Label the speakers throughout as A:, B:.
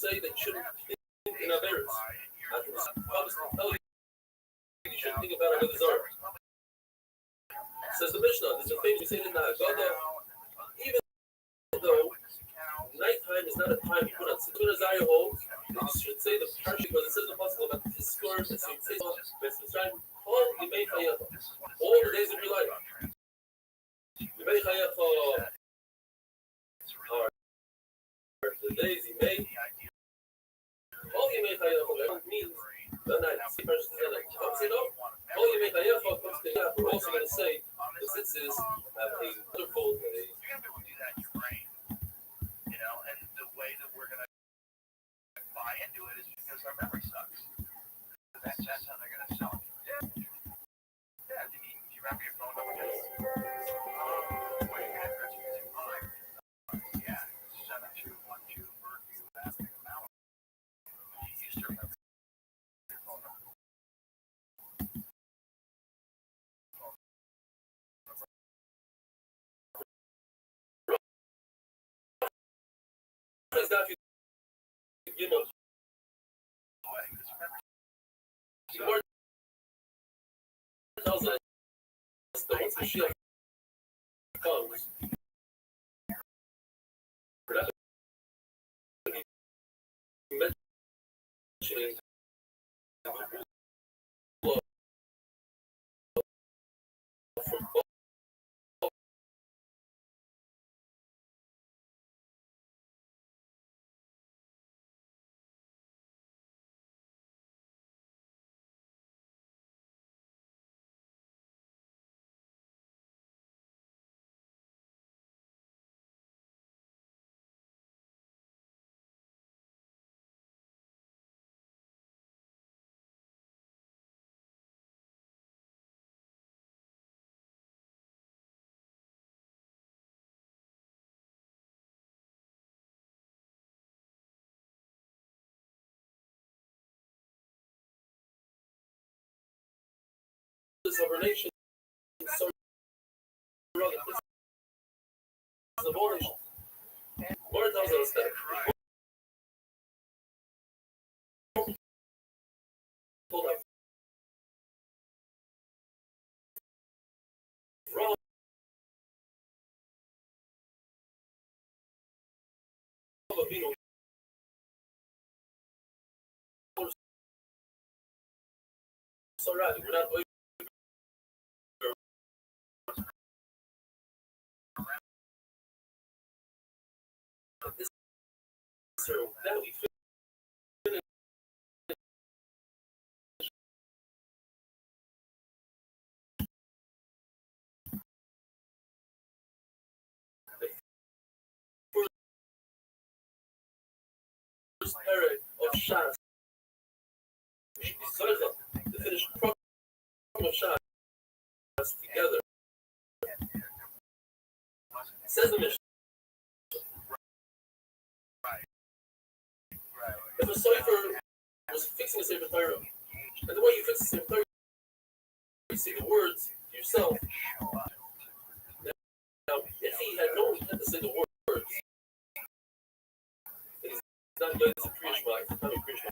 A: say that you shouldn't think in Averis. I can tell you shouldn't think about it with his art. Says the Mishnah, there's a famous saying in the Haggadah, even though nighttime is not a time you put on Sikun Azariah holds, you should say the parsha because it says in the possible about his scores, and so you say, all Yimei Chayecha, all the days of your life. Yimei Chayecha are the days Yimei, all Yimei Chayecha means the night. Say no, all Yimei Chayecha comes to God. We're also going to say the senses have a wonderful day.
B: Buy into it is because our memory sucks. That's how they're going to sell it. Yeah. Do you remember your phone number? What address is it? Yeah. 7212 Berkview Avenue, Malibu. You used to remember your phone number.
A: You know, the word tells us that once the shield comes, mentioning from both of our nation, so of all nations. Word tells us that hold up. So right, we're not going this so that we finish the first period of Shas. We should be to finish the program of Shas together. Says the Mishnah. If a cipher was fixing a Sefer Torah, and the way you fix a Sefer Torah, you say the words yourself. Now, if he had no intent to say the words, then he's not going to Kriya Shema, it's not a Kriya Shema.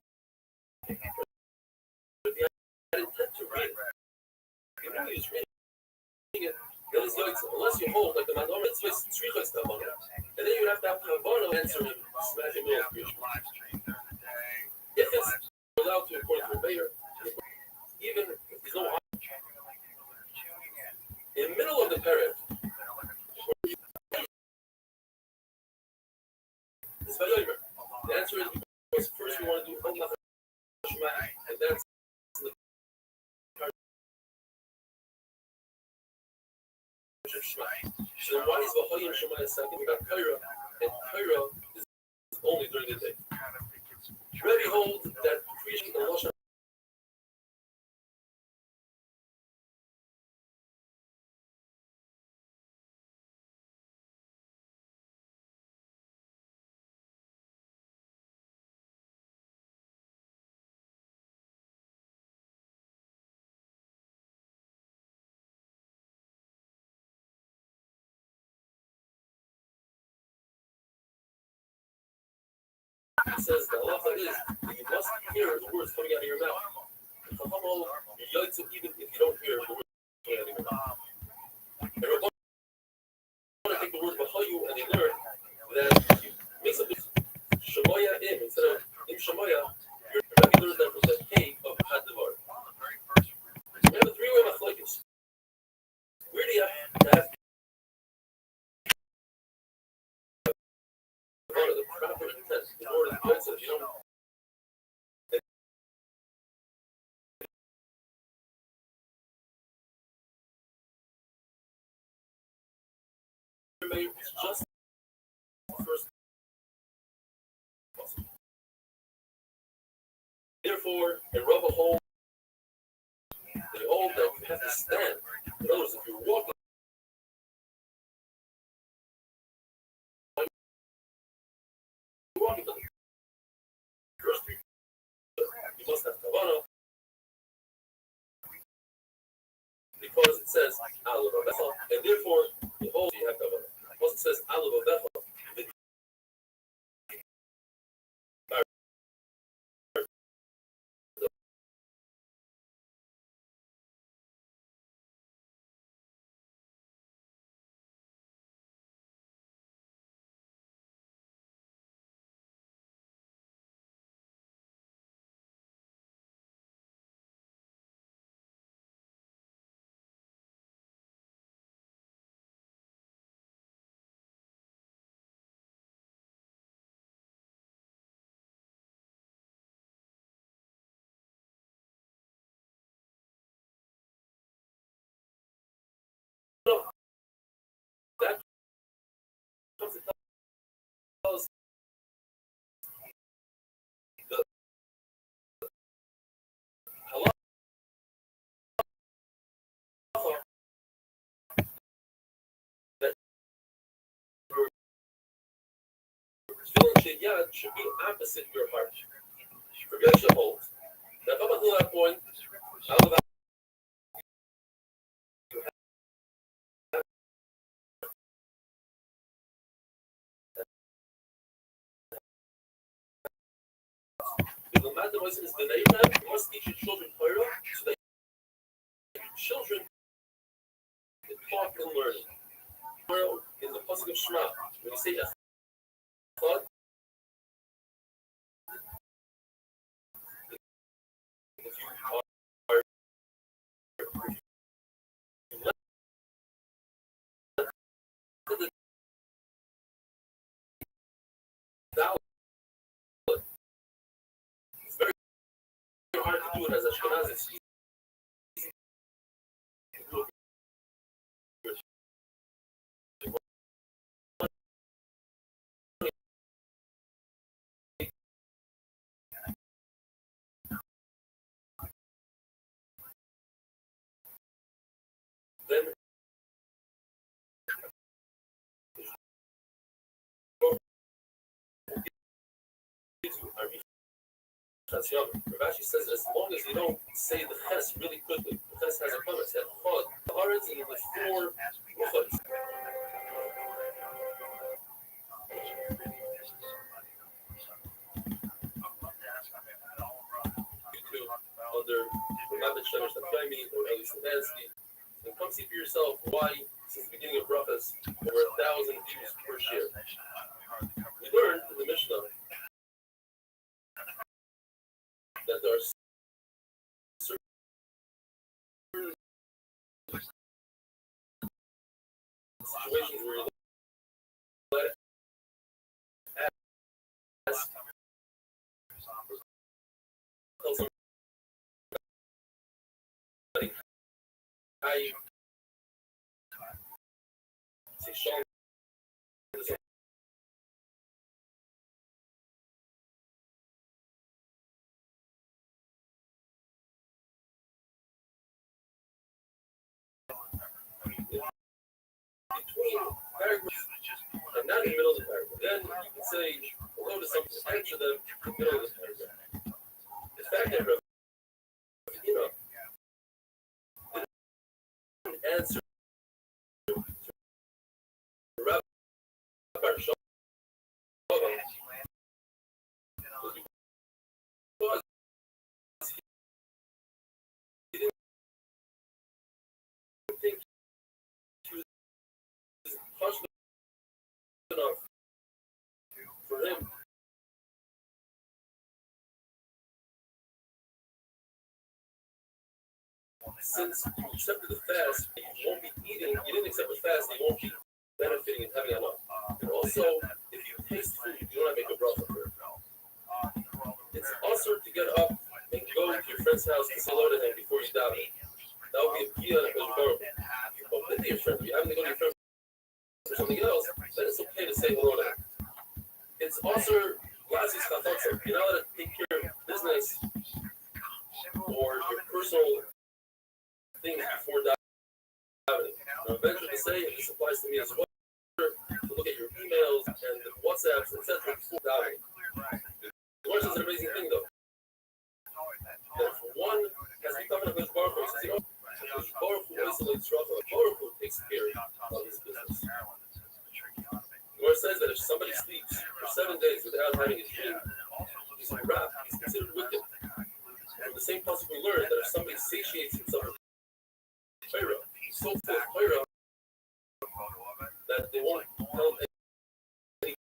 A: But if he had intent to read it, he knew he was reading it, then he's going to, unless you hold, like the Madonna, it's like Tzricha stuff on it, and then you would have to have Havana answer him, smash him off Kriya Shema. If it's allowed to, according to the mayor, even if there's no in the middle of the parrot, it's Vayomer. The answer is because first we want to do Allah Shema, and that's the Shema. So why is Vahoyim Shema second? We got Kaira, and Kaira is only during the day. Rabbbi holds that creation of Lashon It says the halacha is that you must hear the words coming out of your mouth. Even if you don't hear the words coming out of your mouth. And we're going to take the word Bahayu and they learn that you mix up this Shemaya im instead of im Shemaya, you're learning that from the K of Hadavar. We have a three-way machlokes. Where do you have the proper intent in order to get so you don't it's just first possible. Therefore, in Rabbah hold, they hold that you have to stand. In other words, if you're walking to the first three, you must have Kavanah because it says Alav Abecha, and therefore the whole you have Kavanah. Because it says Alav Abecha, that comes to tell us the halacha that your feeling sheyad should be opposite your heart. Forget your holds. Now, up until that point, Alav the matter was is the name you must teach your children Torah so that your children can talk and learn. Torah in the pasuk of Shema, when you say Echad, if you are it's very hard to do it as Ashkenazis. Then Rashi says as long as you don't say the ches really quickly, the ches has a comment that chod, the haaretz, and the four ruchos. Under Rabbit Shemesh Tafaymi or Eli Stefansky, and come see for yourself why, since the beginning of brachas, there were 1,000 views per share. We learned in the Mishnah that there are certain situations where you let ask tell somebody how you say shalom. Between paragraphs and not in the middle of the paragraph. Then you can say hello to something answer them in the middle of the paragraph. The fact that didn't answer Rabbi conscious enough for him since you accepted the fast, you won't be eating, you didn't accept the fast, you won't be benefiting and having enough. And also, if you taste food, you don't have to make a bracha for it. It's also to get up and go to your friend's house and say hello to him before you daven. That would be a pia and a baruch. You bump into your friend, if you happen to go to your friend for something else, then it's okay to say hello to him. It's also, you're not allowed to take care of business or your personal things before davening. Now, eventually to say, and this applies to me as well, to look at your emails and the WhatsApps, etc. before davening. The Lord says an amazing thing though. That if one has become a good Baruch Hu, he says, Baruch Hu isolates Racha, Baruch Hu takes care of his business. The Lord says that if somebody sleeps for 7 days without having a dream, he's a rat, he's considered wicked. From the same possible we learn that if somebody satiates himself with Torah, he's so full of Torah that they won't tell any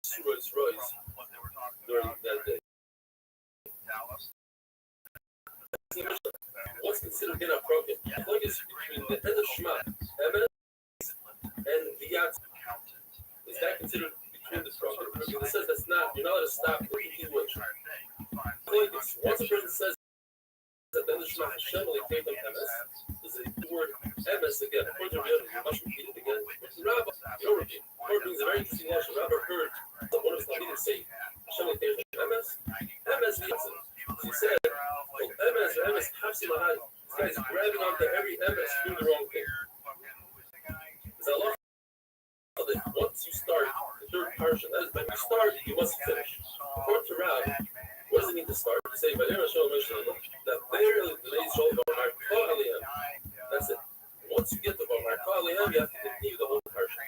A: surahs during that day. What's considered in a program? What is between the end of Shema, Emes, and the Yatz? Is that considered between the program? It says that's not, you're not allowed to stop the continuation. Once a person says that then the Shema Hashem will take them Emes, there's the word Emes again. According to Rabbbi, you must repeat it again. But the Rabbbi, you don't repeat. The Lord brings a very interesting lesson. Rabbbi heard one of his Talmidim say, Hashem will take them Emes. Emes means it. He said, Emes, Hapsi Mahal. This guy's grabbing onto every Emes doing the wrong thing. It's Allah that once you start the third parsha, that is, when you start, you must finish. According to Rabbbi, what does it mean to start? To say, that barely the days show that's it. Once you get the Bamarka Aliyam, you have to continue the whole parsha.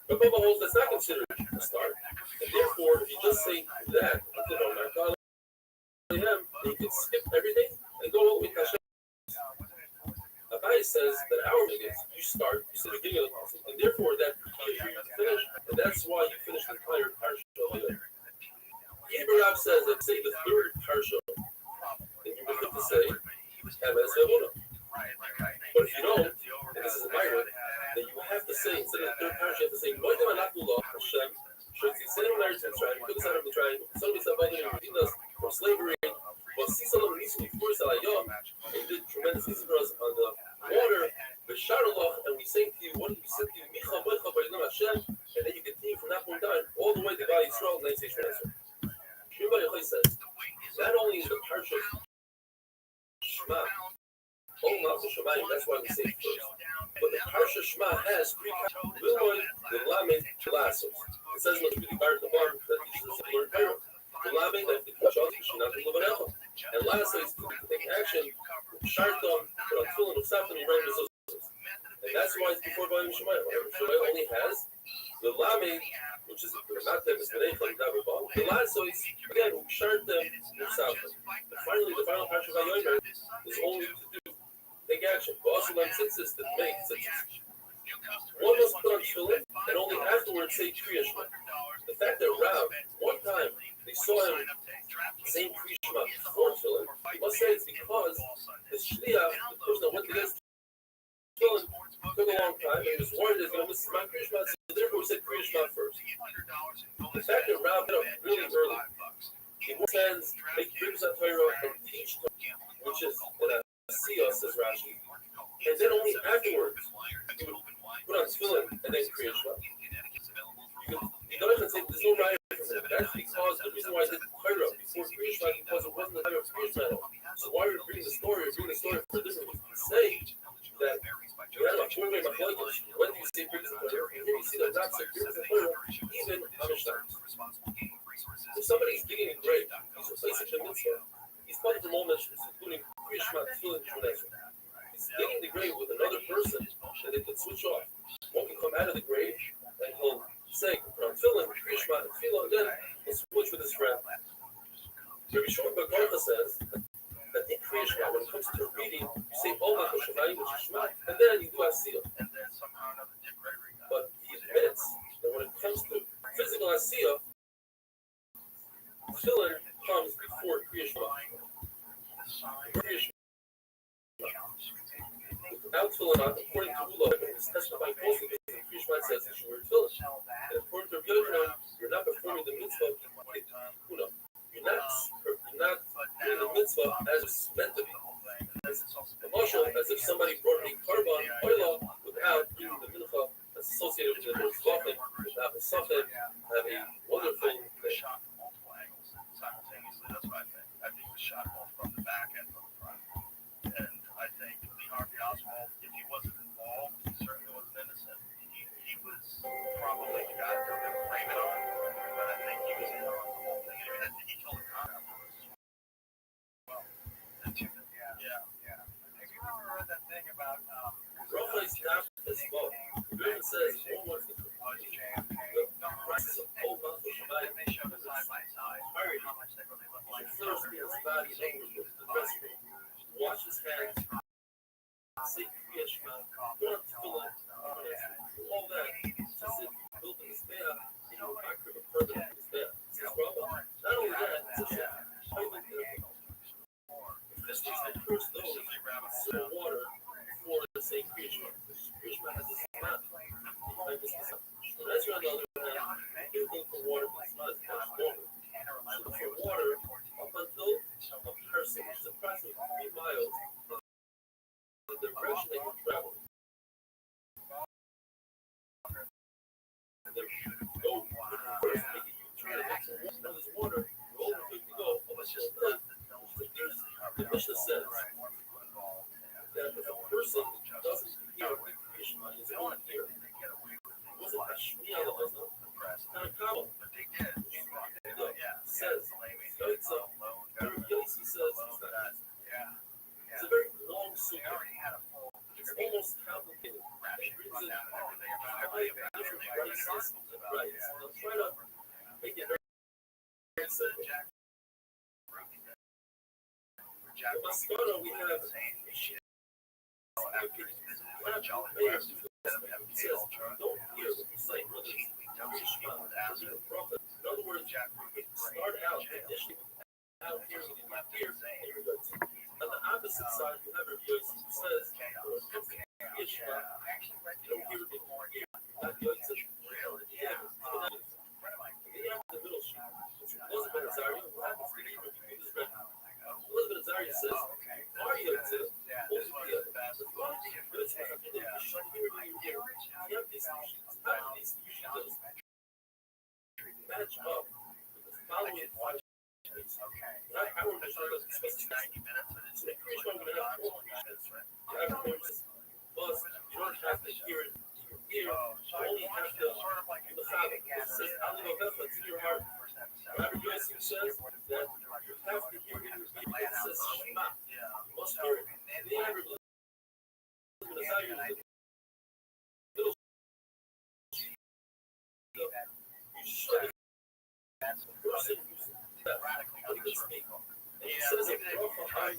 A: But Baba holds that's not considered a start. And therefore, if you just say that, the Bamarka Aliyam, you can skip everything and go with Hashem. Abai says that our niggas, you start, you say the beginning of the passage, and therefore that you finish, and that's why you finish the entire parsha Aliyam. Abraham says that say the third parsha, and you begin to say, Emes Vevona. But if you don't, and this is a minor, then you have to say, instead of the third parsha, you have to say, Moidim Anakullah Hashem, Shotzitzenu Meretz Mitzrayim, you put us out of Mitzrayim, somebody said, you redeemed us from slavery, but Sisalom Nisu Before Salayom, and you did tremendous things for us on the water, Besharulach, and we sang to you, what did we say to you, Micha Boicha Ba'ilam Hashem, and then you continue from that point on, all the way to Bali Yisrael, and then you say Shemesher. Shmuel Yochai says, not only is the parsha Shema, all not the Shemayim, that's why we say it first. But the parsha Shema has three parts. Vilmon, the Lamed, the Lasos. It says in the Shmini Bar Tamar that this is the word Torah. The Lamed, that the Kashal, the Shinat, the Levanecha. And Lasos, to take action, Shartam, but on Tefillin, Usafim, and Ram, and that's why it's before Balim Shemayim. Shemayim only has the Lamed, which is the Matem, is Menecha, and Davabah. The Lasos, again, Shartam, Usafim. And finally, the final parsha of Vayomer is only to do take action. But also then tzitzis that make tzitzis. One must put on tefillin and only afterwards say Kriya Shema. The fact that Rav, one time, they saw him saying Kriya Shema before tefillin, you must say it's because the shliach, the person that went to get tefillin, took a long time and he was worried that he was going to miss my Kriya Shema, so therefore we said Kriya Shema first. The fact that Rav got up really early, he hands, make Kriya Torah and teach Torah, which is see us as Rashi, and then only afterwards you would put on tefillin and then Kriya Shema. You don't even say there's no right from it. That's because the reason why I did Torah before Kriya Shema because it wasn't the time of Kriya Shema. So why are you bringing the story? You're bringing the story for this reason. Say that you had about 4 way machlokes. When do you say Kriya Shema? Here you see that not say Kriya Shema even Amishtaim. If somebody's digging a grave, he's replacing the mitzvah. He's part of the moment, including Kriya Shema, Tefillin, Shmoneh. He's digging the grave with another person that they can switch off. One can come out of the grave and he'll say, Tefillin, Kriya Shema, Tefillin, and then he'll switch with his friend. Rabbi Shimon Bar Kochba says that the creation. When it comes to reading, you say Omer Hashemayim, which is Shema, and then you do Asiyah.
B: And then somehow another Dick Gregory guy.
A: But he admits that when it comes to physical Asiyah, Tefillin comes before creation. Creation. Without Tefillin, according to Rula, it's testified falsely because the Kriyishma says that you wear Tefillin. And according to Rabbi Yochanan, you're not performing the mitzvah. You're not doing the mitzvah as it's meant to be. The marshal, as if somebody brought a carbon oil without doing the mincha that's associated with the tzvachim, without the safek, have a wonderful thing.
B: Shot from multiple angles simultaneously. That's what I think. I think it was shot both from the back and from the front. And I think Lee Harvey Oswald, if he wasn't involved, he certainly wasn't innocent. He was probably the guy that they were going to frame it on, but I think he was in on the whole thing. I mean, I think he killed a cop afterwards. Well, yeah. Have you ever read that thing about
A: Rothschild's not as well. It says almost the prices of old months of Shabbat.
B: they showed it side by side how much they really look like?
A: First, his body over the dressing room, wash his hands, say Kriya Shema, put on Tefillin, all that. Just as if you built in his bear, I could have heard it in his bear. Not only that, it's just if this is the first dose of water before the same Kriya Shema. Kriya Shema has this amount. So that's on the other hand, you go for water, but it's not as much water. So for water, up until a person, which is approximately 3 miles, the direction they can travel. And they go first, make a U-turn, and next to now there's water, you're over good to go, but it's just like, the Mishnah says that if a person doesn't hear the creation on his own ear, it wasn't a shmiya that was not a kabbalah.
B: But they did.
A: Says, Yaitza, Yossi says, it's a very long story. It's almost complicated. It brings in a variety of different races and rights. I'll try to make it very simple. The Mascara, we have a don't hear the recite brothers. In other words, start out initially without hearing it in my ear, and you're going to. On the opposite side, you have Rabbi Yossi who says, when it comes to Yeshua, you don't hear it in your ear. Not Yossi, really? Yeah. Then you have the middle sheet. Elizabeth Azariah, who happens to be Rabbi Yehuda's friend. Elizabeth Azariah says, are Yossi? You have these sheets. How do these sheets match up with the following five sheets? I won't mention those expenses 90 minutes. So the creation I'm going to have 4 minutes, right? You have to remember this. Plus, you don't have to hear it in your ear. You only have to in the fabric. It says, it's in your heart. Rabbi Yossi says that you have to hear it in your ear. It says Shema. You must hear it. And then you have your little you should that's the person who's radically how you can speak. And he says it from high.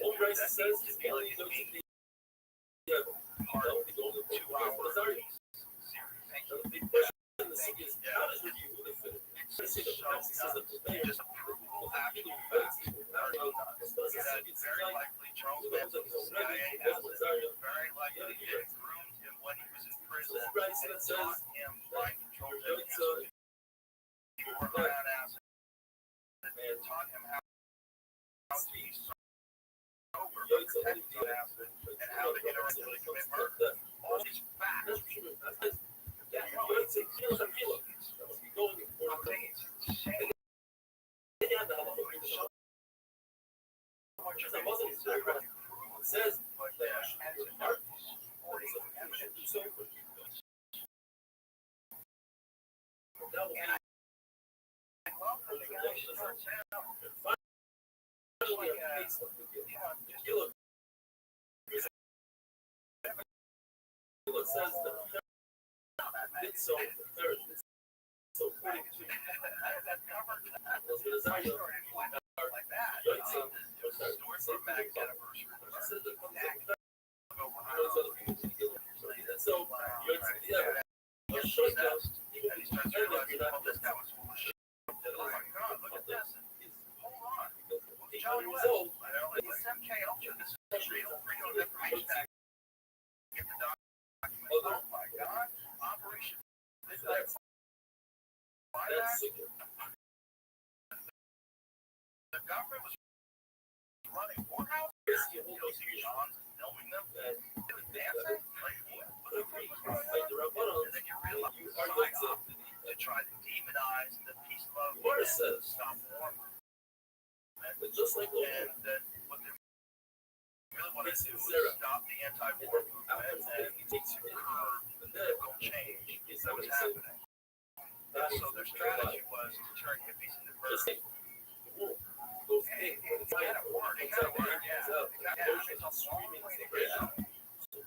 A: Old Rice says he's only going to be only 2 hours. The big question in the city is how does review really fit? They say that perhaps he says that the mayor just approval will actually affect people. It's very likely Charles Manson, CIA has very likely groomed him when he was in prison. Right, so that says him mind control techniques. He worked on acid and taught him how to be sober, protect the acid, and how to intellectually commit murder. All these facts. Yeah, it's a kilo. That must be going for days. Then you have the halacha of the show. Which is a Muslim story. It says that your heart should do so. That will be finally a case of the kilo. It says that did so the third. So 42.
B: like that.
A: Right, so
B: Back anniversary.
A: So you're showing them,
B: And he starts realizing, well, this guy was full of shit. Oh my God, look at this. Hold on. John West. I know, it's MK Ultra. This is real freedom of information act. Get the document. Oh my God. Operation.
A: that's
B: The government was running courthouses. John's filming them. Dancing. Like, what the fuck was going on? And then you realize you are to try to demonize the peace, love, and stop war.
A: just like
B: And then what they really want to do is stop the anti-war movement and to curb political change that was happening. And so their strategy was to turn hippies into birds. It kind of worked. Yeah. It's all screaming like crazy.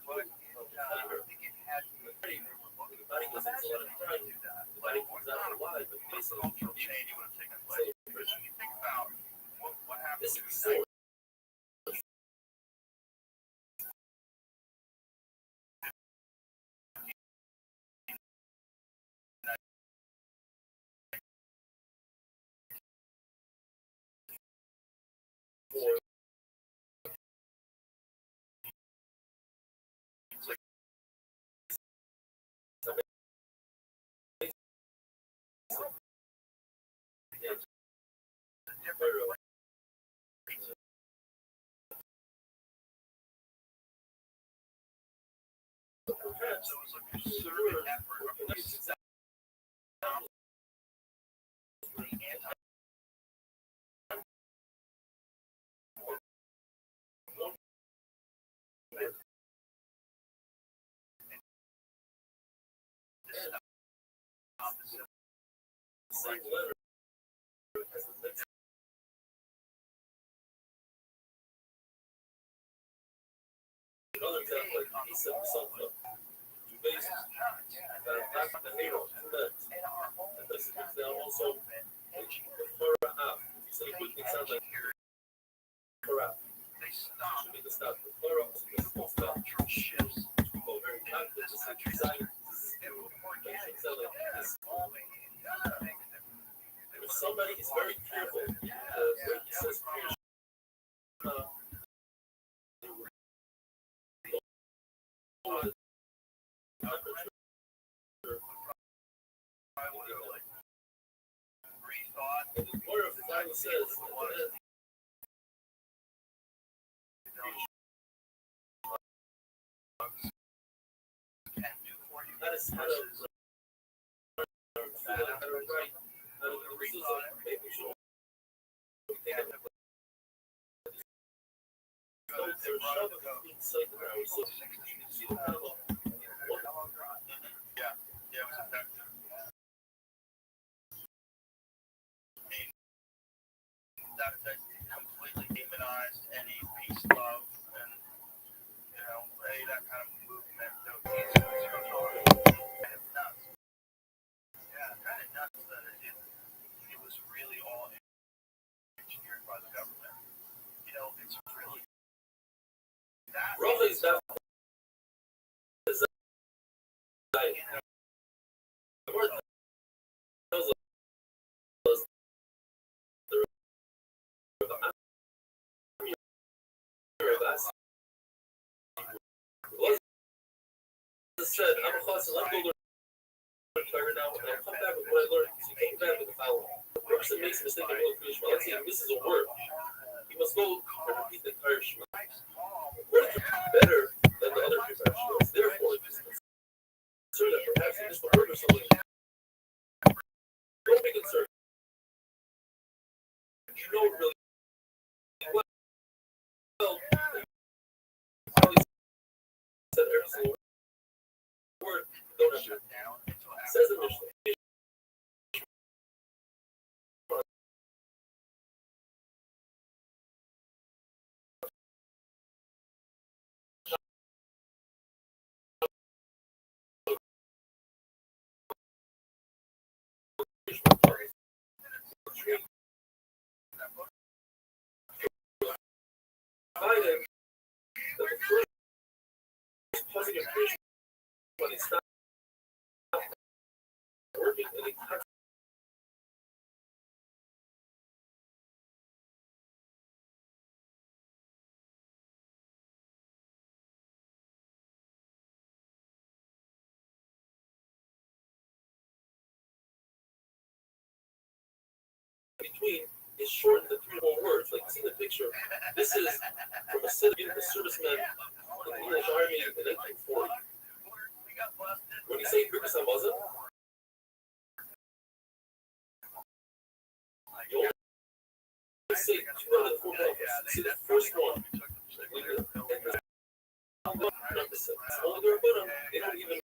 B: But I think it had to be they were looking for. Imagine trying to do that. Like, what kind of cultural change would have taken place? When you think about what happened to the So it was a concerted effort of the anti
A: another example, like he set himself up to base back the NATO and this is now also the Torah app. So you put things out like Torah.
B: they stopped
A: Should be the stop. The Torah is the full stop.
B: cultural shifts
A: To go very back to this design. If somebody is very careful, where he says or if the Bible says that is how to right. Maybe should
B: Yeah, it was effective. That completely demonized any peace, love, and any that kind of movement. That was kind of nuts. Yeah, kind of nuts that it was really all engineered by the government. It's really that.
A: Roughly is that said, I'm a class and I'm going to learn Torah now, and I'll come back with what I learned. So he came back with the following. The person makes a mistake in Holy Krishma. Let's say he misses a word. He must go and repeat the entire Shema. Word is better than the other two Shemahs. Therefore, just concern that perhaps he missed a word or something. Don't be concerned. You know really well. Probably said every single word. Don't shut down. Says the Mishnah. between is shortened to 3 or 4 words. Like you see in the picture, this is from a set of servicemen in the English Army in 1940. When you say Birkas Hamazon, you only say 2 out of the 4 prophets. See the first one. It's only the Rabbanim. They don't even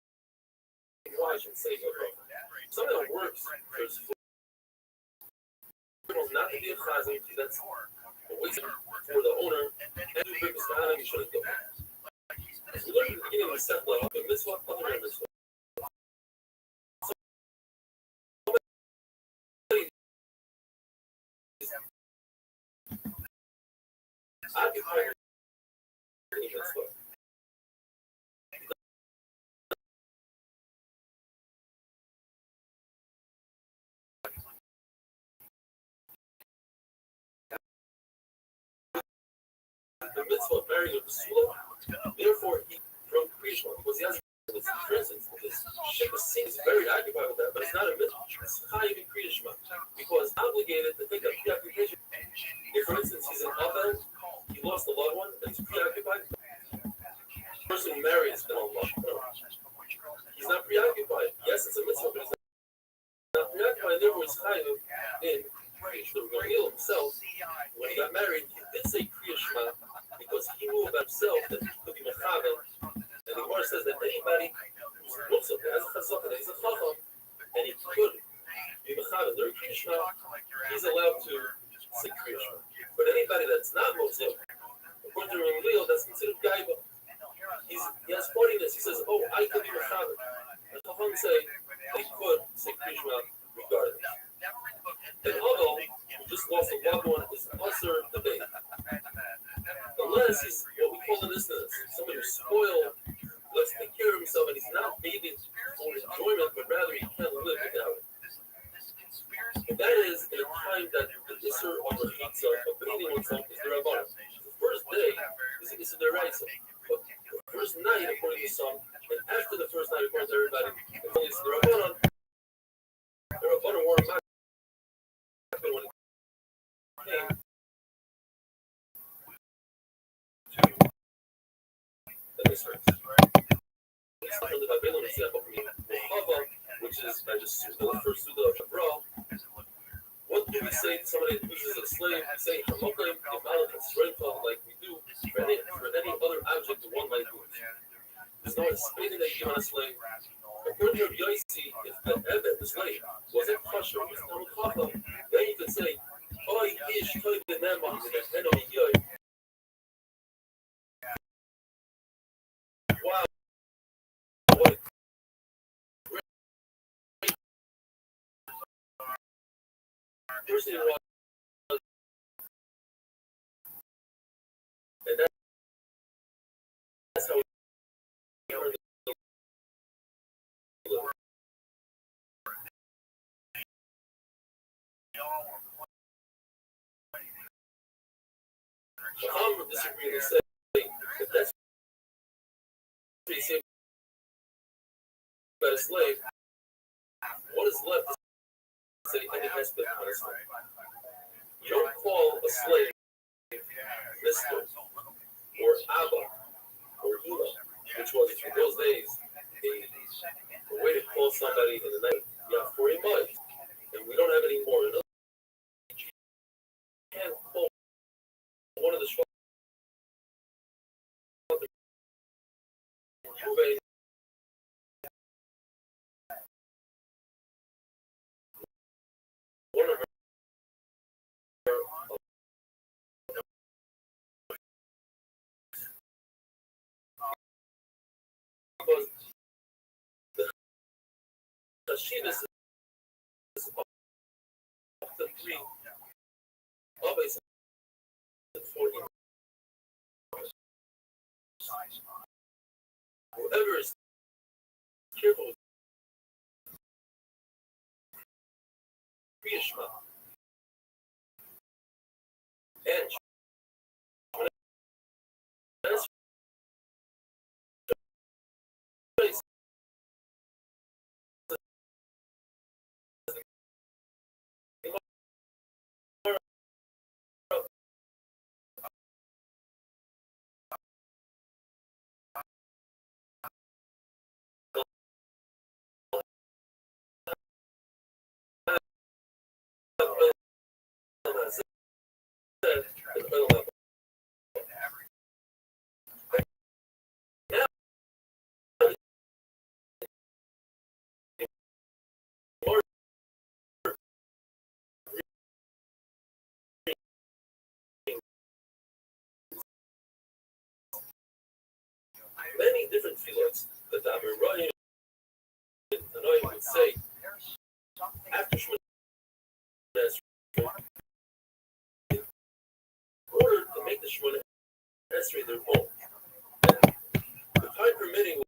A: watch and say no prophet. Something that works not to be a chazan, that's a waste for the owner, and do Birkas Hamazon, you shouldn't do it. We learned at the beginning of the set level, the mitzvah, other than mitzvah. Occupy any mitzvah. The mitzvah of marrying a Pesula, therefore he from Krishma, because he has for instance, this ship is very occupied with that, but it's not a mitzvah. It's chayiv in Krishma, because obligated to take a preoccupation. If, for instance, he's in Abel, he lost a loved one, and he's preoccupied. The person who married is going to love. He's not preoccupied. Yes, it's a mitzvah, but he's not preoccupied. Therefore, it's chayiv in Krishma. The Real himself, when he got married, he did say Krishma because he knew about himself that he could be mechaber. And the Gemara says that anybody who's looks up as a chazak, that he's a chacham, and he could be mechaber during Krishma, he's allowed to say Krishma. But anybody that's not Moshe, according to Rabbbi, that's considered gaiba. He has funniness. He says, "Oh, I could be mechaber." The chacham say they could say Krishma regardless. And although who just lost a loved one is also debate. Unless he's what we call an instance, somebody who's spoiled, let's take care of himself, and he's not bathing for enjoyment, but rather he can't live without it. And that is in a time that the Isser of the Chatzah, of bathing oneself, is the Rabbanim. The first day is the Isser Deraisa. But the first night, according to some, and after the first night, according to everybody, it's only the Rabbanim. The Rabbanim weren't back when it came to the Isser. Which is I just the first to the Shabra. What do we say to somebody who uses a slave? We say Hamokim Yimalach and Srefa like we do for any other object that one might do. There's no spending that you give on a slave. According to Yossi, if the Ebed, the slave, wasn't kosher, was not chacham, then you could say, "Oh, ish toiv the nema, and on yoy." Wow. Person was, and that's how we earn the Muhammad disagreed and said, if that's what he said about a slave, what is left to say any aspect of a slave? You don't call a slave Mr. or Abba or Ila, which was in those days a way to call somebody in the night, for a month, and we don't have any more. You can't call one of the shvachim one of her because the Shivas is up to 3 always at 40. Whoever is careful with Kriyashma and many different fields that the Amoraim and I would say after Shemona Esrei, in order to make the Shemona Esrei their home. And the time permitting,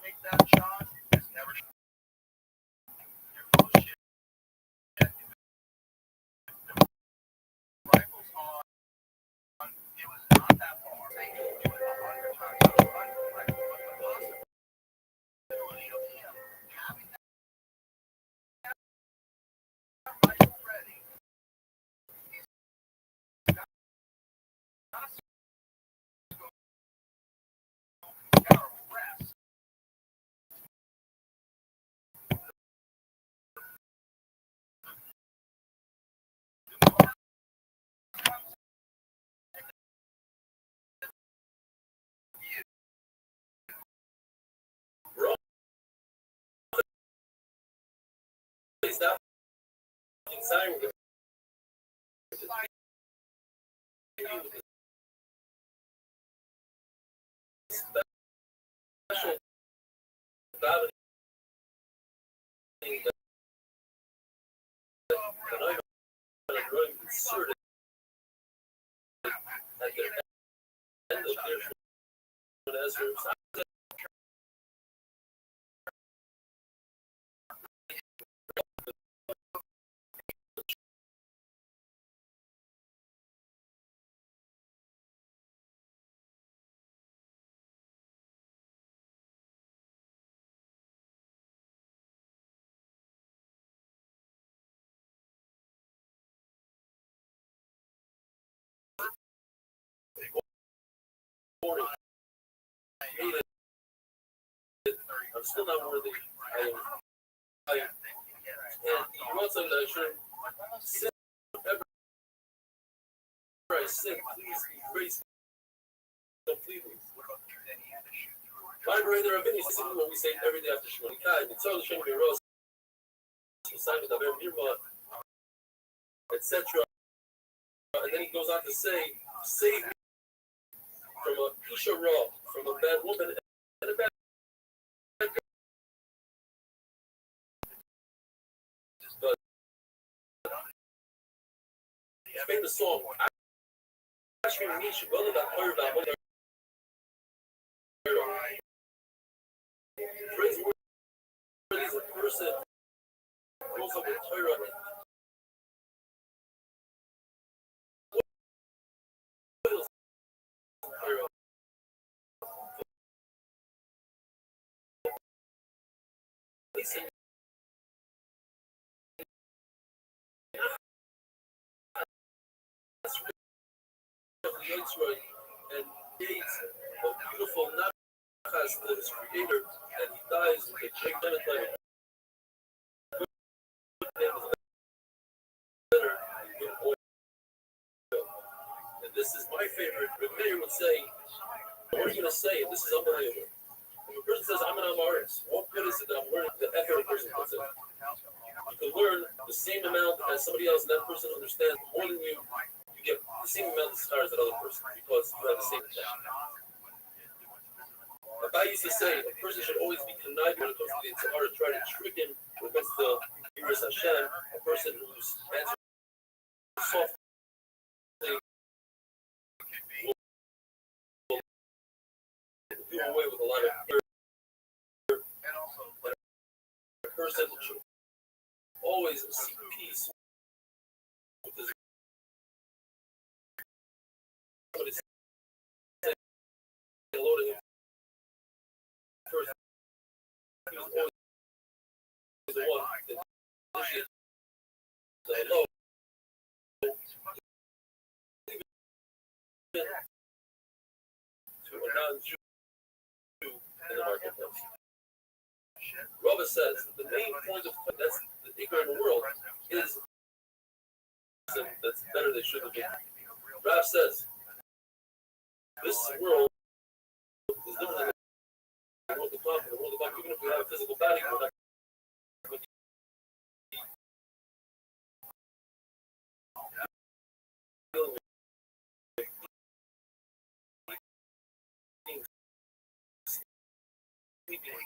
B: make that shot. It's never your bullshit. Rifles on. It was not that far. It was 100 times out of 100. Right? But the possibility of him having that rifle ready, he's got to rest.
A: is that inside with the special gravity that I'm going to insert it at the end of their Shemona Esrei. I'm still not worthy. And he wants them to should sin whenever I sin, please erase completely. My brother Rabbini, this is what we say every day after Shemona Kai. It's all the Shem Miros, etc. And then he goes on to say, save me from a Isha Ra, from a bad woman and a bad but famous song. Praiseworthy is a person who grows up with Torah. Listen, that's right. And gates a beautiful nachas to his creator, and he dies with a great benefit. And this is my favorite. The mayor would say, what are you going to say? This is unbelievable. If a person says, I'm an Amaris, what good is it that I'm learning the effort a person puts in? You can learn the same amount as somebody else, and that person understands more than you. You get the same amount of stars as that other person because you have the same intention. Rabbi used to say, a person should always be conniving when it comes to the Yitzhar to try to trick him when it comes to Yiras Hashem, a person whose answer is soft. Do away with a lot of fear. And also, a person should always seek peace hello to him first. He was always the one that initiated the hello. To a non-Jew in the marketplace. Rabbbi says that the main point of that's the ikar in the world is that's better they should have been. Rav says this world is different than the world of God. The world of God, even if we have a physical body, we're not dealing with sleeping.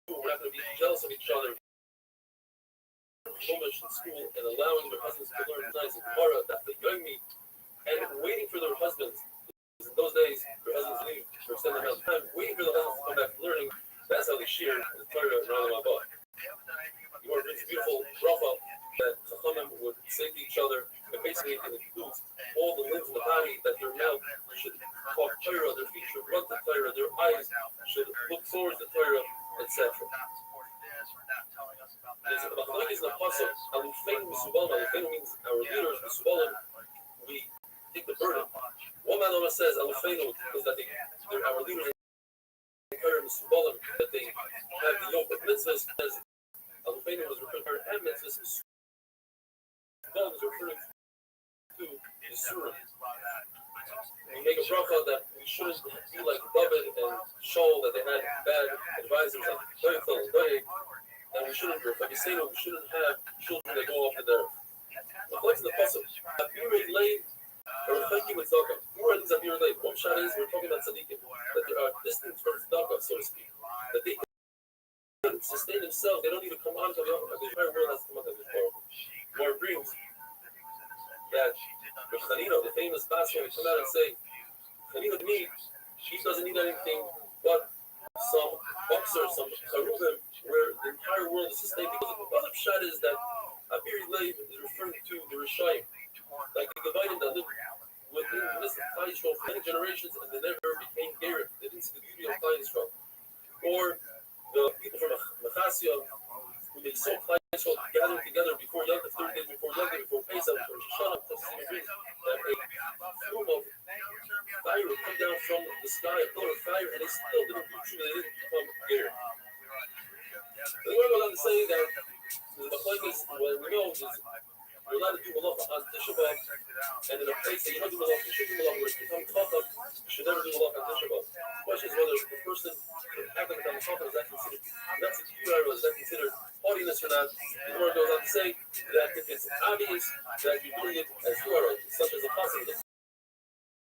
A: We're not going to be jealous of each other so much in school and allowing their husbands to learn nice and Gemara that they young me and waiting for their husbands. In those days, their husbands leave for extended amount of time, waiting for the husbands to come back from learning. That's how they shear the Torah around my butt. You want to bring beautiful bracha that Chachamim would say to each other, and basically it includes all the limbs of the body that their mouth should talk Torah, their feet should run to Torah, their eyes should look towards the Torah, etc. There's a machlokes in the pasuk. Alufeinu misubalim. Alufeinu means our leaders misubalim. We take the burden. One man says Alufeinu is that they're our leaders. Misubalim, that they have the yoke of mitzvahs. As Alufeinu was referring to have mitzvahs, Misubalim is referring to Yisurim. We make a bracha that we shouldn't be like David and Shaul, that they had bad advisors like Doichel and Doeg. And we shouldn't, like you say, we shouldn't have children that go off the earth. What's the pasuk? Abirei leib, or thanking with tzedakah. More than abirei leib. One shot is we're talking about tzaddikim, that they are distant from tzedakah, so to speak. That they can sustain themselves. They don't need to come out of the entire world has to come out of this world. More brings that Chanina, the famous pastor, would come out and say, Chanina to me, she doesn't need anything but some boxer, some charuvim, where the entire world is sustained. Because the other shot is that Abiri Leib is referring to the Rishayim, like the Gevinim that lived within the midst of Klal Yisrael for many generations and they never became Gerim. They didn't see the beauty of Klal Yisrael. Or the people from Machasia, who they saw Klal Yisrael gathering together before Yom Tov, 30 days before Yom Tov, before Pesach, before Shoshana, that a flume of fire would come down from the sky, a pillar of fire, and they still didn't do true, they didn't become Gerim. The word goes on to say that the machlokes, when we know, you're allowed to do malacha on Tisha B'Av, and in a place that you don't do malacha, you should do malacha, where it's become chacham, you should never do malacha on Tisha B'Av. The question is whether the person acting on chacham is that considered not secure, or is that considered haughtiness or not. The word goes on to say that if it's obvious that you're doing it as you are, such as a pasuk,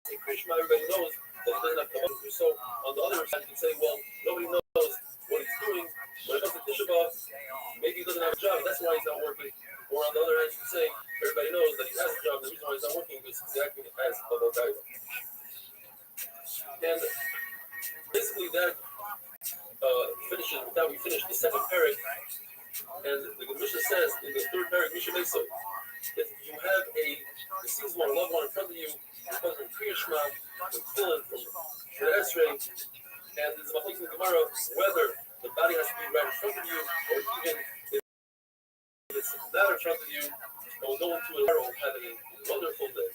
A: in Krishma, everybody knows that he doesn't have to do so. On the other side, you can say, well, nobody knows what he's doing. When it comes to Tisha B'Av, maybe he doesn't have a job, that's why he's not working. Or on the other hand, you can say, everybody knows that he has a job, the reason why he's not working is exactly as Baba Gaiva. And basically that finishes, now we finish the second parak, and the Mishnah says in the third parak, Mishnah Mesa, if you have a deceased one, a loved one in front of you, it comes from Kriya Shema, from Tefillin, from Esrei, and there's a machlokes in the Gemara whether the body has to be right in front of you, or even if it's not in front of you, and we'll go into it tomorrow. Have a wonderful day.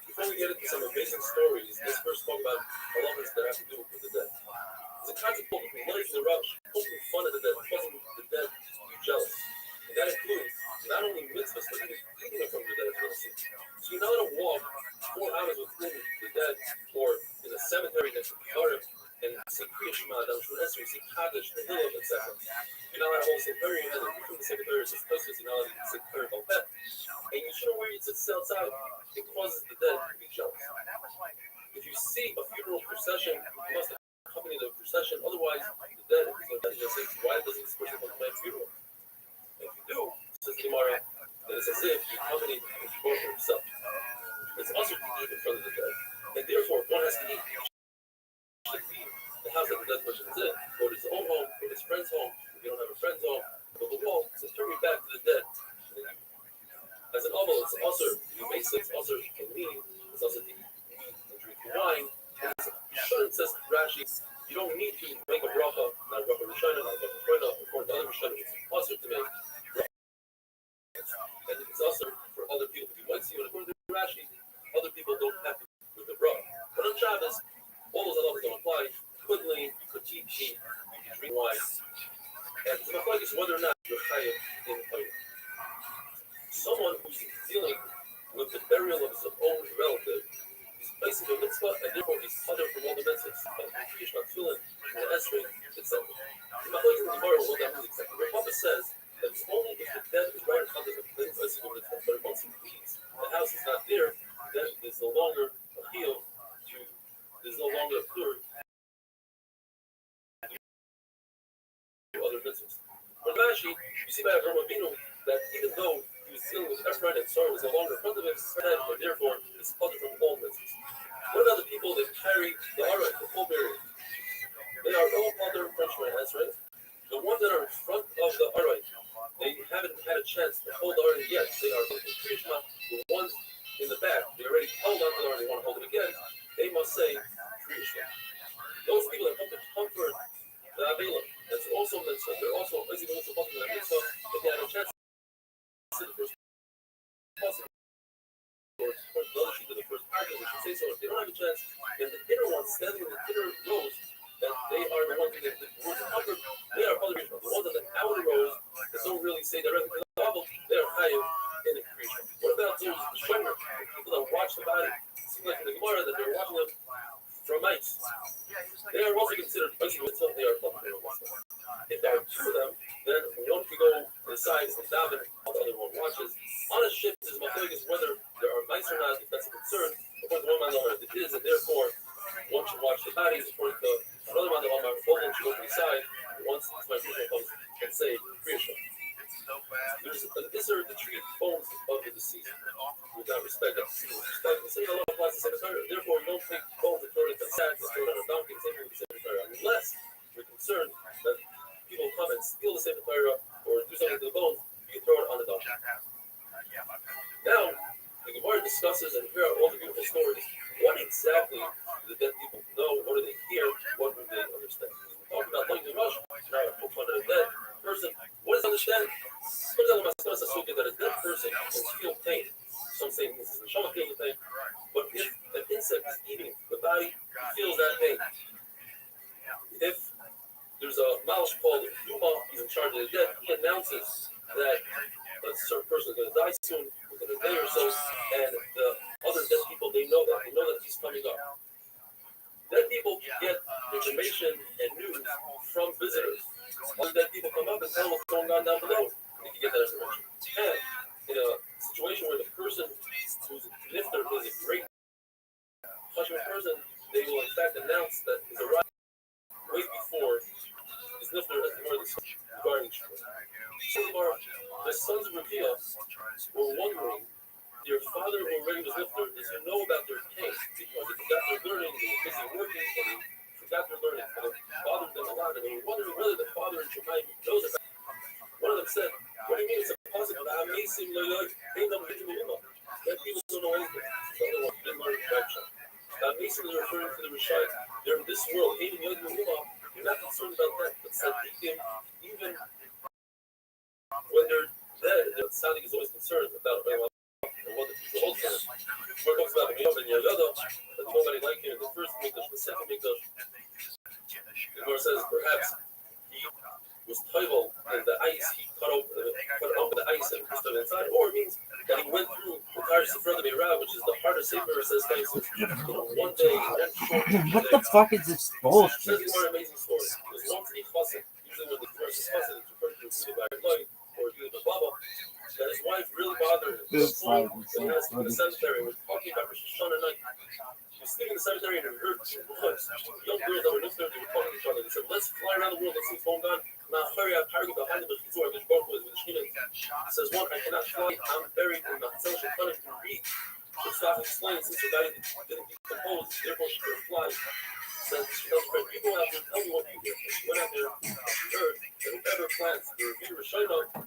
A: Before we get into some amazing stories, let's first talk about halachas that have to do with the dead. There's a concept called the Rothschild, poking fun at the dead, causing the dead to be jealous. And that includes not only mitzvahs, but even eating from the dead as well. So you're not going to walk 4 hours within the dead, or in a cemetery next to the Torah, and say Kriya Shema, that was Esrei, say Kaddish, Tehillim, etc. You're not allowed to hold cemetery, and then from the cemetery, it's just closest, you're not allowed to say Torah about that. And you shouldn't wear your tzitzis outside. It causes the dead to be jealous. If you see a funeral procession, you must accompany the procession. Otherwise, the dead is going to say, why doesn't this person come to my funeral? If you do, says the Gemara, then it's as if you accompanied the for himself. It's also to eat in front of the dead, and therefore one has to eat. The house that the dead person is in, go to his own home, go to his friend's home. If you don't have a friend's home, go to the wall. It says turn your back to the dead. As an oval, it's also you may say it's also to lean, it's also to eat and drink wine. You shouldn't, says Rashi, you don't need to make a bracha, not a bracha Rishana, not a bracha Freda, according to other Rishana, it's also to make bracha. And it's also for other people to do mitzvah, and according to Rashi, other people don't have to do the bracha. But on Shabbos, all those halachas don't apply. You could lean, you could eat meat, you could drink wine. And the machlokes is whether or not you're chayav in Torah. Someone who's dealing with the burial of his own relative is placing a mitzvah, and therefore he's other from all the mitzvahs. But the Kriyish Matfilin, the Esrei, etc. The machlokes in the Gemara, what that means exactly. The Rabbbi says that it's only if the dead is right in front of him, then it's placing a mitzvah. But once he leaves, the house is not there, then there's no longer a heel to, there's no longer a plur to other mitzvahs. But Rashi, you see by Avraham Avinu that even though he was dealing with Ephraim and sorrow was no longer in front of him, and therefore it's other from all mitzvahs. What about the people that carry the Aron, the full burial? They are all other Frenchmen, that's right. The ones that are in front of the Aron, they haven't had a chance to hold the Aron yet. They are the Krishma, the ones in the back. They already held on to the Aron, they want to hold it again. They must say Krishma. Those people that come to comfort the Avelim, that's also mitzvah. They're also basically also talking about mitzvah, but they had a chance to the first possible. Or the other sheet of the first paragraph, we should say so. If they don't have a chance, then the inner ones standing in the inner rows, that they are the ones that the words of comfort, they are probably the ones on the outer rows that don't really say directly to the level, they are higher in the creation. What about those the shomer, people that watch the body? It seems like in the Gemara that they're watching them from mice. They are also considered basically until they are public. If there are two of them, then one can go to the sides and daven, while the other one watches. On a ship, is whether there are mice or not, if that's a concern. According to one man, it is, and therefore one should watch the bodies. According to another man, one should go to the side. Once my people comes and say, Kriyasha. There's an Isser to treat bones of the deceased without respect. The same law applies to cemetery. Therefore, you don't take bones and throw it in the sack, throw it on a donkey, same thing with the cemetery, unless you're concerned that people come and steal the cemetery or do something to the bones, you can throw it on the donkey. Now, the Gemara discusses, and here are all the beautiful stories. What exactly do the dead people know? What do they hear? What do they understand? We're talking about like the Rush, now we're talking about a dead person. What does understand? That a dead person can feel pain. Some say this is the shaman feeling the pain. But if an insect is eating the body, he feels that pain. If there's a mouse called Yuma, he's in charge of the dead, he announces that a certain person is going to die soon, within a day or so, and the other dead people, they know that he's coming up. Dead people get information and news from visitors. Other dead people come up and tell what's going on down below. They can get that information. And in a situation where the person who's nifter is a great Hashemite person, they will in fact announce that his arrival way before his nifter as more regarding Shavuot. The sons of Rabbia were wondering, their father who already was nifter, does he know about their pain? Because they forgot their learning, they were busy working, and they forgot their learning, and it bothered them a lot, and they were wondering whether the father in Shemayim knows about it. One of them said, what do you mean it's a positive? That people don't know anything. The other one didn't learn direction. Mason is referring to the Rishayim. They're in this world, hating Yod Yehuma. You're not concerned about that, but Tzadikim, even when they're dead, the Tzadik is always concerned about and what the future holds for him. Where it talks about Yom and Yayada, that nobody like him in the first Mikdash, the second Mikdash. The Gemara says perhaps he was toivel in the ice, he cut open the ice and pushed it inside, or it means that he went through the entire Sefer of the Meirav, which is the hardest Sefer, it says, one day, one short day.
C: What the fuck is this bullshit?
A: It's an amazing story. There's one pretty chassid, usually when the verse is chassid, it's referred to as by light or the Baba, that his wife really bothered him.
C: This
A: in the cemetery, we're talking about Rosh Hashanah night. She was sitting in the cemetery and heard young girls that were listening, they were talking to each other. They said, let's fly around the world, let's see what's going on. Says one, I cannot fly, I'm buried in the Rathsel Shekhanah to read. So Saf explains, since the body didn't decompose, therefore she couldn't fly. Says, she tells her, you go out there, tell me what you hear. And she went out there, she heard that whoever plants the Rabbbi Rothschild,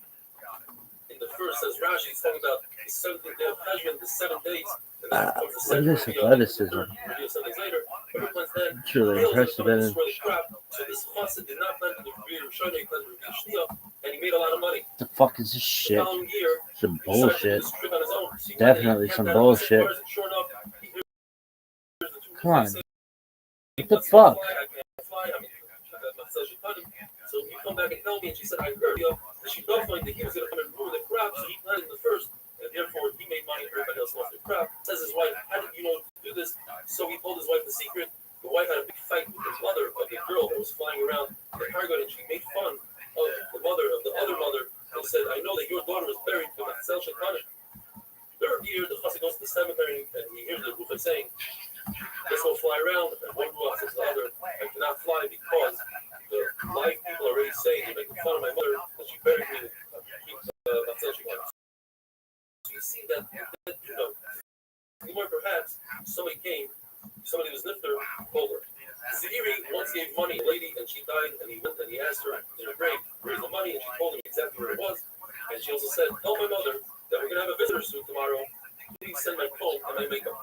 A: in the first, says Rashi, he's talking about the 17th day of Cheshvan, the 7 days, and then comes the second
C: this athleticism.
A: 7 days later. Whoever plants that,
C: It's really impressive.
A: so this chassid did not plant the Rabbbi Rothschild, he planted the Rabbbi Shnia, and he made a lot of money.
C: The fuck is this
A: The
C: shit?
A: following year,
C: Some
A: he decided to do
C: bullshit.
A: this trip on his own. So he went
C: Definitely
A: and he
C: some
A: camped out with his
C: bullshit.
A: cars, and sure enough, he hears the two
C: Come on.
A: guys say,
C: What the fuck?
A: I can't fly. I mean, so you come back and tell me, and she said, I heard you. And she felt like that he was going to come and ruin the crop, so he planted the first, and therefore he made money, everybody else lost their crop. Says his wife, how did you know to do this? So he told his wife the secret. The wife had a big fight with the mother of the girl that was flying around the cargo, and she made fun of the mother of the other mother, and said, I know that your daughter was buried in the Rathsel Shekhanah. Third year, the chassid goes to the cemetery, and he hears the Rucha saying, let's go fly around, and one Ruach says to the other, I cannot fly because the live people are already saying, you're making fun of my mother, that she buried me in Rathsel Shekhanah. So you see that, you know, more perhaps somebody was nifter, told her. Ziri once gave money to a lady, and she died, and he went and he asked her in her grave, where's the money? And she told him exactly where it was. And she also said, tell my mother that we're going to have a visitor soon tomorrow. Please send my comb and my makeup.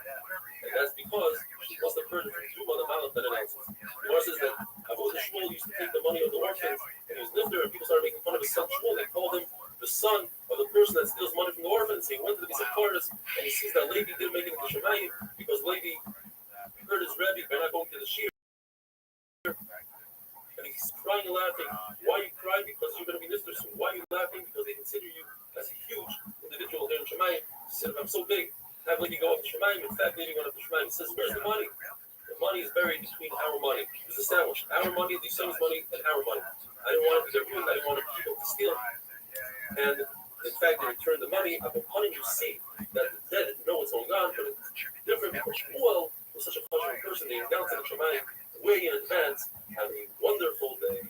A: And that's because she must have heard from Zuma the Malach that announces. The Gemara says that Abu the Shmuel used to take the money of the orphans, and he was nifter, and people started making fun of his son Shmuel. They called him the son of the person that steals money from the orphans. So he went to the Bisakharis, and he sees that Levi didn't make it into Shemayim because Levi heard his Rebbe by not going to the Shir. And he's crying and laughing. Why are you crying? Because you're going to be nifter soon. Why are you laughing? Because they consider you as a huge individual here in Shemayim. He said, if I'm so big, have Levi go up to Shemayim. In fact, Levi went up to Shemayim. He says, where's the money? The money is buried between our money. It's established. Our money, the son's money, and our money. I didn't want it to get ruined. I didn't want people to steal it. And in fact, they returned the money. Upon you see that the dead didn't know what's going on, but it's different because Shmuel was such a pleasant person. They announced in the Shemayim way in advance. Have a wonderful day.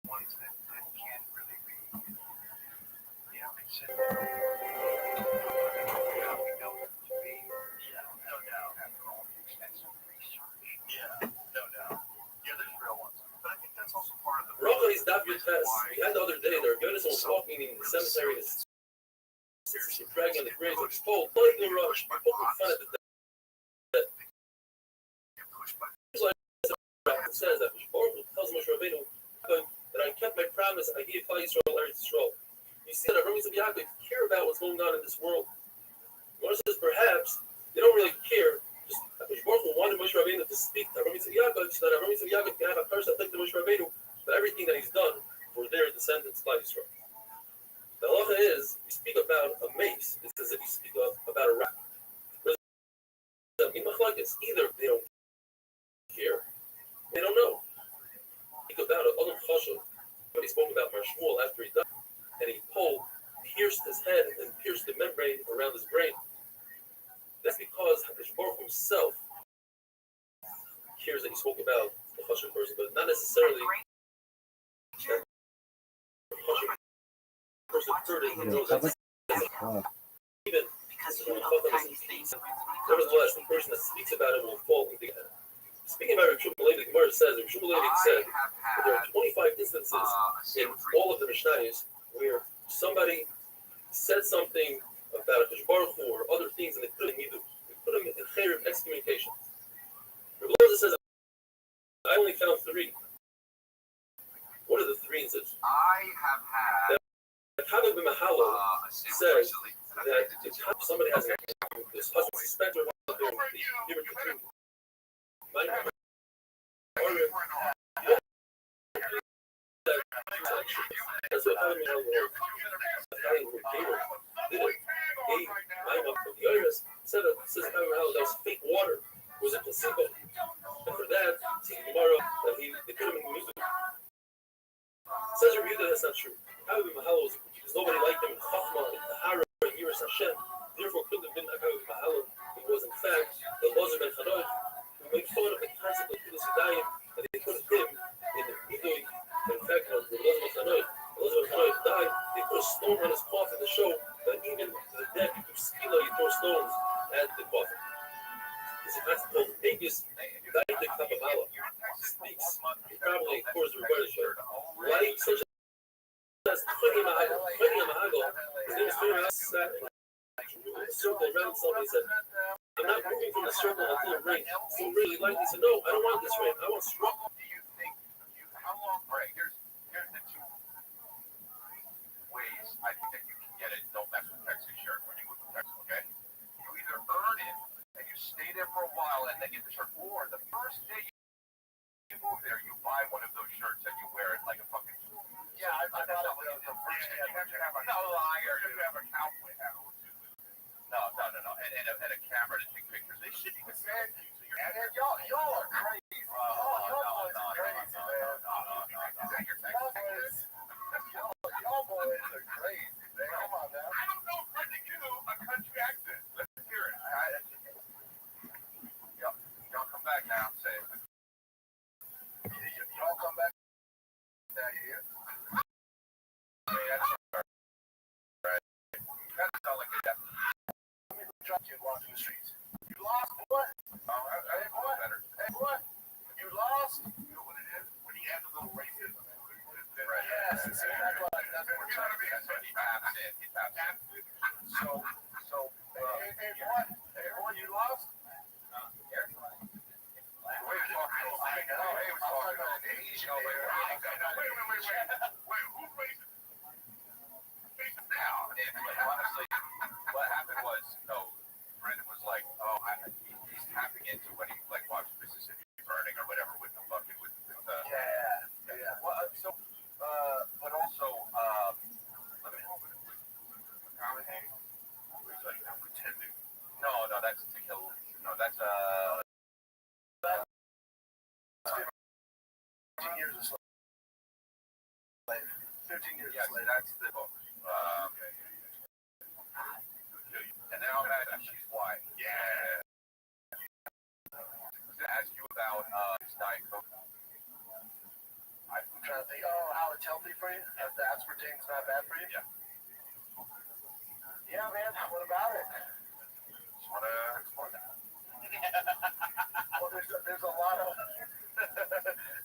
B: Ones that can't really be, considered. We know them to be, no doubt, after all the extensive research. Yeah, no doubt. Yeah, there's real ones. But I think that's also part of the
A: Rothschild is David Tess. We had the other day, there Goodness was walking in the cemetery, and dragging on the graves, and it's told, like the rush, you're poking fun at the dead. It says that Baruch tells Moshe Rabbeinu that I kept my promise, I gave Klal Yisrael Eretz Yisrael. You see that Rabbi Yaakov care about what's going on in this world. Moshe says perhaps they don't really care. Just Baruch wanted Moshe Rabbeinu to speak to Rabbi Yaakov so that Rabbi Yaakov can have a person like the Moshe Rabbeinu for everything that he's done for their descendants, Klal Yisrael. The halacha is, you speak about a mace, it's as if you speak about a rat. In machlokes, either they don't care, they don't know. Speak about it, Adam Chashav. But he spoke about Mar Shmuel after he died, and he pierced his head and pierced the membrane around his brain. That's because Hakadosh Baruch himself cares that he spoke about the Chashav person, but not necessarily that the Chashav person heard it and knows that even nevertheless, the person that speaks about it will fall into it. Speaking about Rav Shmuel, the Gemara says Rav Shmuel said that there are 25 instances in all of the Mishnayos where somebody said something about Hakadosh Baruch Hu or other things, and they put him in chayr of excommunication. Rav Loza says, I only found 3. What are the 3 instances?
B: I have had
A: The Kavod B'Mahalo says that if somebody has this husband suspected or given to him, that's what Kavod B'Mahalo said that was fake water, was a placebo, and for that, tomorrow that they put him in the music. Says Rabbi Yehuda, that's not true. Kavod B'Mahalo is Hashem, therefore couldn't have been Akavik Ma'alim. It was in fact the Lozer Ben Chanoch who made fun of the concept of Kiddush Yadayim, and they put him in the Bidui. In fact, when the Lozer Ben Chanoch died, they put a stone on his coffin to show that even the dead, you do skila, you throw stones at the coffin. This is not called Vegas. Daidik Kabbalah speaks, he probably pours the regardless show. Like such as Choni Mahagel. His name is Choni Mahagel. Sat in a circle around somebody. He said, I'm not moving from the circle until it rains. So really like he said, no, I don't want this rain. I want straw.
B: Do you think how long? All right, here's the two ways I think that you can get it. Don't mess with Texas shirt when you move to Texas, okay? You either earn it and you stay there for a while and then get the shirt, or the first day you move there, you buy one of those shirts and you wear it like a fucking. Yeah, I thought the first day you have to have a liar, you have a cowboy hat on. No, and a camera to take pictures. They shouldn't even send you. So y'all are crazy. Y'all boys are crazy, man. Y'all boys are crazy, man. Come on now. I don't know if I can do a country accent. Let's hear it. Y'all come back now and say it. Y'all come back now here. That's not like a death. Drunk kid walking the streets. You lost what? Hey, what? Hey, what? You lost? You know what it is? When he has a little racism. Right. Yes, that's what we're trying to be. That's what he taps in. He taps in. So, hey, what? Hey, what? You lost? Wait, who racist? Now, honestly, what happened was, Brendan was like, he's tapping into when he like watched Mississippi Burning or whatever with the fucking with yeah. Well, but also, let me with McConaughey, where he's like pretending. No, that's to kill. No, that's 15 years of slave. 15 years of slave. That's the book. And now imagine she's white. Yeah. I was going to ask you about this Diet Coke. I'm trying to think, how it's healthy for you? If the aspartame's not bad for you? Yeah. Yeah, man. What about it? Just want to explore that. Well, there's a lot of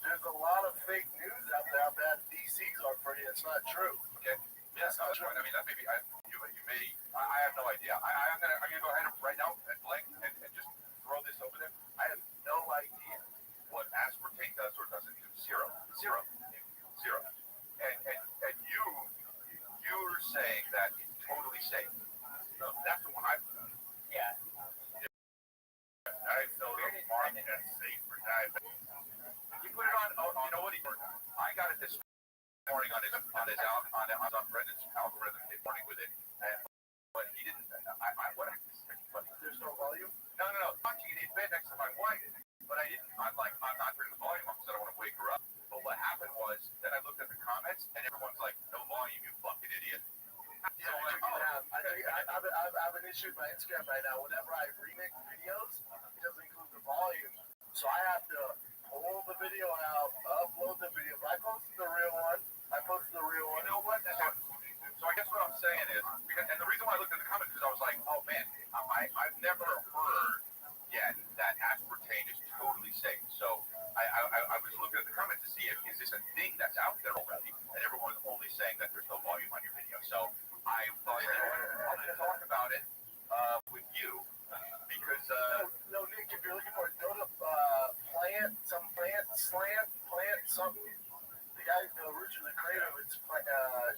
B: there's a lot of fake news out there how bad DCs are for you. It's not true. Okay. Yes, I mean, that maybe you may. I have no idea. I'm gonna go ahead and right now and blank and just throw this over there. I have no idea what aspartame does or doesn't do. Zero. And you're saying that it's totally safe. No, that's the one I've done. Yeah. I know the market is safe for diabetes. He put it on. Oh, you know what? I got it this morning on Brendan's algorithm this morning with it, but he didn't. There's no volume. No. He's been next to my wife, but I'm not turning the volume up because I don't want to wake her up. But what happened was, then I looked at the comments, and everyone's like, "No volume, you fucking idiot." So I have an issue with my Instagram right now. Whenever I remix videos, it doesn't include the volume, so I have to pull the video out, upload the video. If I posted the real one, You know what? So I guess what I'm saying is, and the reason why I looked at the comments is I was like, oh man, I've never heard yet that aspartame is totally safe. So I was looking at the comments to see is this a thing that's out there already, and everyone's only saying that there's no volume on your video. So I thought, I'm going to talk about it with you because no, Nick, if you're looking for it, go to plant something. The guy who originally created it,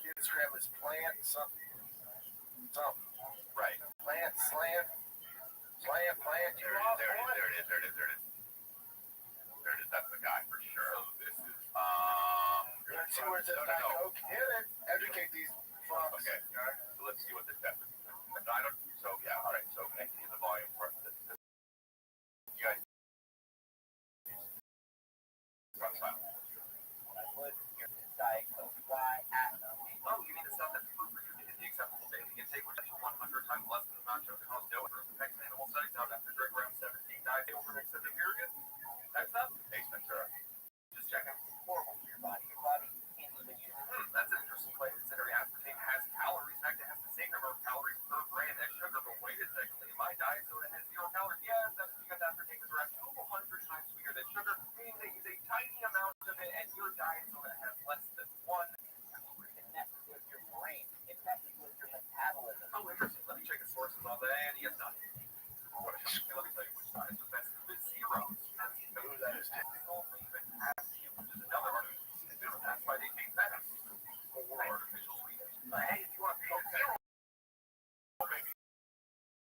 B: Instagram is plant something. Right. Plant slant. There it is. That's the guy for sure. So this is let's see where it says Coke. Hit it. Educate these fucks. Okay. So let's see what this does. So yeah. All right. So next is the volume for you guys. Run silent. Diet Coke. Why? Oh, you mean the stuff that's food for you? The acceptable thing you can take, which is 100 times Rothschild caused no adverse effects in animal studies out after drink around 17 died over an extended period. That's not Ace Ventura. Just checking. Horrible for your body. Your body can't even use it. That's an interesting place considering aspartame has calories. In fact, it has the same number of calories per gram as sugar, but wait a second. In my diet soda has 0 calories. Yes, that's because aspartame is around 200 times sweeter than sugar, meaning they use a tiny amount of it, and your diet soda has less than 1. Connect with your brain. It messes with your metabolism. Oh, interesting. Let me check the sources on that, and yes, not. Let me tell you which side is the best. The zeros. Who that is technical, even as you, which is another artificial sweetener. That's why they came better for artificial sweeteners. Hey, if you want to be zero, maybe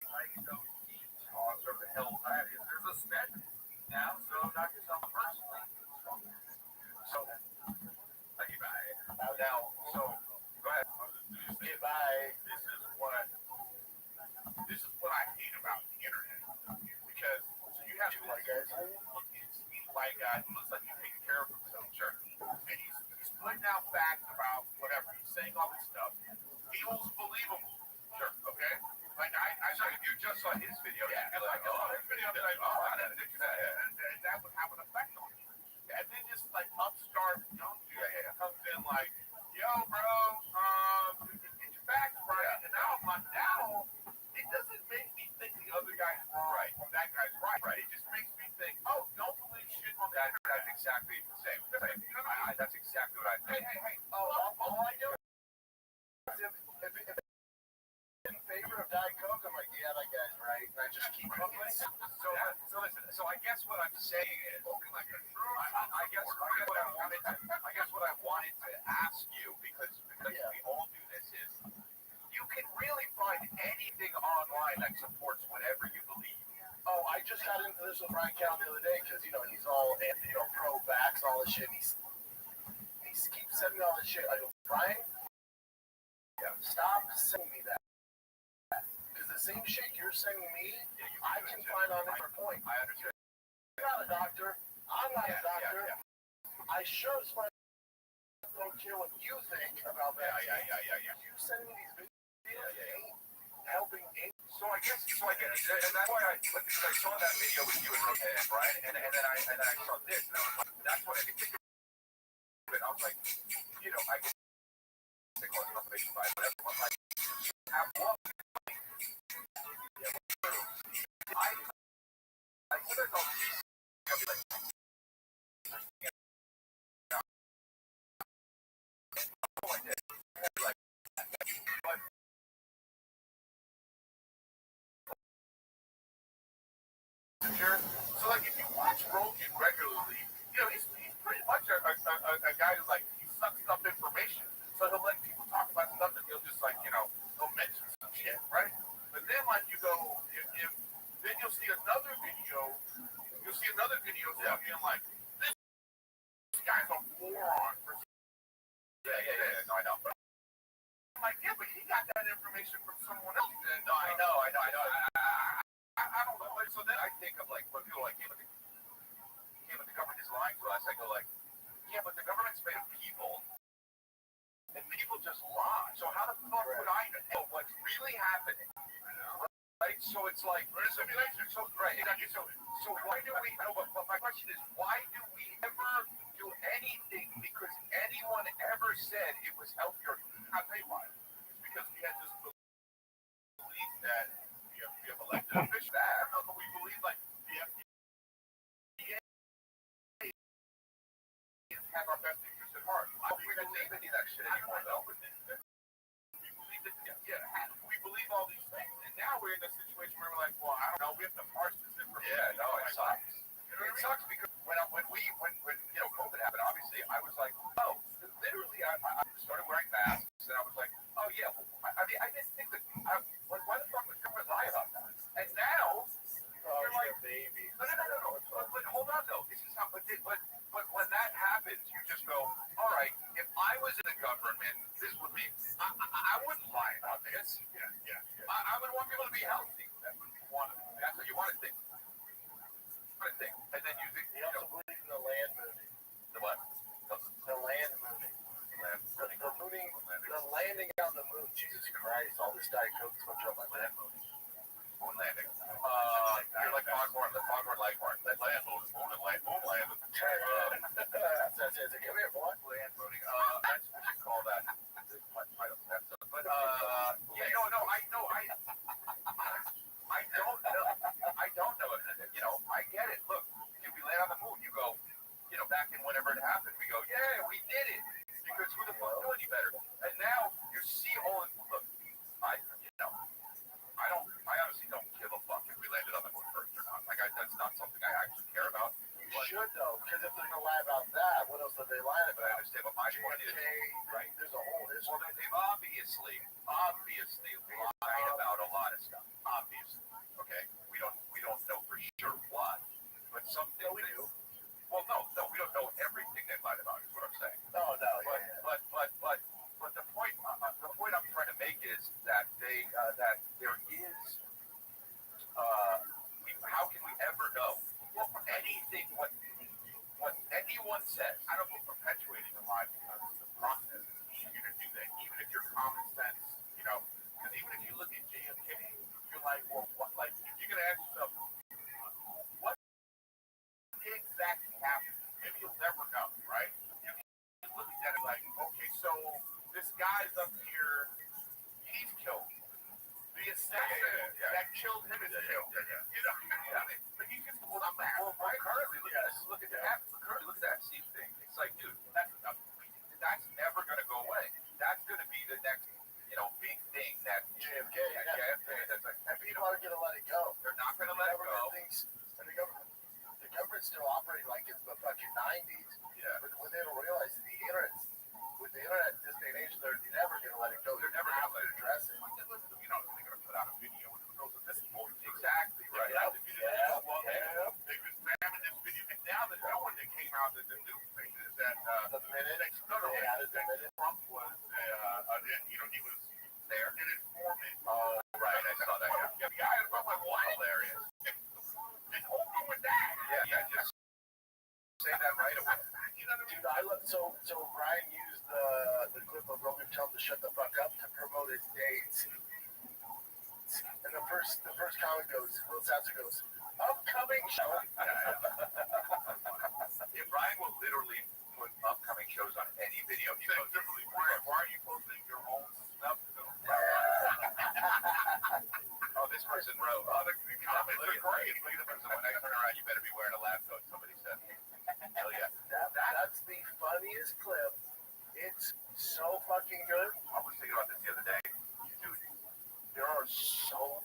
B: like so deep toss or the hell that is. There's a spec now, so knock yourself personally. So, you buy it. Now, so go ahead. You buy. This is what I hate about the internet because so you have to like guys. He looks like he's taking care of himself, sure. And he's putting out facts about whatever. He's saying all this stuff. Feels believable, sure. Okay. Like I saw if you just saw his video, yeah. You'd be like, oh, his video, I'd be like, oh, I didn't think that, and that would have an effect on you. And then this like upstart young dude comes in like, yo, bro, get your facts right, and now I'm like, now. It doesn't make me think the other guy's right or that guy's right. It just makes me think, oh, don't believe shit on that. That's exactly the same. That's exactly what I think. Hey. All I do is if in favor of Diet Coke, I'm like, yeah, that guy's right. And I just keep cooking. So listen. So I guess what I'm saying is, I guess what I wanted to ask you because we all do this is. You can really find anything online that supports whatever you believe. Oh, I just got into this with Brian Cal the other day because, he's all, pro-vax, all this shit. He keeps sending me all this shit. I go, Brian, stop sending me that. Because the same shit you're sending me, I can find on different points. I understand. You're not a doctor. I'm not a doctor. I sure as fuck don't care what you think about that. Yeah. You send me these videos. Helping me. So I guess, and that's why I saw that video with you and Brian, and then I saw this, and I was like, that's what I could think of it. I was like, I can take all the information by whatever, but like, have what? I said I don't see. I'll be like, so like if you watch Rogan regularly, he's pretty much a guy who's like he sucks up information. So he'll let people talk about stuff and he'll just like he'll mention some shit, right? But then like you go if then you'll see another video being like this guy's a moron. Yeah, no, I know. But I'm like, yeah, but he got that information from someone else. No, I know. I don't know. So then I think of like when people are like, yeah, but the government is lying to us. I go like, yeah, but the government's made of people, and people just lie. So how the fuck would I know what's really happening? Right? So it's like simulation. So right, exactly. So why do we? No, but my question is, why do we ever do anything because anyone ever said it was healthier? I'll tell you why. It's because we had this belief that we have elected officials. I don't know, but we believe like the FDA have our best interests at heart. I don't believe any of that shit anymore, though. We believe that, we believe all these things, and now we're in a situation where we're like, well, I don't know, we have to parse this information. Yeah, no, it sucks. It sucks because when COVID happened, obviously, I was like, oh, literally, I started wearing masks, and I was like, oh yeah, I just think that, why the fuck would government lie about that? And now, you're like, baby. No. But hold on though. This is how. But when that happens, you just go, all right. If I was in the government, this would be. I wouldn't lie about this. Yeah. I would want people to be healthy. That's what you want. That's what you want to think. And then you think. You also believe in the land moving. The what? The land moving. The landing on the moon. Jesus Christ! All this Diet Coke is going to drop my land moving. Moon landing. You're like Foghorn Leghorn. That's moon land. That's it. Come here, boy. Land mooning. That's what you call that. But yeah, no, I don't know. I don't know. I get it. Look, if we land on the moon, you go, back in whenever it happened, we go, yeah, we did it. Because who the fuck knew any better? And now you see all. Look, I honestly don't give a fuck if we landed on the moon first or not. Like, that's not something I actually care about.
D: You should though, because if they're gonna lie about that, what else are they lying
B: But I
D: about?
B: understand what my point is.
D: Right. There's a whole history.
B: Well, they've obviously lied about a lot of stuff. Obviously, okay. We don't know for sure what, but something we do. Well, no, we don't know everything they lied about. Is what I'm saying.
D: No, yeah.
B: But the point I'm trying to make is that that there is. How can we ever know anything? What anyone says? I don't know. Perpetuating a lie because the process is easier to do that, even if your common sense, because even if you look at JFK, you're like, well, what? Like, you're gonna ask yourself, what exactly happened? Maybe you'll never know, right? You can look at it like, okay, so this guy's up here, he's killed. The assassin that killed him is killed. But he's just pulled up back. Well, currently, look at that. Currently, look at that scene thing. It's like, dude, that's never gonna go away. That's gonna be the next, big thing that
D: JFK.
B: That's like,
D: And people are gonna let it go.
B: they're not gonna let it go.
D: And the government's still operating like it's the fucking 90s.
B: Yeah.
D: But what they don't realize is with the internet in this day and age, they're never gonna let it go.
B: They're never gonna let it
D: address it.
B: They're gonna put out a video and it goes to this point. Exactly right.
D: Yeah.
B: They've been spamming this video, and now the new one that came out, the new thing is that
D: The minute.
B: Trump was, he was there, an informant. Oh, right, I saw that. Yeah, the guy was like, wow, hilarious. Just open with that. Yeah, just say that right away.
D: Dude, I love so Brian used the clip of Rogan telling him to shut the fuck up to promote his dates. And the first comment goes, Will Sasser goes, upcoming show.
B: Yeah, Brian will literally put upcoming shows on any video he posts. Why are you posting your own stuff? Oh, this person wrote. Oh, the comments are great. Look at the person. When I turn around, you better be wearing a lab coat. Somebody said. Hell yeah.
D: That's the funniest clip. It's so fucking good.
B: I was thinking about this the other day. Dude, there are so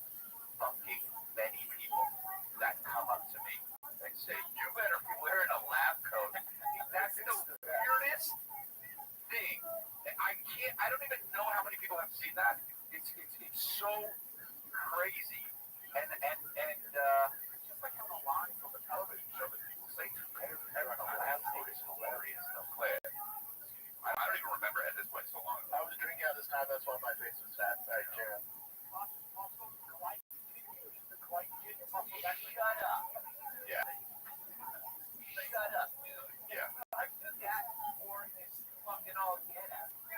B: fucking many people that come up to me and say, you better be wearing a lab coat. That's the weirdest thing. I don't even know how many people have seen that. It's so crazy. And it's just like on a line from a television show that people say, you better be wearing a lab coat. It's hilarious. I don't even remember it. This went so long ago.
D: I was drinking at this time, that's why my face was fat back there.
B: Shut up. Yeah. Shut up, dude. Yeah. I took that for this fucking all get out. I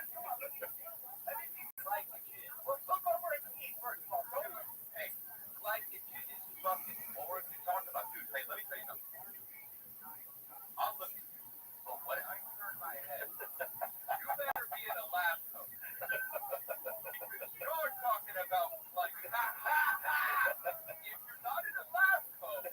B: didn't even like the kid. Well, look over at me first of all. Hey, like the kid is fucking boring to talk about, dude. Hey, let me tell you something. I'll look. Oh, what? I turned my head. You better be in a lab coat. You're talking about like, if you're not in a lab coat,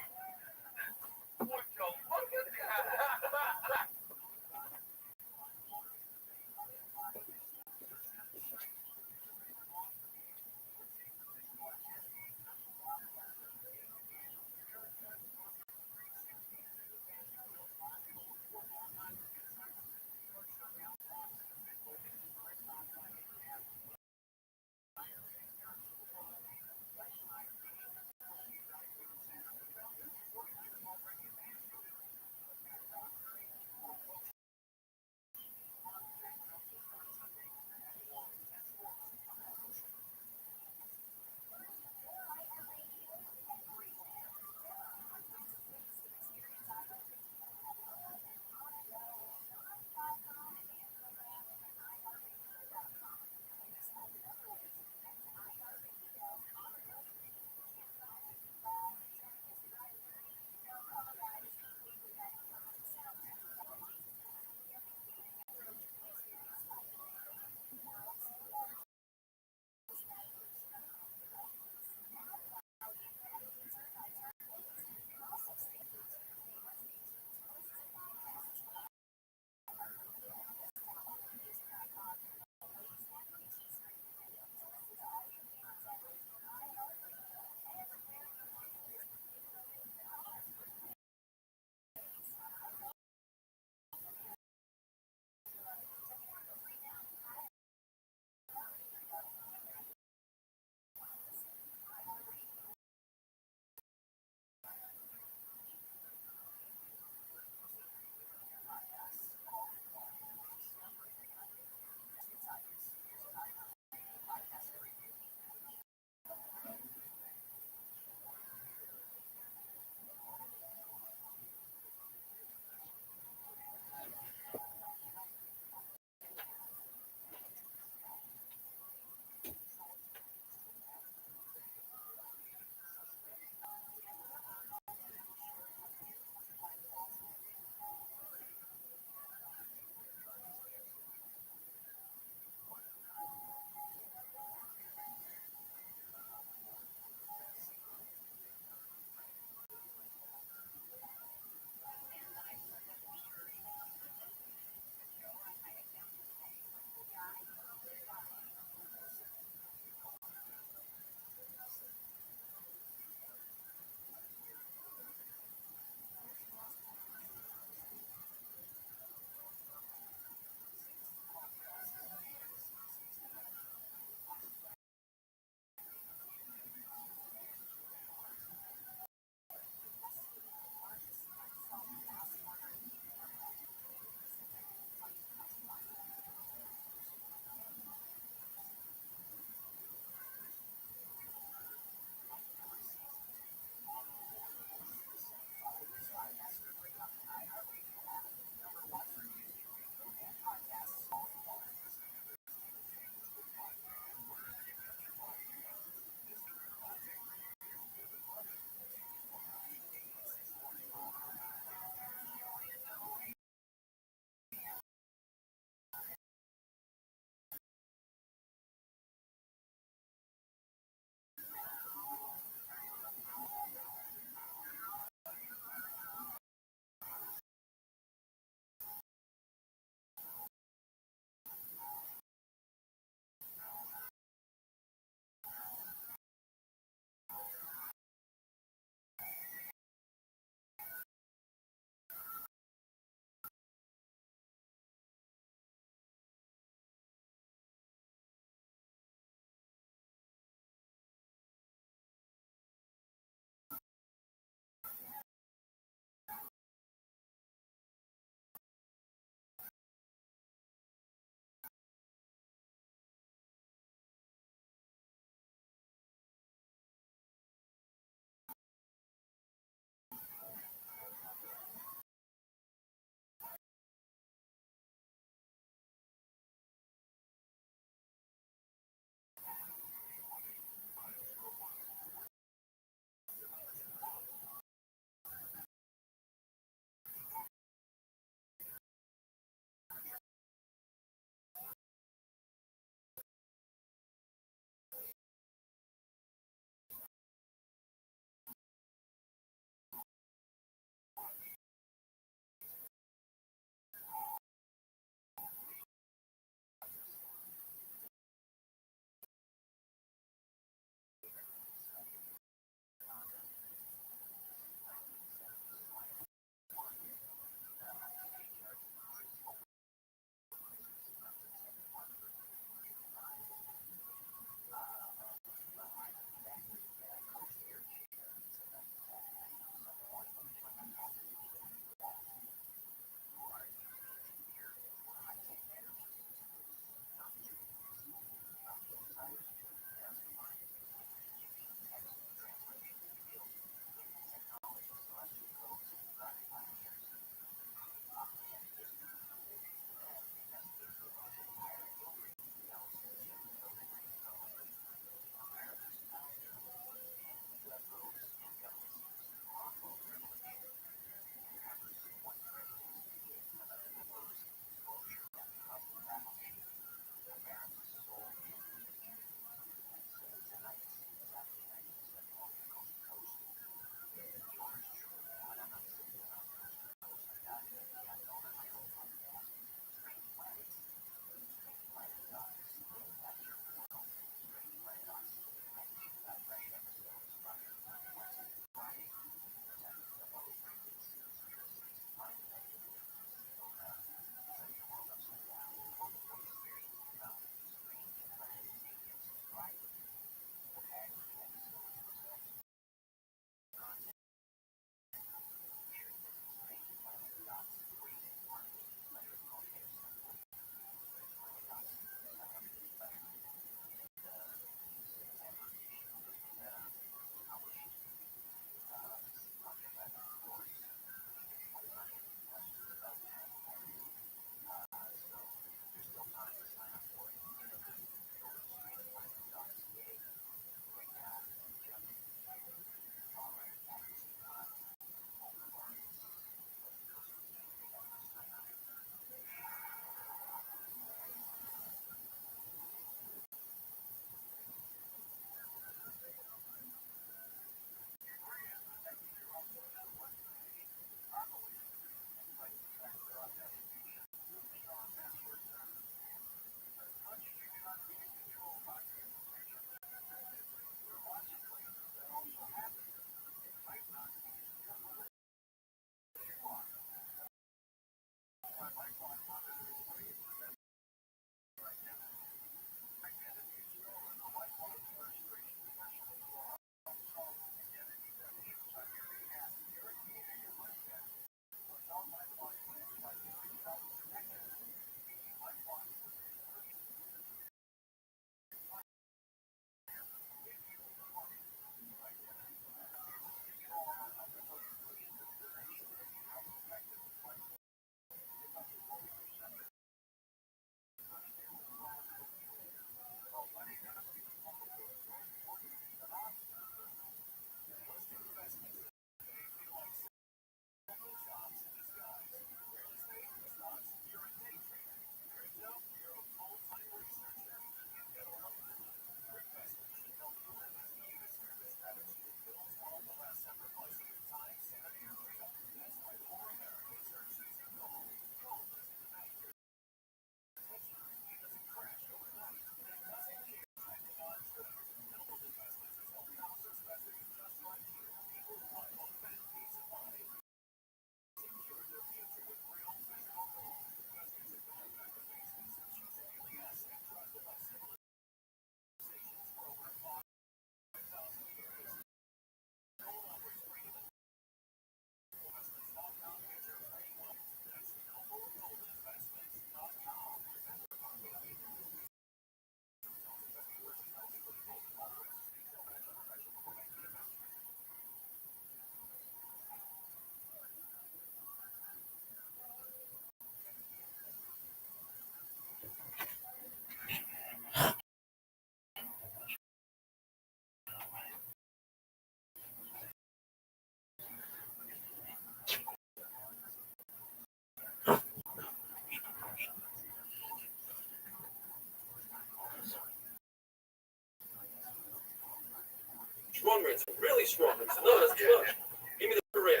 A: strong rain. It's really strong. He said, no, that's too much. Give me the rain.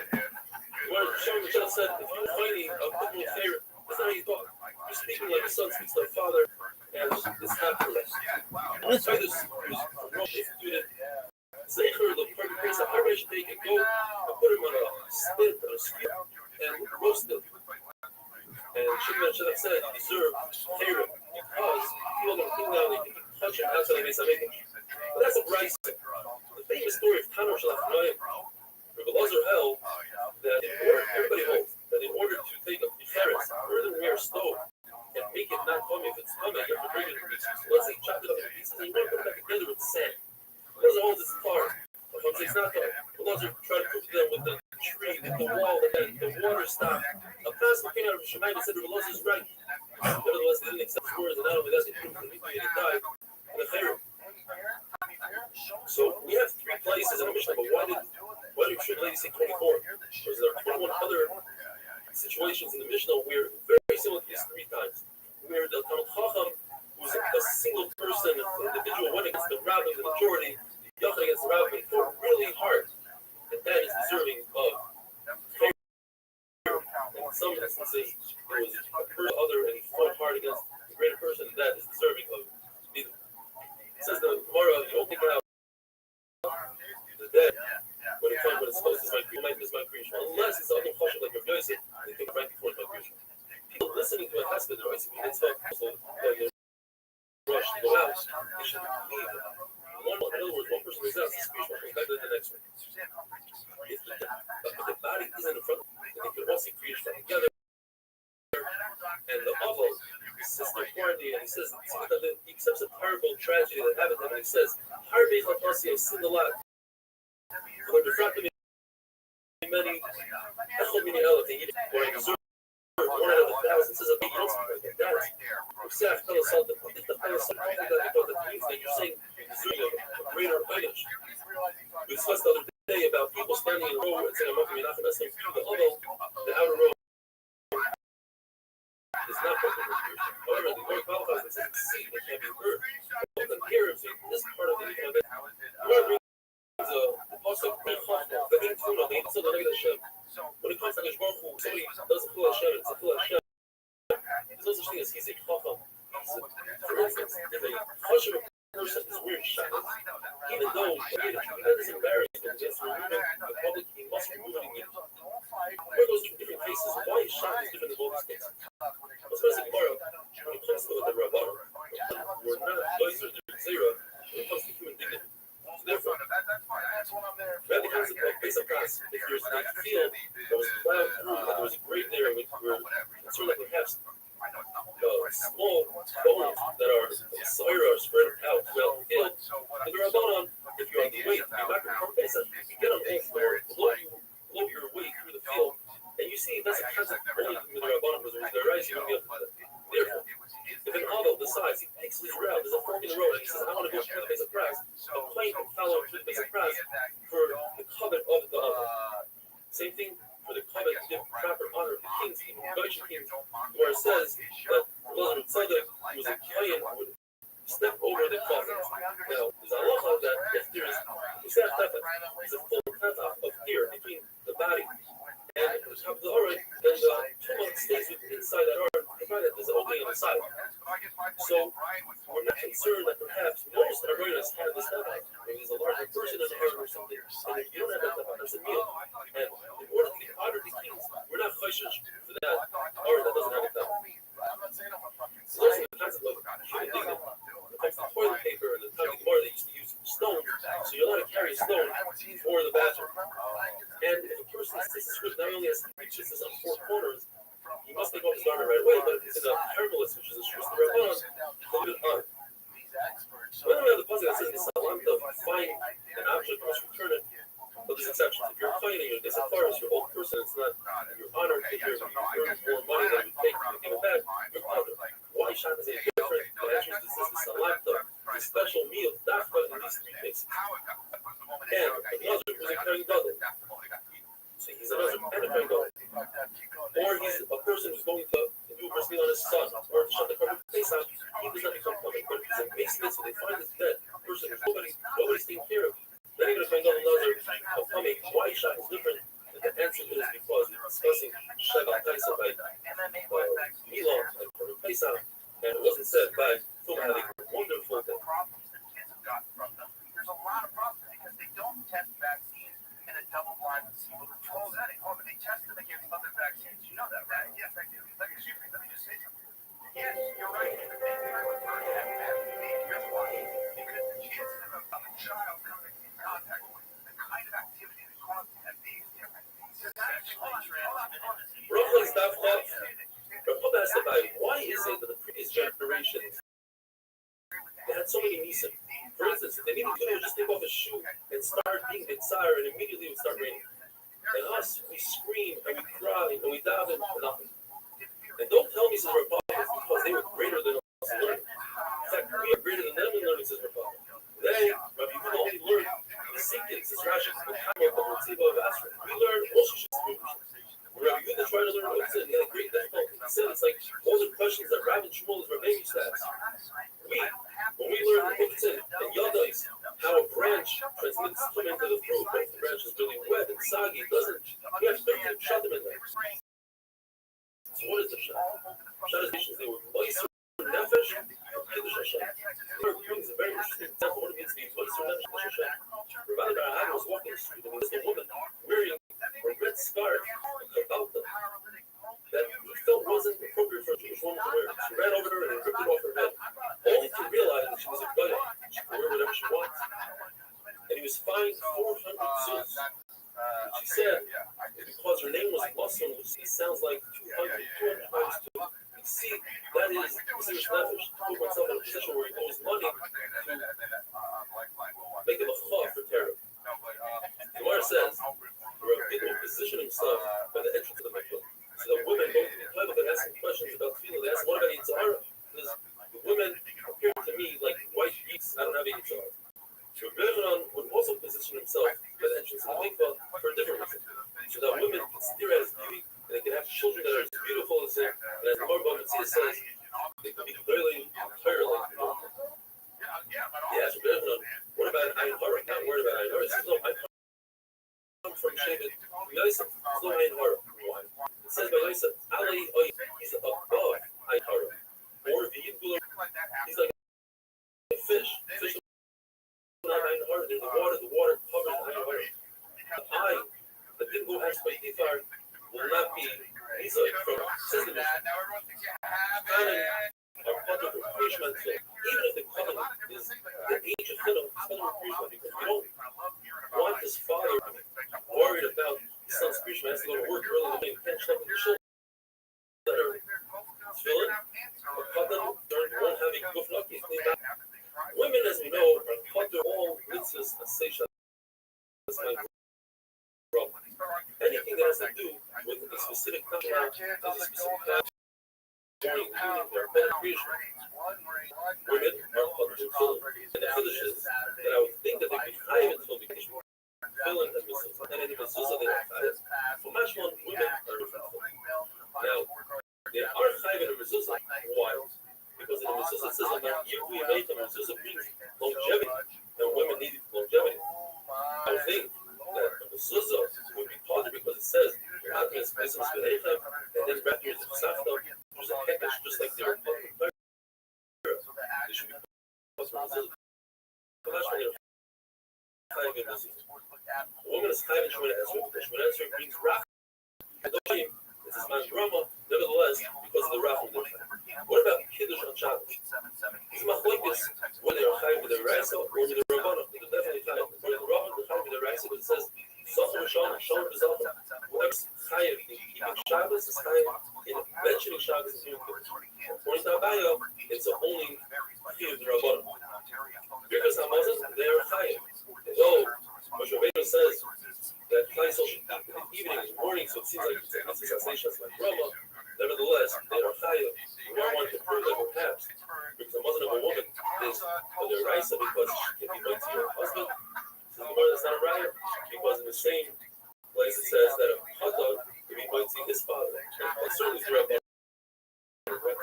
A: Shem Michelle said, if you're fighting a couple of favorite, that's not how you talk. You're speaking like a son speaks to a father, and it's not correct. This was from Rome instituted. Zecher, the perfect place, a hard should take and go and put him on a spit, on a skewer, and roast him. And Shimon Shadach said, you deserve favorite because people don't think now they can touch him outside of Mesa. But that's a bright thing. The famous story of Tanur Shalach Noyim, Rabbi Lazar held that everybody holds that in order to take a Tiferes, earthenware stove, and make it not come, if it's coming, you have to bring it in pieces. Let's say chop it up in pieces, and you want to put it back together with sand. Lazar holds it's hard. But it's not hard. Lazar tried to prove to them with the tree, with the wall, and the water stopped. A pastor came out of Shemayim and said, Rabbi Lazar's right. Nevertheless, they didn't accept his words, and not only that, they proved that he died in the Pharaoh. So we have 3 places in the Mishnah, but why did Shri Lady say 24? Because there are 21 other situations in the Mishnah where very similar to these 3 times, where the Talmud Chacham was a single person, an individual went against the Rabbbi, the majority, Yachid against the Rabbbi, and fought really hard, and that is deserving of favor. In some instances, there was a other, and he fought hard against a greater person, and that is deserving of neither. It says the Gemara, you don't think out the dead when it's supposed to might miss my creation, unless it's other question like Rav Yosef, they think right before it's my creation. People listening to a husband, they're always rush to go out, they should leave. In other words, one person goes out, this creation goes back to the next one. If the body isn't in front of them, then they can all see creation together. And the Avo, sister Quarantine, and he says, he accepts a terrible tragedy that happened to him, and he says, Harvey Chapasi, I've sinned a lot. When the fact that many, or I deserve 1 out of 1,000, says a big answer like that. You say, I fell assault, I think the fellow assault, I think that means that you're saying you're deserving a greater punish. We discussed the other day about people standing in a row and saying, I'm not going to be knocking myself through the outer row. It's not perfect. However, the Lord qualifies and says, see, they can't be heard. Both in here, this part of the Lord brings a pasuk when it comes to Hakadosh Baruch Hu, somebody doesn't feel Hashem, it's a feel Hashem. There's no such thing as he's a chacham. For instance, if a chashuv person is wearing shackles, even though that is embarrassing, against the public, he must remove it immediately. Where those 2 different cases, why is shackles different than all these cases? Let's say tomorrow, when it comes to the Rabbah, we're not laser, they're zero, when it comes to human dignity. So therefore, Rabbi comes to the base of class. If there's a field that was plowed through, and there was a grave there, and we're concerned that perhaps small bones that are Saira are spread out throughout the field, and the Rabbanon, if you're on the way, you're not going to come base up. You get on the floor, blow your way through the field, and you see that's a concept only with the Rabbanon, because there's the rice, you won't be able to do that. Therefore, if an Avo decides, he takes his route, there's a fork in the road, and he says, I want to go through the base of grass, a plane can follow through the base of grass for the covet of the Avo. Same thing for the covet to give proper honor to kings, even Goyish kings, where it says that Elazar Tzaddik, who was a Kayan, would step over the covet. Now, there's a halacha that if there's a full tefach of hair between the body and the top of the aron, then the tumah stays inside that aron, provided there's an opening on the side. So we're not concerned that perhaps most aronas have this tefach. Maybe there's a larger person in the aron or something, and if you don't have that tefach, that's a meal. And in order to give honor to kings, we're not chayshish for that aron that doesn't have a tefach. It's also the concept of human dignity. When it comes to toilet paper and the time before they used to use stone, so you're allowed to carry a stone for the bathroom. And if a person sits his foot not only as he reaches this on 4 corners, he must take off his garment right away, but if it's in a herbalist, which is a shus the Rabbanon, he'll get on. Whether we have the puzzle that says this salam, if you find an object, you must return it. But there's exceptions. If you're finding it as far as your old person, it's not your honor, if you're more money than you take to give it back, you're honored. Why Shabbos is different? The answer is this salam, the special meal, that's what in these 3 cases. And another was a Kohen Gadol. So he's another and a Kohen Gadol. Or he's a person who's going to do a birthday on his son, or to shut the carpet face out. He does not become Kohen. But if he's a base mitzvah, they find this dead person, nobody's taking care of. Then you're going to find out another upcoming why Shach is different. And the answer is because we're discussing Shabbat Taisa by Milan and for Pesach, and it wasn't said by Tumalik. Wonderful thing.
B: Problems that kids have gotten from them. There's a lot of problems because they don't test vaccines in a double-blind placebo-controlled setting. Oh, but they test them against other vaccines. You know that, right? Yes, I do. Like, excuse me, let me just say something. Yes, you're right. If they refer to that vaccine, here's why. Because the chances of a child coming in contact with the kind of activity that causes that is different. Sexually transmitted disease.
A: Rothschild stuff that Rabbbi asked about why is it that the previous generations they had so many nisim. For instance, if they needed to just take off a shoe and start being tsar, and immediately it would start raining. And us, we scream and we cry and we daven for nothing. And don't tell me, says Rabbbi, it's because they were greater than us in learning. In fact, we are greater than them in learning, says Rabbbi. They, Rabbi Yehuda, only learned the sequence, says Rashi, the time of the Mitzvah of Asher. We learned Rosh Hashanah. When Rabbi Yehuda tried to learn Mitzvah, he had a great difficulty. He said it's like all the questions that Rav and Shmuel, Rabbi used to ask. When we learn Mitzvah and Yadais, how a branch transmits come into the fruit, but if the branch is really wet and soggy, it doesn't. You have 13 shatim in there. So what is the shot? Shot is nations. They were moist nefesh and kiddush Hashem. There brings a very interesting example. What it means to be moist nefesh and Hashem. Rabbi Barahad was walking the street and there was a woman wearing a red scarf about them that he felt wasn't appropriate for a Jewish woman to wear. She ran over her and ripped it off her head, only to realize that she was a goyah. She could wear whatever she wants. And he was fined 400 zuz. She said, because her name was Muslim, which sounds like 200 times 2. You see, that is serious nefesh. To put myself in a position where he owes money to make him a chaf for terror. The Gemara says, Rabbbi will position himself by the entrance of the mikvah. So the women don't play with it, asking questions about tefillah. They ask, what about Yitzhara? Because the women appear to me like white beasts. I don't have a Yitzhara. Rabbi would also position himself by the entrance of the mikvah for a different reason. So that women can steer at his beauty, and they can have children that are as beautiful as him. And as the Marbah Mitzvah says, they can be clearly entirely beautiful. Yes, Rabbi, what about Ayin Hara? Not worried about Ayin Hara. He says, no, I come from Shevet Yosef. There's no Ayin Hara. Why? It says by Yosef, Ali Oy, he's above Ayin Hara. Or V'yidgula, he's like a fish. Fish not Ayin Hara. There's the water covers Ayin Hara. The eye that didn't go as by Ifar will not be Isaac from Sesame. Our covenant with Krishma, so even if the covenant is the age of Chiddush, it's covenant with Krishma because we don't want this father worried about his son's Krishma. He has to go to work early in the morning, can't schlep with the children. Tefillin, a covenant won't have a guf lucky. Women, as we know, are covenant all mitzvahs as Seisha. That's my problem. Anything that has to do with a specific covenant, a specific covenant, during their penetration, women are covered in tefillin. And the chiddush is that I would think that they could hide in tefillin because tefillin and mezuzah, and in the mezuzah they don't hide. For mashmon, women are different. Now, they are hide in the mezuzah. Why? Because in the mezuzah it says that if we made the mezuzah brings longevity, and women need longevity. I would think that the mezuzah would be positive because it says you're not going to space and then after it's tzafta. There's a hekesh just like they were public. They should be possible. A woman is chayv in Shemona Esrei. Shemona Esrei brings rach. This is man drama, nevertheless, because of the rach. What about kiddush on Shabbos? It's machlokes whether they're chayv with the raisa or with the rabbanon. They're definitely chayv. According to the rabbanon, they're chayv with the raisa, but it says Zochar Shalom, Shalom B'Zochar. Whoever's chayv in keeping Shabbos is chayv in mentioning Shabbos is doing kiddush. According to Abaya, it's only chayv the rabbanon. Because Hamazon, they are chayv. Though Moshe Rabbeinu says that Klaisel should eat in the evening and morning, so it seems like it's a sensation like Rama. Nevertheless, they are chayv. We don't want to prove that perhaps because the mother of a woman is for their raisa because she can be married to her husband. So the mother is not right because in the same place it says that a hadad can be married to his father. And certainly the rabbi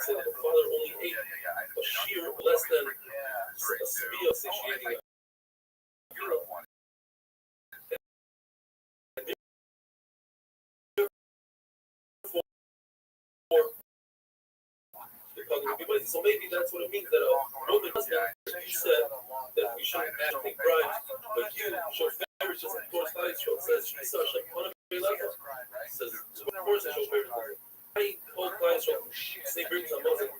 A: said that the father only ate a shear less than a severe satiating. So maybe that's what it means that Roman husband, you said that we shouldn't ask take bribes, but you, Shofar, just of course, says, says, of course, Shofar. I told clients, they bring some Muslim.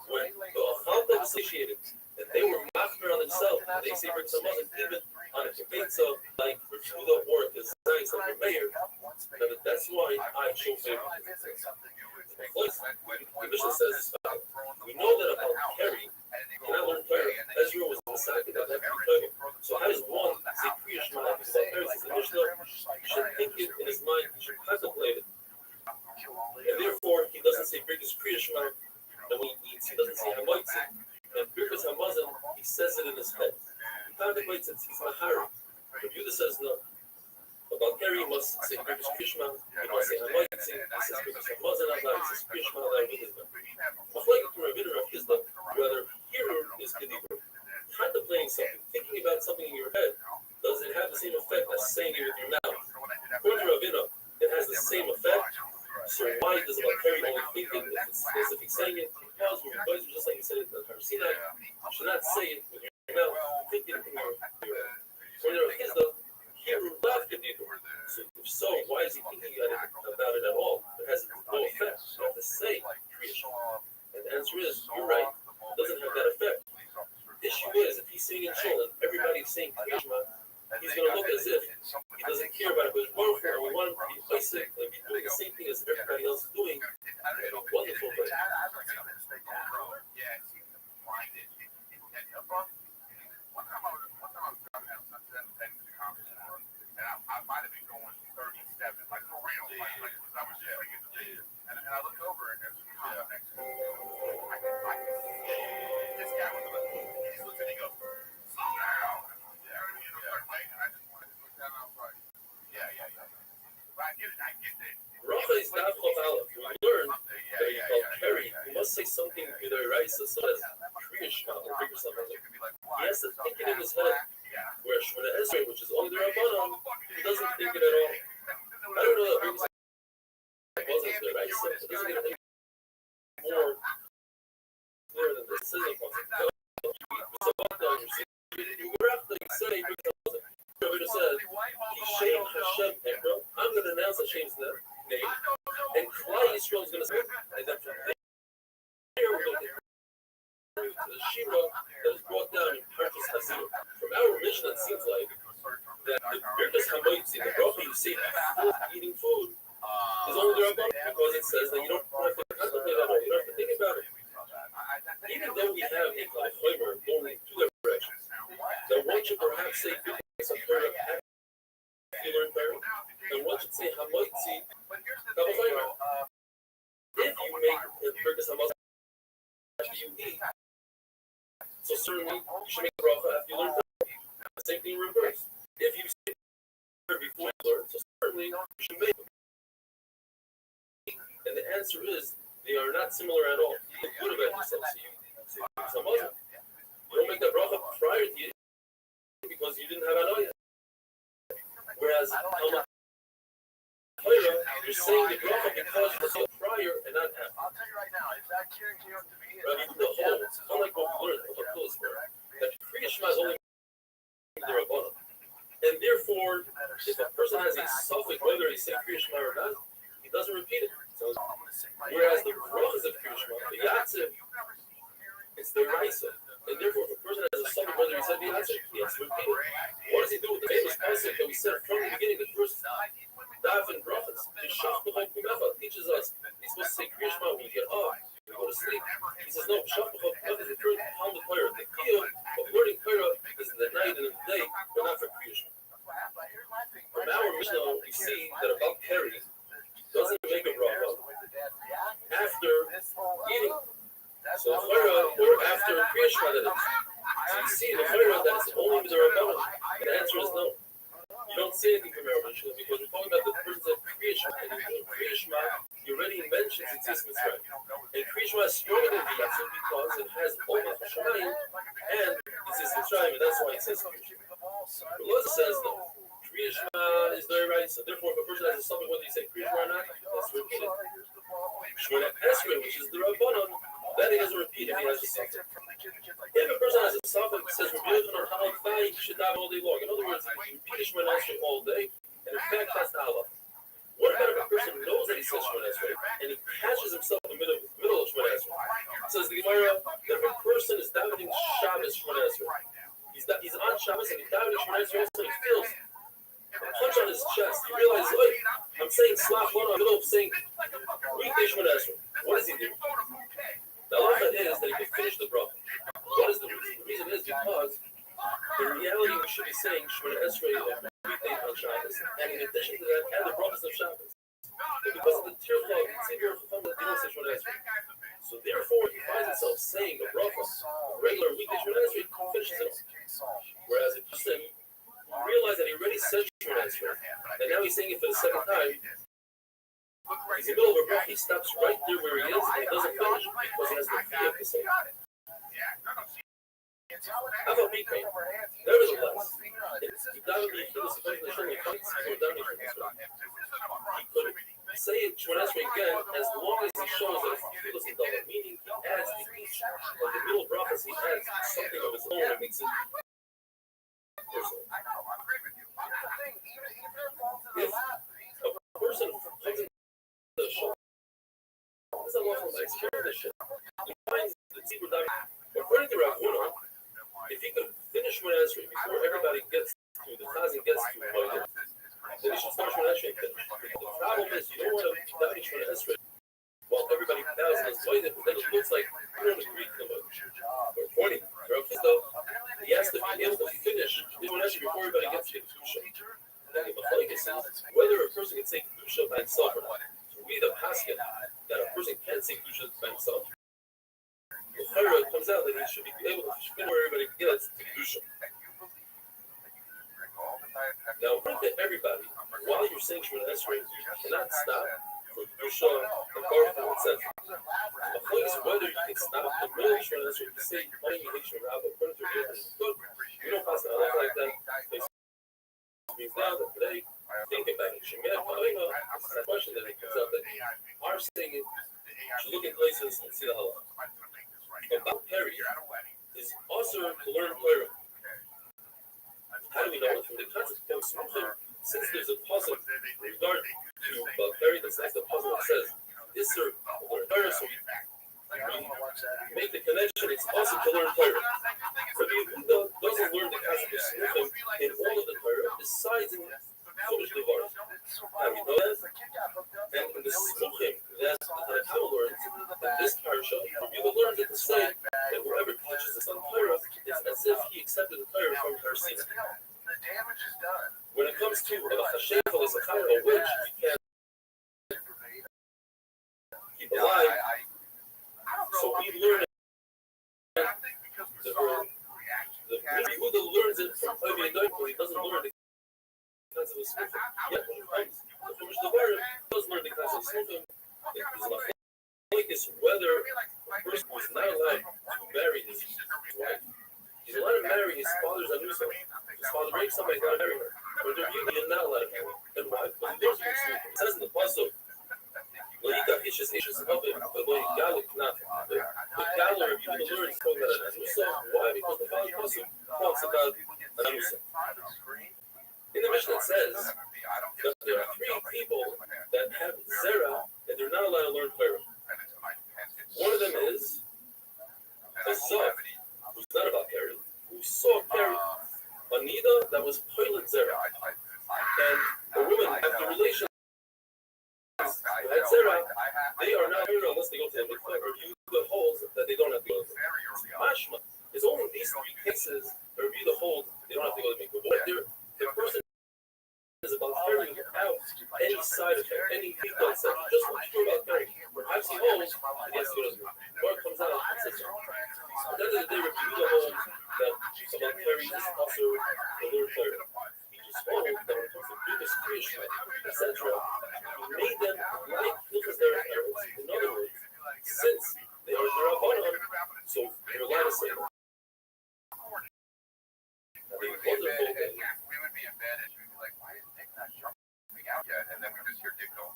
A: When the Chalta was satiated, and they were machmir on themselves, and they say bring some Muslim, even on a pizza, like Rachuda or his saying something mayor, that's why I show favor. The Mishnah says, we know that about Kerry, and I learned Torah. Ezra was the second that had Torah. So how does one say Kriya Shema about Kerry? Says the Mishnah, he should think it in his mind, he should contemplate it. And therefore, he doesn't say Birkas Kriya Shema, and when he eats, he doesn't say Hamoitzi. And Birkas Hamazon, he says it in his head. He contemplates it, he's Mahari. But Yudah says no. About Kerry, he must say Birkas Kriya Shema, he must say Hamoitzi, he says Birkas Hamazon, he says Kriya Shema, whether hearer is Kedibur, contemplating something, thinking about something in your head, does it have the same effect as saying it with your mouth? According to Ravina, it has the same effect. So why does it carry only thinking as if he's saying it? Because we're just like you said in the Sinai, you should not say it with your mouth, think it in your when there is the hearer left Kedibur. So why is he thinking about it at all? It has no effect. You have to say Kriya Shema. And the answer is, you're right, it doesn't have that effect. The issue is, if he's sitting in shul and everybody's saying Kriya Shema, he's going to look as if he doesn't care about it, but we want him to be basic and be doing the same thing as everybody else is doing. It's a wonderful way.
B: I might have been going 37, like for real, like I was and I look over and there's next to me. I can see this guy was he just looks and he goes, slow down. And I just wanted to look down and I was like, yeah. But I get it.
A: Racha is not Chof. We learned that he called Kerry. He must say something either right, so as Kriya Shema or bigger something. He has to think it in his head. Where Shemona Esrei, which is only the Rabbanon, he doesn't think it at all. I don't know that brings wasn't the right, so it doesn't get any more clear than this. It says it once. You have to say, Rabbi says, Hashem Hashem Ekro. I'm going to announce Hashem's name, and Klal Yisrael is going to say, and then from there we're going to the Shema that is brought down in Parshas Hazir. From our Mishnah, it seems like that the Birkas Hamoitzi, the bracha you say before eating food, is only the Rabbanon, because it says that you don't have to contemplate on it, you don't have to think about it. Even though we have a Klal Chomer going in two directions, that one should perhaps say Birkas Hamoitzi after you learn Torah, and one should say Hamoitzi Klal Chomer. If you make Birkas Hamoitzi after you eat, so certainly you should make the bracha after you learn Torah. The same thing in reverse. If you say before you learn, so certainly you should make it. And the answer is they are not similar at all. You would have had yourself see some Muslim. You don't make that bracha prior to you because you didn't have anoya. Whereas you're saying the bracha because you're prior and not after.
D: I'll tell you right now, if that Karen came up to me,
A: unlike what we learned, that Kriya Shema is only the Rabbanon. And therefore, if a person has a suffix, whether he said Kriya Shema or not, he doesn't repeat it. So, whereas the brachas of Kriya Shema, the Yatziv, it's the Raisa. And therefore, if a person has a suffix, whether he said the Yatziv, he has to repeat it. What does he do with the famous concept that we said from the beginning, the first daf and brachas? Teaches us he's supposed to say Kriya Shema when you get up, you go to sleep. He says, no, Shach B'chol K'mefat is referring to Talmud Torah. The Kiyah of learning Torah is in the night and in the day, but not for Kriya Shema. From our Mishnah, we see that about Kerry doesn't make a bracha after eating. So the Torah, or after Kriya Shema, that is. So you see the Torah that is only the Rabbanon. And the answer is no. You don't say anything from our Mishnah because we're talking about the person that Kriya Shema. And in Kriya Shema, you already mentioned Yitzis Mitzrayim. And Kriya Shema is stronger than the Yatzim because it has Omach Hashemayim and Yitzis Mitzrayim, and that's why it says Kriya Shema. But Loza says no. Kriya Shema is very right, so therefore, if a person has a stomach, whether you say Kriya Shema or not, let's repeat it. Shemona Esrei, which is the Rabbanon, Then he doesn't repeat if he has a suffix. If a person has a suffix that says Rabbi Yochanan Halachai, he should daven all day long. In other words, he repeat Shemona Esrei all day, and in fact that's the halach. What about if a person knows that he says Shemona Esrei and he catches himself in the middle of Shemona Esrei? Says the Gemara that if a person is davening Shabbos Shemona Esrei, he's on Shabbos and he's davening Shemona Esrei, and he feels a punch on his chest. He realizes, wait, I'm saying Slach Lona, I'm in the middle of saying weekday Shemona Esrei. What does he do? The halacha is that he can finish the bracha. What is the reason? The reason is because in reality we should be saying Shemona Esrei weekdays on Shabbos, and in addition to that, add the brachas of Shabbos. But because of the tircha of Tzibur Chacham, they don't say Shemona Esrei. So therefore, he finds himself saying the bracha, regular weekday Shemona Esrei, finishes it off. Whereas if you realize that he already said Shemona Esrei, and now he's saying it for the second time, he's in the middle of a bracha, he stops right there where he is, and he doesn't finish because he has the fear of the same. How about Bikay? Nevertheless, he could say it Shemona Esrei again as long as he shows that he doesn't double, meaning he adds the each of the middle brachas, he adds something of his own that makes it personal. If a person comes into the shul, this is a lawful experience. He finds the tzibur davening. According to Rav Huna, if he could finish Shemona Esrei before everybody gets to the chazan gets to Moed, then he should start Shemona Esrei. The problem is you don't want to be davening Shemona Esrei while everybody daves on Moed, but then it looks like you're on the Greek Moed. Or pointing, Rav Huna, he has to be able to finish Shemona Esrei before everybody gets to Kedusha. Then the machlokes is whether a person can say Kedusha by himself or not. So we the paskin that a person can't say Kedusha by himself. The Torah comes out that he should be able to finish where everybody gets to Kedusha. Now, according to everybody, while you're saying Shemona Esrei, you cannot stop for Kedusha and Baruch etc. The machlokes is whether you can stop the middle of Shemona Esrei to say Ma'im Yehei Rabbah. According to everybody, good. You don't pass the halacha like that. Means now that today, thinking back in Shemet, this is a question that comes up that our saying it should look in places and see the halacha. About Perry is also to learn Torah. How do we know it? From the concept of Smuchim, since there's a puzzle in regard to Perry that says the puzzle that says, this is learn Torah, so we make the connection, it's also to learn Torah. So the Yehuda doesn't learn the concept of Smuchim in all of the Torah, besides in Chumash Devarim. How we know that? And in the Smuchim that the Yehuda learns, in this parasha, the Yehuda learns it to say that whoever teaches the son Torah, it's as if he accepted the Torah from her seed. When it comes to a Hashem or a witch, we can't keep alive. So we learn it. The Yehuda learns it from Avi and Doikel. He doesn't learn the concept of Smuchim. Yet when it comes to Chumash Devarim, he does learn the concept of Smuchim. It's whether a person is not allowed to marry his wife. He's allowed to marry his father's anusa. His father rapes somebody, he's not allowed to marry her. But they're usually not allowed to marry and wife. But he learns from Smuchim. It says in the pasuk, Loika ishes of him, but Loika not. The Galler, if you learn, is called an anusa. Why? Because the father's pasuk talks about an anusa. In the Mishnah it says that there are three people that have zera and they're not allowed to learn Torah. One of them is a Zav, who's not about Perry, who saw Perry, a Nida that was Poilet Zera. And a woman after relations who had Zera, they are not married unless they go to the mikveh or review the holes that they don't have to go to. Mashma, it's only in these three cases that review the holes they don't have to go to the mikveh. But the person is about carrying out any side effect, any defects that just want to about carrying. Perhaps he holds, and he has to go to the Lord comes out and says, at the end of the day, review the holes that about carrying is also the Lord Torah. He just holds that when it comes to Judas, Krishma, etc., he made them like because they're parents. In other words, since they are the Rabbanon, so they're allowed to say them.
B: We would be in bed and we'd be like, why is Dick not jumping out yet? And then we just hear Dick go.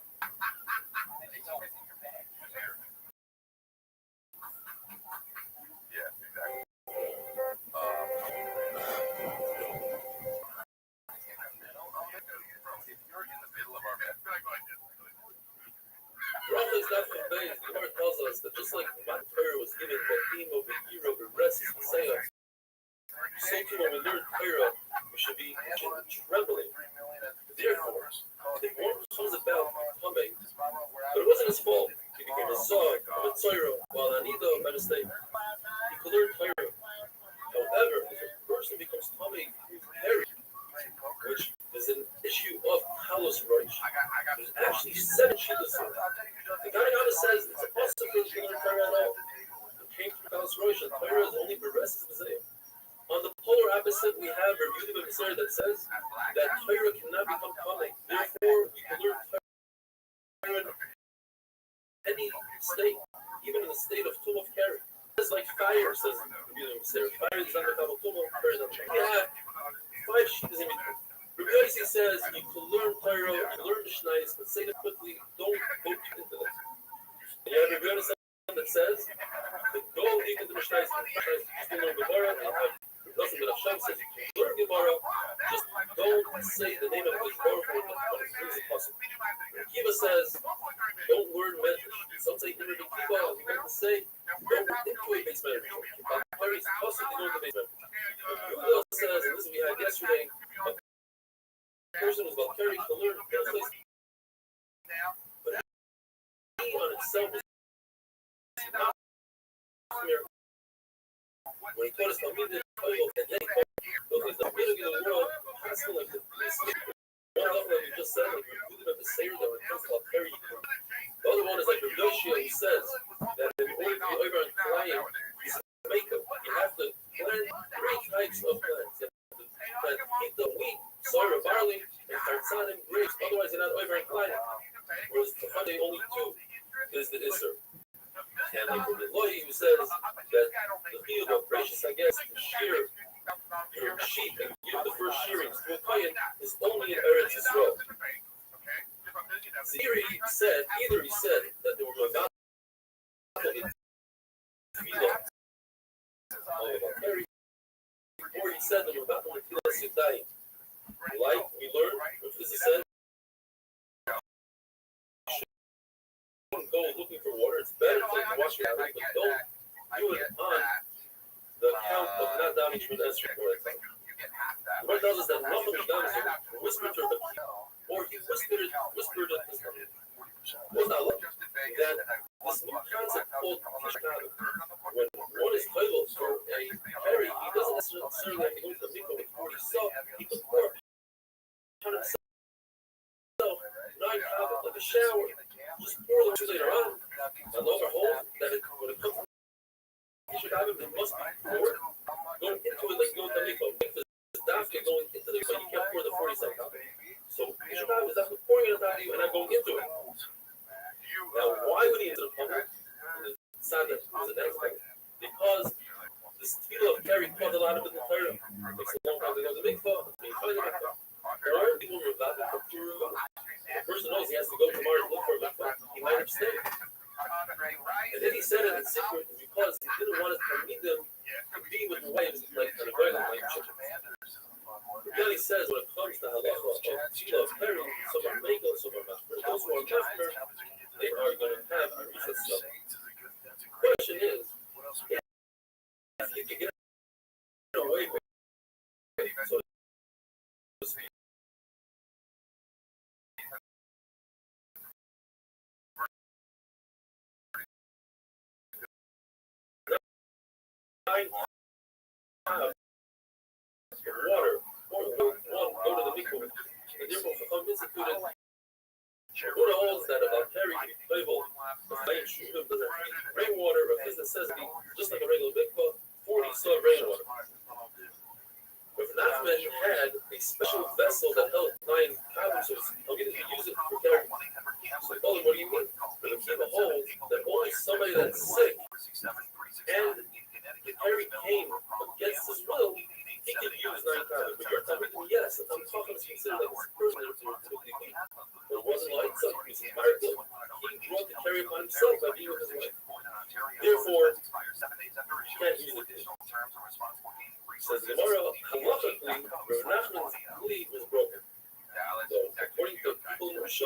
A: Daf Bay, the Gemara tells us that just like Matan Torah was given the theme of the year of the rest of Messiah, so too when we learn Torah, we should be trembling. Therefore, if one comes about coming, but it wasn't his fault, he became a Zog of a Torah, while Anida of a state, he could learn Torah. However, if a person becomes coming through Harry, which is an issue of Halus Rosh, there's actually 7 Shitas. The Ganagana says it's impossible to learn Torah at all. It came through Halus Rosh, and Torah is only Beresis Messiah. On the polar opposite, we have a Rabbi Yehuda that says that Torah cannot become common. Therefore, you can learn Torah in any state, even in the state of Tum of Keri. It's like fire, says Rabbi Yehuda. Fire is not a Kabbalah Tum, fire is not a Kabbalah. We have 5 sheets in between. Rabbi Yossi says you can learn Torah, you can learn Mishnayos, but say it quickly, don't go too into this. And you have Rabbi Yossi that says, go deep into Mishnayos, just to learn Gemara, and have nothing but Hashem says, learn Gemara, just don't say the name of His Baruch Hu as possible. Kiva says, don't learn Medrash. Some say, in Rabbi Kiva, you want to say, don't into a base Medrash. Very possibly go to the base Medrash. Yehuda says, and this we had yesterday, a person was about carrying to learn, but he on itself is not clear. When he taught us about Midah, and then look at the Midah of the world, passing like the police. One of them, like you just said, like we did at the Seder, that when it comes to carry. The other one is like Rabbi Yoshia, who says that in order to be over on flying, makeup, you have to plant 3 types of plants. You have to plant wheat, soya, barley, and tartzanim, grapes. Otherwise, you're not over on flying. Whereas the Sunday only 2 is the Isser. And like the Loy, who says that the field of gracious, I guess, to shear your sheep and give the first shearings to a kohen is only in Eretz Yisrael. Either he said that there were about or he said there were about like we learned, which is said, go looking for water. It's better to wash your hands, but don't do it on the account of not damaging for the answer for it. The Lord tells us that Rachel whispered to her, or he whispered it. Was not like that this new concept called Tishkanu. When one is titled for a carry, he doesn't necessarily have to go to the mikvah with 40 saw. He could pour on himself 9 cups like a shower. Just pour them later on. And those are holes that when it comes to you should have it, it must be poured. Going into it like going to the mikvah. If after going into the mikvah, you can't pour the 40 cup. So you should have it after pouring it on you and not going into it. Now, why would he enter the public? It's sad that it was an accident. Because this tefillah of carry caused a lot of it in the Torah. It takes a long time to go to the mikvah. It's being find the mikvah. There are people who are about to come to a river. The person knows he has to go tomorrow to look for a mikvah. He might have stayed. And then he said it in secret because he didn't want us to meet them to be with the wives like an avoidant like children. Then he says when it comes to halacha of tefillah of carry, some are megal, some are mashmer. Those who are mashmer, they are going to have a reason. The question is, if you can get away with it, so to speak, water, or go to the mikvah, and therefore become instituted. One holds that about carrying the table, the rainwater of his necessity, just like a regular mikvah, 40 saw rainwater. If Nachman had a special vessel that held 9 cabbages, how did he use it for carrying? So I told him, what do you mean? But the Kiva holds that only somebody that's sick and the carry came against his will, he could use 9 cabbages. But you're telling me, yes, I'm talking to consider that this person is typically, but it wasn't like something. He brought the carry upon himself by being with his wife. Therefore, he can't use it. Says Gemara, halachically, Rav Nachman's plea was broken. So, according to people in Rosh,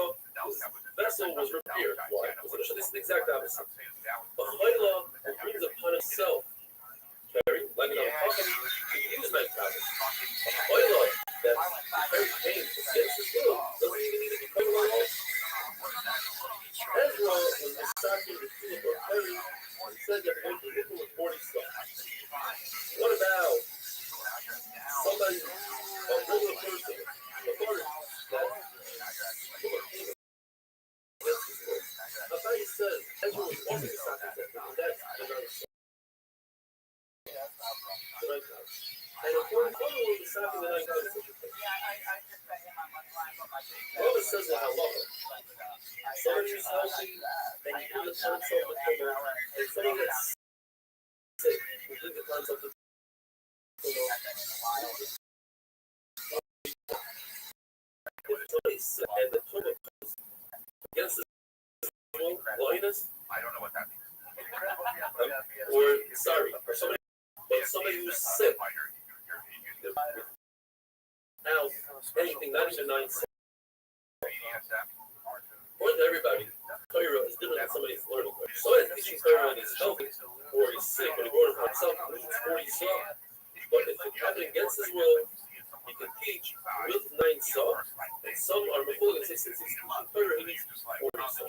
A: vessel was repaired. Why? Because this is the exact opposite. A chayla who brings upon himself, carry, like I'm talking, he use my cover. A chayla that carries pain against his will doesn't even need to be covered at all. Ezra was attacking the field of Perry and said that both people were 40 stuff. What about somebody, a regular person, a person that took a king against his will? Abai says Ezra was also attacking that, and that's the right stuff. The right time. And according to the way the Safi the night is such a thing. Rava says in halacha, somebody who's healthy and you bring upon himself the tumor, and somebody that's sick who brings upon himself the tumor. If somebody's sick and the tumor comes against his will, blindness,
B: I don't know what that means.
A: or somebody who's sick. Now, anything not even 9 cents. According to everybody, Torah is different than somebody's learning. Somebody teaching Torah when he's healthy or he's sick, when he's growing upon himself, needs 40 saw. But if it's happening against his will, he can teach with 9 saw. And some are before and say, since he's teaching Torah, he needs 40 saw.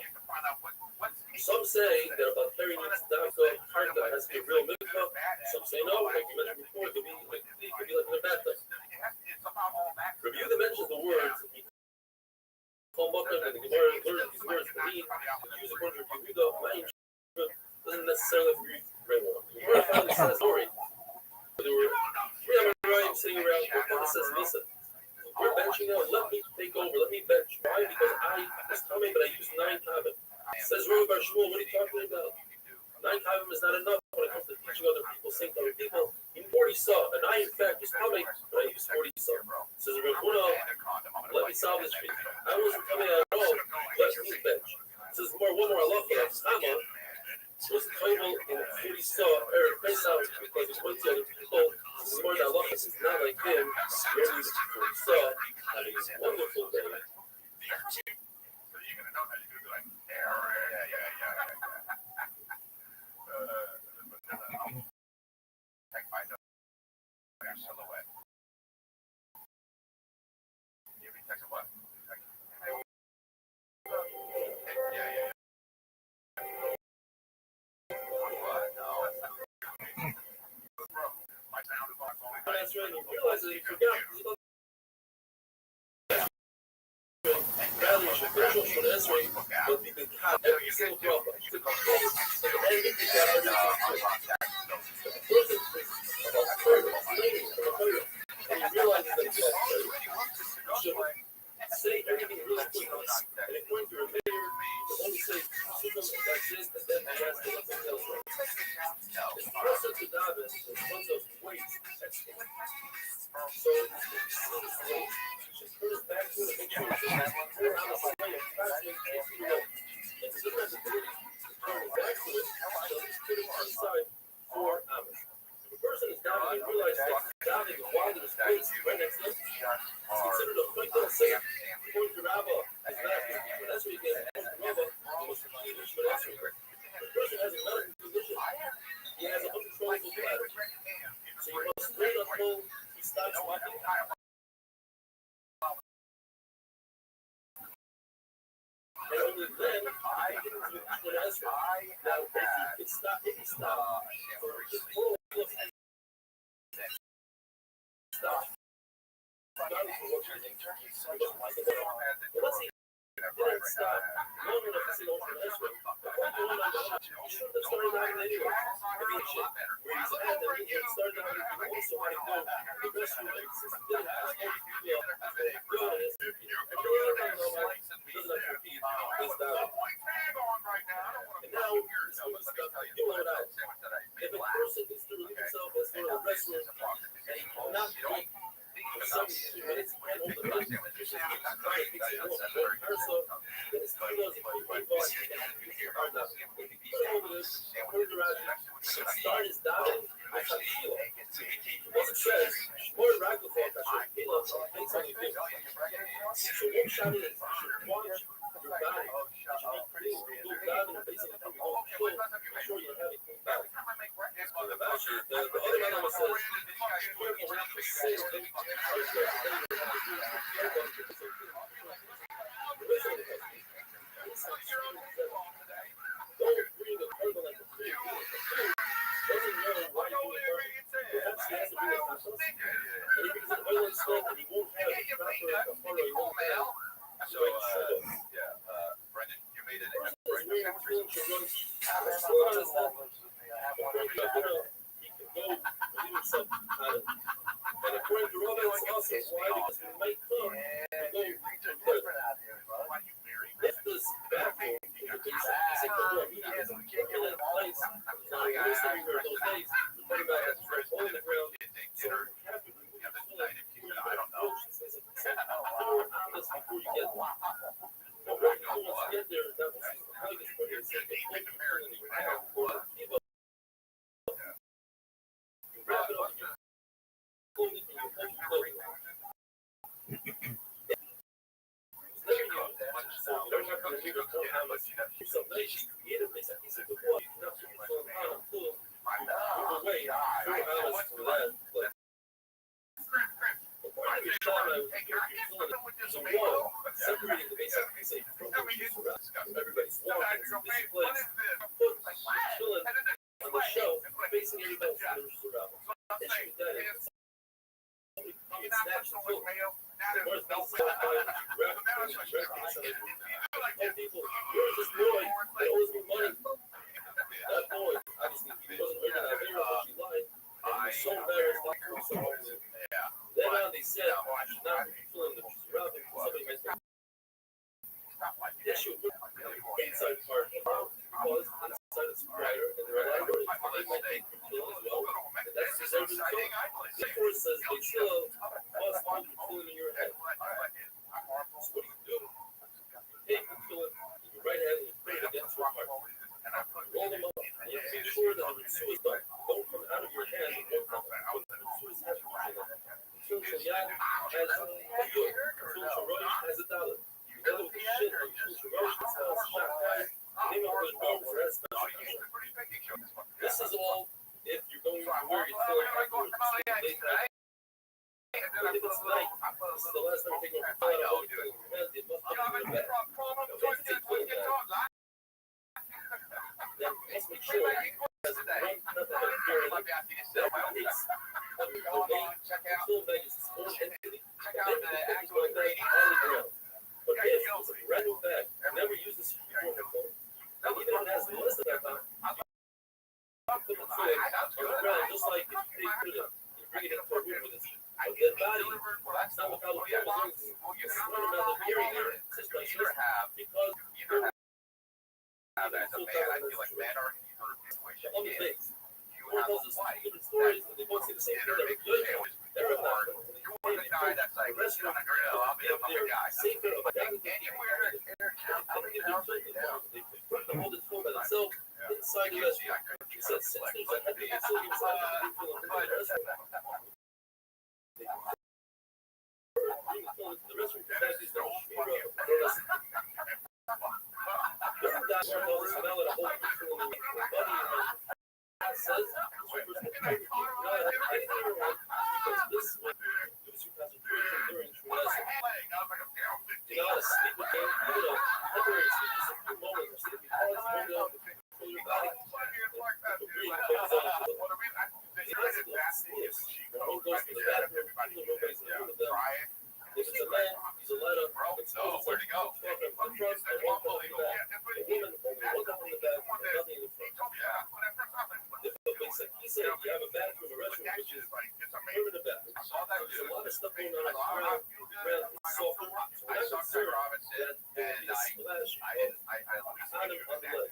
A: Some say that about Torah needs dafka, karka, has to be a real mikvah. Some say no, like you mentioned before, it could be like in a bathtub. Rabbi Yehuda mentions the words, and the Gemara learns these words for me, use the word Rabbi Yehuda, doesn't necessarily have to read very well. The Gemara finally says, sorry, there were 3 Amoraim sitting around, and one says, listen, we're benching now, let me take over, let me bench. Why? Because I was coming, but I used 9 kavim. Says Rabbi Bar Shmuel, what are you talking about? 9 kavim is not enough when it comes to teaching other people, saying to other people. In 40 saw, and I in fact was coming, but I used 40 saw. Says Rabbi Huna, let me solve this for you. I wasn't coming at all, let me bench. Says one more halacha, that Chama was total in 40 saw, Erev Pesach, because he went to other people. This is more than halacha, it's not like him, he only used 40 saw, and he's a wonderful day.
B: Silhouette. You mean text what? Yeah. What? No. My sound is on phone.
A: That's right, you realize that you forgot. Rather, you should finish off on Esrei, but you can have every single problem. You can complete and you can have everything. The person is about Torah, explaining from the Torah, and he realizes that it's about Torah. You should say everything really quickly. And according to Rabbbi, you can only say Sukkim, that's it, and then the rest is something else. It's closer to David, it's tons of weights. So, seriously, just put it back to it and make sure it's on the same way. It's a different ability to turn it back to it, so just put it on the side 4 hours. If a person is down and realizes that down in the wild in his place right next to him, it's considered a quick little sin. According to Rabbah, it's not a good thing. That's what you get. According to Rabbah, it was a Kiddush, but that's what if a person has a medical condition, he has an uncontrollable bladder. So you must wait until he stops walking. And only then, I get into the Ezra. Now, if he can stop, for his full stop. Let's see. Didn't stop long enough to say over Ezra. According to one he shouldn't have started out anyway. Maybe he should. Where he's at, and he started out, he also had to go the rest of it. Since he didn't have to feel good, and it's and the other one, though, he doesn't have to repeat his down. And now, he's doing stuff like you know out. If a person needs to relieve himself as go to the restroom, and he cannot drink for 72 minutes, he can't hold the breath. He's trying to fix it more. Then his kilos, if he went on, he can hard enough. If he put over this, put it around, start his down, that's a kilo. It says, more ragafot, that's your kilo, makes only 50. So one shot is, you should watch your body.
B: Brendan, you made it.
A: And according to Rothschild, it's also why because we might come if this baffle
B: I don't know.
A: Separating the basic message from everybody's walking, chilling on the shelf, facing everybody else around. Issue that is somebody come and snatch the food. People, there's this boy that owes me money. That boy, obviously, he wasn't earning that very much, he lied. And he was so embarrassed that he was so hungry. Then on they said, I should not be filling the surrounding because somebody might think. The issue with the inside part was inside it's brighter and there are libraries and they might think you're killing as well. And that's deserved in film. Therefore it says they still must want you filling in your head. So what do? Take the filling in your right hand and you put it against your heart. Roll them up and you have to make sure that the suicide don't come out of your hand and don't come out of the suicide. Film Shayad has a good. Film Sharosh has a dollar. Together with the shit on Film Sharosh that smells shot guys, the name of it known for that special feature. This is all if you're going to wear your film afterwards. But if it's night, this is the last time you're taking a photo of your hands, it must not be your back. Don't take clean that. Then let's make sure it has a run, not that it's very that indicates that your film bag is a small entity, and then you can put it like that on the ground. But if it's a brand new bag, I've never used this before, and even if it has less than that time, put the film on the ground, just like if you put it, you bring it into a room with a dead body, that's not what California is doing. It's not another hearing there, it's just like this, because
B: as a man, I feel like men are either
A: all the things. One tells us different stories, but they both say the same thing. They're good. They're not.
B: You want a guy that's like, listen, I'm a girl, I'll be a guy.
A: Safer of anywhere in their town, they put the whole film by themselves inside the restaurant. He said, since there's a heavy facility inside the restaurant, bring the film into the restaurant because these don't Third doctor knows the smell of the whole people in the body says anything you want because this will reduce your concentration during true lesson. You know how to sleep with them, you know, temporary sleep, just a few moments of sleep. You pause, hold up, feel your body. The breathing comes out. The acid sleeps. The whole goes to the bathroom, even though nobody's in the room with them. If it's a man, he's a letter.
B: Where'd he go?
A: A woman, only one down in the back, nothing in the front. He said, you have a bathroom, a restroom, which is permanent bathroom. There's a lot of stuff going on around it's softer. So I'm concerned that there will be a splash of condom on the leg.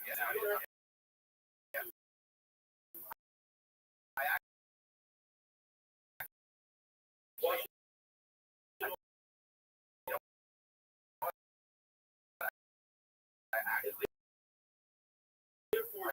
A: Wash therefore,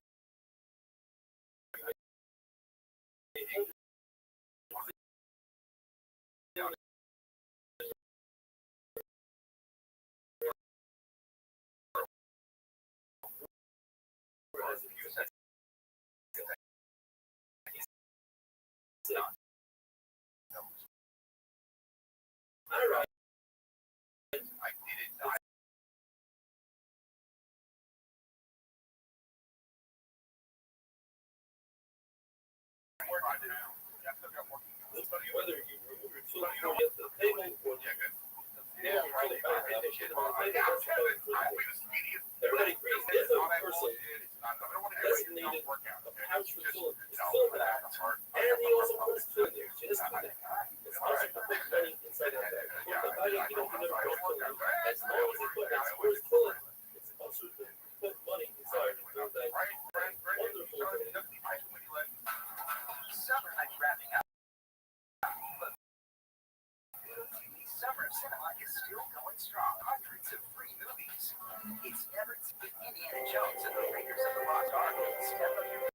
B: work to do. Yeah, I still got work to do.
A: Whether you remove your tool before you get to the table or
B: Yeah, good.
A: yeah,
B: Right.
A: everybody agrees if a person designated a pouch for tools, it's still that, and he also puts tool in there. So this is it's also to put money inside that bag. The body, you don't never put tool in. As long as he put his first tool in, it's also to put money inside that bag. Wonderful.
B: Summer night wrapping up. Summer of cinema is still going strong. Hundreds of free movies. It's never with Indiana Jones and the Raiders of the Lost Ark. Step up your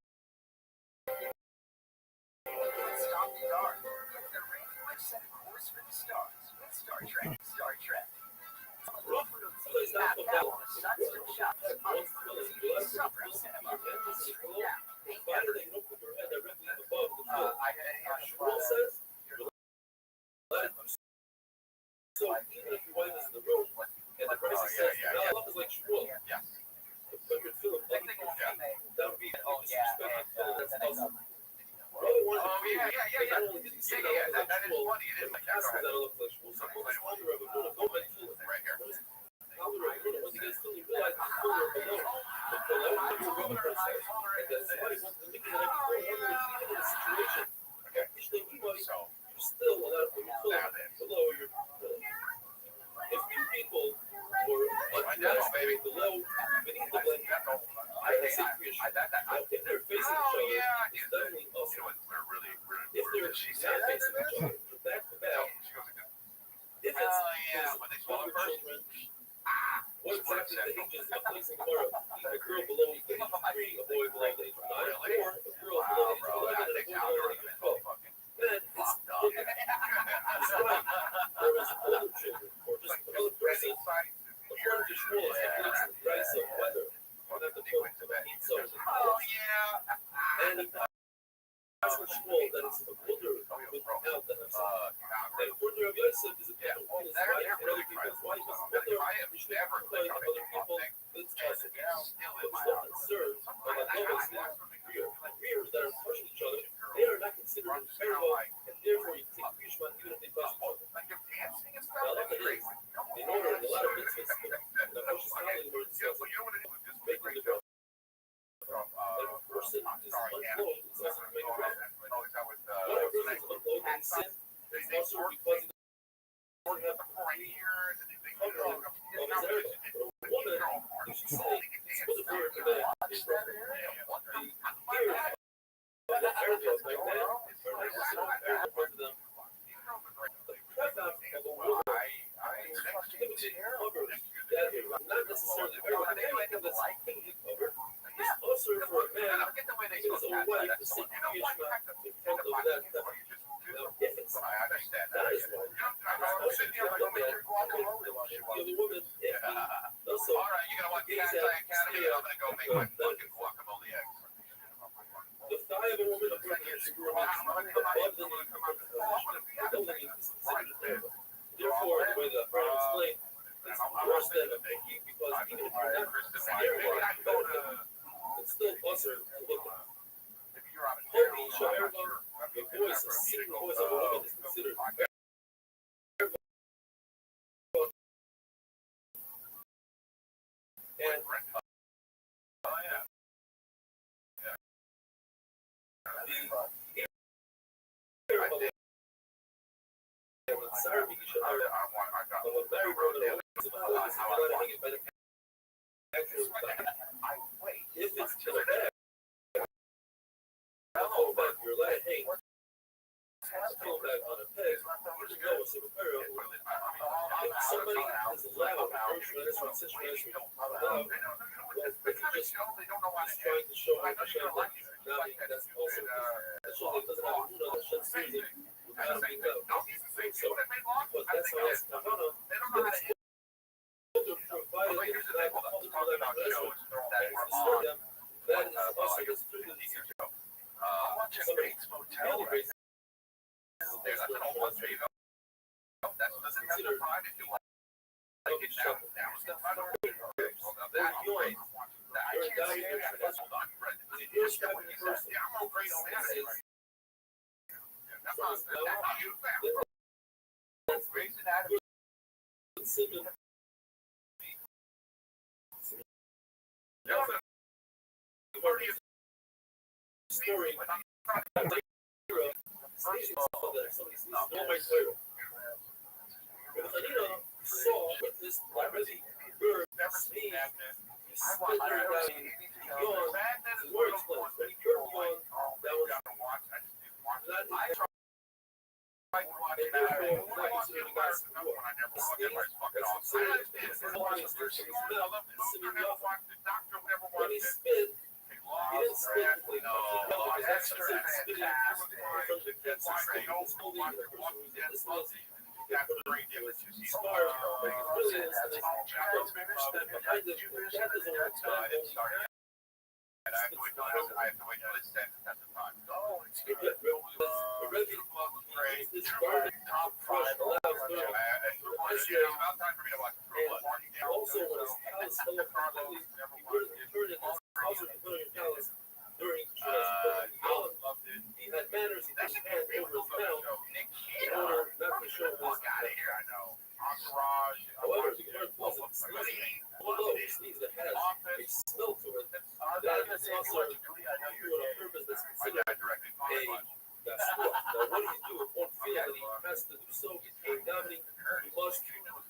B: stop the guard. Get the ring and set a course for the stars with Star Trek. Star Trek.
A: Somebody's not put that on.
B: Sun still shines. Summer of cinema.
A: Why do they don't put your head directly above the tool? Shmuel says, let it so even if your wife is in the room and the price says, no, I love is like Shmuel.
B: Yes.
A: To put your tool above the tool, that would be disrespectful tool. That's awesome.
B: Oh, yeah.
A: Not only did he say
B: That is
A: Shmuel,
B: funny. It is like that.
A: that looks like Shmuel. So what's the founder of Abuna? Go back to
B: Right here.
A: founder of Abuna. Once he gets still, he realizes the founder of Abuna. The below is a Roman princess. And that somebody wants to make it like a even in a situation.
B: Okay.
A: So you're still allowed to put your tool below your if two people were undressed below beneath the blanket, I would say appreciate. If they're facing each other, it's definitely awesome. If they're not facing each other, back to back. If it's younger children, what exactly the ages of placing tomorrow? A girl below the age of 3, a boy below the age of 9, or a girl below the age of 11 and a boy below the age of 12. Then it's right. Whereas older children, or just another person, according to Shmuel, is the place of price of weather. Not the point of heat source. And he asked Shmuel that it's a older without the Hamzah. And according to Rabbi Yosef, is a different one his wife and other people's wife is older. You should never play with other people. It's possible. But it's not observed by the levels that rears that are pushing each other. They are not considered comparable, and therefore you can take Krishma even if they push each other. Now, like it is, in order, a lot of mitzvahs, the Rosh Hashanah, Lord, making the bill. Like a person is unclothed, it's also to make a bracha. When a person is unclothed and sin, it's also because he doesn't have cover of his area. But a woman, if she's saying, it's supposed to be her today, is the ears the aircraft like that are not considered aircraft for them. The preface of a woman limited coverage that is not necessarily everyone. Anything that's completely covered is also for a man, because a wife, the same Yishma, in front of that. Now, if it's that is one, it's also for the man, the other woman, if he also gaze at the thigh of a woman according to the Guru above the knee below the knee is considered a table. Therefore, the way the Quran explained, it's worse than a pinky because even if you're not staring it's still usher to look at. Holy Sha'erva, the voice, a singing voice of a woman is considered and if it's to the back, pull back, you're allowed to hang, pull back on a peg, there's no apparel. If somebody is allowed, well, if he just is trying to show me the shadow, that's also that shows that he doesn't have a Huna that sheds music without being out. So, because that's how it's Kahana, then it's to provide the flag of public life and disturb them, that is also the student somebody really raised that's considered they're joined. They're endowed with their someone's now,
B: Raising Adam.
A: Simmons, story, saw with this Rabbbi bird sneeze, he spit her down, he yawned, his words closed. When he heard yawn, that was not when he spit, he didn't spit
B: I have to wait till it stands the test of time.
A: this garden top five allows
B: It's about time for me to watch True Blood.
A: also when his palace fell apart, he returned in his house of the palace during he had manners, he put his hand over his mouth in order not to show his however, the bird wasn't sneezing. Although he sneezed, it has a smell to it that is also doing on purpose that's considered a Now, what do you do if one feels that he has to do so? In davening, he must walk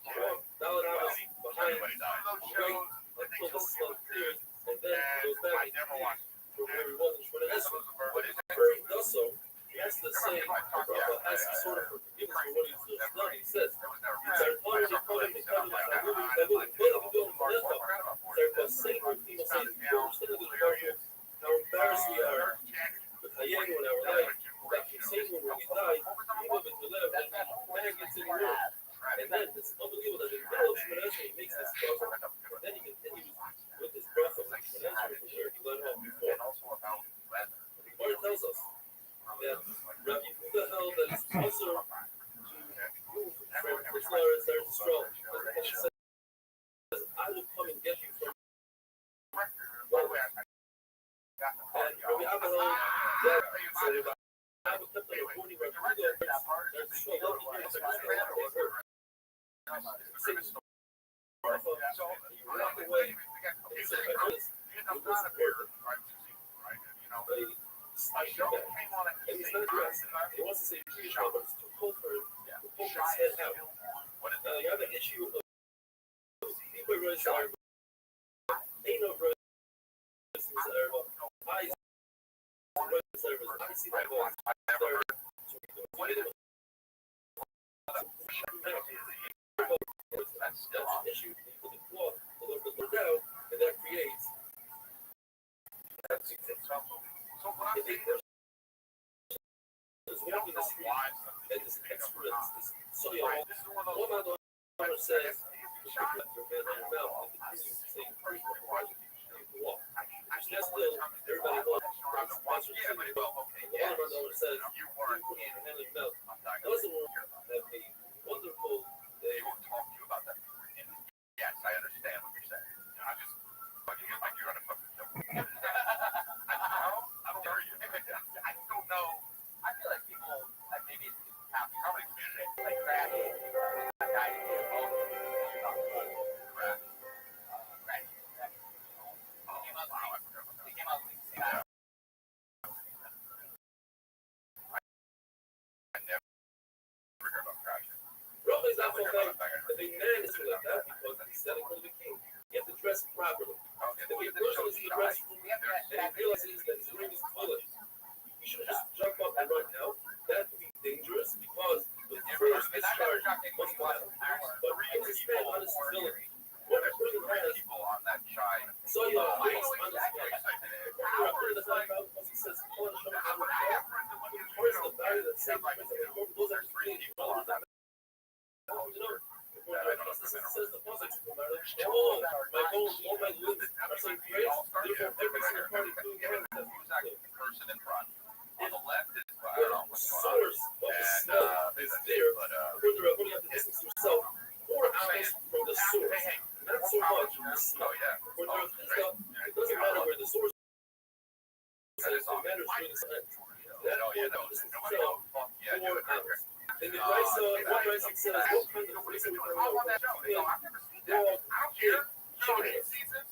A: down behind, wait until the smoke clears, and then goes back from where he was in Shemona Esrei. Before he does so, he has to say, asks sort of for forgiveness for what he's just done. He says, how embarrassed we are with Hayenu in our life, that we say when we die, even if we live, and man gets in the world. And then it's unbelievable that in the middle of Shemona Esrei, he makes this bracha, and then he continues with his bracha of Shemona Esrei from where he led off before. The Gemara tells us that Rabbi Yehuda held that it's also to move from Kitzlar as Eretz Yisrael. He says, I will come and get you from and Rabbi Abba held that Rabbi Abba kept on reporting Rabbi Yehuda Eretz Yisrael, let me hear the he walked away and said, it was important. And he's not dressed. He wants to say Jewish, but it's too cold for him. The poke his head out. You have an issue of people raised are ain't no raised eyes. I see that going. That's an issue. You put the cloth a little bit down, and that creates. If a person is walking the street and this expert, this soil, one other says, your hand on your mouth, and continues saying, you walk. That's still, everybody knows, that's sponsors to the well. One other says, you put your hand on your mouth. Doesn't work. Have a wonderful day.
B: He won't talk to you about that. Yes, I understand what you're saying. I'm just fucking like you're on a fucking joke. I don't know. I feel like people, like maybe it's probably community, like that. That guy is all crap. Right. He came out like that. I never heard about crashing.
A: Rothschild is not so bad. The big man is like that because he's standing for the king. You have to dress properly. If a person is in the restroom and he realizes that his ring is colored, he should just jump up and run out. That would be dangerous because the first discharge must last. But he was spent on his civility. What a person has so you know, on his face. You're up there the time because he says, "Call the show." Towards the barrier that says, "Those are three." Says the positive, all my bones, all my limbs are saying praise. Therefore, every single part is doing
B: the person in front. On the left is
A: the source of the smell is there. Further up, when you have to distance yourself 4 hours from the source, not so much from the smell. For the it doesn't matter where the source is. It matters where the smell is. That point of distance yourself 4 says, what kind of place are we talking about? Dog, pig, chicken.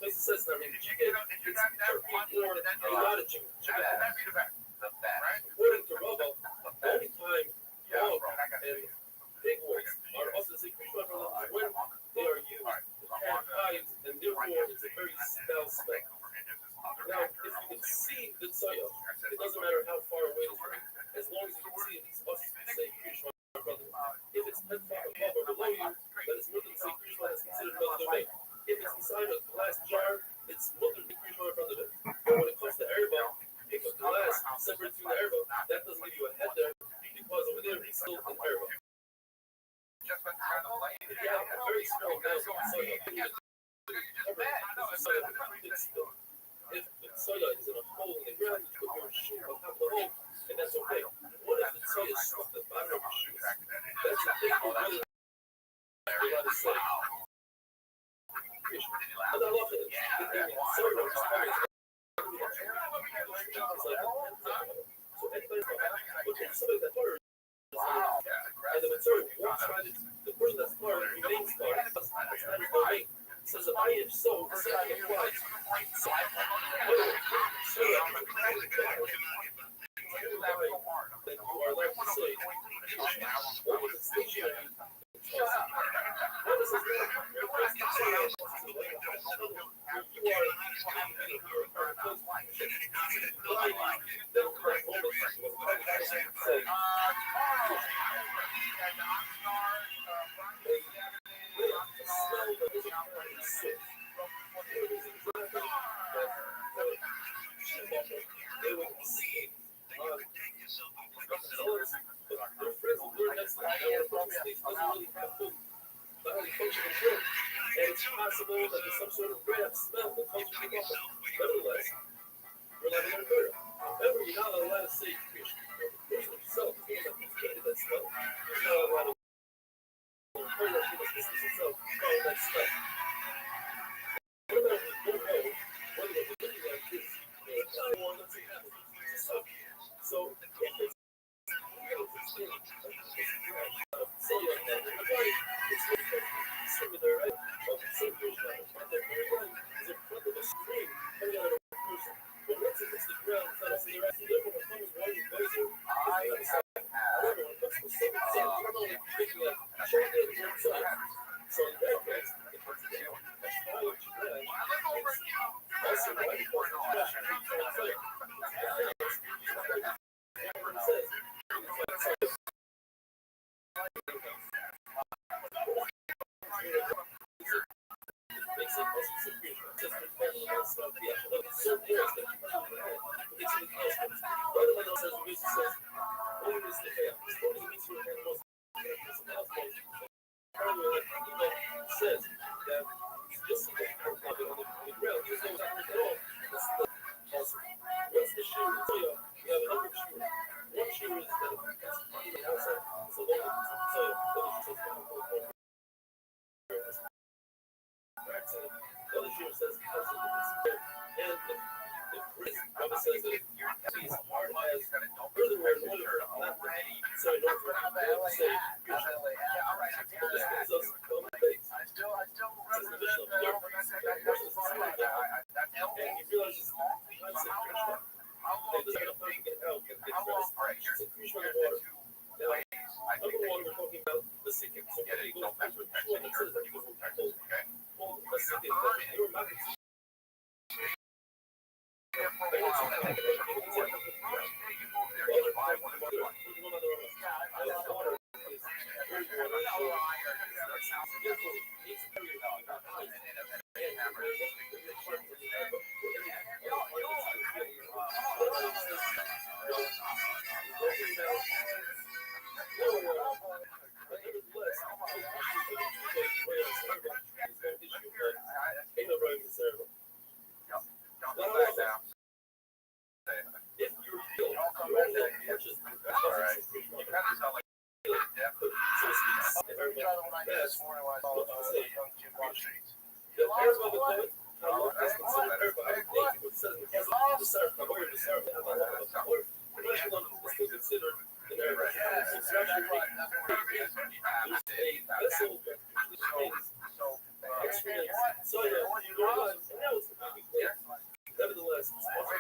A: Place says that in chicken, it's turkey, or a lot of chicken. According to Robo, the only time dog and pig works are also the sacred when they are used to carry hides, and therefore it's a very foul smell. Now, if you can see the soya, it doesn't matter how far away it is from you, as long as you can see it, it's supposed to say Krishma, my brother. If it's 10 feet above or below you, then it's mutter to say Krishma, that's considered another domain. If it's inside a glass jar, it's mutter to say Krishma, my brother. But when it comes to Erba, if a glass separates you and Erba, that doesn't give you a head there, because over there it's still an Erba. If you have a very small amount of soya, if the soya is in a hole in the ground, you put your shoe on top of the hole, and that's okay. What if the soya is stuck at the bottom of your shoes? That's a big one. You're allowed to say. And I love it. Soya is coming. So anybody, but if somebody that's hard, and the material won't try to, the person that's hard remains hard. That's not his domain. Says if I am so, the same applies. Then you are allowed to say, only the stationary. What is this? They would see their friends will learn next time that doesn't really have food. But only functional food. And it's possible that there's some sort of bad smell that comes from the bubble. Nevertheless, you're allowed to learn further. However, you're not allowed to say fish. The person himself is the one that created that smell. You're not allowed to learn further from the business itself. Follow that stuff. What about if you don't know what you're looking at is so if it's similar, right? But some fish are very good. It's in front of a screen coming out of a person. But once it hits the ground, it's not a cigarette. So therefore, when someone's wearing a blazer, it's not a however, when it comes to some you're only thinking like, showing it to yourself. So in that case, if it's there, that's all what you read. It's also right for the trash and translate. Everyone says, says that this is the ground, there's no time at all. What's the shoe? So you have a number of shoes. One shoe is that on the outside, so long as so the other shoe says and the priest Rabbbi says that he's hard as furthermore in order for not so in order for him to say this gives us common faith. And he realizes number one, we're talking about the secret. So when he goes back to the actual it says that he was told, the secret, they were not if you're real, you're only purchased considered in Arabic. It's actually there's a vessel that extremely soya, and that was completely clear. Nevertheless, it's also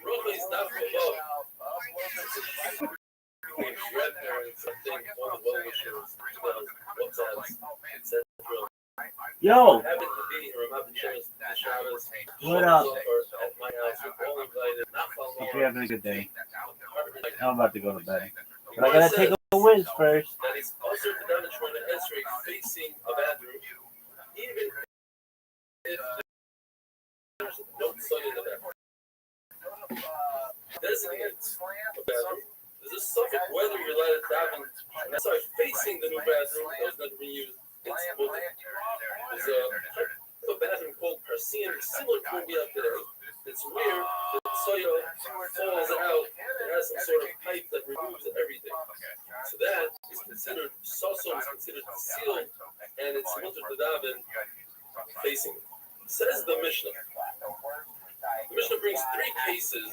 A: Rothschild is not for love. Grandparents, I think, all the well-wishers, WhatsApps, etc.
C: Yo,
A: Happened to be around the Shabbos.
C: what up?
A: At my house, we're all invited. Not
C: Hope
A: following.
C: you're having a good day. I'm about to go to bed. But I gotta take a whiz first.
A: That is also to demonstrate an esrog facing a bathroom, even if there's no sun in the bathroom. Designates a bathroom. There's a subject whether you're allowed to daven. And that's sorry, facing the new bathroom that was not being used. There's a bathroom called Parsian, similar to what we have today. It's weird. The soil falls out. It has some sort of pipe that removes everything. So that is considered sasso, is considered sealed, and it's mutter to daven facing it. Says the Mishnah. The Mishnah brings three cases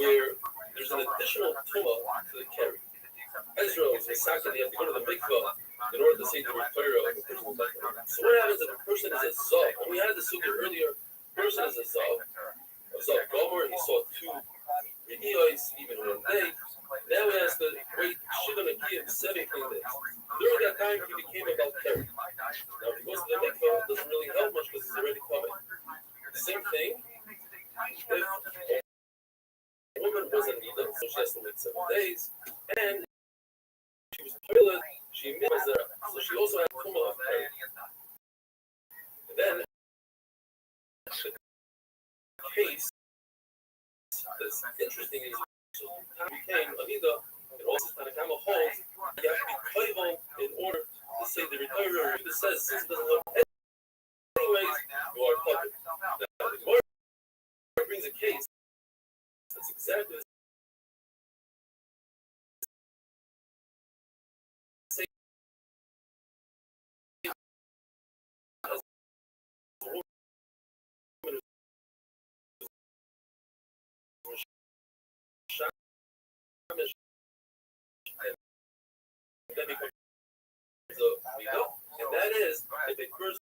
A: where there's an additional tumah to the carry. Ezra is exactly they have to go to the mikvah in order to say the Torah. So what happens if a person is a zav? And we had this earlier. A person is a zav gomer. He saw two re'iyos even in one day. Now he has to wait shiva nakiim 17 days. During that time, he became about carry. Now if he goes to the mikvah, it doesn't really help much because he's already coming. Same thing. If a woman was a nida, so she has to wait 7 days, and she was toilet, she was there, so she also had tumah of carry. And then the case that's interesting is so became a nida, and also Tanakama holds you have to be toivel in order to say the Torah. It says since it doesn't look anyways, you are covered. Now the Gemara brings a case that's exactly the same as the woman who's shamish and then becomes a midah, and that is if a person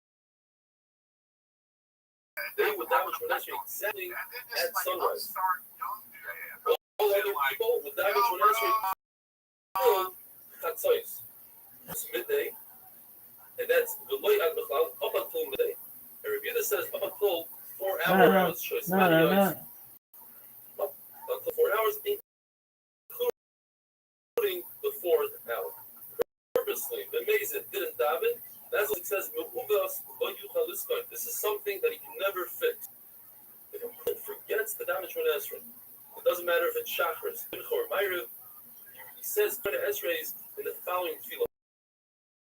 A: they would damage Rashi exactly at sunrise. All other people would damage Rashi at sunrise. It's midday, and that's the light at Bechlal up until midday. A review that says up until 4 hours.
C: No.
A: Up until 4 hours, including fourth out. Purposely, the Mazin didn't daven. That's what it says. This is something that he can never fix. If a person forgets the damage from Esrei, it doesn't matter if it's Shachris, Mincha, or Ma'ariv. He says Shemona Esrei in the following tefillah.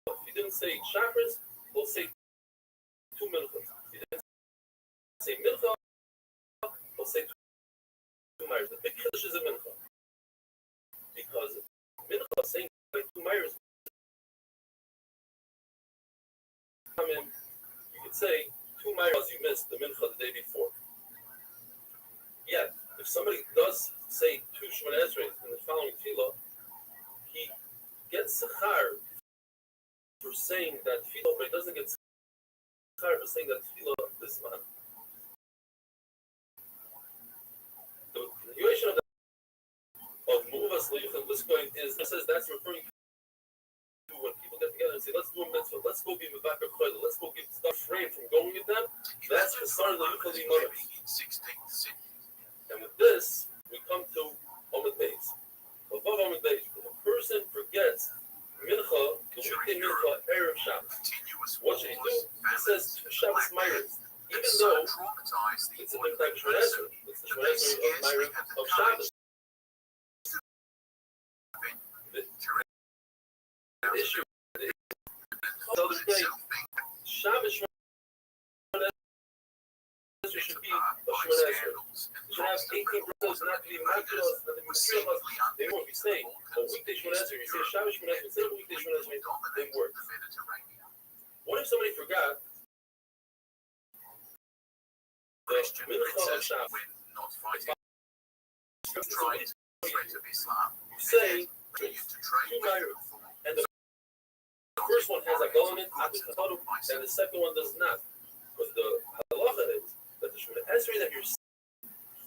A: If he didn't say Shachris, we'll say two Minchas. If he didn't say Mincha, we'll say two Ma'ariv. The big Kiddush is a Mincha. Because Mincha saying like two Ma'ariv, come in, you could say two Ma'ariv you missed the Mincha the day before. Yet, if somebody does say two Shemona Esrei in the following tefillah, he gets sechar for saying that tefillah, but he doesn't get sechar for saying that tefillah this man. The continuation of Muvas Le'uchel Liskoin is, it says that's referring to when people get together and say, let's do a mitzvah, let's go be Mevakar Choyle, let's go get stuff framed from going with them. That's the start of Le'uchel Li'monos. And with this, we come to Omid Beis. Above Omid Beis, if a person forgets Mincha, the weekday Mincha, Erev Shabbos, what should he do? He says Shabbos Ma'ariv, even though it's a big type of Shemona Esrei. It's the Shemona Esrei of Ma'ariv of Shabbos. The issue is the other day, Shabbos Shemona Esrei should be a Shemona Esrei. Should have 18 brothers, not to be Magdalos, not to be Masriachos. They won't be saying a weekday Shemona Esrei. You say Shabbos Shemona Esrei, instead of a weekday Shemona Esrei, they work. What if somebody forgot the Mincha of Shabbos? You say two Ma'ariv, and the first one has a element and the second one does not. But the halacha is that the Shemona Esrei that you're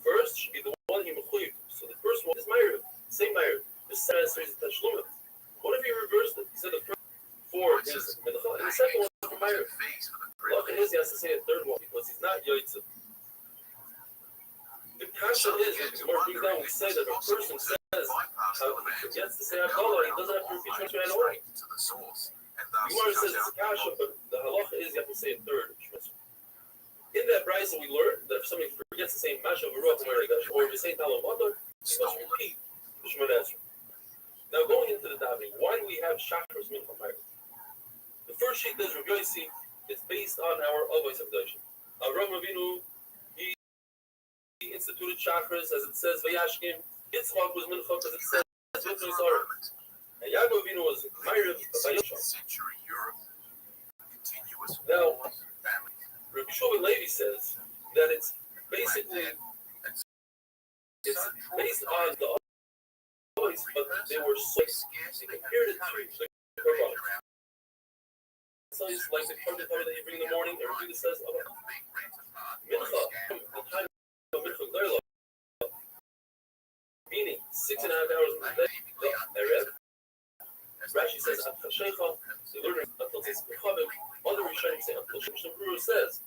A: first should be the one he mechuyev. So the first one is Ma'ariv, same Ma'ariv. The second Esrei is Tashlumah. What if he reversed it? He said the first four is Mincha, and the second one is Ma'ariv. Halacha is he has to say a third one because he's not Yotzei. The kasha is that Gemara brings down, we say that a person says how he forgets to say Havdalah, he doesn't have to repeat Shemona right away. Gemara says it's a kasha, but the halacha is you have to say a third. In that brayso we learned that if somebody forgets to say Masha Baruch or if you say Talam Adar, he must repeat the Shemona Esrei. Now going into the davening, why do we have Shachris Mincha Ma'ariv? The first sheet is Rabbi Yossi. It's based on our Avos Avdashim. Avraham Avinu, he instituted Shachris, as it says Vayashkim. Yitzchak was Mincha because it says Yitzchak Sarah. And Yaakov Avinu was Ma'ariv Vayashkim. Now, Rabbi Shlomo Levi says that it's basically based on the Avos, but they were so they compared it to the Korban. So it's like the Korban that you bring in the morning. Everybody says Mincha, the time of Mincha G'dayla, meaning 6.5 hours in the day. The Erev. Rashi says until Sheikha, the learner until Tzichavim. Other Rishonim say until Shimshon Brura says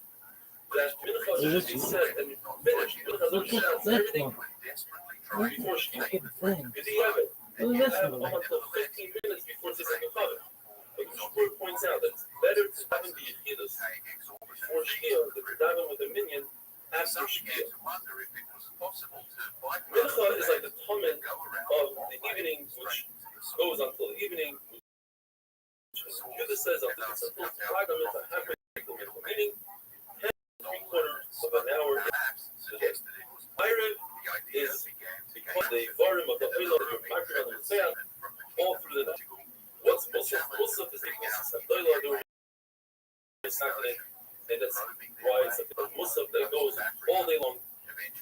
A: that Mincha should be said and finished. Mincha should be everything before Shkina. If you have it, and you have until 15 minutes before Tzichavim. But the Shur points out that it's better to daven the Yechidus before Shkia than to daven with a minion after Shkia. Mincha is like the comment of the evening, which goes until the evening. Yechidus says until halfway through the meaning, 3/4 of an hour. Ma'ariv is because the varim of the oil of the microphone and the sand all through the night. What's Musaf? Musaf is the Musaf Doila during the Saturday, and that's why it's a Musaf that goes all day long. It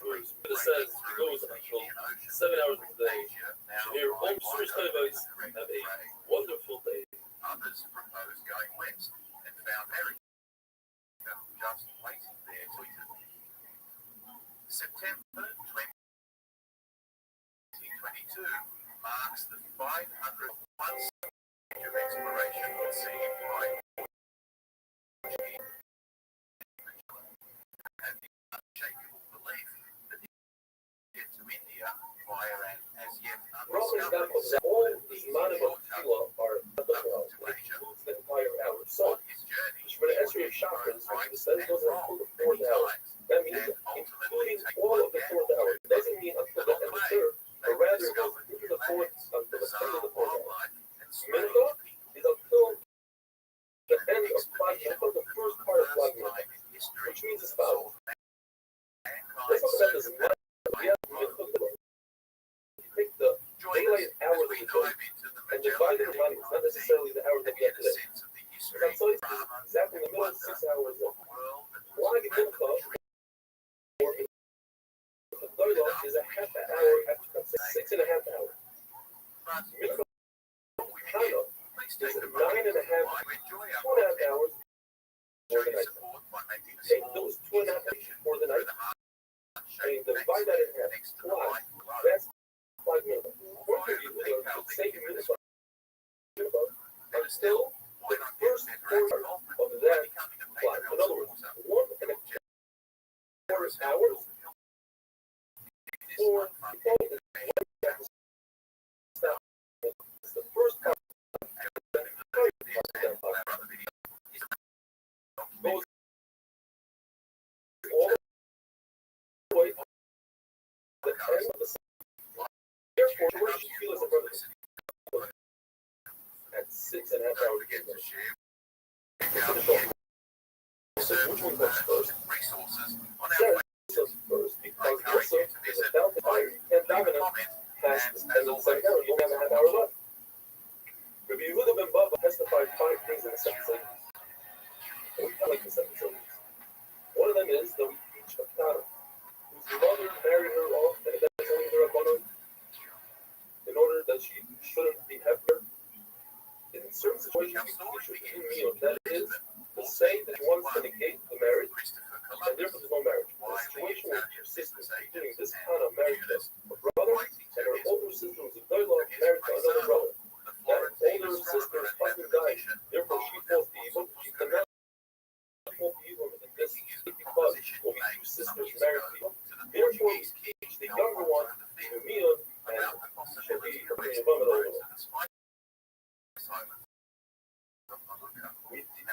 A: says it goes until 7 hours of the day. Here, all Surah Toivos have a wonderful day.
B: Others proposed going west and found America just waiting there to eat it. September 2022 marks the 501st of exploration received by and the unshakable belief that he get to India via an as yet undiscovered
A: the Zmanim of Tefillah are applicable, which includes the entire hour. So, the Esrei of Shabbos, when the sun goes until the fourth hour, that means including all of the fourth hour. It doesn't mean until the end of the third, but rather it goes into the fourth, until the end of the fourth hour. Mincha is until the end of Flag Mincha, the first part of Flag Mincha, which means as follows. Let's talk about this. We have Mincha. You take the daylight hours of the day and divide it by, it's not necessarily the hours that we have today. That's always exactly in the middle of 6 hours of Flag Mincha, or the Doila is a half an hour after 6.5 hours. Mincha Chana is 9.5, 2.5 hours for the night. Take those 2.5 hours for the night and divide that in half. Flag, that's 5 minutes. What could you do? Say minutes, and still the first quarter of that flag. In other words, 1.25 hours for the first part. Goes all the way to the end of the sun. Therefore, where should you feel as a brother? At 6.5 hours again. So which one comes first? Resources first, because also without the fire, you can't dominate past the end of the second hour. You only have a half hour left. Rabbi Yehuda ben Bava testified 5 things in the second sentence. And we kind of like the second sentence. One of them is that we teach a Tana, whose mother married her off and eventually her Rabbanon, in order that she shouldn't be hefker. In certain situations, we teach her in meal, that is, to say that one wants to negate the marriage, and therefore there's no marriage. In a situation where two sisters are doing this kind of marriage, a brother and her older sister was a Doila married to another brother. That older sister's husband died, therefore she falls to evil. She cannot fall to evil in this because will be two sisters married to evil. Therefore, we teach the younger one to meal and she'll be a Yevamah.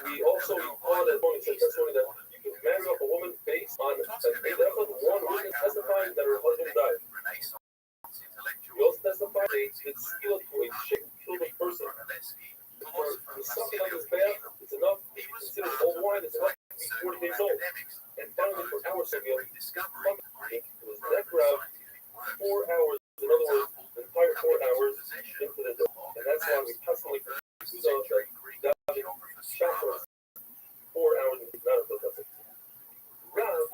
A: We also recall that point testimony that you can marry off a woman based on that they left with one witness testifying that her husband died. We also testify they did steal to a chick who killed a person. For something on his bath, it's enough to be considered old wine, it's enough to be 40 days old. And finally, for our Samuel, it was that route 4 hours, in other words, the entire 4 hours into the day. And that's why we constantly do the Shabbos 4 hours into the day. Rav,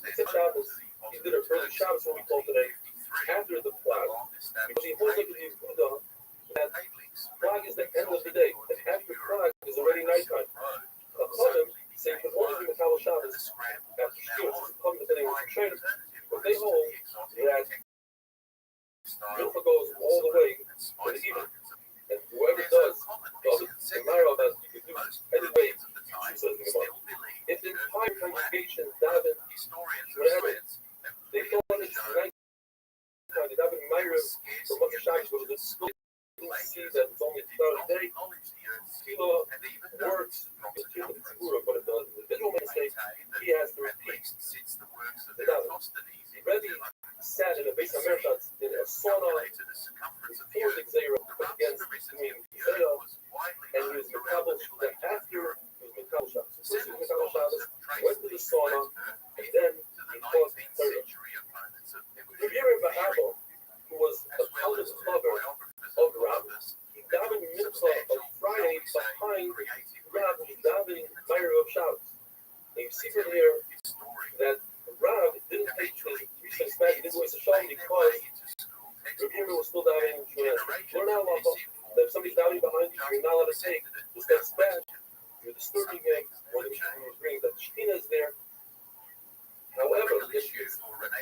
A: except Shabbos, he did an early Shabbos, what we call today, after the flag, because he holds up the Yehuda that flag is the end of the day, and after flag is already nighttime. Chachamim say you can only do Metal Shabbos after Shkir, since Chachamim is anyone from Shayna, but they hold that Milcha goes all the way to the evening, and whoever does the Mara that you can do any way, if the entire congregation daven, whatever, they thought it's night. They daven Ma'ariv for much Shabbos, but the school didn't see that it's only throughout the day. Tefillah works into the Tzibura, but if the individual makes a mistake, he has to repeat the daven. Rabbbi sat in a base of Merchatz in a sauna before the Gzeira against doing Gzeira, and he was Mekabel, then after he was Mekabel Shabbos. So first he was Mekabel Shabbos, went to the sauna, and then he caused Gzeira. Rabbi Yehuda, who was the eldest lover of Rav, he davened Mitzvah on Friday behind Rav, who's davening Ma'ariv of Shabbos. And you see from here that Rav didn't take his 3 cents back, he didn't waste a shalom because Rabbi Yehuda was still davening Shmonas. Learn out that if somebody's davening behind you, you're not allowed to take the steps back. You're disturbing him, or the Mishnah was bringing that the Shekhinah is there. However, if it's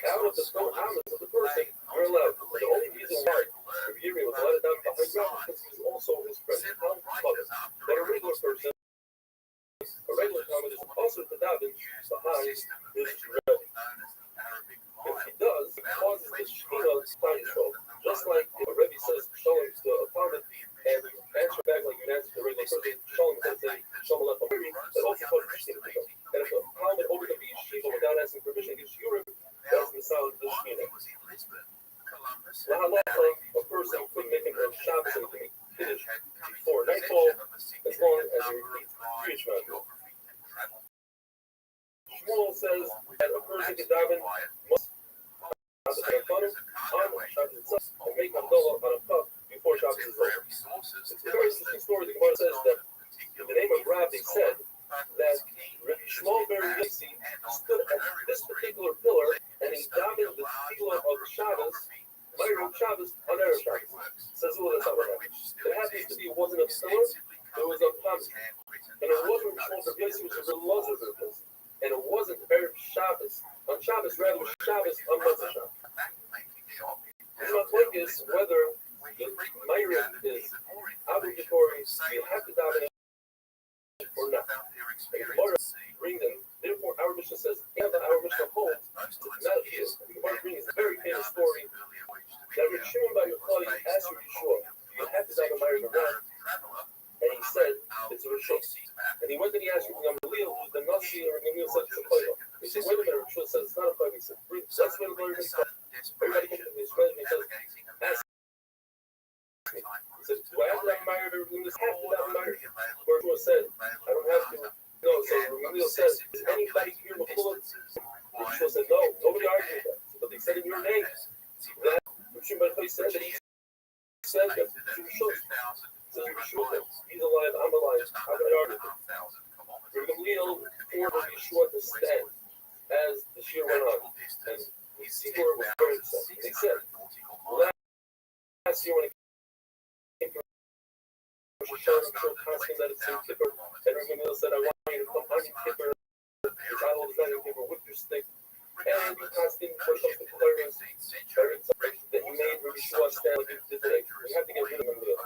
A: out of the full hours of the person, you're allowed. The only reason why Rabbi Yehuda was allowed to daven behind Rav is because he was also his friend. But a regular person, a regular Talmud is also to daven behind his Rebbe. If he does, it causes the Shekhinah to find himself. Just like if a Rebbe says, showing to a Shalom says that Shalom left on that also called Shishim people. And if a Talmud opened up the yeshiva without asking permission to get shiurim, that's the sound of the Shekhinah. A person couldn't make it on Shabbos and could finish before nightfall as long as he repeats Jewish matter. Shmuel says that a person can daven must on Shabbos itself and make Havdalah on a cup before Shabbos is over. It's a very interesting story. The Gemara says that in the name of Rabbbi said that Rabbi Shmuel bar Yossi stood at this particular pillar and he davened the tefillah of Shabbos, Ma'ariv Shabbos, on Erev Shabbos. Says that's not what happened. It happens to be it wasn't a pillar, it was a pomegranate. And it wasn't Shmuel bar Yossi, which was a Lazar business. And it wasn't Erev Shabbos. On Shabbos, rather, it was Shabbos on Motzei Shabbos. It's not like this whether the Ma'ariv is obligatory, you have to daven it or not. The Gemara brings in, therefore, our Mishnah says, and our Mishnah holds, it's not a case. The Gemara brings a very famous story that Rav Shimon bar Yochai asked Rabbi Yeshua, you have to daven Ma'ariv or not? And he said, it's a Rishon. And he went and he asked Rabbi Gamliel, who's the Nasi, and Rabbi Gamliel said it's a Koyla. He said, wait a minute, Rishon says it's not a Koyla. He said, that's when the Lord is called. Everybody comes to his friend and he says, ask me. He said, do I have to have Ma'ariv or Rabbi Gamliel have to daven Ma'ariv? Or Rishon said, I don't have to. No, so Rabbi Gamliel says, is anybody here Mechulot? Rishon said, no, nobody argued that. But they said in your name. That Rabbi Shimon bar Yochai said that he said that Rishon says he's alive, I'm alive. How can I argue with him? Rabbi Gamliel ordered Yeshua to stand as the shiur went on. And the Sibur was very upset. They said, last year when it came to Rosh Hashanah, asking that it's in Kippur, and Rabbi Gamliel said, I want you to come on in Kippur. The child is not in Kippur with your stick. And he constantly, when it comes to clearance, that he made Rabbi Yeshua stand like he did today. We have to get rid of Gamliel.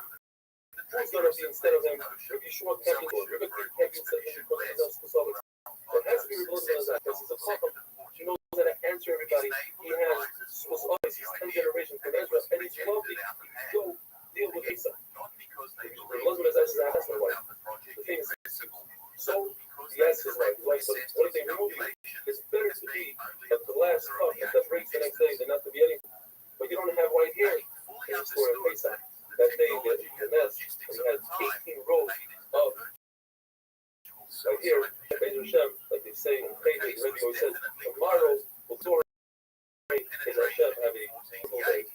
A: Who's going to be instead of him? Rabbi Yeshua can't be Rabbi can't be instead of him because he knows Kusavik. It has to be Rabbi Elazar because he's a Chacham. He knows how to answer everybody. He has Kusavik. He's 10 generations from Ezra, and he's wealthy. Go deal with Asa. Rabbi Elazar is asked my wife. The thing is, so yes, his wife. But what if they remove you? It's better to be at the last cup that breaks the next day than not to be anything. But you don't have white hair in the story of Pesach. That day, the nest, and he has 18 rows of right here, Beis Hashem, like they say in Pesach, the Rebbe says, tomorrow will Torah and Hashem have a full day.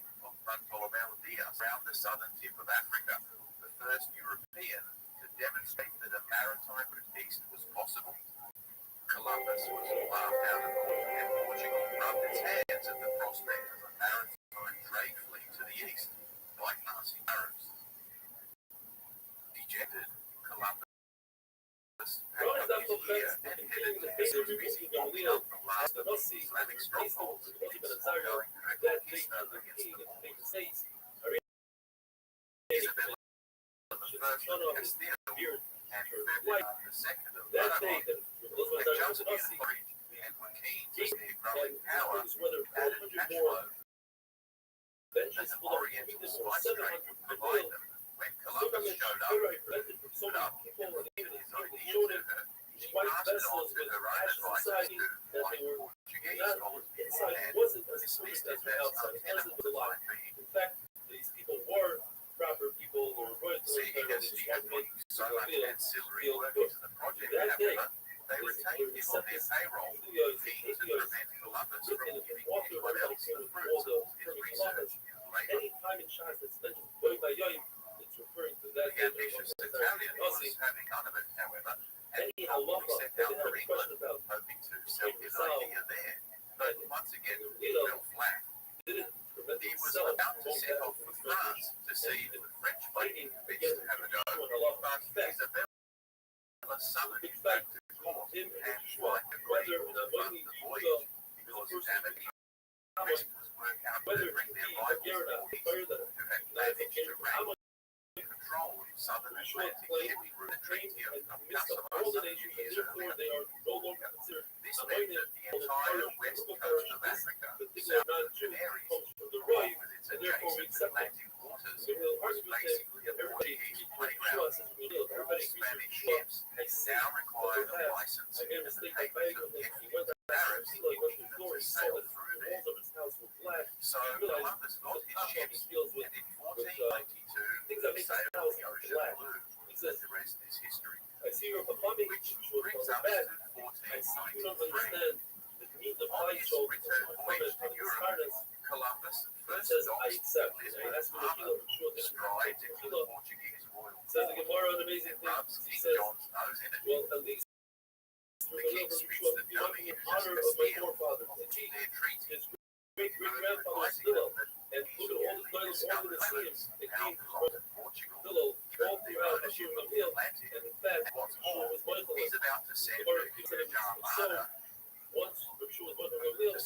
B: Around the southern tip of Africa, the first European to demonstrate that a maritime peace was possible. Columbus was laughed out of court, and Portugal rubbed its hands at the prospect of a maritime trade fleet to the east. Like Nazi Arabs. Dejected, Columbus had come to here and headed to Egypt, popping up from last of the Islamic strongholds in its ongoing conquista against the Moors. Isabella I of Castile and Ferdinand II of Aragon had jumped in rage and were keen to see growing power added cash flow. Benches full of Oriental viceroy would provide them when Columbus showed up, put up, and gave his idea to her. She passed it on to her own advisors who, like Portuguese scholars beforehand, dismissed it as untenable for the time being.
A: In fact, these people were proper people who were royal.
B: Seeing as she had put so much ancillary work into the project, however, they retained him on their payroll, keen to prevent Columbus from giving anyone else the fruits of his research.
A: Any time in Shas that's mentioned Yoy by Yoy, it's referring to that.
B: The ambitious Italian was having none of it, however, and he set out for England, hoping to sell his idea there. But once again, it fell flat. He was about to set off for France to see if the French fleet began to have a go, but Isabella summoned him back to court, and like agreed to fund the voyage because damage was work out to bring their rivals further, who had managed to wrangle control of southern Atlantic shipping route, the Treaty of Kosovo some few years earlier. This meant that the entire west coast of Africa, south of the Canaries, along with its adjacent Atlantic waters, was basically a Portuguese playground. All Spanish Heavy ships now required a license
A: I made a
B: and the
A: mistake by
B: payment
A: buying
B: of
A: him. He
B: hefty
A: went back to
B: tariffs
A: the like went to the
B: to
A: door, he saw
B: sail
A: that the
B: through there.
A: walls of his house were black.
B: So
A: He realized
B: Columbus got his ships,
A: deals with
B: and in 1492
A: things that make
B: sailed
A: his house
B: the ocean
A: black.
B: blue.
A: He says,
B: The rest is history.
A: I see you're a plumbing,
B: Which
A: which was
B: brings
A: on
B: us
A: the back.
B: to
A: I see you don't
B: 1493.
A: understand the need of
B: On
A: light
B: his
A: show
B: return voyage to Europe,
A: harness.
B: Columbus
A: It
B: first
A: says, I
B: docks
A: accept.
B: in
A: And I asked for the
B: Lisbon
A: kilo,
B: harbor,
A: I'm sure didn't
B: strides
A: the
B: into
A: kilo.
B: the Portuguese royal
A: Says the
B: court,
A: Gemara an amazing
B: and
A: thing.
B: rubs
A: He
B: King
A: says,
B: John's nose in it.
A: well, at least
B: The king speaks the
A: you might
B: dummy
A: be in
B: in
A: honor of my
B: Castile
A: forefathers.
B: of
A: And he,
B: their treaty,
A: his great-great-grandfather was
B: advising
A: Philo.
B: them that
A: And look at all the toilets, all the museums
B: islands
A: that
B: now
A: came
B: belong
A: from
B: to Portugal,
A: Philo, all
B: given their
A: throughout
B: ownership
A: the
B: of the
A: wheel.
B: Atlantic.
A: And in fact,
B: And what's
A: Rishon
B: more,
A: was Michael.
B: he's about to send
A: Gemara
B: the
A: keeps it in
B: Armada
A: once Rishon was Michael Gamliel,
B: to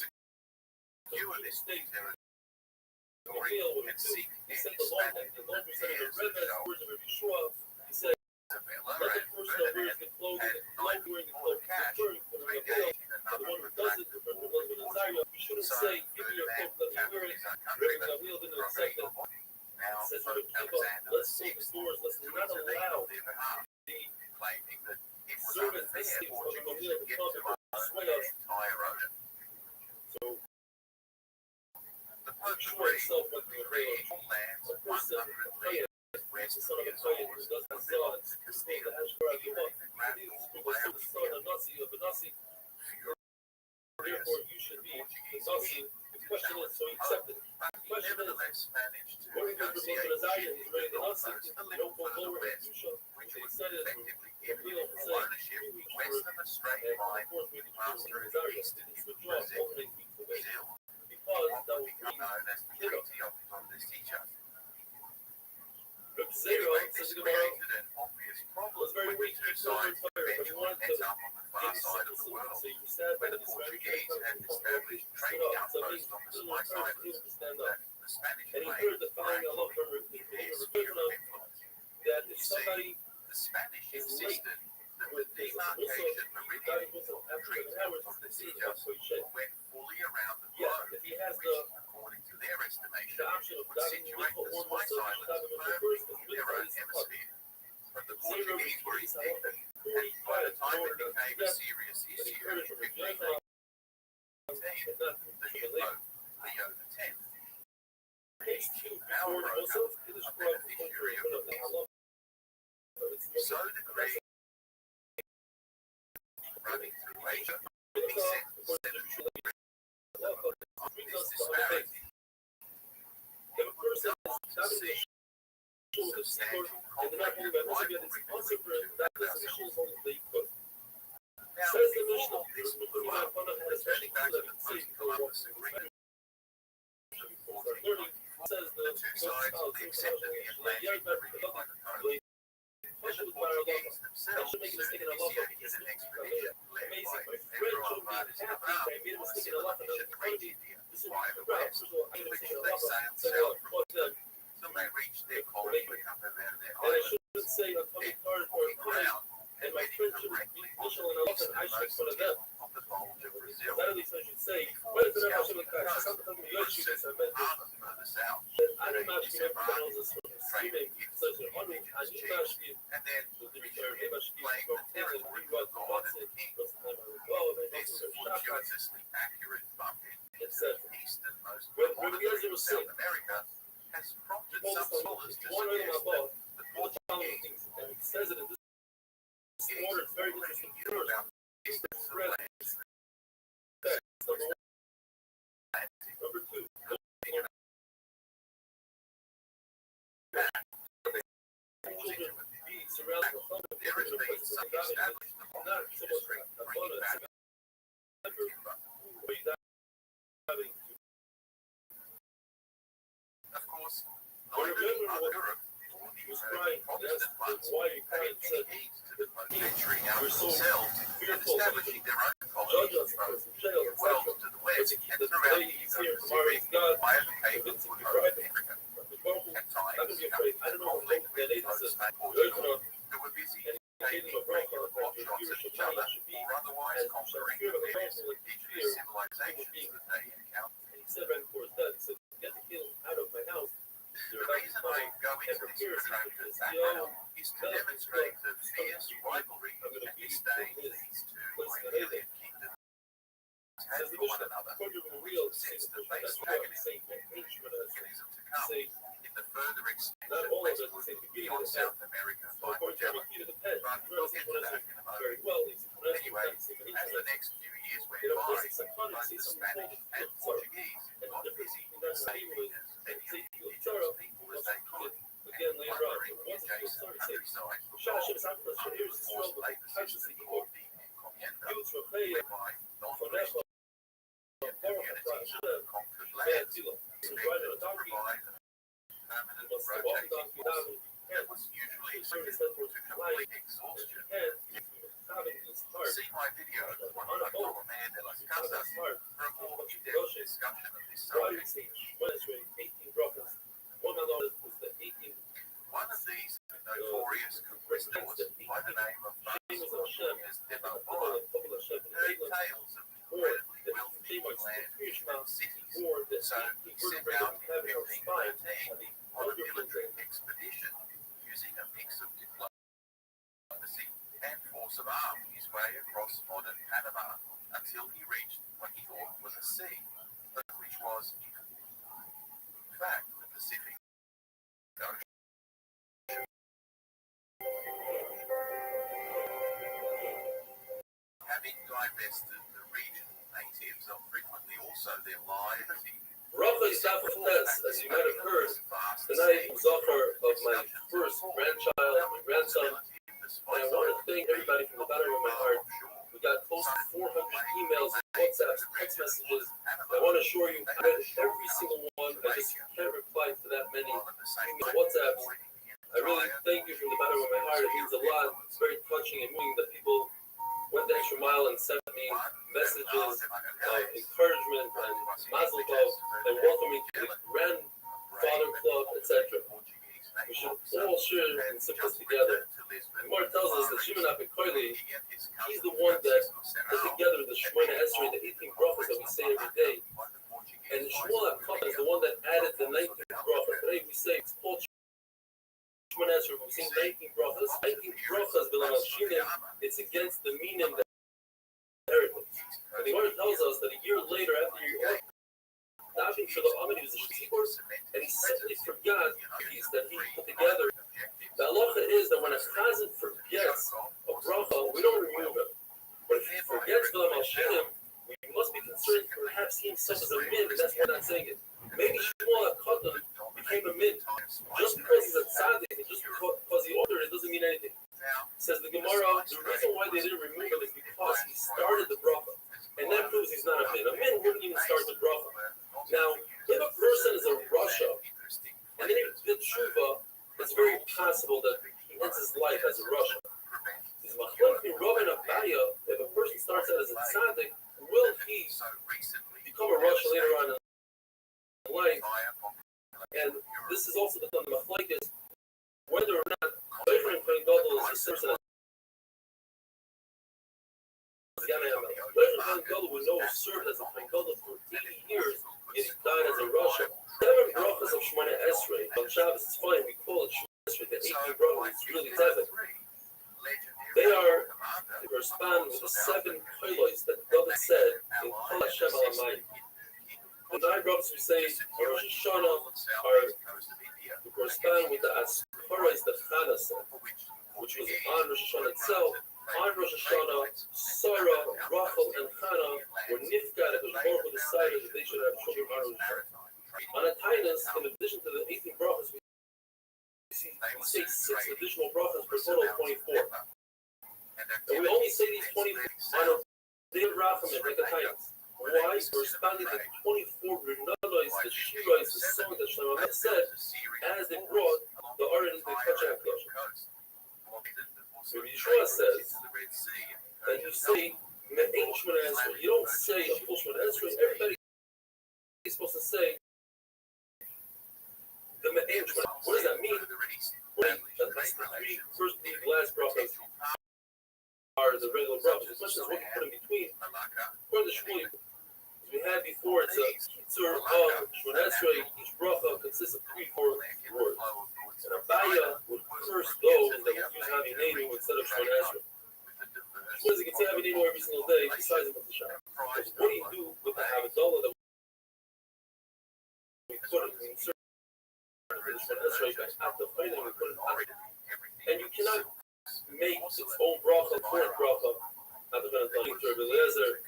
B: secure this
A: state
B: territory
A: Gamliel would
B: and
A: do.
B: seek
A: He said
B: any
A: the Lord,
B: Spanish
A: and the Lord presented
B: heirs
A: the red
B: to
A: man's words of Yeshua. He said,
B: Isabella
A: let the
B: and
A: person that wears
B: Ferdinand
A: the clothing,
B: had
A: like wearing the
B: $9
A: clothing,
B: cash
A: referring to
B: to
A: the Gamliel.
B: engage in
A: The
B: another
A: one who doesn't,
B: protracted
A: the
B: war
A: person
B: with
A: with
B: Portugal.
A: Zaria, you shouldn't
B: So
A: say, give me your
B: Ferdinand
A: cloak, let me wear
B: captured
A: it.
B: his own
A: Rabbi
B: countrymen
A: Gamliel didn't
B: from
A: accept it.
B: now
A: Says
B: Pope
A: Rabbi Kiva,
B: Alexander
A: let's
B: VI
A: close the doors, let's
B: to
A: not
B: intervene
A: allow
B: on their behalf,
A: the
B: claiming that it was
A: servants, the
B: unfair
A: slaves of
B: Portugal
A: Gamliel
B: should
A: to
B: get
A: come
B: to
A: and
B: own
A: sway
B: their
A: us.
B: entire ocean.
A: So
B: The Pope
A: Yeshua
B: agreed
A: himself went to
B: to
A: the
B: create
A: village.
B: lands
A: A person,
B: 100 leagues west
A: the
B: of
A: son of
B: the
A: a Kohen, who
B: Azores
A: does the
B: would belong
A: zealots,
B: to
A: who stole the
B: Castile.
A: Ashura
B: He
A: Gimel.
B: grabbed
A: He
B: all the
A: was
B: way
A: the
B: up to
A: son of Nasi, of a Nasi. Therefore, you should be the Nasi. The question is, so he accepted.
B: But
A: The
B: he
A: question is,
B: nevertheless managed to
A: what do you do with
B: negotiate
A: the Zayah?
B: shipping
A: He's ready
B: with
A: to Nasi.
B: Northerners a
A: You
B: little
A: don't go
B: further
A: lower
B: west,
A: in Kusha.
B: which
A: They
B: would
A: said it.
B: effectively give him
A: Gamliel
B: full
A: said,
B: ownership
A: 3 weeks
B: west
A: for
B: of a straight
A: and
B: line
A: of course, we can
B: past
A: do
B: the
A: the Zayah.
B: east
A: It's
B: into
A: withdraw
B: Brazil,
A: 4 weeks away.
B: Brazil,
A: Because
B: what
A: that
B: would
A: will
B: become
A: bring
B: known as the Treaty of Tordesillas.
A: Reb Zera,
B: Anyway,
A: says
B: this
A: the Gemara,
B: created an obvious problem
A: was very
B: when the
A: weak.
B: two
A: He saw
B: sides
A: fire, but he
B: eventually
A: wanted
B: met
A: to
B: up on the far
A: get
B: side of the
A: so
B: world,
A: he said
B: where
A: that
B: the
A: his friend
B: Portuguese had
A: stood
B: established
A: up.
B: trading
A: So he
B: outposts on the
A: stood
B: Spice
A: up,
B: Islands
A: able to stand
B: that
A: up.
B: the Spanish
A: And he
B: claimed
A: heard the following Allah
B: gradually
A: from
B: in their
A: the
B: sphere of
A: Rebbe
B: influence.
A: that if
B: You see,
A: somebody
B: the Spanish
A: is
B: insisted that the
A: with
B: demarcation meridian of the Treaty of Tordesillas went fully around the globe,
A: if he has
B: which, according to their estimation,
A: the option of
B: would situate the Spice Islands firmly in their own hemisphere. But the Portuguese were indignant, and by the time it became a serious issue in 1519, the new Pope, Leo X, now broke up a beneficiary of the peace. So decreed, running through Asia, he sent the 7 of this disparity.
A: If a person is
B: See substantial
A: and they're not
B: conflict
A: holding
B: and
A: that Michigan,
B: rivalry
A: it's
B: between
A: sponsor
B: the
A: for that
B: two
A: position
B: nations.
A: is only the equal.
B: Now,
A: Says the
B: before
A: Mishnah,
B: all this
A: there's
B: blew up, returning back to the post-Columbus agreement of
A: learning
B: 1494,
A: says
B: the two sides accepted the Atlantic Treaty by the Code, and the Portuguese themselves soon initiated an expedition led by Pedro Alvarez Cabral on a civil mission to reach India via the west, which they sailed south from till they reached their colony at Cape Verde
A: and I
B: Island.
A: shouldn't say I'm coming hard for a
B: Walking around
A: and my
B: heading
A: friend should be
B: directly
A: Michelin
B: onto
A: and
B: the
A: Elfin, I should
B: easternmost
A: put it up.
B: tip of the Bulge of Brazil.
A: That at least I should say,
B: Before
A: what
B: the
A: is it about
B: scouts
A: Michelin
B: could
A: guys?
B: go,
A: Something from the
B: Bruce
A: Yoshi,
B: said
A: I meant
B: farther further south,
A: I don't know if you have panels from streaming, such as one week, I need to ask you,
B: and then
A: the military, I must give
B: claimed
A: you
B: the
A: a
B: territory
A: what
B: of God
A: what's
B: and
A: it,
B: the king.
A: what's the time of the world, and
B: This
A: also the shotguns,
B: fortuitously accurate bump
A: etc.
B: the easternmost
A: When
B: promontory
A: Eliezer
B: of
A: was
B: South
A: sick,
B: America has prompted
A: he told
B: some
A: us
B: scholars
A: if
B: to
A: you want to learn
B: suggest
A: about
B: that the
A: all the following
B: Portuguese
A: things, and he says it in this
B: is
A: order, it's very
B: already
A: interesting.
B: knew about the distance of land
A: Number one.
B: Atlantic.
A: Number two, children be surrounded with fun.
B: There has been some establishment on
A: Not
B: the
A: so much
B: industry
A: a
B: bringing
A: bonus.
B: back timber.
A: Having
B: Of course, neither the other nor the
A: was
B: American
A: crying,
B: Protestant
A: that's
B: ones
A: why you
B: paid
A: cried, said,
B: any heed to the venturing out
A: We're so
B: themselves and
A: fearful
B: establishing their own
A: judge
B: colonies
A: us,
B: both
A: in jail,
B: well
A: etc.
B: to the west and
A: The
B: throughout the
A: lady is here from our
B: Indo-Pacific
A: God,
B: via the Cape of
A: convincing
B: Good
A: you,
B: Hope,
A: right?
B: Africa.
A: The powerful,
B: At
A: not
B: times,
A: to be afraid. I don't know what
B: conflict
A: the
B: with
A: lady
B: those
A: says.
B: back
A: You're
B: Portugal
A: gonna
B: who were busy
A: give
B: taking
A: them a
B: regular
A: profile
B: pot
A: of
B: shots
A: your
B: at each
A: Shemaiah
B: other
A: should be
B: or otherwise
A: as
B: conquering
A: fear
B: the
A: of the
B: various
A: council like
B: indigenous
A: fear
B: civilizations that they encountered.
A: And he said right before his death, he said, get the kill out of my house.
B: The reason I go into this protracted background is to demonstrate the fierce rivalry and disdain these two Ionian kingdoms had for one another, which sets the base mechanism to come in the further expansion westward beyond South America by Magellan. But we'll get to that in a moment. Anyway, as the next few years went by, both the Spanish and Portuguese got busy saving as many of the indigenous people as they could, and plundering the adjacent countryside for gold under the forced labour system of the encomienda, whereby non-Christian communities of the conquered lands expected to provide a permanent rotating force that was usually expected to complete exhaustion. See my video on La Economía de las Casas for a more in-depth discussion of this subject. One of these notorious conquistadors by the name of Francis de Balboa heard tales of incredibly wealthy land and cities, so he set out in 1513 on a military expedition using a mix of diplomacy and force of arms his way across modern Panama until he reached what he thought was a sea, but which was in fact the Pacific Ocean. Having divested the regional natives of frequently also their livelihood,
A: Roughly south of Fence, as you might have heard, tonight was offer of my first grandchild, my grandson, and I want to thank everybody from the bottom of my heart. We got close to 400 emails, WhatsApps, text messages. I want to assure you, I read every single one. I just can't reply to that many emails, WhatsApps. I really thank you from the bottom of my heart. It means a lot. It's very touching and moving that people went the extra mile and sent me messages of encouragement and mazel tov and welcoming to the grandfather club, etc. We should all share and sip this together. The Gemara tells us that Shimon HaPekoili, he's the one that put together the Shemona Esrei, the 18 brachas that we say every day. And Shmuel HaKatan is the one that added the 19th bracha. Today we say it's called Shemona Esrei. We've seen 19 brachas. 19 brachas belong on Shimon. It's against the meaning that inheritance. And the Gemara tells us that a year later, after you're davening for the Amid, he was a shechor, and he simply forgot that he put together. The halacha is that when a chazan forgets a bracha, we don't remove him. But if he forgets the Malshinim, we must be concerned perhaps he himself is a min, and that's why I'm not saying it. Maybe Shmuel HaKatan became a min. Just because he's a tzaddik, and just because he ordered it, doesn't mean anything. Says the Gemara, the reason why they didn't remove him is because he started the bracha. And that proves he's not a min. A min wouldn't even start the bracha. Now, if a person is a rasha, and then he did tshuva, it's very possible that he ends his life as a rasha. If a person starts out as a tzaddik, will he become a rasha later on in life? And this is also the machlokes whether or not Kohen Gadol is a person. Kohen Gadol we know served as a Kohen Gadol for 80 years, and he died as a rasha. 7 brachas of Shemona Esrei on Shabbos. It's fine. We call it Shemona Esrei. The 18 brachas is really 7. They respond with the 7 kolos that David said in Kol Hashem Alamayim. The 9 brachas we say on Rosh Hashanah are to correspond with the Ascharos that Chana said, which was on Rosh Hashanah itself. On Rosh Hashanah, Sarah, Rachel, and Chana were nifgad that Baruch decided that they should have children on Rosh Hashanah. On a Tainus, in addition to the 18 brachas, we say 6 additional brachas for a total of 24. And we only say these 20 on a day of Rachamim, like a Tainus. Why? Corresponding to the 24 Renalos, the Shirais, the song that Shlomo said, as they brought the Aron into the Kachah HaKadosh. So Yeshua says that you say Me'en Shemona Esrei. You don't say a full Shemona Esrei. Everybody is supposed to say the Me'en Shemona. What does that mean? Right, that's the 3 first 3 last brachas are the regular brachas. The question is what you put in between. For the Shmuel, as we had before, it's a kitzur of Shemona Esrei. Each bracha consists of 3-4 words. And Abaya would curse those that would use Havinenu instead of Shemon Esrei. Which means you can say Havinenu every single day besides the Shabbat. Because what do you do with the Havdalah that we put in insert the Shemon Esrei by after fighting we put it after? And you cannot make its own bracha, foreign bracha. Not going to tell you to Rabbi Eliezer.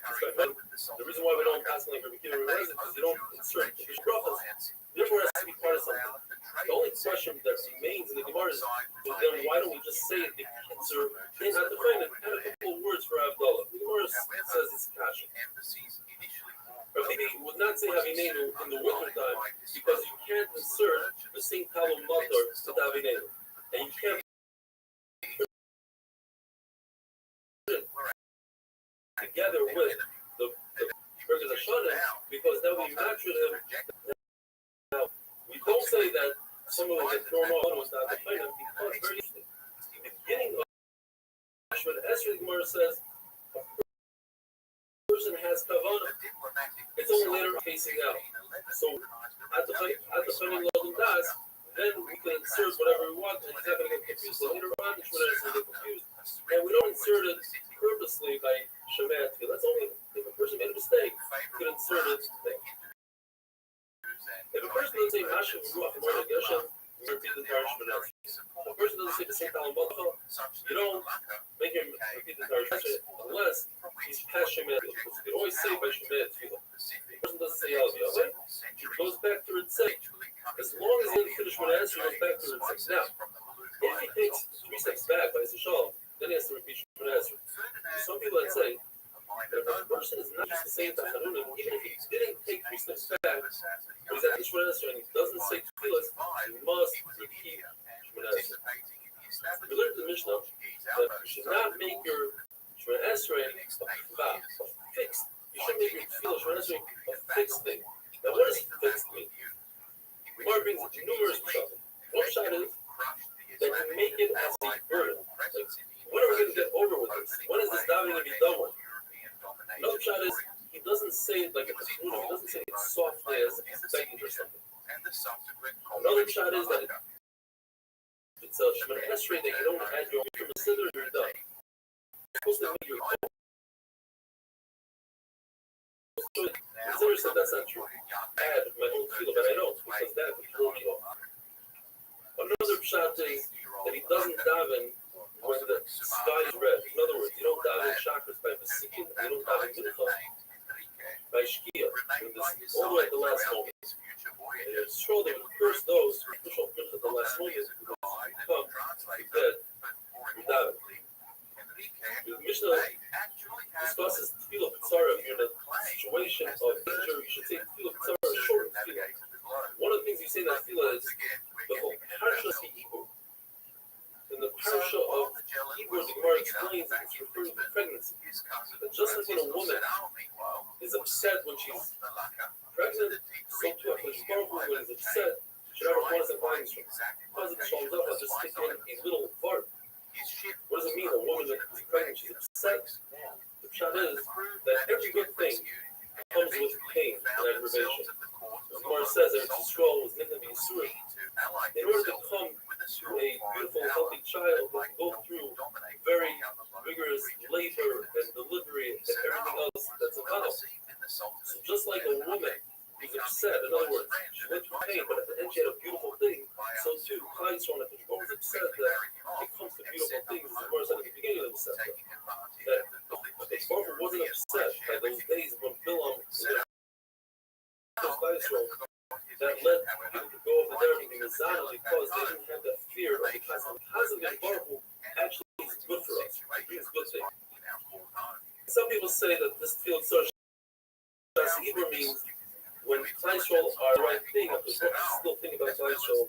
A: The reason why we don't pass like Rabbi Kiva is because you don't insert the brachas. Therefore, it has to be part of something. The only question that remains in the Gemara is, well, then why don't we just say the kitzur in at the final and a couple of words for Abdullah? The Gemara says it's kasha. Rabbi would not say Havinenu in the winter time because you can't insert the same talum matar with Havinenu, and you can't together with the Birkas Hashanah because that we match with him. Now, we don't say that someone will get thrown on with that because very interesting. The beginning of Shemon Esrei, the Gemara says a person has kavanah. It's only later facing out. So at the final Lodin Das, then we can insert whatever we want, and he's not going to get confused. So later on, Shemon Esrei get confused, and we don't insert it purposely by Shemet. That's only if a person made a mistake, you can insert it. If a person doesn't say Mashiach Ruach Mordech Geshem, you repeat the entire Shemon Esrei. If a person doesn't say the same Talmud Baruch, you don't make him repeat the entire Shemon unless he's past Shemet. You can always say by Shemet. If a person doesn't say Al Yahweh, he goes back to Ritzei. As long as he didn't finish Shemon Esrei, he goes back to Ritzei. Now, if he takes 3 steps back by Shalom, then he has to repeat Shemon Esrei. Some people that say that if a person is not used to saying Tachanunim, even if he didn't take 3 steps back, but he's at Shemon Esrei and he doesn't say Tefillas, he must repeat Shemon Esrei. We learned in the Mishnah that you should not make your Shemon Esrei a fixed. You should make your Tefillah Shemon Esrei a fixed thing. Now, what does fixed mean? The Gemara brings numerous pshatim. One pshat is that you make it as a burden. Like, when are we going to get over with this? When is this davening going to be done with? Another shot is he doesn't say it like it's a he doesn't say it softly as if he's begging for something. Another shot is that it's a Shemon Esrei that you don't add your consider you're done. You're supposed to make your own. Consider said that's not true. Add my own tefillah, but I don't because that would throw me off. Another shot is that he doesn't daven when the sky is red. In other words, you don't daven chakras by Vasikin, you don't daven mincha by Shkia. All the way at the last moment. And it's true they would curse those who push off mincha at the last moment who come to bed with daven. The Mishnah discusses tefillah pitzara. If you're in a situation of danger, you should say tefillah pitzara, a short tefillah. One of the things you say in that tefillah is the whole parsha of Hebrew. In the parsha of Hebrew, the Gemara explains that it's referring to pregnancy. That just like when a woman is upset when she's pregnant, so too when she's powerful, when she's upset, she never wants to find this. Because it shows up, I'll just stick in a little part. What does it mean? A woman that is pregnant, she's upset. The shot is that every good thing comes with pain and aggravation. The Gemara says that the scroll was nicknamed Yisur. In order to come to a beautiful, healthy child, they go through very vigorous labor and delivery and everything else that's involved. So just like a woman who's upset, in other words, she went through pain, but at the end she had a beautiful thing. So too, Christ on the control was upset that it comes to beautiful things. As the Gemara said at the beginning of the set, that the Torah wasn't upset by those days when Bilam that led people to go over there and be Mizana because they didn't have that fear of the Chazal. Chazal actually is good for us. It brings good things. Some people say that this field search Ibra means when Kleinschol are the right thing, because what you still think about Kleinschol,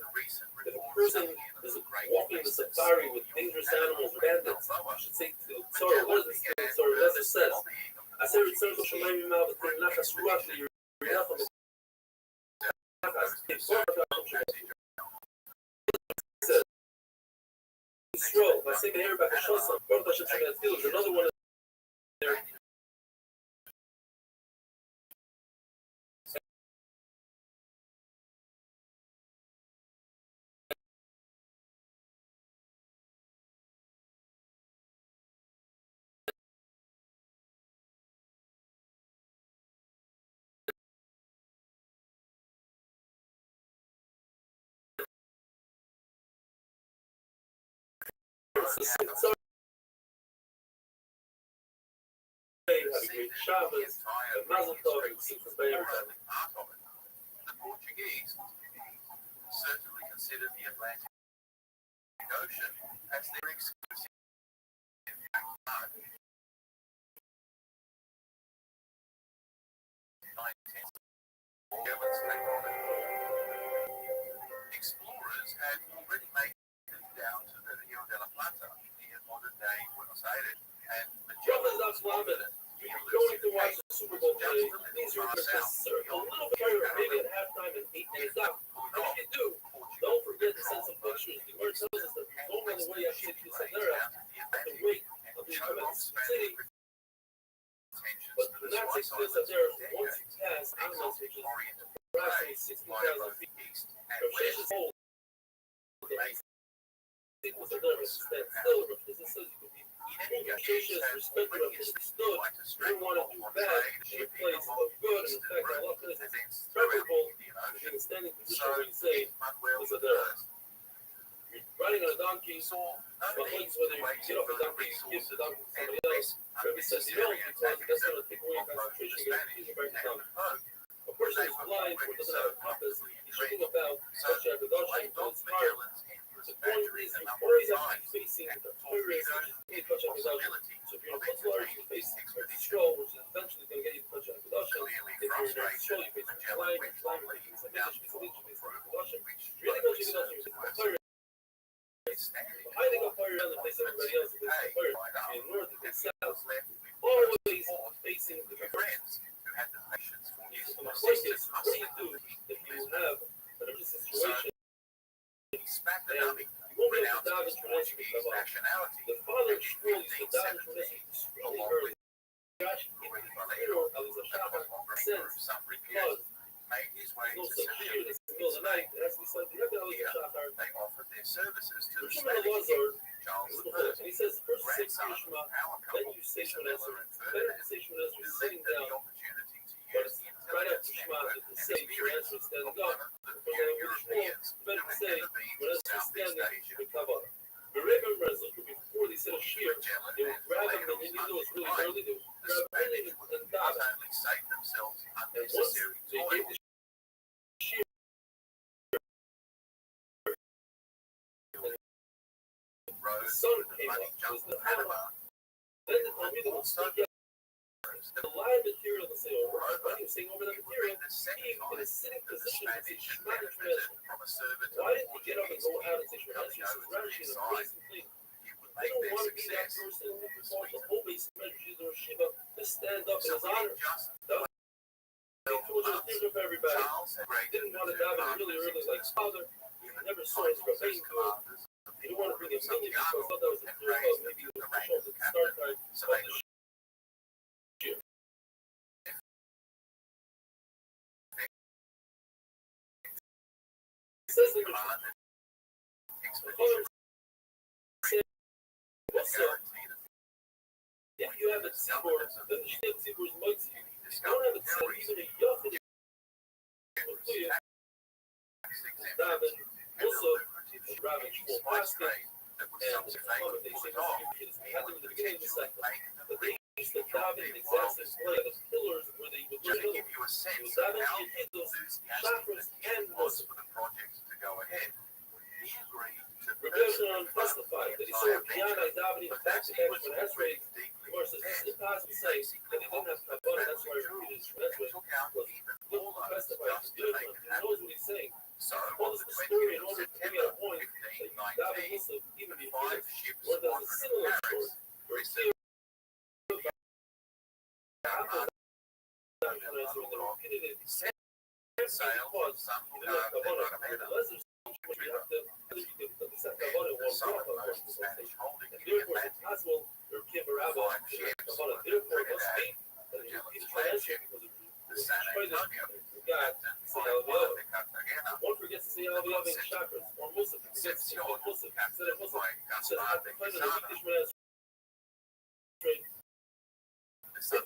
A: if a person is walking in the safari with dangerous animals, bandits, I should say, sorry, what is this? Sorry, as it says, I say, it's so Shemaim Mal, but they're not as roughly, you're enough of it. Israel, I say, another one there. Sorry, have a great Shabbos, and Mazel Tov, and Simchas B'Yom.
B: The Portuguese certainly considered the Atlantic Ocean as their exclusive backyard. 19th explorers had already made it down to the Rio de la Plata near modern-day Buenos Aires, and
A: Brothers, that's what I'm in. If you're going to watch the Super Bowl today, please remember to circle a little bit further, maybe at halftime and 8 minutes out. And if you do, don't forget to send some pictures. The word tells us that going on the way after you send there at the wait of the comments city. But the not take this up there once you pass Amos, which is approximately 60,000 feet. Rotation's whole. Sequence of numbers that still represents says you could be Rotation is respected of his stood. You want to do bad, she plays of good, and in fact, Allah says it's preferable in a standing position where you say, was a there. You're riding on a donkey, but links whether you get off the donkey and give the donkey to somebody else. Rabbi says you don't because that's going to take away your concentration, you're going to use your back down. A person is blind or doesn't have a compass, he's thinking about such a reduction in his heart. The point is, you always have to be facing the tourist, which is touch reduction. So if you're in a footballer, you face the stroll, which is eventually going to get you touch reduction. If you're in a stroll, you face the climb, you face the reduction. Really touch reduction, you face the I think I'll fire around the place everybody else is fire. In north and south, always facing the friends who had the patience for you. So my question is, what do you do if you have an emergency situation? And you won't be able to dive into relationship with nationality. The father truly used to dive into relationship extremely early. Josh, at least a shopper, since because made his way to Seville in the middle of the night. It has to be slightly they offered their services to the Spanish king, Charles I. And he says, first say Shema, then you say Shema, better to say Shema as you're sitting down. But right after Shema, to say Shema as you're standing up, better to say, when as you're standing, with Kabbalah. The Rabbim before they said a shear, they would grab him, and you knew it was really early, they would grab him and dive. And once they gave the shear, the sun came up, was the Panama. Then the Talmud would speak out. The live material to say over, when he was saying over the material, he in a sitting position to say Shema International. Why didn't he get up and go out and say Shema International? Rashi is an amazing thing. They don't want to be that person who performs the whole basic measures or Shiva to stand up in his honor. That was too much of a thing for everybody. He didn't want to dive in really early like his father. He never saw his Rabbi to it. He didn't want to bring a million because he thought that was a clear cause. Maybe he would push off the start time of the year. Says the Mishnah. If you have a tzibur, then the shtem tzibur is mighty. If you don't have a tzibur, even a yachid will do you. Daven, also, Rabbin Shmuel Paskin, and the common they say we had them in the beginning of the cycle, but they used to daven in the exact same way, the pillars where they would learn them. It was daven, Yehidus, chakras, and Muslim. Rabbi Yoshanan testified that he saw Kiana davening back-to-back when Esrei, of course, it's impossible to say that he didn't have Kabbalah, that's why he repeated his Esrei, but he testified to Yoshanan, he knows what he's saying. He told us the story in order to bring out a point that you daven Muslim even before, or there's a similar story, where he said, after davening when Esrei, they repeated it, because he didn't have Kabbalah, unless there's which we have to set Kabbalah in one drop, of course, and therefore it's possible to give a rabbi Kabbalah, therefore it must be that you repeat the translation because of the God, say Alviyah. One forgets to say Alviyah in chakras, or Muslim, forgets to say Muslim, instead of Muslim, says I have to find a Mikdash Menaz. If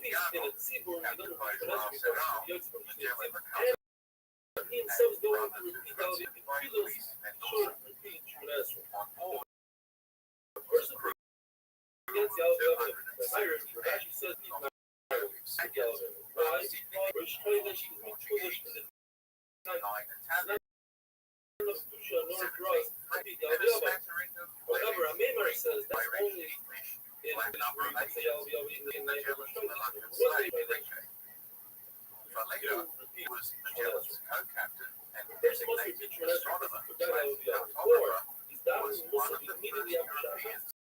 A: he's in a tzibur, he doesn't repeat Menaz because he yokes from the tzibur. He himself is going to repeat Alviyah. He does short repeat Menaz. First of all, against the elevator, the higher, Rashi says, the elevator. Why? Rosh Hashanah, she was more foolish than the night. Nor for us, however, a Maimar says that's only in where you can say LVLV in the night of Rosh Hashanah. What they do,
B: Later, he was Magellan's co-captain and
A: there's supposed to be
B: designated astronomer.
A: or he's down in Muslim immediately after Shabbos.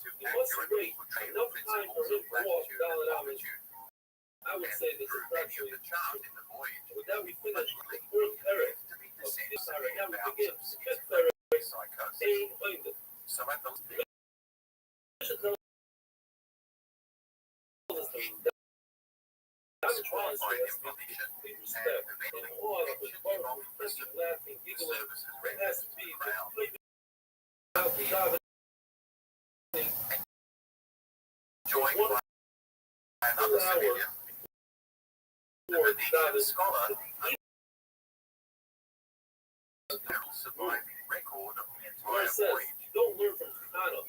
B: To
A: He must
B: accurately
A: wait
B: portray the
A: enough time for
B: principles
A: him
B: of
A: to walk
B: latitude
A: down
B: and
A: and out.
B: longitude
A: I would say this is
B: through any of
A: practically
B: the chart in the voyage.
A: with that we finish
B: But
A: the fourth parak
B: to be
A: of
B: descended
A: this parak. Now we
B: bouts
A: begin
B: of
A: the fifth parak.
B: psychosis.
A: Ein Oinded.
B: So at the
A: Should tell us that that's
B: qualified
A: why
B: information
A: complete
B: and
A: respect and
B: eventually
A: awe of the
B: should give
A: Baruch
B: off
A: Hu,
B: the
A: kissing, laughing, giggling.
B: services
A: It
B: rendered
A: has
B: to
A: to be
B: the crown.
A: completely out the job.
B: Joined by another civilian, the
A: For
B: Venetian
A: David.
B: scholar, little surviving record of the
A: Where
B: entire
A: it says,
B: voyage.
A: don't learn from Chicano.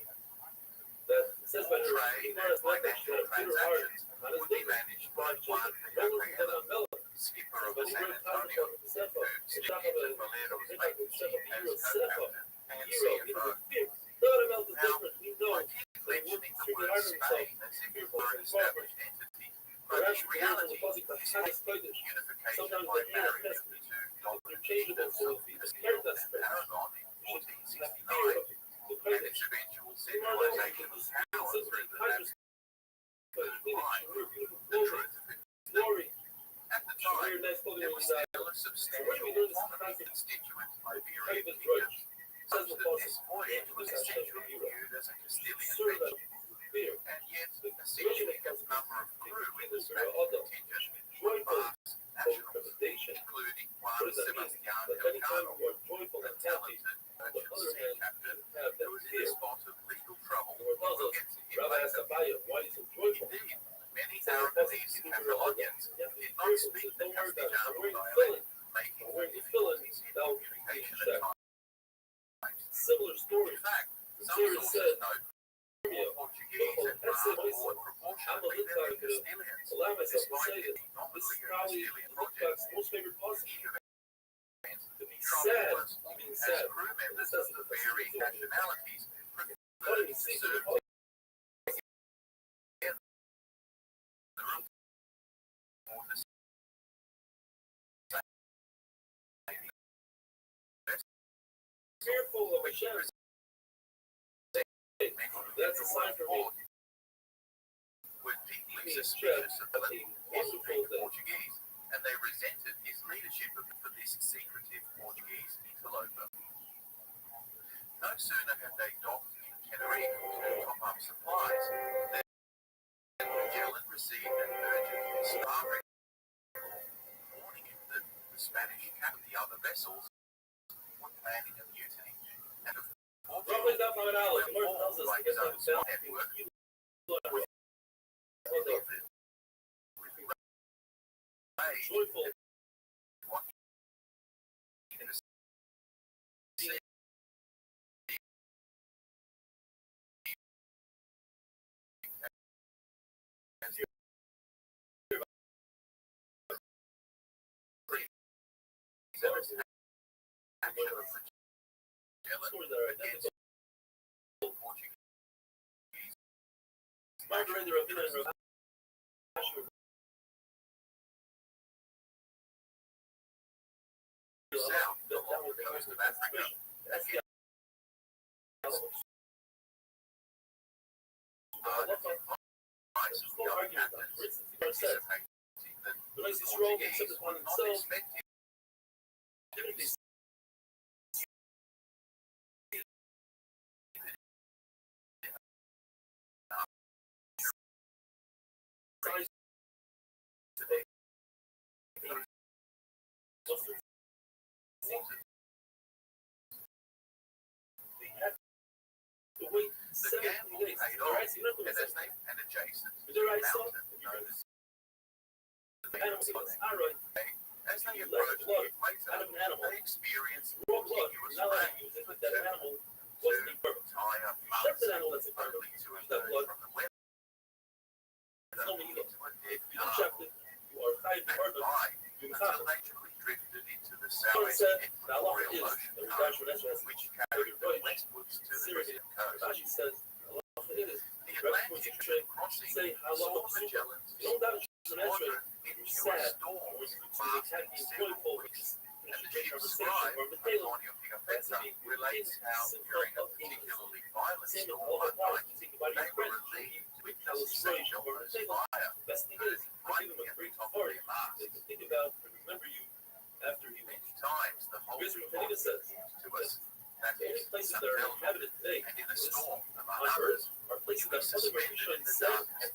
A: That says by her,
B: Trade
A: Gemara is
B: and
A: like that. She had
B: financial
A: a bitter heart.
B: transactions
A: Not as
B: would be
A: big.
B: managed by
A: Five children.
B: Juan
A: Don't learn from
B: Villagela,
A: Don Bella.
B: skipper of
A: But
B: the
A: he
B: San
A: wrote time
B: Antonio,
A: for the Sefer.
B: who
A: It's
B: stepped
A: not of
B: into
A: a
B: Valero's
A: it's not of a
B: vacancy
A: Sefer.
B: as
A: Hero Sefer.
B: co-captain and
A: Hero. He
B: CFO.
A: was a fear. God of Elf is
B: Now,
A: different. We know.
B: I keep mentioning the word
A: Hard on
B: Spain as if it were an established entity, but in reality, it's ethnic unification
A: Sometimes
B: by
A: the hair
B: marriage
A: has
B: of
A: to
B: the
A: be
B: two dominant
A: interchangeable,
B: kingdoms
A: so
B: of
A: if you
B: Castile
A: compare that
B: and
A: space,
B: Aragon in
A: you should have
B: 1469,
A: fear of the
B: and
A: Kodesh.
B: its eventual
A: You are not
B: centralization of power
A: simply
B: through the
A: Kodesh.
B: Vatican line.
A: Beautiful
B: The
A: clothing,
B: truth of it,
A: glory.
B: at the
A: Wear
B: time,
A: nice clothing
B: there
A: when
B: was
A: you die.
B: still a
A: So what
B: substantial
A: do we do in this
B: autonomy
A: country?
B: constituent Iberian
A: David
B: kingdom,
A: Deutsch says
B: such
A: the
B: that
A: Apostle,
B: this voyage was essentially viewed as a Castilian
A: serve
B: venture.
A: as fear.
B: And yet, a significant number of crew in the Spanish contingent were
A: Joyful
B: vast nationals,
A: trepidation.
B: including
A: What
B: Juan
A: does that mean?
B: Sebastian
A: That anytime
B: Elcano,
A: you are joyful
B: a
A: and happy,
B: talented
A: on the
B: merchant
A: other
B: sea
A: hand,
B: captain
A: you have
B: who
A: that
B: was in a
A: fear.
B: spot of legal trouble
A: The Lord tells
B: who
A: us,
B: gets to him
A: Rabbi
B: later.
A: Asabaya, why are you so joyful?
B: Indeed, many
A: So the Apostle,
B: Aragonese
A: people
B: and
A: who are other,
B: Bolognians
A: you have to be
B: did not
A: fearful.
B: speak
A: Says,
B: the
A: don't worry about it.
B: Castellano
A: I'm wearing
B: dialect,
A: filling.
B: making
A: I'm
B: for
A: wearing filling.
B: difficulties in
A: That'll be
B: communication
A: check.
B: at times.
A: Similar story.
B: In fact, some
A: Sarah
B: sources
A: said,
B: note
A: yeah,
B: Portuguese and
A: that's it.
B: broad proportionately than the Castilians,
A: allow myself to
B: despite
A: say
B: it
A: that
B: being nominally
A: this is
B: a
A: probably
B: Castilian project.
A: Litvak's most favorite puzzle. To be sad,
B: Trouble was,
A: being
B: as
A: sad.
B: crew members
A: This
B: of the varying nationalities preferred
A: Funny
B: to
A: to see
B: serve
A: the
B: the room or the
A: fearful of a shadow. That's a sign for me.
B: were deeply suspicious of the history of Portuguese, and they resented his leadership for this secretive Portuguese interloper. No sooner had they docked in Tenerife to top up supplies than Magellan received an urgent star record warning him that the Spanish and the other vessels were planning a mutiny, and of
A: Roughly that $5. The Lord tells us
B: by
A: to
B: his
A: get
B: own
A: that
B: spy
A: down.
B: network,
A: Joyful. Stories that are identical. Margarita Ravina and Rav Asher.
B: South along the coast of Africa.
A: That's the
B: Price of the
A: no
B: other
A: argument about it. For
B: captains,
A: instance, the Lord says,
B: anticipating that
A: the nice
B: the
A: Yisrael
B: Portuguese
A: accepted upon
B: would not
A: themselves
B: expect him
A: activities. The wait
B: the
A: 17
B: gamble
A: days.
B: paid
A: All
B: off,
A: right, so you know
B: and
A: what
B: as they an adjacent
A: Is there ice
B: mountain
A: on?
B: known as
A: Animal sequence. Alright,
B: as they
A: You let
B: approached
A: blood
B: the equator,
A: out of an animal.
B: they experienced
A: raw blood.
B: continuous
A: Now that I
B: rain
A: use it
B: for
A: with that
B: 2
A: animal,
B: to
A: supposed to be perfect.
B: tie up
A: Check
B: months
A: that animal that's a
B: only
A: perfect.
B: to
A: Use that blood.
B: emerge from the web
A: It's only evil.
B: into a dead
A: You don't
B: calf.
A: check it. You are tied to
B: And
A: perfect.
B: why?
A: You
B: Until
A: can't.
B: they truly drifted into the
A: Someone
B: south
A: said, now Allah
B: equatorial
A: is
B: ocean
A: the
B: current,
A: Rashi that's
B: which carried them westwards to the
A: Syria.
B: Western coast.
A: Rashi says, Allah is
B: The
A: Rabbbi was
B: Atlantic
A: trained
B: crossing
A: say how
B: saw
A: long
B: Magellan's
A: you don't doubt it's an answer.
B: squadron into a
A: Sad.
B: storm
A: It was
B: lasting
A: attacking
B: several
A: joyful
B: weeks.
A: and
B: And the
A: great
B: ship's
A: conversation
B: scribe,
A: or the Taylor.
B: Antonio Pigafetta, relates how during a particularly violent
A: Same
B: storm
A: all
B: one
A: the
B: night,
A: you think about
B: they
A: your
B: were
A: friends.
B: relieved to witness
A: Tell us
B: St.
A: stories or
B: John's
A: Taylor.
B: fire
A: Best thing
B: burning
A: is, give
B: brightly
A: them a
B: at the
A: great
B: top of
A: heart.
B: their mast.
A: They can think about and remember you after you
B: Many times the whole
A: Here's what
B: body
A: Penina says.
B: to us that
A: the only
B: is
A: places
B: some
A: that are
B: element,
A: inhabited today
B: and in a storm, among
A: on
B: others,
A: earth are places
B: we
A: that other
B: suspended
A: shine
B: in the
A: sun
B: dark
A: at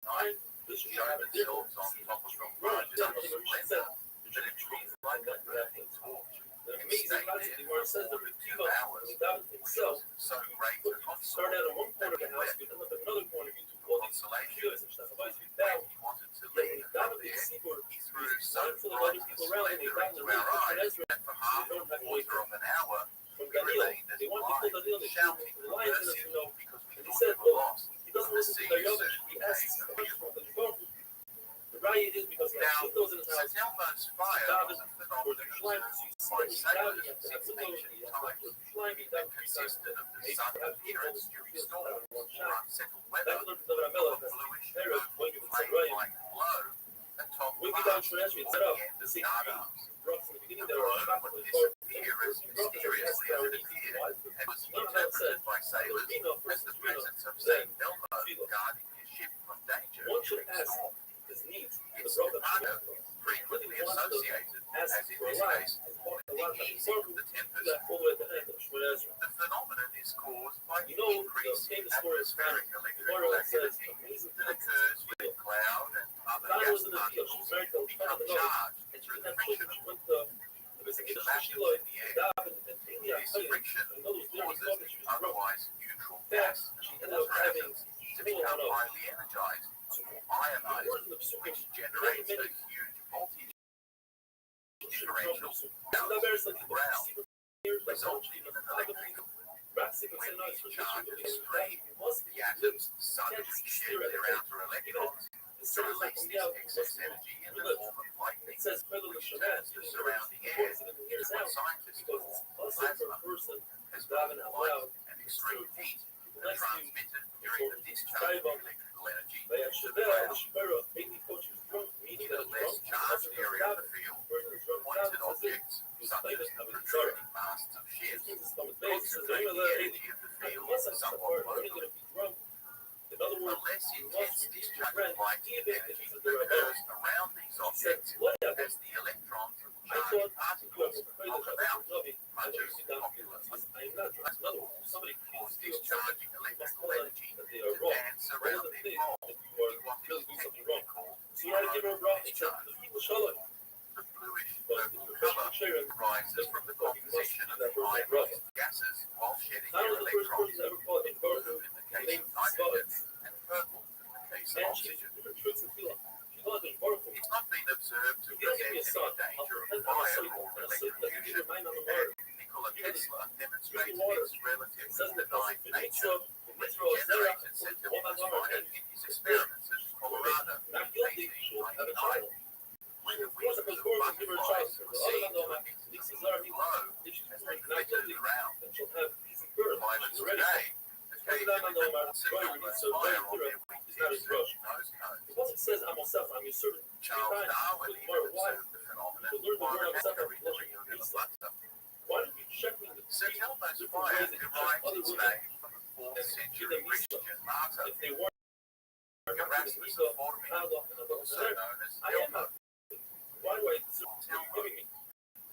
B: night,
A: night. This should
B: show
A: have a difference.
B: themselves on top of the
A: Right,
B: largest
A: then other shine
B: splendor,
A: sun.
B: that it looks like a burning torch.
A: The
B: It
A: amazing
B: stayed
A: concept
B: there
A: where it says
B: for
A: that
B: more than 2
A: Kiva
B: hours,
A: without
B: which
A: himself
B: was so great a
A: start out at one corner of the house, you end up at another corner, you do all these videos and stuff. Otherwise, you
B: when
A: down.
B: he wanted to
A: When
B: leave
A: he got
B: from
A: to the
B: there,
A: seaport,
B: he threw
A: he's
B: so
A: mindful of
B: bright
A: other
B: a
A: people around, and he
B: splendor
A: got in
B: into
A: the
B: our
A: room
B: eyes
A: Ezra
B: that for half
A: don't
B: a
A: have to wait
B: quarter of an hour,
A: from
B: we
A: Daniel.
B: remained as
A: They want to kill
B: blind,
A: Daniel, they
B: shouting
A: the
B: for
A: lions in
B: mercy
A: us, you know.
B: because we
A: And he
B: thought
A: said,
B: we were
A: look,
B: lost.
A: he doesn't
B: The
A: listen to
B: sea
A: their young.
B: soon
A: He asks
B: became
A: the question
B: fearful.
A: from the government. The riot is because he has
B: Now,
A: windows in his house.
B: St. Elmo's fire was a
A: Or
B: phenomenon
A: the slime,
B: observed
A: so
B: by
A: you see,
B: sailors
A: you have to have
B: since
A: windows,
B: ancient
A: you have to have
B: times.
A: slimy,
B: It
A: that
B: consisted of the sudden appearance during storms or unsettled
A: That
B: weather
A: learned the Ramela,
B: of a
A: that's
B: bluish
A: the
B: purple
A: when you said
B: flame-like glow atop the
A: Wiki down
B: mast
A: transfer,
B: or
A: set
B: the
A: up
B: end
A: the
B: of
A: same
B: yardarms.
A: rocks in the beginning
B: The
A: that are
B: glow
A: shocked
B: would
A: with
B: disappear as mysteriously as it appeared and was interpreted by sailors as the presence of St. Elmo guarding their ship from danger
A: One should
B: during
A: ask
B: storm.
A: his needs.
B: Its
A: The brother
B: commander, frequently associated, as
A: asked
B: in
A: for a
B: this
A: lot.
B: case, with
A: A lot
B: the
A: of
B: easing of the tempest.
A: that all the way at the end of Shmuel.
B: The phenomenon is caused by the
A: You know,
B: increase
A: the
B: in
A: famous story of
B: atmospheric
A: Laura
B: electrical
A: says
B: activity
A: amazing
B: that occurs when cloud and other
A: Donna
B: gas
A: was in the field. She was
B: particles
A: married to a
B: become
A: friend of the
B: charged
A: and she
B: through
A: didn't
B: the
A: have children.
B: friction
A: She
B: of
A: went to the
B: fixed
A: she
B: atoms
A: like
B: in the air.
A: died and
B: This friction
A: and those there he
B: causes
A: thought that
B: the
A: she was drunk.
B: otherwise neutral
A: In fact,
B: gas
A: she
B: and
A: ended up
B: water
A: having
B: atoms to become highly energized or ionized, which generates a huge voltage differential out to the ground, resulting in an electrical when these charges strain, the atoms suddenly shed their outer electrons to release this excess energy in the form of lightning, which turns the surrounding air into what scientists call plasma, as well as light and extreme heat, and transmitted during the discharge of electrical energy to the ground. In a less charged area of the field, pointed objects, such as the protruding masts of ships, concentrate the energy of the field somewhat locally. A less intense discharge of light energy occurs around these objects as the electrons of charged particles knock about, much as popular cause discharging electrical energy to dance around their pole in what is technically called discharge. The bluish purple color rises from the composition of the ionized gases while shedding their electrons, blue in the case of nitrogen and purple in the case of oxygen. It's not been observed to present any danger of fire or electrocution, and Nikola Tesla demonstrated its relatively benign nature when he generated St. Elmo's fire in his experiments at Colorado in 1899. When the wings of butterflies were seen to emit a glow as they flittered around. Pilots today occasionally report St. Elmo's fire on their wingtips and nose cones.
A: Because it says I'm myself, I'm your servant.
B: Charles Darwin even observed the phenomenon while remembering the ring of the butter.
A: Why don't you check with the
B: St. Elmo's fire derives its name from a 4th century Christian martyr,
A: if they weren't
B: Erasmus of Formia, also known as Elmo,
A: why do I deserve what you're giving me?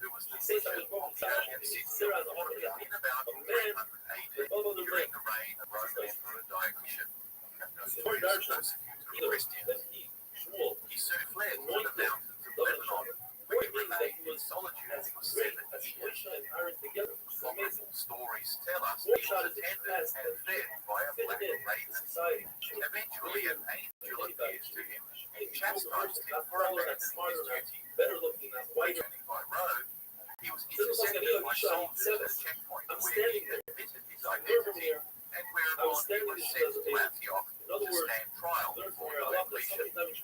B: who was the
A: He says
B: bishop
A: I'm
B: of the ancient city of Formia in about 300 AD during the reign of Roman Emperor Diocletian, a notorious persecutor of Christians. He soon fled to the mountains of Lebanon, where he remained in solitude for 7 years. Wonderful stories tell us he was attended and fed by a black raven. Eventually, an angel appears to him and chastised him for abandoning his duty. Returning by road, he was intercepted by soldiers at a checkpoint where he admitted his identity, and whereupon he was sent to Antioch to stand trial before Diocletian. During the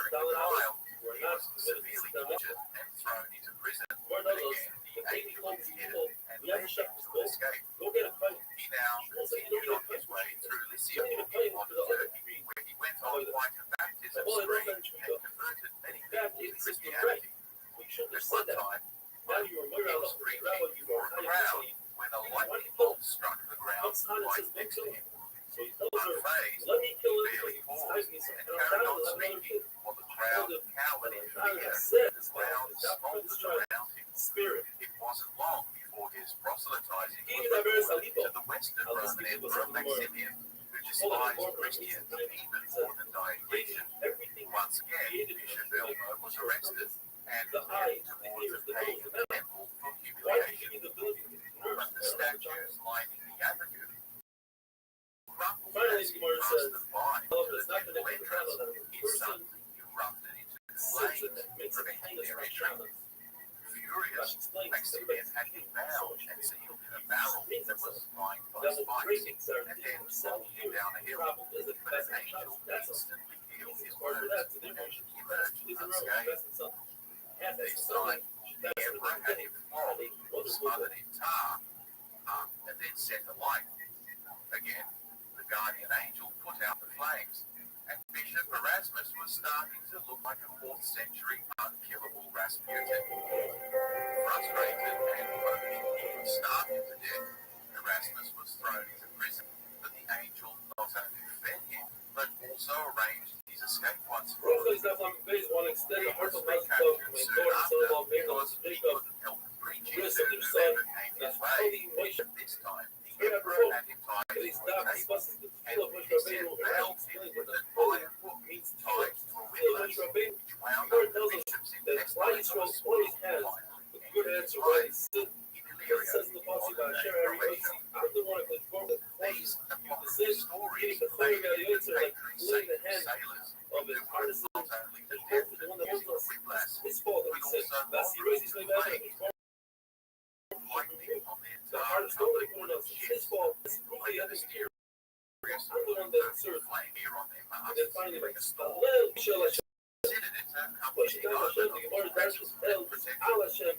B: trial, he was severely tortured and thrown into prison. But again, the angel appeared and led him to escape. He now continued on his way through Lycia in modern Turkey, where he went on quite a baptism spree and converted many people to Christianity. At one time, he was preaching before a crowd when a lightning bolt struck the ground right next to him. Unfazed, he barely paused and carried on speaking while the crowd cowered in fear as loud smoldered around him. It wasn't long before his proselytizing was reported to the Western Roman Emperor Maximian, who despised Christians even more than Diocletian. Once again, Bishop Elmo was arrested and led towards a pagan temple for humiliation. But the statues lining the avenue rumbled as he passed them by to the temple entrance. His son erupted into flames, preventing their entrance. Furious, Maximian had him bound and sealed in a barrel that was lined by spikes, and then rolled him down a hill. But an angel instantly healed his wounds, and he emerged unscathed. This time, the emperor had him flogged, smothered in tar, and then set alight. Again, the guardian angel put out the flames, and Bishop Erasmus was starting to look like a 4th century unkillable Rasputin. Frustrated and hoping he would starve him to death, Erasmus was thrown into prison, but the angel not only fed him, but also arranged his escape once more. He was recaptured soon after because he couldn't help preaching to whoever came his way. At this time, the emperor had him tied to a table, and he sent bells him with an iron hook tied to a windlass, which wound up the bishop's intestines on a small line. Good answer, right? These apocryphal stories made the patron saint of sailors, who were not only the death and using a windlass, but also mongering the plague, lightning on their tar-covered wooden ships, like a mysterious flame here on their masts, like a storm. Considered it a comforting omen of his precious and protection.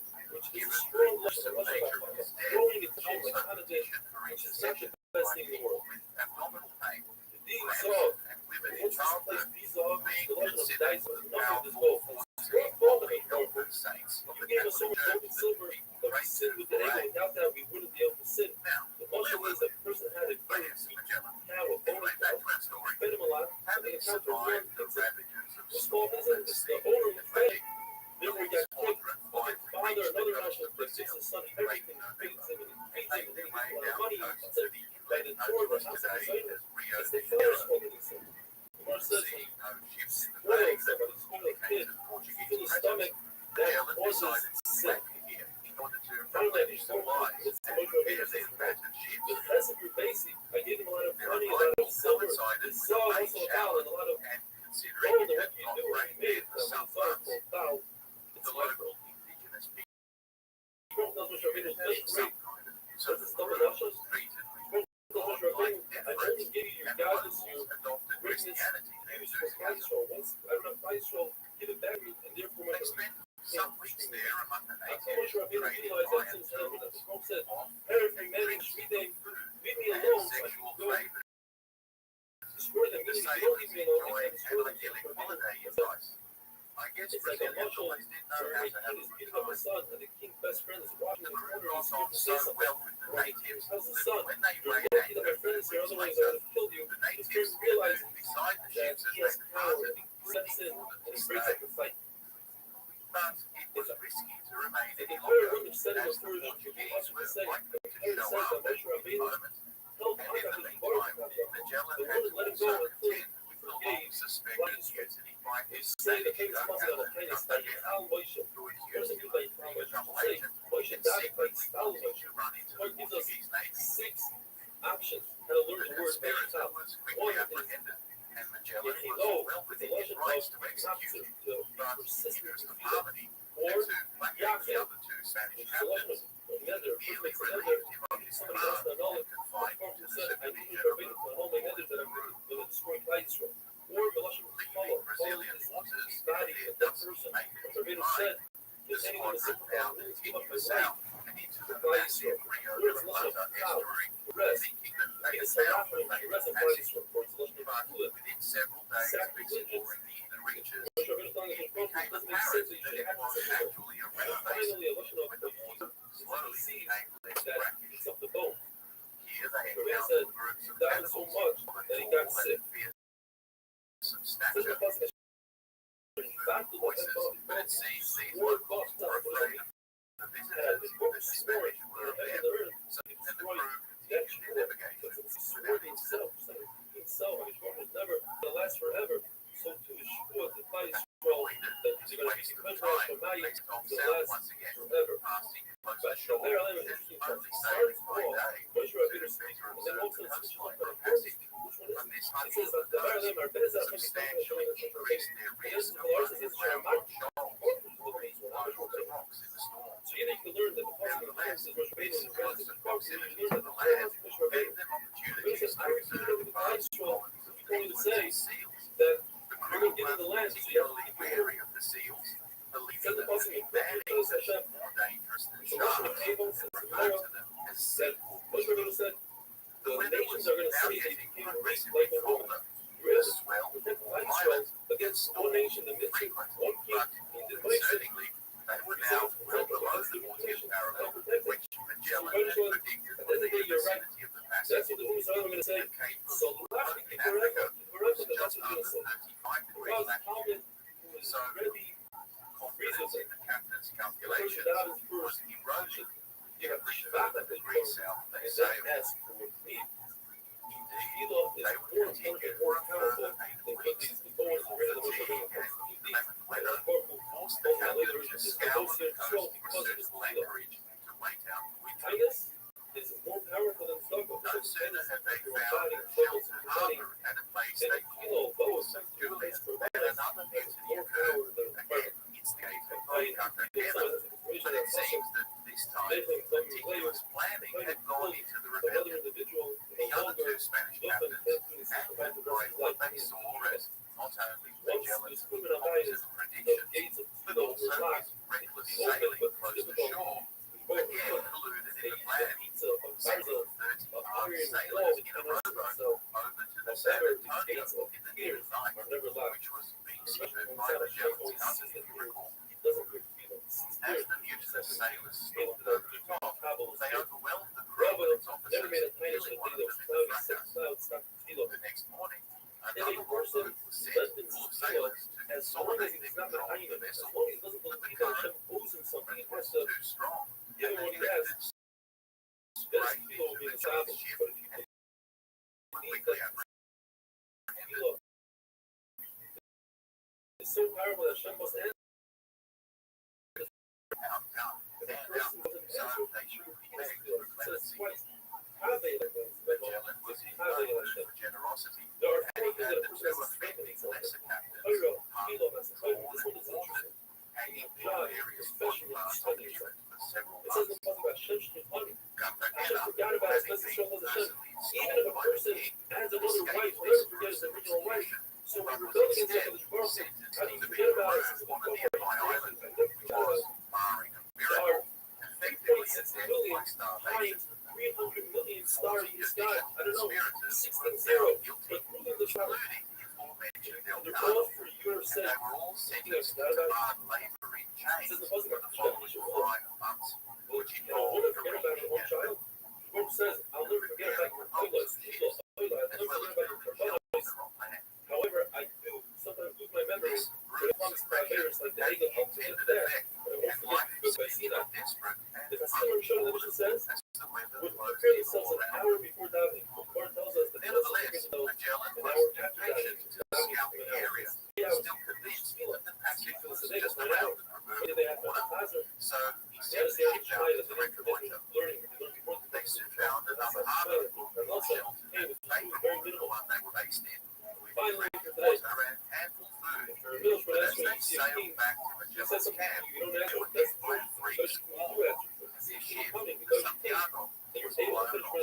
B: Given the gruesome nature of his death, it was also a condition for intercession by people with abdominal pain, cramps, and women in childbirth, being considered the powerful forces of the helpful saints of the Catholic Church that people pray to for aid. Now, where were we? Yes, Magellan. Anyway, back to our story. Having survived the ravages of storm and sea and plague, the squadron finally reached the coast of Brazil in late November and made their way down the coast to the inlet known to us today as Rio de Janeiro. Seeing no ships in the bay that would communicate to Portuguese presence, Magellan decided to anchor here in order to replenish supplies and repair their battered ships. Their arrival coincided with a May shower, and considering it had not rained there for some months, the local indigenous people treated it as some kind of so the crew was treated with godlike deference, and locals adopted Christianity and enthusiasm. They spent some weeks there among the natives, trading iron tools, cloth, drinks, food, and sexual favors. The sailors enjoyed an idyllic holiday in Nice. I guess Brazilians always did know how to have a good time. The crew got on so well with the natives that when they weighed anchor 4 weeks later, the natives gathered beside the ships as they departed, pleading for them to stay. But it was risky to remain any longer, as the Portuguese were likely to show up at any moment. And in the meantime, Magellan had to also contend with the long-suspected mutiny by his Spanish gunpowder Cartagena, who accused him of being a double agent and secretly wanting to run into the Portuguese Navy. The conspirator was quickly apprehended, and Magellan was well within his rights to execute him, but in the interest of harmony, and to placate the other 2 Spanish captains, he merely relieved him of his
A: lost their knowledge.
B: confined to the
A: Said, I
B: supervision
A: knew
B: of
A: verbatim to all my elders that I'm going to destroy Israel. Or Belashim Follow,
B: Brazilian
A: is
B: waters
A: the body
B: in
A: of
B: the
A: that person.
B: make
A: Verbatim
B: it
A: said,
B: the
A: if anyone is
B: squadron now continued south and into the
A: By
B: massive
A: Israel.
B: Rio
A: Where's
B: de la Plata
A: Lashon
B: estuary,
A: rest,
B: thinking that they
A: it's
B: had
A: a
B: found the
A: reference to
B: fatal
A: rest of
B: passage.
A: Israel. For it's Lashon
B: But
A: Follow.
B: within several days of exploring the inner reaches,
A: Which are going to
B: it became apparent that it was actually a red basin
A: finally a Lashon of
B: with the water slowly became less
A: that
B: brackish.
A: eats up the bone.
B: Here they
A: The man
B: encountered
A: said
B: groups of
A: that was so
B: cannibals,
A: much that he got sick.
B: some
A: Says
B: stature,
A: the Pasuk, back to the
B: voices, but it seems these locals were afraid of the visitors that the Spanish were of them, so and the crew continued their navigation without incident.
A: himself, and his work was never going to last forever. So to assure the Klal Yisrael that
B: This
A: they're going to
B: waste
A: be
B: of
A: controlled
B: time
A: from Mayim
B: makes Tom
A: to
B: South
A: last
B: once again,
A: forever.
B: passing close
A: But
B: to shore
A: there are
B: and
A: interesting
B: only
A: things.
B: sailing by day
A: Moshe
B: to
A: Rabbeinu
B: better
A: and then
B: observe
A: also
B: the
A: it's
B: coastline
A: for
B: for
A: the
B: passage.
A: Which one is
B: From this
A: it?
B: hunting
A: Says that the Baralim are better than
B: substantially increased their risk of
A: Colors
B: running
A: is
B: aground on shoals, over the rocks in the storm.
A: So you need to learn that the
B: Nevertheless,
A: Pasuk is Moshe
B: this
A: Rabbeinu
B: close
A: and
B: proximity
A: you
B: to
A: learn
B: the
A: that the
B: land
A: Moshe Rabbeinu
B: gave them opportunities to observe the vast colonies of penguins and seals.
A: that
B: The
A: you're
B: crew
A: going to get in the
B: were
A: land, so you have
B: particularly
A: to be
B: wary of the seals, believing
A: Said the
B: that
A: Pasuk,
B: manning
A: Moshe
B: was
A: Hashem,
B: more dangerous than
A: the Lashon of
B: sharks,
A: Abel,
B: and
A: says
B: referred
A: tomorrow,
B: to them as
A: that
B: sea
A: Moshe Rabbeinu said,
B: The
A: the
B: weather
A: nations
B: was
A: are going to
B: now
A: see they
B: getting
A: became weak
B: progressively
A: like a woman.
B: colder. The
A: Really?
B: swell
A: Protect
B: more
A: Israel
B: violent
A: against one nation, the midst
B: frequent,
A: one king
B: but
A: in the nation.
B: concerningly, they were now well below the 40th parallel, which Magellan had predicted was the vicinity of the
A: That's
B: passage.
A: what the Jews are going to say.
B: The Cape of
A: So
B: Good
A: left
B: in Africa was
A: that's
B: just
A: what they're
B: under
A: going to say.
B: 35 degrees
A: Because
B: latitude.
A: Talmud, who is
B: So,
A: Rabbbi,
B: confidence in the captain's
A: person
B: calculations
A: that is
B: was
A: first,
B: eroded.
A: you have
B: Every
A: back
B: further
A: at the
B: degree
A: front,
B: south they
A: and then
B: sailed.
A: ask for what you need.
B: Indeed,
A: Elah is
B: they
A: more
B: would
A: important
B: continue
A: and
B: for
A: more
B: a further
A: powerful
B: 8
A: than what
B: weeks.
A: these people want to
B: Before
A: rid of the Moshe
B: fatigue
A: Rabbeinu.
B: and inclement weather forced the
A: Both that
B: captain
A: later
B: to
A: is
B: scour
A: both
B: the
A: here
B: coast
A: control
B: for
A: because of this
B: suitable
A: Elah.
B: anchorage to wait out the winter.
A: Kindness is more powerful than struggle.
B: No sooner had they
A: You're
B: found
A: fighting
B: a
A: troubles
B: sheltered
A: and fighting,
B: harbor and a place
A: and
B: they
A: Elah,
B: called
A: though
B: St.
A: it's
B: Julian,
A: for
B: then
A: violence,
B: another
A: it's
B: mutiny
A: more
B: occurred,
A: power than
B: again
A: fighting.
B: instigated by
A: Fighting
B: Cartagena. But it seems that this time meticulous planning had gone into the
A: the other
B: rebellion.
A: individual
B: The
A: no
B: other
A: longer
B: two Spanish captains angered by what they saw as not only Magellan's opposite predictions, but also his reckless sailing close to shore, again colluded in the plan, sending 30 armed sailors in a rowboat over to the San Antonio in the dead of night, which was being steered by Magellan's cousin, if you recall. As the mutinous sailors stormed over the top, they overwhelmed the crew and its officers, killing one of them in the fracas. The next morning, another rowboat was sent full of sailors to consolidate the control of the vessel, but the current was too strong, and they drifted straight into the giant ship and quickly apprehended.
A: It's so powerful that Shem must end.
B: Out,
A: If a
B: and
A: person
B: out,
A: doesn't
B: so
A: answer,
B: they should be
A: it
B: begged for clemency.
A: how they like that.
B: Magellan was in no mood for generosity,
A: There are
B: and he
A: four
B: had
A: things that a
B: the
A: person
B: two
A: has to strengthen
B: offending
A: himself.
B: lesser captains,
A: Elah,
B: Hunt,
A: Elah, that's the
B: Horn,
A: This one
B: and
A: is
B: Morton,
A: interesting.
B: hanging
A: John,
B: various
A: especially
B: photographs
A: when
B: on
A: he's
B: the for several
A: It says in
B: months.
A: the book about Shem Shemani.
B: Cartagena,
A: forgot about
B: having
A: his
B: been
A: message from Hashem.
B: personally
A: Even if
B: installed
A: a
B: by the
A: person
B: king,
A: has another wife,
B: escaped
A: never
B: this
A: forget his
B: gruesome
A: original wife.
B: execution,
A: So when
B: but
A: we're
B: was
A: building into
B: instead
A: the world,
B: sentenced
A: how do you
B: to be
A: forget about
B: marooned
A: it?
B: on a nearby island, which was, barring a
A: There
B: miracle,
A: are
B: effectively a
A: 3.6
B: death
A: million
B: by starvation.
A: times 300 million stars in the sky. I don't know,
B: Conspirators
A: 16
B: were
A: zero,
B: found guilty,
A: but proving the child.
B: including the aforementioned
A: And they're
B: Delgado,
A: all for your
B: and
A: sake.
B: they were all sentenced to hard labor in chains
A: Says the
B: for
A: husband,
B: the following 5 months, which
A: I'll
B: involved
A: never forget about your own
B: arranging
A: child. The word says, I'll never forget about your Elah, Elah, Elah. I'll
B: as
A: never
B: well
A: forget
B: as
A: about
B: building
A: your
B: shelters
A: Elah.
B: on land.
A: However, I do sometimes lose my memory
B: This
A: when it
B: group
A: comes to bears like the
B: had
A: eagle
B: the
A: up to the
B: intended
A: death.
B: effect,
A: But I
B: and
A: won't forget
B: life
A: because I see
B: seemed
A: that.
B: desperate
A: If
B: and
A: I see what Shona the mission says,
B: as the weather
A: would
B: closed
A: prepare
B: in
A: themselves
B: all
A: an
B: around.
A: hour before davening. The Lord tells us that
B: Nevertheless, Magellan
A: an
B: was
A: hour after
B: impatient
A: davening.
B: to scout the area, still convinced that the passage was just around the proverbial
A: They have to
B: corner.
A: hazard.
B: So he
A: That
B: sent
A: is
B: the
A: their
B: ship
A: child
B: out
A: as
B: to
A: an
B: reconnoiter.
A: learning.
B: They soon found another harbour, more sheltered and favourable than the one they were based in, with
A: Finally,
B: fresh
A: today,
B: water and ample food.
A: if you're a middle
B: But as
A: school,
B: they sailed back to
A: he says
B: Magellan's
A: something
B: camp,
A: you don't
B: they
A: answer.
B: were
A: That's
B: hit by a
A: true.
B: freeze
A: Especially when
B: squall.
A: you answer.
B: Their
A: You're
B: ship,
A: coming
B: the
A: because you think
B: Santiago,
A: that you're
B: was
A: able to
B: blown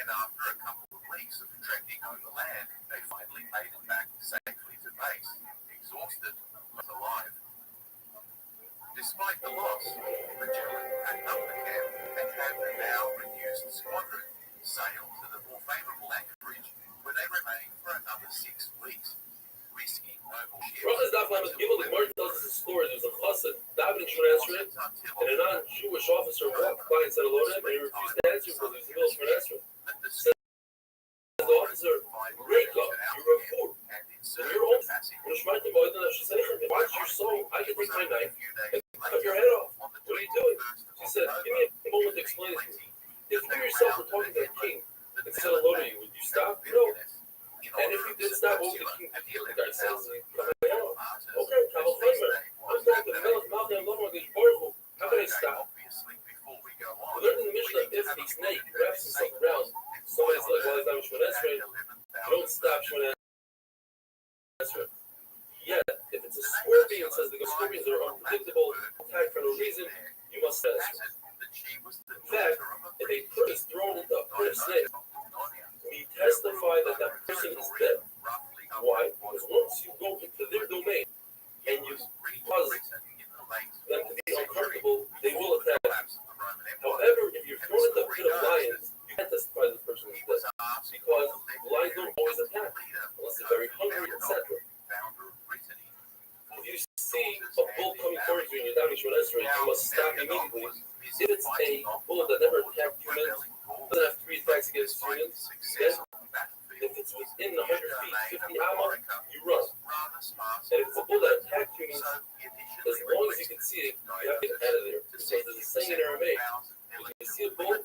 B: after a couple of weeks of trekking overland, they finally made it back safely to base, exhausted but alive. Despite the loss, Magellan packed up the camp and had the now reduced squadron sail to the more favorable anchorage, where they remained for another 6 weeks, risking no more ships.
A: Brachas Daf Lamed Gimel, the Gemara tells us a story. There was a chassid, David in Shmoneh Esrei, and a non-Jewish officer walked by and said hello to him, and he refused to answer because he was in the middle of Shmoneh Esrei. Said the officer, "Wake up, you're a fool. You're old. Watch your soul. I can take my knife and cut your head off. What are you doing?" He said, "Give me a moment to explain it to you. If you yourself were talking to the king and said hello to you, would you stop? No. And if you did stop, what would the king do?" The guy says, "Cut my head off. Okay, Kal Chaymer. I'm talking to the Melech Malchei Amlach HaKadosh Baruch Hu. How can I stop?" We learned in the Mishnah, if a snake wraps himself around somebody's leg while he's down Shmoneh Esrei, you don't stop Shmoneh Esrei. Yet, if it's a scorpion, says the scorpions are unpredictable, attack for no reason, you must stop Esrei. In fact, if a person is thrown into a pit of snakes, we testify that that person is dead. Why? Because once you go into their domain and you cause them to be uncomfortable, they will attack. However, if you're thrown into a pit of lions, you can't testify that the person is dead. Because lions don't always attack, unless they're very hungry, etc. If you see a bull coming towards you and you're down in Shmoneh Esrei, you must stop immediately. If it's a bull that never attacked humans, doesn't have 3 attacks against humans, then if it's within 100 feet, 50 amma, you run. And if it's a bull that attacked humans, as long as you can see it, you have to get out of there. Because there's a saying in Aramaic, when you see a bull,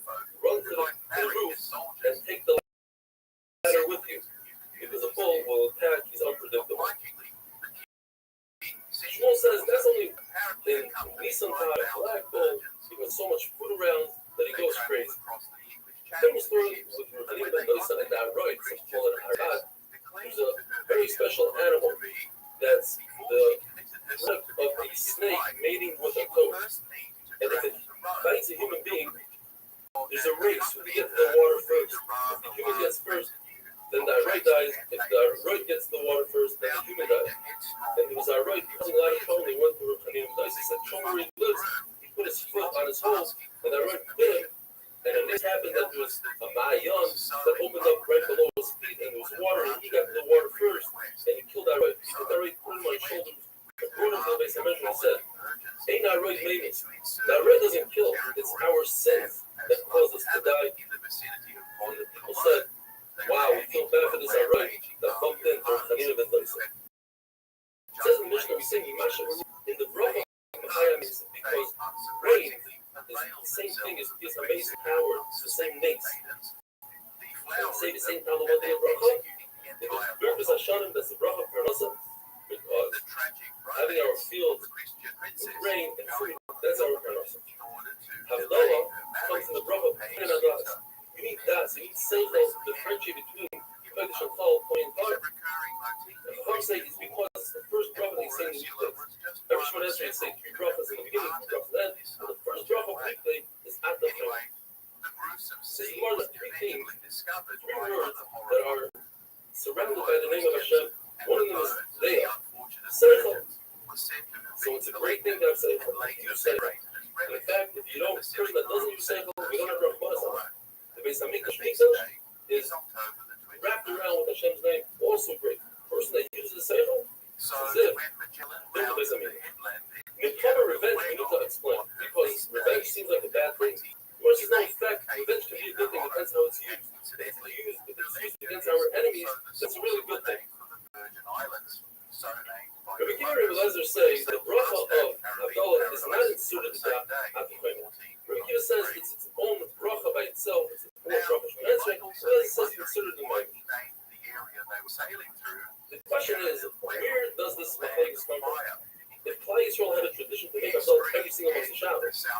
A: run to the roof and take the ladder with you. Because a bull will attack, he's unpredictable. Shmuel says that's only in Nisan time, a black bull, he has so much food around that he goes crazy. Similar story with Rabbbi ben Dosa and Rothschild, some call it Harad. There's a very special animal that's the product of a snake mating with a goat. And if it bites a human being, there's a race who gets the water first. If the human gets first, then the right dies. If the right gets the water first, then the human dies. And there was a right causing a lot of trouble. He went to Rabbbi ben Dosa. He said, "Show me where he lives." He put his foot on his hole, and the right bit him. And then this happened that there was a Ma'ayan that opened up right below his feet, and there was water, and he got to the water first, and he killed that right. He took that right, put him on his shoulders, and brought him to the base of measure and said, "Ain't that right, maybe? That right doesn't kill. It's our sins that cause us to die." And the people said, "Wow, we feel bad for this right that bumped into Rabbbi ben Dosa." It says in the Mishnah, we say, in the bracha, because rain is the same thing as this amazing power, it's the same names. And say the same time about the bracha. In the purpose of Hashanah, that's the bracha parnasa, because having our fields with rain and fruit, that's our parnasa. Havdalah comes in the bracha parnasa. You need that, so you need seichel to differentiate between Kodesh and Chol, Kohen and Kohen. And the say is because it's the first bracha they say in the weekdays. Every Shmoneh Esrei say 3 brachas in the beginning, 3 brachas at the end. So the first bracha of the weekday is at the time. This is more than 3 things, 3 words that are surrounded by the name of Hashem. One of them is Leah, seichel. So it's a great thing to have seichel. You seichel. And in fact, if you don't, the person that doesn't use seichel, we don't have bracha. The Beis Hamikdash is wrapped around with Hashem's name, also great. The person that uses seichel, is it. There's the Beis Hamikdash. Milchama revenge, we need to explain, because revenge seems like a bad thing. Once there's no effect, revenge can be a good thing, depends how it's used. If it's used against our enemies, that's a really good thing. Rabbi Kiva and Rabbi Lezer say the bracha of Havdalah is not inserted into Apikoyim. Rabbi Kiva says it's its own bracha by itself. It's its own bracha. Shmoneh Esrei, Rabbi Lezer says it's inserted in language. The question is, where does this machlokes come from? If Klal Yisrael had a tradition to make ourselves every single Moshe Shabbos, then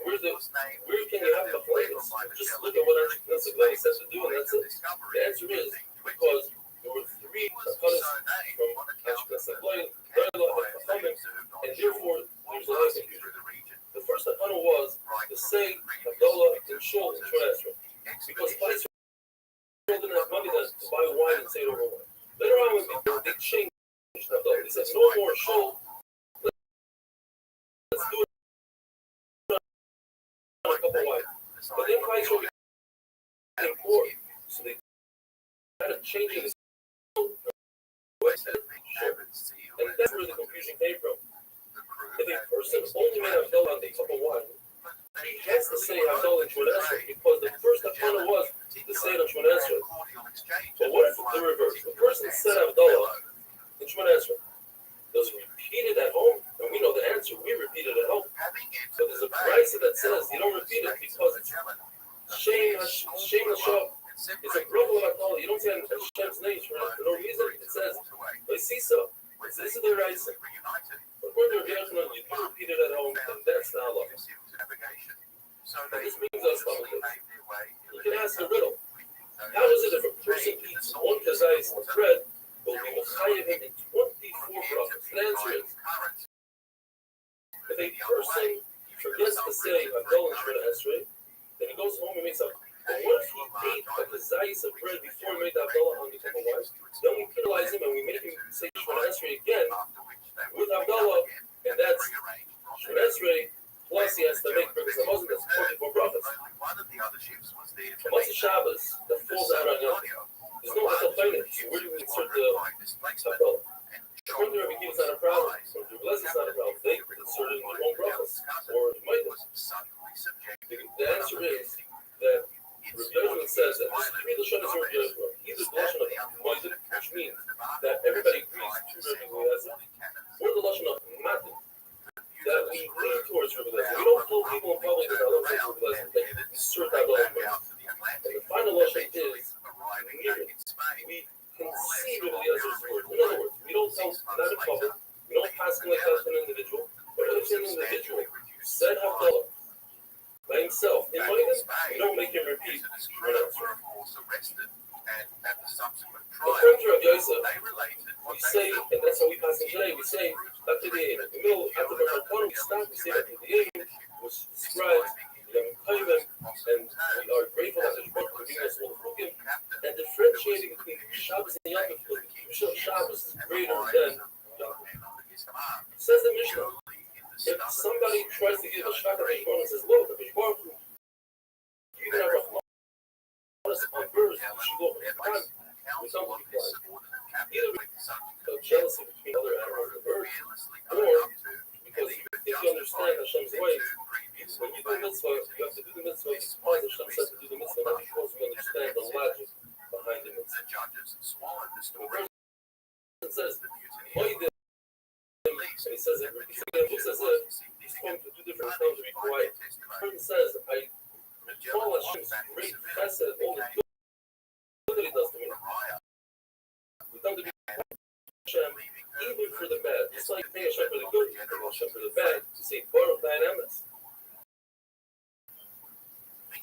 A: where can you have machlokes? Just look at what our a cup of wine. But then Christ became poor, so they kind of changing the and that's where the confusion came from. If a person only made Havdalah on the cup of wine, he has to say Havdalah in Shemon Esrei because the first Havdalah was to say it on Shemon Esrei. But what if the reverse? The person said Havdalah in Shemon Esrei. Does he repeat it at home? And we know the answer. We repeat it at home. So there's a price that says you don't repeat it because it's shame Hashem. It's a broken Havdalah. You don't say Hashem's name for no reason. It says, I see so. This is the right thing. But when you're Yochanan, you can repeat it at home, and that's not law. This brings us to this. You can ask a riddle. How is it if a person eats one kazayis of bread, will be mechayev him in 24 brachos? The answer is, if a person forgets to say Havdalah in Shemon Esrei, then he goes home and makes up. But what if he ate a kazayis of bread before he made the Havdalah on the cup of wine? Then we penalize him and we make him say Shemon Esrei again with Havdalah, and that's Shemon Esrei plus he has to make because the Muslim has 24 brachos. Once the Shabbos that falls out on Yom, there's no Hakel Chaynik, so where do we insert the Havdalah? According to Rabbi Kiva, it's not a problem. According to Rabbi it's not a problem. They insert it in their own brachos, or it might be. The answer is that Rabbi Yochanan says that there's three Lashonos of Rabbi Yochanan. Either the Lashon of Moedim, which means that everybody agrees to Rabbi Eliezer, or the Lashon of Matin, that we lean towards Rabbi Eliezer. We don't tell people in public that I love Rabbi Eliezer, they insert that Lashon. And the final Lashon is, we concede Rabbi Eliezer's word. In other words, we don't tell not in public, we don't pass him like that to an individual, but if it's an individual who said Havdalah by himself, in Moedim, we don't make him repeat Shemon Esrei. According to Rabbi Yosef, we say, and that's how we pass it today, we say, after the middle, after the Markon, we stop, we say that the aim was described, and we are grateful that the Baruch for giving us all the Chukim, and differentiating between Shabbos and Yom Kippur, Shabbos is greater than Yom Kippur. Says the Mishnah, if somebody tries to give a shot at Hashemon and says, look, the Baruch, you can have Rahman on birds, you should go on we don't reply. Either because of jealousy between other animals and birds, or because you think you understand Hashem's ways. When you do mitzvah, you have to do the mitzvah because Hashem said to do the mitzvah, not because you understand the logic behind the mitzvah. When the person says, and he says it, he says it, he's going to do different times to be quiet. The person says, I call Hashem's great chesed, all the good that he does to me. We come to be Hashem, even for the bad. It's like paying Hashem for the good, you pay Hashem for the bad, to say, Baruch Dynamics.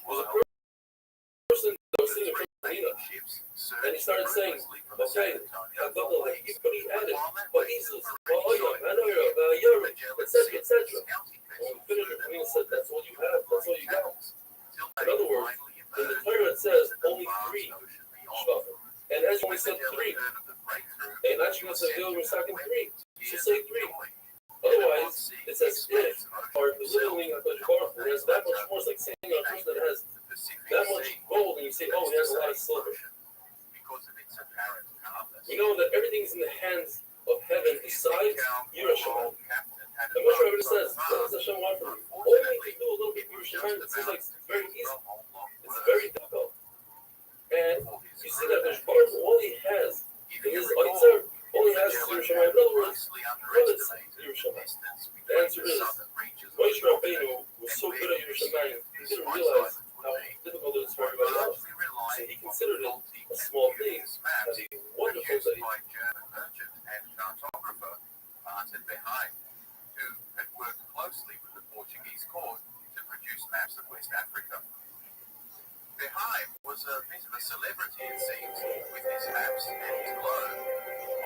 A: There's a person that was sitting in front of Nina, and he started saying, okay, but he added, Jesus, Yoram, etc., etc. And when we finished it, Nina said, that's all you have, that's all you got. In other words, in the Torah it says only 3 shvachim. And as you only said 3, and actually said the other second 3, you should say 3. Otherwise, it says if or belittling a Baruch Hu has that much more. It's like saying a person that has that much gold, and you say, oh, he has a lot of silver. We know that everything's in the hands of heaven besides Yerushalayim. And Moshe Rabbeinu says, what does Hashem want from you? Only to do a little bit of Yerushalayim. It seems like it's very easy. It's very difficult. And you see that there's Baruch Hu, all he has in his Oitzer, all he has is Yerushalayim. In other words, what is Yerushalayim? The answer is, Moshe Rabbeinu was so good at Yerushalayim, he didn't realize how difficult it is for everybody else. So he considered it a small thing, as a wonderful thing.
B: Who had worked closely with the Portuguese court to produce maps of West Africa. Behaim was a bit of a celebrity, it seems, with his maps and his globe,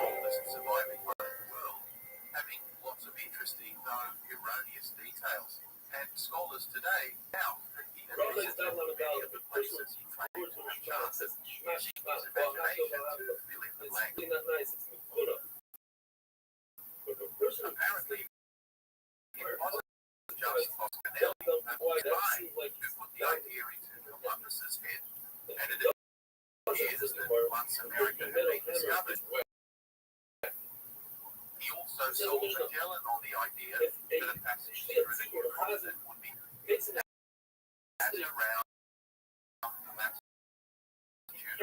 B: oldest surviving one in the world, having lots of interesting, though erroneous details. And scholars today doubt that he had visited many of the places he claimed to have charted, using his imagination to fill in the blanks. Apparently, it wasn't just Toscanelli and Spine who put the idea into Columbus's head, and it appears that once America had been discovered, he also sold Magellan on the idea that a passage through the New Continent would be as around the latitude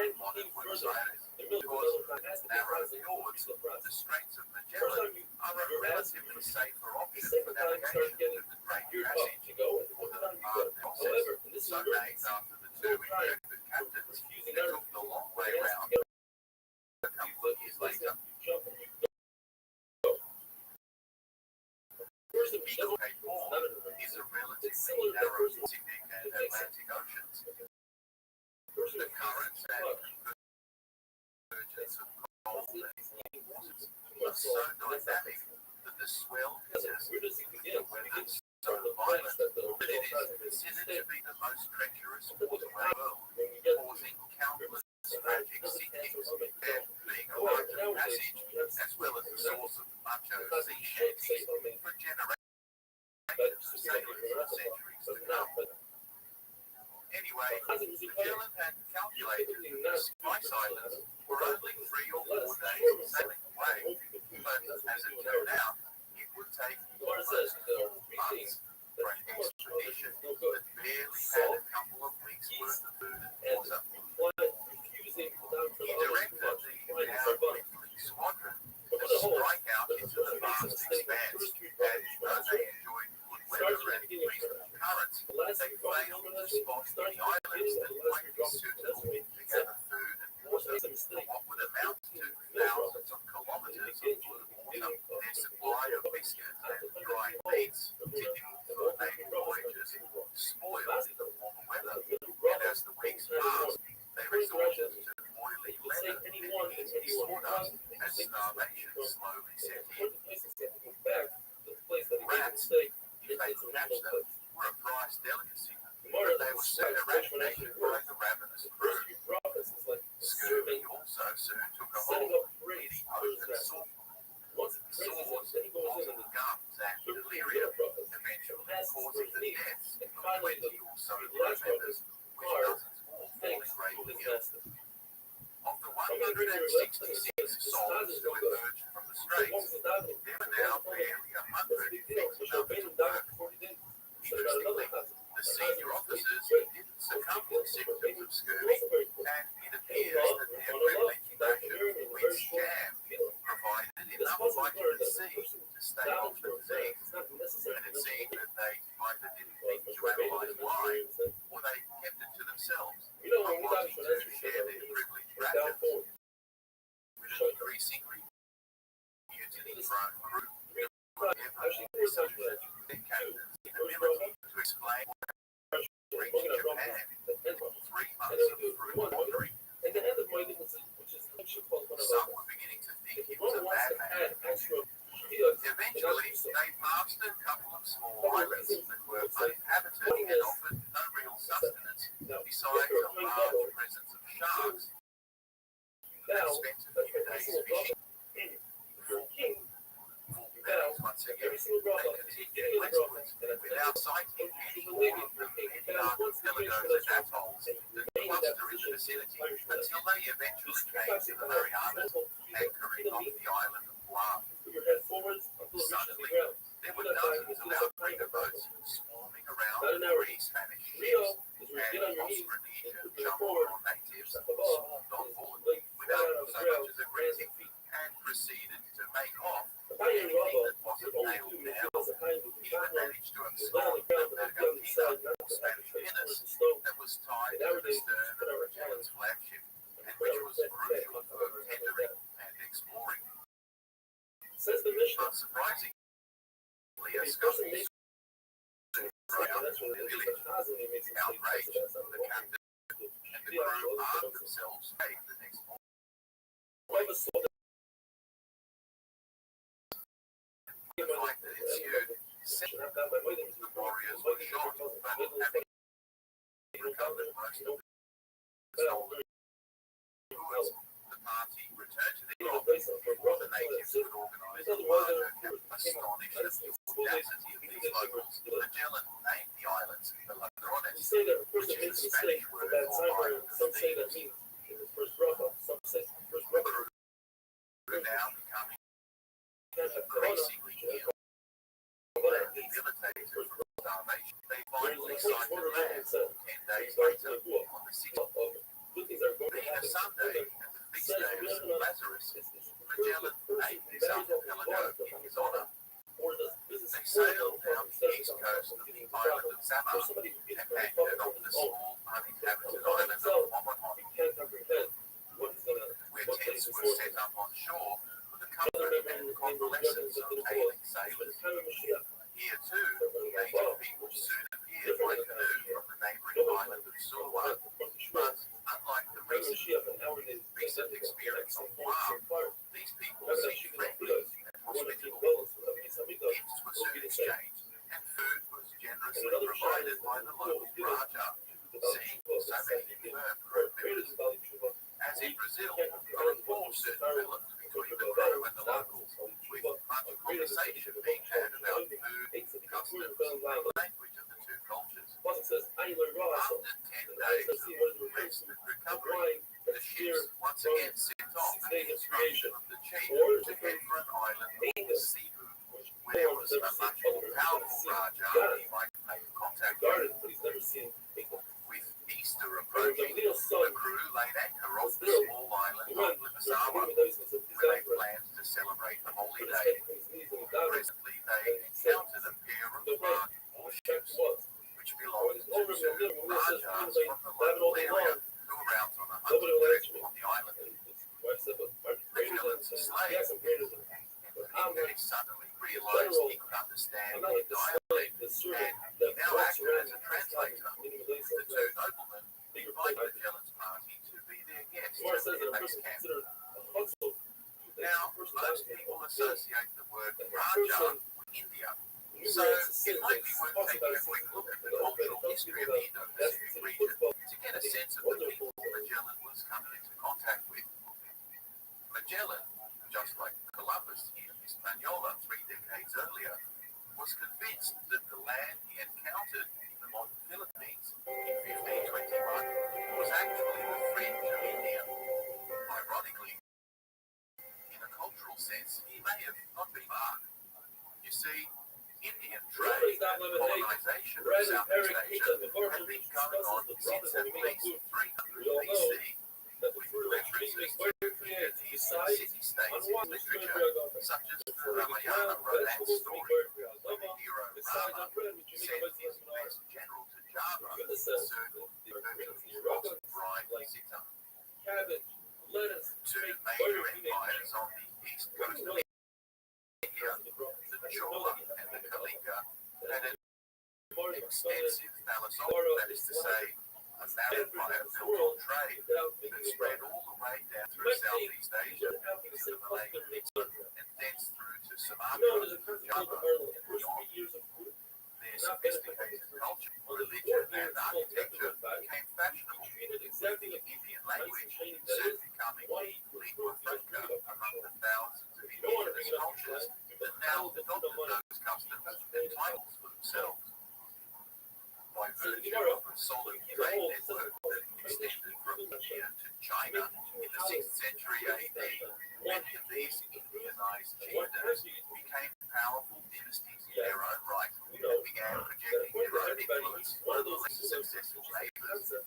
B: of modern Buenos Aires, because narrow fjords, the Straits of Magellan are a relatively safer option for navigation than the Great Passage or the Martin process, so named after the two intrepid captains who took the long way round a couple of years later. Eagle Cape Horn is a relatively narrow Pacific and Atlantic oceans. The currents and convergence of cold and heat waters are so dynamic that the swell pitches the weather so violent that it is considered to be the most treacherous waterway in the world, causing countless tragic sinkings and being a rite of passage, as well as a source of macho sea shanties for generations of sailors for centuries to come. Anyway, Magellan had calculated that the Spice Islands were only 3 or 4 days sailing away, but as it turned out, it would take almost 4 months for an expedition that barely had a couple of weeks' worth of food and water. He directed the now dwindling squadron to strike out into the vast expanse, and though they enjoyed good weather and reasonable currents, they failed to spot the islands that might be suitable to gather food and water for what would amount to thousands of kilometers of blue water. Their supply of biscuits and dried meats, typical for naval voyages, spoiled in the warmer weather, and as the weeks passed, they resorted to oily leather and eating sawdust as starvation slowly set in. Rats, if they could catch them, were a prized delicacy, but they were soon eradicated by the ravenous crew. Scurvy also soon took a hold of the open sores, bottom gums, and delirium, eventually causing the deaths of 20 or so crew members, with dozens more falling gravely ill. Of the 166 souls who emerged from the Straits, there were now barely 100 fit enough to work. Interestingly, the senior officers didn't succumb to symptoms of scurvy, and it appears that their privileged ration of wheat jam provided enough vitamin C to stay off the disease, and it seemed that they either didn't think to analyze why, or they kept it to themselves, not wanting to share their privileged rations with an increasingly mutiny-prone crew who were ever more subject to their captain's inability to explain what reached Japan in 3 months of fruit wandering. Some were beginning to think he was a madman. Eventually, they passed a couple of small islands that were uninhabited and offered no real sustenance besides a large presence of sharks. They spent a few days fishing. Once again, they continued westwards without sighting any more of the many archipelagos and atolls that cluster in the vicinity until they eventually came to the Marianas, anchoring off the island of Guam. Suddenly, there were dozens of outrigger boats swarming around the 3 Spanish ships, and Austronesian jumbo natives swarmed on board without so much as a greeting, and proceeded to make off anything that wasn't nailed down. Even managed to abscond the Mercantina, or Spanish pinnace, that was tied to the stern of Magellan's flagship, and which was crucial for tendering and exploring. Unsurprisingly, a scuffle around the village. Outraged, the captain and the crew armed themselves late the next morning. The fight that ensued, 7 of the warriors were shot, but having recovered most of the stolen goods, the party returned to their job, the natives could organize a larger and astonished at the audacity of these locals. Magellan named the islands the Ladrones, which is the Spanish word for island of thieves. We're now becoming increasingly ill and debilitated from starvation. They finally sighted land 10 days later on the 6th. Being a Sunday and the feast day of Lazarus, Magellan named this archipelago in his honor. They sailed down the east coast of the island of Samar and anchored on the small uninhabited island of Omaha, where tents were set up on shore for the comfort and convalescence of ailing sailors. Here too, native people soon appeared by canoe from the neighboring island of Sulawa, but unlike the recent experience on Guam, these people seemed friendly and hospitable. Gifts were soon exchanged, and food was generously provided by the local Raja, seeing so many firm crew members. As in Brazil, a rapport soon developed between the crew and the locals, with much conversation being had about food, customs, and the language of the two cultures. After 10 days of rest and recovery, the ships once again set off at the instruction of the chief to head for an island called Cebu, where there was a much more powerful Raja he might make contact with. With Easter approaching, the crew laid anchor off the small island of Limasawa, where they planned to celebrate the holy day. Presently, they encountered a pair of large warships, which belonged to two Rajas from the local area who were out on a hunting trip on the island. Magellan's slave, and he suddenly realized he could understand their dialect, and he now acted as a translator. The two noblemen invited Magellan's party to be their guests at their base camp. Now, most people associate the word Raja with India, so it might be worth taking a quick look at the cultural history of the Indo-Pacific region to get a sense of the people Magellan was coming into contact with. Magellan, just like Columbus in Hispaniola 3 decades earlier, was convinced that the land he encountered in the modern Philippines in 1521 was actually the fringe of India. Ironically, in a cultural sense, he may have not been far. You see, Indian trade and colonization of Southeast Asia had been going on since at least 300 BC, with references to communities and city-states in literature, such as the Ramayana romance story, when the hero Rama sent his best general to Java in search of his lost bride Sita. Two major empires on the east coast of India, the Chola and the Kalinga, had an extensive philosophy, that is to say, a empire built on trade that spread all the way down through Southeast Asia into the Malay Peninsula and thence through to Sumatra, Java, and beyond. Their sophisticated culture, religion, and architecture became fashionable, with the Indian language soon becoming the lingua franca among the thousands of indigenous cultures that now adopted those customs and titles for themselves. By virtue of a solid trade network that extended from India to China in the 6th century AD, many of these Indianized chiefdoms became powerful dynasties in their own right and began projecting their own influence on the less successful neighbors. So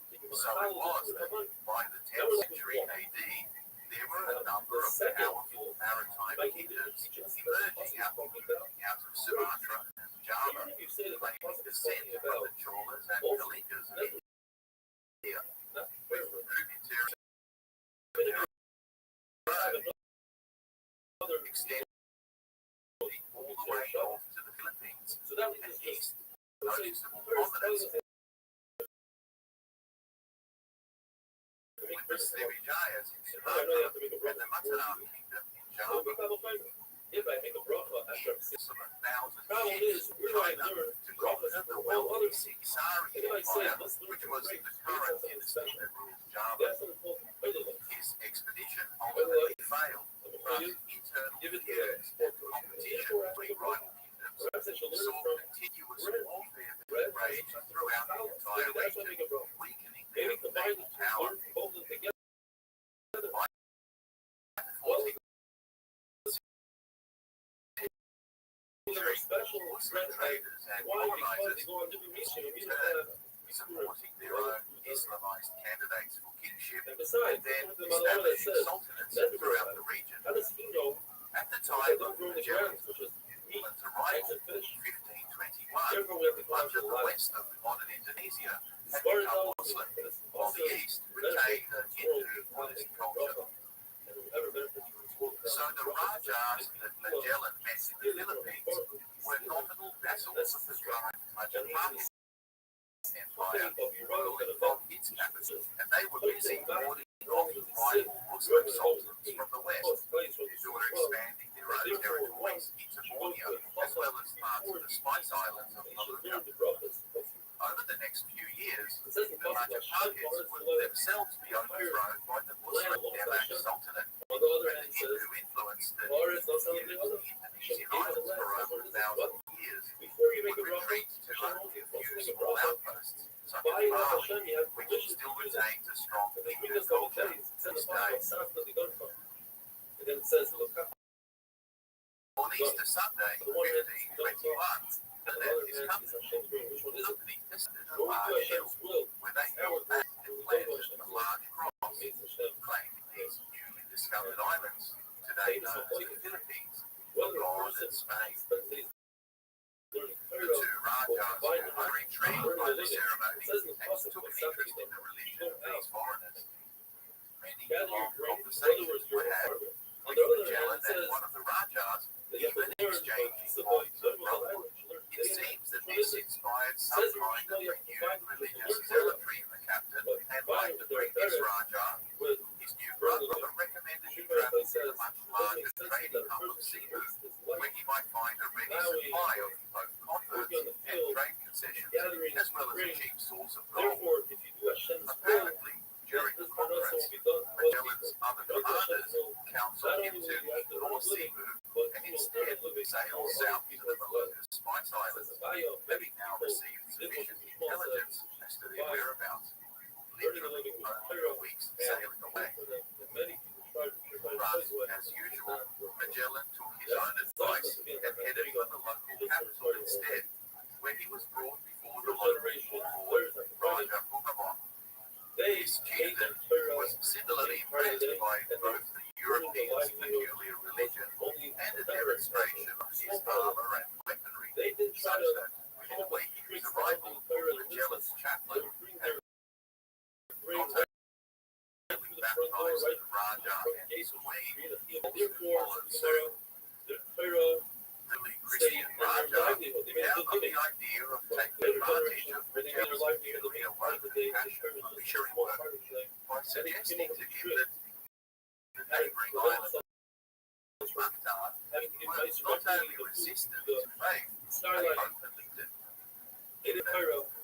B: it was that by the 10th century AD, there were a number of powerful maritime kingdoms emerging out of Sumatra and Java, claiming descent from the Cholas and Kalingas of India, with tributaries extending all the way north to the Philippines, and east, noticeable prominence with the Srivijayas in Sumatra and the Mataram kingdom in Java.
A: If I make a bracha after
B: Some 1,000 ships from China to conquer the wealthy Sigisari Empire, which was the current dynasty that ruled Java. His This expedition ultimately failed, but internal feuds and competition between rival kingdoms saw continuous warfare being raged throughout the entire region, weakening their naval power. Muslim traders and colonizers supporting their own Islamized candidates for kingship and then establishing sultanates throughout the region. At the time of Magellan's arrival in 1521, much of the west of modern Indonesia had become Muslim, while the east retained the Hindu Buddhist culture. So the Rajas that Magellan met in the Philippines were nominal vassals of the current Majapahit Empire, ruling from its capital, and they were busy warding off rival Muslim sultans from the west, who were expanding their own territories into Borneo, as well as parts of the Spice Islands of Maluku. Over the next few years, the Majapahits would themselves be overthrown by the Muslim Demak Sultanate, and the Hindu influence that infused the Indonesian islands for over 1,000 years would retreat to unconfused small outposts, such as Bali, which still retains a strong Hindu culture to this day. On Easter Sunday, 1521, the Lebanese company visited a large hill where they held back and planted a large cross, claiming these newly discovered islands, today known as the Philippines, were God and Spain. The two Rajas were intrigued by the ceremony and took an interest in the religion of these foreigners. Many long conversations were had with Magellan and one of the Rajas, even exchanging points of brotherhood. It seems that this inspired some kind of renewed religious zealotry in the captain, and like the previous Raja, his new brother recommended he travel to a much larger trading hub of Cebu, where he might find a ready supply of both converts and trade concessions, as well as a cheap source of gold. Apparently, during the conference, Magellan's other commanders counseled him to ignore Cebu and instead sail south to the Maluku Spice Islands, having now received sufficient intelligence as to their whereabouts. Literally only a week's sailing away. But, as usual, Magellan took his own advice and headed for the local capital instead, where he was brought before the local lord, Raja Bumabon. This chieftain was similarly impressed by both the Europeans' peculiar religion and a demonstration of his armor and weaponry, such that within a week his arrival, Magellan's chaplain had not only baptized the Raja and his queen, also followed suit. The Christian Raja, now got the idea of taking advantage of Magellan's newly awoken passion for missionary work by suggesting to him that the neighbouring island of Mactan were not only resistant to faith, they openly did.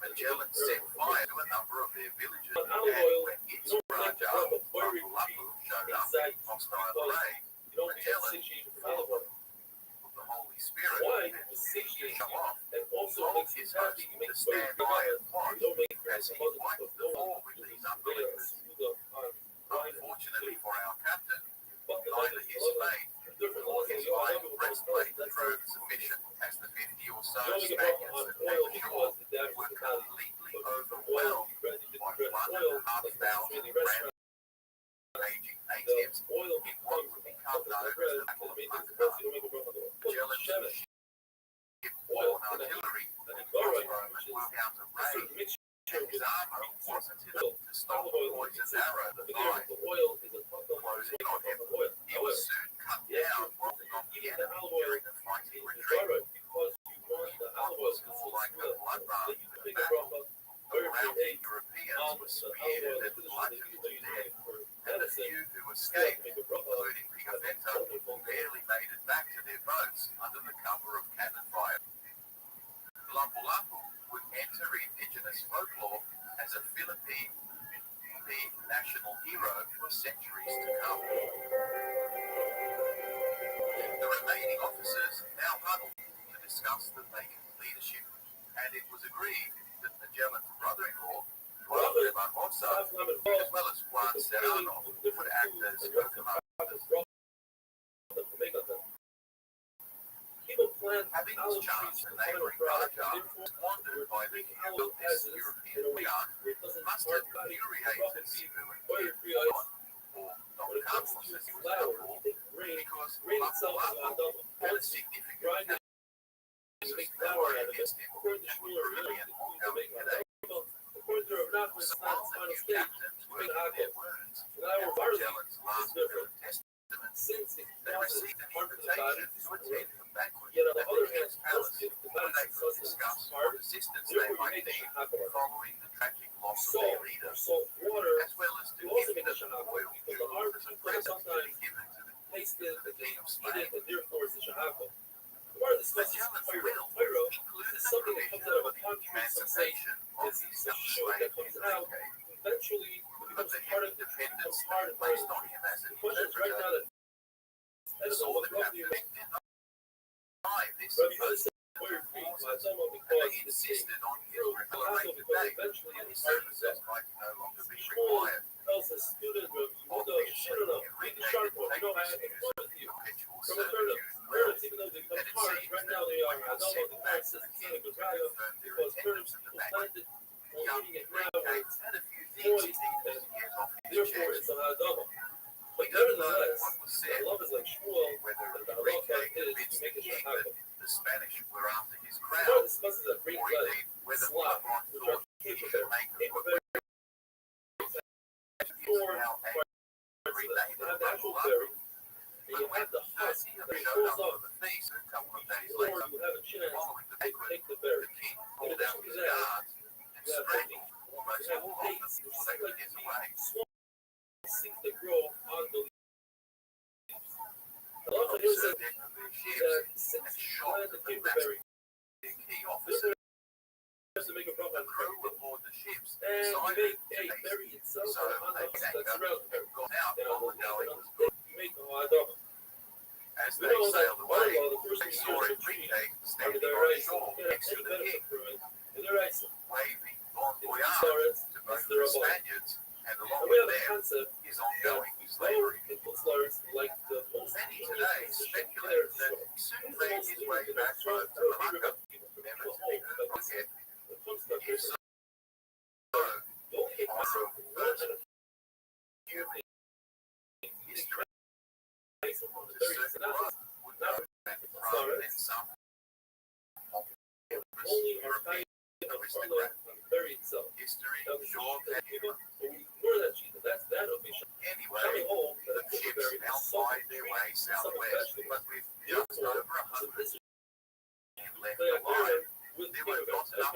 B: Magellan set fire to a number of their villages, and when its Raja Lapu showed up in hostile array, Magellan, full of the Holy Spirit and eager to show off, told his host to stand by and watch as he wiped the floor with these unbelievers. Unfortunately for our captain, neither his faith nor his iron breastplate proved sufficient, as the 50 or so Spaniards that came ashore were completely overwhelmed by 1,500 rampaging natives in what would become known as the Battle of Mactan. Magellan's ship, borne artillery, and crossbowmen were out of range, and his armor wasn't enough to stop the poisoned arrow that flies. Closing on him, he was soon cut down, rolling on the enemy during the fighting retreat. What was more like a bloodbath than a battle, the routed Europeans were speared and bludgeoned to death, and the few who escaped, including Pigafetta, barely made it back to their boats under the cover of cannon fire. Lapu-Lapu would enter indigenous folklore as a Philippine national hero for centuries
A: half lemon
B: as
A: balls,
B: well as Juan Serrano, would act as locomotives.
A: to make of them. People plant
B: Having
A: olive
B: this chance,
A: trees
B: the
A: for final
B: neighboring
A: product,
B: Raja
A: and therefore
B: was wondered by the
A: olive
B: this
A: as it is
B: European
A: in a way
B: yarn
A: where it doesn't
B: must
A: hard
B: have
A: body,
B: infuriated
A: rough and
B: Sibu and
A: oil-free
B: Kid
A: ice.
B: or Don
A: When it comes
B: Carlos
A: to
B: as he was
A: flour,
B: known
A: you think rain
B: because
A: itself is
B: Lapu
A: not double.
B: had a
A: Once you
B: significant
A: grind it, you make flour out of it.
B: against him
A: According to
B: and
A: Shmuel,
B: would
A: really,
B: brilliant
A: to make
B: going
A: a
B: today.
A: according to Rabbbi, it's
B: So
A: not
B: while
A: its
B: the
A: final
B: new
A: stage.
B: captains were
A: Make
B: in
A: hot
B: their
A: dog.
B: words
A: Flour
B: and
A: barley
B: Magellan's
A: is
B: last will
A: different.
B: and testament,
A: Since it
B: they
A: causes
B: received an
A: part of the body
B: invitation to attend a banquet
A: yet on the
B: at
A: other
B: the
A: hand,
B: king's
A: most
B: palace
A: people the
B: where
A: body
B: they could
A: sustenance
B: discuss
A: is
B: what
A: hard.
B: assistance they
A: Therefore, you
B: might
A: make a
B: need
A: shahaka.
B: following the tragic loss of
A: Salt
B: their leader,
A: or salt water,
B: as well as to
A: you also
B: give
A: make a
B: them
A: shahaka
B: royal
A: because the hard
B: jewels as a
A: people
B: present to
A: sometimes
B: be given to
A: taste it,
B: the king of
A: eat
B: Spain.
A: it, and therefore it's a shahaka. The word discusses
B: Magellan's
A: pyro.
B: will
A: Pyro
B: included
A: is
B: the
A: something that
B: provision
A: comes out of
B: for
A: a
B: the
A: concrete, some say
B: emancipation of
A: it's
B: his
A: a
B: young
A: shoot that
B: slave
A: comes out.
B: Enrique,
A: Eventually, it
B: but
A: becomes
B: the
A: part
B: heavy
A: of it,
B: dependence
A: becomes hard
B: they
A: and
B: placed
A: violent.
B: on him as an
A: The question is right now
B: interpreter
A: that
B: saw
A: what
B: the
A: roughly
B: captain did not buy this
A: Rabbi Yehuda
B: imposed
A: said warrior free,
B: forces,
A: Ma'atama,
B: and
A: because
B: they
A: it's
B: insisted on his
A: true,
B: accelerated
A: because
B: date
A: eventually
B: when
A: it
B: his
A: hard himself.
B: services might no longer be
A: Shmuel
B: required.
A: tells the student of Yehuda, shit enough, make the sharp one. You know, I have fun with you.
B: Perpetual
A: From a
B: servitude
A: Kurds, even though they become
B: and it
A: hard,
B: seems
A: right
B: that
A: now they are
B: when God
A: Adama,
B: sent
A: the
B: back
A: Kurd
B: to
A: says
B: the
A: it's
B: king
A: not a
B: to
A: good value,
B: confirm their
A: because Kurds
B: attendance at the
A: who
B: banquet,
A: planted,
B: the
A: or
B: young
A: eating it now,
B: Enrique
A: or
B: had a few things he needed to get off his
A: therefore
B: chest.
A: it's an Adama.
B: We
A: But
B: don't know
A: nevertheless,
B: what was
A: the
B: said,
A: love is like Shmuel,
B: whether
A: and the love
B: Enrique
A: like is,
B: convinced
A: you make
B: the
A: it
B: king
A: shahaka.
B: that the Spanish were after his
A: The
B: crown,
A: Gemara discusses that great
B: or
A: letter,
B: indeed whether
A: slop,
B: Bonaparte
A: which
B: thought
A: are
B: he
A: capable,
B: should make a
A: capable,
B: is now a rename
A: you have
B: of
A: the actual
B: Bonaparte.
A: berry, and
B: But
A: you
B: when
A: have the husk
B: Percy
A: that
B: showed
A: pulls
B: up
A: up
B: for the feast a couple of days
A: before
B: later,
A: you have a chance
B: following the
A: to
B: banquet,
A: take the berry.
B: the king
A: In
B: pulled out
A: addition to
B: his
A: that,
B: guards and
A: you have
B: strangled
A: you
B: almost
A: have
B: all of them
A: dates, which
B: before
A: seem
B: they could
A: like
B: get away.
A: small seeds that grow on the leaves. The
B: He
A: love here says
B: observed them from their ships
A: that
B: and
A: since you
B: shot
A: plant the
B: the
A: caperberry,
B: massive key officer.
A: to make a
B: The
A: problem,
B: crew aboard the ships
A: and you
B: decided
A: make a berry itself
B: so
A: on the
B: they
A: husk that's
B: anchored
A: around the berry.
B: and got out
A: Then
B: while
A: on
B: the
A: the
B: going
A: leaf,
B: was good.
A: you make a Adama.
B: As
A: We
B: they
A: know that
B: sailed away,
A: the first
B: they
A: thing
B: saw
A: you
B: Enrique
A: under
B: standing
A: their
B: on
A: rights,
B: shore
A: you
B: next
A: any
B: to the
A: benefit
B: king,
A: from it. And their rights,
B: waving bon
A: if you
B: voyage
A: saw it,
B: to
A: it's
B: both
A: their
B: the
A: above.
B: Spaniards and
A: And
B: along
A: we
B: with
A: have a
B: them
A: concept
B: his ongoing
A: that
B: slavery.
A: input slurs like the most
B: Many
A: genius
B: today
A: musician
B: speculate
A: there
B: that
A: is.
B: he soon
A: He's the
B: made
A: most
B: his way
A: genius
B: back
A: strong
B: home to Malacca,
A: people
B: never
A: to
B: to be heard
A: but
B: from again.
A: when it comes to
B: If
A: paper,
B: so,
A: the only thing
B: Cairo first
A: you
B: history
A: from the
B: to
A: very
B: certain
A: synopsis
B: world would know that rather than some
A: only our
B: European
A: kind of
B: aristocrat.
A: on the berry itself.
B: History
A: Now, the
B: sure
A: sheet that
B: can
A: people, when we ignore that sheet, that's that of
B: anyway.
A: Shiny hole
B: The
A: that a
B: ships
A: berry
B: now
A: is so
B: find their way southwest, but with just
A: Therefore,
B: over 100
A: this is
B: left
A: the
B: alive,
A: with
B: there were not enough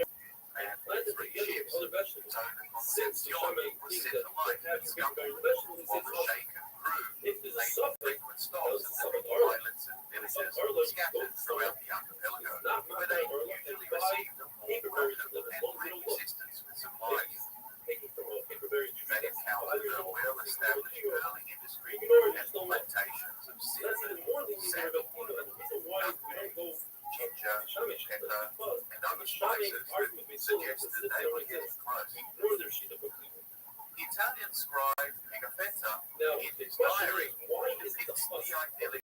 B: and
A: planted
B: three
A: together with
B: ships.
A: other vegetables.
B: So the
A: Since the shaman
B: Concepcion was
A: thinks
B: set
A: that
B: alight
A: have
B: to
A: to
B: discover
A: very vegetables, he
B: while
A: says,
B: the shaken crew
A: if there's a
B: made
A: suffix,
B: frequent stops at
A: Suffix
B: little
A: Arla.
B: islets and villages
A: Arla,
B: scattered
A: don't
B: throughout
A: start.
B: the archipelago,
A: It's not
B: where they
A: Arla,
B: usually
A: and buy
B: received a more
A: paperberries
B: welcome
A: from them as
B: and
A: long as they
B: quick
A: don't look.
B: assistance with supplies.
A: Taken from a paperberry tree.
B: They encountered a well-established pearling industry
A: You know, you
B: and
A: just don't look.
B: plantations of
A: That's
B: cinnamon,
A: even more than you hear about people, and the reason why we don't go
B: ginger,
A: Shamish,
B: pepper,
A: because
B: and other
A: the Shamish
B: spices
A: argument
B: that
A: is so
B: suggested
A: that
B: they
A: don't
B: were getting
A: exist.
B: close.
A: Ignore their sheet of people.
B: The Italian scribe Pigafetta,
A: Now,
B: in
A: the
B: his
A: question
B: diary,
A: is, why is it the
B: depicts
A: fuss
B: the idyllic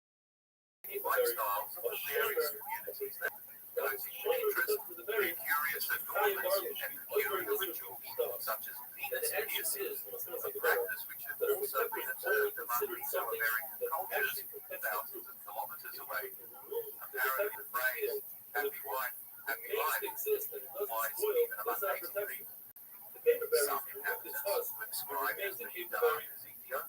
A: paperberry
B: lifestyles of the various communities that those in
A: Shame
B: interest
A: for the very
B: in curious
A: Italian
B: adornments
A: barley
B: and
A: was very
B: peculiar
A: miserable
B: rituals,
A: stuff.
B: such as
A: And
B: penis
A: the answer
B: piercing,
A: is, when it smells
B: a
A: like a barrel,
B: practice which had
A: that a
B: also
A: pepper
B: been
A: is only
B: observed among
A: considered something
B: Mesoamerican
A: that
B: cultures
A: actually protects the
B: thousands
A: fruit.
B: of kilometers away.
A: If you remove the
B: Apparently, the phrase "happy wife, happy
A: remains
B: life"
A: to exist and it doesn't
B: applies
A: spoil,
B: even
A: does
B: among
A: not
B: native
A: protect you.
B: people.
A: The paperberry
B: Some
A: removes its
B: inhabitants
A: husk,
B: would describe
A: remains
B: the
A: the
B: Hindu
A: paperberry,
B: as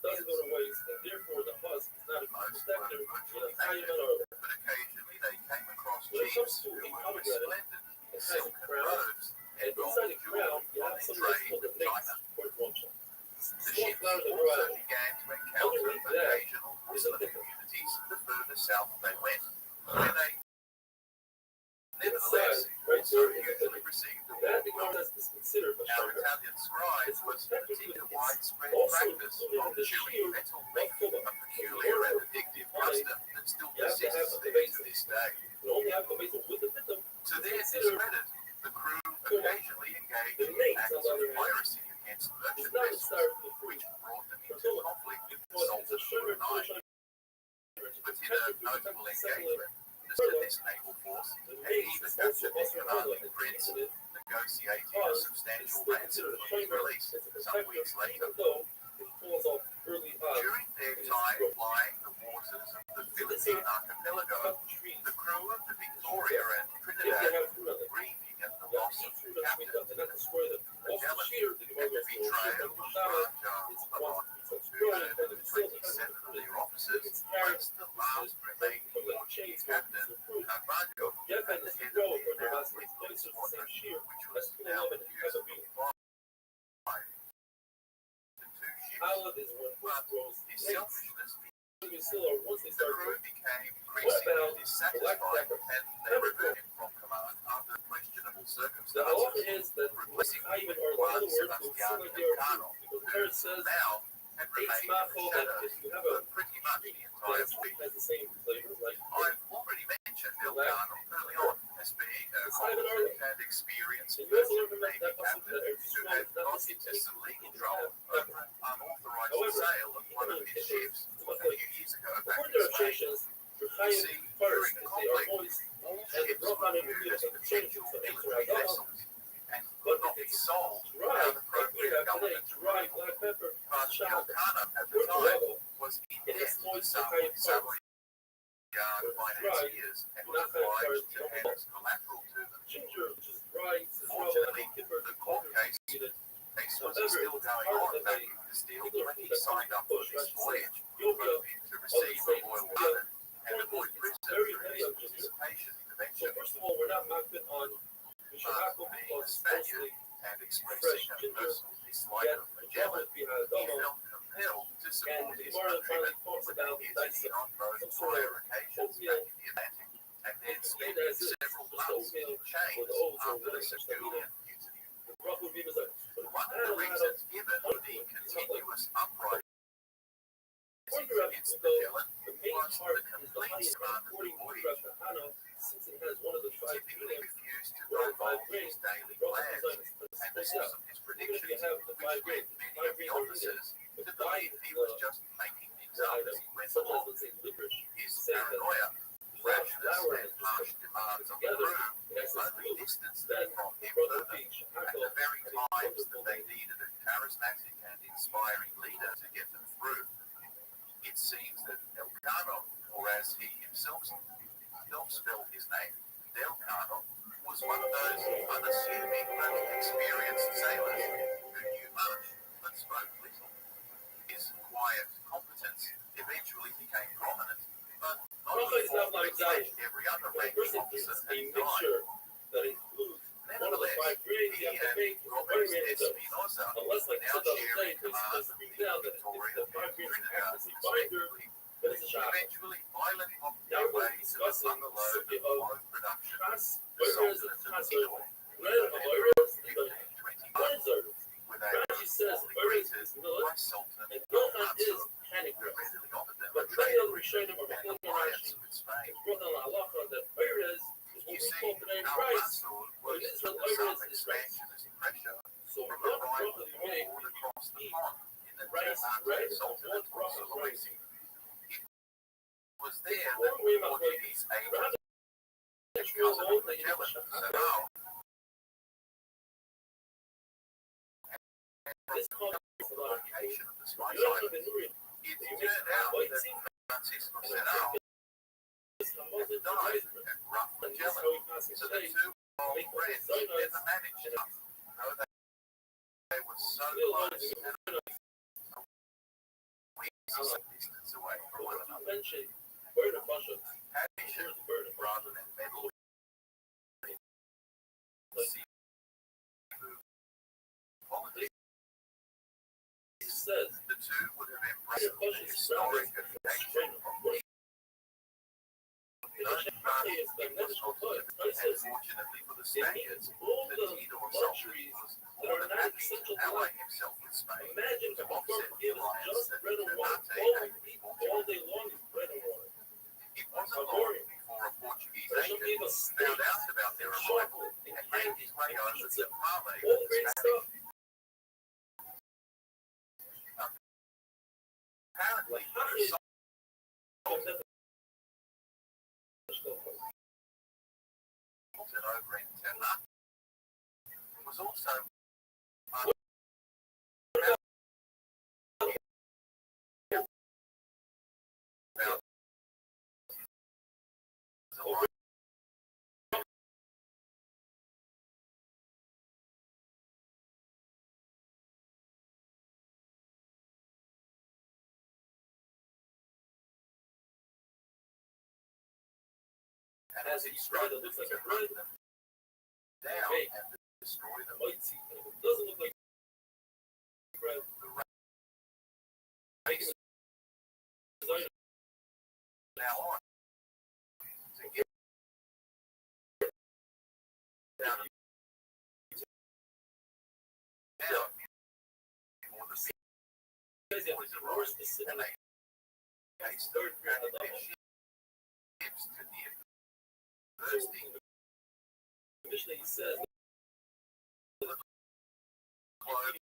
A: doesn't go
B: Ethiopians.
A: to waste, and therefore the husk is not a
B: Most
A: protector
B: were
A: in
B: virtually
A: Italian
B: naked,
A: or
B: but occasionally they came across
A: when it comes
B: chiefs
A: to
B: who
A: a
B: were
A: pomegranate,
B: resplendent in
A: it has a
B: silken
A: crown,
B: robes
A: and
B: and gold
A: inside the crown,
B: jewelry
A: you
B: on
A: have
B: their
A: something that's
B: trade
A: called the
B: with
A: links
B: China.
A: for function.
B: The
A: Small
B: ships
A: flowers that grow out
B: also
A: of it.
B: began to encounter
A: Underneath that
B: occasional Muslim communities the further south they went, where they nevertheless
A: Right
B: also
A: there,
B: usually received the
A: that
B: warm
A: ignorance is considered a
B: Our
A: sugar.
B: Italian scribes was a particular widespread
A: Also
B: practice
A: included
B: of
A: in the
B: chewing
A: shield
B: metal
A: of
B: leaf,
A: Kuba.
B: a peculiar and addictive custom that still
A: You have to have
B: persists
A: the
B: there
A: base.
B: to this day.
A: You only have to make it with the victim.
B: To their discredit, the crew occasionally engaged in acts of piracy against merchant vessels notable engagement, the Spanish naval force had even captured the commanding prince, negotiating a substantial ransom for his release some weeks later. During their time flying the waters of the Philippine archipelago, the crew of the Victoria and Trinidad were grieving at the loss of the captain, Magellan, and the betrayal of Raja, who had 27 of their officers, placed the last remaining Portuguese captain, Carvalho, at the head of the American squadron, which was now used to fly the two ships. But his selfishness, the crew became increasingly dissatisfied and they removed him from command under questionable circumstances, replacing him with Juan Sebastian Elcano, who now had remained in the shadows for pretty much the entire week. I've already mentioned Elcano early on as being a competent and experienced merchant Navy captain who had got into some legal trouble over an unauthorized sale of one of his ships a few years ago back in Spain. You see, during the conflict, all ships were viewed as potential military vessels and could not be sold without appropriate government approval. But Elcano at the time was in debt to some Savoyard financiers and was obliged to hand his collateral to them. Fortunately, the court case was still going on back in Castile when he signed up for this voyage, hoping to receive a royal pardon and avoid prison through his participation in the venture. But being a Spaniard and expressing a personal dislike of Magellan, he felt compelled to support his countrymen with a mutiny on both prior occasions back in the Atlantic, and then spending several months in chains after the Sicilian mutiny. One of the reasons given for the continuous uprising against Magellan was the complete command of the voyage. He typically refused to divulge his daily plans, and the source of his predictions, which led many of the officers to believe he was just making things up as he went along. His paranoia, rashness, and harsh demands on the crew only distanced them from him further. At the very times that they needed a charismatic and inspiring leader to get them through. It seems that Elcano, or as he himself spelled his name, Delcano, was one of those unassuming but experienced sailors who knew much but spoke little. His quiet competence eventually became prominent, but not before pretty much every other ranking officer had died. Nevertheless, he and Robert Espinosa, now sharing command of the Victoria and Trinidad respectively, eventually violently hopped their way to the bungalow of low production, the Sultan of Tidor, in 1521, where they were formally greeted by Sultan Al-Mansur, who readily offered them a trade agreement and alliance with Spain. You see, Al-Mansur was under some expansionist pressure from a rival warlord across the pond in the Ternate Sultanate of Sulawesi. It was there that Portuguese agent, his cousin of Magellan, Serrao, the location of the Spice Islands. It turned out that Francisco Serrao had died at rough Magellan, so the two old friends never managed to, though they were so close and some distance away from one another. Passion, rather than meddling in seafood politics, the two would have embraced the historic affection of the it was not, and fortunately for the Spaniards, the Tidor Sultan was more than happy to ally himself with Spain to offset the alliance that Ternate had with Portugal. It wasn't long before a Portuguese agent found out about their arrival and made his way over to parley with the Spanish. Apparently, the over in Tehran was also and as he struggled to hunt them down and to destroy them.
A: It doesn't look like bread.
B: Now on to get down before the big boys arrived, and they started running their ships to near bursting.
A: Initially, he says
B: Clothes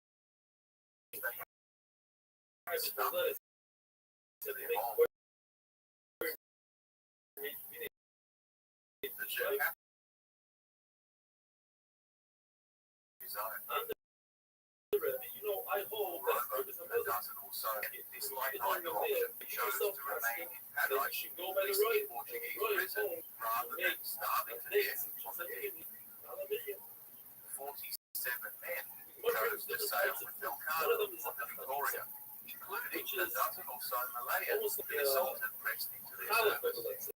B: they stuck to their hole. The ship his own.
A: I hold
B: Robert, a dozen or so, disliked either option, chose to remain in paradise,
A: go by the
B: risking
A: right,
B: Portuguese
A: right
B: prison
A: home,
B: rather than starving to death on the deck. 47 men chose to sail with Delgado on the Victoria, including a dozen or so Malayans who assaulted pressed into their service.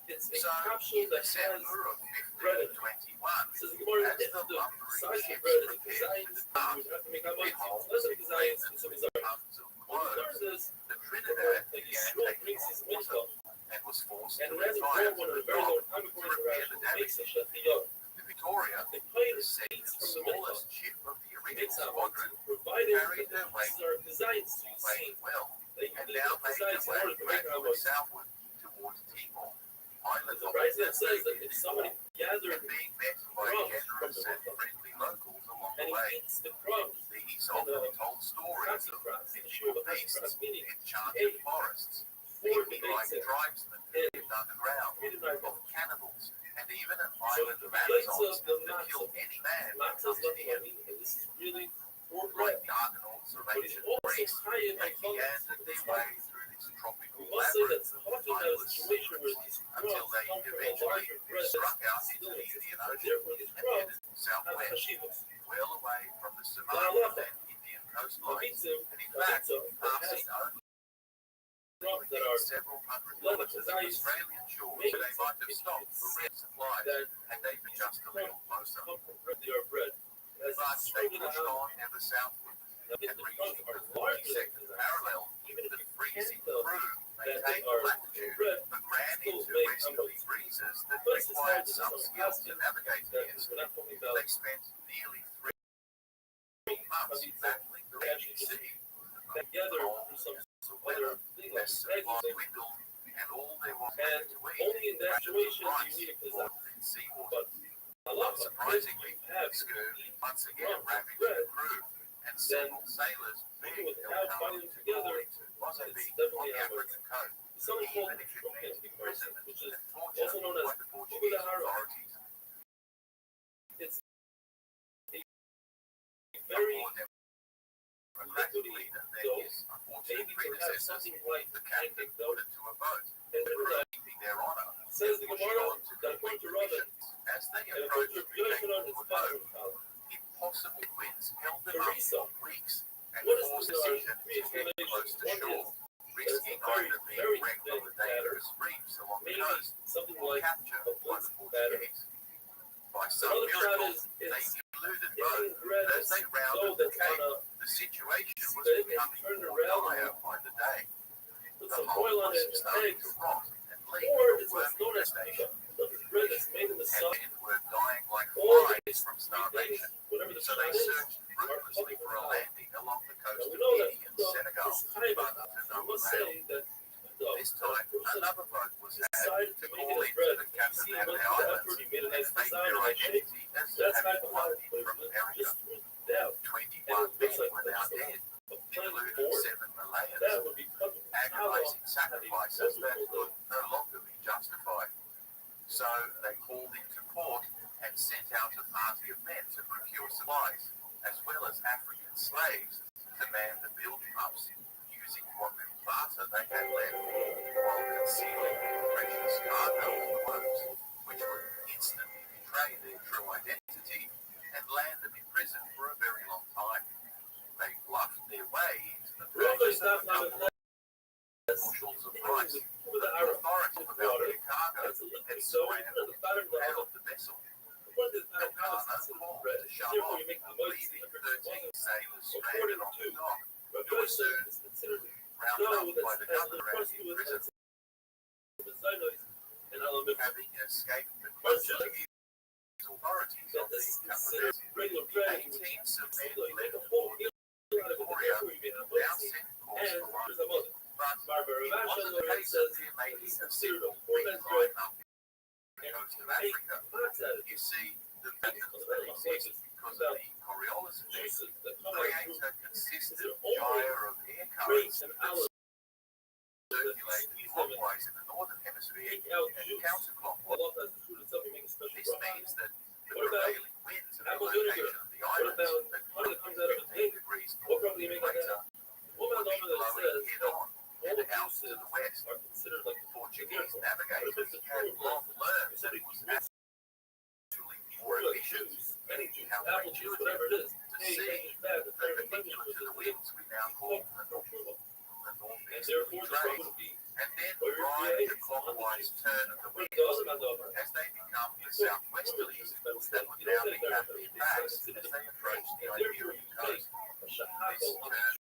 A: it's a
B: So,
A: capsule
B: in
A: that has
B: December of 1521,
A: says the Gemara,
B: as
A: if
B: the
A: the
B: lumbering
A: size of
B: ships
A: bread is
B: prepared
A: designed,
B: to depart,
A: you have to make how much.
B: behold,
A: Less of
B: it
A: designs
B: rained
A: and some
B: with
A: designs.
B: tons of
A: When you learn
B: clothes.
A: this,
B: The Trinidad
A: like
B: began
A: Yeshua
B: taking
A: drinks his
B: on
A: milk
B: water and was forced
A: and
B: to
A: Randy
B: retire
A: Brown, one
B: to
A: of
B: the
A: the very
B: dock
A: long time
B: to
A: according to
B: repair the
A: Rashi, makes
B: damage.
A: a shatiyot.
B: The Victoria,
A: The plane
B: the
A: is
B: second
A: from the milk
B: smallest ship of the
A: makes
B: original
A: out
B: squadron,
A: provided
B: carried
A: that the
B: their weight
A: pieces are designed to see.
B: playing well,
A: They
B: and
A: need
B: now
A: the
B: made their
A: designs in
B: way
A: order to make how
B: gradually
A: much.
B: southward towards Timor. Island
A: The price that says that if somebody
B: and
A: gathered
B: being met by
A: crumbs
B: generous
A: from
B: and
A: the
B: friendly locals along
A: and
B: the
A: he
B: way.
A: eats the crumbs,
B: These often told stories
A: Taxi
B: of
A: crabs, the
B: mythical
A: Yeshua
B: beasts
A: crabs, meaning
B: in enchanted forests,
A: four
B: thinking like
A: debates
B: tribesmen who lived underground, of cannibals, and even an island of Amazons that could kill any man who
A: Matzah's
B: comes
A: not
B: near.
A: money, and this is really poor
B: Like
A: bread.
B: the Argonauts of
A: But it's
B: ancient
A: also
B: Greece,
A: high in
B: they
A: colors.
B: meandered their way through this tropical
A: We must say that
B: labyrinth of
A: Rothschild had a
B: timeless
A: situation where
B: secrets
A: these
B: until
A: crumbs
B: they
A: come from a
B: eventually
A: larger bread
B: struck out
A: that's
B: into
A: still
B: the
A: exists.
B: Indian
A: And
B: Ocean
A: therefore, these
B: and
A: crumbs
B: headed
A: have
B: southwest,
A: hashivas.
B: well away from the
A: Now,
B: Somalian and Indian
A: a
B: coastlines,
A: pizza,
B: and in fact,
A: that
B: passing
A: has
B: only
A: crumbs that
B: within
A: are
B: several hundred
A: leather
B: kilometers of
A: designs
B: Australian shores,
A: made
B: so they might have stopped for real supplies
A: that
B: had they been just a little closer.
A: come from bread. They are bread. As
B: But
A: it's
B: they
A: described in the
B: pushed
A: house,
B: on ever southward
A: I think
B: and
A: the
B: reaching
A: crumbs
B: the
A: are larger
B: 42nd
A: than
B: parallel,
A: even if
B: the
A: you
B: freezing
A: can't tell
B: crew
A: that they
B: maintained
A: are
B: latitude
A: bread,
B: but ran
A: still
B: into
A: make
B: westerly
A: hummus.
B: breezes that
A: But it's hard
B: required
A: to
B: some
A: some
B: skill to
A: passage
B: navigate
A: that
B: against.
A: we're not talking
B: They
A: about
B: spent nearly 3 months battling the raging sea.
A: together
B: Cold,
A: through some
B: the weather,
A: other thing
B: their
A: like
B: supply
A: eggs.
B: dwindled, and all there was
A: And
B: left to eat
A: only in that situation do
B: rice
A: you need a
B: more
A: design.
B: than seawater.
A: But I love it.
B: Unsurprisingly,
A: Have
B: the schooner once again
A: crumbs,
B: ravaged
A: bread,
B: the crew, and several sailors begged
A: without
B: Delgado
A: binding
B: to
A: together,
B: call into Mozambique
A: it's definitely
B: on the
A: how
B: African coast,
A: something called
B: even if it meant imprisonment
A: which is
B: and torture
A: also known as
B: by the Portuguese
A: Ubudahara.
B: authorities.
A: It's a
B: A
A: very
B: more democratic leader than his unfortunate
A: maybe to have
B: predecessors,
A: something like
B: the captain put it to a vote,
A: and
B: the crew keeping their honor,
A: says the
B: pushing
A: Gemara
B: on to
A: that according
B: complete
A: to
B: the
A: Rabbbi,
B: mission. As they
A: and
B: approached
A: according to
B: the
A: Yochanan,
B: Cape
A: it's
B: of Hope,
A: Passover.
B: impossible winds held them
A: Teresa,
B: up for weeks and
A: what is
B: forced
A: the
B: decision
A: three
B: to get close to
A: explanations? One
B: shore, risking
A: very,
B: either being
A: very
B: wrecked on the
A: thin
B: dangerous reefs along the
A: maybe
B: coast
A: something
B: or
A: like
B: captured
A: a
B: by the
A: blitz batter.
B: Portuguese. By some
A: Another shot
B: miracle,
A: is
B: they
A: it's
B: eluded
A: hitting
B: both,
A: bread
B: but as they
A: so
B: rounded the
A: that's
B: cape,
A: on
B: the situation was
A: They can
B: becoming
A: turn it
B: more
A: around
B: dire by the day.
A: put
B: The
A: some
B: hull
A: oil on
B: was
A: it and
B: starting
A: eggs,
B: to rot and leak
A: or
B: from
A: it's what's
B: wormy
A: known as
B: gestation,
A: the bread that's made in the sun,
B: and men were dying like
A: or
B: flies from
A: things,
B: starvation.
A: whatever the
B: So
A: shot
B: they
A: is.
B: searched ruthlessly for a landing along the coast
A: Now we
B: of
A: know that
B: Guinea and Senegal,
A: this high,
B: but to
A: I
B: no
A: must
B: avail.
A: say that
B: This time, another boat was had
A: decided
B: to
A: to
B: call
A: make it a
B: into
A: bread.
B: the
A: You
B: captain
A: see,
B: of
A: went
B: the
A: through the
B: islands
A: effort, he made a
B: and
A: nice
B: make
A: design
B: their
A: and everything.
B: identity as
A: That's
B: having
A: high
B: flown
A: five,
B: in
A: but
B: from
A: it
B: America.
A: just went down.
B: 21 men were now dead,
A: A plain
B: including
A: board.
B: 7 Malayans.
A: That would be
B: Agonizing sacrifices that could no longer be justified. So they called into port and slaves to man the build pumps using what little barter they had left, while concealing precious cargo of clothes, which would instantly betray their true identity and land them in prison for a very long time. They bluffed their way into the purchase of a couple of bushels of rice, but the authority about their cargo had scrambled to impound the vessel. Elkanah called to shove off, leaving 13 sailors stranded on the dock, who were soon rounded up by the governor and imprisoned. Having escaped the clutches of the authorities of the Cappadocia, the 18 men led aboard Victoria now set course for Rome. But it wasn't the case of there making a simple line up the coast of Africa. You see, the victims that exist because of the Coriolis effect create a consistent gyre of air currents that circulate clockwise in the northern hemisphere and counterclockwise. This means that the prevailing winds at the location of the islands at 15 degrees north of the equator will be blowing head-on and out to the west. Portuguese navigators had long learned that it was actually more efficient and counterintuitive to see that perpendicular to the winds we now call the northeasterly trade, and then ride the clockwise turn of the winds as they become the southwesterlies that would now be at their backs as they approach the Iberian coast. This turn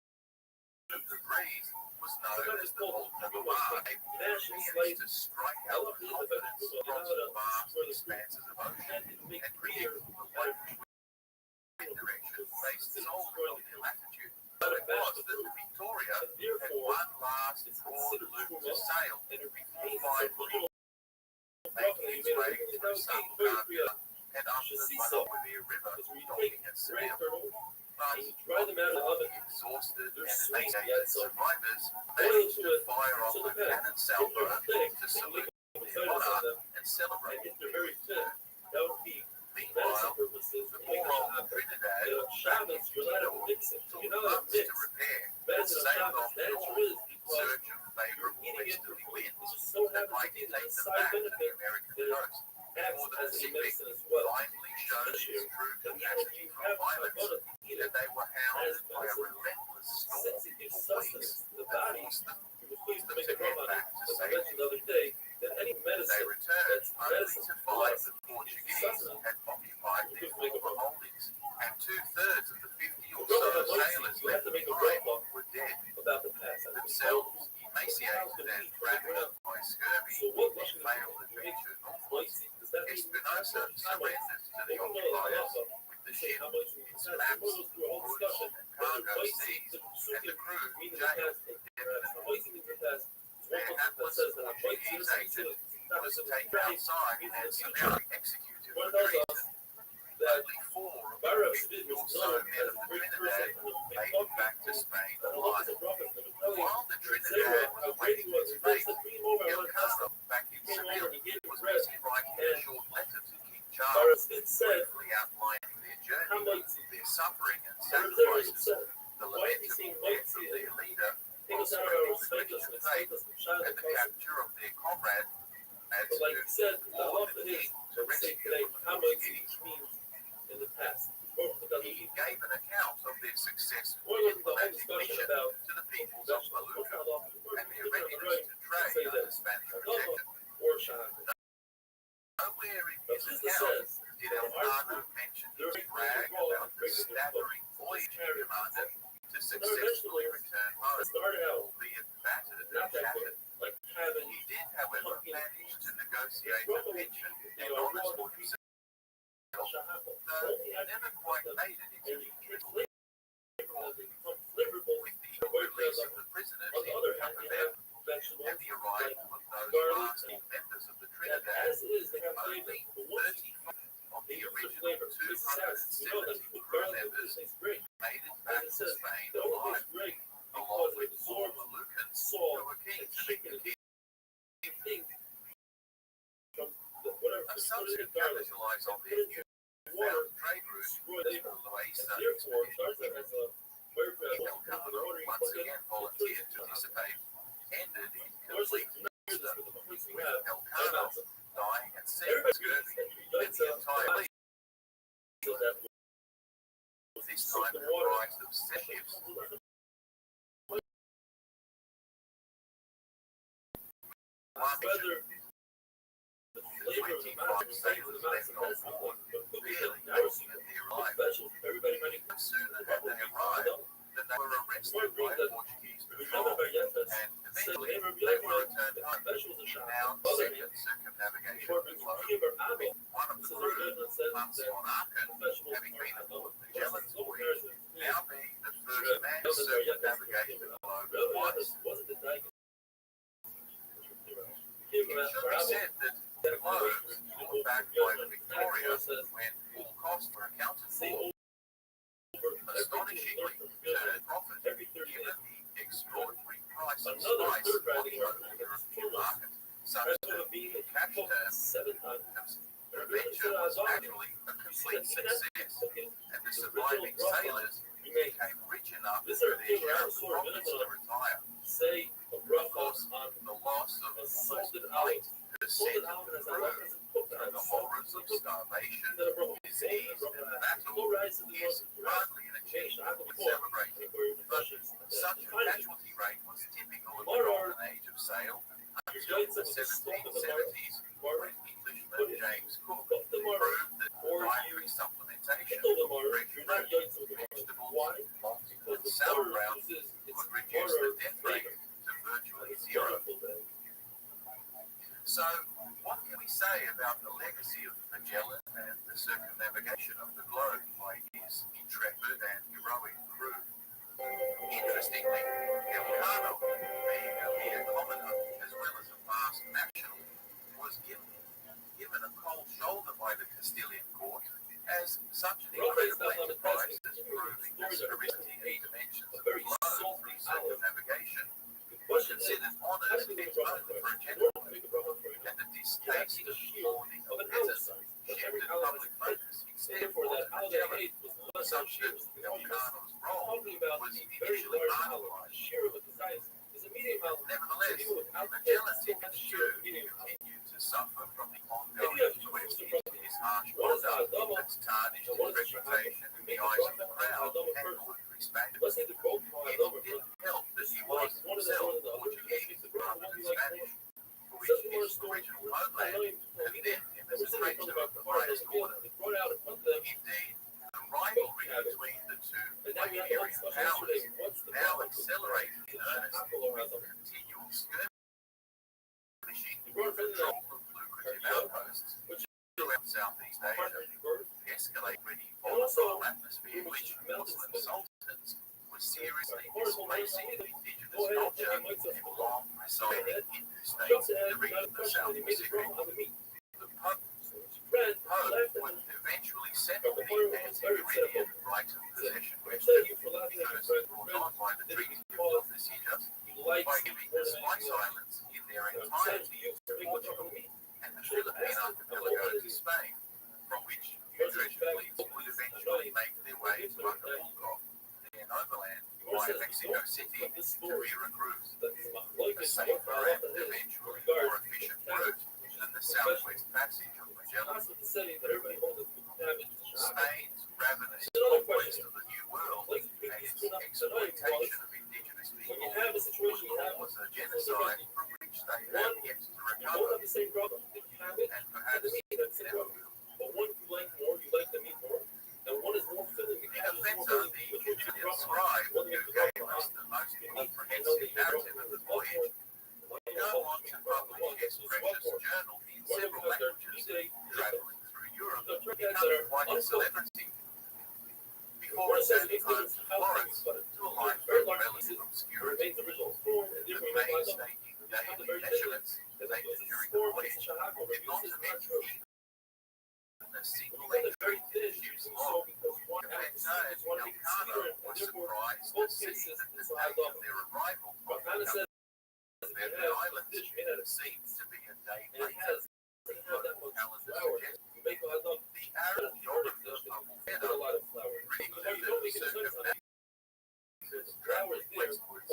B: of the breeze was known as the Volta de Mar, means to strike out with confidence across the vast expanses of ocean and predict the likely wind direction based solely on their latitude. But it was that the Victoria had one last broad loop to sail before finally making its way through Southern Gambia and up the Guadalquivir River, docking at Seville. But exhausted and emaciated survivors managed to fire off a cannon salvo to salute their monarch and celebrate their return. Meanwhile, the poor old Trinidad back in Quito took months to repair and sailed off north in search of favorable westerly winds that might take them back to the American coast, before the Pacific finally showed its true capacity for violence, and they were hounded by a relentless storm for weeks that forced them to head back to safety. They returned only to find the Portuguese had occupied their former holdings, and 2/3 of the 50 or so sailors left behind were dead, themselves emaciated and ravaged by scurvy and failed adventure northwards. Espinosa surrendered to the occupiers with the ship, its maps, goods, and cargo seized, and the crew jailed indefinitely. Their hapless Portuguese agent was taken outside and summarily executed for treason. Only 4 of the 50 or so men of the Trinidad made it back to Spain alive. While the Trinidad was awaiting its fate, Elkanah, back in Seville, was busy writing a short letter to King Charles, briefly outlining their journey, their suffering and sacrifices, the lamentable death of their leader, also the Christian faith, and the capture of their comrade, as to all the king to rescue the Portuguese. He gave an account of their successful diplomatic mission to the peoples of Molucca and their readiness to trade under Spanish protection. Nowhere in his account did Elkanah mention his brag about the staggering voyage he commanded to successfully return home, albeit battered and shattered. He did, however, manage to negotiate a pension and honors for himself, though he never quite made it into the With the release of the prisoners in Capavel and the arrival of those last members of the Trinidad, only 35 of the original 270 crew members made it back to Spain alive, along with 4 Moluccans who were keen to make the king. Some to capitalize on their new found trade route, the Loaiza expedition,
A: Whether the flavor of the master sailors left on board, but clearly noticing that they arrived special. Everybody might
B: No sooner had they arrived than they were arrested by a Portuguese patrol, and eventually they were returned home. Now, second circumnavigation of the globe, with one of the crew, Hans von Aachen, having been aboard Magellan's voyage, now being the first man to circumnavigate the globe twice. It should be said that the globes were backed by the Victoria when full costs were accounted for. Astonishingly, turned profit given the extraordinary price of spice on the European market, such that in cash terms, the venture was actually a complete success, and the surviving sailors became rich enough for their share of the profits to retire. Of course, the loss of almost 90% of the crew through the horrors of starvation, disease, and battle is hardly an achievement to celebrate, but such a casualty rate was typical of the golden age of sail until the 1770s, when Englishman James Cook proved that dietary supplementation of fresh fruit, vegetables, malt, and sauerkraut could reduce the death rate to virtually zero. So, what can we say about the legacy of Magellan and the circumnavigation of the globe by his intrepid and heroic crew? Interestingly, Elcano, being a mere commoner as well as a vast national, was given a cold shoulder by the Castilian court as such an incredible enterprise as proving the severity and dimensions of the globe through circumnavigation was considered honoured fit only for a gentleman, and the distaste of lording of peasants shifted public focus instead onto Magellan, such that Elcano's role was initially marginalised. Nevertheless, Magellan's immature continued to suffer from the ongoing twist into his harsh conduct that's tarnished his reputation in the eyes of the crowd and ordinary Spaniards. It didn't help that he was himself Portuguese rather than Spanish, for which his original homeland condemned him as a traitor of the highest order. Indeed, the rivalry between the two Iberian powers now accelerated in earnest with continual skirmishing for control of lucrative outposts throughout Southeast Asia, escalating a volatile atmosphere which Muslim sultans were seriously displacing indigenous culture and long residing Hindu states in the region of the South Pacific. The Pope would eventually settle the anti-Meridian right of possession question, first brought on by the Treaty of Tordesillas, by giving the Spice Islands in their entirety to Portugal and the Philippine archipelago to Spain, from which treasure fleets would eventually make their way to Acapulco, then overland via Mexico City to Veracruz. The safer and eventually more efficient route than the southwest passage of Magellan. Spain's ravenous conquest of the New World and its exploitation of indigenous people would cause a genocide from which they have yet to recover, and perhaps never will. In Avento, the Julian scribe who gave us the most comprehensive narrative of the voyage would go on to publish his precious journal in several languages, travelling through Europe, becoming quite a celebrity. Before returning home to Florence to a life of relative obscurity, the painstaking daily measurements taken during the voyage did not omit even a single entry in the ship's log. In fact, Elcano was surprised to see that the date of their arrival on the Verde Islands seemed to be a day later than local calendar suggested. The Arab geographer of Verde predicted that the circumnavigators traveling westwards,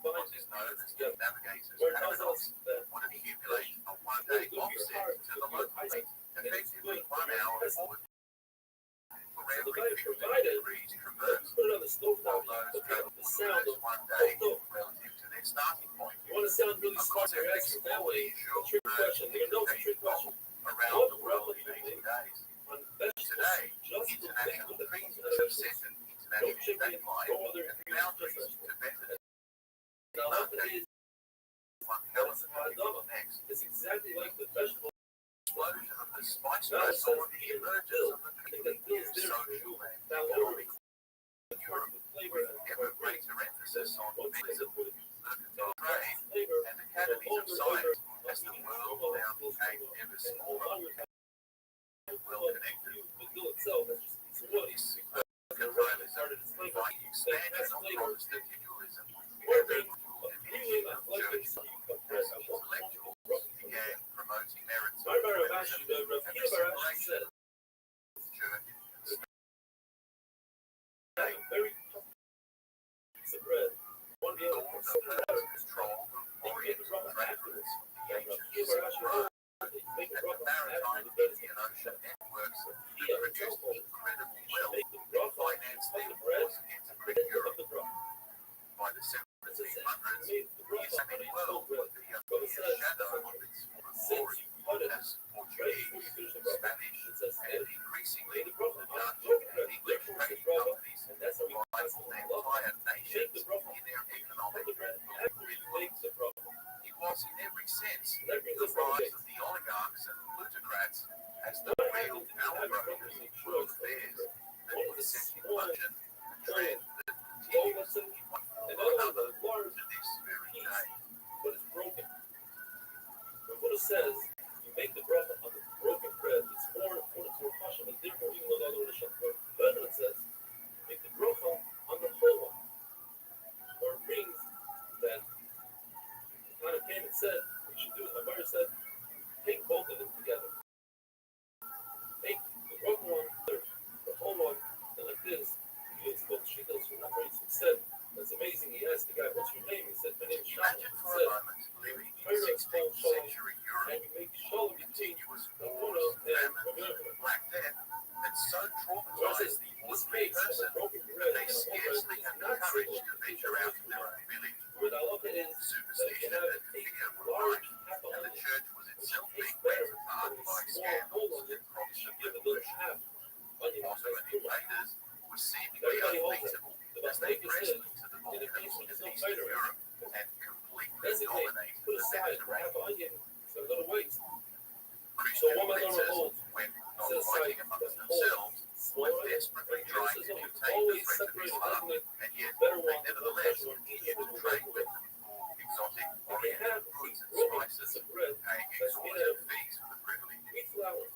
B: what is known as the navigator's paradox, would accumulate a one-day offset to the local date, effectively 1 hour forward. For rarely
A: guy
B: 50
A: provided,
B: degrees traverse,
A: put it on the stove
B: while
A: top,
B: those
A: look at
B: travel
A: the sound of
B: one day
A: oh,
B: relative to their starting point.
A: you want to sound really
B: Of
A: smart,
B: course,
A: you're
B: every
A: asking that way.
B: usual
A: A trick question. They're gonna know it's a trick question.
B: around the world in 80 days.
A: On vegetables,
B: Today,
A: just
B: international
A: the
B: treaties
A: out of
B: have set
A: vegetables.
B: an
A: No
B: international
A: chicken,
B: deadline
A: no other
B: and
A: ingredients, just
B: boundaries
A: vegetables.
B: to better
A: Now, what it is,
B: one element of the next.
A: it's exactly like the vegetable.
B: Explosion of the spice
A: Now, it
B: race
A: says
B: or the
A: Peter
B: emergence
A: Bill.
B: of the
A: I think that Bill is there for
B: social
A: you.
B: and
A: Now, over
B: economic
A: Europe, the flavor
B: with
A: and
B: ever greater emphasis on
A: once they
B: visibly
A: put
B: mercantile trade
A: flavor,
B: and academies of science as the world now became ever smaller and well connected.
A: the bill itself is just what
B: This
A: it started its flavor.
B: by the expansion of Protestant individualism
A: Or
B: and the
A: being appealing
B: diminishing
A: on
B: of
A: flavors,
B: church
A: you come
B: as
A: fresh.
B: intellectuals began promoting merits of
A: Barbara
B: feminism
A: Bashi, the
B: and the
A: Rabbbi
B: separation
A: said,
B: of church and state.
A: a very tough piece of bread. One
B: The
A: meal
B: thought
A: was
B: of her control of Oriental trade routes from the ancient Silk Road and the maritime Indian Ocean networks that produced incredible wealth and financed their wars against Greek Europe. By the 1700s, the Islamic world would be a mere shadow of its former glory as Portuguese, Spanish, and increasingly the Dutch and English trading companies rivaled their entire nations in their economic and political influence. It was in every sense the rise of the oligarchs and plutocrats as the real power-brokers of world affairs that was set in motion a trend that continues in one form or another to this very day.
A: But it's broken. The Buddha says, you make the bracha on the broken bread. It's more important to a fashion than different, even though the other one is shut. But it says, make the bracha on the whole one. Or it brings that the kind of came and said, what you should do is my brother said, take both of them together. Take the broken one, the whole one, and like this, he used both shingles from that race. He said, that's amazing. He asked the guy, what's your name? He said, my name is Shalom.
B: Imagine
A: He
B: for a
A: said,
B: moment living in 16th century Europe,
A: and you make shalom between
B: continuous
A: the
B: wars,
A: Buddha and
B: famines,
A: the
B: Black Death, had so traumatized the
A: this
B: ordinary
A: case,
B: person
A: the broken
B: that
A: bread
B: they
A: and the whole
B: scarcely
A: bread
B: had
A: is
B: the
A: not
B: courage
A: single.
B: to venture out of their own village.
A: Where the halacha is that you
B: Superstition
A: have
B: and
A: a
B: fear were
A: large
B: rife,
A: half a
B: and the
A: onion,
B: church was
A: which
B: itself
A: tastes
B: being
A: better
B: ripped apart
A: than a
B: by
A: small
B: scandals
A: whole
B: and
A: onion.
B: Protestant
A: Give a little
B: revolution.
A: half onion.
B: Ottoman invaders were seemingly
A: Everybody holds it.
B: unbeatable
A: The
B: as they
A: mistake is
B: pressed
A: this,
B: into the
A: in a case
B: volcanoes
A: when
B: of
A: there's no
B: Eastern
A: fighter,
B: Europe and completely
A: designate,
B: dominated
A: put
B: the
A: aside half
B: Mediterranean.
A: an onion, it's going to go to waste.
B: Christian
A: one by one
B: princes,
A: holds,
B: when not
A: set aside
B: fighting amongst themselves,
A: smaller
B: were
A: onion,
B: desperately
A: and
B: trying
A: yours
B: to
A: is
B: contain the
A: always
B: threat of
A: separated,
B: Islam,
A: designate
B: and yet
A: better
B: they
A: one,
B: nevertheless
A: one,
B: continued to trade with them for exotic
A: But they have
B: Oriental
A: a
B: goods and
A: broken
B: spices,
A: piece of bread
B: paying
A: that's made out
B: exorbitant
A: of
B: fees for the privilege.
A: wheat flour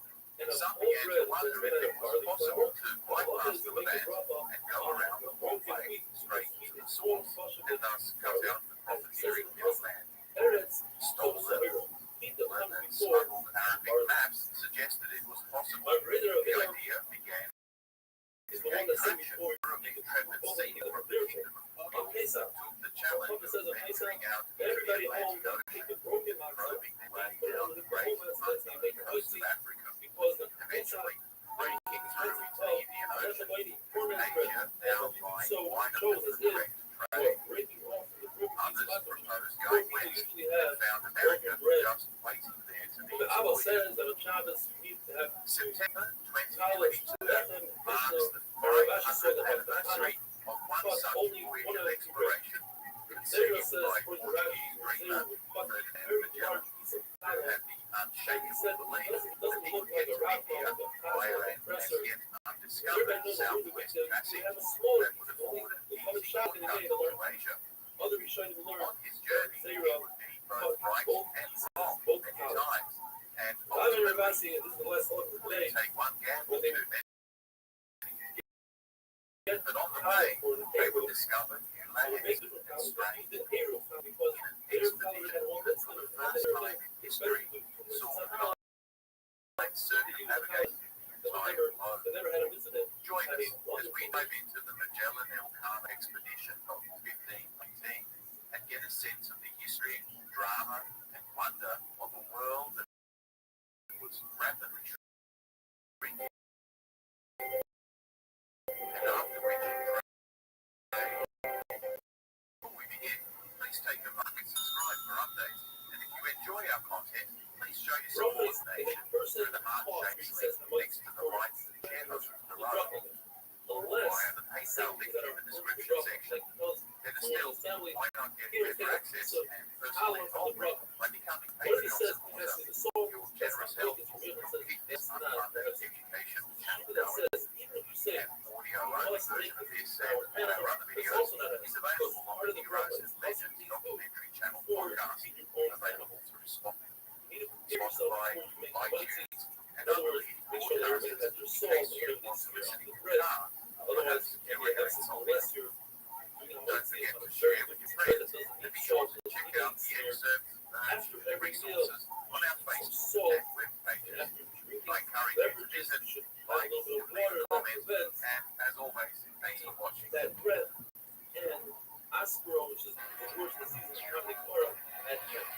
A: and a
B: Some
A: whole
B: began
A: bread
B: to wonder
A: that's made
B: if
A: out
B: it
A: of
B: was
A: barley
B: possible
A: flour.
B: to
A: The
B: bypass
A: halacha is
B: the
A: to make
B: Levant
A: a bracha
B: and go
A: on
B: around
A: the
B: the whole
A: broken
B: way
A: wheat,
B: straight
A: because
B: to
A: wheat
B: the
A: is more
B: source
A: kosher
B: and
A: than
B: thus cut
A: barley.
B: out the
A: As it says
B: profiteering
A: in the Muslim,
B: middleman.
A: Eretz
B: Stolen
A: wheat that
B: when
A: comes
B: the
A: before
B: smuggled Arabic
A: barley.
B: maps suggested it was possible.
A: My brother of
B: The
A: Israel
B: idea began
A: is
B: to
A: the one
B: gain
A: that said
B: traction.
A: before,
B: The intrepid sealer of the kingdom of
A: on
B: Portugal
A: Pesach,
B: took the challenge
A: Papa says
B: of
A: on Pesach,
B: venturing out into the
A: everybody holds
B: Atlantic
A: that
B: Ocean,
A: take the broken matzah,
B: probing their way
A: put it
B: down
A: on
B: the
A: the
B: great
A: whole matzah, that's how you make
B: unknown
A: it
B: coast
A: healthy,
B: of Africa,
A: because the Pesach,
B: eventually breaking through into the Indian
A: that's
B: Ocean.
A: the way the corners bread.
B: Asia now lying
A: So
B: wide
A: shows
B: open
A: as
B: for
A: if
B: direct
A: you
B: trade.
A: are breaking off from the broken
B: Others
A: matzah.
B: proposed
A: Poor
B: going
A: people
B: west
A: usually
B: and
A: have
B: found America
A: broken bread.
B: just waiting there to be
A: But Abba
B: exploited.
A: says that on Shabbos you need to have
B: September
A: college
B: 2022
A: Bethlehem,
B: marks the
A: Rashi said
B: 500th
A: that
B: anniversary of one
A: but
B: such
A: only
B: voyage
A: one
B: of
A: of the
B: exploration,
A: Zera
B: conceived
A: says
B: by
A: for the
B: Portuguese
A: Rashi,
B: dreamer
A: Zera would cut a
B: Ferdinand
A: very
B: Magellan,
A: large piece of
B: who
A: tallow.
B: had the
A: He
B: unshakable
A: said
B: belief
A: it
B: that
A: doesn't
B: he
A: look
B: could
A: like
B: get
A: a
B: to
A: rock
B: India
A: on the
B: via an as
A: compressor.
B: yet undiscovered
A: Everybody knows the root
B: southwest
A: that you
B: passage
A: have a smaller
B: that would afford an
A: they come and
B: easy
A: shop in the
B: shortcut
A: day to learn.
B: to Asia.
A: Other Rishonim learn
B: On his journey, he
A: Zera
B: would be both right
A: both
B: and
A: pieces,
B: wrong
A: both
B: many
A: colors.
B: times, and
A: I'm
B: ultimately
A: Ravasi, and this is the last one for
B: would
A: today.
B: take one gamble
A: When they
B: too many.
A: get
B: But on the
A: color
B: way,
A: for the
B: they
A: table,
B: would discover new
A: they
B: lands
A: make different
B: and
A: colors.
B: strange
A: The Hebrew color, because
B: in an
A: their color
B: expedition
A: had one
B: that
A: that's
B: for the
A: different.
B: first time in history saw like circumnavigate the entire globe.
A: They never had a incident.
B: Join us as we dive into the Magellan Elkanah expedition of 1519 and get a sense of the history, drama, and wonder of a world that was rapidly shrinking heart-shaped slit next to the right chair host of the row. Via the PayPal link in the description section. Better still, why not get better access and personal involvement by becoming Patreon supporter? Your generous help will keep this unfunded educational channel going. An audio-only version of this and our other videos is available on the Heroes and Legends documentary channel podcast, available through Spotify, iTunes, and other leading podcasters in case you want to listen in your car. Otherwise, you are doing something. Don't forget to share with your friends and be sure to check out the excerpts and resources on our Facebook and web pages. I encourage you to visit, like, leave a comment, and as always, thanks for watching.
A: That breath and aspiro, which is the worst disease in the world, and drink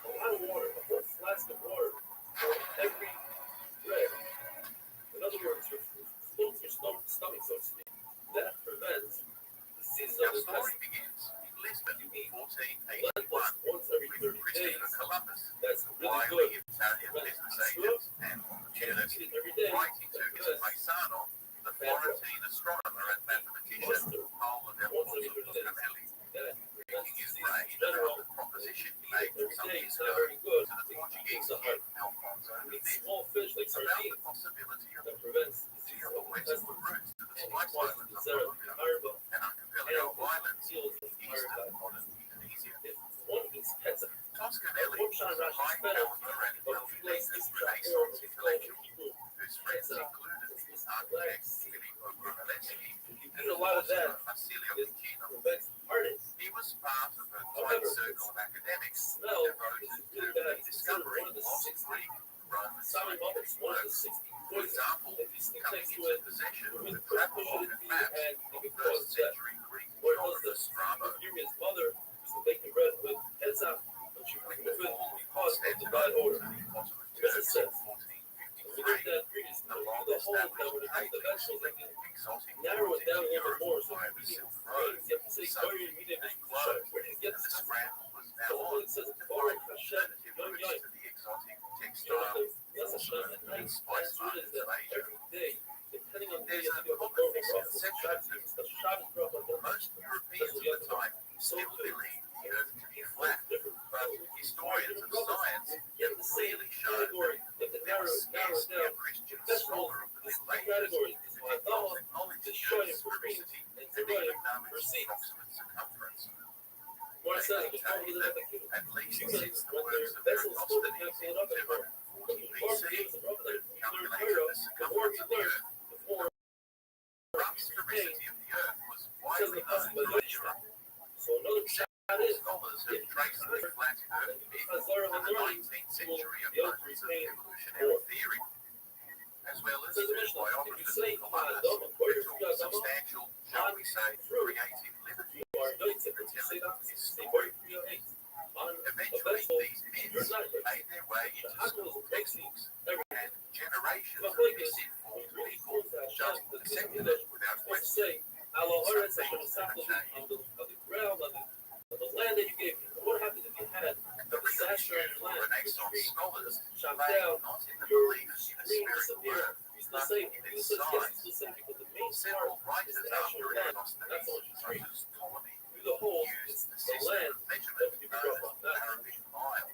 A: a lot of water, a whole flask of water for every breath. In other words, your fills your stomach, so to speak. That prevents diseases of
B: Our
A: the
B: story
A: intestine.
B: begins in Lisbon,
A: Lentils
B: 1481,
A: once every
B: with
A: 30 days.
B: Christopher Columbus,
A: That's
B: a
A: really
B: wily
A: good.
B: Italian business agent and opportunist,
A: Eat it every day.
B: writing to his paisano, the Florentine astronomer and mathematician Paolo del Pozzo-Toscanelli, picking his brain about the proposition he made some
A: Every day
B: years
A: is not
B: ago
A: very good.
B: to the Portuguese
A: It's
B: king Alfonso
A: Eat
B: V
A: small fish like
B: about the
A: sardines
B: possibility of
A: that prevents
B: the
A: diseases of the
B: westward
A: intestine.
B: routes to the
A: And
B: spice
A: once
B: islands
A: the
B: of
A: zero
B: Colombia
A: Maribel
B: and archipelago islands
A: seals in
B: east of modern Indonesia.
A: If one eats ketchup,
B: Toscanelli was a high caliber and well-connected Renaissance intellectual whose friends included the architect Filippo Brunelleschi and the philosopher Marsilio Ficino.
A: prevents heartache.
B: He was part of a tight circle of academics
A: Smell
B: devoted
A: is
B: to
A: really bad. It's considered
B: rediscovering
A: one of the
B: lost
A: 60
B: Greek, Roman
A: Sally Bubbles,
B: scientific
A: one of the
B: works.
A: 60
B: For
A: poisons.
B: example,
A: If you sleep
B: coming
A: next to
B: into
A: it,
B: possession of
A: with
B: the travel log and maps
A: and
B: of
A: it could cause death.
B: first-century Greek
A: What was
B: geographer
A: this?
B: Strabo.
A: Furious mother used to bake the bread with ketchup, but she
B: With
A: removed
B: the
A: it
B: fall of
A: because of the bad
B: Constantinople
A: odor.
B: to the Ottoman
A: Business
B: Turks in
A: says, we
B: 1453,
A: looked at previous
B: the
A: the
B: long
A: whole that
B: established
A: would
B: trade
A: affect the vegetables
B: links
A: and
B: linked exotic
A: narrow
B: fruit
A: it down a
B: into
A: little
B: Europe
A: bit more. So
B: via
A: if
B: the
A: you
B: Silk
A: eat
B: Road,
A: greens, you have to say
B: Southern
A: butter immediately.
B: and clove,
A: Where did you get
B: and the
A: this?
B: scramble was
A: So
B: now on
A: it says
B: to
A: butter,
B: find
A: chef,
B: alternative
A: young
B: routes
A: young.
B: to the exotic
A: You know,
B: textile,
A: that's a shot at night.
B: and spice
A: That's what it is
B: markets of
A: that
B: Asia.
A: every day, depending on the day,
B: There's
A: you
B: a
A: have to go to
B: common
A: Brussels,
B: misconception
A: the Shabbos Brussels,
B: Most Europeans at the time still believed the Earth to be flat, but historians of science have clearly shown that there was scarcely a Christian scholar of the Middle Ages who did not acknowledge the Earth's sphericity and even know its approximate circumference.
A: What
B: They
A: it says,
B: maintain that at least since the works of Eratosthenes in 240 BC, who calculated the circumference of the Earth, the rough sphericity of the Earth was widely known throughout Europe.
A: So another shot is
B: Scholars have traced the flat Earth myth
A: as Zara
B: to
A: was
B: the
A: learning
B: 19th century
A: the other
B: opponents of
A: three
B: evolutionary theory, as well as
A: says
B: to
A: the Mishnah, if you
B: biographers
A: say
B: of Columbus,
A: Adam,
B: who took substantial, shall we say, creative liberty
A: you are
B: in
A: anointed,
B: the
A: you say
B: telling
A: that,
B: of his
A: they
B: story.
A: work for your eight. On a
B: Eventually,
A: vegetable,
B: these myths made their way into school textbooks, and generations of misinformed people just accepted it without
A: Let's
B: question.
A: say, Allah Hores, I should have stopped on the ground, on the land that you gave me. What happens if you had
B: The real
A: disaster
B: issue
A: on
B: for
A: the land?
B: Renaissance scholars
A: Shot
B: lay
A: down,
B: not in the
A: your
B: belief in a
A: dream
B: spiritual
A: disappeared.
B: earth,
A: You still
B: but
A: say,
B: in
A: you
B: its
A: still yes,
B: size.
A: you still say, because the main
B: Several
A: part
B: writers
A: is the
B: after
A: actual land.
B: Eratosthenes,
A: That's all it's
B: such as Ptolemy,
A: through the whole,
B: used
A: it's
B: the
A: the
B: system
A: land
B: of measurement
A: that you
B: known
A: drop
B: as
A: off.
B: the Arabic mile,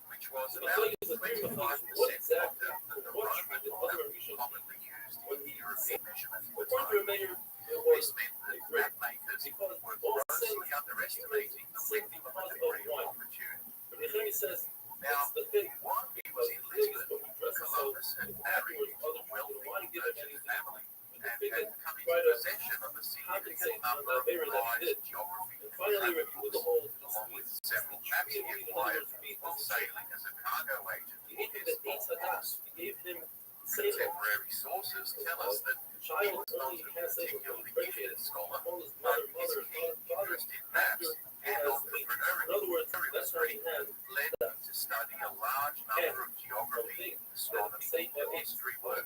B: which was
A: The
B: about
A: thing is, the theory of
B: 25%
A: what exactly,
B: longer than the
A: what
B: Roman
A: the
B: or
A: other Rishon,
B: commonly used in the European measurement at the
A: according to a
B: time.
A: mayor, it was
B: This meant that map makers
A: because
B: were
A: all
B: grossly
A: sin
B: underestimating the width of the degree of longitude.
A: But Nehemiah says,
B: Now,
A: it's the thing.
B: while he was in Lisbon, Columbus had married a wealthy merchant family and had come into possession of a significant number of prized geography
A: Finally, review the whole
B: along with several maps he acquired while sailing as a cargo agent
A: He
B: for
A: gave him
B: his
A: the eight
B: boss.
A: He gave him Satan.
B: Contemporary sources tell us that he
A: Child
B: was not
A: only
B: a
A: has Satan
B: particularly
A: appreciated.
B: gifted scholar,
A: All his
B: but
A: mother,
B: his keen
A: father,
B: interest in maps and
A: in
B: entrepreneurial
A: other words, that's how he had
B: led him to study a large number of geography, astronomy, and history works,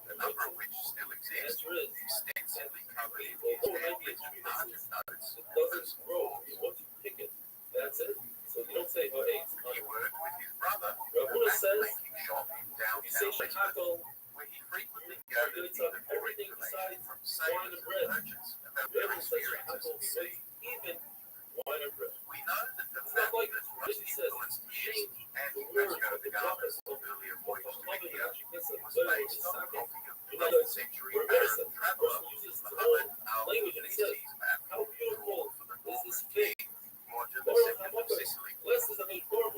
B: a number of which still exist,
A: answer is
B: extensively covered in
A: the
B: his
A: whole idea
B: handwritten
A: is
B: margin notes.
A: it doesn't grow. Once you pick it, that's it. So you don't say, oh, hey, it's
B: He
A: not.
B: worked with his brother, the
A: Ravuna says,
B: map-making
A: say Chicago,
B: where he frequently
A: are
B: gathered
A: going to talk
B: even more
A: everything
B: information
A: besides
B: from
A: wine
B: sailors
A: and
B: and
A: bread.
B: merchants about
A: We
B: their
A: haven't said
B: experiences
A: Chicago
B: at sea.
A: even wine and bread.
B: We know that the
A: It's not like
B: fact that most
A: Rabbbi says,
B: influenced years
A: change
B: and
A: the words
B: Vasco
A: of
B: da
A: the
B: Gama's
A: prophets
B: earlier
A: of
B: voyage to
A: Muhammad
B: India
A: and Shikasa,
B: was
A: but
B: based on a
A: Sake.
B: copy of
A: You're
B: the
A: not
B: 12th century
A: we're
B: Arab
A: innocent. The
B: traveler
A: person uses his
B: Muhammad
A: own language and he says,
B: al-Idrisi's map
A: how beautiful
B: for the
A: is this
B: Norman
A: thing?
B: king, Roger
A: Or
B: II of
A: Hamaka,
B: Sicily.
A: less is a good form,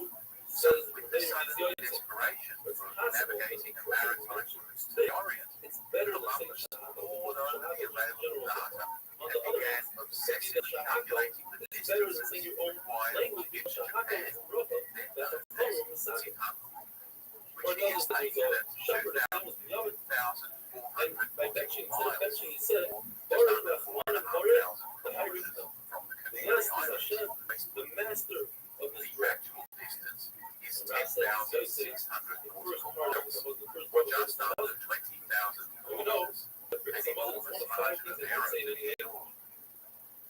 B: So,
A: says
B: with
A: the
B: the sudden
A: Israeli.
B: desperation
A: It's
B: for
A: possible
B: navigating a
A: that
B: maritime route to the Orient,
A: it's better than saying
B: Columbus
A: Chicago.
B: poured over the available data
A: On
B: and
A: the other
B: began
A: hand,
B: obsessively calculating the
A: it's better than saying
B: distances
A: your own
B: required to
A: language
B: get
A: because
B: to
A: Chicago
B: Japan,
A: is Europa.
B: then
A: That's a
B: known
A: color of
B: as
A: Masaka.
B: Zihan,
A: Or
B: which
A: another
B: is
A: thing,
B: dated at
A: shepherd that was the other. And by
B: 2,444
A: fetching,
B: miles,
A: he said,
B: or just
A: Baruch
B: under
A: Rahman
B: 4,500
A: Baruch,
B: kilometers from the Canary
A: blessed is
B: Islands
A: Hashem,
B: westward.
A: the master of
B: The
A: his breath.
B: actual distance is
A: And Rav said,
B: 10,600
A: the first
B: nautical
A: part of
B: miles,
A: it was the first
B: or
A: part
B: just
A: of
B: under 20,000 kilometers,
A: but
B: an
A: some others, one
B: enormous
A: of five
B: margin
A: things
B: of
A: they don't
B: error
A: say
B: to
A: in
B: be
A: any
B: sure.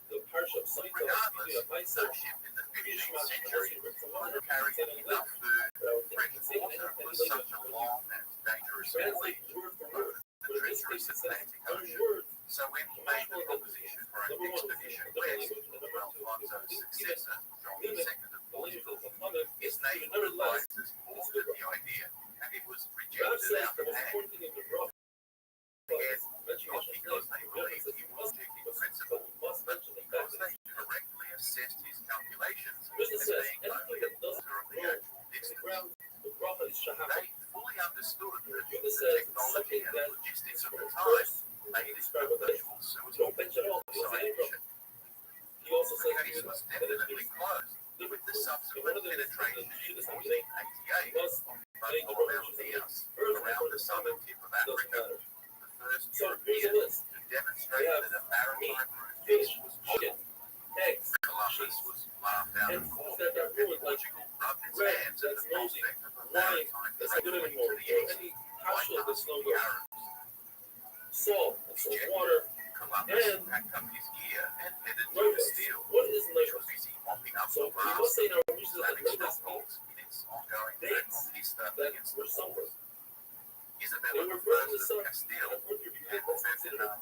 A: the parsha of Saita,
B: Regardless,
A: of Maisa,
B: no ship in the 15th
A: Yishmael,
B: century
A: Shemasi,
B: carrying enough food, fresh water for such a long and dangerous voyage
A: translate word for
B: over
A: word.
B: the
A: But in this
B: treacherous
A: case, it says
B: Atlantic
A: one
B: Ocean.
A: word.
B: So when he made the proposition for an
A: Number one,
B: expedition
A: the
B: west,
A: language, and number two,
B: Alfonso's successor, John II of
A: the language
B: Portugal,
A: of Muhammad,
B: his
A: is
B: naval
A: nevertheless,
B: advisors balked at the idea, and it was
A: Rav
B: rejected
A: says
B: out
A: the
B: of
A: most
B: hand.
A: important thing in the Rav
B: Again,
A: mentioning
B: not
A: Hashem's
B: because they
A: name,
B: believed he was taking the principle,
A: must
B: but
A: mention the
B: because
A: fact that
B: they correctly assessed his calculations
A: Mishnah
B: as
A: says
B: being
A: anything
B: only
A: that
B: a
A: doesn't
B: quarter of the
A: grow
B: actual
A: to the
B: distance.
A: ground, the bracha is shahaka.
B: They fully understood that
A: Judah
B: the
A: says
B: technology
A: something
B: and
A: that
B: logistics
A: is
B: of the
A: from
B: time
A: first,
B: made
A: he
B: it a
A: described what they
B: virtual suicide
A: don't bench at all. He was an
B: mission.
A: He also
B: The
A: says
B: case was
A: that if
B: definitely closed with the subsequent penetration in
A: Judas
B: 1488
A: must
B: of
A: make the
B: Bartholomew
A: revolution
B: Diaz
A: first
B: around the southern tip of
A: doesn't
B: Africa,
A: matter.
B: the first
A: So here's a
B: European
A: list.
B: to demonstrate
A: We have
B: that a maritime route
A: Fish,
B: was
A: chicken, eggs,
B: Columbus was laughed out
A: and
B: of court,
A: that are
B: and
A: ruined like
B: Portugal rubbed its
A: bread
B: hands at
A: that's
B: the
A: moldy,
B: prospect of a
A: wine
B: maritime
A: that's not good
B: trade
A: anymore,
B: to the
A: or
B: east,
A: any
B: like
A: kasha that's
B: us
A: no
B: the
A: good.
B: Arabs.
A: Salt and some water.
B: Columbus
A: And-
B: packed up his gear and headed to
A: Notice.
B: Castile,
A: What is
B: which
A: nitrous?
B: was busy mopping up
A: So
B: the
A: we must
B: vast
A: say in our research that
B: Islamic
A: nitrous
B: strongholds in its ongoing
A: dates
B: conquista
A: that
B: against
A: were
B: the
A: somewhere.
B: Moors.
A: They
B: Isabella
A: were
B: I
A: first in the
B: of
A: south,
B: Castile
A: and Portugal
B: and
A: became what's considered
B: Ferdinand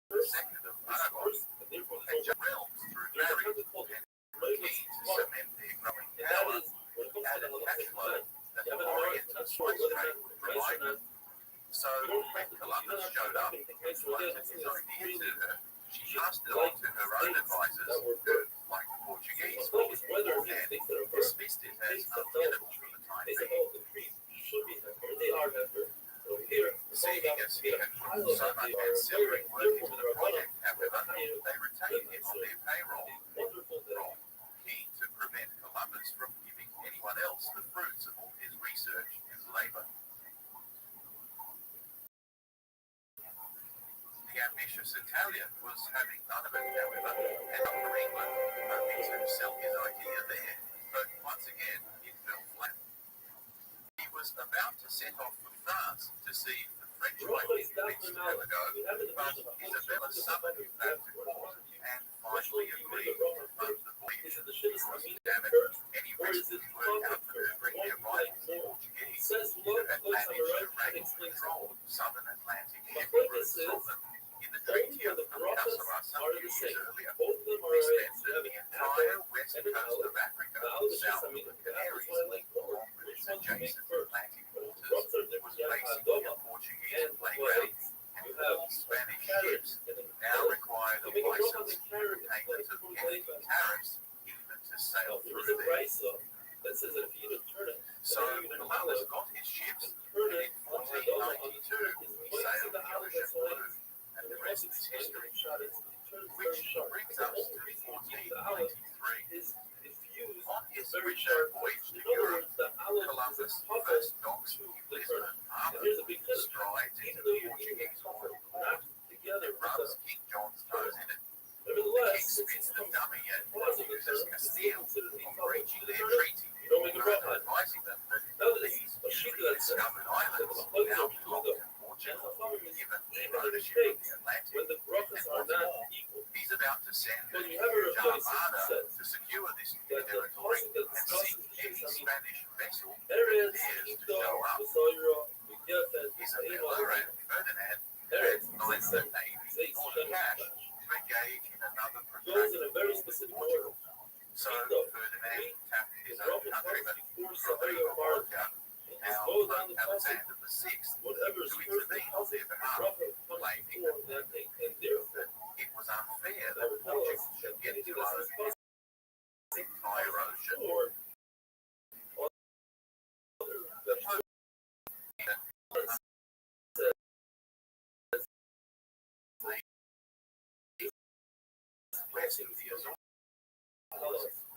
A: first,
B: II of Aragon
A: first, and therefore
B: had
A: the
B: realms through
A: There's a
B: marriage
A: concept called
B: and
A: nitrous
B: key to
A: mark,
B: cement their growing
A: and that
B: power.
A: is when it comes to
B: Added
A: the
B: cash
A: halakhic
B: flow
A: time.
B: that
A: You
B: the
A: have an Amar,
B: Oriental
A: not sure
B: spice
A: whether
B: trade
A: that
B: would
A: nice or
B: provide.
A: not.
B: So
A: You don't
B: when
A: have to,
B: Columbus showed up and floated his idea to her, she passed it on to her own advisors,
A: that were
B: who, like the Portuguese,
A: As long as weather is
B: and
A: things that are first,
B: dismissed it as untenable for the time
A: they say,
B: being.
A: oh, the trees should be here. They are here. So here,
B: Seeing as he had put so much ancillary work into the project, however, they retained him on their payroll,
A: wonderful day.
B: role, key to prevent Columbus from giving anyone else the fruits of all his research and labor. The ambitious Italian was having none of it, however, and off for England, hoping to sell his idea there. But once again, it fell flat. He was about to set off for France to see if the French might be convinced to have a go, but Isabella summoned him back to court and finally agreed to fund the voyage.
A: Is it the shit
B: Because,
A: is
B: damn it,
A: first,
B: any
A: or is
B: rest
A: it
B: would work out
A: conflict
B: maneuvering
A: first?
B: their rivals, the Portuguese,
A: Says
B: who
A: love,
B: had
A: place
B: managed to
A: on
B: wrangle
A: explains
B: control of southern Atlantic
A: My
B: shipping
A: point
B: routes
A: is,
B: from them in the
A: only
B: Treaty
A: when
B: of
A: the prophets
B: Alcazar some
A: are
B: few
A: the
B: years
A: same.
B: earlier.
A: Both of them are
B: This
A: right.
B: meant that the entire west
A: and an
B: coast
A: hour.
B: of Africa,
A: Now the
B: south
A: I
B: of
A: mean,
B: the
A: that's
B: Canaries,
A: why I like Lord.
B: along with
A: Which
B: its
A: one do you make
B: adjacent
A: first?
B: Atlantic waters,
A: Drops are different.
B: was
A: You have
B: basically a
A: Adoba
B: Portuguese
A: and
B: playground,
A: Whites.
B: and
A: You have
B: all Spanish
A: carrots
B: ships
A: and then
B: now required a
A: you make a robot
B: license
A: and
B: for
A: carrot
B: payment of
A: totally
B: hefty
A: laid back.
B: tariffs even to sail
A: There
B: through
A: is a
B: there.
A: price though that says that if you even turn it,
B: So Columbus got his ships,
A: turn
B: and
A: it
B: in
A: on Adoba on the
B: 1492
A: turn
B: he
A: is
B: sailed the
A: the
B: ocean blue, and the rest is
A: most
B: history.
A: shot is turns
B: Which
A: very sharp.
B: brings
A: The
B: us
A: only
B: to
A: reason you keep the olive
B: 1493.
A: is diffused
B: On his
A: very
B: return
A: sharp.
B: voyage to
A: In other
B: Europe,
A: words, the olive
B: Columbus
A: is a puzzle
B: first docks
A: to
B: in
A: the
B: Lisbon
A: turn. And
B: Harbour,
A: here's a big hit.
B: strides
A: Even
B: into
A: though
B: the
A: you're eating a
B: Portuguese
A: puzzle,
B: royal court,
A: not together
B: and
A: with
B: rubs
A: the
B: King John's nose in it. The
A: nevertheless,
B: king
A: since
B: spits
A: it's
B: the
A: come
B: dummy and
A: positive
B: accuses
A: turn, it's
B: Castile
A: considered the
B: of
A: puzzle.
B: breaching
A: You
B: their
A: turn it,
B: treaty,
A: you don't make a
B: further
A: profile.
B: advising them that
A: Now this
B: these
A: a sheet
B: newly
A: that says
B: discovered islands
A: the puzzle
B: now
A: of
B: belong
A: Pluto.
B: to Portugal,
A: And the problem is
B: given their
A: even in
B: ownership of
A: states
B: the Atlantic.
A: when the brachas are not equal.
B: He's about to send a
A: When you have a
B: huge
A: replace, it
B: armada
A: says
B: to secure this new
A: that the
B: territory
A: puzzle that
B: and sink
A: discusses
B: any Spanish vessel
A: there
B: that
A: is
B: dares to
A: Quito,
B: show up.
A: the Saira, Yeah, that
B: Isabella and Ferdinand had 9 names in cash to engage in another
A: goes in a very
B: protracted
A: specific
B: Portugal.
A: order.
B: So Ferdinand tapped his own countryman, Rodrigo Rothschild, now Alexander VI,
A: Whatever
B: to intervene on their behalf, claiming that it was unfair that Portugal should get to own the entire ocean. The Pope west of the Azores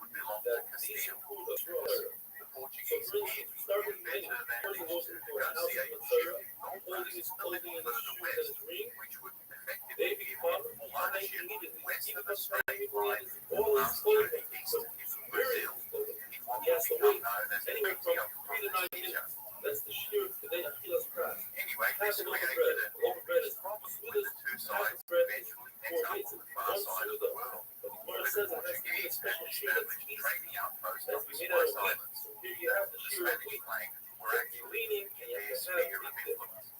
B: would belong to Castile. The Portuguese king knew better than to negotiate shipping contracts a little further west, which would effectively give him full ownership west of the straight line and last journey east into Brazil in what would become known as the Treaty of Tordesillas.
A: That's the sheer today Achilles crest.
B: Anyway, this created an obvious problem with the two sides eventually met up on the far side of the world, where the Portuguese had established trading outposts on the Spice Islands that the Spanish claimed were actually in their sphere of influence.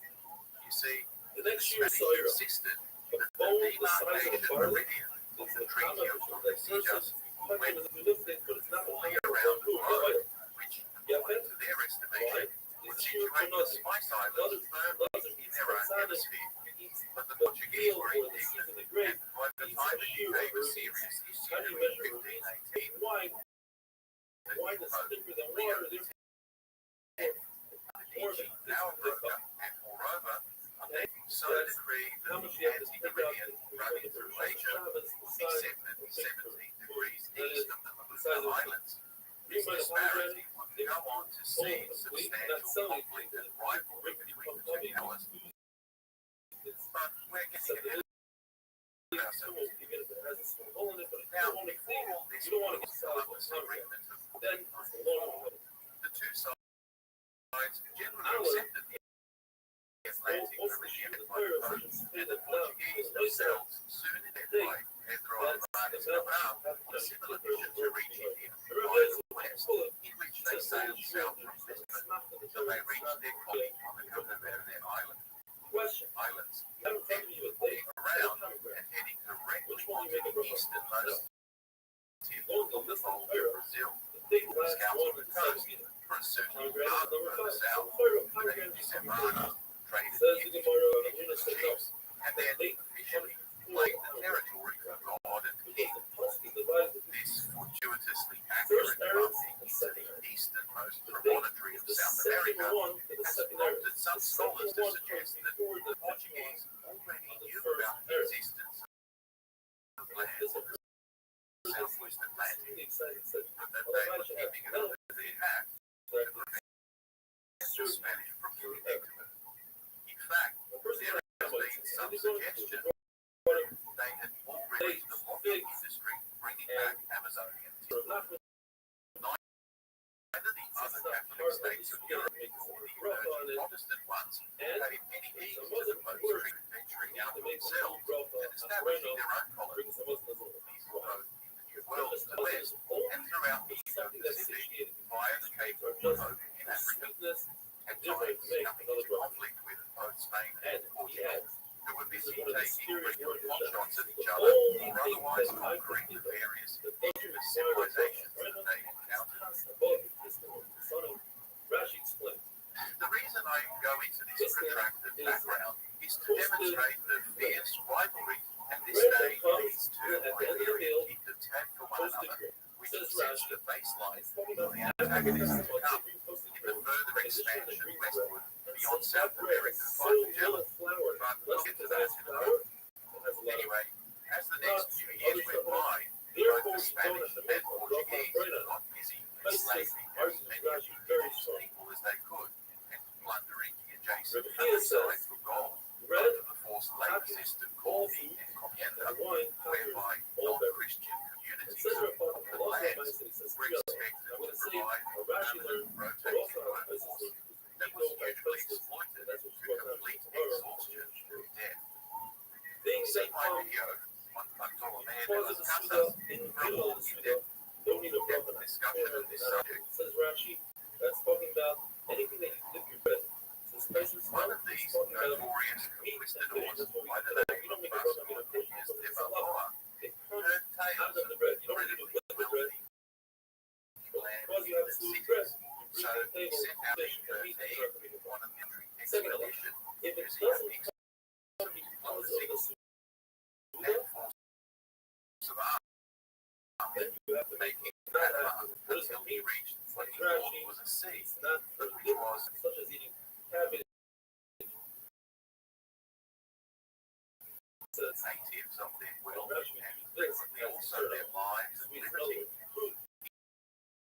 B: You see, the Spanish insisted that the demarcation meridian of the Treaty of Tordesillas went fully around the globe, which, according to their estimation, would situate the Spice Islands firmly in their own hemisphere. But the Portuguese were indignant, and by the time it became a serious issue in 1518, the new Pope, Leo X, now a broker, and moreover, so decreed that the anti-meridian running through Asia, except at 17 degrees east of the Maluku Islands, this disparity would go on to see substantial conflict and rivalry between the two powers. But we're getting ahead of ourselves. Now, before all this Columbus agreement of 1494, the two sides generally accepted the Atlantic meridian advantage, and the Portuguese themselves soon identified Pedro Alvarez Cabral on a similar mission to reach India via the west, in which they sailed south from Lisbon till they reached their colony on the Cabo Verde Islands, then walking around and heading directly onto the easternmost tip of the Volga, Brazil. Scouting the coast for a certain cargo further south, they disembarked, traded indigenous ships, and then officially claimed the territory for God and King. This fortuitously accurate bumping into the easternmost promontory of South America has prompted some scholars to suggest that the Portuguese already knew about the existence of lands in the southwest Atlantic, but that they were keeping it under their hat to prevent the Spanish from getting into it. In fact, there has been some suggestion that they had already the logging industry bringing back Amazonian timber. Neither the other Catholic states of Europe nor the emerging Protestant ones paid any heed to the Pope's venturing out themselves and establishing their own colonies. These were both in the New World to the west and throughout the Indo-Pacific via the Cape of Good Hope in Africa. At times, coming into conflict with both Spain and Portugal, who were busy taking frequent potshots at each other or otherwise conquering the various indigenous civilizations that they encountered. The reason I go into this protracted background is to demonstrate the fierce rivalry and this day leads to Iberian kingdoms have for one another, which sets the baseline for the antagonists to come in the further expansion westward beyond South America by Magellan. But we'll get to that in a moment. Anyway, as the next few years went by, both the Spanish and Portuguese got busy enslaving as many of the indigenous people as they could and plundering the adjacent countryside for gold under the forced labor system called the encomienda, whereby non-Christian communities of the lands were expected to provide a permanent rotating workforce that was usually exploited to complete exhaustion through death. See my video on Bartolomé de las Casas for a more in-depth discussion of this subject.
A: Says Rashi, that's talking about anything that you dip your bread. So spices out of the bread. You don't need to whip the bread. Because you have a smooth bread, you bring the table, fish, and meat and start to make it. Second of all, if it doesn't come because of the suda, then you have to make it not until he reached what he thought was a C. It's not which was such as eating cabbage.
B: Natives of their wealth and frequently also their lives and liberty.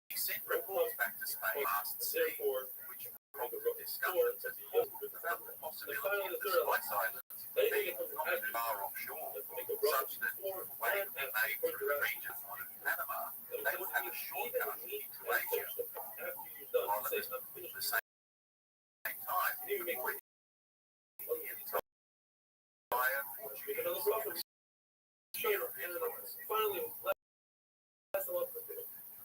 B: He sent reports back to Spain last sea, which prompted discussions as he hoped about the possibility of the Spice Islands being not too far offshore, such that when they made through the region of Panama, they would have a shortcut into Asia, while at the same time avoiding the entire Portuguese influence.
A: Finally, last one.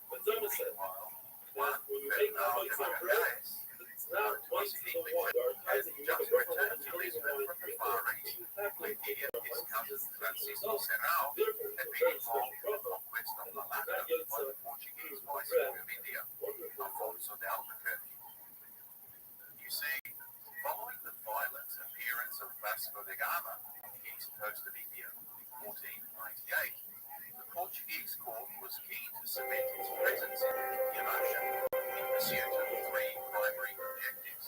A: But Zoma said, when you make Hamot from bread, it's not once in a while. There are times that you make a bread from one to the far east. You have to make it from one to
B: Francisco Serrao had been involved in the conquest of Malacca by the Portuguese viceroy of India, Alfonso de Albuquerque. You see, following the violent appearance of Vasco da Gama on the east coast of India in 1498, the Portuguese court was keen to cement its presence in the Indian Ocean in pursuit of three primary objectives.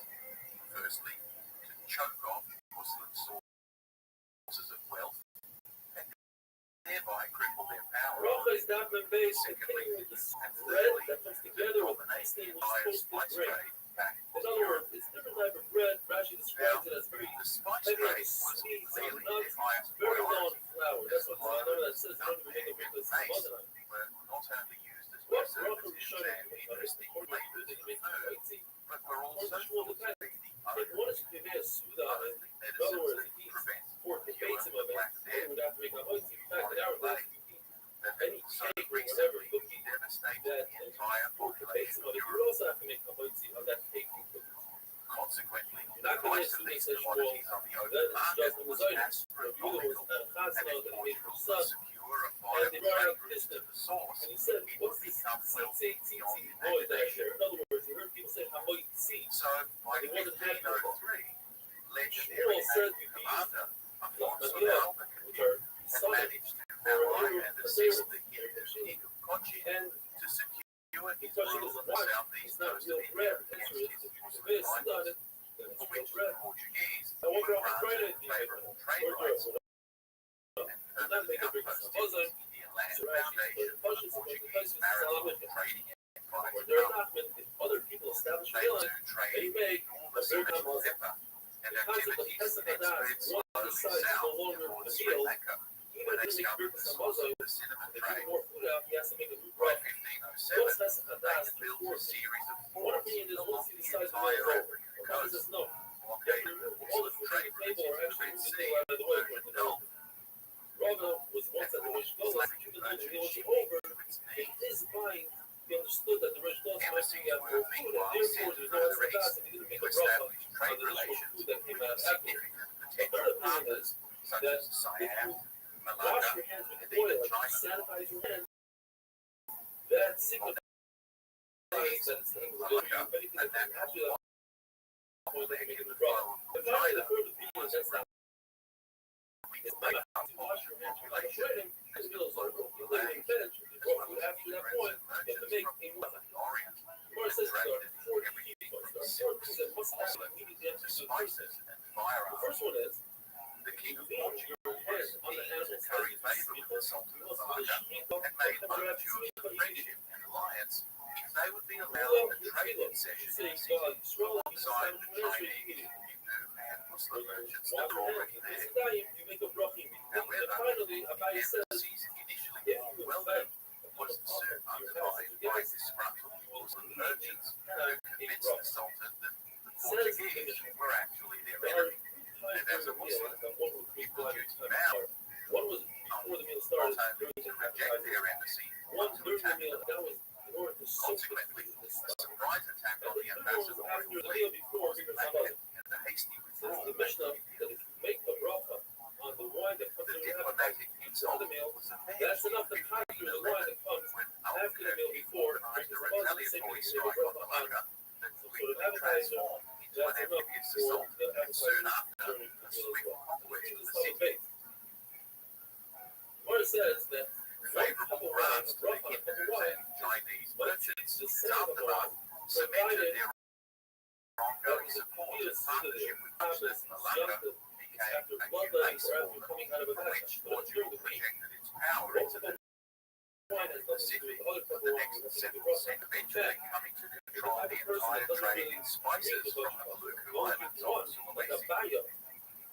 B: Firstly, to choke off Muslim sources of wealth and thereby cripple their power.
A: Rocha is not been based on
B: Secondly,
A: the
B: and
A: bread
B: thirdly,
A: that comes
B: to
A: together with
B: dominate the
A: the
B: entire spice trade back
A: in
B: to
A: other
B: Europe.
A: words, it's a different type of bread. Rashi describes it as very
B: The spice
A: heavy on
B: trade
A: the
B: was
A: sweets,
B: clearly
A: on
B: their
A: nuts,
B: highest
A: very low on
B: priority.
A: flour. That's what the number that says don't even make a big list of
B: Mace
A: other
B: were not only used as
A: Rocha is
B: preservatives
A: showing
B: and interesting flavors of the food, but were also
A: If one
B: thought to be the
A: is to make a suda on it,
B: only
A: in other words,
B: medicines that
A: if he
B: prevent
A: for the base of it,
B: black
A: then
B: death.
A: we would have to make a hoitzin. In fact, in our life,
B: That
A: any
B: so
A: cake or whatever
B: recently
A: cookie
B: devastated
A: that
B: the entire
A: for the base
B: population
A: of
B: of
A: it, you would
B: Europe.
A: also have to make a hoitzin on that cake you cook.
B: Consequently,
A: You're
B: the
A: not going to
B: price of
A: make
B: these
A: such
B: commodities on the open
A: that is
B: market
A: just the
B: was
A: design. The
B: astronomical,
A: was
B: and
A: chasna
B: if
A: that made
B: Portugal
A: from
B: could
A: sun.
B: secure a
A: And
B: viable
A: they brought
B: trade
A: out
B: route
A: this
B: to the source,
A: and he said,
B: it
A: what's
B: would
A: this
B: become wealthy beyond
A: boy that I
B: imagination.
A: share? In other words, you heard people say hamoitzi.
B: So, by
A: It wasn't happy
B: 1503, legendary
A: Shmuel said
B: naval
A: you could
B: commander Alfonso de
A: Manila,
B: Albuquerque
A: which are
B: had
A: solid,
B: managed to ally and assist the King of Kochi
A: and
B: to secure his
A: because it
B: rule
A: is
B: of the
A: not,
B: southeast
A: it's not
B: coast
A: real
B: of India
A: bread.
B: against
A: It's
B: his Muslim
A: based on
B: rivals,
A: it. Then it's
B: for
A: real
B: which the
A: bread.
B: Portuguese
A: However,
B: were
A: I'm trying
B: granted
A: to
B: favorable trade
A: or
B: rights
A: do it.
B: and
A: I'm not making a big
B: outposts
A: deal.
B: in the Indian land foundation for the Portuguese maritime trading enterprise.
A: Or they're not meant to. Other people establish
B: They
A: real
B: too
A: they
B: traded
A: make
B: enormous
A: very
B: amounts of
A: common.
B: pepper, and
A: The concept of
B: activities
A: pesach
B: then
A: hadas,
B: spread
A: one
B: slowly
A: decides no
B: south
A: longer
B: towards
A: the
B: Sri
A: meal.
B: Lanka,
A: Even
B: where
A: if
B: they
A: you make
B: discovered
A: birka
B: the source
A: samaza,
B: of the cinnamon
A: if you
B: trade.
A: need more food out, he has to make a new
B: By
A: bread.
B: 1507,
A: What's pesach
B: they
A: hadas
B: had built a
A: before?
B: series of
A: One
B: forts
A: opinion is
B: along
A: once he
B: the
A: decides to
B: entire
A: go,
B: African
A: the
B: coast,
A: says no.
B: blockaded
A: All the
B: ports of
A: food on
B: trade
A: the
B: routes
A: table
B: into
A: are
B: the
A: actually
B: Red
A: moving
B: Sea
A: out of the way.
B: and the Gulf,
A: Rava was once at the Rish Golas,
B: Islamic
A: even though he was
B: shipping
A: over,
B: to its
A: in
B: needs.
A: his mind, he understood that the Rish Golas might
B: Embassies
A: be out
B: were
A: for food, and
B: meanwhile
A: therefore
B: sent
A: there's no
B: further
A: hadas,
B: east
A: and he didn't make
B: to
A: a bracha
B: establish
A: on
B: trade
A: the additional
B: relations
A: food that
B: with
A: came out after.
B: significant
A: The
B: potential
A: third opinion
B: partners
A: is
B: such
A: that
B: as
A: if
B: Siam,
A: you wash
B: Malacca,
A: your hands with
B: and
A: oil,
B: even
A: like you
B: China.
A: sanitize your hands, that signifies that it's the
B: Malacca,
A: if anything
B: and
A: that
B: that
A: after that point, they make it a
B: flow
A: bracha.
B: from
A: And finally, the
B: China
A: third opinion
B: was
A: is that it's
B: make
A: better
B: up
A: to wash your hands with
B: population
A: bread and meals over. You live in bench, you
B: as
A: go
B: well
A: food
B: as
A: after that
B: immigrants
A: point,
B: and
A: you have to
B: merchants
A: make
B: from
A: a
B: all over the Orient,
A: Or it says there are
B: attracted
A: four
B: everything
A: key
B: from
A: points. There are four
B: silks,
A: things that must happen
B: porcelain,
A: immediately
B: to
A: after the
B: spices and
A: The
B: firearms.
A: first one is
B: The King of
A: lean
B: Portugal
A: your head
B: was
A: on the
B: keen to
A: animal's
B: curry
A: head.
B: favor with the Sultan
A: You
B: of
A: must
B: Malacca
A: finish
B: and made overtures of friendship and alliance if they would be allowed a trade concession in the city alongside the Chinese, Hindu, and Muslim merchants that were already there.
A: You make a blocking.
B: However,
A: Finally,
B: the
A: Abai says,
B: embassies initially
A: if
B: thought
A: you
B: welcome
A: invite
B: was soon undermined by disgruntled Muslim merchants who convinced the Sultan that the Portuguese were actually their enemy. And as a Muslim, he was duty bound
A: one was before the meal
B: not
A: started,
B: only to reject their embassy,
A: one
B: but to
A: during the
B: attack
A: meal,
B: them.
A: that was in order to soak
B: Consequently,
A: the
B: a surprise attack on the
A: was
B: ambassadorial
A: after the
B: fleet
A: meal before,
B: was
A: because
B: made and the hasty
A: says
B: withdrawal
A: the
B: back to
A: Mishnah
B: India.
A: that if you make a bracha on the wine that comes
B: The
A: in your
B: diplomatic
A: before the meal, that's enough to conjure the line that comes after the meal before, which is above the same as the bracha on. So sort of appetizer, that's enough for the appetizer during the meal as well. This is called a base. What it says that one cup of wine, a bracha on a cup of wine,
B: Chinese
A: but
B: merchants
A: the same amount,
B: cemented
A: provided
B: their ongoing support and partnership with Muslims in Malacca became
A: after
B: a new
A: bloodletting
B: base
A: or
B: for
A: after
B: them,
A: coming out of a
B: from which
A: battle. But during
B: Portugal
A: the meal,
B: projected its power
A: one
B: into
A: cup
B: the
A: of wine has nothing to do with other cup
B: for
A: of
B: the
A: wine.
B: next
A: That's the
B: 7%,
A: bracha.
B: eventually coming to control the entire trade in spices from the Maluku Islands of
A: Like a
B: Sulawesi.
A: baya,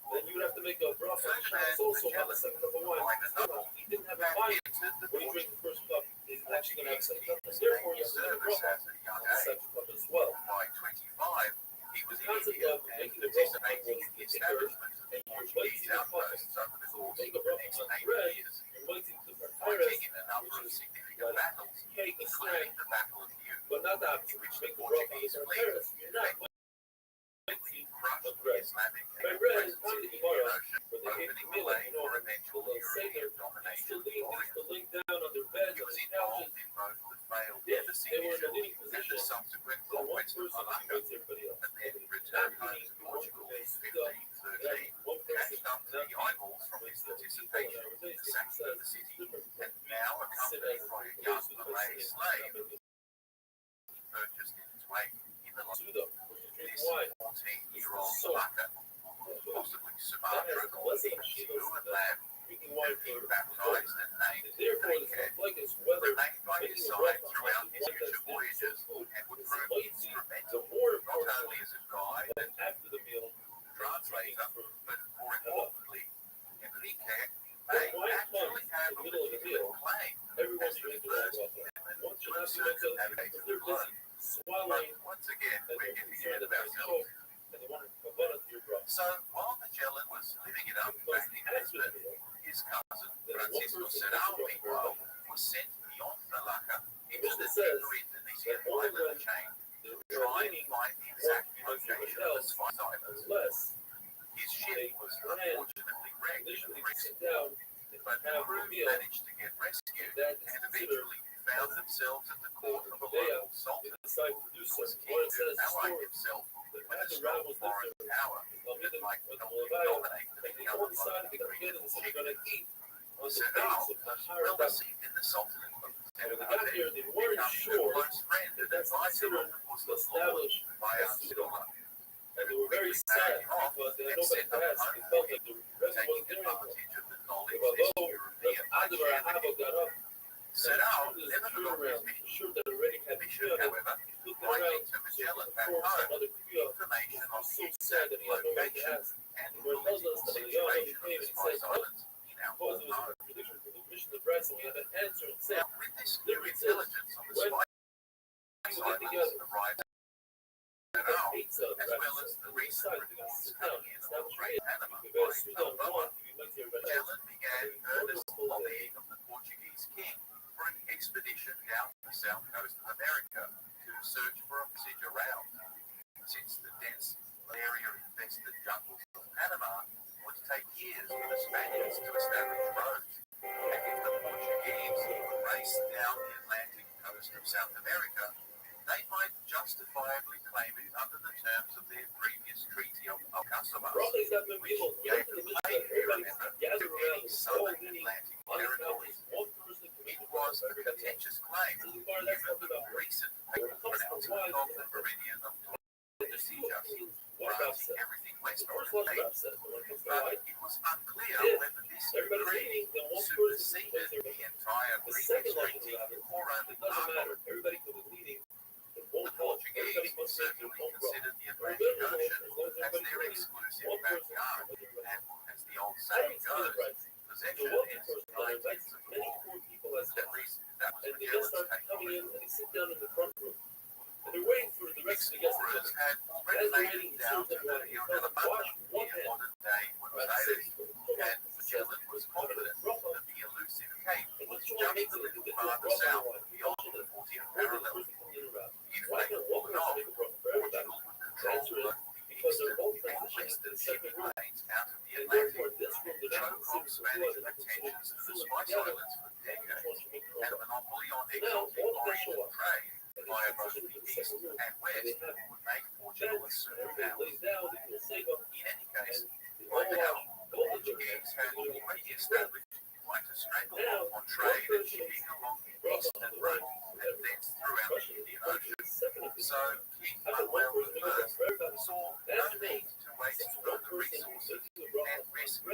A: then you would have to make a bracha.
B: Ferdinand
A: It's also on
B: Magellan,
A: the second cup of wine.
B: like another,
A: He didn't have a
B: had
A: wine.
B: entered the
A: When you drink the first cup, he's actually going to have a second cup.
B: Portuguese
A: Therefore, you have to make a
B: service
A: bracha
B: at a young
A: on the
B: age.
A: second cup as well.
B: By 25, he was
A: The
B: in
A: concept
B: India
A: of
B: and
A: making the bracha
B: participating in the establishment of
A: and you're
B: Portuguese
A: waiting to
B: outposts over the course
A: make
B: of
A: a
B: the
A: bracha
B: next
A: on
B: 8
A: bread,
B: years,
A: you're waiting to prepare
B: fighting in a number of significant battles,
A: cake, a snack,
B: including the Battle of Butte,
A: but not that
B: in which
A: make
B: the
A: the bracha on
B: Portuguese
A: the
B: fleet
A: Paris. You're not waiting
B: crushed
A: of
B: the
A: bread.
B: Islamic
A: By bread is
B: presence
A: time
B: in
A: to
B: the
A: be borrowed,
B: Indian Ocean,
A: but they gave
B: opening
A: the
B: the
A: meal,
B: way for eventual
A: they'll say
B: European
A: they're
B: domination of
A: used
B: Orient.
A: to link down on their beds
B: He
A: on
B: was
A: the
B: involved
A: couches.
B: in both the failed
A: If
B: embassy
A: they were in a
B: mission
A: leading
B: and the
A: position,
B: subsequent
A: then one
B: conquest of
A: person
B: Malacca,
A: convinces everybody else.
B: and then returned home to Portugal in 1513,
A: One person
B: catched up to the eyeballs from his participation in the sacking of the city, and now accompanied by a young Malay slave he purchased in his way in the this 14-year-old Malacca, possibly Sumatra, called Siu and Lam, who he baptized and named Trinket, remained by his side throughout his future voyages and would prove instrumental not only as a guide and translator, but more importantly, Enrique may actually have a legitimate claim as the first human to have circumnavigated the globe. But once again, we're getting ahead of ourselves. So while Magellan was living it up back in Lisbon, his cousin, Francisco Serrao, meanwhile, was sent beyond Malacca into the deeper Indonesian island chain to try and find the exact location of the Spice Islands. His ship was unfortunately wrecked in the recent war, but the crew managed to get rescued and eventually found themselves at the court of a local sultan who was keen to ally himself with a strong foreign power that might help him dominate the other regional chieftains. Serrao was well received in the sultanate of Tenerife, becoming a close friend and advisor of the Muslim lord Bayar Sidola.
A: And they were very sad because they had nobody to ask. It felt like the resident wasn't
B: Taking
A: there anymore.
B: advantage of the knowledge
A: Although
B: this
A: the
B: European
A: Adler
B: shared with
A: Ahaba
B: him,
A: got up,
B: Serrao
A: and
B: never forgot his mission.
A: sure that already had
B: Mission,
A: been
B: however,
A: looked
B: writing
A: around,
B: to Magellan back
A: formed
B: home
A: another Kuya.
B: information on
A: So
B: the
A: sad
B: exact
A: that he had nobody to
B: location
A: ask.
B: and
A: Where it tells us
B: political
A: that the young
B: situation of
A: came
B: the
A: and
B: Spice
A: said,
B: Islands in our
A: suppose it was
B: home.
A: a prediction for the mission of Brad, so we had an answer and said,
B: Now, with this new intelligence on the
A: when
B: Spice
A: we get
B: Islands
A: together,
B: arrived at
A: the
B: Serrao,
A: pizza,
B: as well as the recent reports coming in of the Great Panama
A: you better
B: by
A: sit down
B: Balboa,
A: one, you might hear about it.
B: Magellan began earnest lobbying of the Portuguese king for an expedition down the south coast of America to search for a passage around. Since the dense malaria-infested jungles of Panama would take years for the Spaniards to establish roads, and if the Portuguese would race down the Atlantic coast of South America, they might justifiably claim it under the terms of their previous Treaty of Alcazaba,
A: Broccoli's got been
B: which
A: people
B: gave
A: to the
B: the
A: mission
B: claim,
A: that
B: you
A: everybody
B: remember,
A: gathered
B: to
A: around
B: any
A: the
B: southern
A: whole meeting
B: Atlantic
A: on the
B: territories.
A: one person to make
B: It was a contentious claim,
A: This is part of that stuff
B: given the
A: about
B: recent
A: where it comes from,
B: pronouncement
A: why
B: of the meridian of
A: there's two opinions. What Rabbbi
B: granting
A: said.
B: everything west
A: The
B: of
A: first
B: the
A: one
B: state,
A: Rabbbi said, but when it comes to
B: but
A: why,
B: it was unclear
A: if
B: whether this
A: everybody's
B: decree
A: meeting, then one person
B: superseded
A: plays their
B: the entire
A: The
B: previous
A: second level
B: treaty
A: of Rabbis,
B: or
A: it
B: only
A: doesn't
B: part of
A: matter.
B: it.
A: Everybody could be leading. It
B: The
A: won't help. Everybody
B: Portuguese
A: must make their
B: certainly
A: own bracha.
B: considered the
A: Or
B: Atlantic
A: literally,
B: Ocean
A: as long as
B: as
A: everybody's
B: their
A: leading,
B: exclusive
A: one person
B: backyard,
A: with everybody.
B: and as the old
A: I don't
B: saying
A: see the
B: goes,
A: price. The
B: possession
A: wealthy
B: is
A: person that
B: nine
A: invites
B: tenths of
A: many
B: law.
A: poor people as
B: At least that was
A: and they just
B: Magellan's
A: start
B: take on
A: coming
B: it.
A: in and they sit down in the front room. And they're waiting for the rest of the guests to
B: Explorers
A: come.
B: had already
A: As they're
B: made
A: waiting,
B: it down to the Rio de la Plata in modern-day Buenos Aires, and Magellan was confident that the elusive cape was just a little farther south beyond the 40th parallel. If they could pull it off, Portugal would control both the eastern and western shipping lanes out of the
A: And
B: Atlantic,
A: therefore, this room did not
B: choke off
A: consider
B: Spanish pretensions to the islands for decades, had a monopoly on exotic origin trade via both the east and west, would make Portugal a superpower. In any case, by now, the Portuguese had already established quite a stranglehold on trade and shipping along the eastern route and thence throughout the Indian Ocean. So King Manuel I saw no need to waste further resources and risk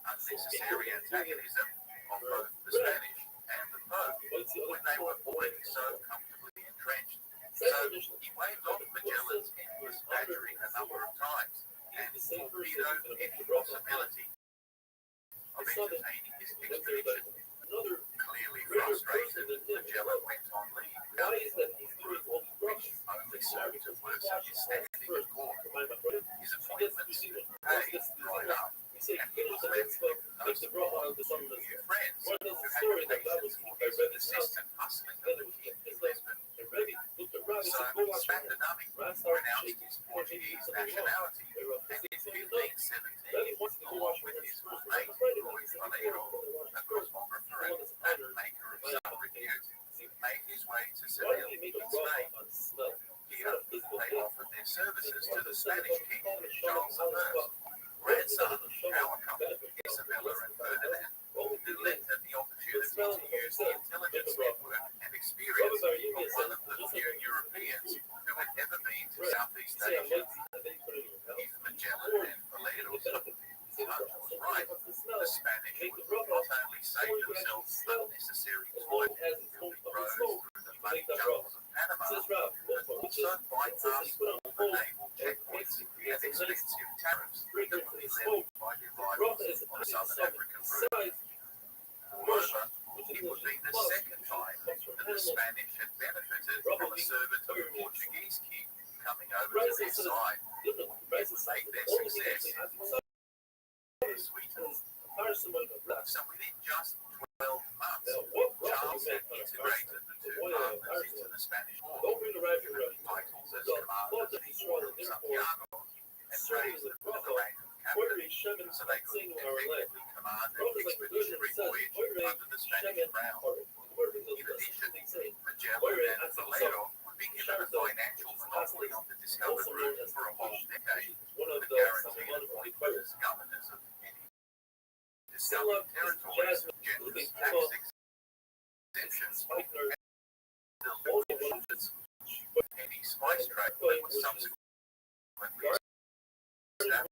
B: unnecessary antagonism of both the Spanish and the Pope when they were already so comfortably entrenched. So he waved off Magellan's endless badgering a number of times and torpedoed any possibility of entertaining his expedition. Clearly frustrated, Magellan went on leave without any approval, which only served to worsen his standing at court. His appointments paid dried up, and he was left with no support from new friends who had patience for his persistent hustling of the king in Lisbon. So Spanda Dummy renounced his Portuguese nationality, and in 1517, along with his mate Rui Faleiro, a cosmographer and maker of some repute, made his way to Seville in Spain. Here, they offered their services to the Spanish king, Charles I, grandson of power couple Isabella and Ferdinand, who lent them the opportunity to use the intelligence network and experience of one of the few Europeans who had ever been to Southeast Asia. If Magellan and Falero's hunch was right, the Spanish would not only save themselves unnecessary toil building roads through the muddy jungles of Panama, but also bypass all the naval checkpoints and expensive tariffs that would be levied by their rivals on Southern African route. Moreover, it would be the second time that the Spanish had benefited from a servant of the Portuguese king coming over to their side. It would make their success sweeter. So within just 12 months, Charles had integrated the two partners into the Spanish war, given them titles as commanders of the Order of Santiago, and raised them to the rank of captain, so they could effectively command an expeditionary voyage under the Spanish crown. In addition, Magellan and Valero would be given a financial monopoly on the discovered route for a whole decade, with a guaranteed appointment as governors of any discovered territories, generous tax exemptions, and the limitations of any spice trade that was subsequently established.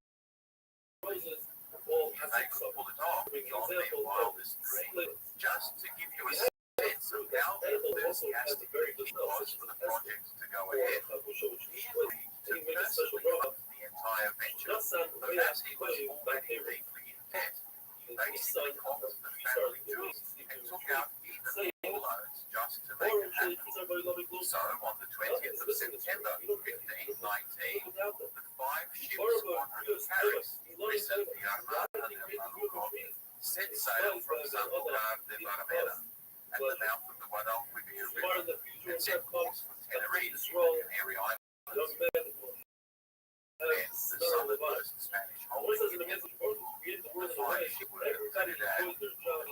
B: They could pull it off beyond their wildest dreams. Just to give you a sense of how enthusiastic the king was for the project to go ahead, he agreed to personally fund the entire venture, but as he was already deeply in debt, he basically copped the family jewels and took out even more loans just to make it happen. So on the 20th of September 1519, the 5-ship squadron of Paris, christened the Armada de Maluco, set sail from San Lugar de Barrameda at the mouth of the Guadalquivir River and set course for Tenerife, the Canary Islands. Hence the southernmost Spanish holding in the 5-ship Trinidad,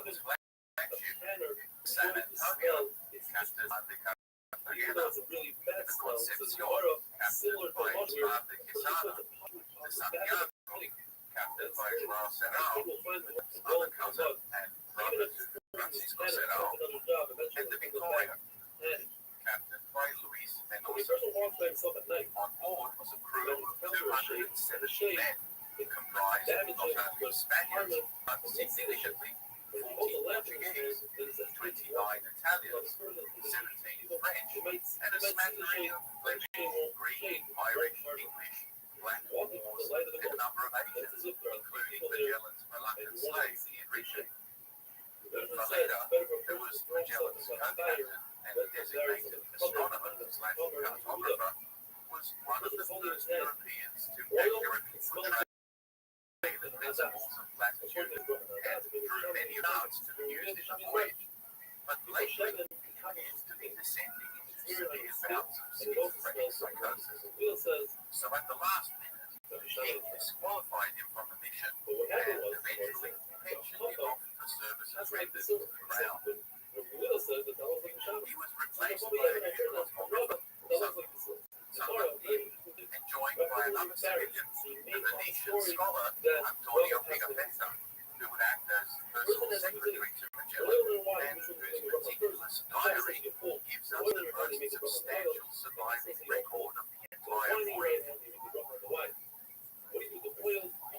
B: its flagship, San Antonio, captained by the Cartagena, the Concepcion, captained by Mar de Quesada, the Santiago, captained by Joao Serrao, with other cousin and brother to Francisco Serrao, and the Victoria, captained by Luis Mendoza. On board was a crew of 270 men, comprised not only of Spaniards, but significantly 40 Portuguese, 29 Italians, 17 French, and a smattering of Flemish, Greek, Irish, English, Black Moors, and a number of Asians, including Magellan's Malaccan slave, Enrique. Valera, who was Magellan's co-captain and a designated astronomer/cartographer, was one of the first Europeans to accurately portray the principles of latitude and drew many routes to be used in the voyage. But lately, he appears to be descending into severe bouts of schizophrenic psychosis. So at the last minute, the king disqualified him from the mission and eventually pensioned him off for services
A: That's like the
B: rendered
A: silver.
B: around.
A: Will says that that looks like a shadow.
B: He was
A: So
B: replaced
A: probably
B: by a
A: haven't heard
B: new
A: that from Rabbbi. That looks like the silver.
B: and joined by another civilian, the Venetian scholar
A: that
B: Antonio Pigafetta, who would act as personal secretary to Magellan, and whose meticulous diary gives us the most substantial surviving record of the entire voyage.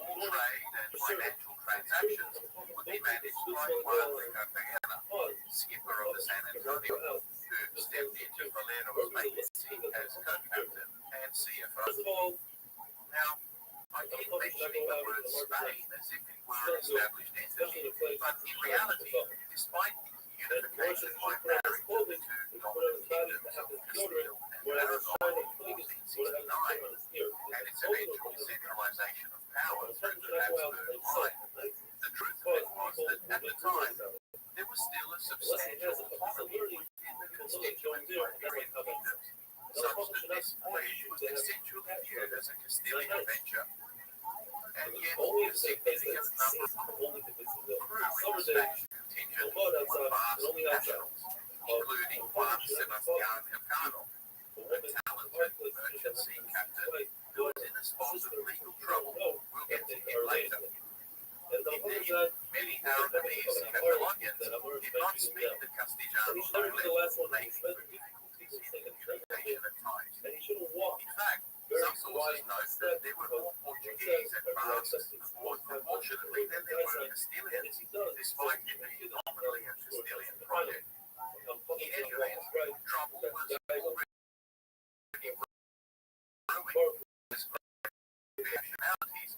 B: All trade and financial transactions would be managed by Juan Cartagena, skipper of the San Antonio, who stepped into Valero's vacancy as co-captain and CFO. Now, I keep mentioning the word Spain as if it were an established entity, but in reality, despite the unification by marriage of the two dominant kingdoms of Castile and Aragon in 1469, and its eventual centralization of power through the Habsburg line, the truth of it was that at the time, there was still a substantial autonomy within the constituent Iberian kingdoms, such that this voyage was essentially viewed as a Castilian adventure. And yet, a significant number of crew in the Spanish contingent were Basque nationals, including Juan Sebastián Elcano, a talented merchant sea captain who was in a spot of legal trouble. We'll get to him later. Indeed, many Aragonese Catalonians did not speak the Castellano dialect, making for difficulties in communication at times. In fact, some sources note that there were more Portuguese and Basques aboard proportionately than there were Castilians, despite it being nominally a Castilian project. In any event, trouble was already brewing as nationalities,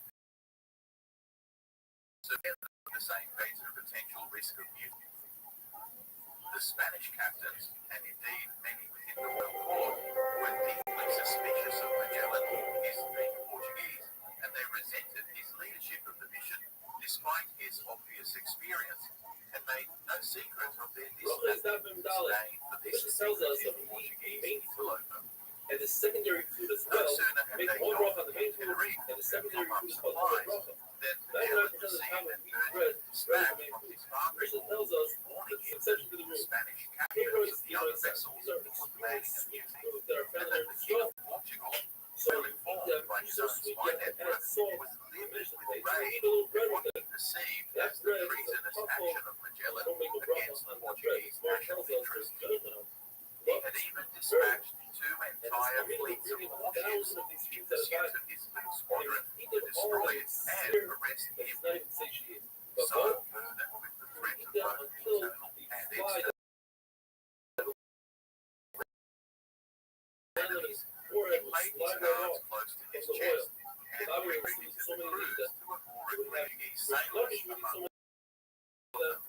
B: so the same rates of potential risk of mutiny. The Spanish captains, and indeed many within the royal court, were deeply suspicious of Magellan, his being Portuguese, and they resented his leadership of the mission, despite his obvious experience, and made no secret of their disdain for this secretive Portuguese interloper.
A: And the secondary food as
B: No
A: well.
B: sooner had
A: Make
B: they
A: one broth on
B: docked
A: the main
B: in
A: food,
B: Tenerife
A: and the
B: to
A: secondary
B: top up
A: food is called
B: supplies,
A: broth.
B: then
A: 99%
B: Magellan
A: of the
B: received
A: time
B: an
A: when we eat
B: urgent
A: bread,
B: dispatch
A: bread is the main
B: from
A: food.
B: his father-in-law,
A: This tells us
B: warning
A: the
B: him
A: exception to the
B: the
A: rule.
B: Spanish
A: Cake
B: captains
A: roads,
B: of the other vessels
A: these are
B: were planning a
A: sweet
B: mutiny,
A: foods that are
B: and
A: found
B: that
A: in
B: the
A: the
B: King
A: soil.
B: of Portugal,
A: So
B: well
A: you eat
B: informed
A: them,
B: by
A: it's
B: his
A: so
B: own
A: sweet,
B: spy
A: you have to
B: network,
A: add salt.
B: was livid with
A: So you
B: rage
A: eat a little bread
B: at what
A: with
B: he
A: it.
B: perceived
A: That
B: as the
A: bread is a
B: treasonous
A: tough
B: action
A: one.
B: of Magellan
A: Don't make a broth
B: against
A: on the bread.
B: Portuguese
A: More
B: national
A: tells us
B: interests.
A: there's good now.
B: He had even dispatched two entire fleets of warships in pursuit of his little squadron to destroy it and arrest him.
A: It's not even satiated.
B: So burdened with the threat of both internal and external enemies, he laid his cards close to his chest and directed the crews to a more Portuguese sailors among them.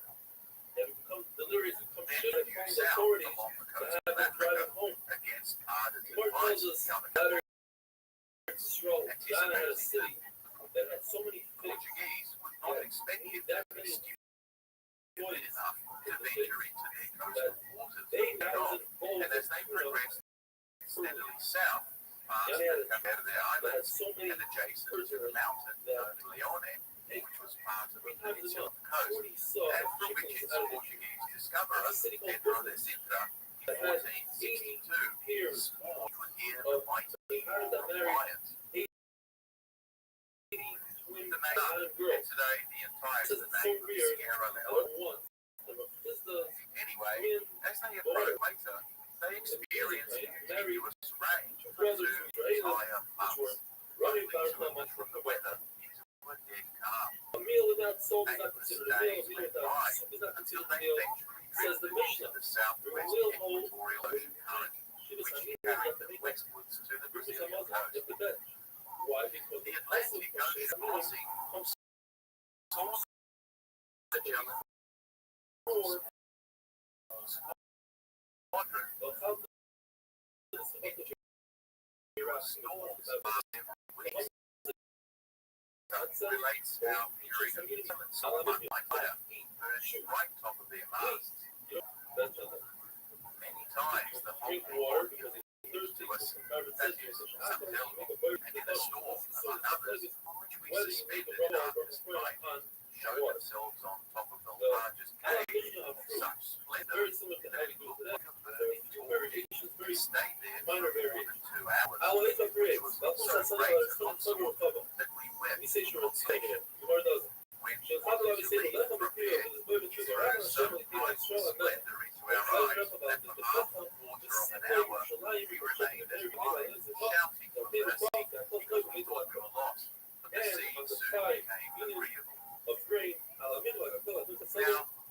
A: Delirious become
B: Then
A: shit
B: due
A: from the
B: south
A: authorities
B: along the
A: to
B: coast
A: have
B: of
A: them drive
B: Africa
A: it home.
B: against ardent
A: Lord
B: advice
A: tells
B: of
A: us
B: the other
A: that Israel Ghana had a city
B: anticipating
A: that had so many fish.
B: Portuguese would not expect him to
A: That
B: be
A: many
B: stupid enough to venture into their coastal waters
A: they
B: at all. And as they progressed steadily south, past the Cabo de
A: had
B: Islands
A: so many
B: and adjacent to the mountain known as Leone, which was part of the peninsula coast, and from which its Portuguese discoverer, Pedro de Sintra, in 1462, swore he would hear the mighty roar of lions. The main and today the entire the name of Sierra Leone. Anyway, as they approached later, they experienced a continuous range of 2 entire months, rolling so much from the weather into a dead calm.
A: A meal without salt is not
B: Endless
A: considered a meal.
B: days
A: A meal
B: went
A: without
B: by
A: soup is not
B: until
A: considered a
B: they
A: meal.
B: eventually
A: Says the
B: drifted
A: Mishnah.
B: into the southwest equatorial ocean current, which carried them westwards to the Brazilian coast.
A: Why? Because
B: The Atlantic Ocean crossing saw Magellan squadron storms above every week. Relates how during a vigilant summer night fire burned right top of their masts. Many times the whole water to us, that is, some tell me, and in a storm, among others, which we suspect at darkest night, show themselves on top of the large shines with splendor into our eyes, and for half a quarter of an hour we remained as blind, shouting for mercy, because we thought we were lost. But the scene soon became agreeable.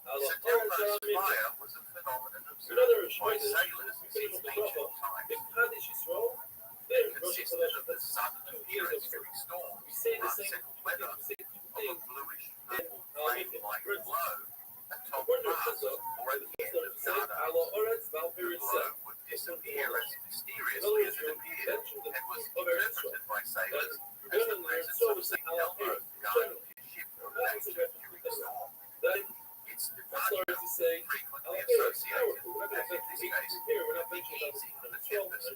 B: Now, September's fire was a phenomenon observed by sailors since ancient times. It consisted of the sudden appearance during storms or unsettled weather of a bluish purple flame-like glow atop mast or at the end of yardarms. The glow would disappear as mysteriously as it appeared, and was interpreted by sailors as the presence of St. Elmo guarding his ship from danger during a storm. Its departure, frequently associated, as in this case, with the easing of the tempest.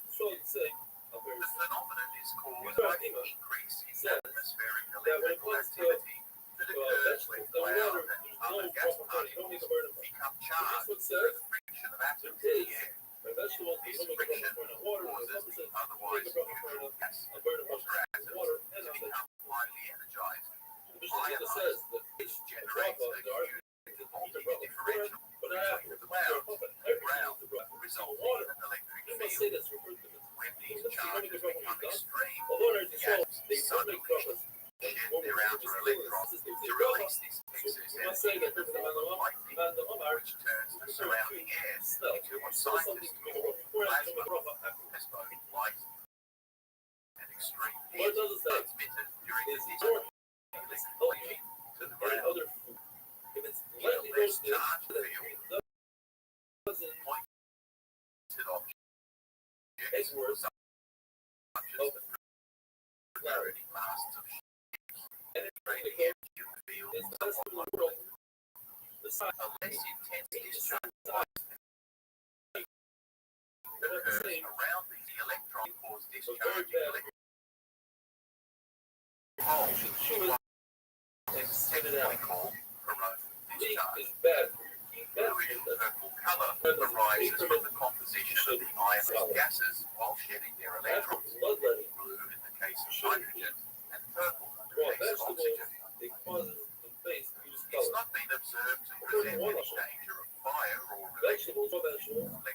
B: The phenomenon is caused by the increase in atmospheric electrical activity that occurs when cloud and other gas particles become charged through the friction of atoms in the air. This friction causes the otherwise neutral gas and water atoms to become highly energized. Ionized, which generates a huge voltage differential between the clouds and ground, resulting in an electric field. When these charges become extreme, the atoms suddenly shed their outer electrons to release this excess energy in the form of lightning, which turns the surrounding air into what scientists call plasma, as both light and extreme heat transmitted during the electroplating to the ground. In a less charged field, pointed objects such as the polarity masts of ships penetrating into the field somewhat like a less intense discharge that occurs around the electron cause discharging electron technically called coronal discharge. Bluish purple color arises from the composition of the ionized gases while shedding their electrons. Blue in the case of hydrogen and purple in the case of oxygen. It's not been observed to present any danger of fire or electrocution, and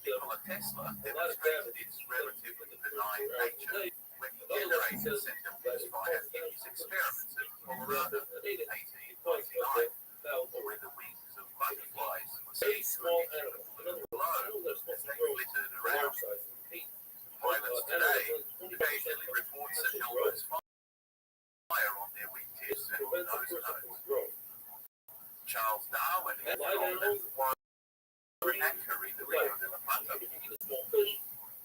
B: Nikola Tesla demonstrated its relatively benign nature when he generated Centel's fire in his experiments at Colorado in 1899, or when the wings of butterflies were seen to emit a glow as they glittered around. Pilots today occasionally report St. Elmo's fire on their wingtips and nose cones. Charles Darwin encountered one anchor in the Rio de la Plata.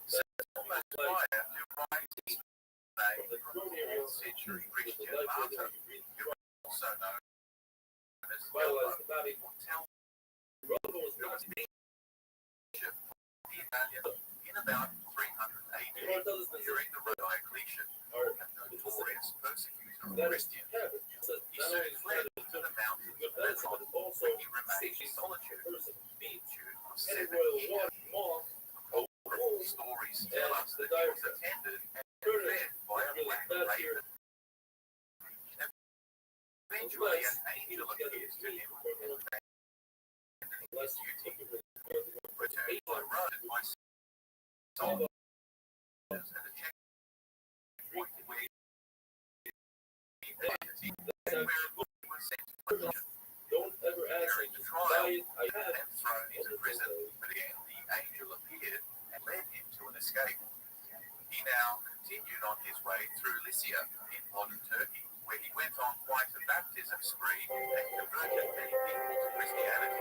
B: St. Elmo's fire derives its name from the 4th century Christian martyr, who was also known as Elmo or Tel, who was bishop of the Italian in about 300 AD during the Diocletian, a notorious persecutor of Christians. He soon fled to the mountains of Lebanon, where he remained in solitude. Jude was 7 years. Oral stories tell us that he was attended and fed by a black raven. Eventually, an angel appears to him and his duty. Returned by road by soul and a checkpoint where he was sent to prison. During the trial, he was thrown into prison, but again the angel appeared and led him to an escape. He now continued on his way through Lycia in modern Turkey, where he went on quite a baptism spree and converted many people to Christianity.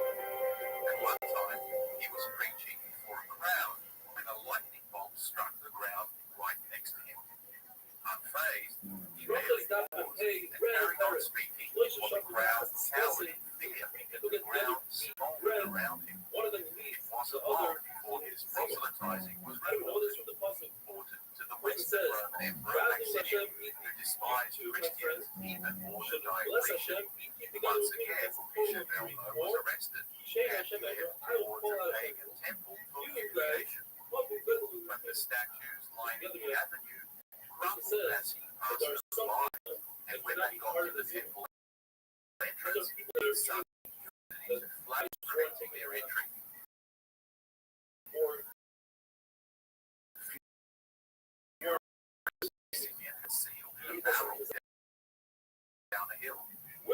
B: At one time, he was preaching before a crowd when a lightning bolt struck the ground right next to him. Unfazed, he merely paused and carried on speaking while the crowd cowered in fear and the ground smoldered around him. It wasn't long before his proselytizing was reported to the Western Roman Emperor Maximian, who despised Christians even more than Diocletian. Once again, Bishop Elmo was arrested and led towards a pagan temple for humiliation. But the statues lining the avenue crumbled as he passed them by, and when they got to the temple entrance, he suddenly yielded into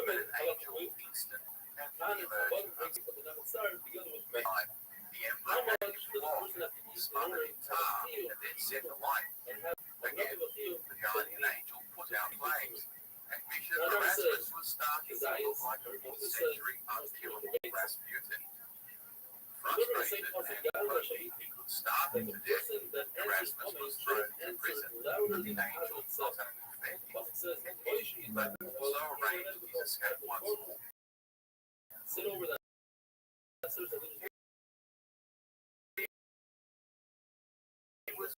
B: but an angel instant and emerged from time. The emperor had his wand, smothered in tar, and then set alight. Again, the guardian angel put out flames, and Bishop Erasmus was starting to look like a 4th century unkillable Rasputin. Frustrated and hoping he could starve him to death, Erasmus was thrown into prison. The angel not only fed him, but also arranged his escape once more.
A: Sit over that.
B: He was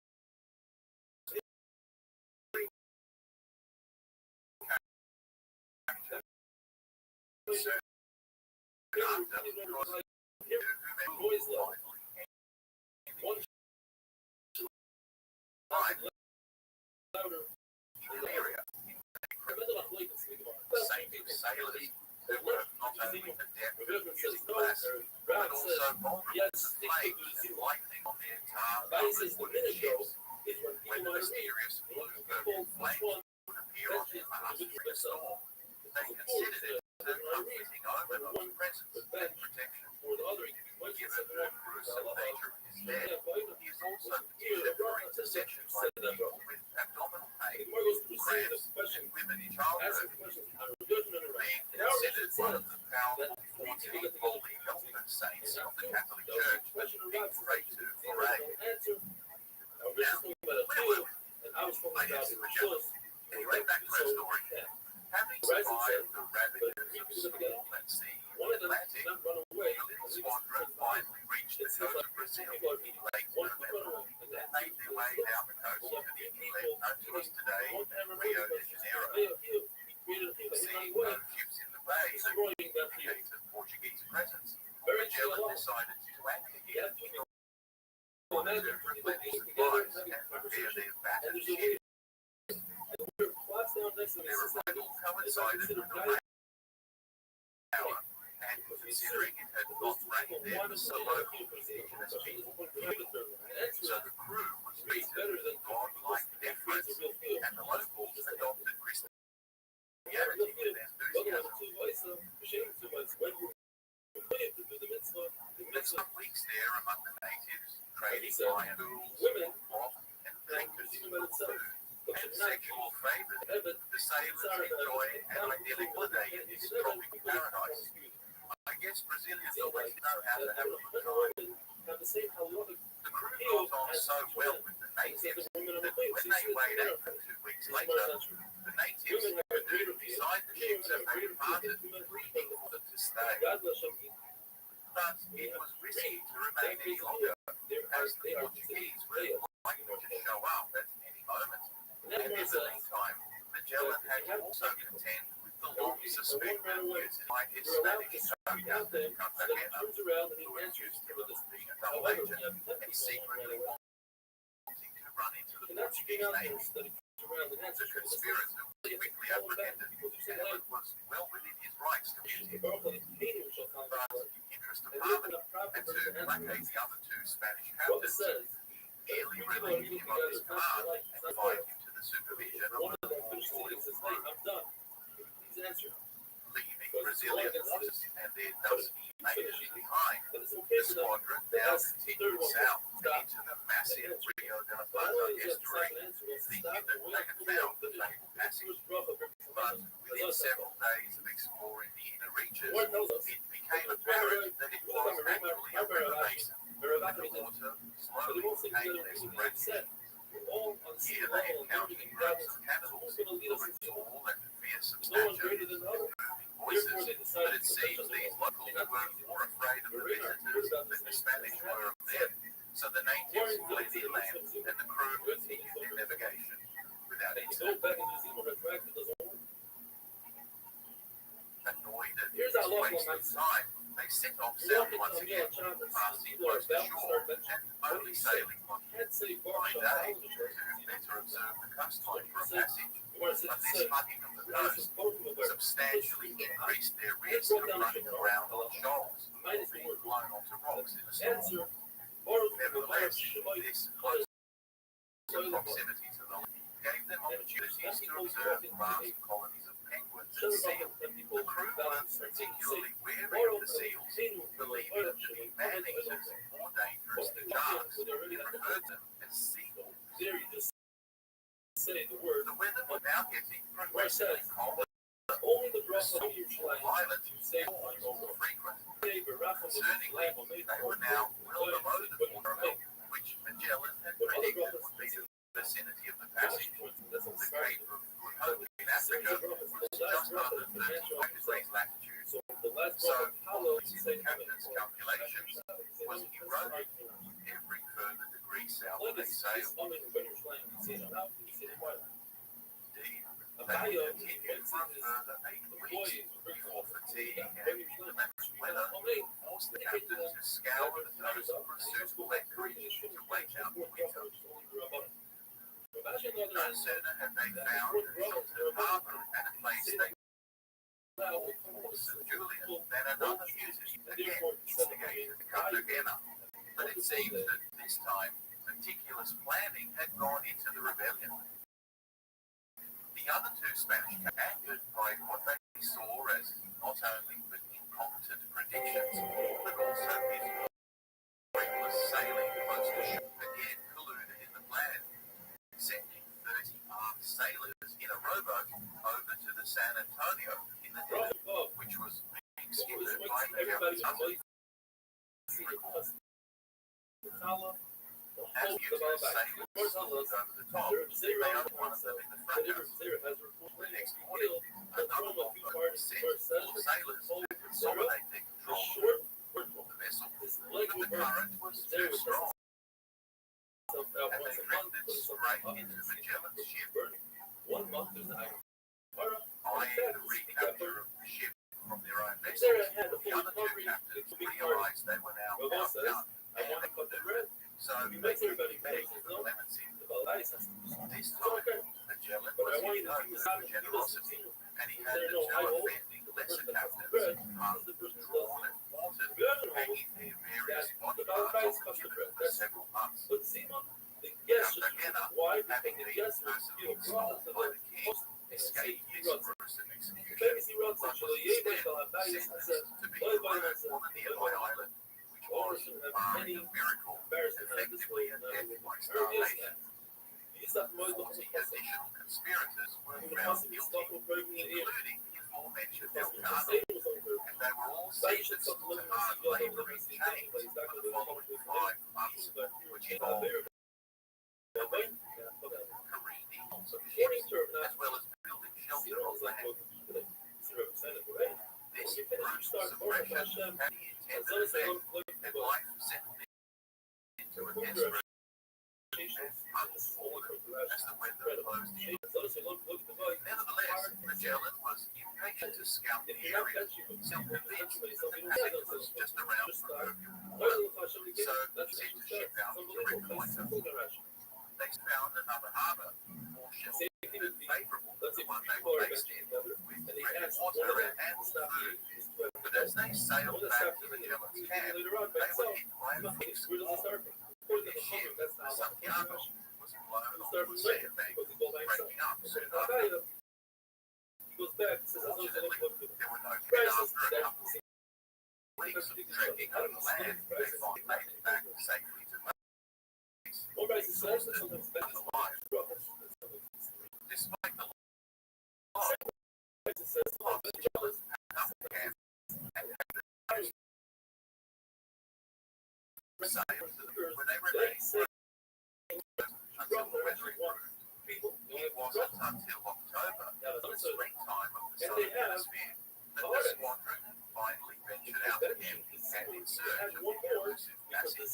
B: sailors who were not only adept at using glass, but also vulnerable to flames and lightning on their tar-covered wooden ships. When the mysterious blue-purple flames would appear on their mast during a storm, they considered it a comforting omen of presence and protection. Given the gruesome nature of his death, he is also petitioned for intercession by people with abdominal pain, cramps, and women in childbirth. Being considered one of the powerful 14 holy helper saints of the Catholic Church, he prayed to for aid. Now, where were we? I asked Magellan. Anyway, back to our story. Having survived the ravages of storm at sea in the Atlantic, the little squadron finally reached the coast of Brazil in late November and made their way down the coast to the inlet known to us today, Rio de Janeiro. Seeing no ships in the bay that indicates a Portuguese presence, Magellan decided to anchor here in order to replenish supplies and prepare their battered ships. Their arrival coincided with the rain hour, and considering it had not rained there for so long, indigenous people viewed it. So the crew was treated with godlike deference, and the locals adopted Christianity with enthusiasm. With some weeks there among the natives, trading iron tools, cloth, and trinkets for food and sexual favors, the sailors enjoyed an idyllic holiday in this tropical paradise. I guess Brazilians always know how to have a good time. The crew got on so well with the natives that when they weighed anchor 2 weeks later, the natives canoed beside the ships as they departed, pleading for them to stay. But it was risky to remain any longer, as the Portuguese were likely to show up at any moment. And in the meantime, Magellan had also contend with the long-suspected mutiny by his Spanish co-captain Cartagena, who accused him of being a double agent and secretly wanting to run into the Portuguese navy. The conspirator was quickly apprehended, and was well within his rights to shoot him. But in interest of harmony, and to placate the other 2 Spanish captains, he merely relieved him of his command and confined him to the supervision of the more loyal crew. Leaving Brazilian waters and their dusty natives behind, the squadron now continued south into the massive Rio de la Plata estuary, thinking that they had found the fabled passage. But within several days of exploring the inner reaches, it became apparent that it was actually a river basin, with the water slowly became less brackish. Here they encountered groups of cannibals who were tall and fierce of stature, with booming voices, but it seems these locals were more afraid of the visitors than the Spanish were of them, so the natives fled inland and the crew continued their navigation without incident. Annoyed at this waste of time, they set off south once again, passing close to shore and only sailing on 9 days to better observe the coastline for a passage. But this mugging of the coast substantially increased their risk of running around on shoals or being blown onto rocks in a storm. Nevertheless, this close proximity to the land gave them opportunities to observe vast colonies of penguins dolphins and seals. The crew weren't particularly wary of the seals, believing them to be man-eaters more dangerous than sharks, and referred them as seagulls.
A: There you just say the word.
B: The weather was now getting progressively colder.
A: Only the
B: The
A: breath of
B: storms
A: your
B: or
A: flight
B: violent
A: say
B: storms were frequent.
A: concerningly,
B: Concerningly, they were now well below the water which Magellan had predicted would be in the vicinity of the passage. The Cape of Good Hope in Africa was just under 35 degrees latitude.
A: So the last
B: So,
A: drop of hollow
B: obviously, the captain's calculations was eroded every further degree south they sailed. Indeed, they continued for a further 8 weeks before fatigue and inclement weather forced the captain to scour the coast for a suitable anchorage to wait out the winter. No sooner had they found a sheltered harbour and a place they called Fort St. Julian than another mutiny again instigated the Cartagena. But it seems that this time meticulous planning had gone into the rebellion. The other two Spanish angered by what they saw as not only the incompetent predictions, but also his reckless sailing close to shore again colluded in the plan, sending 30 armed sailors in a rowboat over to the San Antonio in the desert, which was being skippered by Magellan's husband. As useless sailors sailed over the top, they found one of them in the front house. The next morning, another longboat was sent for sailors to consolidate their control of the vessel, but the current was too strong, and they drifted straight into Magellan's ship. Eyeing the recapture of the ship from their own vessels, the other two captains realized they were now outdone and outmaneuvered, so they begged for clemency. This time, Magellan was in no mood for generosity, and he had the two offending lesser captains hung, drawn, and quartered, hanging their various body parts on the gibbet for several months. Cartagena, having been personally installed by the king, escaped his gruesome execution, but was instead sentenced to be thrown on a nearby island, which was, barring a miracle, effectively a death by starvation. 40 additional conspirators were found guilty, including the aforementioned Elcano, and they were all sentenced to hard labor in chains for the following 5 months, which involved careening of ships, as well as building shelter on land. This brutal suppression had the intended effect, and life settled into a desperate and much order as the weather closed in. Nevertheless, Magellan was impatient to scout the area, self-convinced that the passage was just around proverbial corner, so he sent a ship out to reconnoiter. They found another harbour, more sheltered and favourable than the one they were based in, with fresh water and ample food. But as they sailed back to Magellan's camp, they were hit by a fixed storm. The ship, the Santiago, was blown onto a sandbank, breaking up soon after. Fortunately, there were no men after a couple of weeks of trekking over land. They finally made it back safely to base, exhausted and alive. Despite the loss, Magellan packed up camp and had the sailed when they remained until the weather improved. It wasn't until October, the springtime of the southern hemisphere, that the squadron finally ventured out again and in search of the elusive passage.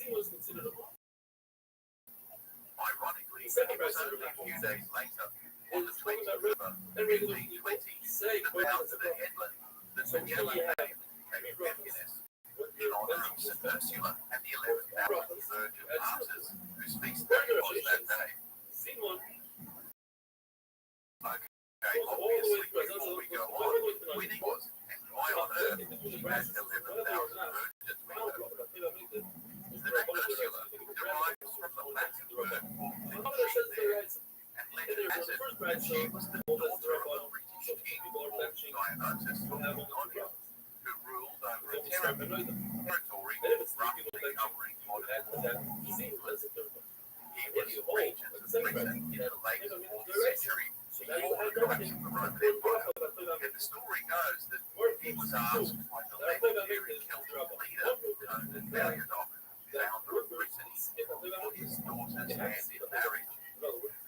B: Ironically, it was only a few days later, on the 20th River, 1520, that down to the headland, that Magellan named Cape Pepinus, in honour of St. Ursula and the 11,000 Virgin Martyrs whose feast day it was that day. Okay, obviously, before we go on, Winnie was, and why on earth she had 11,000 virgins with her. The name Ursula derives from the Latin word for ship there, and legend has it that she was the daughter of a British king called territory
A: And if it's three
B: roughly
A: people that
B: covering modern
A: that you see, that's a different.
B: He was regions of Britain in the late 4th century, before the collapse of the Roman Empire. And the story goes that he was asked by the legendary Celtic leader, known as Meliador, founder of Britain, for his daughter's hand in marriage.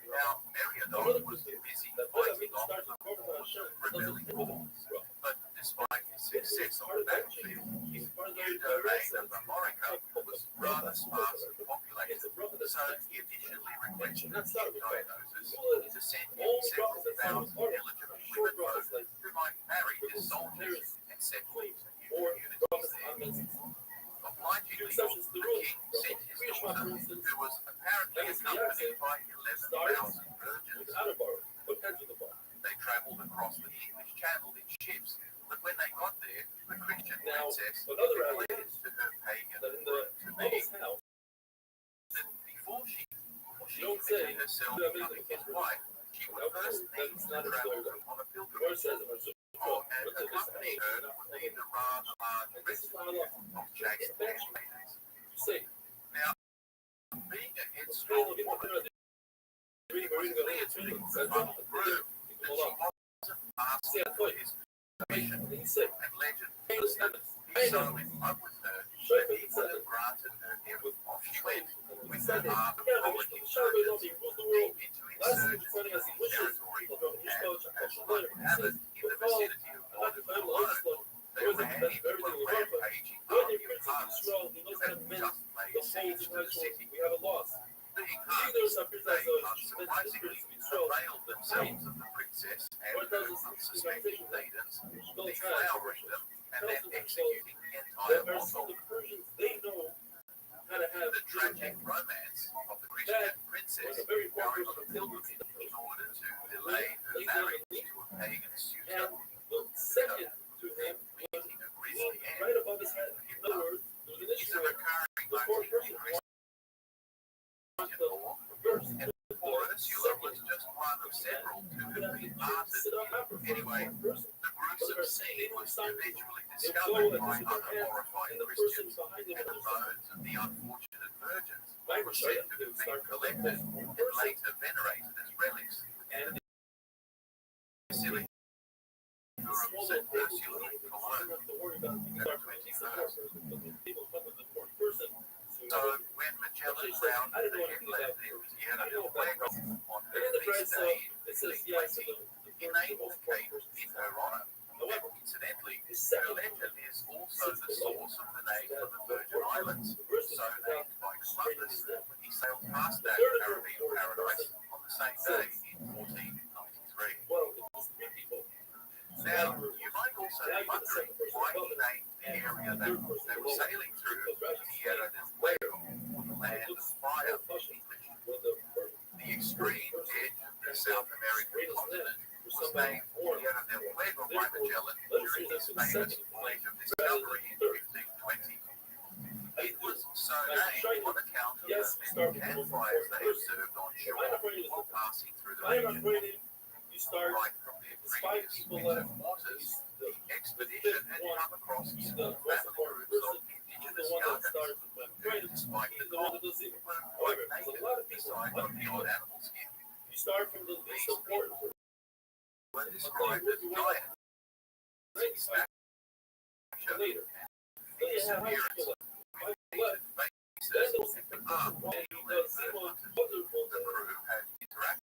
B: Now, Meliador was busy fighting off the hordes of rebelling Gauls, but despite his success on the battlefield, his new domain of Amorica was rather sparsely populated, so he initially requested Dionysus to send him several thousand eligible women folk who might marry his soldiers and settle into new communities there. Obligingly, the king sent his daughter, who was apparently accompanied by 11,000 virgins. They travelled across the English Channel in ships, but when they got there, the Christian princess declared to her pagan groom-to-be that before she committed herself to becoming his wife, she would first need to travel on a pilgrimage, and accompanying her would be the rather large retinue of chaste handmaidens. Now, being a headstrong woman, it was clear to the befuddled groom that she wasn't asking for his permission, and legend was that he so in love with her that he would have granted her every off she went, with her arm of frolicking virgins, deep into insurgent territory, and as luck would have it, in the vicinity of Waterloo alone, they ran into a rampaging army of Huns who had just laid siege to the city. Being Huns, they unsurprisingly availed themselves of the princess and her unsuspecting maidens, deflowering them and then executing the entire household. The tragic romance of the Christian princess going on a pilgrimage in order to delay her marriage to a pagan suitor, meeting a grisly end in love, is a recurring motif in Christian law, and poor Ursula was just one of several who had been martyred. Anyway, the gruesome scene was eventually discovered by other horrified Christians, and the bones of the unfortunate virgins were said to have been collected and later venerated as relics within the basilica of St. Ursula in Cologne, at 21st. So when Magellan rounded the headland in Tierra del Fuego on her feast day in 1520, he named the cape in her honor. And incidentally, her legend is also the source of the name of the Virgin Islands, so named by Columbus when he sailed past that Caribbean paradise on the same day in 1493. Now, you might also be wondering why he named the area that they were sailing through Tierra del Fuego, or the land of fire in English. The extreme edge of the South American continent was named Tierra del Fuego by Magellan during his famous voyage of discovery in 1520. It was so named on account of the many campfires they observed on shore while passing through the region. Right from their previous winter quarters, the expedition had come across small family groups of indigenous Yagans, who, despite the cold, were quite naked beside the odd animal skin. These people were described as giants, stature and disappearance, with painted faces and arms and legs. The crew had interacted.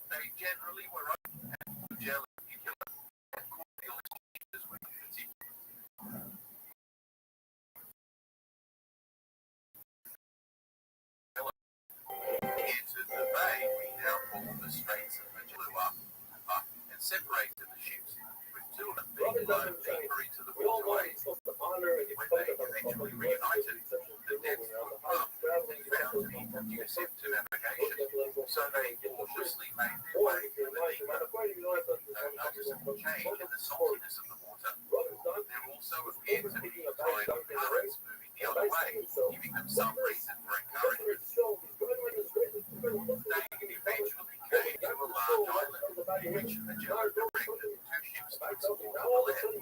B: They generally were open and Magellan and cordial exchanges with the city. Entered the bay we now call the Straits of Magellan and separated the ships, with two of them being blown deeper into the waterways. When they eventually reunited, the depths were pumped and found to be conducive to navigation, so they cautiously made their way through the deeper, no noticeable change in the saltiness of the water. There also appeared to be tide currents moving the other way, giving them some reason for encouragement. They eventually came to a large island, which Magellan directed two ships to explore to the left.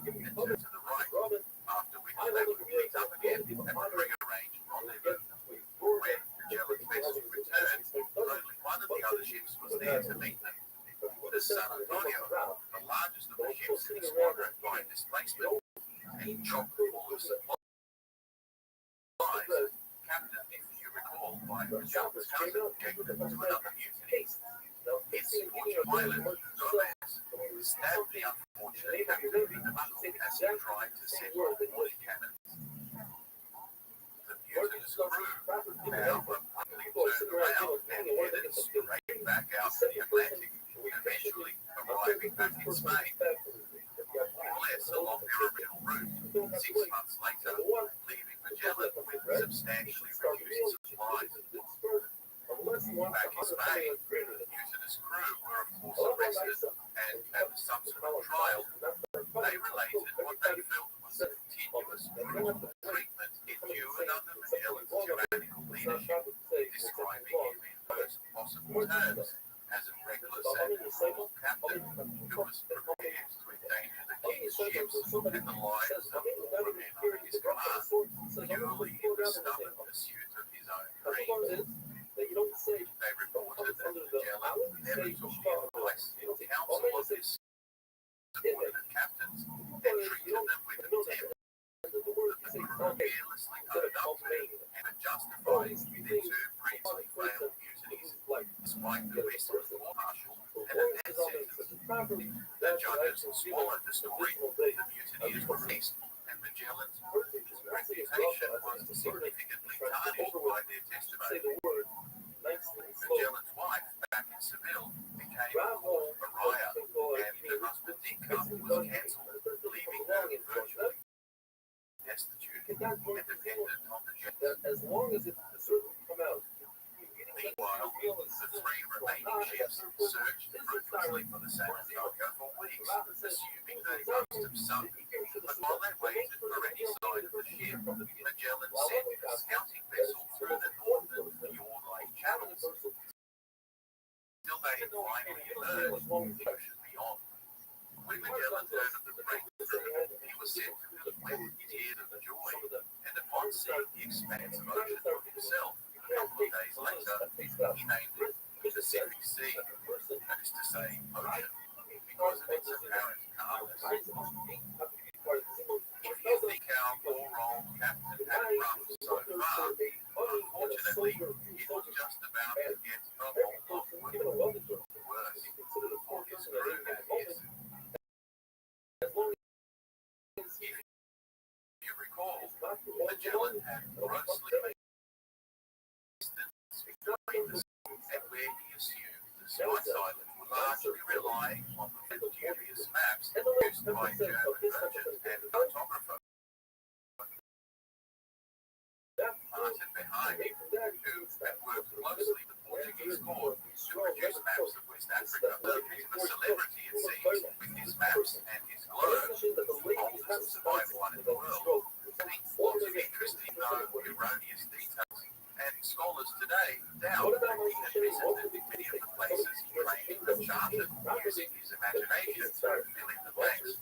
B: Magellan's cousin objected to another mutiny. His fortune pilot, Gomez, stabbed the unfortunate captain in the knuckle as he tried to set off water cannons. The mutinous crew now abruptly turned around and headed straight back out to the Atlantic, eventually arriving back in Spain, more or less along their original route. 6 months later, leaving Magellan with substantially reduced supplies. Back in Spain, the mutinous crew were of course arrested, and at the subsequent trial, they related what they felt was a continuous brutal treatment endured under Magellan's tyrannical leadership, describing him in worst possible terms as a reckless and cruel captain who was prepared to endanger the king's ships and the lives of all the men under his command, purely in the stubborn pursuit of his own dreams. They reported that Magellan never took the advice or counsel of his subordinate captains and treated them with contempt. That the crew fearlessly owned up to and justified their two previously failed mutinies, despite the risk of court-martial and a death sentence. The judges swallowed the story, the mutineers were released, and Magellan's reputation was significantly tarnished by their testimony. Magellan's wife, back in Seville, became a court pariah, and her husband's income was cancelled, leaving her virtually destitute and dependent on the jet. Meanwhile, the three remaining ships searched fruitlessly for the San Antonio for weeks, assuming they must have sunk. But while they waited for any sign of the ship, Magellan sent a scouting vessel through the northern Fjord Lake channels. Till they had finally emerged the ocean beyond. When Magellan heard of the breakthrough, he was said to have wept his ears of joy, and upon seeing the expanse of ocean for himself, a couple of days later, he named it the Pacific Sea, that is to say, ocean, because of its apparent calmness. If you think our poor old captain had it rough so far, unfortunately, it was just about to get a whole lot worse. For his crew, that is. If you recall, Magellan had grossly distance between the and where he assumed the Spice Islands were largely relying on the dubious maps used by German merchant and photographer Martin behind him, who had worked closely with the Portuguese court to produce maps of West Africa. A celebrity, it seems, with his maps and his globes, the oldest survived one in the world, having lots of interesting though erroneous details. And scholars today doubt that he had visited many of the places he claimed to have charted using his imagination to fill in the blanks.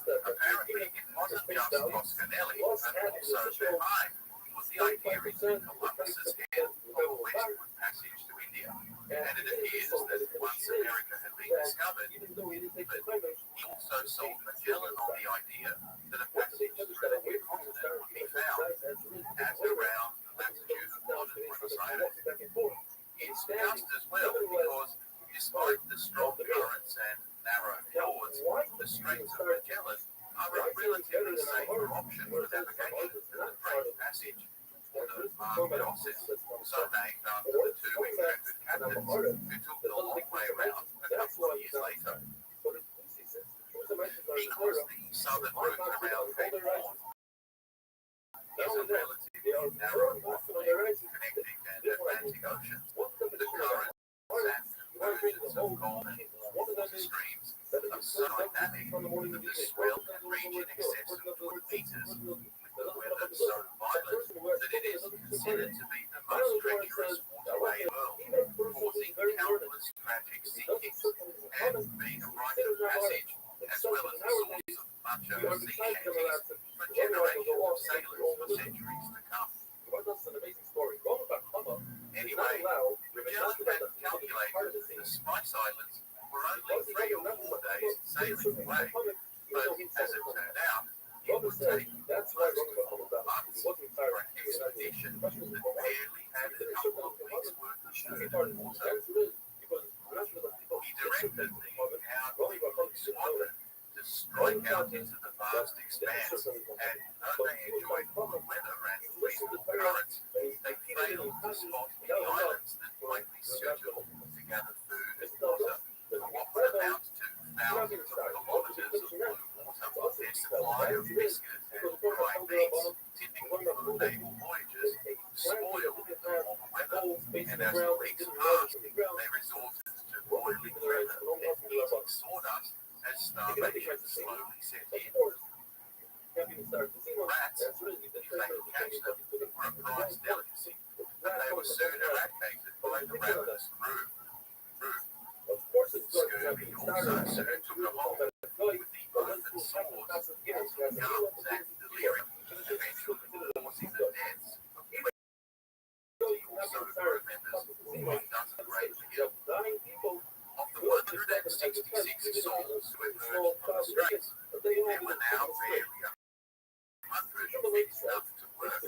B: Apparently, it wasn't just Toscanelli, but also behind was the idea in Columbus's head of a westward passage to India. And it appears that once America had been discovered, but he also sold Magellan on the idea that a passage through the new continent would be found at around the latitude of modern Buenos Aires. It's just as well because despite the strong currents and narrow fjords, the Straits of Magellan are a relatively safer option for navigation than the Great Passage, or the Mar Menores, so named after the two intrepid captains who took the long way around a couple of years later. Because the southern route around Cape Horn is a relatively narrow waterway connecting and Atlantic Oceans, the currents and conversions of cold and water streams are so dynamic that the swell can reach in excess of 2 meters, with the weather so violent that it is considered to be the most treacherous waterway in the world, causing countless tragic sinkings and being a rite of passage, as well as a source of macho sea shanties for generations of sailors for centuries to come. Anyway, Magellan had calculated that the Spice Islands were only 3 or 4 days sailing away, but as it turned out, it would take close to 4 months for an expedition that strike out into the vast expanse, and though they enjoyed good weather and reasonable currents, they failed to spot any islands that might be suitable to gather food and water for what would amount to thousands of kilometers of blue water. Their supply of biscuit and dried meats, typical for naval voyages, spoiled in the warm weather, and as the weeks passed, they resorted to boiling leather and eating sawdust as starvation slowly set in. Rats, if they could catch them, were a prized delicacy, but they were soon eradicated by the ravenous crew. Scurvy also soon took a hold, with the open sores, gums, and delirium eventually causing the deaths of plenty. Also crew members, 1 dozen gravely ill. Of the 166 souls who emerged from the straits, there were now barely 100 fit enough to work.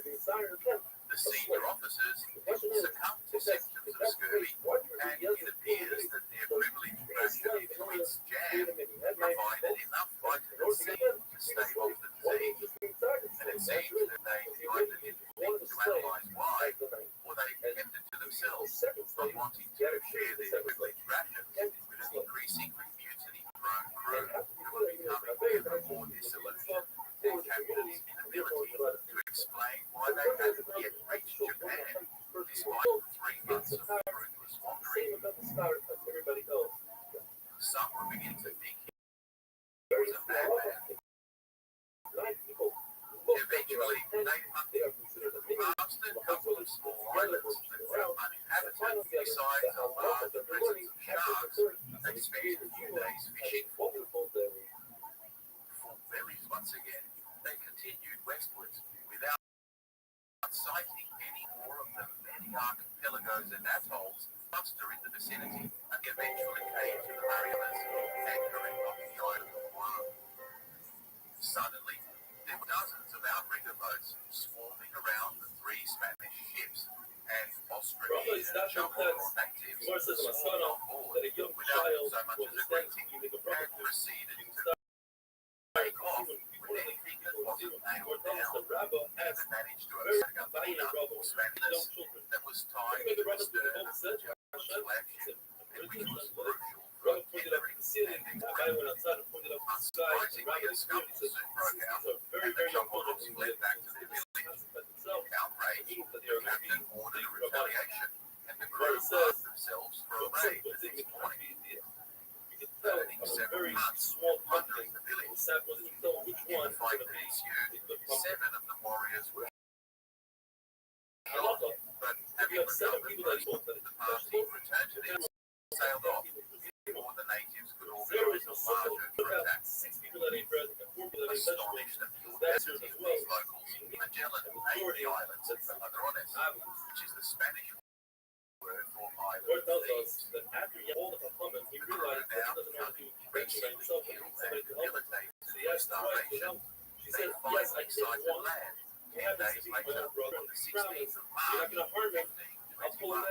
B: The senior officers succumbed to symptoms of scurvy, and it appears that their privileged ration of choice jam provided enough vitamin C to stave off the disease, and it seems that they either didn't think to analyse why, or they kept it to themselves, not wanting to share their privileged rations with an increasingly mutiny-prone crew who were becoming ever more disillusioned, and Campbell's inability to explain why they hadn't yet reached Japan, despite 3 months of fruitless wandering. Some were beginning to think he was a madman. Eventually, they hunted past a couple of small islands that were uninhabited, besides a large presence of sharks. They spent a few days fishing for full bellies once again. They continued westwards without sighting any more of the many archipelagos and atolls cluster in the vicinity, and eventually came to the Marianas, anchoring off the island of Guam. Suddenly, there were dozens of outrigger boats swarming around the 3 Spanish ships, and ostrich jumbled natives swarmed on board without so much as a greeting, and proceeded to take off with anything that wasn't nailed down. Even managed to observe a peanut or Spanish that was tied to the stern of the German flagship, and which was crucial for tethering and explaining. Unsurprisingly, a scuffle soon broke out, and the Chocolots fled back to their village. Outraged, the captain ordered a retaliation, and the crew armed themselves for a raid the next morning. Burning several huts and plundering the village. In the fight that ensued, 7 of the warriors were shot, but having recovered most of the party returned to them, sailed off before the natives could organize a larger attack. Astonished at the audacity of these locals, Magellan named the islands Ladrones, which is the Spanish word for island thieves. The crew now become increasingly ill and debilitated from starvation. They finally sighted land 10 days later on the 16th of March, 1521.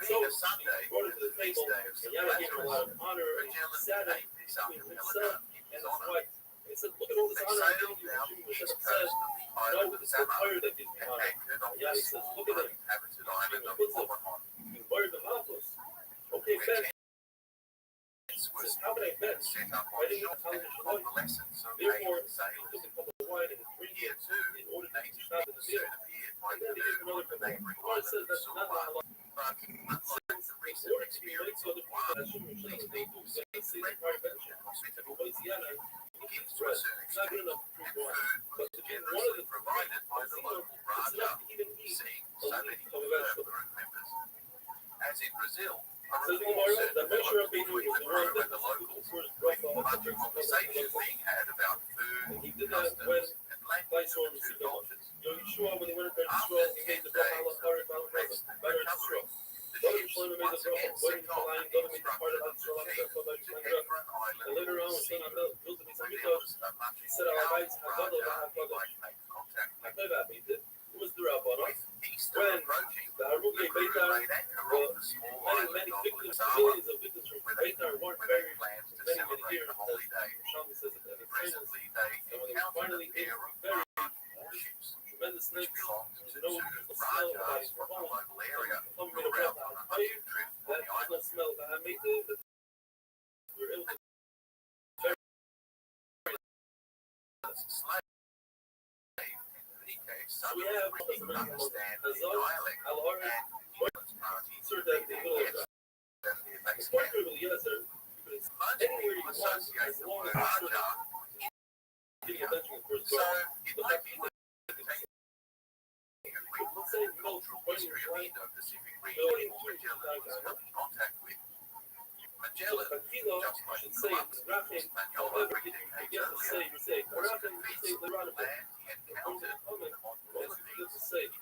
B: Being a Sunday, the feast day of St. Lazarus, Magellan named this archipelago in his honor. They sailed down the east coast of the island of Samar and anchored on the small uninhabited island of Omaha, where tents were set up on shore and convalescents of ailing sailors. Here too, native people soon appeared by canoe on the neighbouring island of Sulawa. But unlike the recent experience on Guam, these people seemed friendly and hospitable. Gifts were soon exchanged, and food was generously provided by the local Raja, seeing so many confirmed group members. As in Brazil, a rapport soon developed between the crew and the locals, with much conversation being had about food, customs, and language of the 2 cultures. After 10 days of rest and recovery, the ships once again set off and instructed the chief to head for an island called Sea, where there was a much more powerful Raja he might make contact with. With Easter approaching, the crew laid anchor off the small island of Lizawa, where they planned to celebrate the holy early days.
A: Shalom says that the
B: Presently, they
A: and when they
B: encountered a
A: finally ate
B: pair of
A: very
B: warships,
A: tremendous
B: which
A: snakes,
B: belonged
A: there was
B: to
A: no
B: two
A: smell about
B: Rajas
A: it
B: from the local area who
A: Come
B: were out on a hunting trip on
A: that
B: the
A: was no
B: island.
A: smell that I made it. We were able to
B: Slave, in any case,
A: so we have
B: suddenly he could understand the
A: Hazar,
B: dialect
A: Al-Ar,
B: and Humanist Party
A: insert that in the middle of that.
B: that the
A: It's
B: base
A: quite
B: camp.
A: trivial, yes, sir. But it's
B: Most
A: anywhere
B: people
A: you want,
B: associate
A: as
B: the
A: long
B: word
A: as it's sort
B: Raja
A: of getting attention at first
B: so
A: glance.
B: it might be worth taking a quick look at the cultural history of the Indo-Pacific region who Magellan was coming in contact with. Magellan,
A: Tranquilo,
B: just
A: you
B: like
A: should say
B: Columbus
A: Rafin,
B: Hispaniola
A: however,
B: 3
A: you
B: decades
A: forget to say,
B: earlier,
A: you say,
B: was
A: Rafin, you say,
B: convinced that the
A: Leronica.
B: land he encountered in the modern Philippines
A: Say,
B: in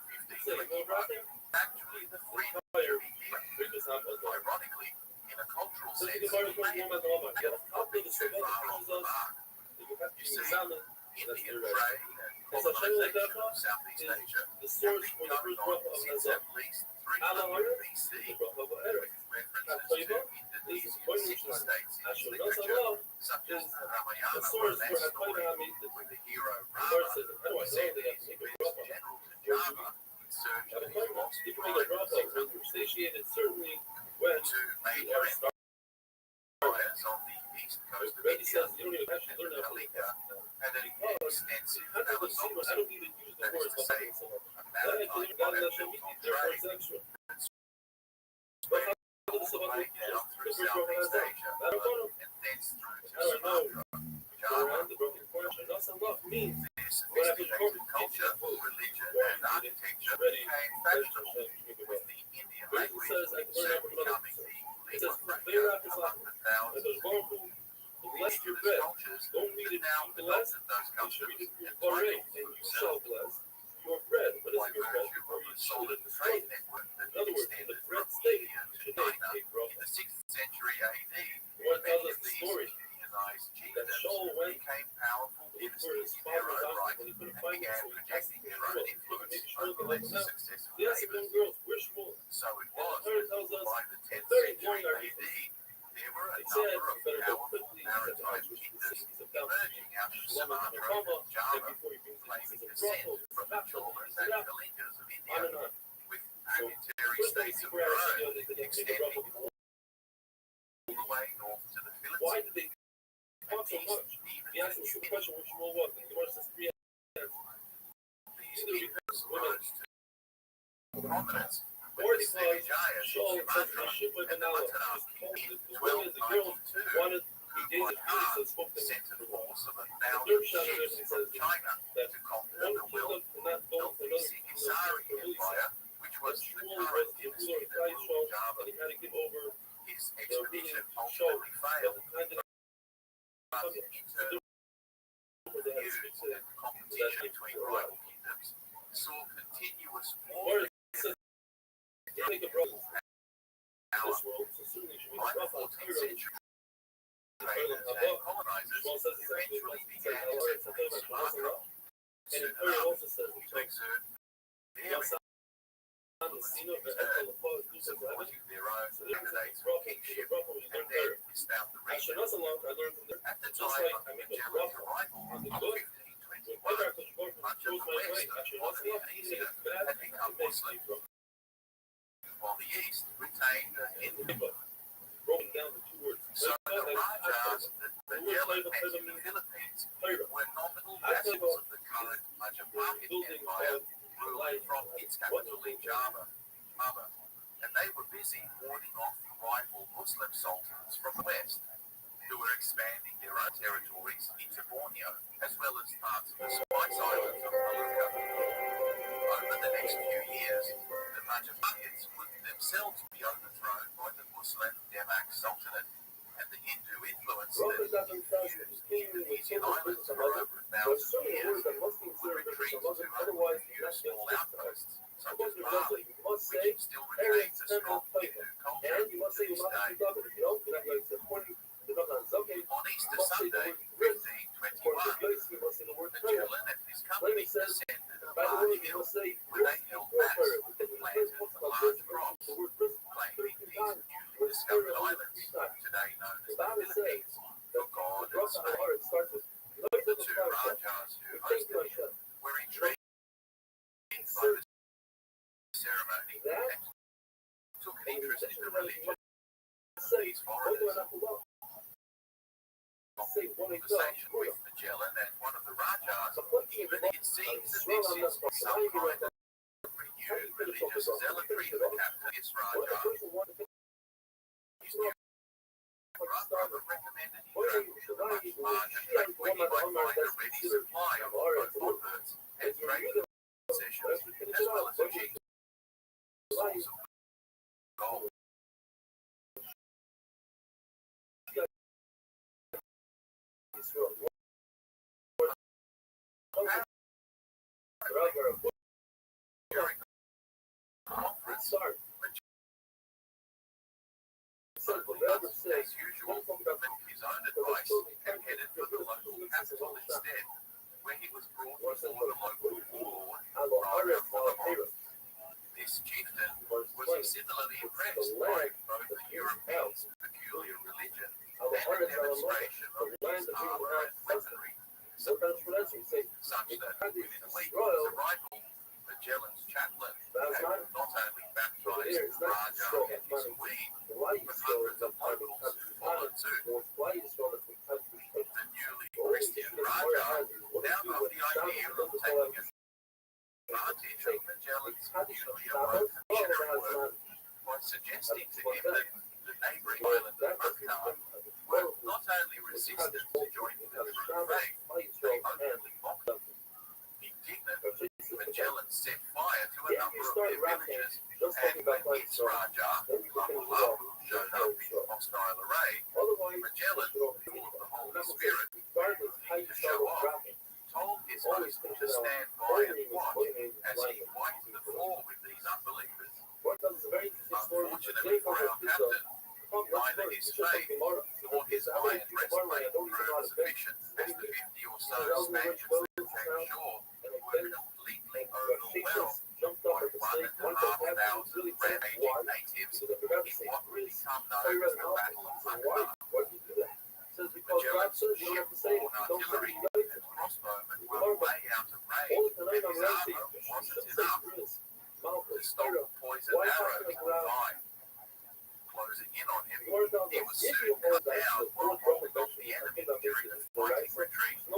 A: say,
B: 1521
A: well, Rafin,
B: actually the French
A: fire,
B: Riviera.
A: break this up as well.
B: Ironically, in a cultural
A: So
B: sense,
A: you can
B: it may
A: buy the woman, you have
B: not be
A: to
B: too
A: survive
B: far
A: the
B: off the
A: Jesus,
B: mark.
A: you have to
B: You
A: use
B: see,
A: salmon,
B: Indian
A: right.
B: trade and colonization of Southeast Asia
A: the
B: have
A: source
B: been
A: for the
B: going
A: first
B: on
A: brother of
B: since
A: Hazar.
B: at least 300 BC,
A: The brother of
B: with
A: Eric.
B: references to Indonesian city-states in his
A: Ashur
B: literature,
A: Nasarallah
B: such as the
A: the
B: Ramayana
A: source for
B: romance story,
A: Hakayla Hamid.
B: where the hero
A: The verse
B: Rama
A: says, how do I know
B: sent
A: they have
B: his
A: to make a
B: best
A: brother?
B: general to Java in search of his lost
A: If you make a
B: bride
A: brother, when you're satiated, certainly when
B: to
A: you
B: major
A: are starved.
B: empires on the east coast of
A: Rebbe
B: India
A: says you don't even
B: and
A: actually learn
B: the
A: how to
B: Kalika had an extensive
A: I don't
B: philosophy,
A: even use the
B: that is
A: word
B: to say,
A: so much.
B: a
A: That I
B: maritime
A: can gotta let
B: empire
A: them
B: built on
A: eat therefore
B: trade
A: it's extra.
B: that
A: But
B: spread
A: how
B: all the way down through Southeast Asia
A: I don't know.
B: and thence through to
A: I don't know.
B: Sumatra,
A: Go
B: Java.
A: around the broken furniture. Not some love means
B: This
A: when I put
B: sophisticated culture, religion, and architecture
A: ready,
B: became fashionable, with the Indian language soon becoming the
A: it
B: lingua
A: says,
B: franca among the thousands of
A: bless your
B: indigenous
A: bread.
B: cultures
A: Don't read
B: that
A: it
B: now
A: you bless,
B: adopted those
A: it should read
B: customs
A: it
B: and
A: you already,
B: titles
A: and
B: for
A: you shall
B: themselves
A: bless your bread. What
B: by
A: is your bread?
B: virtue
A: Or
B: of
A: you
B: a
A: should
B: solid
A: destroy
B: trade
A: it.
B: network that
A: In other words, the
B: extended
A: bread
B: from
A: state
B: India to
A: should not
B: China
A: take
B: in
A: broth.
B: the 6th century AD.
A: What tells
B: Many
A: us
B: of
A: the
B: these
A: story
B: Indianized
A: that
B: chieftains
A: Shaul went
B: became powerful
A: for
B: dynasties
A: his
B: in their
A: father's
B: own
A: house
B: right
A: when he couldn't
B: and
A: find it,
B: began
A: so he
B: projecting their own influence over less successful
A: They asked the young
B: neighbors.
A: girls, where's Shmuel?
B: So it
A: And
B: was
A: the Torah tells us,
B: by the 10th
A: very
B: century
A: important
B: AD, there were a
A: it said,
B: number of
A: you better go
B: powerful
A: quickly to the
B: maritime
A: house which is the
B: kingdoms
A: cities of Dallas.
B: emerging out of
A: Shalom and
B: Sumatra
A: Merkava,
B: and
A: and
B: Java,
A: before he brings
B: claiming
A: the
B: descent
A: brothel,
B: from the Cholas and
A: on
B: Kalingas of India,
A: and on.
B: with tributary
A: First thing
B: states of
A: people
B: their
A: asked
B: own,
A: the other day,
B: extending
A: they
B: all the way north to the
A: why
B: Philippines.
A: did they talk so much?
B: Even
A: He asked the simple question, where Shmuel was, and the Gemara says three answers.
B: these kingdoms rose to prominence
A: Or
B: with the
A: because
B: Srivijayas
A: Shaul
B: of
A: says
B: Sumatra
A: the ship went
B: and
A: to
B: the
A: Nala.
B: Mataram
A: He was
B: in
A: told as the girls
B: 1292.
A: wanted the days of
B: Kublai
A: peace and spoke to
B: sent
A: them.
B: a force of
A: The
B: 1,000
A: third shot
B: ships
A: says
B: from China
A: that
B: to conquer
A: one
B: the
A: kingdom and not
B: well-built
A: both another
B: Sigisari Empire, which was the
A: Shmuel
B: current
A: was the
B: dynasty
A: ruler of
B: that ruled
A: Shaul,
B: Java.
A: and he had to give over
B: His
A: the
B: expedition
A: ruling
B: ultimately
A: Shaul.
B: failed,
A: But the
B: but internal feuds and competition between rival kingdoms saw continuous warfare
A: make a brother in
B: power.
A: this world, so certainly should be
B: By the
A: rough on
B: 14th century,
A: Shaul
B: traders and colonizers
A: says
B: eventually began to
A: and
B: separate Sumatra.
A: in
B: Soon
A: Torah
B: enough,
A: also says
B: to exert their supporting their own candidates for kingship and then established the region. At the time of Magellan's arrival in 1521, much of the west of Bosnia and Asia had become Muslim, while the east retained a Hindu. So the Rajas that Magellan met in the Philippines were nominal vassals of the current Majapahit Empire, ruling from its capital in Java, and they were busy warding off rival Muslim sultans from the west, who were expanding their own territories into Borneo, as well as parts of the Spice Islands of Maluka. Over the next few years, the Majapahits would themselves be overthrown by the Muslim Demak Sultanate, and the Hindu influence that used the Indonesian islands for over 1,000 years would retreat to otherwise few small outposts, such as Bali, which still retains a strong Hindu culture to this day. On Easter Sunday, 1521, Magellan and his company descended a large hill where they held mass and planted a large cross, claiming these newly discovered islands, today known as the Philippines, for God and Spain. The two Rajas who hosted him were intrigued by the ceremony and took an interest in the religion of these foreigners. Conversation with Magellan and one of the Rajas, even it seems that there seems to be some kind of renewed religious zealotry in the capitalist Raja. His new brother recommended he travel to the much larger trade where he might find a ready supply of both converts and trade possessions, as well as a cheap source of gold. During the conference, as usual, took his own advice and headed for the local capital instead, where he was brought before the local warlord, Raja Philip. This chieftain was similarly impressed by both the Europeans' peculiar religion and a demonstration of his armor and weaponry, such that within a week of his arrival, Magellan's chaplain had not only baptized Raja and his queen, but hundreds of locals who followed suit. The newly Christian Raja now got the idea of taking advantage of Magellan's newly awoken missionary work by suggesting to him that the neighbouring island of Macau were not only resistant to joining the true faith, they openly mocked them. Indignant, Magellan set fire to a number of their villages, and when his Raja, Lapu-Lapu, showed up in hostile array, Magellan, full of the Holy Spirit, to show off, told his host to stand by and watch as he wiped the floor with these unbelievers. Unfortunately for our captain, neither his faith nor his iron breastplate proved sufficient, as the 50 or so Spaniards that came ashore were completely overwhelmed by 1,500 rampaging natives in what would become known as the Battle of Macau. Magellan's ship-borne artillery and crossbowmen were way out of range, and his armor wasn't enough to stop poisoned arrows flying. Closing in on him, he was soon cut down while rolling off the enemy during the fighting retreat. In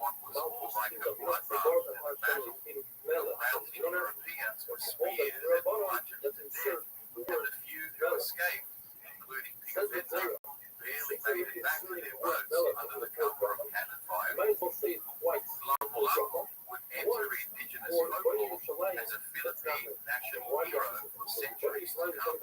B: what was more like a bloodbath than a battle, the mountain Europeans were speared and bludgeoned to death, and the few who escaped, including Pigafetta, barely made it back to their boats under the cover of cannon fire. Lapu-Lapu would enter indigenous folklore as a Philippine national hero for centuries to come.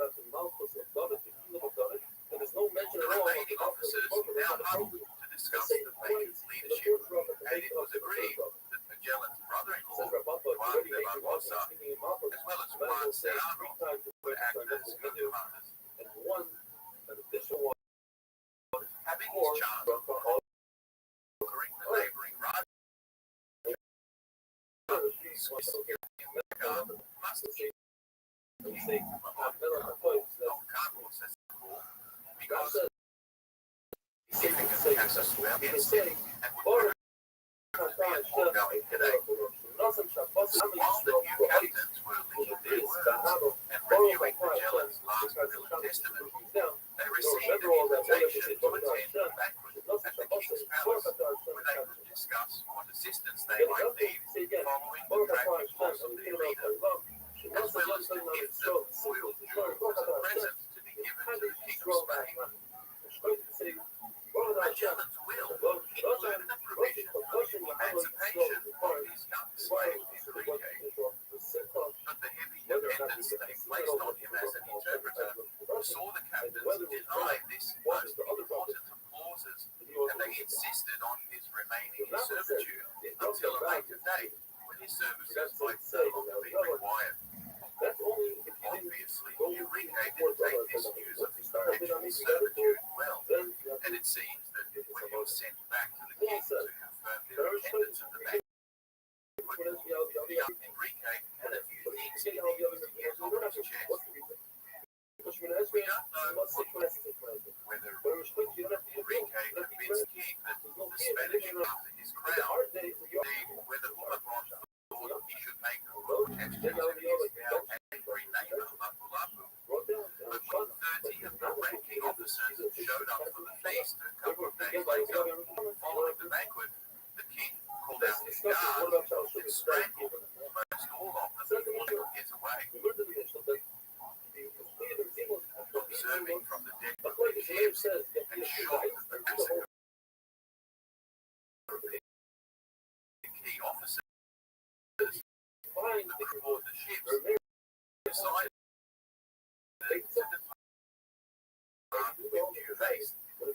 B: The remaining officers now huddled to discuss the vacant leadership, and it was agreed that Magellan's brother-in-law, Juan de la Rosa, as well as Juan Serrano, would act as co-commanders. Having his chance of conquering the neighbouring Raja, must be because significant access against him and would be an ongoing headache. While the new captains were licking their wounds and reviewing Magellan's last will and testament, they received an invitation to attend a banquet at the king's palace, where they could discuss what assistance they might need following the tragic loss of their leader, as well as to give them foiled jewels as a present to be given to the King of Spain. Magellan's will included a provision for the emancipation of his young slave Enrique, but the heavy dependence they placed on him as an interpreter saw the captains deny this most important of clauses, and they insisted on his remaining in servitude until a later date when his services might no longer be required. Obviously, Enrique didn't take this news of his perpetual servitude well, and it seems that when he was sent back to the king to confirm their attendance at the banquet, young Enrique had a few things he needed to get off his chest. We don't know whether Enrique convinced King that the Spanish after his crown, indeed whether Umar thought he should make a protest to his now angry neighbour Lapu-Lapu. But when 30 of the ranking officers showed up for the feast a couple of days later, following the banquet, the king called out his guard and strangled almost all of them before they could get away. Observing from the deck of the ships and shocked at the massacre of the key officers, the crew aboard the ships decided to depart with due haste. So it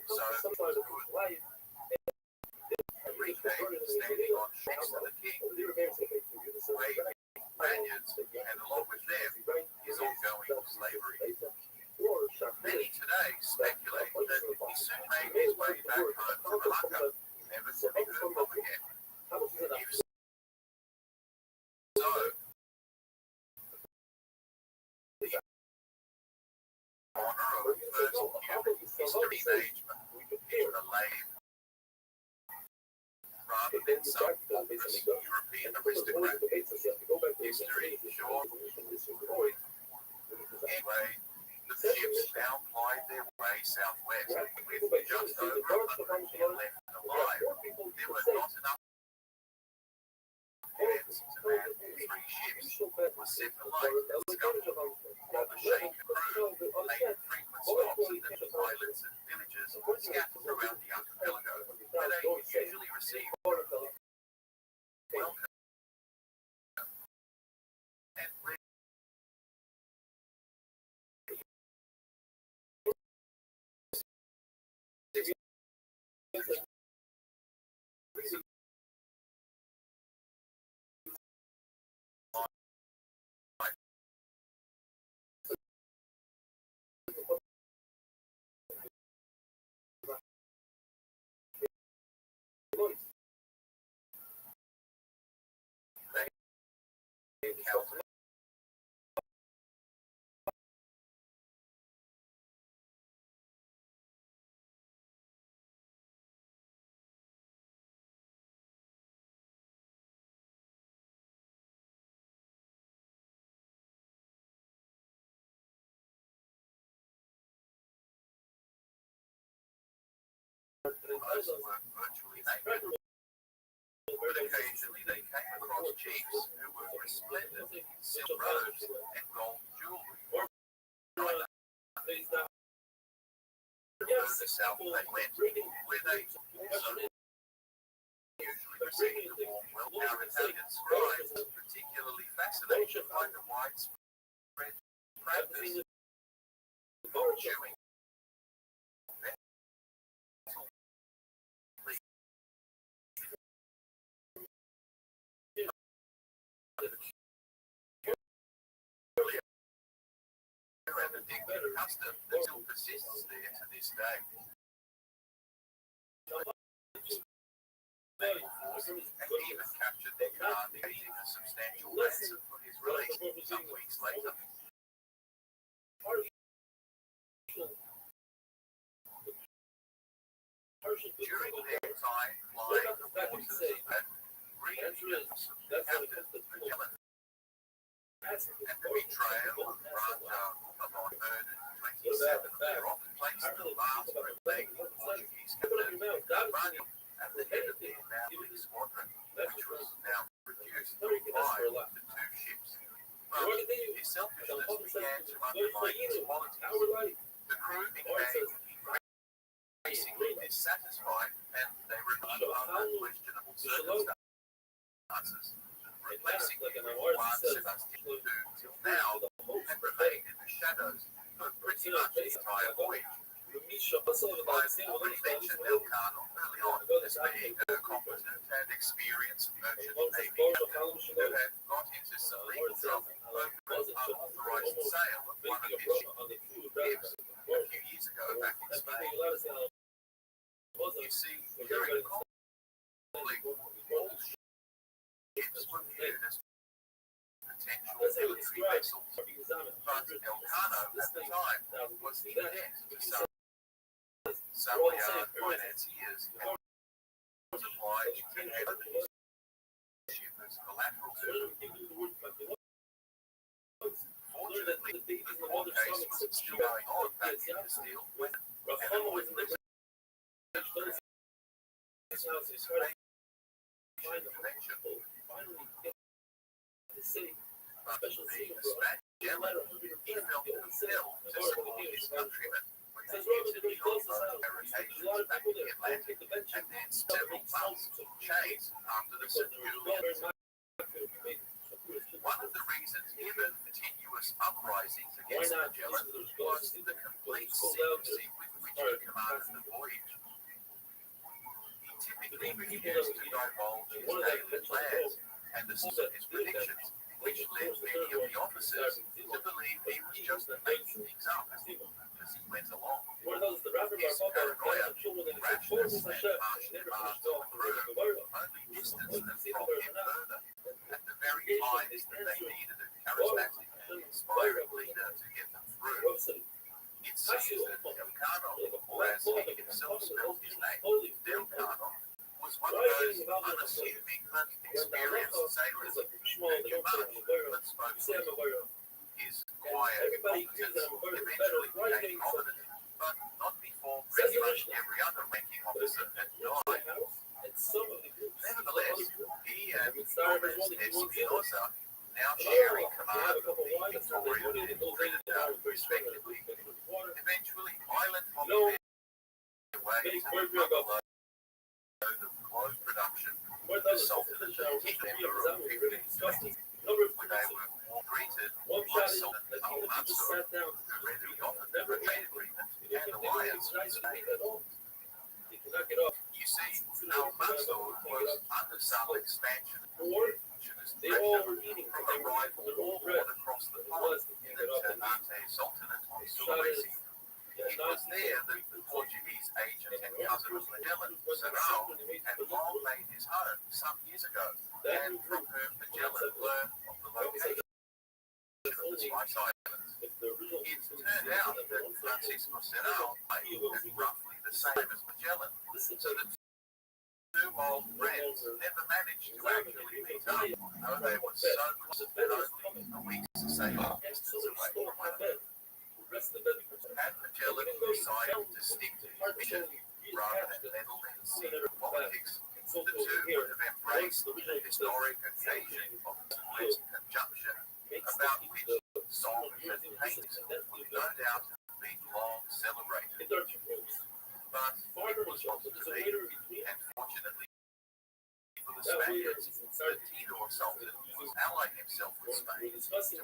B: was good. Enrique, standing on next to the king, waving Spaniards, and along with them, his ongoing slavery. Many today speculate that he soon made his way back home to Malacca, never to be heard of again. If so, the honor of first human history engagement in the lame, rather than some pompous European aristocrat. History, sure. Anyway, the ships now plied their way southwest, with just over 100 men left alive. There were not enough hands to man 3 ships, were set alight and scuttled, while the Sheikh and crew made frequent stops in the islands and villages scattered throughout the archipelago, where they usually received welcome and where they encountered most were virtually naked. But occasionally they came across chiefs who were resplendent in silk robes and gold jewelry. Further south they went, where they also usually received a warm welcome. Our Italian scribes were particularly fascinated by the widespread practice of chewing and a dignity custom that still persists there to this day. And even captured their commanding eating a substantial ransom for his release some weeks later. During their time flying the waters of that region, the captain Magellan and the betrayal of Raja murdered 27 thereof placed the last remaining Portuguese captain Rabbbi at the head of the now squadron, which was now reduced from 5 to 2 ships. But his selfishness began to undermine his qualities. The crew became increasingly dissatisfied, and they remained under questionable circumstances, replacing him with Juan Sebastian, who till now had remained in the shadows for pretty much the entire voyage. I've already mentioned Elcano early on as being a competent and experienced merchant navy captain who had got into some legal trouble over an unauthorized sale of one of his ships a few years ago back in Spain. You see, during the conflict, all ships were viewed as potential military vessels, But Elcano at the time was in debt to some Savoyard financiers and was obliged to hand over his ship as collateral. Fortunately, the court case was still going on back in Castile when but being a Spaniard, he felt compelled to support his countrymen when they entered the off-road irritations back in the Atlantic and then several months chased after the St. Julian. One of the reasons given continuous uprisings against Magellan was the complete secrecy with which he commanded the voyage. He typically refused to divulge his daily plans and the source of his predictions, which led many of the officers to believe he was just making things up as he went along. His paranoia, rashness, and harsh demands on the crew only distanced them from him further. At the very times that they needed a charismatic and inspiring leader to get them through. It seems that Elcano, or as he himself spelled his name, Delcano, was one of those unassuming but experienced sailors that knew much but spoke little. His quiet competence eventually became prominent, but not before pretty much every other ranking officer had died. Nevertheless, he and Gomez Espinosa, now sharing command of the Victoria and Trinidad respectively, eventually pilot on their way to the rubber load of clothes production, assaulted the September of 1520, when they were greeted by Sultan Al-Mansur, who readily offered them a trade agreement and alliance with Spain. You see, Al-Mansur was under some expansion from a rival warlord across the pond in the Ternate Sultanate of Sulawesi. It was there that the Portuguese agent and cousin of Magellan, Serrao, had long made his home some years ago, and from whom Magellan learned of the location of the Spice Islands. It turned out that Francisco Serrao was roughly the same as Magellan, so the two old friends never managed to actually meet up, though they were so close that only a week's sailing distance away from one another. Had Magellan decided to stick to his mission rather than meddle in sea politics, the two would have embraced the historic occasion of the West Conjunction, about which songs and paintings would no doubt have been long celebrated. But it was not to be, and fortunately for the Spaniards, the Tidor Sultan was allying himself with Spain to offset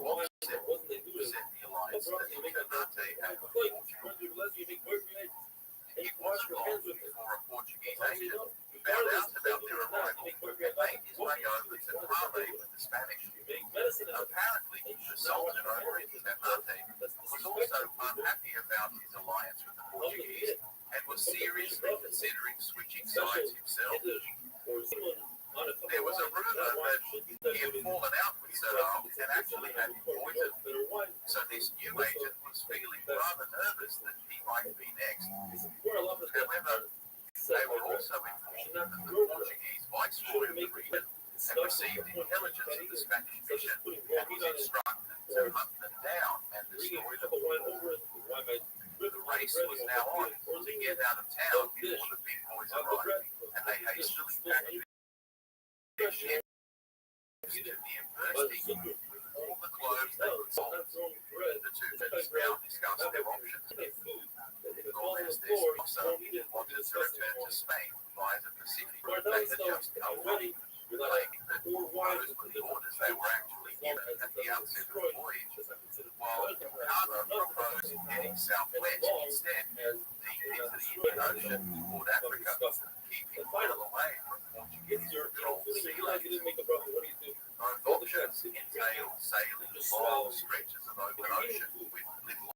B: the alliance that Ternate had with Portugal. It wasn't long before a Portuguese agent found out about their arrival and made his way over to parley with the Spanish. Apparently, the Sultan over in Ternate was also unhappy about his alliance with the Portuguese and was seriously considering switching sides himself. There was a rumor that he had fallen out with Serrao and actually had him poisoned. So this new agent was feeling rather nervous that he might be next. However, they were also informed that the Portuguese viceroy of the region had received intelligence of the Spanish mission and was instructed to hunt them down and destroy them. The race was now on to get out of town before the big boys arrived, and they hastily packed their ships to near bursting with all the clothes they could sold. The two friends now discussed their options. Gomez Espinosa wanted to return to Spain via the Pacific. They had just come from, claiming that those were the orders they were actually given at the outset of the voyage, while Elcano proposed heading southwest instead, deep into the Indian Ocean toward Africa, keeping well away from Portuguese-controlled sea lanes. Both options entailed sailing long stretches of open ocean with little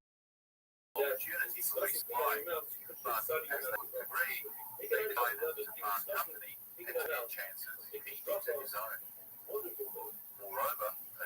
B: opportunity for resupply, but as they would agree, they decided to part company and their chances each to his own. Moreover, a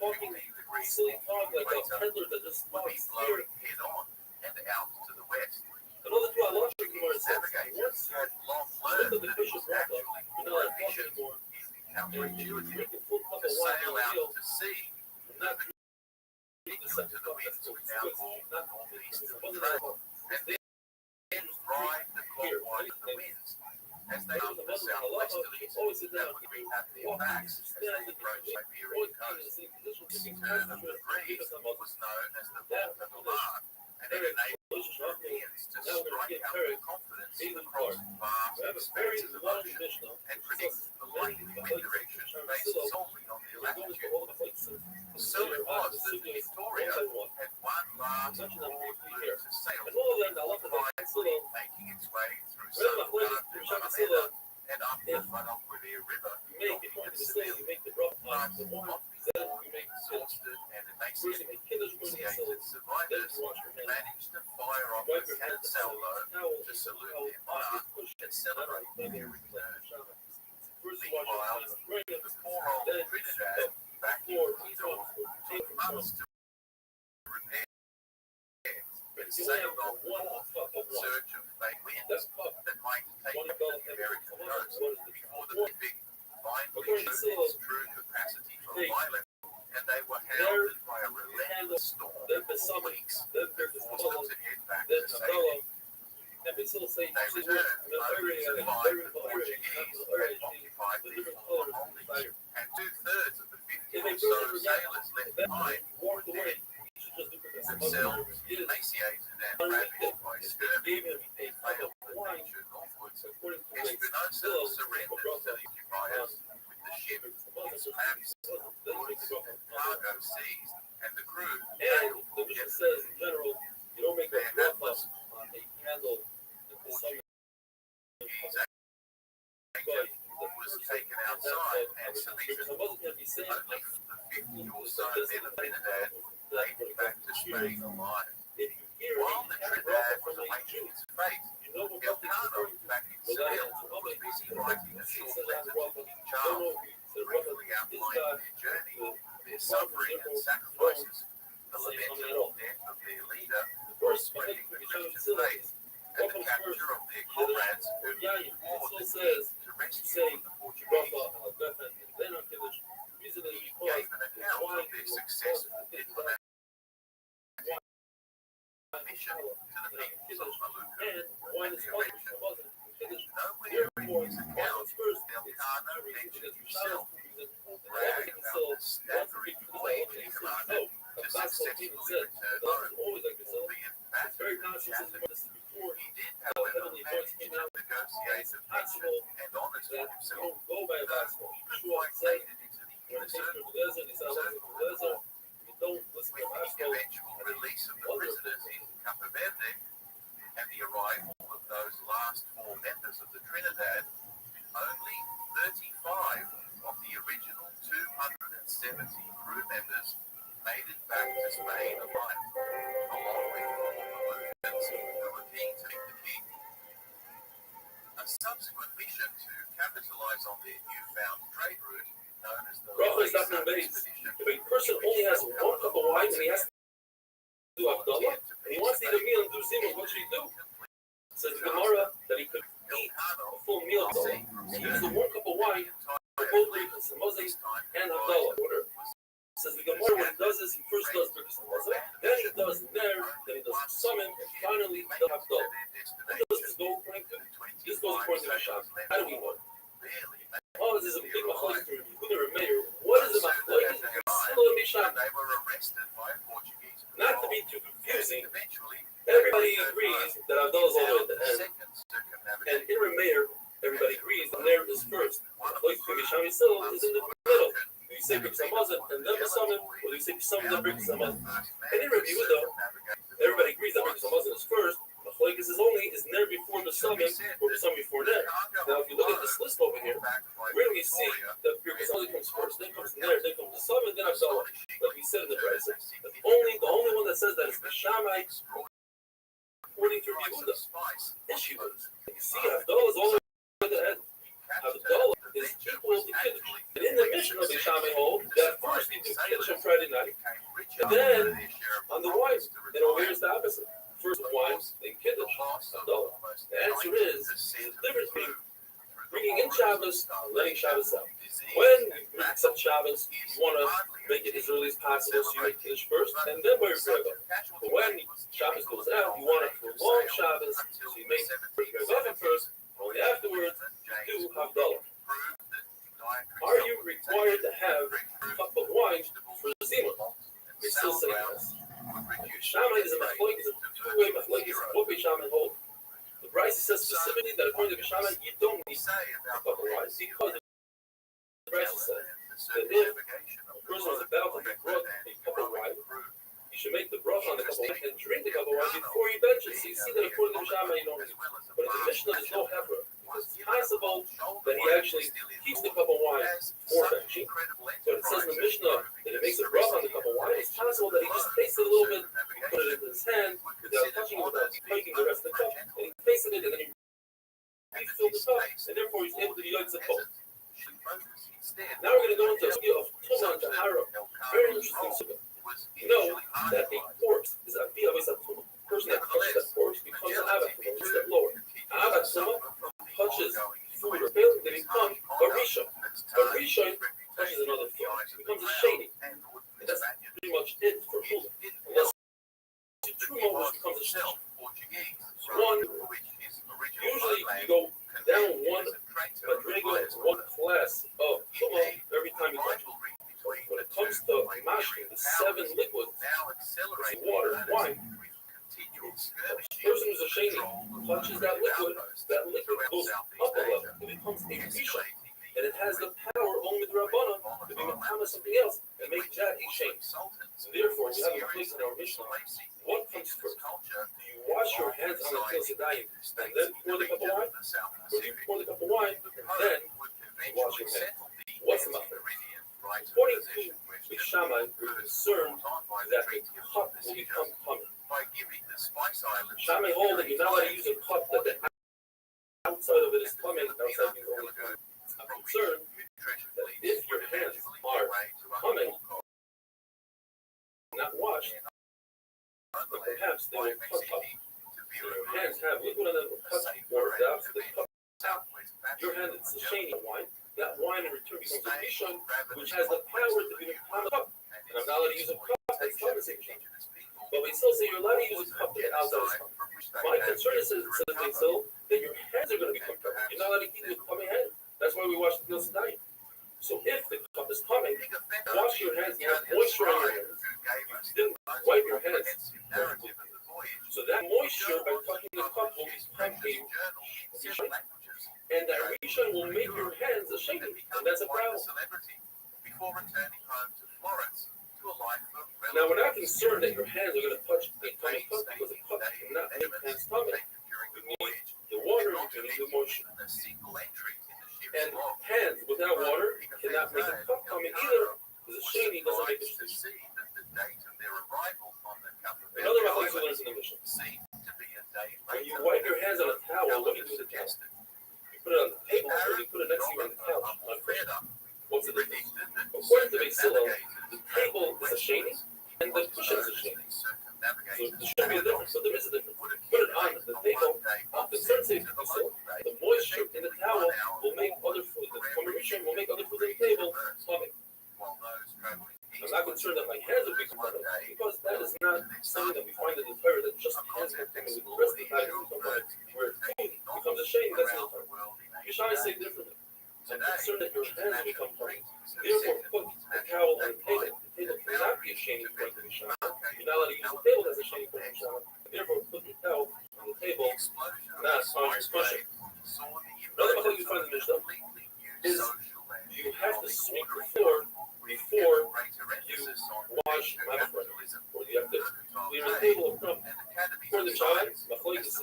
A: talking
B: mission is counterintuitive. To sail out to sea, ignorant of the winds we now call the northeastern trade, and then ride the clockwise of the winds. As they come to the southwesterlies, that would bring up their backs as they approach Iberian coast. This turn of the breeze was known as the Volta de Lar, and it enabled Europeans to strike out with confidence across vast expanses of ocean and predict the likely wind direction based solely on their latitude. So it was that Victoria had one last broad loop to sail quietly making its way through southern Venezuela and up the Guadalquivir River, knocking at Seville, but not before exhausted and emaciated survivors managed to fire off a cannon salvo to salute their monarch and celebrate their return. Meanwhile, the poor old Trinidad, back in Ecuador, took months to repair and sailed off north in search of faint winds that might take it to the American coast before the big finally showed its true capacity for violence, and they were hounded by a relentless storm for weeks that forced them to head back to safety. They returned only to find the Portuguese had occupied their former holdings, and 2/3 of the 50 or so sailors left behind were dead, themselves emaciated and ravaged by scurvy. They failed to venture northwards. Espinosa surrendered to the occupiers with the ship, its maps, goods, and cargo seized, and the crew failed to get their hapless was taken outside and surrendered. Only the 50 or so men of Trinidad made it back to Spain alive. While the Trinidad was awaiting its fate, Elcano, back in Seville, was busy writing a short letter to King Charles, briefly outlining their journey, their suffering and sacrifices, the lamentable death of their leader, spreading the Christian faith, and the capture of their comrades who fought the king to rescue from the Portuguese. He gave an account of their successful diplomatic mission to the peoples of Maluku and the erection. Nowhere in his account Elcano mentioned himself or bragged about the staggering voyage he commanded to successfully return home, albeit battered and shattered. He did, however, manage to negotiate a pension and honors for himself, though he quite made it into the inner circle of the court. With the eventual release of the prisoners in Cape Verde and the arrival of those last 4 members of the Trinidad, only 35 of the original 270 crew members made it back to Spain alive, along with 4 Moluccans who were keen to meet the king. A subsequent mission to capitalize on their newfound trade route, known as the expedition,
A: if a person only has 1 cup of wine and he has to do Abdullah, and he wants to eat a meal and do Zimah, what should he do? Says the Gemara that he could eat a full meal. He used the 1 cup of wine for both reasons, the Muslim and Abdullah. Says the Gemara, when he does this, he first does Birkas Hamazon, then he does Ner, then he does Summon, and finally the Abdullah. Who does this go according to? This goes according to Hashem. How do we want? Oh, this is a big machlokes to the mayor. What is the machlokes?
B: they were arrested by a Portuguese.
A: Not to be too confusing, everybody agrees that Abdullah is all the way at the end. And in Rameir, everybody agrees that Ner is first. Machlokes to Mishami still is in the middle. Do you say Birkas Hamazon and then Summon, or do you say Summon then Birkas Hamazon? And in Rabbi Yehuda, everybody agrees that Birkas Hamazon is first. Machlokes is only is Ner before the Summon or the Summon before Ner. Now, if you look at this list over here, where we see that Birkas Hamazon comes first, then comes Ner, then comes the Summon, then Abdullah. Like we said in the Brisa, the only one that says that is the Shammai, according to Rabbi Yehuda, is Shivas. You see, Abdullah is all the way at the end. Abdullah is equal to Kiddush. And in the mission of the Shammai hold, that first we do Kiddush on Friday night, and then on the wine, and over here is the opposite. First wine, then Kiddush, Abdullah. The answer is the difference between bringing in Shabbos letting Shabbos out. When you accept Shabbos, you want to make it as early as possible, so you make Kiddush first, and then wear Gregor. But when Shabbos goes out, you want to prolong Shabbos, so you make Gregor first, only afterwards, do Havdalah. Are you required to have a cup of wine for the Zima? We're still saying this. Shammai is a machlokes, is a two-way machlokes. What way Shammai hold? The Bryce says specifically that according to Shammai, you don't need a cup of wine because the Bryce says that if a person is about to be brought a cup of wine, you should make the bracha on the cup of wine and drink the cup of wine before you bench it. So you see that according to Shammai, you don't need it. But in the Mishnah, there's no heifer. It's possible that he actually keeps the cup of wine for benching. But it says in the Mishnah that he makes a bracha on the cup of wine. It's possible that he just tastes it a little bit, put it into his hand without touching it, without taking the rest of the cup, and he tasted it, and then he refilled the cup, and therefore he's able to be yotzei both. Now we're going to go into a idea of Tumah and Tahara. Very interesting subject. You know that a corpse is a Tumah. The person that touches that corpse becomes an Abat Tumah, one step lower. Abat Tumah touches food or failing, they become a Rishon. A Rishon touches another food, it becomes a Sheni. And that's pretty much it for Hula. Unless the Truma, which becomes a Sheni. One, usually you go down one madriga, one class of Truma every time you touch it. When it comes to mashkin, the 7 liquids, water, wine, the person who's a Sheni touches that liquid goes up a level. It becomes a Rishon. And it has the power only with Rabbana to be Muhammad something else and make that a Sheni. So therefore, we have a place in our Mishnah. What comes first? Do you wash your hands on the Til Sedayim and then pour the cup of wine? Or do you pour the cup of wine and then wash your hands? What's the matter? According to the Shammai, we're concerned that the cup will become common. Shammai hold that you're not allowed to use a cup that the outside of it is coming, outside means only good. I'm concerned that if your hands are coming, not washed, but perhaps they will cut up. Your hands have liquid on them, will cut or down to the cup. Your hand is the Sheni wine. That wine in return becomes a Rishon, which has the power to be on the cup. And I'm not allowed to use a cup that's conversation. But we still say you're allowed to use a cup to get outside of cup. My concern is that your hands are going to become covered. You're not allowed to eat with coming hands. That's why we wash the Til Sedayim. So if the cup is coming, wash your hands, you have moisture on your hands. Then wipe your hands. So that moisture, by touching the cup, will become a Rishon. And that Rishon will make your hands a Sheni. And that's a problem. Now we're not concerned that your hands are going to touch the tummy cup because the cup cannot make hands tummy. You need the water, you need the moisture. And hands without water cannot make a cup tummy either because the Sheni doesn't make a Sheni. Another machlokes we learned in the Mishnah. When you wipe your hands on a towel, what do you do with the towel? You put it on the table or you put it next to you on the couch. What's the difference? According to Beis Hillel, the table is a Sheni and the cushion is a Sheni. So there should be a difference. So there is a difference. Put it on the table. The sensei of Beis Hillel, the moisture in the towel will make other food. The combination will make other food on the table coming. I'm not concerned that my hands will become covered because that is not something that we find in the Torah that just hands are coming with the rest of the body become covered. Where food becomes a Sheni, that's in the Torah. Yeshai say differently. I'm concerned that your hands will become covered. Therefore, put the towel on the table. The table cannot be a Sheni according to Yeshai. You're not allowed to use the table as a Sheni according to Yeshai. Therefore, put the towel on the table, not on your cushion. Another machlokes you find in the Mishnah is you have to sweep the floor before you wash my bread, or you have to clear the table of crumb. For the child, machlokes is,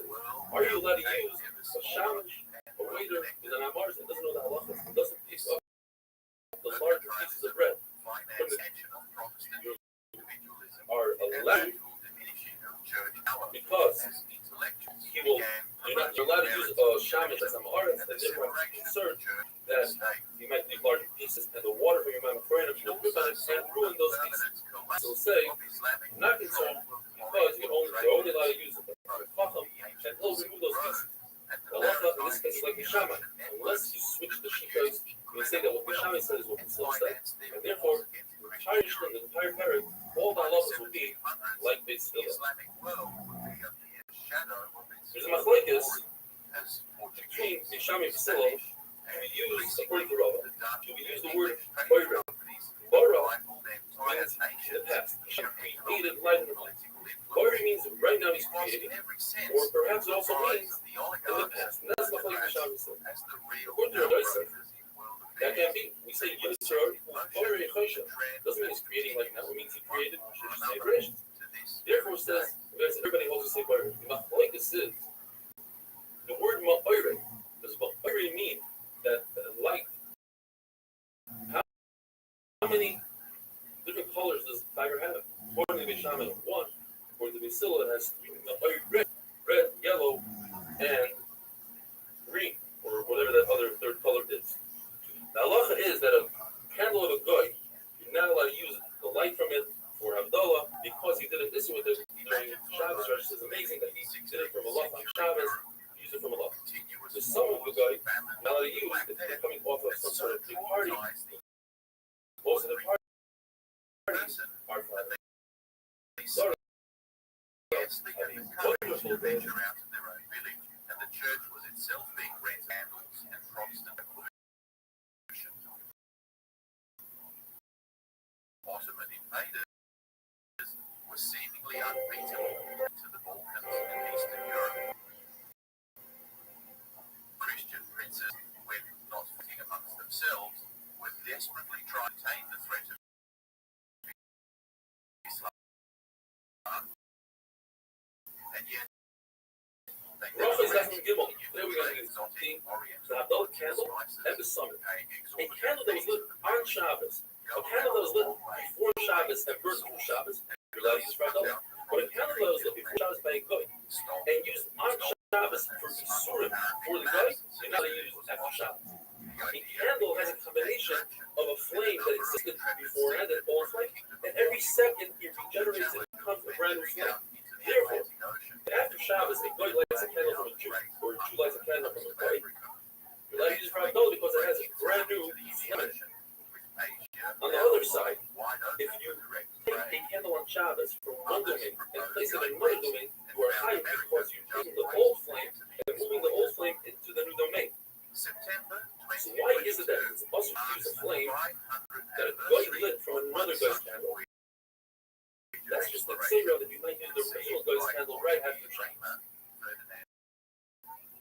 A: are you allowed to use a shamash, a waiter, with an amars that doesn't know the halacha, who doesn't pick up the larger pieces of bread from the you are allowed because he will. You're allowed to use a shamash as an artist, and therefore I'm concerned that you might leave larger pieces, and the water from your mammogram will rip on it and ruin those pieces. So say, I'm not concerned because you're only allowed to use the chacham, and he'll remove those pieces. The halacha in this case is like Shammai. Unless you switch the shitas, you say that what Shammai said is what Islam said. And therefore, the entire Mishnah, the entire parak, all the halachas will be like Beis Hillel. There's a machlokes between the Shammai and Beis Hillel. We use, according to Rabbbi, we use the word Boira. Boira means in the past. He created life in the past. Boira means right now he's creating, or perhaps it also means in the past. And that's the Shammai said. According to Rabbbi, that can be. We say Yisrael, Boira Yechosha. Doesn't mean he's creating like now. It means he created generations. Therefore, it says, everybody holds the same Boira. The machlokes is the word Ma'oire. Does Ma'oire mean that light? How many different colors does fire have? According to the Shammai, one. According to the Beis Hillel, it has three: red, yellow, and green, or whatever that other third color is. The halacha is that a candle of a goy, you're not allowed to use the light from it for Havdalah because he did an issue with it during Shabbos. Rosh is amazing that he did it from Allah on Shabbos. Use it from Allah. The some of the guy not allowed to use if they're coming off of some sort of big party. Most of the parties are flat. So, wonderful day.
B: Around in their own village, and the church was itself being rent candles and Protestant pollution. Ottoman invaders were seemingly unbeatable to the Balkans and Eastern Europe. Christian princes, when not fighting amongst themselves, were desperately trying to tame the threat of Islam. And yet,
A: Rothschild is asking Gimel. Today we're going to use the Havdalah candle and the summer. A candle that was lit on Shabbos. A candle that was lit before Shabbos and burned through Shabbos. You're allowed to use for Havdalah. But a candle that was lit before Shabbos by a goy and used on Shabbos for Isurim for the goy, you're not allowed to use after Shabbos. A candle has a combination of a flame that existed beforehand, an old flame, and every second it regenerates and becomes a brand new flame. Therefore, after Shabbos, a goy lights a candle from a Jew, or a Jew lights a candle from a goy. You're allowed to use it for Havdalah because it has a brand new flame. On the other side, if you take a candle on Shabbos from one domain and place it in another domain, you are high because you're taking the old flame and moving the old flame into the new domain. So why is it that it's also use a flame that a goy lit from another goy's candle? That's just the same that you might use the original goy's candle right after Shabbos.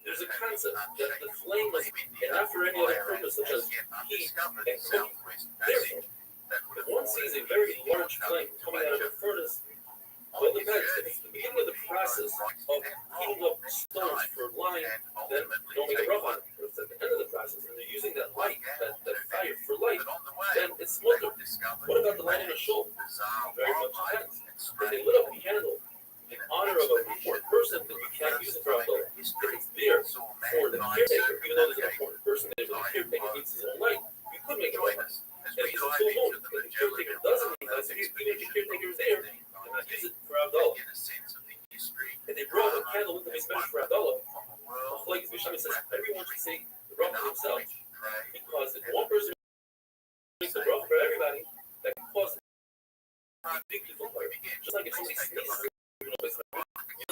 A: There's a concept that the flame must be not for any other purpose such as heat and cooking. Therefore, if one sees a very large flame coming out of a furnace, well, it depends. If it's the beginning of the process of heating up stones for lime, then you don't make a rub on it. If it's at the end of the process and they're using that light, that fire for light, then it's smoker. What about the light in a shul? Very much depends. If they lit up a candle in honor of a important person, then you can't use it for Havdalah. If it's there for the caretaker, even though there's an important person there, but the caretaker needs his own light, you could make it right. If it's a full moon, and the caretaker doesn't need light, so even if the caretaker is there, they're not use it for Havdalah. If they brought a candle with them, especially for Havdalah, like Shammai says, everyone should say the bracha themselves, because if one person makes the bracha for everybody, that can cause a big difficulty. Just like if somebody sneezes, you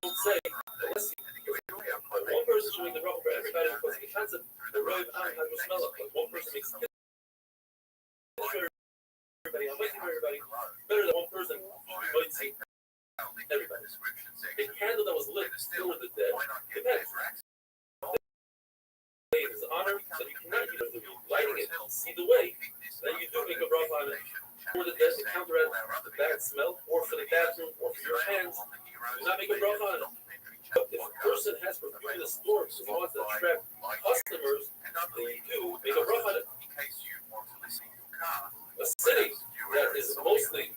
A: don't say, unless one person should make the bracha for everybody because the concept the Rav has no smell of. Like one person makes it for everybody, I'm waiting for everybody. Better than one person should see everybody. A candle that was lit for the dead depends. It is honor that you cannot use it. Lighting it, see the way, then you do make a bracha on it for the dead to counteract the bad smell, or for the bathroom, or for your hands. Do not make a bracha on it. But if a person has perfume in the store because he wants to attract customers, then you do make a bracha on it. A city that is mostly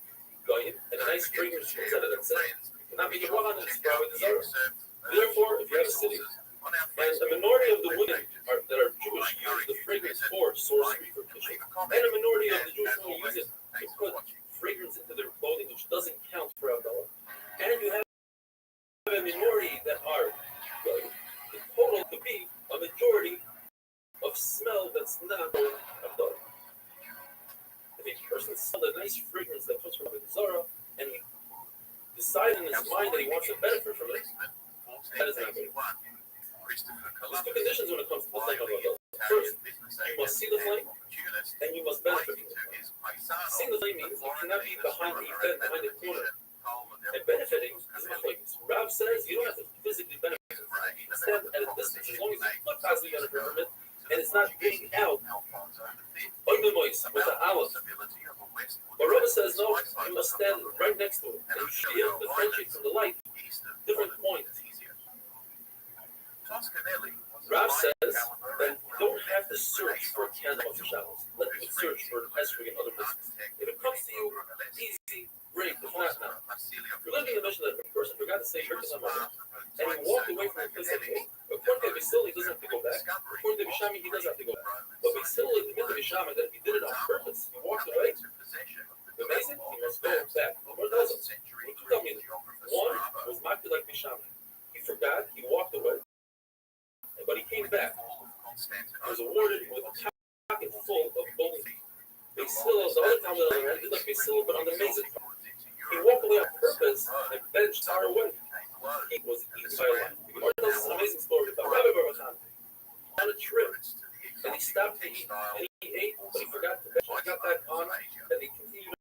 A: goyim and a nice fragrance comes out of that city, you cannot make a bracha on it. It's probably desirable. Therefore, if you have a city, and a minority of the women that are Jewish use the fragrance for sorcery, for kishur, and a minority of the Jewish women use it to put fragrance into their clothing, which doesn't count for Havdalah. And you have a minority that are, the total could be person smelled a nice fragrance that comes from the Zara, and he decided in his mind that he wants to benefit from it. That is not good. There's two conditions when it comes to the flame of Allah. First, you must see the flame, and you must benefit from it. Seeing the flame means you cannot be behind the event, behind the corner. And benefiting is like Rav says, you don't have to physically benefit from it. You stand at a distance as long as you could possibly benefit from it, and it's not being out. With the olive. But Rabbah says, no, you must stand right next to it. And you should be able to differentiate from the light different points. Rav says that you don't have to search for a candle of Shabbos. Let me search for an esrog and other business. If it comes to you, easy, great. If not, no. You're living in the mission that if a person forgot to say Birkas HaMazon, and he walked away from the place that he according to Basil, he doesn't have to go back. According to Bishami, he does have to go back. But Basil admitted to Bishami that if he did it on purpose, he walked away. Amazing, he must go back. Or doesn't. What two tell me? One was Makti like Bishami. He forgot, he walked away. But he came back. He was awarded with a pocket full of gold. Basil, the other time that I did like Basil, but on the amazing part. He walked away on purpose and benched far away. He was eaten by a lion. This is an amazing story about Rabbi Baruch on a trip, and he stopped to eat, and he ate, but he forgot to bench. He got back on, and he continued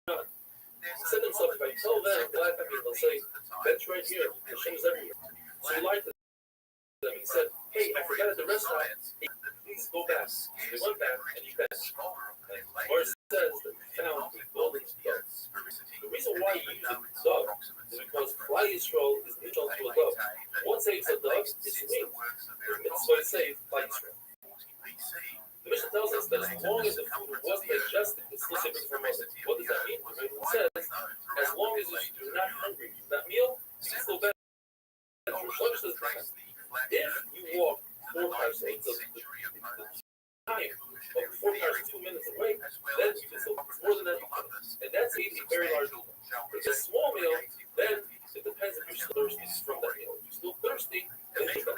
A: on. He said to himself, if I tell them, they'll say, bench right here, Hashem is everywhere. So he lied to them. He said, hey, I forgot at the restaurant. Hey, please go back. They went back, and he benched. And Mars says that he found a golden dove. The reason why he used a dove is because Klal Yisrael is neutral to a dove. Once it's a dove, it's wings. The mitzvah is saved by Yisrael. The mission tells us that as long as the food was digested, it's still saved from Moses. What does that mean? It says, as long as you're not hungry from that meal, you can still benefit. If you walk 4 cars, so the time of 4 cars 2 minutes away, then you can still more than that. And that's a very large meal. If it's a small meal, then it depends if you're still thirsty from that meal. If you're still thirsty, then you should. The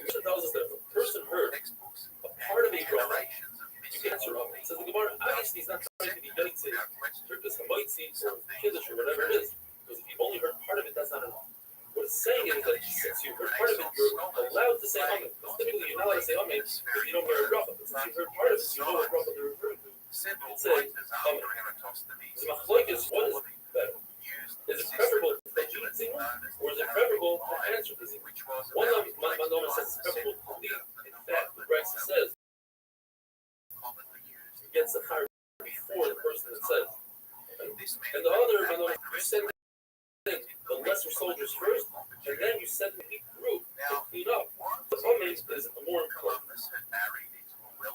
A: mission tells us that if a person heard a part of a bracha, you can answer up. It says the Gemara, obviously he's not trying to be yaitzi, or just hamaitzi, or kiddush, or whatever it is. Because if you've only heard part of it, that's not enough. What it's saying is that since you heard part of it, you're allowed to say amen. Typically, you're not allowed to say amen because you don't hear a bracha. But since you heard part of it, you know what bracha they're referring to. You can say amen. The machlokes, what is better? Is it preferable to lead zimur, or is it preferable to answer the zimur? One of my says it's preferable to lead. In fact, the Brisa says it gets the higher before the person that says. And the other, you send the lesser soldiers first, and then you send the group to clean up. The amen is more important.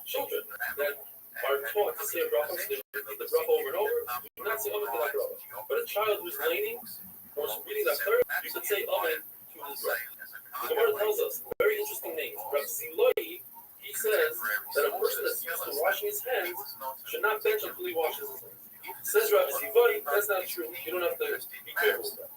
A: Children that are taught to say a bracha, so they repeat the bracha over and over, do not say amen to that bracha. But a child who's laning or reading that third, you should say amen to this bracha. The Gemara tells us very interesting names. Rav Ziloi, he says that a person that's used to washing his hands should not bench until he washes his hands. Says Rav Ziloi, that's not true. You don't have to be careful with that.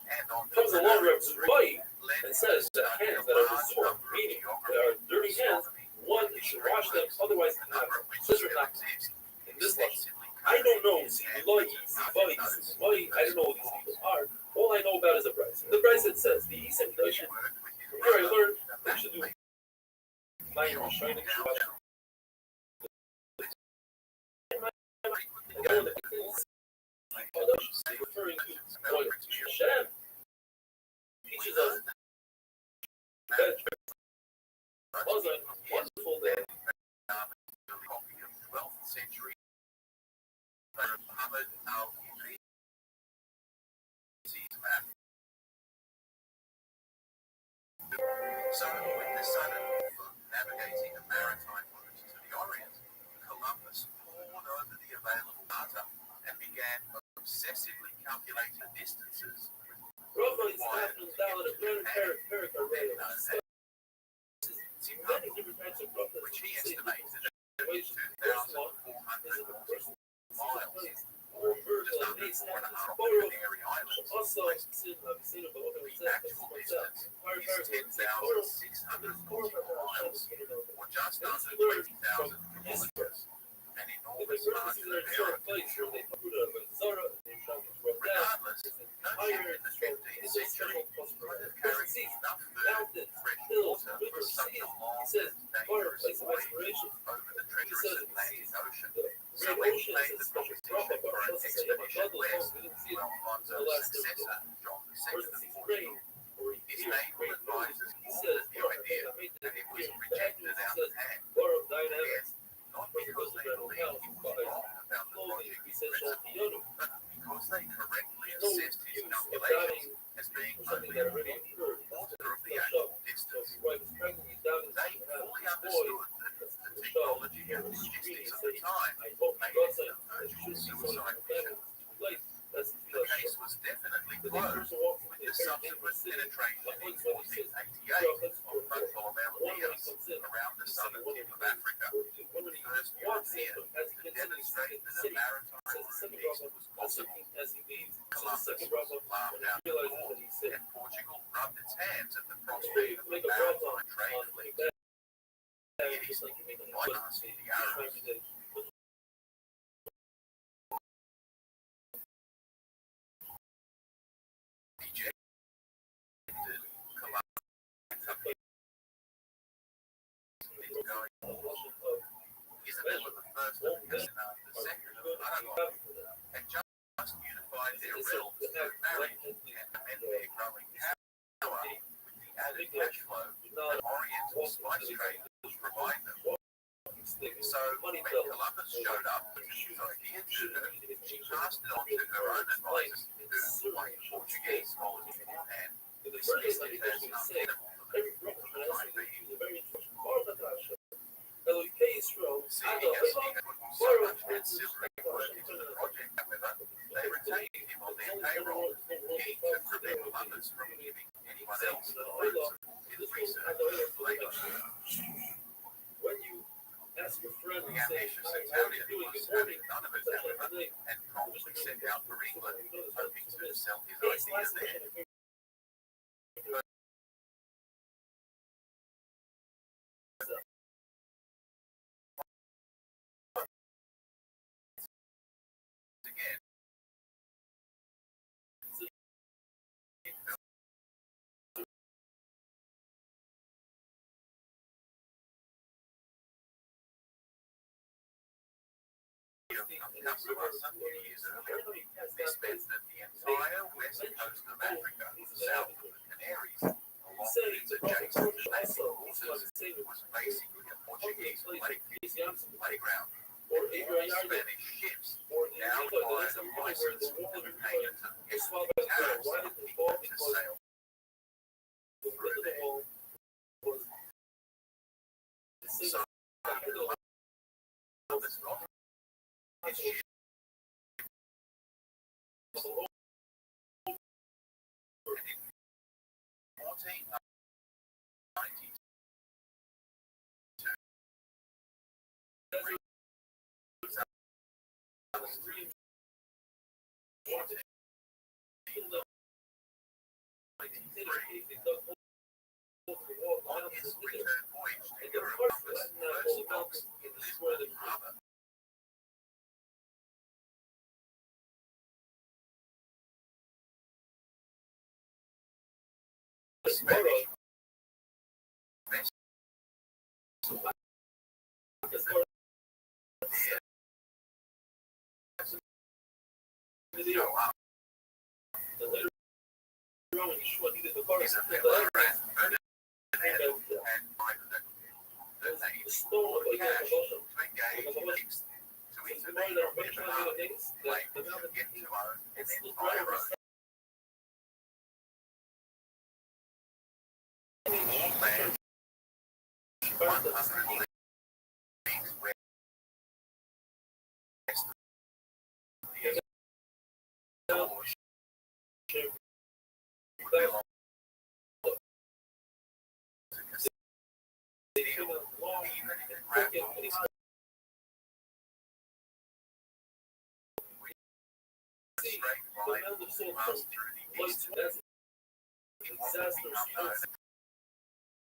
A: Comes along Rav Ziloi and says that hands that are disordered, meaning that are dirty hands, one, you should wash them, otherwise you cannot. Says Rav Nachman, in this lesson, I don't know Ziloi, Ziloi, Ziloi, I don't know who these people are. All I know about is the Brisa. The Brisa it says, the Yisem Nation, from here I learned that you should do Mayim Rishayim, you should wash referring to what Hashem teaches us. Wonderful day.
B: 12th century Muhammad al-Ibri map. So with the sudden navigating the maritime routes to the Orient, Columbus pored over the available data and began obsessively calculating the distances.
A: Many different types of bracha,
B: Which he estimated at 2,440 miles, or just under 4.5 Canary Islands.
A: also
B: The actual distance is 10,604 miles, or just under 20,000 kilometers. an
A: If a
B: enormous
A: person
B: margin
A: is in a
B: of
A: certain
B: error to
A: place where
B: ensure.
A: they put a Zara and they're trying to rub down,
B: Regardless,
A: it's an
B: no
A: higher
B: ship in the
A: stroke.
B: 15th
A: It's a
B: century
A: special
B: could have
A: person
B: carried
A: sees
B: enough food,
A: mountains,
B: fresh
A: hills,
B: water for
A: rivers,
B: such
A: seas.
B: a long
A: He says,
B: and dangerous
A: fireplace of
B: voyage
A: exploration.
B: over the
A: He
B: treacherous
A: says it
B: Atlantic
A: sees
B: Ocean.
A: the
B: So
A: great
B: when he
A: ocean.
B: made
A: It's
B: the
A: a special
B: proposition for an expedition west
A: we didn't see
B: to
A: it.
B: Alfonso's successor, John II
A: First,
B: of
A: he's
B: Portugal,
A: praying, or he
B: his
A: hears
B: naval
A: great news.
B: advisors
A: He
B: warned
A: says,
B: at the idea, and it was rejected out of hand.
A: What of dynamics?
B: Not because they believed he was wrong about the project
A: He says,
B: principle, but because they correctly
A: no
B: assessed his
A: use of
B: calculations
A: doubting
B: as being
A: something
B: only
A: that
B: a
A: already occurred.
B: quarter of the
A: It's
B: actual
A: So
B: distance.
A: his wife is pregnant, he's doubting
B: They
A: she can have
B: fully
A: this boy.
B: understood that the technology and logistics of the time
A: I hope
B: made
A: God
B: it
A: said,
B: an urgent
A: should see
B: suicide mission.
A: That's
B: The case was definitely
A: the
B: closed
A: person walks
B: with
A: into
B: the
A: a very
B: subsequent
A: dangerous city.
B: penetration in
A: Like
B: 1488 of Bartholomew
A: One
B: Diaz
A: comes in,
B: around the southern
A: one
B: tip of Africa,
A: when
B: the
A: he
B: first
A: walks in,
B: European
A: as he
B: to
A: gets in,
B: demonstrate that a
A: city,
B: maritime
A: says the second
B: peace
A: drop
B: was possible.
A: as he leaves, says the
B: Columbus
A: second
B: was
A: drop
B: laughed
A: when
B: out
A: he
B: of
A: realizes
B: court,
A: that he's sick.
B: and Portugal rubbed its hands at the
A: It's
B: prospect
A: great
B: of
A: to
B: a
A: make a drop
B: maritime trade
A: on
B: fleet.
A: that.
B: It
A: Just
B: is
A: like you make
B: the
A: a foot.
B: bypass of the Arabs. Ejected Columbus going. Isabella the First and Ferdinand the Second of Aragon had just unified their realms through marriage and met their growing power with the added cash flow that Oriental spice trade would provide them. So when Columbus showed up with his idea to her, she passed it on to her own advisors who, like Portuguese scholars beforehand, dismissed it as untenable for them for the time being. Seeing as he had put so much ancillary work into the project, however, they retained him on their payroll, keen to prevent Columbus from giving anyone else the fruits of his research and labor.
A: When you ask your friend,
B: The
A: you say,
B: ambitious
A: "Hi, how are
B: Italian
A: you doing?
B: was
A: Good morning."
B: having none of it, however, and promptly set out for England, hoping to sell his idea there. Again, Customer some few years earlier, this meant that the entire west coast of Africa, south of the Canaries, along with its adjacent Atlantic waters, was basically a Portuguese playground. Spanish ships now required a license and a payment of hefty tariffs to sail through there. So, Columbus got his ship and in 1492 on his return voyage to Europe, Columbus first docks in Lisbon Harbour. The Spanish vessel show up. Is a fella and private the name full of cash to engage in gigs to intervene on their behalf, claim to get to own and then buy a road. All land 100 leagues west of the Bush would belong to Castile, even if it wrapped all the straight line passed through the east in what would become known as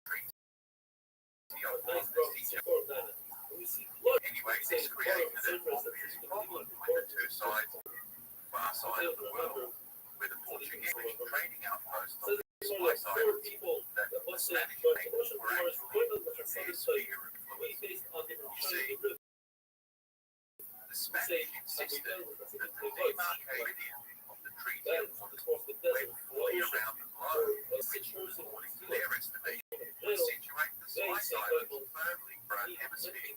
B: Treaty of Tordesillas. Anyway, this created see, the Spanish insisted that the demarcation of the treaty went fully around the globe, which, according to their estimation, would situate the Spice Islands firmly for a hemisphere.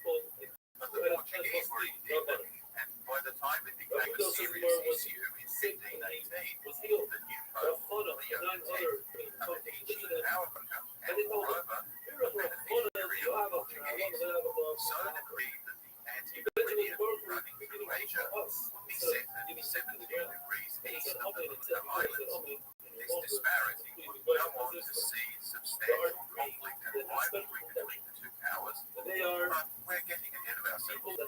B: But the Portuguese were indignant, and by the time it became a serious issue in 1518, the new Pope, Leo X, a Medici in Africa, and moreover, a beneficiary of the Portuguese, so decreed that the anti-Meridian running through Asia would be set at 17 degrees east of the Luna Islands. This disparity would go on to see substantial conflict and rivalry between the two powers, but we're getting ahead of ourselves.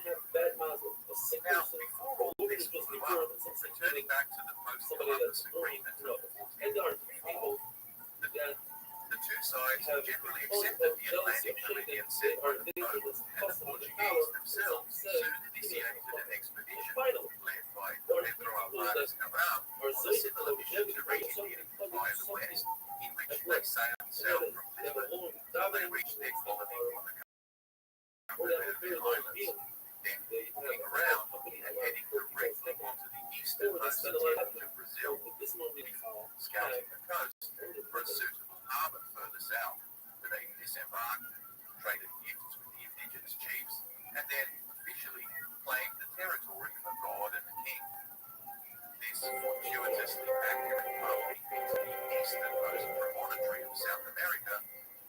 B: Now, before all this blew up, returning back to the post-Columbus Agreement of 1494, the two sides generally accepted the Atlantic Meridian set by the Pope, and the Portuguese themselves soon initiated an expedition led by Pedro Alvarez Cabral on a similar mission to reach India via the west, in which they sailed south from Lisbon till they reached their colony on the Caribbean Islands. Then, looking around and heading directly onto the easternmost tip of Brazil, before scouting the coast for a suitable harbor further south, where they disembarked, traded gifts with the indigenous chiefs, and then officially claimed the territory for God and the King. This fortuitously accurate marking into the easternmost promontory of South America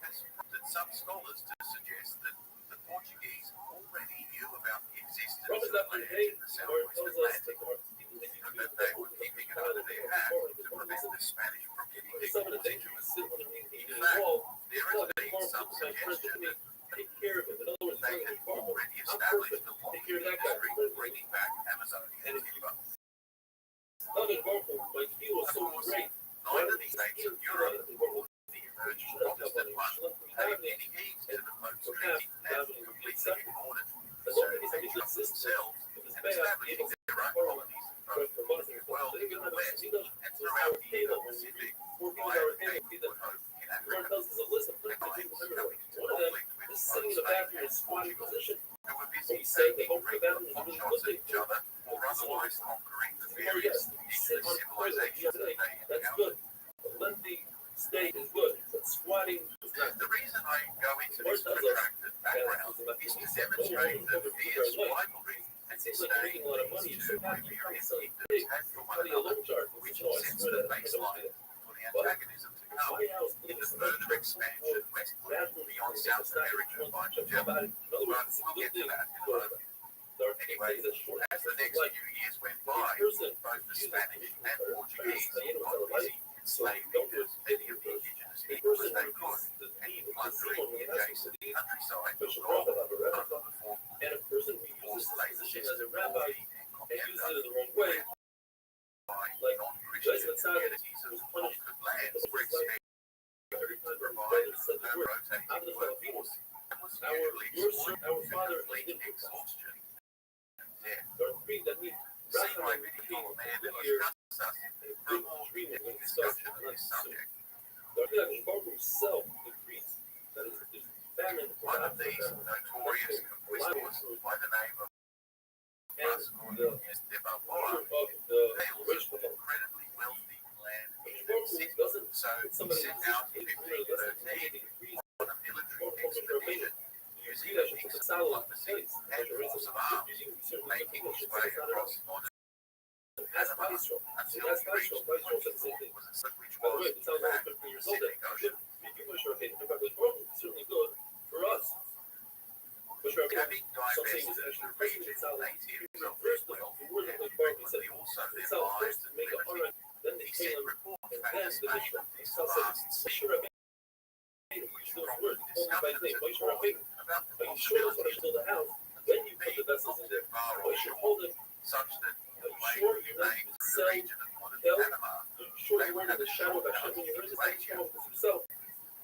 B: has prompted some scholars to suggest that the Portuguese already knew about the existence of land in the southwest Atlantic, and that they were keeping it under their hat to prevent the Spanish from getting contiguous. In fact, there has been some suggestion that they had already established a logging industry bringing back Amazonian timber. Of course, neither the states of Europe nor the emerging Protestant one paid any heed to the Pope's treaty and completely ignored it, asserting they trusted themselves and establishing their own colonies both well in the West and throughout the Indo-Pacific via the Cape of Good Hope in Africa. At times coming into conflict with Pope Spain and Portugal, who were busy taking regular potshots at each other or otherwise conquering the various indigenous civilizations that they encountered. The reason I go into this protracted background is to demonstrate the fierce rivalry and disdain these two Iberian kingdoms had for one another, which sets the baseline for the antagonism to come in the further expansion westward beyond South America by Magellan. But we'll get to that in a moment. Anyway, as the next few years went by, both the Spanish and Portuguese got busy enslaving as many of the indigenous people as they could and plundering the adjacent countryside of gold under the form of forced labor system or the encomienda, whereby non-Christian communities of conquered lands were expected to provide a rotating workforce and was usually exploited to complete exhaustion. See my video on man that discusses us for a more in-depth discussion of this subject. One of these notorious conquistadors by the name of Vasco de Balboa hails an incredibly wealthy land and city, so he set out in 1513 on a military expedition using a mix of diplomacy and force of arms, making his way across modern Panama until he reached what he thought was a sea which was, in fact, the Pacific Ocean. Having divested the region's natives of their wealth and frequently also their lives and liberty, he sent reports back to Spain of this vast sea, which prompted discussions at court about the possibility of being positive far offshore, such that away from the names of the region of modern Panama, they would have a shortcut into Asia,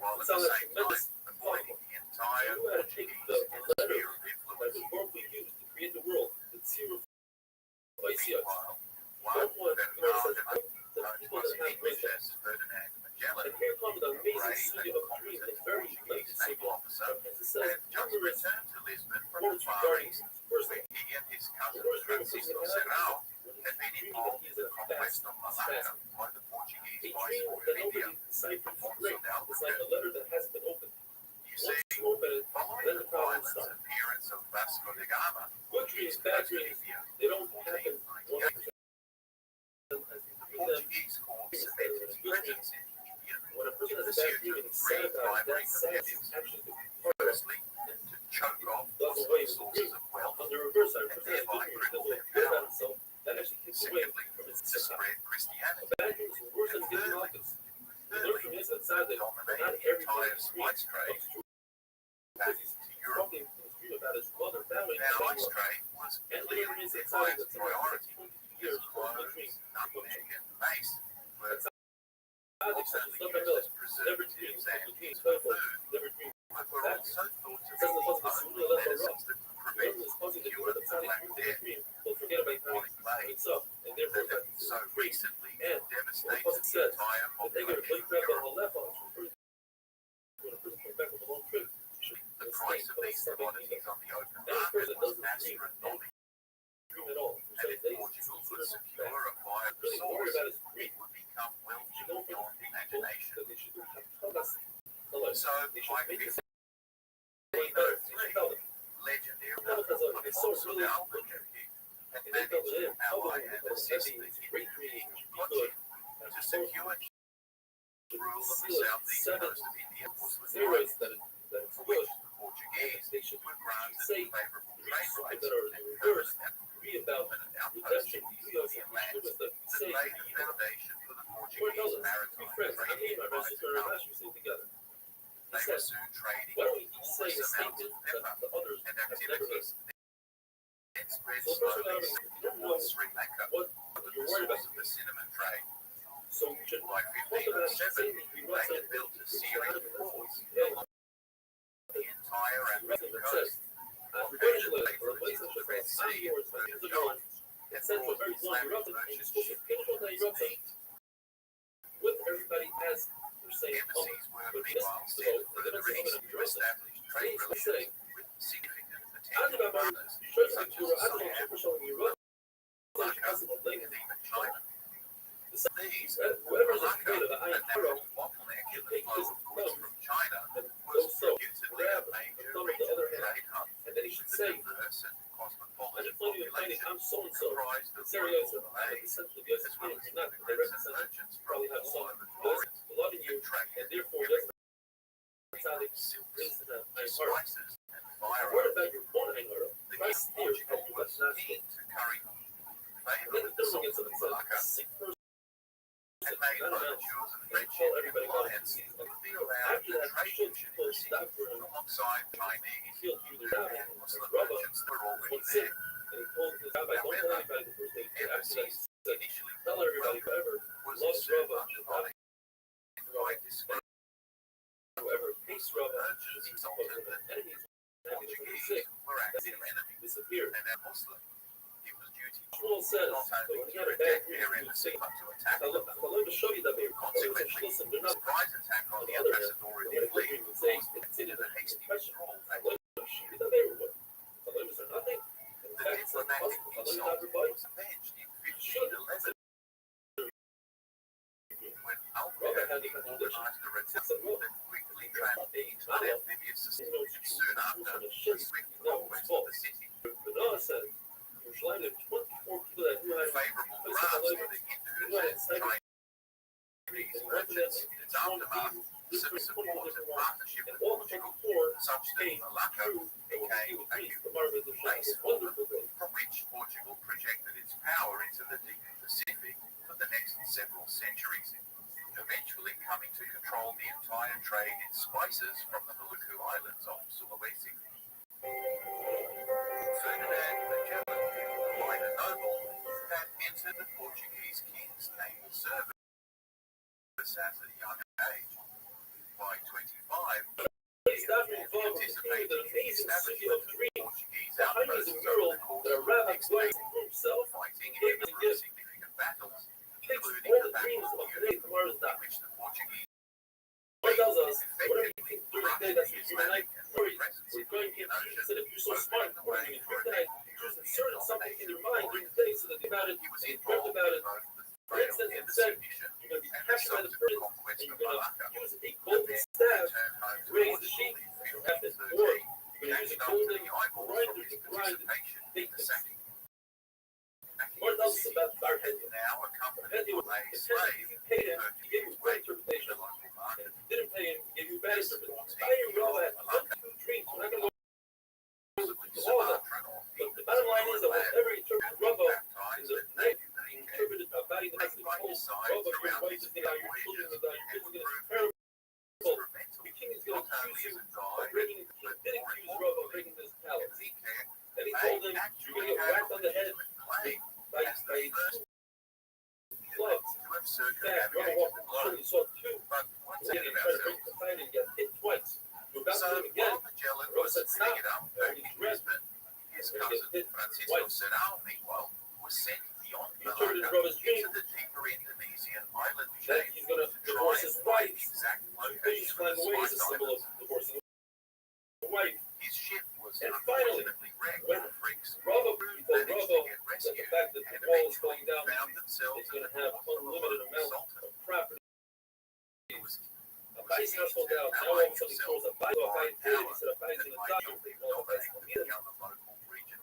B: while at the same time avoiding the entire Portuguese sphere of influence. Meanwhile, one Bernardo, known was in English as Ferdinand Magellan, a brave and competent Portuguese naval officer, had just returned to Lisbon from a
A: reports regarding first
B: where he and his cousin
A: First,
B: Francisco Serrao had been involved in the conquest of Malacca by the Portuguese
A: a dream
B: viceroy
A: that
B: of India,
A: nobody deciphers is
B: Alfonso
A: great.
B: de
A: It's like
B: Albuquerque.
A: a letter that hasn't been opened.
B: You
A: Once
B: see,
A: you open it,
B: following
A: then
B: the
A: the problems
B: violent
A: start.
B: appearance of Vasco da Gama,
A: Good dreams, bad dreams,
B: India,
A: they don't happen 100%.
B: the Portuguese court cemented its presence in India
A: When a person
B: in
A: has a bad dream
B: pursuit
A: and
B: of
A: he's
B: three
A: sad about it,
B: primary
A: that sadness
B: objectives.
A: actually could be part of it.
B: Firstly, to choke off
A: Does
B: fossil
A: away with the
B: sources
A: dream.
B: of wealth.
A: On the reverse side, a
B: And
A: person has
B: thereby
A: good dreams,
B: cripple
A: feels
B: their
A: good about
B: power.
A: himself, that actually takes away
B: Secondly,
A: from his
B: to
A: success.
B: spread Christianity.
A: Bad dreams is worse than getting rockets. We learn from
B: Thirdly,
A: this that sad that not
B: dominate the
A: everything
B: entire
A: is
B: spice trade
A: comes true.
B: back
A: He's
B: to Europe.
A: talking in his dream about his mother, family,
B: Now,
A: and
B: spice trade was
A: and
B: clearly
A: later is
B: their
A: excited
B: highest
A: that someone
B: priority.
A: 20 years
B: As
A: from the
B: cloves,
A: dream.
B: nutmeg, and mace were
A: Never
B: alternately
A: dreams
B: used as
A: of
B: preservatives
A: the
B: and
A: dreams,
B: food,
A: never dreams
B: but were
A: that
B: also thought to be
A: Doesn't
B: the
A: cause the
B: only
A: sooner let them
B: medicines that could prevent
A: Whoever is causing the
B: cure
A: dream,
B: the
A: that's how
B: Black
A: they dream
B: Death,
A: dream. Don't forget about how
B: chronic plague,
A: itself, and therefore
B: that
A: that
B: had so recently
A: and
B: devastated
A: what
B: the
A: says
B: entire
A: that they get a
B: population
A: blink
B: of
A: grab on
B: Europe.
A: the left on when a person comes back from a long trip.
B: The price of these commodities on the open
A: Any
B: market
A: person
B: was
A: doesn't dream
B: astronomical,
A: dream at all.
B: and if Portugal could secure a quiet
A: really worried
B: resource,
A: about his dream.
B: it would become wealthy
A: You don't
B: beyond imagination.
A: that they should tell us. Tell us.
B: So,
A: They
B: by
A: should make it
B: 1503,
A: tell them.
B: legendary
A: Tell us as a source
B: Alfonso
A: really
B: de Albuquerque had
A: and they tell
B: managed to
A: them how
B: ally
A: they
B: and
A: will
B: assist
A: be
B: the
A: great
B: King
A: dream
B: of
A: be good.
B: Kochi to secure rule of the
A: Seal it,
B: southeast
A: seven
B: coast of India, Muslim
A: theories
B: Islands,
A: that it's
B: for
A: good.
B: which the Portuguese
A: They should
B: were granted
A: say
B: favorable trade rights
A: that are
B: and
A: reversed.
B: permanent
A: Read about
B: outposts
A: redemption.
B: in
A: We also
B: Indian lands
A: with the
B: that
A: same.
B: laid the foundation for the
A: Or
B: Portuguese
A: tell us, three
B: maritime
A: friends, I
B: trading
A: mean, my
B: empire
A: sister
B: to
A: and
B: come.
A: master stay together. He
B: They were
A: said,
B: soon trading
A: why don't we each say
B: enormous
A: a
B: amounts
A: statement
B: of pepper
A: that the others
B: and
A: have never heard?
B: activities then spread
A: So the first
B: slowly
A: thing I don't know
B: towards Sri Lanka,
A: what
B: the
A: you're worried
B: source
A: about.
B: of the cinnamon trade.
A: So we should
B: By
A: talk about saying
B: 1507,
A: that we
B: they
A: want
B: had
A: to
B: built a series of forts
A: Yeah.
B: along the entire African
A: that says,
B: coast,
A: congratulations for a place such as
B: Red
A: this.
B: Sea
A: I'm yours, my kids are yours.
B: and
A: Sent to a
B: brought
A: very long
B: Islamic
A: eruption, and
B: merchants
A: you're supposed to finish on that
B: ships
A: eruption with everybody as they're saying, oh,
B: Embassies were
A: but this
B: meanwhile
A: so
B: sent
A: they
B: further
A: don't
B: east
A: say
B: to establish trade
A: Please
B: relations
A: say,
B: with significant
A: I
B: potential
A: about
B: partners
A: shows
B: such
A: that you were
B: as
A: I don't know
B: Siam,
A: if we're showing you right.
B: Malacca,
A: Possible thing.
B: and even China. These,
A: Whoever's
B: Malacca,
A: afraid of the
B: a
A: iron hero,
B: natural bottleneck in the
A: take
B: flow
A: his
B: of goods
A: thumb
B: from China,
A: and
B: was
A: go so,
B: reputedly a
A: grab
B: major
A: the thumb of the
B: regional
A: other hand,
B: trade hub.
A: and then he should
B: The
A: say,
B: diverse and
A: I
B: cosmopolitan
A: just told you to find it,
B: population
A: I'm so and so.
B: comprised of
A: Serious
B: local
A: and
B: Malays,
A: essentially yes,
B: as well as
A: you're not the
B: immigrants
A: direct
B: and
A: descendant.
B: merchants from
A: Probably have
B: all
A: some
B: over the Orient
A: blood in you,
B: who traded
A: and therefore that's how they
B: silks,
A: raise the iron heart.
B: spices, and
A: What
B: firearms.
A: about your own iron heart?
B: The
A: Try
B: king
A: to
B: of
A: steer
B: Portugal
A: from
B: was
A: what's not
B: keen to curry favor
A: Then
B: with
A: it
B: the
A: doesn't get
B: sultan
A: something
B: of Malacca
A: a sick person.
B: and made
A: I don't know.
B: overtures of
A: They
B: friendship
A: call
B: and
A: everybody
B: alliance
A: else.
B: would be allowed
A: After
B: to
A: that,
B: trade
A: should
B: mission
A: close stop for him.
B: alongside Chinese
A: He'll do their job.
B: and Muslim
A: Rubber
B: merchants that were already
A: was sick,
B: there.
A: and he told his rabbi, don't tell anybody the first day. After that,
B: Embassies
A: he said,
B: initially
A: tell everybody, whoever
B: was
A: loves
B: soon
A: Rubber,
B: undermined by disgrace.
A: whoever hates Rubber,
B: Merchants
A: should be
B: exulted
A: supposed to
B: that
A: the enemies.
B: Portuguese
A: Sick,
B: were active enemies,
A: disappeared.
B: and as Muslim, it was duty
A: Shmuel says,
B: not
A: but
B: only
A: when he
B: to
A: had a bad
B: reject
A: dream,
B: their
A: he would say,
B: embassy, but to attack
A: I'll
B: them.
A: let me show you that they were
B: Consequently,
A: listen,
B: the
A: they're not
B: surprise attack on the
A: other hand,
B: ambassadorial
A: the
B: fleet
A: would say,
B: caused
A: consider
B: the
A: the
B: hasty
A: question.
B: withdrawal.
A: Let me show you that they were what? Salamis are nothing. In
B: The
A: fact, it's like
B: diplomatic
A: possible. Salamis
B: insult
A: not reply.
B: was avenged in 1511 when
A: Rubber had
B: Albuquerque
A: the contradiction.
B: organized a
A: He
B: retreat
A: said, well,
B: that quickly translated into an amphibious system, and soon after, a swift conquest of the city.
A: Bernard said, Yerushalayim, there were 24 people that knew how to
B: Favorable
A: place
B: grants
A: the
B: for
A: light.
B: the Hindus and Chinese merchants in its aftermath supported partnership with Portugal, such that Malacca became a unique place from which Portugal projected its power into the deep Pacific for the next several centuries, eventually coming to control the entire trade in spices from the Maluku Islands of Sulawesi. Ferdinand Magellan, a minor noble, had entered the Portuguese king's naval service at a young age. By 25,
A: His staffing involved was
B: anticipating
A: the
B: the
A: amazing city
B: establishment
A: of
B: of
A: dreams.
B: Portuguese
A: Behind is
B: outposts
A: a
B: over
A: mural
B: the course
A: that a
B: of the
A: rabbi
B: next
A: dwells
B: decade,
A: for himself.
B: fighting
A: Gave
B: in
A: as a
B: numerous
A: gift.
B: significant battles,
A: Takes
B: including
A: all
B: the
A: the
B: Battle
A: dreams
B: of
A: of
B: Munich,
A: today tomorrow's
B: in
A: not.
B: which the Portuguese
A: What tells us, whatever you
B: effectively
A: think during the day
B: crushed
A: that's
B: the
A: what you're like,
B: Islamic and
A: worry,
B: presence
A: we're
B: in
A: going
B: the
A: to
B: Indian Ocean,
A: instead if you're so
B: opening
A: smart,
B: the
A: when you dream tonight, just inserted something in your mind during the day so that they about it,
B: He was
A: and you dreamt
B: involved
A: about
B: in
A: it.
B: both the
A: For
B: failed
A: instance,
B: and
A: it
B: the
A: said
B: submission
A: you're going to be
B: and
A: captured by the
B: resultant
A: prince,
B: conquest
A: and
B: of
A: you're going
B: Malacca.
A: to use a
B: Then
A: golden staff
B: returned home
A: to
B: to
A: raise the
B: Portugal
A: sheep.
B: in
A: You have this
B: 1513,
A: war. You're going to use a
B: catching up to
A: golden
B: the eyeballs from
A: grinder
B: his
A: to grind
B: participation in the
A: bacon.
B: sacking.
A: What else about Barhedia?
B: Now accompanied
A: Barhedia was
B: by a
A: if
B: slave
A: you paid him, he gave you a good
B: in
A: interpretation.
B: the local
A: And
B: market.
A: if you didn't pay him, he gave you a bad interpretation. Buy your Rabbbi had 1, 2 dreams. We're not going to go into all of them. But the bottom line is that whatever you interpret Rabbbi in the night, he interpreted about the message told Rabbbi, your wife is going to die, your children are going to die, your kids are going to be terrible. The king is going to accuse you of breaking, he did accuse Rabbbi of breaking this palace. And he told him, you're going to get whacked on the head by clubs. Back, Rabbbi walked in front, he saw 2 ladies try to break the fight and get hit twice. You're about to hit him again. Rabbbi said, stop. And he grabbed him.
B: His cousin Francisco Serrao, meanwhile, was sent beyond
A: He interpreted
B: Malacca
A: Rabbi's dream
B: into the deeper Indonesian island
A: that
B: chain
A: he's going to
B: to try
A: divorce
B: and
A: his
B: find
A: wife.
B: the exact
A: Because she's
B: location of
A: flying
B: the
A: away is a
B: Spice
A: symbol
B: Islands.
A: of divorcing a wife.
B: His ship was
A: And finally,
B: unfortunately wrecked
A: when
B: and freaks
A: Rabbah, he told
B: managed
A: Rabbah
B: to get
A: that the
B: rescued
A: fact that
B: and
A: the wall is
B: eventually
A: going down
B: found
A: means
B: themselves
A: it's going
B: in
A: to
B: the
A: have
B: court of a
A: unlimited
B: local
A: amount
B: sultan.
A: of property.
B: It was
A: Abai's household down. Now all of a sudden he throws Abai. So Abai did it. He said Abai's going to die. Well, Abai's going to meet him.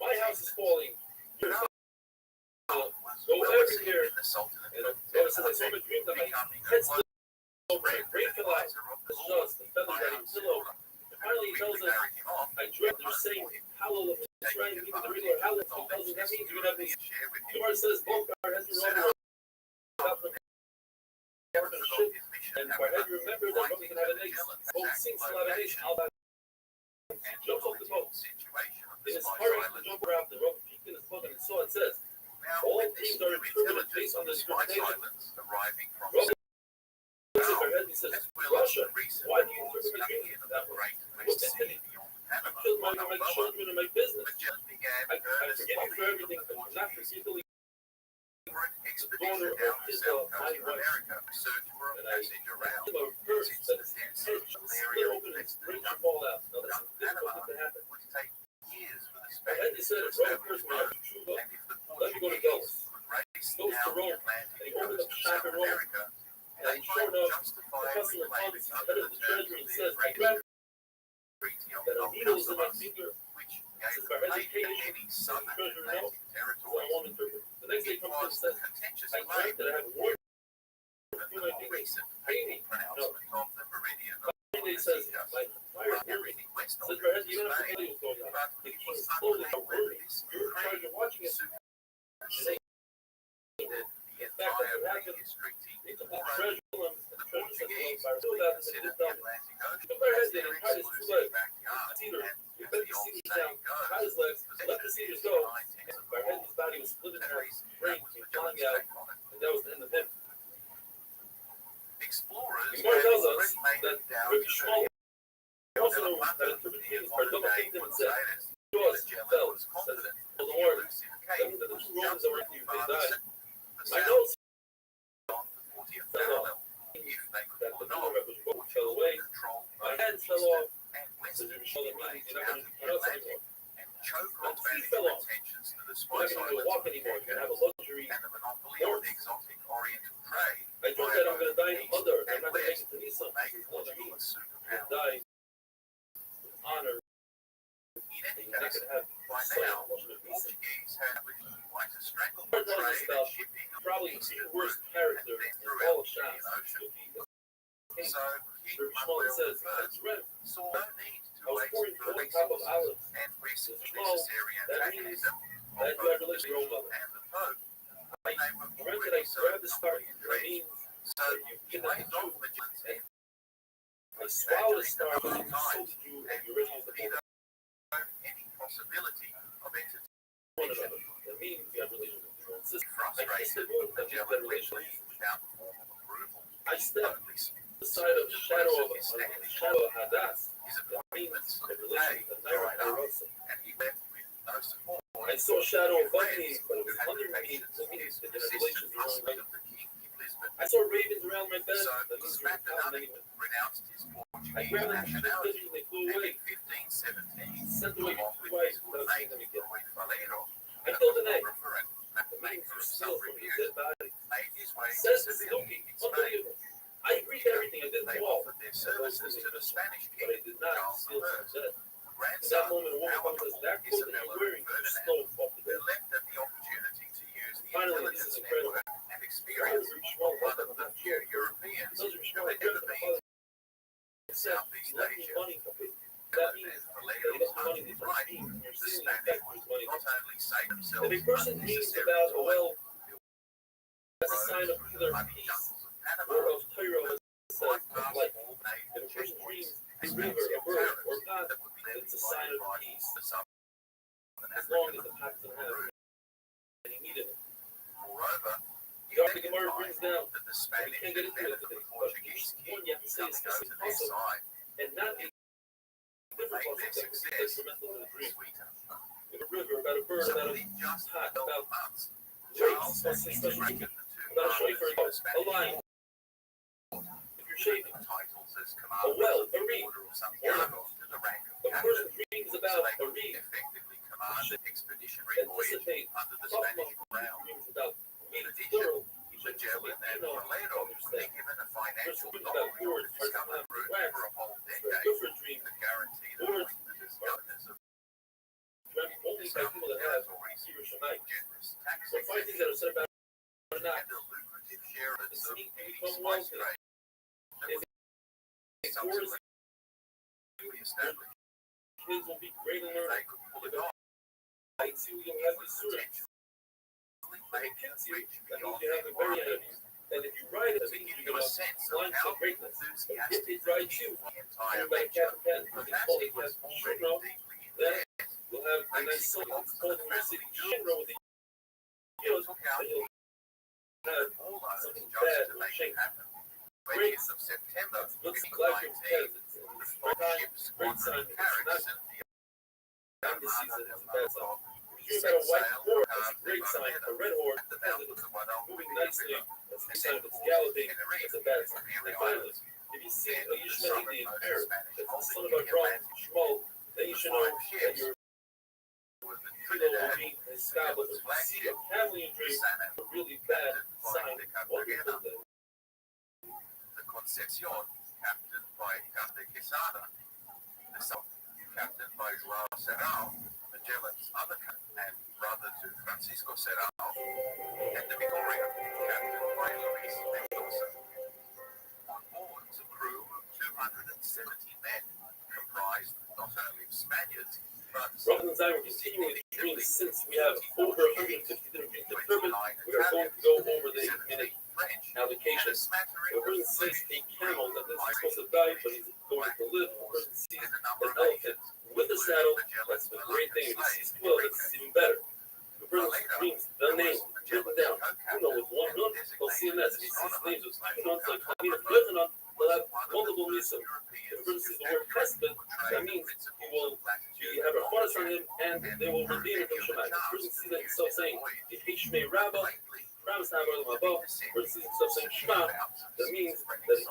A: My house is falling. You're going to go over here. And Rabbah says, I saw my dream that my head split over. A great fell out. The straws, the feathers that he was still over. And finally he tells us, I dreamt they're saying Hallel of trying to give the regular Hallel. He tells us that means you're going to have this. Gemara says both our heads are over. About the ship. And Barhead remembered that Rabbi can have an ace. Both sinks will have an ace. Al-Bad jumps off the boat. In his hurry to jump around, the Rabbi peeked in his book and saw it says, all teams are interpreted based on this interpretation. Rabbi looks at Barhead and he says, Russia, why do you interpret my dreams that way? What's in it? I killed my children and my business. I forgive you for everything, but do not forgive the daughter of Israel, my wife. And I give a verse that his head split open and his brain should fall out. Now that's a difficult thing to happen. And then he said, if Rome first went out to Cuba, let me go to Dulles. He goes to Rome, and he opens up the shop in Rome, and sure enough, the customer comes, the head of the treasury, and says, I grabbed that a needle is in my finger. Says, by education, the treasurer knows, so I won't interpret. The next day comes and says, I dreamt that I have a word through my finger. Pay me. No. One day says, my entire hearing. Says, Barhead, you don't have to tell you what's going on. The king is slowly outwarding. You're in charge of watching it. Saying that the fact that it happened, they took the treasure and the treasure says, well, still that is a good dummy. Took Barhead in and tied his 2 legs. Cedar. He bent the cedars down, tied his legs, let the cedars go, and Barhead's body was split in half, his brain came flying out, and that was the end of him. The Gemara tells us that Rabbi Shmuel also had interpretations for double kingdom and said, Jaws fell, says, well, the Lord, that means that the 2 Romans that were in you, they died. My nose fell off. That the door of which boat fell away. My hand fell off. Says Rabbi Shmuel, that means you're not going to pronounce anymore. My teeth fell off. You're not going to walk anymore. You're going to have a luxury horse. I thought that I'm going to die in mother. I'm not going to make it to Nisa. What I mean, I'm going to die with honor. And you're not going to have son, Lashon of Nisa. What tells us about probably the worst character in all of Shas. Rabbi Shmuel says, I dreamt. I was pouring oil on top of olives. Says Shmuel, that means that you have a relation to your own mother. I dreamt that I grabbed the star. That means that you kidnapped the Jew. And I swallowed the star and you sold the Jew and you already used the whole one another. That means you have relations with your own sister. I kissed the moon and you have that relationship. I stepped beside a shadow of Hadass. That means a relation with the Naira Rothschild. I saw a shadow above me, but it was under me. That means that you have relations with your own. I saw ravens around my bed. That means you're I grabbed them from the pigeons and they flew
B: and
A: away.
B: in 1517,
A: Sent away
B: along with
A: twice
B: his
A: without seeing
B: mate
A: them again.
B: Roy Valero,
A: I
B: a
A: killed an egg.
B: photographer and
A: The means
B: maker
A: of
B: of
A: steel from his
B: self-reviews,
A: dead body.
B: made his way to
A: Says
B: Seville
A: Spooky.
B: in Spain.
A: Unbelievable. I agreed to everything. I didn't
B: They
A: walk.
B: offered their services to the Spanish
A: But I
B: king,
A: did not
B: Charles
A: steal from
B: I,
A: his dead. At
B: grandson
A: that moment, a woman
B: of
A: comes
B: Palatable
A: that coat that
B: Isabella
A: you're wearing, you
B: Ferdinand,
A: stole off the
B: who
A: bed.
B: leapt at the opportunity to use the
A: Finally, this
B: intelligence
A: is incredible.
B: network and experience of one of the few Europeans
A: Those are
B: who
A: small
B: had ever been to
A: except
B: Southeast
A: he left me
B: Asia.
A: money from it. That means
B: As
A: that he
B: Valero's
A: left me money
B: hunting
A: to
B: right,
A: dream. You're
B: the
A: seeing the
B: Spanish
A: effect of his money.
B: not only save themselves
A: If a person dreams
B: unnecessary
A: about a
B: toil,
A: well, that's a
B: roads
A: sign of
B: through
A: either
B: the muddy
A: peace
B: jungles of
A: or
B: Panama,
A: of Tyro, as it says,
B: bypass
A: like
B: all native
A: if a person
B: checkpoints,
A: dreams a river, a bird, or God,
B: that would be
A: it's a sign of
B: by
A: peace.
B: the Southern
A: As long as
B: African
A: the path doesn't have and he needed it.
B: Moreover,
A: The Arctic Gemara brings down
B: that the
A: that we
B: Spanish
A: can't get
B: had
A: into it
B: benefited
A: today,
B: the
A: but
B: Portuguese
A: each
B: king
A: one you have to say
B: coming
A: is
B: over
A: specific
B: their
A: puzzle
B: side,
A: and not a different
B: made
A: puzzle
B: their
A: that would be
B: success
A: detrimental to the dream.
B: sweeter.
A: If a river, about a bird,
B: So
A: about a
B: within just
A: hot,
B: 12
A: about
B: months,
A: race,
B: Charles
A: about
B: had
A: say special
B: integrated
A: treatment,
B: the two
A: about a shayfer,
B: branches of the
A: a
B: Spanish
A: lion, if you're shaving,
B: titles as
A: a
B: commanders
A: well,
B: of the
A: a reed,
B: Order of Santiago to the rank of
A: a
B: captain,
A: person dreams
B: so
A: about
B: they
A: a
B: could
A: reed,
B: effectively command an expeditionary voyage
A: anticipate,
B: under the
A: talk
B: Spanish
A: about
B: crown.
A: dreams about
B: In
A: reed,
B: addition,
A: plural,
B: Magellan and
A: you know,
B: Valero were
A: understand.
B: given a
A: Person
B: financial
A: dreams about
B: knowledge
A: words,
B: to discover
A: are
B: routes
A: wax,
B: for a whole
A: it's a
B: decade
A: different dream,
B: that guaranteed
A: Words
B: appointment as governors of
A: dreamt only by people that have
B: territories,
A: Hebrew Shemite.
B: generous tax
A: So find things that are said about it or not.
B: and a lucrative share of
A: The
B: the
A: sneak to
B: beauty
A: become
B: spice
A: wealthy
B: trade that
A: is
B: was
A: towards
B: subsequently established.
A: kids will be great in
B: If
A: learning.
B: they could pull it off,
A: I see you'll
B: it
A: have
B: would
A: the students.
B: potentially
A: When
B: make
A: it hits
B: it
A: you,
B: reach
A: that means
B: beyond
A: you have
B: their
A: a very
B: borders.
A: enemy. And if you ride it,
B: To
A: that means
B: give
A: you're
B: you a
A: going to
B: sense of
A: climb
B: how
A: to greatness.
B: enthusiastic
A: If it rides you,
B: the entire
A: you're like
B: venture,
A: Captain Pen,
B: but
A: they
B: that's
A: call
B: it
A: it
B: was
A: has
B: already
A: Shinro,
B: deeply in
A: then
B: there.
A: you'll have a nice song. It's called in your city Shinro with the heels,
B: Took out
A: and you'll have
B: all those
A: something
B: just
A: bad
B: to
A: will
B: make
A: shake.
B: it happen.
A: Great.
B: 20th of September,
A: Looks
B: 2019,
A: like your head. It's in the
B: the
A: springtime,
B: ships
A: great
B: squadron
A: sign.
B: of
A: It's
B: carracks
A: not
B: and the
A: down this season, it's a bad
B: Armada
A: sign.
B: of
A: If you about a white horse, that's a great sign. A red horse,
B: at the
A: because
B: mouth
A: if
B: of
A: it's
B: the Guadalquivir
A: moving nicely,
B: River,
A: that's a
B: and
A: sign.
B: then
A: If it's
B: towards
A: galloping,
B: Tenerife,
A: that's a bad
B: the
A: sign.
B: Canary
A: And finally,
B: Islands.
A: if you see
B: Then
A: a
B: the
A: Yishmael Indian
B: southernmost
A: parrot,
B: Spanish
A: that's the
B: holding
A: son of
B: in
A: a
B: the
A: drum,
B: Atlantic
A: Shmuel, then you
B: The
A: should know
B: five
A: that
B: ships
A: your
B: was the
A: kilo will
B: Trinidad,
A: be established. If you see a Cavalier dream,
B: Santa,
A: a really bad
B: by
A: sign.
B: the
A: What is
B: Cartagena,
A: it?
B: the Concepcion, captained by Count de Quesada, the South, captained by Joao Serrao, Magellan's other captain and brother to Francisco Serrao, and the Victoria, captained by Luis Mendoza. On board was a crew of 270 men, comprised not only of Spaniards, but
A: Robin and I were continuing the dreams since we have over 150 different dreams to Durban. We are going to go over the 8-minute
B: French, and
A: allocation.
B: a smattering
A: If a person
B: of
A: sees
B: Flemish,
A: a camel that is
B: Irish,
A: supposed to die, but he's going to live, if a person sees
B: and a
A: an
B: number of
A: elephant
B: Asians,
A: with a saddle, that's a great thing. If he sees 12, that's even better. If a person dreams the name written down, you know, with one nun, they'll see a nest. If he sees names with two nuns, like Hamina Yochanan, they'll have multiple nisim. If a person sees the word husband, that means he will have a chorus on him, and they will redeem it from Shemai. If a person sees that himself saying, Yehishmei Rabbah, promise to have a above, a person sees himself saying Shema, that means that he's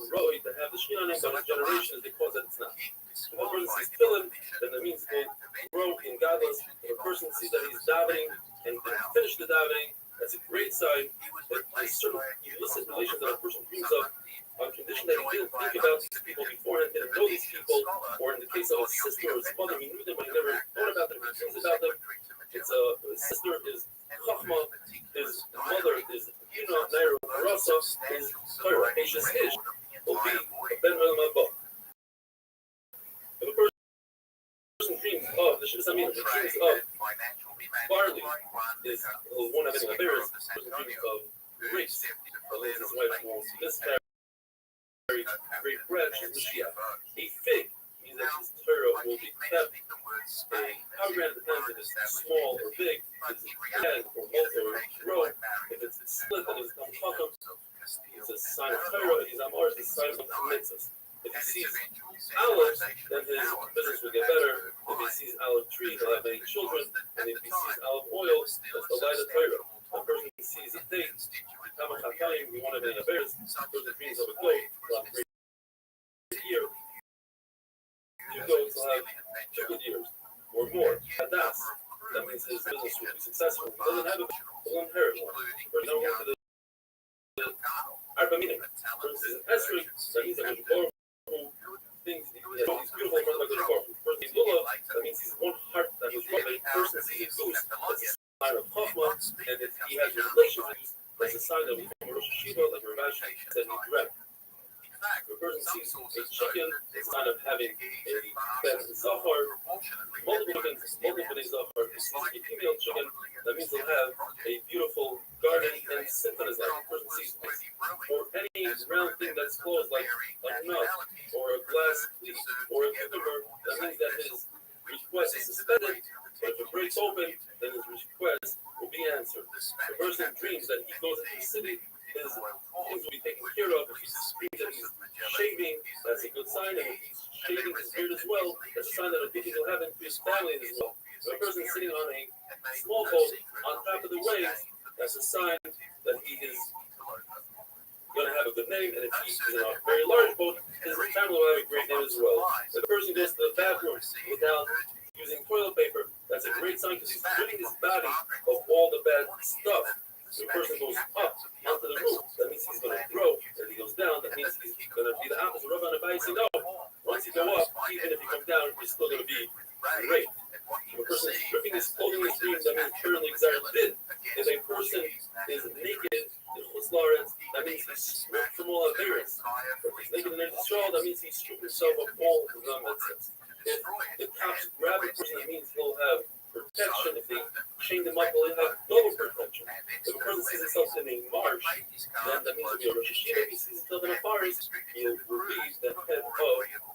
A: heroic to have the Shema on him, but his generation is because that it's not. If a person sees Philip, then that means he'll grow in godless. If a person sees that he's davening and didn't finish the davening, that's a great sign that there's certain illicit relations that a person dreams of on condition that he didn't think about these people beforehand, didn't know these people, or in the case of his sister or his mother, he knew them, but he never thought about them, he dreams about them. His sister is Chachma, his mother is Naira Rasa, his Torah, Ashes Ish, will be a Ben Abba. If a person dreams of the Shibas Amin, the dreams of barley is one of the affairs, the person dreams of grapes, his wife will miscarry great branch is Mashiach. A fig means that his Torah will be kept. A pomegranate depends if it's small or big, if it's young or multi or grow. If it's split and it's chacham, it's a sign of Torah. If he's Amor, it's a sign of mitzvahs. If he sees olives, then his business will get better. If he sees olive tree, he'll have many children. And if he sees olive oil, that's the light of Torah. The person who sees a thing, we want to many affairs, those are dreams of a goat, will have great year. that means his business will be successful. He doesn't have it, he'll inherit one. For example, to the Rabbbi, for instance, Esrog, that means that he's powerful things. He's beautiful in front of the powerful. For instance, Lulav, that means he's one heart that was one person sees a goose. That's a sign of Chachma, and if he has a relation with you, that's a sign of Rosh Hashiva, like Rabbbi said he dreamt. If a person sees a chicken, it's a sign of having a Ben Zachar, multiple Ben Zachar. If he sees a female chicken, that means he'll have a beautiful garden and simcha in his life. If a person sees or any round thing that's closed, like a nut, or a glass plate, or a cucumber, that means that his request is suspended. But if it breaks open, then his request will be answered. If a person dreams that he goes into the city, his things will be taken care of. If he dreams that he's shaving, that's a good sign. And if he's shaving his beard as well, that's a sign that a good thing will happen to his family as well. If a person is sitting on a small boat on top of the waves, that's a sign that he is going to have a good name, and if he's in a very large boat, his family will have a great name as well. If a person goes to the bathroom without using toilet paper, that's a great sign because he's ridding his body of all the bad stuff. If a person goes up onto the roof, that means he's going to grow. If he goes down, that means he's going to be the opposite. Rabbi and Abai say, no, once you go up, even if you come down, you're still going to be great. If a person is stripping his clothing and dreams, that means currently exiled did. If a person is naked in Chutz La'aretz, that means he's stripped from all appearance. If he's naked in Israel, that means he's stripped himself of all of the mitzvahs. If the cops grab a person, that means he'll have protection. If they chain them up, he'll have double protection. If a person sees himself in a marsh, then that means he'll be a Rosh Hashiva. If he sees himself in a forest, he will be the head of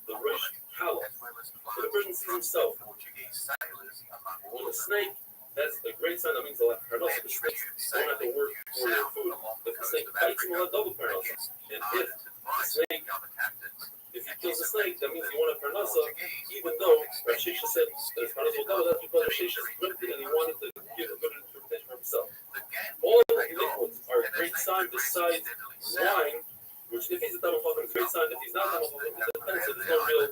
A: the Rosh Hashiva. If a person sees himself on a snake, that's a great sign. That means they'll have parnasa. The snakes don't have to work for their food. If the snake bites him, he'll have double parnasa. And if he kills the snake, that means he won't have parnasa, even though Rav Shesha said that his parnasa will double. That's because Rav Shesha is limited and he wanted to give a good interpretation for himself. All of the liquids are a great sign besides wine, which if he's a Talmud Chacham, is a great sign. If he's not a Talmud Chacham, it depends. So there's no real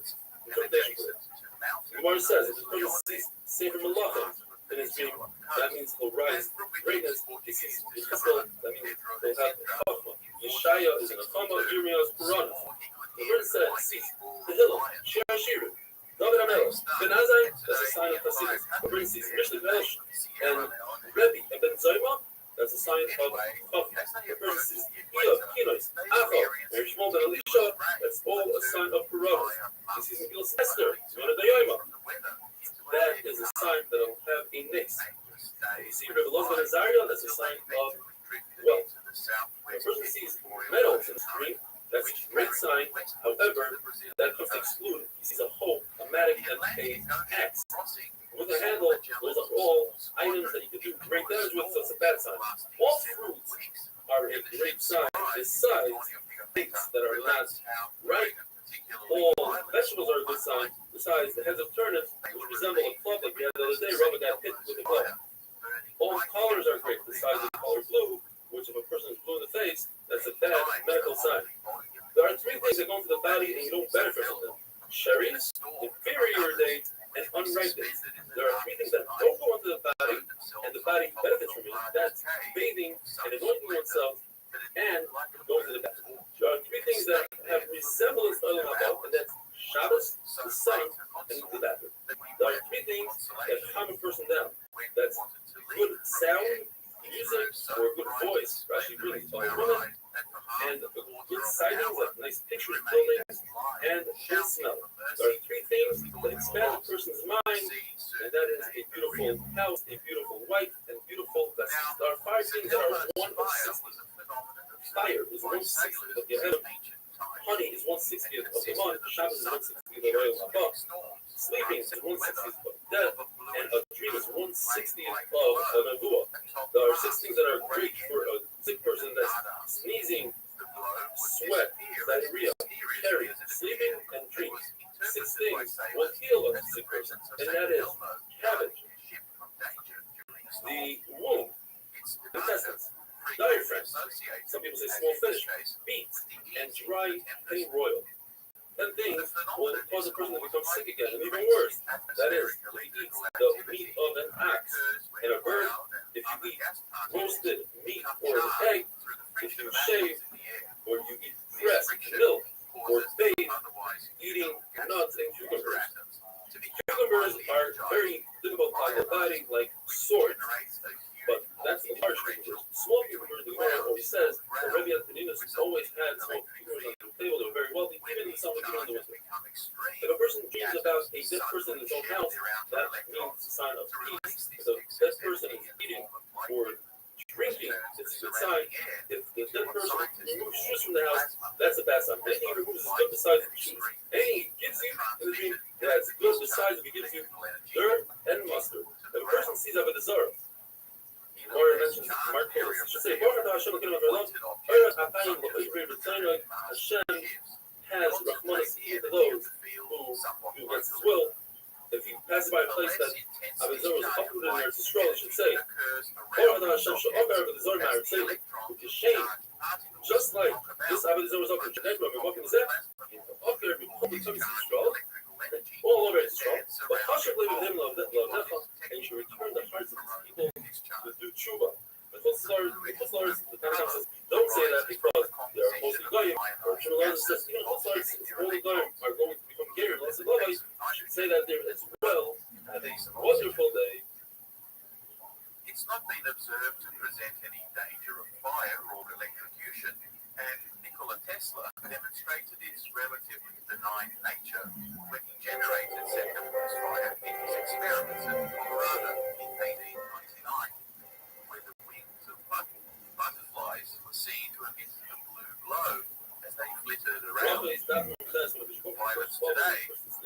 A: interpretation for it. The Gemara says, if the person sees Sefer Malachim in his dream, that means he'll rise greatness. If he sees Yecheskel, that means he'll have Chachma. Yeshaya is in a Chama, Yirmiyah is Puranas. The word says, sees Tehillim, Shir HaShirim, David HaMelech, Ben Azai, that's a sign of Chassidus. The word sees Mishnah Vesh and Rebbe and Ben Zoyma, that's a sign of Chachma. The word sees Iyah, Kinois, Acho, and Shmuel Ben Elisha, that's all a sign of Puranas. He sees Megillah Esther, Yonah Dayoima. That is a sign that will have a nix. You see Rebbe Loz Ben Azariah, that's a sign of wealth. When a person sees metals in his dream, that's a great sign. However, that doesn't exclude. He sees a hoe, a mattock, and an axe. With a handle, those are all items that you can do great damage with, so it's a bad sign. All fruits are a great sign, besides things that are not right. All vegetables are a good sign, besides the heads of turnips, which resemble a club like we had the other day. Rabbi got hit with a club. All colors are great, besides the color blue, which if a person is blue in the face, that's a bad medical sign. There are three things that go into the body and you don't benefit from them. Cherries, inferior dates, and unripe dates. There are three things that don't go into the body and the body benefits from it. That's bathing and anointing oneself and going to the bathroom. There are three things that have resemblance to Olam Haba, and that's Shabbos, the sun, and the bathroom. There are three things that calm a person down. That's good sound, music, or a good voice. Rashi really told women, and good sightings, like nice pictures of buildings, and good smell. There are three things that expand a person's mind, and that is a beautiful house, a beautiful wife, and beautiful vessels. There are five things that are 1 of 60. Fire is 1/60 of the Yehem. Honey is 1/60 of the month. Shabbos is 1/60 of the Olam Haba. Sleeping is 1/60 of death, and a dream is 1/60 of a nevuah. There are 6 things that are great for a sick person: that's sneezing, sweat, diarrhea, carry, sleeping, and dreams. 6 things will heal a sick person, and that is cabbage, the womb, intestines, diaphragm, some people say small fish, beets, and dry penny royal. and things will cause a person to become sick again, and even worse. That is, if you eat the meat of an ox and a bird, if you eat roasted meat or an egg, if you shave or you eat breast, milk, or bathe eating nuts and cucumbers. Cucumbers are very difficult on the body, like swords, but that's the large cucumbers. Small cucumbers, the Gemara always says that Rabbi Antoninus always had small cucumbers on the table. They were very wealthy, even in the summer, even in the winter. If a person dreams about a dead person in his own house, that means a sign of peace. If the dead person is eating or drinking, it's a good sign. If the dead person removes shoes from the house, that's a bad sign. Anything he removes is good besides the shoes. Anything he gives you in the dream, that's good besides if he gives you dirt and mustard. If a person sees Avodah Zarah, or mentions Mark Paulus, he should say, Hashem has Rahmanas to those who against his will. If he passes by a place that Avodah Zarah was uprooted in there, it's a scroll, he should say, which is shame. Just like this Avodah Zarah was uprooted, all over Israel, but Hashem lived with him, and you should return the hearts of these people to do tshuva. The Chutzlars, the Tanakh says, don't say that because they are mostly goyim. Or Shmuel says, even Chutzlars, all the goyim are going to become gerim. Let's say that there as well. Have a wonderful day.
B: It's not been observed to present any danger of fire or electrocution, and Nikola Tesla demonstrated his relatively benign nature when he generated September's fire in his experiments in Colorado in 1899, where the wings of butterflies were seen to emit a blue glow as they flitted around. Pilots today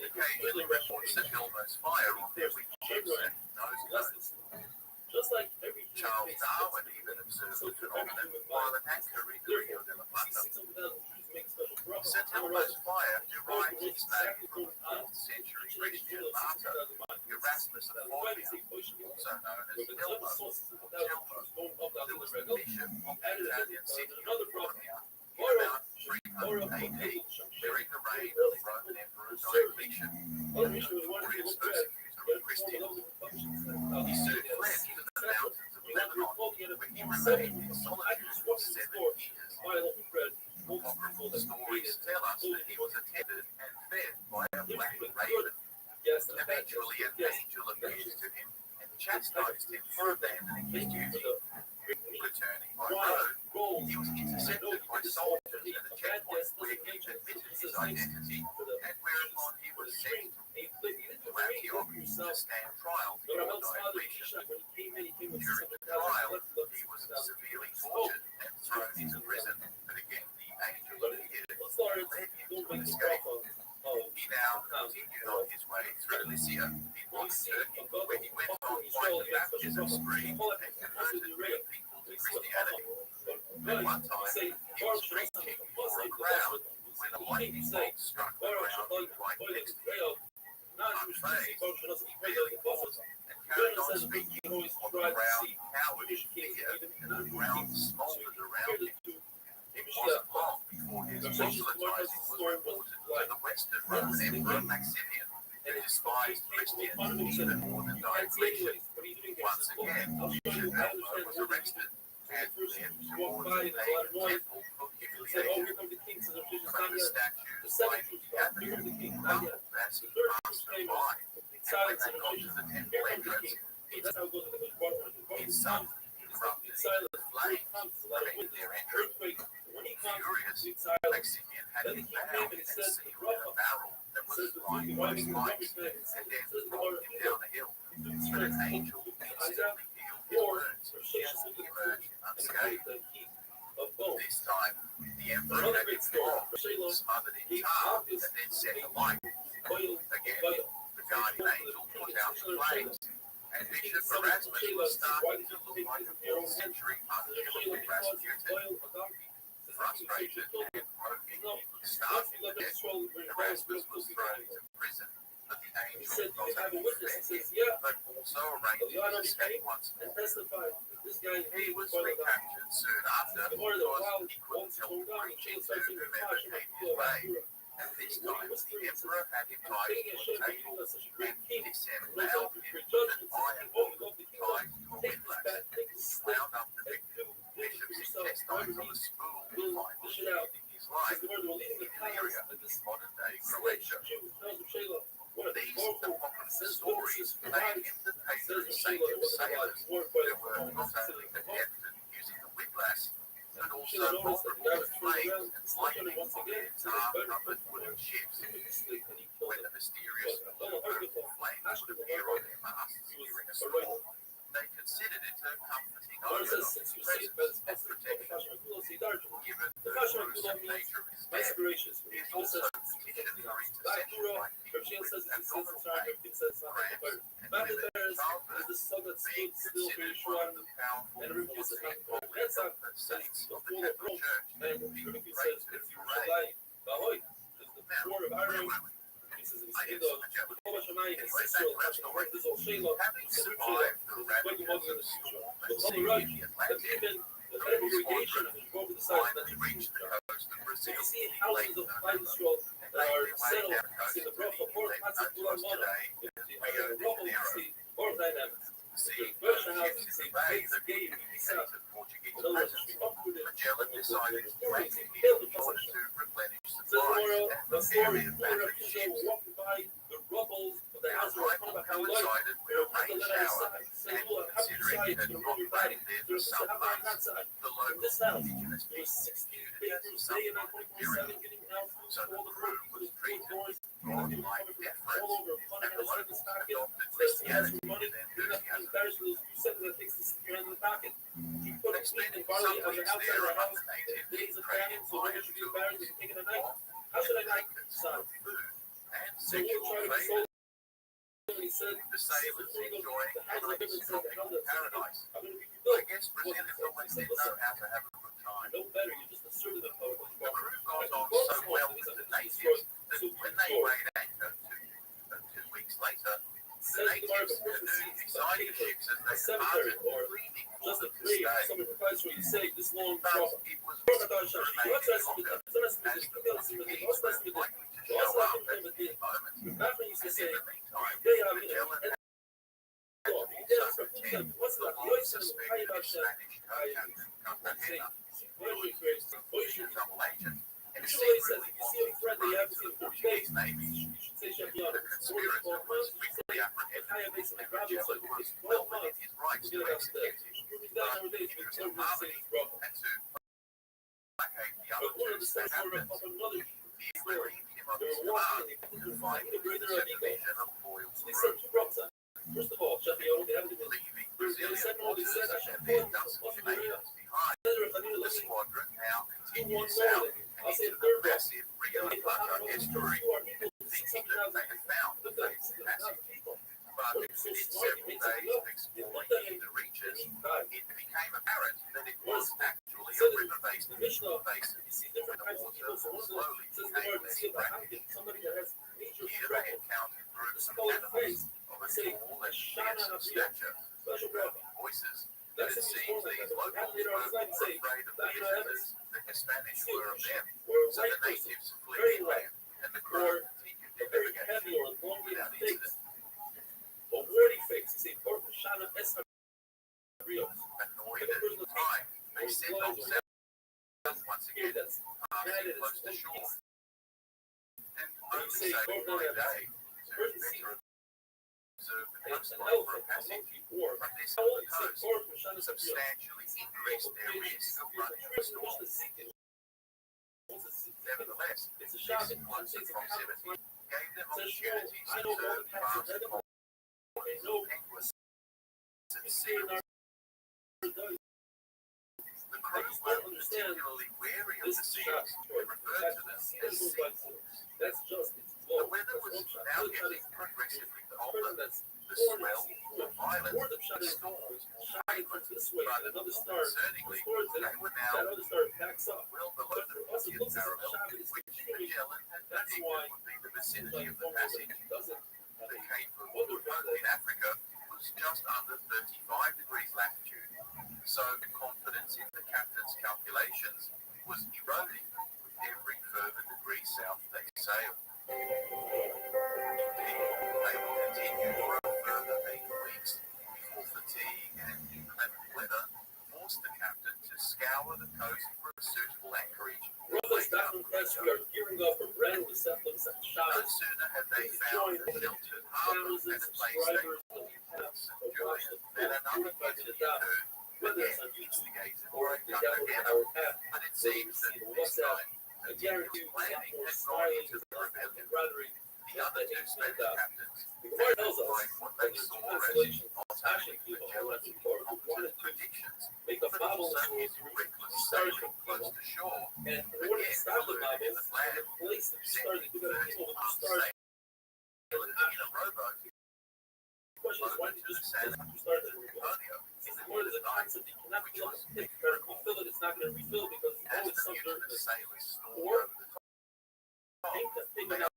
B: occasionally report September's fire on their windshields and nose cones.
A: Just like every
B: Charles Darwin even observed the phenomenon while an anchor in the Rio de la Plata. September's fire derived its name from 4th century Christian martyr Erasmus of Orvieto, also known as Elmo. There was the bishop of the Italian city of Bologna in about 300 AD during the reign of the Roman Emperor Diocletian, who was persecutor of Christians. He soon fled to the mountains of Lebanon, where he remained in solitude for 7 years. Apocryphal stories tell us that he was attended and fed by a black raven. Eventually, an angel appeared to him and chastised him for abandoning his duty. Returning by road, he was intercepted by soldiers at a checkpoint where he admitted his identity, and whereupon he was sent to Antioch to stand trial for Diocletian. During the trial, he was severely tortured and thrown into prison, but again the angel appeared and led him to an escape. He now continued on his way through Lycia in modern Turkey, where he went on quite the baptism spree and converted many people to Christianity. At one time, he was preaching before a crowd when a lightning bolt struck the ground right next to him. Unfazed, he merely paused and carried on speaking while the crowd cowered in fear and the ground smoldered around him. It wasn't long before his proselytizing was reported to the Western Roman Emperor Maximian, who despised Christians even more than Diocletian. Once again, Bishop Elmo was arrested and led towards a pagan temple for humiliation. From the statues lining the avenue, crumbled as he passed them by, and when they got to the temple entrance, its sun erupted into flames, preventing their entry. Furious, Maximian had him bound and sealed in a barrel that was lined by spikes, and then rolled him down a hill. But an angel instantly healed his wounds, and he emerged unscathed. This time, the emperor had him flogged, smothered in tar, and then set alight. Again, the guardian angel put out the flames, and Bishop Erasmus was starting to look like a 4th century unbiblical Rasputin. Frustrated and hoping he could start from death, Erasmus was thrown into prison, but the angel not only fed him, but also arranged his escape once more. He was recaptured soon after because he couldn't help preaching to whomever came his way. And this time, the emperor had him tied to a table and disemboweled him with an iron hook tied to a windlass. Wound up the bishop's intestines on a spool, finally ending his life in the area of modern-day Croatia. These apocryphal stories made him the patron saint of sailors who were not only adept at using the windlass, but also vulnerable to flames and lightning on their tar-covered wooden ships. When the mysterious blue purple flames would appear on their masts during a storm, they considered it a comforting omen of his presence and protection. Given the gruesome nature of his death, he is also petitioned for intercession by people with abdominal pain, cramps, and limited childbirth, being considered one of the powerful 14 holy infant saints of the Catholic Church, being great to pray. Now, where were we? I guess Magellan. Anyway, back to our story. Having survived the ravages of storm and sea in the Atlantic, the Rabbbi squadron finally reached the coast of Brazil in late November and made their way down the coast to the inlet known to us today as Rio de Janeiro. Seeing no ships in the bay that would indicate a Portuguese presence, Magellan decided to wait in here in order to replenish supplies and repair the abandoned ships. The arrival coincided with a rain shower, and considering it had not rained there for some months, the local indigenous people viewed it as some kind of miracle. So the crew was treated with godlike deference, and the locals adopted Christianity with enthusiasm. They spent some weeks there among the natives, trading fire tools, blankets, food, and sexual favors. The sailors enjoying a nice tropical paradise. I guess Brazilians always did know how to have a good time. The crew got on so well with the natives that when they weighed anchor 2 weeks later, the natives canoed beside the ships as they departed, pleading for them to stay. But it was risky to remain any longer, as the Portuguese were likely to show up at any moment. And in the meantime, Magellan had also pretend the long-suspected Spanish co-captain Cartagena, which was a double agent, and secretly wanting to run to the Portuguese Navy. The conspirator was quickly apprehended, and Magellan was well within his rights to execute him, but in the interest of harmony and to placate the unjust that happened, he relieved him of his command, confining him to the division of Boyle's crew. Leaving Brazilian waters and their dusty neighbors behind, the squadron now continued south and into the massive Rio de Plata estuary, thinking that they had found the fatal passage. But within several days of exploring the reaches, it became apparent that it was actually a river-based basin, where the water slowly became less brackish. Here they encountered groups of cannibals of a tall and fearsome stature, growling voices, but it seems these locals were more afraid of the visitors than the Spanish were of them, so the natives fled inland, and the crew continued their navigation without incident. Annoyed at the time, they set off south once again, passing close to shore, and only sailing by day to better observe the coastline for a passage. But this on the coast substantially increased their risk of running into storms. Nevertheless, this closer proximity gave them opportunities to observe vast colonies of penguins and seals. The crew were particularly wary of the seals and referred to them as sea hawks. The weather was now getting progressively colder. The swell or violence of the storms wavered, but concerningly, they were now well below the 40th parallel, which Magellan had predicted would be the vicinity of the passage. The Cape of Good Hope in Africa was just under 35 degrees latitude, so the confidence in the captain's calculations was eroding with every further degree south they sailed. coast for a suitable anchorage.
A: Rothschild's doctrine class, we are gearing up for brand new receptacles at
B: No
A: Shabbos.
B: sooner had they found a sheltered harbor and a place they could call Port St. Julian than another mutiny occurred.
A: Whether
B: Again,
A: it's on YouTube
B: instigated
A: or
B: by
A: if they download
B: Cartagena.
A: our app,
B: But it seems that this time,
A: I
B: the
A: guarantee you
B: planning
A: that more
B: had gone
A: smiling
B: into the rebellion.
A: camaraderie.
B: The other two Spanish captains,
A: The Gemara tells us
B: like what
A: that
B: they
A: there's
B: saw
A: two
B: as
A: constellations,
B: alternative
A: actually people who
B: Magellan's
A: wanted to
B: predictions,
A: make a
B: but
A: marvel
B: also
A: in
B: his
A: the
B: reckless
A: started
B: sailing
A: from
B: close
A: people.
B: to shore.
A: And in order to stop the marvels, the place that you started to do that people would start.
B: Sailing in a rowboat
A: The question is, why did you just start it? Since the more there's a concept that you cannot fill it, if you try to refill it, it's not going to refill because there's
B: as
A: always
B: the
A: some
B: news
A: dirt
B: of
A: in
B: the
A: it.
B: sailors stormed
A: Or
B: over the top,
A: think that thing about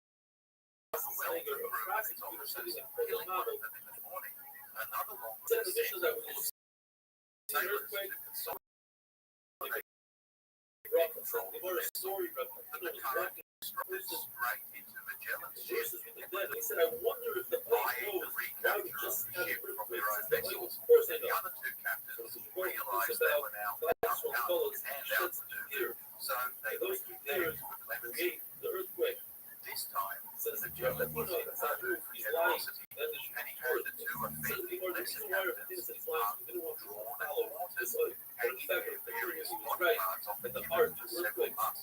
A: saying or a prosecutor sitting in front of
B: killing
A: the
B: one
A: model.
B: of them in the morning. Another long
A: Instead of the dishes that was just an
B: sailors
A: earthquake,
B: to console
A: brought the word story, but
B: but
A: it
B: the
A: was
B: current
A: wrapped
B: strode straight into Magellan's
A: in
B: ship.
A: verses with the dead. And he said, I wonder if the plane
B: Defying
A: knows
B: the
A: why we
B: recapture of
A: just
B: the
A: had an
B: ship from
A: earthquake.
B: their own
A: Like,
B: vessels,
A: of course they
B: the
A: know.
B: other two captains
A: So the report
B: realized
A: is
B: they
A: about
B: were now
A: glass from
B: outgunned
A: colors
B: and
A: sheds to
B: outmaneuvered,
A: fear.
B: so they
A: And those
B: were
A: two
B: prepared
A: fears
B: for clemency.
A: create the earthquake.
B: This time,
A: Says the
B: Magellan
A: German,
B: was
A: you know,
B: in
A: that's
B: no
A: not
B: mood
A: true.
B: for
A: He's lying.
B: generosity,
A: That is
B: and he
A: true.
B: had the two
A: Says
B: offending
A: the Lord, the
B: lesser
A: reason why our
B: captains
A: things that
B: in
A: he's lying,
B: part
A: he didn't want to
B: drawn and
A: follow
B: quartered,
A: this way. But in
B: hanging
A: fact,
B: their
A: the
B: various
A: he was
B: body
A: right.
B: parts off the
A: At the
B: ship
A: heart
B: for
A: of
B: several
A: earthquakes.
B: months.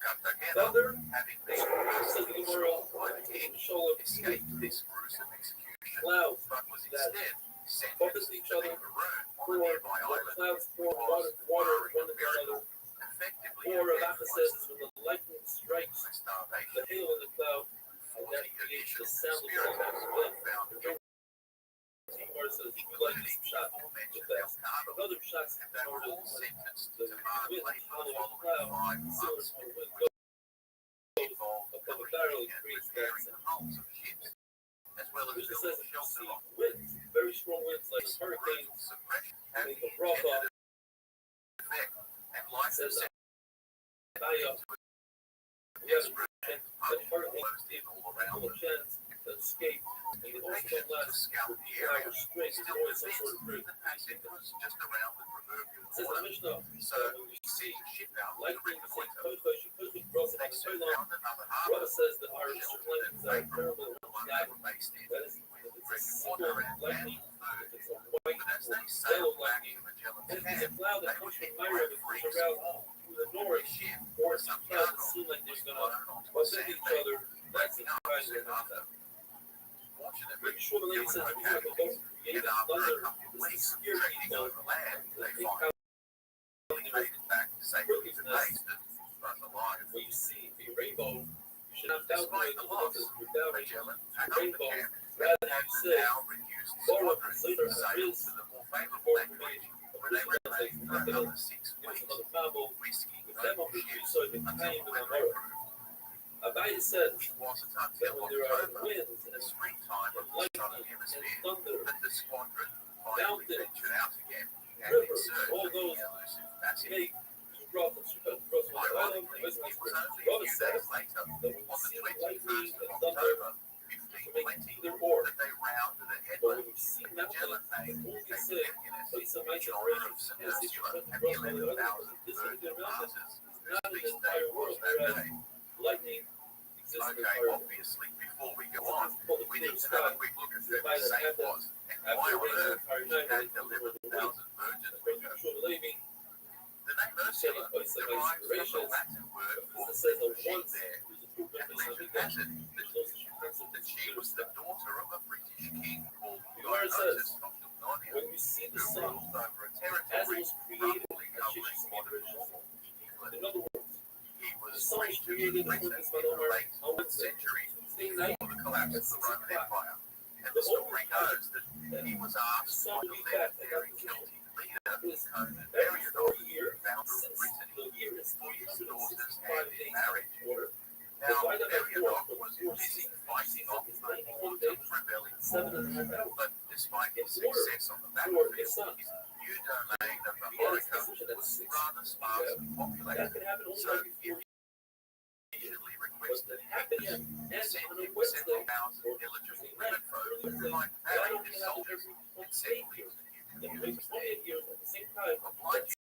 B: Cartagena,
A: Thunder,
B: having been
A: says the
B: personally
A: Gemara,
B: installed by the king,
A: show of
B: escaped this gruesome execution,
A: clouds
B: but was
A: that
B: instead
A: focus
B: sentenced
A: each
B: to be
A: other,
B: marooned on a
A: pour
B: nearby
A: when
B: island,
A: clouds pour
B: which
A: water,
B: was,
A: water
B: barring
A: one
B: a
A: into another.
B: miracle, effectively
A: Or
B: a
A: Rabbbi
B: death
A: says
B: was
A: when the lightning strikes
B: by
A: the
B: starvation.
A: hail in the cloud, and
B: 40
A: that creates the
B: additional
A: sound of
B: conspirators
A: the
B: were found guilty,
A: Gemara says you like
B: including
A: this
B: the
A: shot.
B: aforementioned
A: With
B: El
A: that,
B: Cabo,
A: another shot's
B: and they were
A: powered
B: all
A: as
B: sentenced
A: the
B: to hard
A: wind
B: labor
A: following the
B: following
A: cloud.
B: 5
A: Sailors
B: months,
A: will wind
B: which involved
A: above the barrel
B: pillaging and
A: creates
B: repairing
A: that
B: the hulls of ships, as well as
A: Which says
B: building
A: that you
B: shelter
A: see
B: on
A: winds, very strong winds like
B: this
A: hurricanes,
B: brutal suppression had
A: make
B: the
A: a rock off,
B: intended effect, and life
A: says
B: was
A: value of
B: into a
A: desperate
B: desperate
A: that
B: public
A: hurricanes
B: closed in all around
A: full of
B: them.
A: chance to escape, and
B: The
A: it also
B: impatient to
A: lasts
B: scout
A: for
B: the
A: 2
B: area
A: hours straight,
B: still
A: avoid some sort of
B: convinced
A: break.
B: the passage was just around the proverbial
A: Says the
B: corner,
A: Mishnah,
B: so
A: when you
B: we
A: see
B: see a ship out in
A: lightning,
B: the
A: say,
B: winter.
A: Kodesh, you could be brought
B: They
A: up
B: soon
A: so long.
B: found another
A: Rava
B: harbour,
A: says that our
B: sheltered and
A: certain lightnings are
B: favourable
A: terrible
B: to the one
A: guy.
B: they were based in,
A: That is,
B: with
A: if it's a
B: drinking
A: single
B: water and
A: lightning,
B: food.
A: if it's a white
B: But as they
A: or
B: sailed
A: yellow
B: back
A: lightning,
B: to Magellan's
A: and if it's a
B: camp,
A: cloud
B: they
A: that
B: would
A: comes
B: hit
A: from Myra
B: great
A: that comes
B: freaks
A: around
B: wall.
A: to the
B: The
A: north,
B: ship
A: or
B: or
A: some
B: some
A: clouds that
B: cargo
A: seem like
B: was
A: they're gonna
B: blown onto a
A: bump into each
B: sandbank,
A: other, that's the
B: breaking up
A: kind
B: soon
A: of
B: after. Fortunately,
A: Make sure the
B: there
A: lady
B: was
A: says
B: no
A: we have a
B: casualties,
A: boat created
B: and after a
A: thunder
B: couple of
A: is to
B: weeks of
A: scare
B: trading
A: people
B: over land,
A: to
B: they
A: think
B: finally
A: how
B: traded back safely to base but alive.
A: when you see a rainbow, you should not doubt
B: Despite the loss,
A: you're doubting
B: Magellan
A: the
B: packed up the
A: rainbow.
B: camp
A: Rather
B: and
A: you
B: had
A: say,
B: now reduced
A: borrow
B: squadron
A: later
B: sailed
A: is
B: to the more favourable
A: or
B: anchorage,
A: maybe
B: where they remained for another 6
A: give us
B: weeks,
A: another marble,
B: risking
A: with them
B: no
A: on the
B: ships
A: so they can
B: until
A: hang
B: the
A: with
B: weather
A: the
B: improved.
A: Abai says
B: It wasn't
A: that
B: until
A: when there are
B: October,
A: winds
B: the
A: and
B: springtime of the southern
A: lightning and
B: hemisphere,
A: thunder,
B: that the squadron finally
A: mountains,
B: ventured out again and in
A: rivers,
B: search
A: all
B: of the
A: those
B: elusive passage.
A: make two brothers on the island,
B: Ironically,
A: and vice
B: it was
A: versa.
B: only a
A: Rava
B: few
A: says
B: days later,
A: that when you
B: on the
A: see the lightning
B: 21st
A: and
B: of
A: thunder,
B: October,
A: to make
B: 1520,
A: either or.
B: that they rounded a
A: But
B: headland
A: when you see
B: that Magellan
A: mountains,
B: named
A: only
B: Cape
A: say,
B: Venialis
A: place a
B: in
A: mighty
B: honor of
A: gracious
B: St.
A: and
B: Ursula
A: secret
B: and the
A: cross on the other,
B: 11,000
A: this is
B: virgin
A: the mountains,
B: martyrs whose
A: not in the
B: feast day
A: entire
B: was
A: world,
B: that
A: whereas
B: day.
A: lightning exists in the
B: Okay,
A: entire world.
B: obviously, before we go on,
A: Well, the
B: we
A: clear
B: need to have
A: sky,
B: a quick look at who
A: by
B: the
A: the
B: saint
A: heaven,
B: was and
A: after
B: why on
A: rain the
B: earth
A: entire
B: he
A: night,
B: had
A: and the wind,
B: 11,000 virgins
A: when
B: with
A: you
B: her.
A: show the lady,
B: The name
A: say,
B: Ursula
A: oh, it's a
B: derives from the
A: gracious,
B: Latin word for
A: it says that
B: sheep
A: once
B: there,
A: there's a proof
B: and
A: of something
B: legend has it
A: that
B: that she was the daughter of a British king called
A: Where it says,
B: Dionysus of Ionia,
A: when you see the
B: who
A: sun
B: ruled over a
A: as it
B: territory
A: was created,
B: roughly
A: that shit
B: covering
A: should be
B: modern
A: gracious.
B: Cornwall, England.
A: In other words,
B: He
A: the
B: was
A: sun was
B: regent
A: created
B: of Britain
A: according to
B: in the
A: Manomar
B: late
A: on
B: 4th
A: Wednesday,
B: century
A: Tuesday night,
B: before the collapse of the Roman Empire. And the story goes that he was asked by the legendary Celtic leader Conan
A: every
B: Beriadoc,
A: 4 years,
B: founder of
A: since
B: Brittany,
A: the year is
B: for his daughter's
A: 365
B: hand in
A: days
B: marriage.
A: quarter,
B: Now,
A: divided by 4
B: Beriadoc
A: for
B: was
A: 4
B: busy
A: seasons.
B: fighting off the
A: 91
B: Muslims
A: days,
B: rebelling
A: 7.5 hours.
B: but despite his
A: In order
B: success on the
A: for
B: battlefield,
A: his son,
B: his new domain of
A: he had his
B: America
A: position at
B: was
A: 6.
B: rather sparsely
A: That
B: populated.
A: could happen only
B: So
A: every 4 years.
B: Immediately
A: But
B: requested
A: that happened
B: permission
A: and
B: and sent
A: on
B: him
A: a Wednesday,
B: several thousand
A: or
B: eligible
A: Tuesday night,
B: women folk
A: early
B: who
A: Wednesday,
B: might
A: that
B: marry
A: only
B: his
A: happened
B: soldiers
A: every
B: and
A: 28
B: send him
A: years.
B: to new
A: Then
B: communities
A: maybe 28 years at the same time,
B: obliging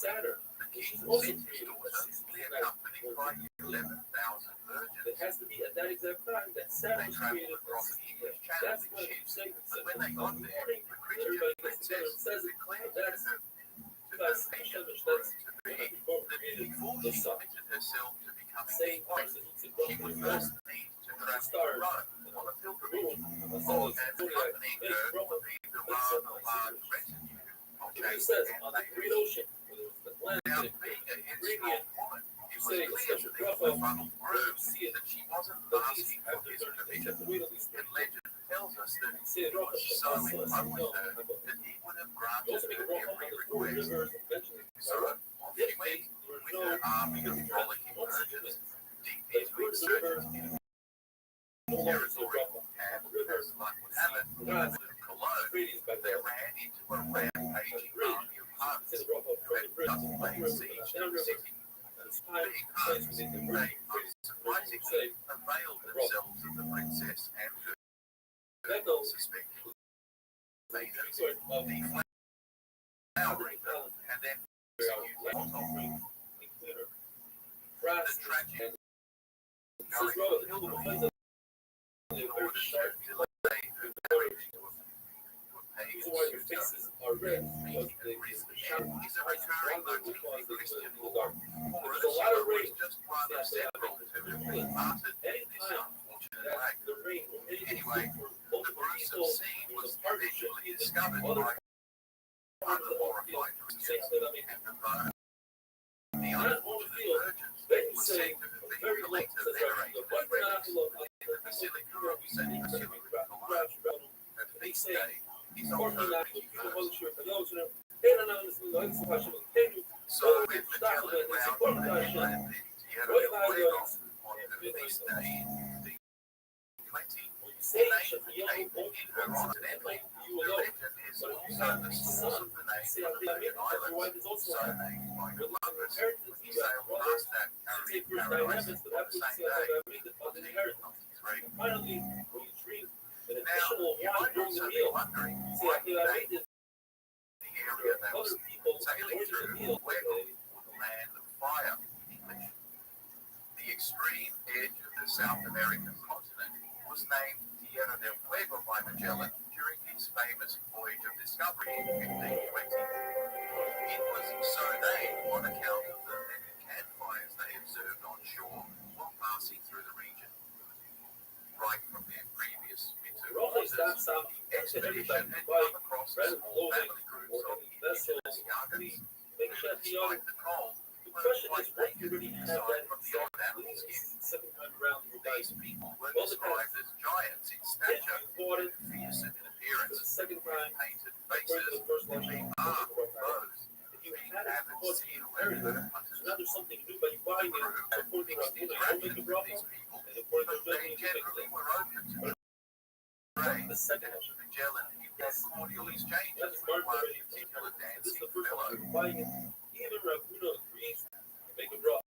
A: Saturn,
B: The
A: which
B: king
A: is also
B: sent his
A: created by
B: daughter,
A: 69
B: accompanied by 11,000
A: It
B: virgins.
A: has to be at that exact time that Saturn
B: They
A: was
B: travelled
A: created.
B: across the English Channel
A: That's
B: in
A: when
B: ships,
A: Satan
B: but
A: said,
B: when they got there,
A: morning,
B: the Christian
A: everybody gets together and
B: princess
A: says it.
B: declared
A: But that's
B: to
A: because
B: the nation
A: Shemesh,
B: for
A: that's
B: it to be
A: before
B: that
A: created
B: before
A: the
B: she
A: sun.
B: committed herself to becoming
A: Saying
B: his wife, she would first need to travel to Rome on a pilgrimage, and accompanying her would be the rather large retinue of
A: He
B: ladies
A: says
B: and
A: on the Great
B: ladies.
A: Ocean, whether it's the
B: Now,
A: Atlantic,
B: being a
A: Arabian,
B: headstrong woman, it was
A: say
B: clear
A: such
B: to
A: a
B: these
A: rough
B: befuddled grooms
A: see it,
B: that she wasn't
A: at least
B: asking for
A: after
B: his
A: 30 days, you
B: permission.
A: have to wait at least
B: And
A: 30 days.
B: legend tells us that
A: Say
B: he
A: rough
B: was so in love with her that he would have
A: You
B: granted
A: also make a
B: her
A: rough on
B: every
A: the four
B: request.
A: rivers eventually.
B: So off she went with her army of frolicking virgins deep into insurgent territory, and as luck would have it, north of Cologne, they ran into a rampaging army of Huns who had just laid siege to the city. Being Huns, they unsurprisingly availed themselves of the princess and her suspected maidens, deflowering them, and then executing them. The tragic going of the pilgrimage in order to delay her marriage to a pagan suitor, meeting at risk is a recurring motif in Christian law. For Ursula was just one of several who have been martyred in this unfortunate way. Anyway, the gruesome scene was eventually discovered by other horrified Christians, and the bone of the unfortunate virgins was said to have been later venerated as relics in the Basilica of St. Ursula in Cologne. Her feast day is October 21st. So when Magellan round landed in Tierra del Fuego on her feast day in 1520, he named the cape in her honor. The legend is also the source of the name of the Virgin Islands, so named by Columbus when he sailed past that carrying paradise on the same day, 1493.
A: Finally, when you drink an
B: Now,
A: additional
B: you
A: wine
B: might
A: during
B: also
A: the
B: be
A: meal,
B: wondering
A: see,
B: why
A: I made
B: that
A: this
B: the area that was
A: other people
B: sailing
A: during the
B: through
A: meal.
B: Fuego, or the land of fire in English. The extreme edge of the South American continent was named Tierra del Fuego by Magellan during his famous voyage of discovery in 1520. It was so named on account of the many campfires they observed on shore while passing through the region. Right from their previous winter
A: Rothschild
B: quarters,
A: stopped
B: the expedition had come across a small family group of indigenous Yagans. Despite the cold,
A: The
B: were
A: question
B: quite
A: is, what you
B: naked
A: really have
B: aside
A: that
B: from the odd animal skin.
A: second time around your
B: These
A: guys.
B: people were described as giants in stature
A: If you bought it
B: and fearsome in
A: for
B: appearance,
A: the second
B: with
A: time,
B: painted
A: according to
B: faces
A: the first
B: and
A: lunch,
B: being armed with bows.
A: if you
B: Being
A: had it
B: avid
A: because you
B: seal and
A: inherited
B: bird
A: it,
B: hunters.
A: so now there's something new by you
B: The
A: buying
B: crew
A: it,
B: had
A: according to
B: mixed
A: Rabbbi, you make
B: interactions
A: a
B: with
A: brothel,
B: these people,
A: and according
B: but
A: to Rabbbi,
B: they
A: you make
B: generally
A: it.
B: were open to trade.
A: The second
B: And
A: option.
B: Magellan had cordial
A: That's
B: exchanges with
A: smart
B: one
A: already.
B: particular
A: This is
B: dancing
A: the first
B: fellow.
A: time you're buying it. Even Ravuna agrees you make a brothel.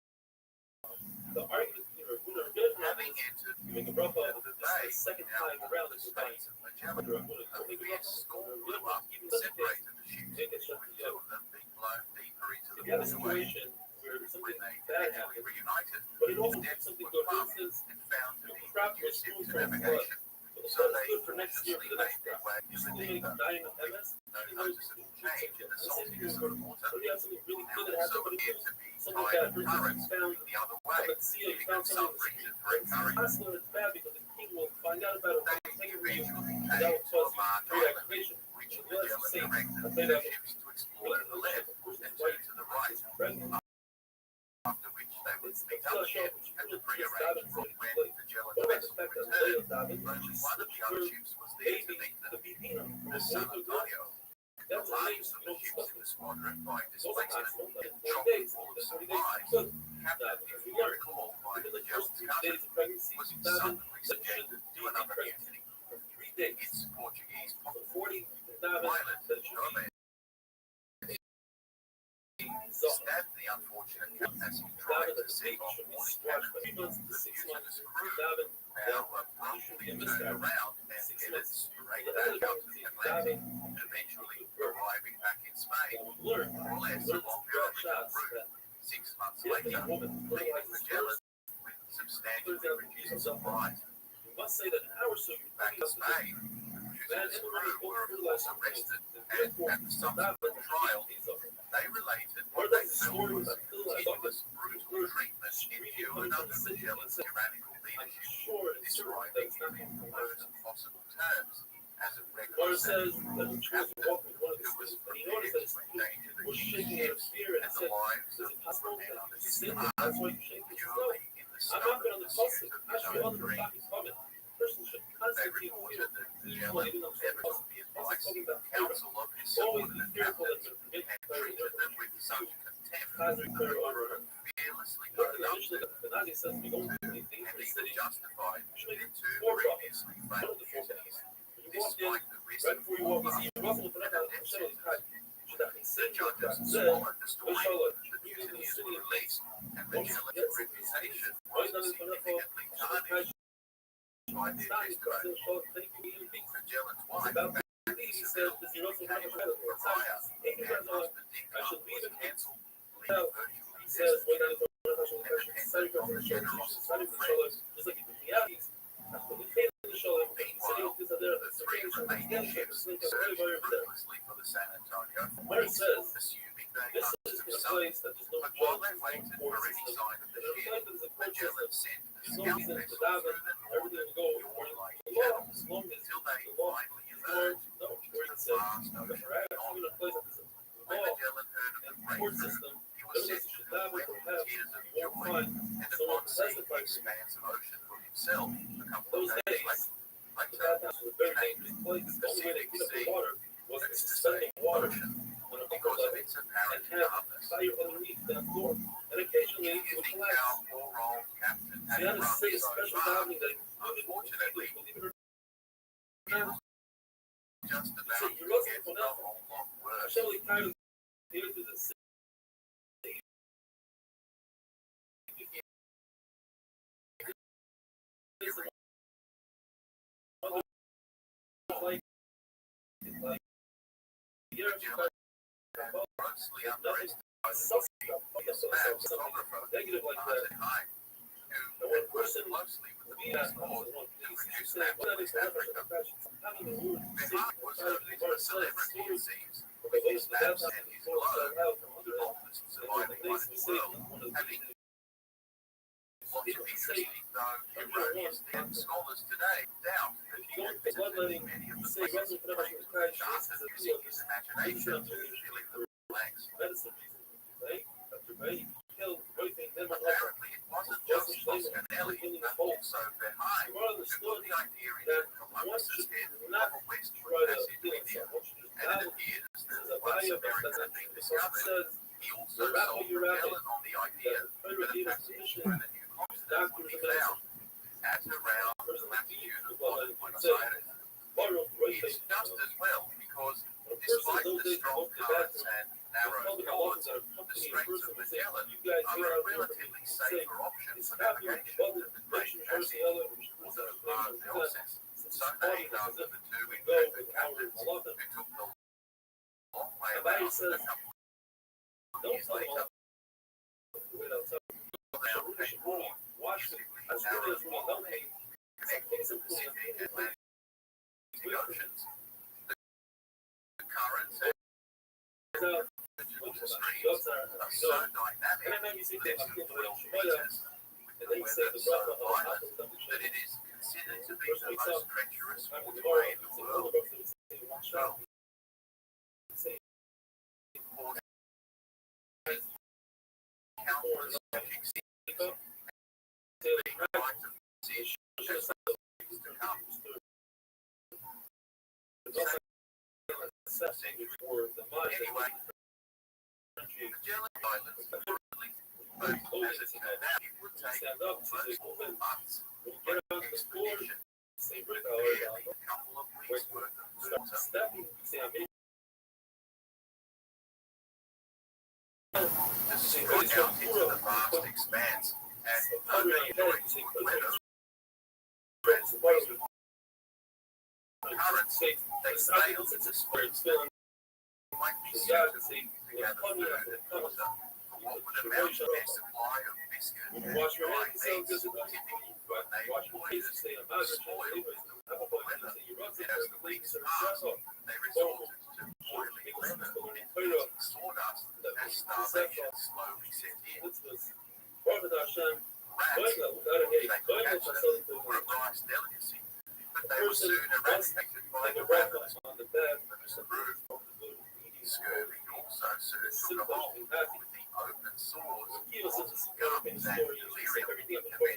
A: The argument between Ravuna and Judge
B: Having
A: is
B: entered
A: you make a brothel.
B: the
A: This is
B: bay,
A: the second
B: now
A: time
B: called
A: around
B: the
A: that you're buying
B: States of
A: it.
B: Magellan,
A: Ravuna,
B: a
A: you make a
B: fierce
A: brothel.
B: storm
A: You
B: blew
A: don't
B: up
A: even
B: and
A: such a thing.
B: separated the ships,
A: Make it shut
B: with
A: the
B: two of them being blown deeper into
A: If
B: the
A: you have a
B: waterway.
A: situation where
B: When
A: something
B: they
A: bad
B: eventually
A: happens,
B: reunited,
A: but it also
B: the
A: did
B: depths
A: something
B: were
A: good. For
B: pumped
A: instance,
B: and found to
A: your
B: be
A: crop was
B: conducive
A: smooth
B: to
A: from flood.
B: navigation.
A: But the
B: So
A: flood is
B: they
A: good for next year
B: cautiously
A: for the next
B: made their
A: crop.
B: way
A: You're
B: to
A: still
B: the
A: going
B: deeper,
A: to die in the
B: with
A: MS.
B: no noticeable change in the saltiness of the water.
A: But you have something really
B: There
A: good that
B: also
A: happened, but
B: appeared
A: it's
B: to be
A: something
B: tide
A: bad. For instance,
B: currents
A: you found
B: moving the other way,
A: but see, you
B: giving
A: found
B: them
A: something
B: some
A: in the
B: reason
A: street.
B: for
A: It's
B: encouragement.
A: possible it's bad because the king will find out about it
B: They
A: and take it for you.
B: eventually
A: And
B: came
A: that will
B: to a
A: cause you
B: large
A: great
B: island,
A: aggravation.
B: which
A: And let's
B: Magellan
A: say,
B: directed
A: I played
B: their
A: out
B: ships to explore to the left and
A: right.
B: two to the right, after which they would
A: It's
B: meet up again at the prearranged when Magellan
A: What about the
B: vessel
A: fact that
B: returned.
A: David,
B: Only one of the other ships was there to meet them,
A: the Bibina,
B: the San Antonio, the
A: that's the
B: largest of the
A: name
B: ships in the squadron by
A: Those are
B: displacement,
A: not
B: chock
A: 40 days.
B: full of
A: That's 40 days.
B: supplies.
A: Good.
B: Captain, if you recall, by
A: Within the
B: Magellan's
A: first 3
B: cousin,
A: days of pregnancy,
B: was
A: David
B: suddenly subjected to another mutiny.
A: for 3 days.
B: Its Portuguese
A: So 40 David,
B: pilot,
A: that should
B: Gomez,
A: So,
B: stabbed the unfortunate captain as he tried
A: David,
B: to set off
A: should be
B: warning
A: squashed
B: cannons.
A: 3 months to
B: The
A: 6
B: mutinous
A: months.
B: crew
A: David,
B: now abruptly turned around and headed straight back up to the Atlantic, eventually arriving back in Spain,
A: learn.
B: more or less along the
A: shots that
B: 6 months
A: if the
B: later,
A: woman
B: leaving
A: fertilizes
B: Magellan
A: first,
B: with substantially reduced supplies.
A: you must say that an hour or so
B: Back in Spain, Magellan's crew were of course arrested, and at the subsequent trial, they related what they felt was continuous brutal treatment endured under Magellan's tyrannical leadership, describing him in the worst possible terms as a
A: Or
B: reckless
A: says
B: and
A: that
B: cruel
A: he was
B: captain
A: walking one of
B: who was
A: and he noticed
B: prepared
A: that
B: to endanger the
A: was
B: king's
A: shaking out of
B: ships
A: fear and
B: and the
A: said,
B: lives
A: is
B: of
A: it possible
B: men
A: that
B: under
A: you
B: his
A: sin?
B: command,
A: That's why you shake this? No,
B: purely in the
A: I'm
B: stubborn
A: not going to
B: pursuit
A: pulse it.
B: of
A: I
B: his
A: should
B: own
A: other
B: dreams.
A: fucking comment. Person should
B: They
A: constantly feel
B: reported that
A: that
B: Magellan never took the advice or counsel of his subordinate captains and treated them with such contempt that they were fearlessly going up to, and even justified their two previously failed mutinies, despite the risk
A: Right before you walk in,
B: of
A: you ruffle the
B: and a death
A: Shelly
B: sentence.
A: that he
B: The
A: said
B: judges
A: said,
B: swallowed the story,
A: Charlotte,
B: the
A: you in the
B: mutineers
A: city
B: were
A: of
B: released, and Magellan's reputation was significantly tarnished by their testimony. Magellan's wife,
A: he said,
B: Isabel, became a pariah, and husband Dick was cancelled, leaving virtually
A: he says,
B: destitute and dependent on the generosity of friends.
A: just like in the Yankees,
B: Meanwhile, the three remaining ships searched fruitlessly for the San Antonio for weeks, assuming they
A: this
B: must
A: is
B: have
A: a
B: sunk.
A: place that just no
B: But while they waited for any sign of the ship, Magellan sent a scout vessel through the northern yacht-like channels until they finally emerged into the vast ocean beyond. When Magellan heard of the breakthrough, he was set to weep with tears of joy, and upon seeing the expanse of ocean for himself a couple of days later, came the Pacific Sea, that is to say, ocean, because of its apparent calmness.
A: And occasionally
B: If
A: it
B: you
A: would
B: think
A: collapse.
B: our poor old captain
A: So
B: had
A: you had to
B: run
A: say a
B: so
A: special
B: far,
A: happening that
B: unfortunately,
A: believe it or
B: it was just about
A: So
B: to
A: you wrote
B: get
A: something
B: a
A: else.
B: whole lot worse.
A: Shelly kind of here to the city. Like,
B: Magellan had grossly underestimated his mad photographer,
A: negative like
B: Martin
A: that.
B: Hyde, who had worked closely with the Peace Corps to reduce that to West Africa. Behar was a bit of a celebrity, it seems, with his maps and his globe, the oldest surviving one in the world, having lots of interesting, though erroneous themed scholars today doubt that he had visited many of the places claimed to have charted using his imagination to fill in the blanks. Apparently, it wasn't just Toscanelli, but also Behar, who put the idea into Columbus's head of a westward passage to India, and it appears that once America had been discovered, he also sold Magellan on the idea that a passage to the new continent would be found at around the latitude of modern Buenos Aires. It's just as well because despite the strong currents and narrow fjords, the Straits of Magellan are a relatively safer option for navigation than the Great Passage, although largely obsessed, so named after the two intrepid captains who took the long way around a couple of years later. Around Cape Horn, musically narrow waterway connecting the Pacific and Atlantic Oceans. The currents and the streams are so dynamic that it's 12 meters, with the weather so violent that it is considered to be the most treacherous waterway in the world. So, countless exceeds being right of passage as well as to come. Anyway, Magellan Islands reportedly, but as it turned out, it would take almost 4 months for an expedition, barely a couple of weeks worth of water. To strike out into the vast expanse and only during good weather, currents, they sailed into streams that might be suited gather food and water for what would amount to their supply of biscuit and
A: Wash your
B: dried
A: hands, so
B: meats,
A: good to go.
B: typical of naval
A: Wash your face,
B: voyagers,
A: stay on
B: were
A: mountain,
B: spoiled with the
A: have a
B: warm
A: point,
B: weather.
A: you run
B: And as the weeks
A: to
B: passed,
A: the
B: they resorted to boiling leather and eating sawdust as starvation slowly set in.
A: This was Prophet Hashem.
B: Rats, they could catch them, were a rice delicacy, but they were soon eradicated by the rabbits
A: on the bed,
B: that approved. Scurvy also soon took a hold with the open sores, causing gums and delirium, eventually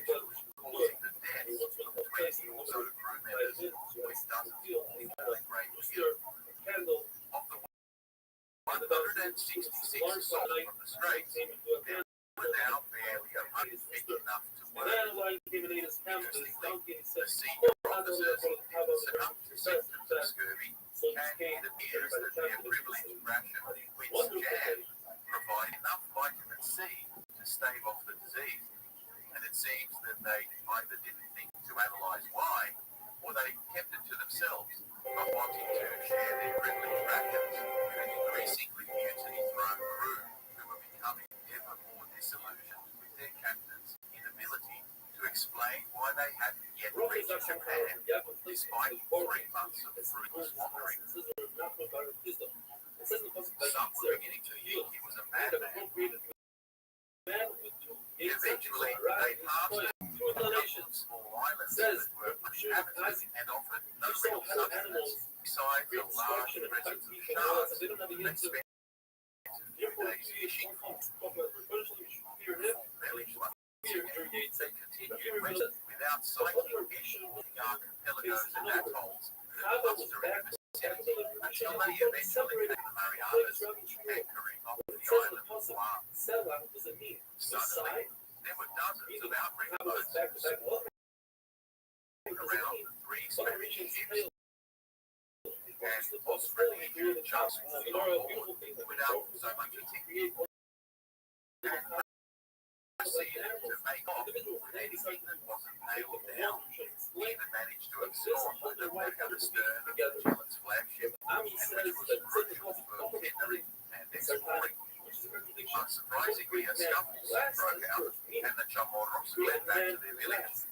B: causing the deaths of 20 or so crew members, with dozens more falling great fear.
A: candle,
B: Of the 166 assaults from the Straits, there were now barely 100 fit enough to
A: and
B: work.
A: then like him and ate his camel, his donkey, and he
B: The
A: said,
B: senior officers had succumbed to symptoms of scurvy,
A: so
B: and it appears that their privileged ration of quince jam provided enough vitamin C to stave off the disease. And it seems that they either didn't think to analyze why, or they kept it to themselves, not wanting to share their privileged rations with an increasingly mutiny-thrown crew who were becoming ever more disillusioned with their captain's inability to explain why they hadn't yet reached Japan, despite 3 months of fruitless wandering. Some were beginning to think he was a madman. Eventually, they passed through a number of small islands that were uninhabited and offered no real sustenance besides a large presence of sharks that spent 2 days fishing for belly fluttered. They continued west without sighting any archipelagos and atolls that cluster in the vicinity until they eventually came to Marianas, anchoring off the island of Guam. Suddenly, there were dozens of outrigger boats swarming around the 3 Spanish ships, and Australian just walked on board without so much as proceeded to make off with anything that wasn't nailed down. We even managed to absorb the back of the stern of Magellan's flagship, and which was crucial for tendering and exporting. Unsurprisingly, a scuffle soon broke out, and the Chamorros fled back to their villages.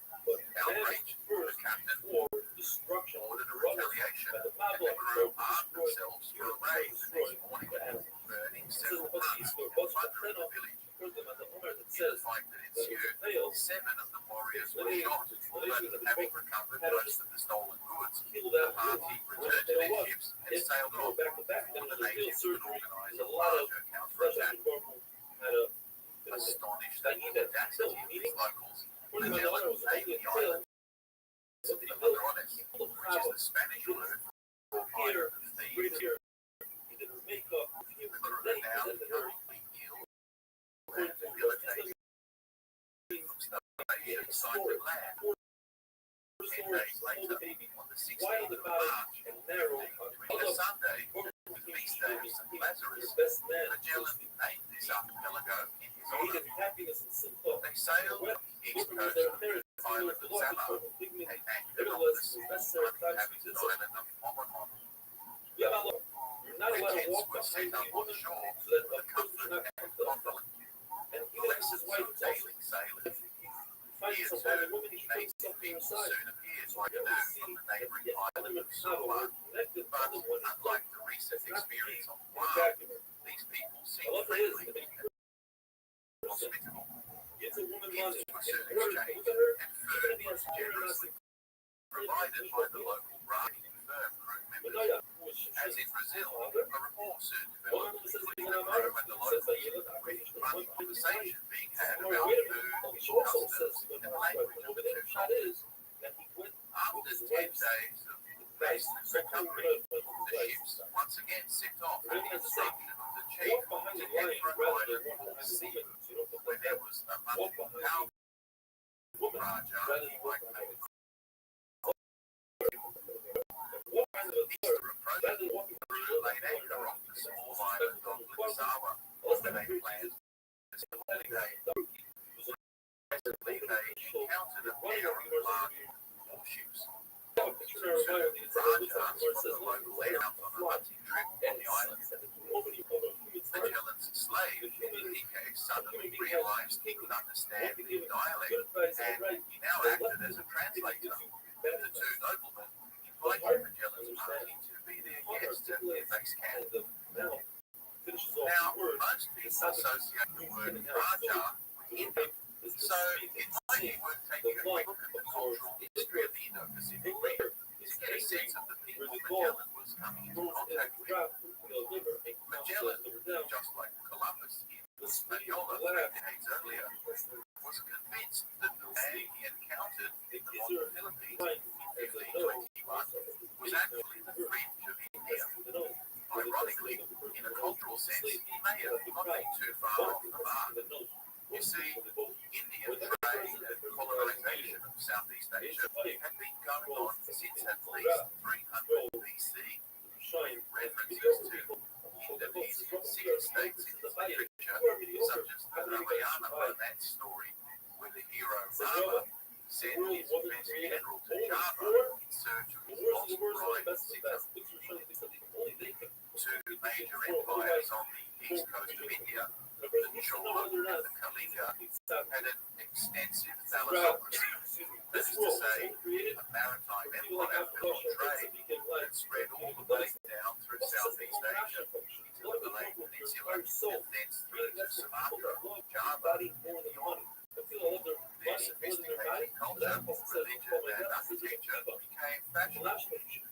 B: Outraged, the captain ordered a retaliation, and the crew armed themselves for a raid the next morning, burning several huts and plundering the village. In the fight that ensued, 7 of the warriors were shot, but having recovered most of the stolen goods, the party returned to their ships and sailed off before the natives could organize a larger counterattack. Astonished at the audacity of these locals, Magellan named the island Ladrones, which is the Spanish word for island of thieves. The crew now becomingly ill and debilitated from starvation sighted land. 10 days later, on the 16th of March, between a Sunday and the feast day of St. Lazarus, Magellan named this archipelago in his honor. They sailed up the east coast of the island of Samar and anchored on the small uninhabited island of Omaha. Their tents were set up on shore for the comfort and confidence. The lessons of daily sailing. Here too, native people soon appeared by canoe from the neighbouring island of Sula, but unlike the recent experience on Guam, these people seemed friendly and hospitable. Gifts were soon exchanged, and food was generously provided by the local Rabbbi firm crew members. As in Brazil, a rapport soon developed between the crew and the locals, with much conversation being had about food, customs, and language of the two cultures. After 10 days of rest and recovery, the ships once again set off at the instruction of the chief to head for an island called Sea, where there was a much more powerful Raja like Easter approached, the crew laid anchor off the small island of Lisawa, where they planned to spend the holiday. Presently, they encountered a pair of large warships. Two Rajas from the local air out on a hunting trip on the island. Magellan realized he could understand the dialect, and he now acted as a translator. The two noblemen invited Magellan's party to be their guests at their base camp. Now, most people associate the word Raja with India, so it might be worth taking a quick look at the cultural history of the Indo-Pacific region to get a sense of the people Magellan was coming into contact with. Magellan, just like Columbus in Hispaniola 3 decades earlier, was convinced that the man he encountered in the modern Philippines in 1521 was actually the fringe of India. Ironically, in a cultural sense, he may have not been too far off the mark. You see, Indian trade and colonization of Southeast Asia had been going on since at least 300 BC. References to Indonesian city-states in his literature, such as the Ramayana romance story, where the hero Rama sent his best general to Java in search of his lost bride Sita. Two major empires on the east coast of India, the Chola and the Kalinga, had an extensive thalassocracy. That is to say, a maritime empire built on trade that spread all the way down through Southeast Asia into the Malay Peninsula and thence through to Sumatra, Java, and beyond. Their sophisticated culture, religion, and architecture became fashionable,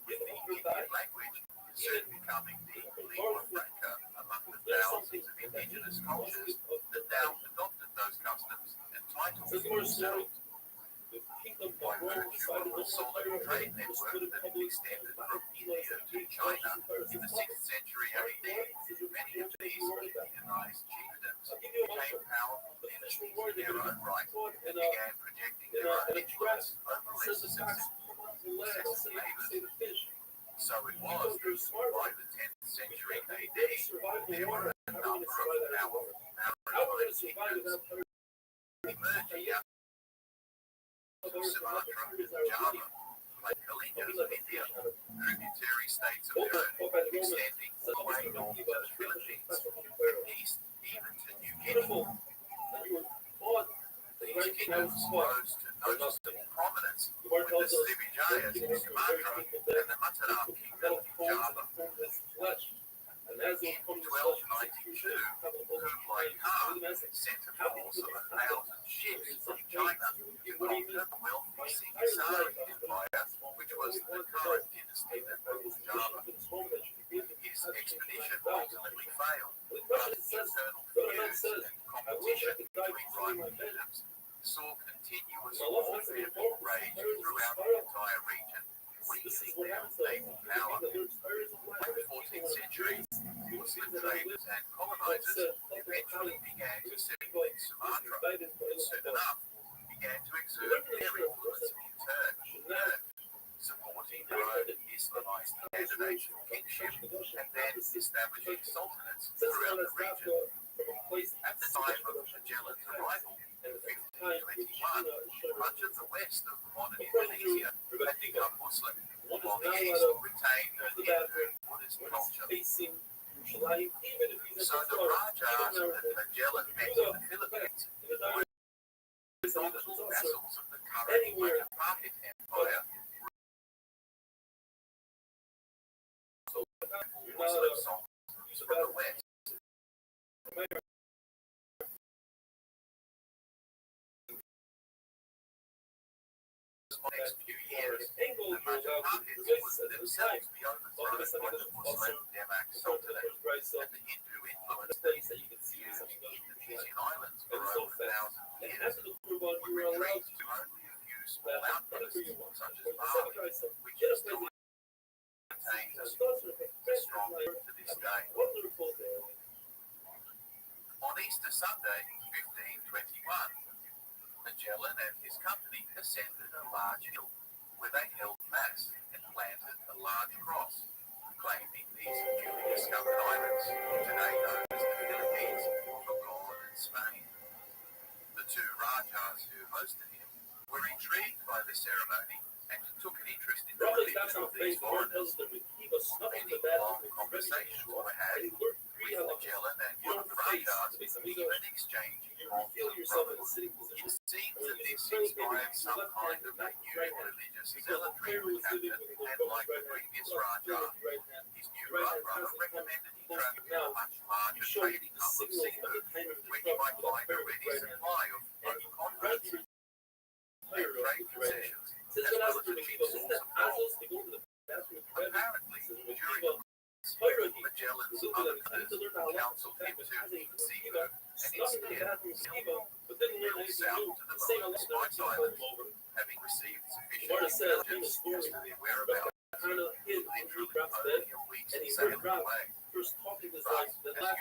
B: with the Indian language soon becoming the lingua franca among the thousands of indigenous cultures that now adopted those customs and titles themselves. By virtue of a solid trade network that extended from India to China in the 6th century AD, many of these Indianized chiefdoms became powerful dynasties in their own right and began projecting their own influence over less successful neighbors. So it was that by the 10th century AD, there were a number of powerful maritime kingdoms emerging out of Sumatra, Java, like Kalingas of India, tributary states of Earth, extending all the way north to the Philippines, and east even to New Guinea. These kingdoms rose to noticeable prominence with the Srivijayas in Sumatra and the Mataram kingdom in Java. In 1292, Kublai Khan sent a force of 1,000 ships from China to conquer the wealthy Singasari Empire, which was the current dynasty that ruled Java. His expedition ultimately failed, but internal feuds and competition between rival kingdoms saw continuous warfare being raged throughout the entire region, weakening their naval power. By the 14th century, Muslim traders and colonizers eventually began to settle in Sumatra, and soon enough began to exert their influence in turn, supporting their own Islamized candidates for kingship and then establishing sultanates throughout the region. At the time of Magellan's arrival in 1521, much of the west of modern Indonesia had become Muslim, while the east retained the Hindu Buddhist culture. So the Rajas that Magellan met in the Philippines were nominal vassals of the current Majapahit Empire, Muslim sultans from the west. For the next few years, the Majapahits would themselves be overthrown by the Muslim Demak Sultanate, and the Hindu influence that used in the Indonesian islands for over 1,000 years would retreat to only a few small outposts, such as Bali, which still maintains a strong link to this day. On Easter Sunday, 1521, Magellan and his company ascended a large hill where they held mass and planted a large cross, claiming these newly discovered islands, today known as the Philippines, for God and Spain. The two Rajas who hosted him were intrigued by the ceremony and took an interest in the religion of these foreigners. Many long conversations were had, with Magellan and one of the Rajas even exchanging inspired some kind of renewed religious zealotry in the captain, and like the previous Raja, his new brother recommended he travel a much larger trading hub of Cebu, where he might find a ready supply of both converts and trade concessions, as well as a cheap source of gold. Apparently, during Magellan's other visitors counseled him to leave Cebu and instead sail south to the Malay Spice Islands, having received sufficient intelligence as to their whereabouts. Literally only a week's sailing away. But, as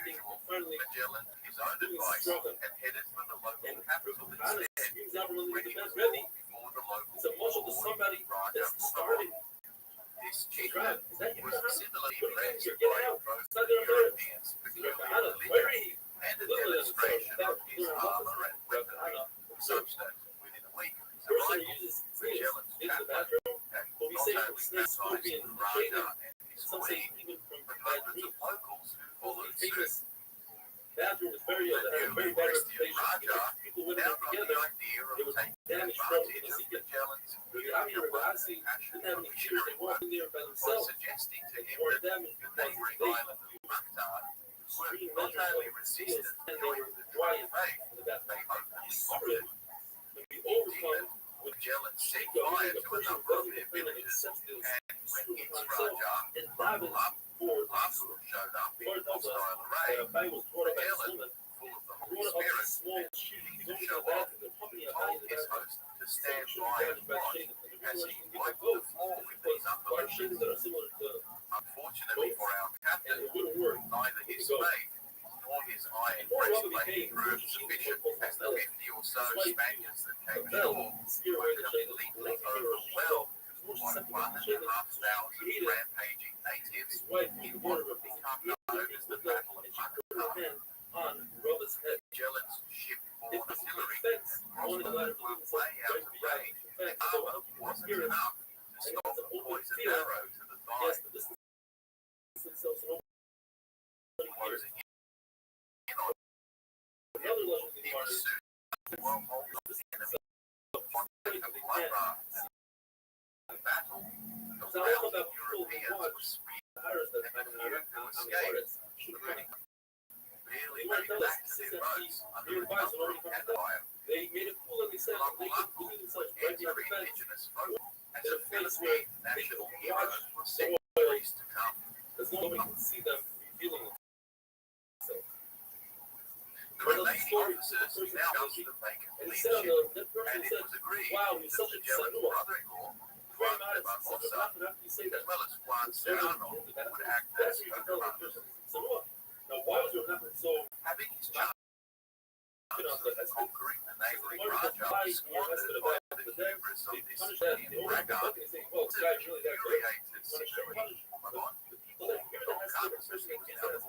B: usual, Magellan took his own advice and headed for the local capital instead, where he was brought before the local Raja Muhammad. This chieftain was similarly impressed by the approach of the Europeans' peculiar religion and a demonstration of his armor and weaponry, such that within a week of his arrival, Magellan's chaplain had not only baptized the Raja and his queen, but hundreds of locals who followed suit. The newly Christian Raja now got the idea of taking advantage of Magellan's European passion for missionary work by suggesting to him that the neighboring island of Mactar were not only resistant to joining the Druid faith, they openly mocked it. Indeed, Magellan set fire to a number of their villages, and when its Raja crumbled up, Arthur showed up in hostile array. Magellan, full of the Holy Spirit, and keen to show off, told his host to stand by and watch as he wiped the floor with these unbelievers. Unfortunately for our captain, neither his faith nor his iron breastplate proved sufficient, as the 50 or so Spaniards that came ashore were completely overwhelmed by 1,500 rampaging natives in what would become known as the Battle of Mactar. Magellan's ship-borne artillery and crossbows were way out of range, and armor wasn't enough to stop a poison arrow to the thigh. Closing in on him, he was soon well hold of the enemy. Contact of bloodbaths. The battle, the rousing Europeans were speared, and the few who escaped, including barely made back to their boats under a number of cannon. Local was anti-indigenous folk, and the Philippine national heroes were sent to Greece to come. The remaining officers now wanted to make a clean ship, and it was agreed that Magellan's brother-in-law, Juan de Barbosa, as well as Juan Serrano, would act as co-commanders. Having his chance of conquering the neighboring Raja squandered by the hubris of this Indian braggart, infuriated security among the people of Kansas because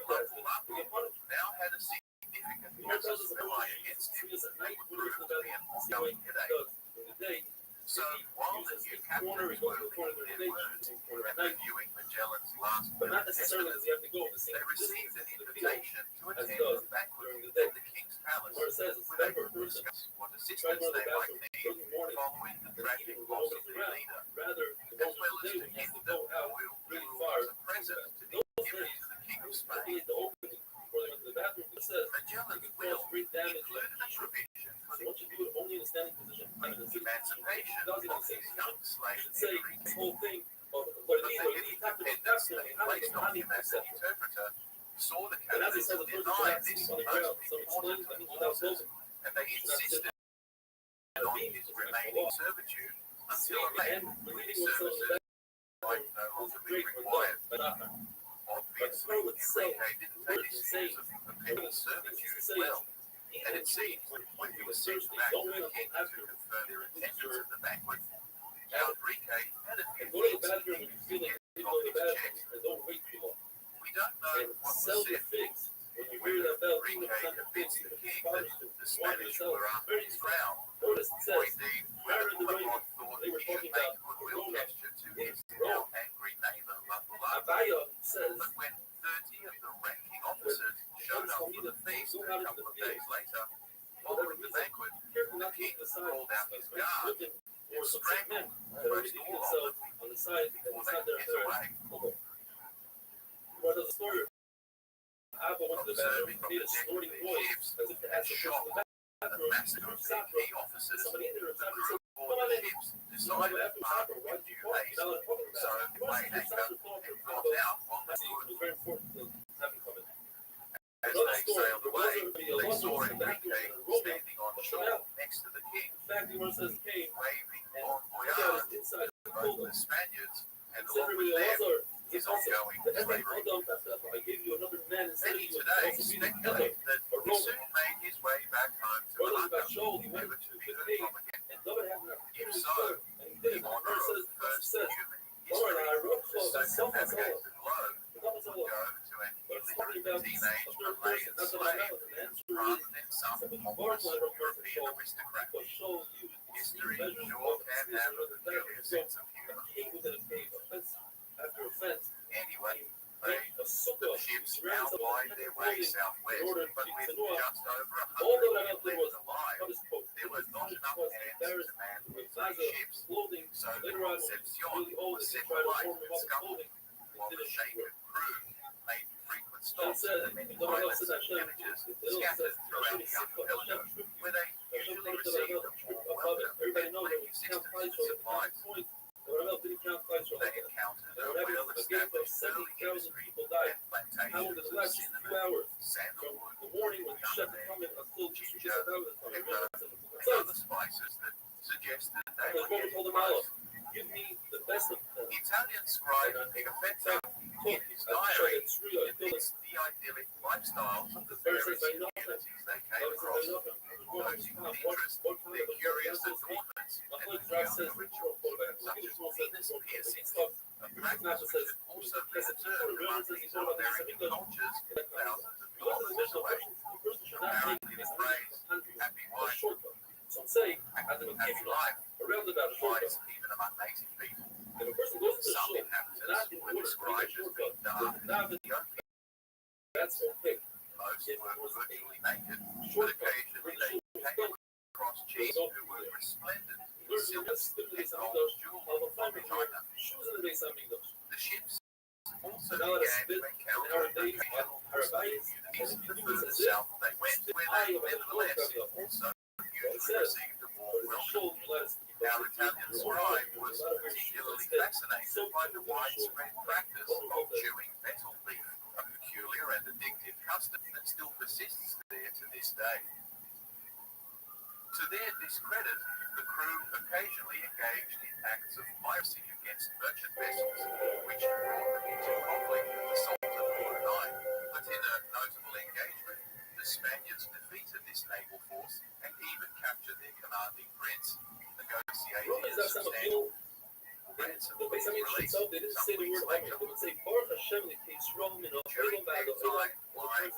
B: local uproar now had a significant forces relying against him that would prove to be an ongoing headache. So, while the new captains were licking their wounds and reviewing Magellan's last will and testament, they received an invitation to attend a banquet at the King's Palace, where they would discuss what assistance they might need following the tragic loss of their leader, as well as to hint that the royal jewel was a present to be given to the King of Spain. Magellan's will included a provision for the emancipation of his young slave Henry. But the heavy dependence they placed on him as an interpreter saw the captains deny this most important of clauses, and they insisted on his remaining servitude until a man with his services might no longer be required. Obviously, Enrique didn't take his views of perpetual servitude well, and it seems when he was sent back to the king to confirm their attendance at the banquet, Enrique had a few things he could forget off his chest. We don't know what was said, whether Enrique convinced the king that the Spanish were under his crown, or indeed whether Borbon thought he should make a goodwill gesture to his now angry neighbor Lapu-Lapu. But when 30 of the ranking officers showed up for the feast a couple of days later, following the banquet, the king called out his guard,
A: looking for some sick
B: strangled
A: men that are
B: almost
A: redeeming
B: all of
A: themselves
B: them
A: on the side and
B: before
A: inside
B: they
A: their
B: could get away.
A: What does the story of Abba went to the bathroom,
B: Observing from
A: made
B: the
A: a
B: deck of
A: snorting
B: their
A: noise
B: ships
A: as if to ask the person in the
B: and
A: bathroom,
B: massacred their key officers,
A: somebody in there
B: the
A: inside
B: crew
A: said,
B: aboard
A: come on
B: the
A: in.
B: ships
A: So I
B: decided
A: went after
B: part
A: supper,
B: of
A: why
B: the
A: did you
B: due
A: call?
B: haste,
A: Now I'm talking
B: so
A: about it.
B: the main anchor
A: It
B: got out on the
A: was
B: good.
A: very important to have him come in.
B: As
A: Another
B: they
A: story,
B: sailed
A: there
B: away,
A: wasn't really a
B: they
A: London
B: saw
A: in the bathroom
B: Enrique
A: in Rome.
B: standing on
A: Pushed him
B: shore
A: out.
B: next to the king,
A: In fact, the one says he came
B: waving
A: and
B: bon
A: took out
B: voyage
A: his inside
B: to
A: and told
B: both
A: him,
B: the Spaniards and
A: said
B: along
A: really
B: with them
A: Lazar,
B: his
A: also,
B: ongoing
A: the epic
B: slavery.
A: Adam Pastor, I gave you another man instead of
B: Many
A: you, and
B: today
A: also be the other.
B: speculate that he soon made his way back home to
A: Brothers
B: Malacca,
A: got shown, he went
B: never
A: to
B: to be
A: the
B: heard
A: cave,
B: from again.
A: and David had an
B: If
A: opportunity to
B: so,
A: go, and he
B: the
A: did it. The
B: honor
A: verse
B: of
A: says,
B: first
A: says,
B: human
A: all right,
B: history
A: I wrote
B: to
A: close,
B: circumnavigate the globe
A: the David
B: would go to an
A: but it's talking
B: illiterate
A: about
B: teenage
A: a third
B: Malay
A: person, that's what
B: slave
A: I'm the answer is,
B: rather than some pompous European aristocrat.
A: but shows you
B: History
A: measures
B: sure
A: of
B: can have a peculiar sense of
A: a
B: humor.
A: cave within a cave, offense after offense.
B: Anyway,
A: They
B: the
A: a sukkah,
B: ships
A: surround
B: now plied their way
A: in
B: southwest,
A: order
B: but
A: to
B: with
A: Noah.
B: just over
A: All
B: 100
A: that I
B: men
A: did was
B: left alive,
A: cut his coat.
B: there were not enough
A: was
B: hands to
A: embarrassed
B: man
A: with
B: three
A: Gaza
B: ships,
A: clothing.
B: so the
A: Later on, when he was
B: Concepcion
A: really old,
B: was
A: and he
B: set
A: tried to
B: alight
A: form him
B: and
A: up with
B: scuttled,
A: clothing.
B: while the
A: Didn't
B: shaken
A: work.
B: crew made frequent
A: And
B: stops
A: said,
B: at the many
A: the Lord
B: islands
A: said,
B: and
A: Hashem,
B: villages
A: the Lord
B: scattered
A: says,
B: throughout
A: "Really
B: the
A: sick, but
B: archipelago,
A: Hashem,
B: where they usually received a warm welcome
A: everybody
B: and
A: knows
B: plenty
A: that
B: assistance
A: count price
B: and
A: for
B: supplies.
A: points. The Rabbel didn't count price for
B: They
A: like that.
B: encountered
A: And
B: a
A: whenever a game of
B: well-established early
A: 70,000
B: industry
A: people died,
B: and
A: how long
B: plantations
A: did it
B: of
A: last? Just a few
B: cinnamon,
A: hours. From
B: sandalwood,
A: the morning when you shut the
B: nutmeg,
A: comment until just
B: ginger,
A: about it.
B: and other spices that suggested they
A: The
B: were
A: Lord
B: getting
A: told him,
B: close.
A: give me the best of them.
B: The Italian scribe Pigafetta in his diary depicts the idyllic lifestyle of the various communities they came across, noting with interest their curious adornments and peculiar rituals, such as penis piercings, a practice which had also been observed among these American cultures thousands of kilometers away. Apparently the phrase, happy wife,
A: Some say, I
B: happy life,
A: around about a
B: applies
A: shortcut.
B: even among native people.
A: If a person goes to the
B: Some
A: shore,
B: inhabitants were described as being dark and Ethiopian.
A: that's okay.
B: Most were virtually naked, but occasionally they came across chiefs who were resplendent in silk and gold jewelry from China.
A: Shoes in the base of English.
B: The ships also
A: Now let us
B: began to
A: spit
B: encounter
A: nowadays
B: occasional
A: on Rabbis,
B: communities the further south they went, where they nevertheless also usually received a warm welcome. Our Italian scribe was particularly fascinated by the widespread practice of chewing metal leaf, a peculiar and addictive custom that still persists there to this day. To their discredit, the crew occasionally engaged in acts of piracy against merchant vessels, which brought them into conflict with the Sultan of Brunei. But in a notable engagement, the Spaniards defeated this naval force and even captured their commanding prince, negotiating a substantial ransom
A: The base of English
B: release
A: itself, they didn't
B: some
A: say the
B: weeks
A: word Amen.
B: later.
A: They would say, Baruch Hashem, they came strong in a
B: During their time flying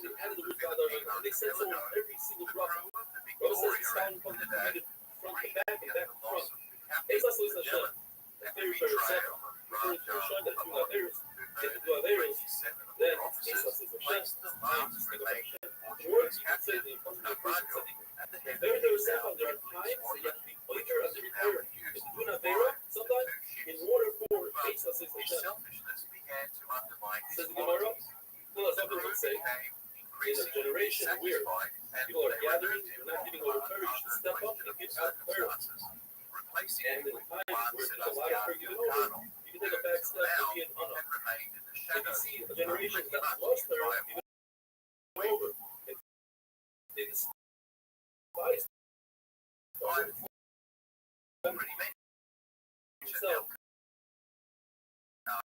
A: they
B: across
A: added the
B: the
A: word God, they said so on
B: archipelago,
A: every single
B: the
A: drop.
B: crew of the
A: Bible says
B: Victoria
A: it's found
B: and
A: from the
B: Trinidad
A: front to
B: grieved
A: back and
B: at
A: back
B: the
A: to
B: loss
A: front.
B: of the captain
A: Esa es la
B: Magellan
A: the
B: and the
A: theory for
B: betrayal
A: yourself.
B: of
A: According to
B: Raja
A: Rothschild, that if you got theirs,
B: who
A: if you
B: murdered
A: got theirs,
B: 27 of
A: then
B: the officers,
A: Esa is the
B: placed the last remaining
A: Or
B: Portuguese
A: you can say
B: captain,
A: the person
B: Navarro, at the head of
A: There
B: the
A: is
B: now
A: there are
B: British
A: times that you have to be
B: which
A: clear
B: was
A: as a
B: now
A: repair.
B: reduced
A: If
B: to
A: you do not
B: 5
A: bear,
B: to
A: sometimes
B: 2 ships.
A: in order for
B: But
A: Esa says
B: his
A: Hashem.
B: selfishness began to undermine his
A: Says the Gemara,
B: qualities.
A: well,
B: The
A: some people
B: crew
A: would say,
B: became
A: in a
B: increasingly
A: generation weird.
B: dissatisfied, and
A: People are
B: they
A: gathering,
B: removed him
A: they're not
B: from
A: giving over
B: command
A: courage to
B: under
A: step up and
B: questionable
A: give out prayer.
B: circumstances, replacing
A: And
B: him
A: in
B: with
A: times
B: Juan
A: where there's a lot of
B: Sebastian
A: prayer given over,
B: Elcano,
A: you can take a back step and be an honor.
B: had remained in the
A: If you
B: shadows
A: see a generation
B: pretty
A: that
B: much
A: lost
B: the
A: their
B: entire
A: given over, if they despise
B: I've already mentioned
A: himself,
B: not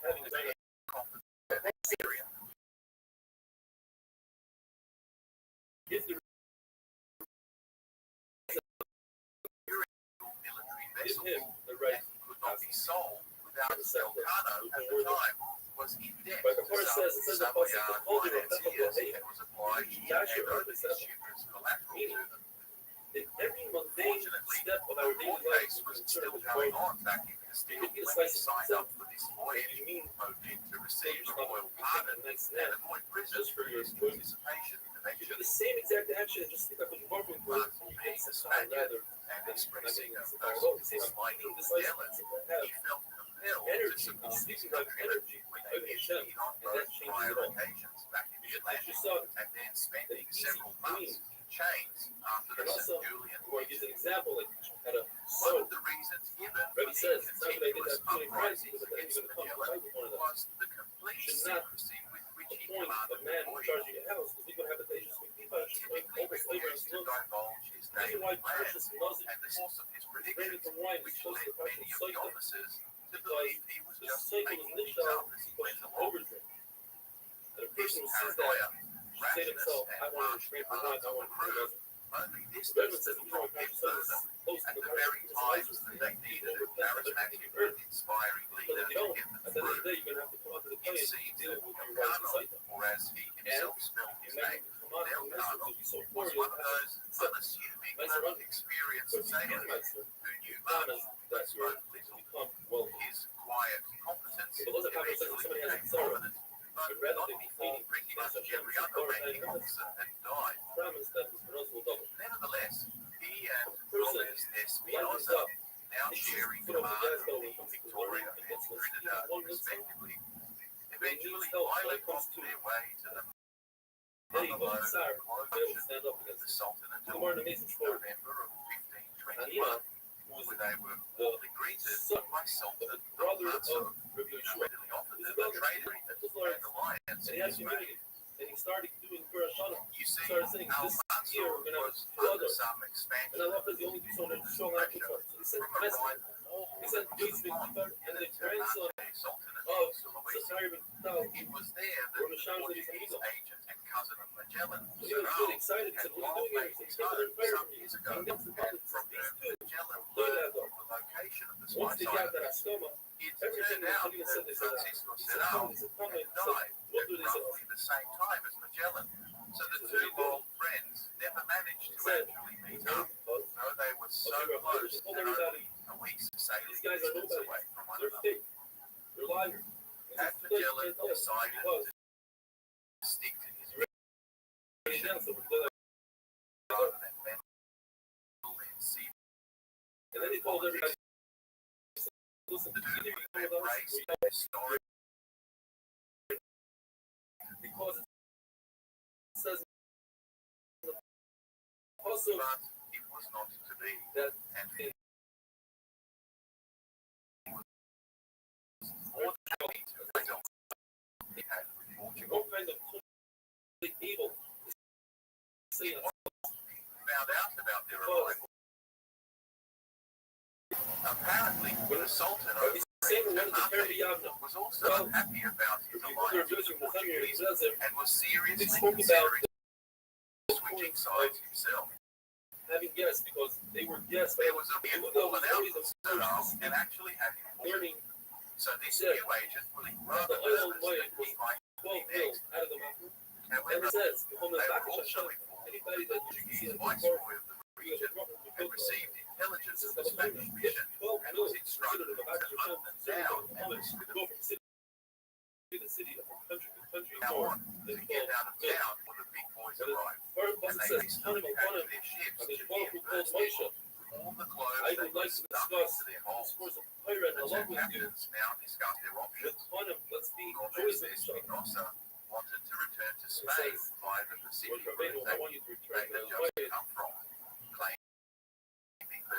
A: having a
B: being competent in Syria.
A: if the
B: Military
A: give
B: vessels
A: him the right.
B: and could not be sold without Elcano at the time was in debt
A: But the
B: to
A: Torah
B: some
A: says, it says the
B: Savoyard
A: Pasuk, the culture of
B: financiers
A: Bethel,
B: and was obliged to
A: Joshua,
B: hand over
A: the
B: his
A: seven.
B: shipments collateral to them.
A: in every mundane
B: Fortunately,
A: step of
B: the
A: our daily
B: court
A: life,
B: case was
A: concerned
B: still
A: with
B: going
A: growth.
B: on back in Castile
A: You
B: when
A: get a
B: he
A: slice of
B: signed up for this voyage,
A: You mean
B: hoping to receive
A: you're
B: a royal
A: not
B: pardon
A: taking a nice
B: and
A: nap
B: avoid prison
A: just
B: for
A: for your
B: his participation in
A: do the same exact action and just stick up with your partner for it. You get some time rather
B: and
A: than
B: expressing a
A: personal
B: personal
A: say, I'm
B: dislike
A: eating
B: of
A: this life,
B: Magellan,
A: have
B: he felt compelled to
A: energy,
B: support his
A: speaking of
B: countrymen
A: energy,
B: when
A: I
B: they
A: mean,
B: issued on
A: and that
B: both
A: changes
B: prior
A: it all.
B: occasions back in the
A: You
B: Atlantic,
A: saw
B: and then spending
A: easy
B: several months
A: clean.
B: in chains after
A: And
B: the
A: also,
B: St. Julian
A: we're going to use an example, like at a
B: One
A: soap.
B: of the reasons given for
A: Rabbbi
B: the
A: says, it's not a good idea to
B: continuous
A: have too many friends
B: uprisings
A: because then
B: against
A: you're going to come to
B: Magellan
A: fight with one another.
B: was the complete
A: Should not
B: secrecy with which
A: The
B: he
A: point
B: commanded
A: of
B: the
A: man
B: boy.
A: charging a house because people have the patience with people
B: He
A: and just
B: typically
A: over slavery and
B: refused to
A: slums.
B: divulge his
A: The reason
B: daily
A: why
B: plans
A: Precious loves it,
B: and the source of his
A: raining
B: predictions,
A: from wine is
B: which
A: close
B: led
A: to
B: many
A: precious
B: of the
A: cycle.
B: officers to believe he was
A: The
B: just
A: cycle is
B: making
A: nicked
B: things
A: out
B: up as he
A: because
B: went
A: she's
B: along.
A: overdrink. And a
B: This
A: person who says that
B: paranoia,
A: should say to
B: rashness,
A: himself,
B: and
A: I want
B: harsh
A: to drink for wine,
B: demands
A: I
B: on
A: want
B: the
A: to drink
B: crew
A: for
B: only
A: Redmond
B: distanced
A: says
B: the
A: the reason why
B: conflict
A: Precious Cycle
B: further.
A: is close to
B: At
A: the
B: the
A: very
B: very times that they needed a charismatic and inspiring
A: Because
B: leader
A: if you
B: to
A: don't,
B: get
A: at
B: them
A: the end of the
B: through.
A: day, you're going to have to come out to the
B: It
A: plane and
B: seems
A: deal
B: that
A: with your rights
B: Elcano,
A: cycle.
B: or as he himself spelled
A: You
B: his
A: may
B: name,
A: come out and the message will be so poor,
B: was
A: you'll
B: one of
A: have
B: those
A: to
B: unassuming
A: Nice
B: but
A: run.
B: experienced
A: But if you get
B: sailors
A: Meister,
B: who knew
A: Ghana,
B: much but
A: that's where
B: spoke
A: you
B: little.
A: become wealthy.
B: His quiet competence
A: If it wasn't for
B: eventually
A: somebody has
B: became
A: a sorrow,
B: prominent, but
A: I'd rather
B: not
A: they be
B: before
A: cleaning
B: pretty much
A: Meister
B: every
A: Championship
B: other
A: bar
B: ranking
A: 9 minutes.
B: officer had died.
A: Promise that Mr. Russell will double.
B: Nevertheless, he and
A: Person
B: Gomez
A: lightens
B: Espinosa,
A: up.
B: now
A: He
B: sharing
A: put up the
B: command
A: gas
B: of
A: pedal
B: the
A: when it comes to
B: Victoria
A: learning
B: and
A: against the
B: Trinidad,
A: one mitzvah.
B: respectively,
A: When he
B: eventually
A: needs help, when
B: pilot
A: it comes
B: off
A: to
B: their way to the
A: There you go,
B: Motherlode
A: Tsar,
B: Clove
A: they will
B: Ocean,
A: stand up
B: the
A: against
B: Sultanate
A: the
B: of
A: more amazing story.
B: November of
A: And
B: 1521,
A: who was
B: where they were
A: the
B: warmly greeted
A: son
B: by
A: of
B: Sultan
A: the brother
B: Al-Mansur,
A: of Rabbi
B: who
A: Yeshua.
B: readily offered
A: He's a
B: them a
A: brother.
B: trade agreement
A: He was Lord.
B: and alliance
A: And he
B: in
A: had
B: Spain.
A: community. And he started doing Pura Shana.
B: You
A: He
B: see,
A: started saying, this year
B: Al-Mansur
A: we're going to have
B: was
A: two
B: under
A: others.
B: some
A: And
B: expansion
A: I love that the only two son are strong out of So he sent
B: from a
A: message.
B: rival
A: He
B: warlord
A: sent
B: to
A: Luis
B: the pond
A: Victor
B: in
A: and
B: the
A: the grandson
B: Ternate Sultanate
A: of
B: of Sulawesi.
A: Satire Tal.
B: It was there that
A: Or
B: the
A: Masham that he's
B: Portuguese
A: amigo.
B: agent and cousin of Magellan,
A: So he was really
B: Serral,
A: excited. He
B: had
A: said, what are
B: long
A: you doing
B: made
A: here?
B: his
A: So he
B: home
A: came
B: some
A: to
B: years
A: the
B: ago,
A: He gets the
B: and
A: public.
B: from
A: These
B: whom
A: two.
B: Magellan
A: Look at
B: learned
A: that,
B: of the location of the
A: Once
B: spice
A: they got that
B: islands.
A: Ascoma,
B: It
A: everything
B: turned
A: was
B: out
A: something that
B: that
A: said they said,
B: Francisco
A: he said,
B: Serral
A: come, he said, come,
B: had
A: he said,
B: died
A: what
B: at
A: do they say?
B: roughly the same time as Magellan, so the two old friends never managed to actually meet up, though they were so close and only a week's sailing
A: These guys are
B: distance
A: nobody.
B: away from one
A: They're
B: another.
A: fake. They're liars.
B: Had Magellan decided to stick to his mission rather than meddle in sea
A: And then he told everybody, listen,
B: the
A: either
B: dude
A: you
B: would
A: go with us
B: embrace
A: or you
B: historic
A: because it says also
B: but it was not to be.
A: that
B: And
A: in
B: more than happy to resolve he had with Portugal.
A: what kind of totally evil is saying
B: Found out about their arrival. Apparently, the Sultan over
A: he's saying we're going to tear the
B: Ternate
A: Yavna.
B: was also
A: Well,
B: unhappy about his
A: They're
B: alliance with
A: judging
B: the
A: the family and
B: Portuguese
A: says that
B: and was seriously
A: they spoke about
B: considering switching sides himself.
A: having guests because they were guests.
B: There was a weird falling out with Serral and actually had him
A: learning
B: so this new agent was rather
A: the oil
B: nervous
A: way
B: that he
A: was
B: might
A: 12
B: be
A: mils
B: next.
A: out of the mountain. And
B: However,
A: it says,
B: they were also informed
A: anybody
B: that
A: that
B: the Portuguese
A: uses
B: viceroy of the region had received intelligence of the Spanish mission and was instructed to hunt them down and pursue them.
A: go from city to city, from country to country.
B: Now on, to get out of town when the big boys arrived,
A: First,
B: and
A: it
B: they
A: says,
B: hastily packed their ships
A: and
B: to
A: there's
B: the
A: one who calls
B: adverse
A: Moshe.
B: all the clothes
A: I
B: they
A: would
B: were
A: like to
B: stuck
A: discuss
B: into their
A: this
B: holds.
A: course of pirate
B: The
A: along
B: two
A: with you.
B: captains now discussed their
A: With
B: options.
A: Quantum, let's be
B: Gomez
A: joyous with each other.
B: Espinosa wanted to return to Spain via the
A: With
B: Pacific
A: Rabbeinu,
B: route
A: I
B: that
A: want you to
B: they
A: return
B: had
A: to the
B: just
A: way.
B: come from, claiming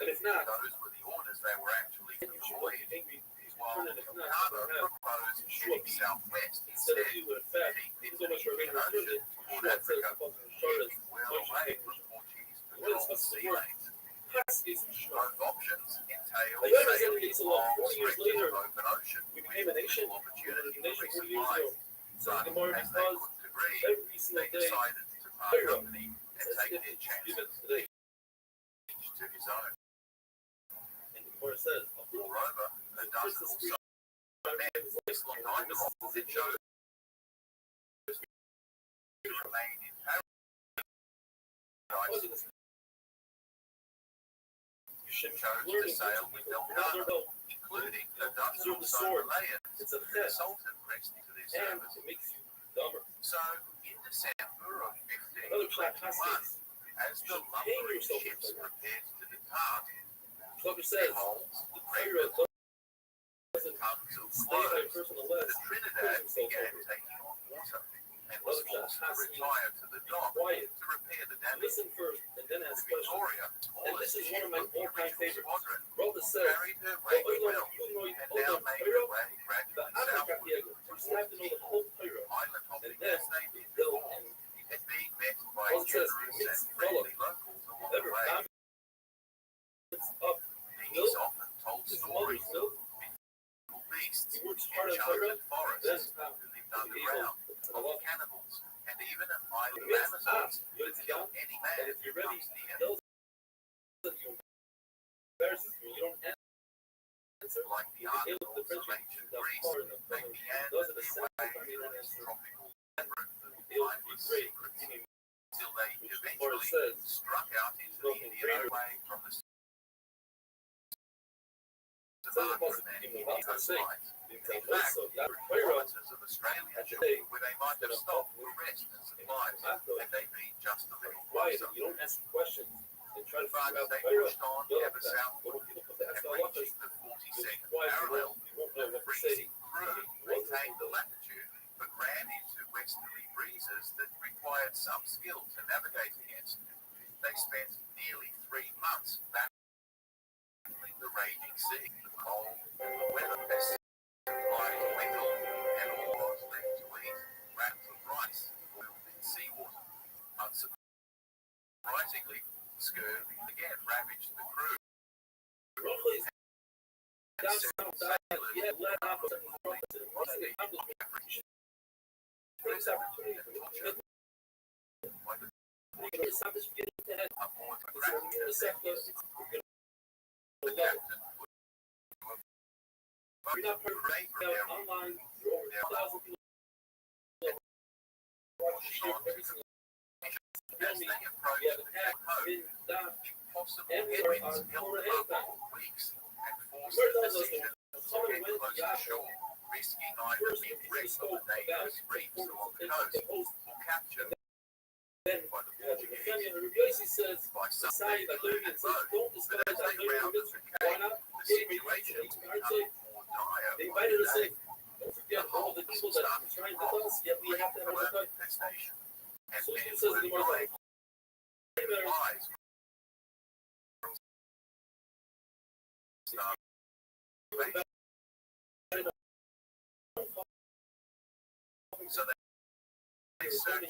A: And if
B: that
A: not,
B: those were the orders they were actually
A: then you should
B: deployed,
A: be angry.
B: while
A: Turn it if not,
B: Elcano
A: have
B: proposed heading southwest
A: instead
B: instead,
A: of you in fact,
B: heading
A: even though much Rabbeinu
B: Indian
A: returned
B: Ocean
A: it,
B: toward
A: Shua says
B: Africa,
A: the Apostle Charlotte,
B: keeping well away from Portuguese
A: the way it's
B: controlled
A: supposed to
B: sea
A: work,
B: lanes.
A: Pasties and Shua.
B: Both options entailed
A: Like, I was
B: sailing
A: in Israel
B: long
A: 40 years
B: stretches
A: later,
B: of open ocean
A: we
B: with
A: became a nation,
B: little opportunity
A: a
B: for
A: nation 40 years
B: resupply.
A: ago. So
B: But
A: the more
B: as they
A: because
B: couldn't agree,
A: every
B: they
A: single day,
B: decided to part
A: Pharaoh
B: company and
A: says
B: take
A: if
B: their
A: you
B: chances,
A: give it today,
B: each to his own.
A: and the Torah says,
B: Moreover, a dozen or so men, this Long Island had chosen to remain in paradise, chose to sail with Elcano, including a dozen or so Malayans
A: it's a
B: who the
A: theft,
B: Sultan pressed into their
A: and
B: service.
A: it makes you dumber.
B: So, in December of
A: Another track has
B: 1521,
A: this.
B: as the lumbering ships prepared to depart,
A: Tucker says,
B: behold, the
A: Pharaoh
B: pregnant
A: doesn't
B: tons of
A: slay by a
B: clothes.
A: person
B: The
A: unless
B: Trinidad began taking on water and was forced to retire to the dock
A: quiet.
B: to repair the damage.
A: Listen first and then
B: The
A: ask questions.
B: Victoria,
A: And this is one of my
B: of the
A: all-time
B: original
A: favorites.
B: squadron,
A: Brother says,
B: carried her weight well and now made her way gradually southward towards Timor, island hopping as they did before, and being met by generous and friendly locals along the way.
A: up,
B: These often told
A: his
B: stories
A: mother's milk,
B: of beasts
A: he works
B: in
A: hard on Pharaoh,
B: enchanted forests
A: then
B: who lived underground, of cannibals, and even an island of
A: Yes,
B: Amazons
A: you
B: who kill any man
A: and if
B: who
A: you're ready,
B: comes near.
A: tells that you embarrasses you, you don't answer.
B: Like the articles of ancient Greece, they meandered their way through this tropical labyrinth of mindless secrets until they eventually struck out into the Indian Ocean from the coastlines. In fact, provinces of Australia, where they might have stopped for rest and supplies, had they been just a little
A: Quiet,
B: closer.
A: you don't ask questions and try to figure
B: But
A: out
B: they
A: Pharaoh.
B: pushed on ever southward and reaching the 42nd parallel. The breezy crew maintained the latitude, but ran into westerly breezes that required some skill to navigate against. They spent nearly 3 months battling the raging sea, the cold, the weather pests, supplied dwindled, and all was left to eat wrapped of rice boiled in seawater. Unsurprisingly, scurvy again ravaged the crew.
A: Roughly,
B: And several sailors
A: yeah, let out
B: were
A: some
B: falling to the average.
A: This opportunity for you
B: By the
A: to stop this getting ahead.
B: aboard the
A: It's a
B: craft,
A: new sector.
B: the captain put
A: You're not
B: the
A: perfect.
B: raver
A: Now,
B: their
A: online, you're over 1,000 people watching
B: on
A: every
B: to
A: single
B: as they approached
A: yeah,
B: the
A: the app,
B: depot.
A: been down.
B: Impossible
A: And we
B: headwinds
A: are
B: held
A: over
B: them up
A: anything.
B: for weeks and forced
A: Where
B: the
A: does us
B: decision to
A: someone
B: head
A: went to
B: closer
A: Yahoo
B: shore, risking either
A: first
B: being
A: if you
B: wrecked
A: spoke
B: on the dangerous reefs along the coast
A: the host,
B: or captured
A: then
B: by the
A: you have the
B: Portuguese.
A: defendant of Rabbi says,
B: By some
A: society
B: they
A: that living in
B: included both,
A: don't
B: but
A: despise
B: as
A: that
B: they rounded the
A: why
B: cape,
A: not?
B: the situation was becoming more dire
A: They
B: by
A: invited
B: the
A: us
B: day.
A: in. Don't forget all the people that are trying to tell us, yet we have to have a
B: Worm
A: cut.
B: infestation. And
A: So
B: men
A: he says
B: were
A: in the Bible,
B: dying of flies from starvation. So they searched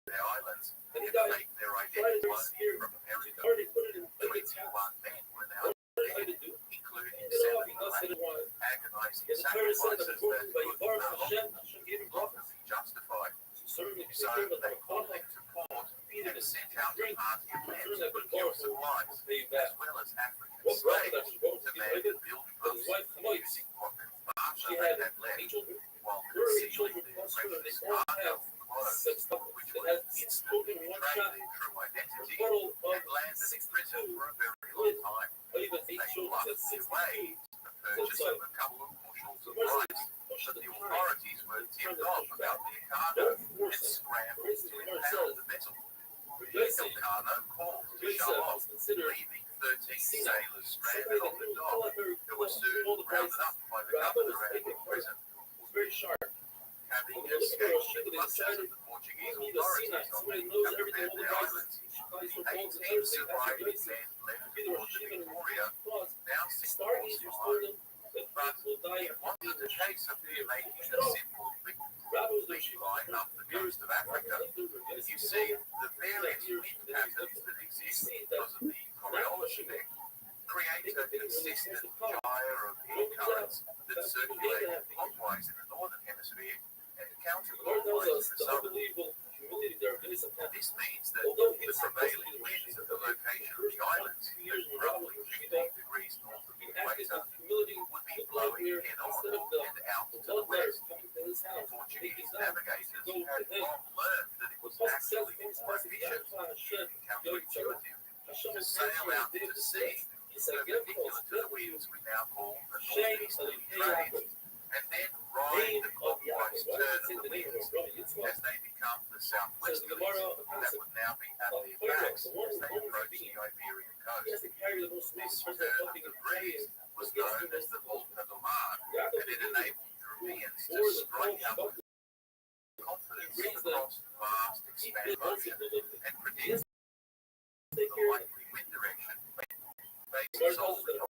B: their islands
A: and he
B: and
A: died.
B: faked their
A: Tried to
B: identity
A: scare.
B: from
A: She
B: America.
A: already put it in David's
B: 21
A: house.
B: men were now
A: What did I
B: dead,
A: do?
B: including
A: He did all
B: 7
A: because he didn't want it.
B: agonizing
A: And the Torah said that
B: sacrifices
A: according
B: that
A: by
B: could
A: Yvar
B: no
A: Hashem, Hashem gave him
B: longer
A: prophets.
B: be justified.
A: Certainly,
B: So they called him to court and sent out a party of men to procure supplies, as well as African
A: What brother that
B: slaves,
A: was going
B: to
A: to
B: man
A: be
B: the building
A: but his
B: posts
A: wife Chloe,
B: using what little barter
A: she
B: they
A: had
B: had
A: 8
B: left,
A: children.
B: while
A: Her 8
B: concealing
A: children
B: their
A: plus her, they
B: precious
A: all
B: cargo
A: have
B: of clothes,
A: sex couples
B: which
A: that
B: would
A: had
B: instantly
A: spoken in one
B: betray
A: shot.
B: their true
A: A
B: identity
A: total of
B: and landed in prison
A: 62
B: for a very long time.
A: or even 8
B: They
A: children,
B: bluffed
A: that's
B: their
A: 62.
B: way to the purchase of a couple of bushels of
A: Where's
B: rice, but the authorities were tipped off about their cargo and scrambled to impound the metal. Elcano called to shove off, leaving 13 sailors stranded on the dock, who were soon rounded up by the governor and imprisoned.
A: Very sharp.
B: Having escaped the clutches of the Portuguese authorities on the Cape Islands, the 18 surviving men left aboard the Victoria now seek to home. But it wasn't a case of their making a simple quick line up the coast of Africa. You see, the various wind patterns that exist because of the Coriolis effect create a consistent gyre of air currents that circulate clockwise in the northern hemisphere and counterclockwise in the southern. This means that the prevailing winds at the location of the islands, at roughly 15 degrees north of the equator, would be blowing head on and out to the west. Portuguese navigators had long learned that it was actually more efficient and counterintuitive to sail out to sea perpendicular to the winds we now call the northeasterly trades, and then ride the clockwise turn of the winds as they become the southwest
A: Says the
B: Indies
A: Gemara,
B: that would now be at their backs as they approached the Iberian
A: he
B: coast.
A: has to carry the most
B: This
A: person
B: turn of
A: helping
B: the
A: him carry
B: breeze
A: it.
B: was known as the Volta do Mar,
A: Yaakov,
B: and it enabled Europeans to
A: more than
B: strike out
A: 12
B: with confidence
A: brings the-
B: across vast,
A: he
B: expansive
A: builds
B: ocean
A: it.
B: and predict
A: Take
B: the
A: care.
B: likely wind direction based
A: Where's
B: solely
A: the-
B: on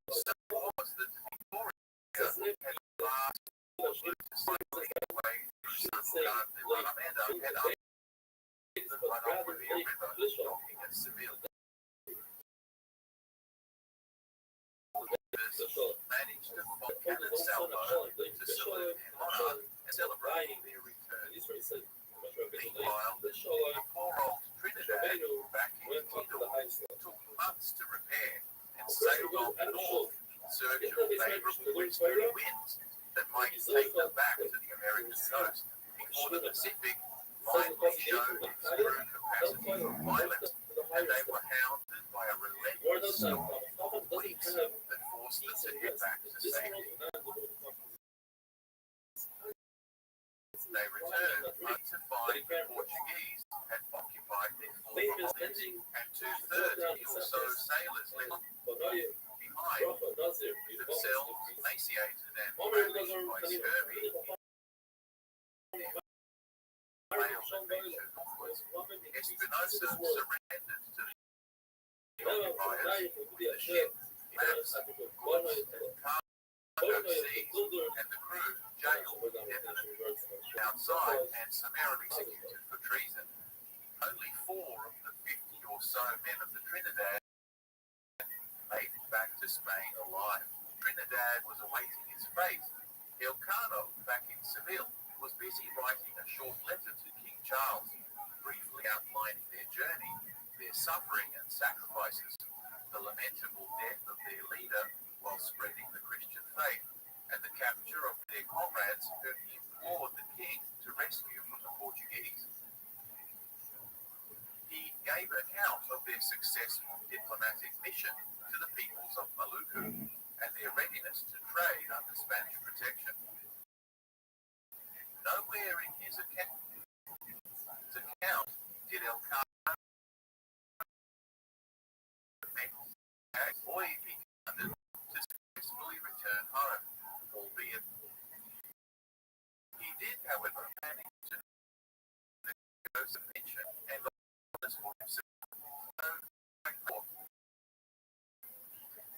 B: so was that Victoria
A: Says if-
B: had vast cycling away through San Juan de la Alameda and up the Guadalquivir River, docking at Seville. Managed to contact El Salvador to salute their monarch and celebrating their return. Meanwhile, the poor old Trinidad, back in Tidal, took months to repair and sailed off north in search of favorable westerly winds that might take them back to the American coast before the Pacific finally showed its true capacity for violence, and they were hounded by a relentless storm of weeks that forced them to head back to safety. They returned only to find the Portuguese had occupied their former holdings, and 230 or so sailors left behind, themselves emaciated and ravished by scurvy. Failed adventure northwards. Espinosa surrendered to the occupiers with the ship, maps, goods, and cargo seized, and the crew jailed indefinitely outside and summarily executed for treason. Only 4 of the 50 or so men of the Trinidad made it back to Spain alive. Trinidad was awaiting his fate. Elcano, back in Seville, was busy writing a short letter to King Charles, briefly outlining their journey, their suffering and sacrifices, the lamentable death of their leader while spreading the Christian faith, and the capture of their comrades whom he implored the king to rescue from the Portuguese. He gave account of their successful diplomatic mission to the peoples of Maluku and their readiness to trade under Spanish protection. Nowhere in his account did Elcano or if he intended to successfully return home, albeit he did, however, manage to negotiate a pension and office for himself.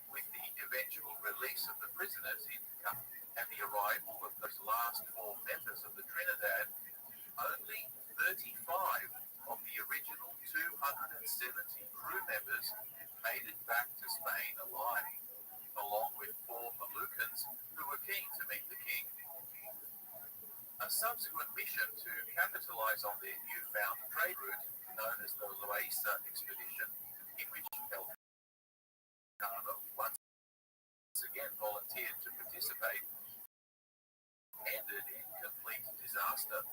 B: With the eventual release of the prisoners in Cup and the arrival of those last 4 members of the Trinidad, only 35 of the original 270 crew members made it back to Spain alive, along with 4 Malucans who were keen to meet the king. A subsequent mission to capitalize on their newfound trade route, known as the Loaiza expedition, in which Elcano once again volunteered to participate, ended in complete disaster,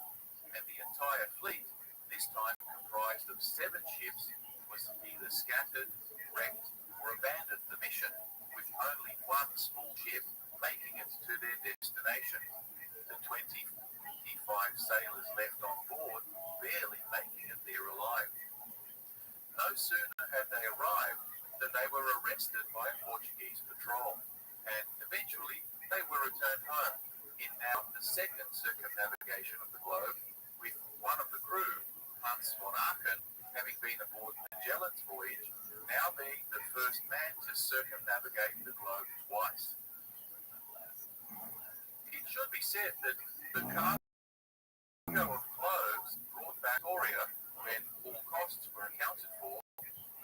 B: and the entire fleet, this time comprised of 7 ships, was either scattered, wrecked, or abandoned the mission, with only 1 small ship making it to their destination. The 25 sailors left on board barely making it there alive. No sooner had they arrived than they were arrested by a Portuguese patrol, and eventually they were returned home in now the 2nd circumnavigation of the globe, with one of the crew, Hans von Aachen, having been aboard Magellan's voyage, now being the first man to circumnavigate the globe twice. It should be said that the cargo of cloves brought back Victoria, when all costs were accounted for,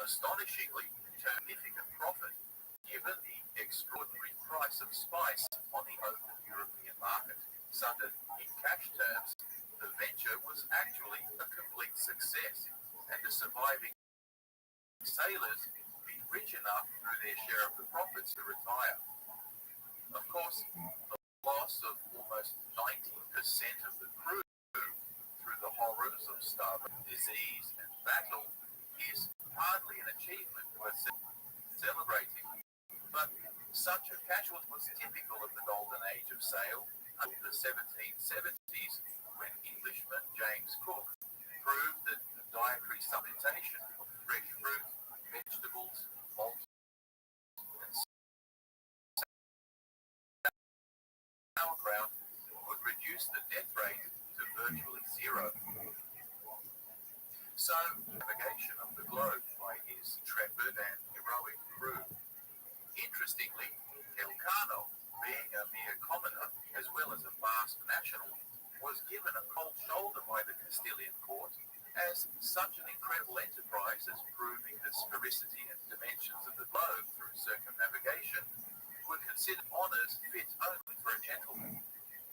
B: astonishingly turned significant profit, given the extraordinary price of spice on the open European market, so that in cash terms, the venture was actually a complete success, and the surviving sailors be rich enough through their share of the profits to retire. Of course, the loss of almost 90% of the crew through the horrors of starvation, disease, and battle is hardly an achievement worth celebrating. But such a casualty was typical of the golden age of sail until the 1770s, when Englishman James Cook proved that the dietary supplementation of fresh fruit, vegetables, malt, and sauerkraut would reduce the death rate to virtually zero. So, navigation of the globe by his intrepid and heroic crew. Interestingly, Elcano, being a mere commoner as well as a vast national, was given a cold shoulder by the Castilian court as such an incredible enterprise as proving the sphericity and dimensions of the globe through circumnavigation were considered honours fit only for a gentleman,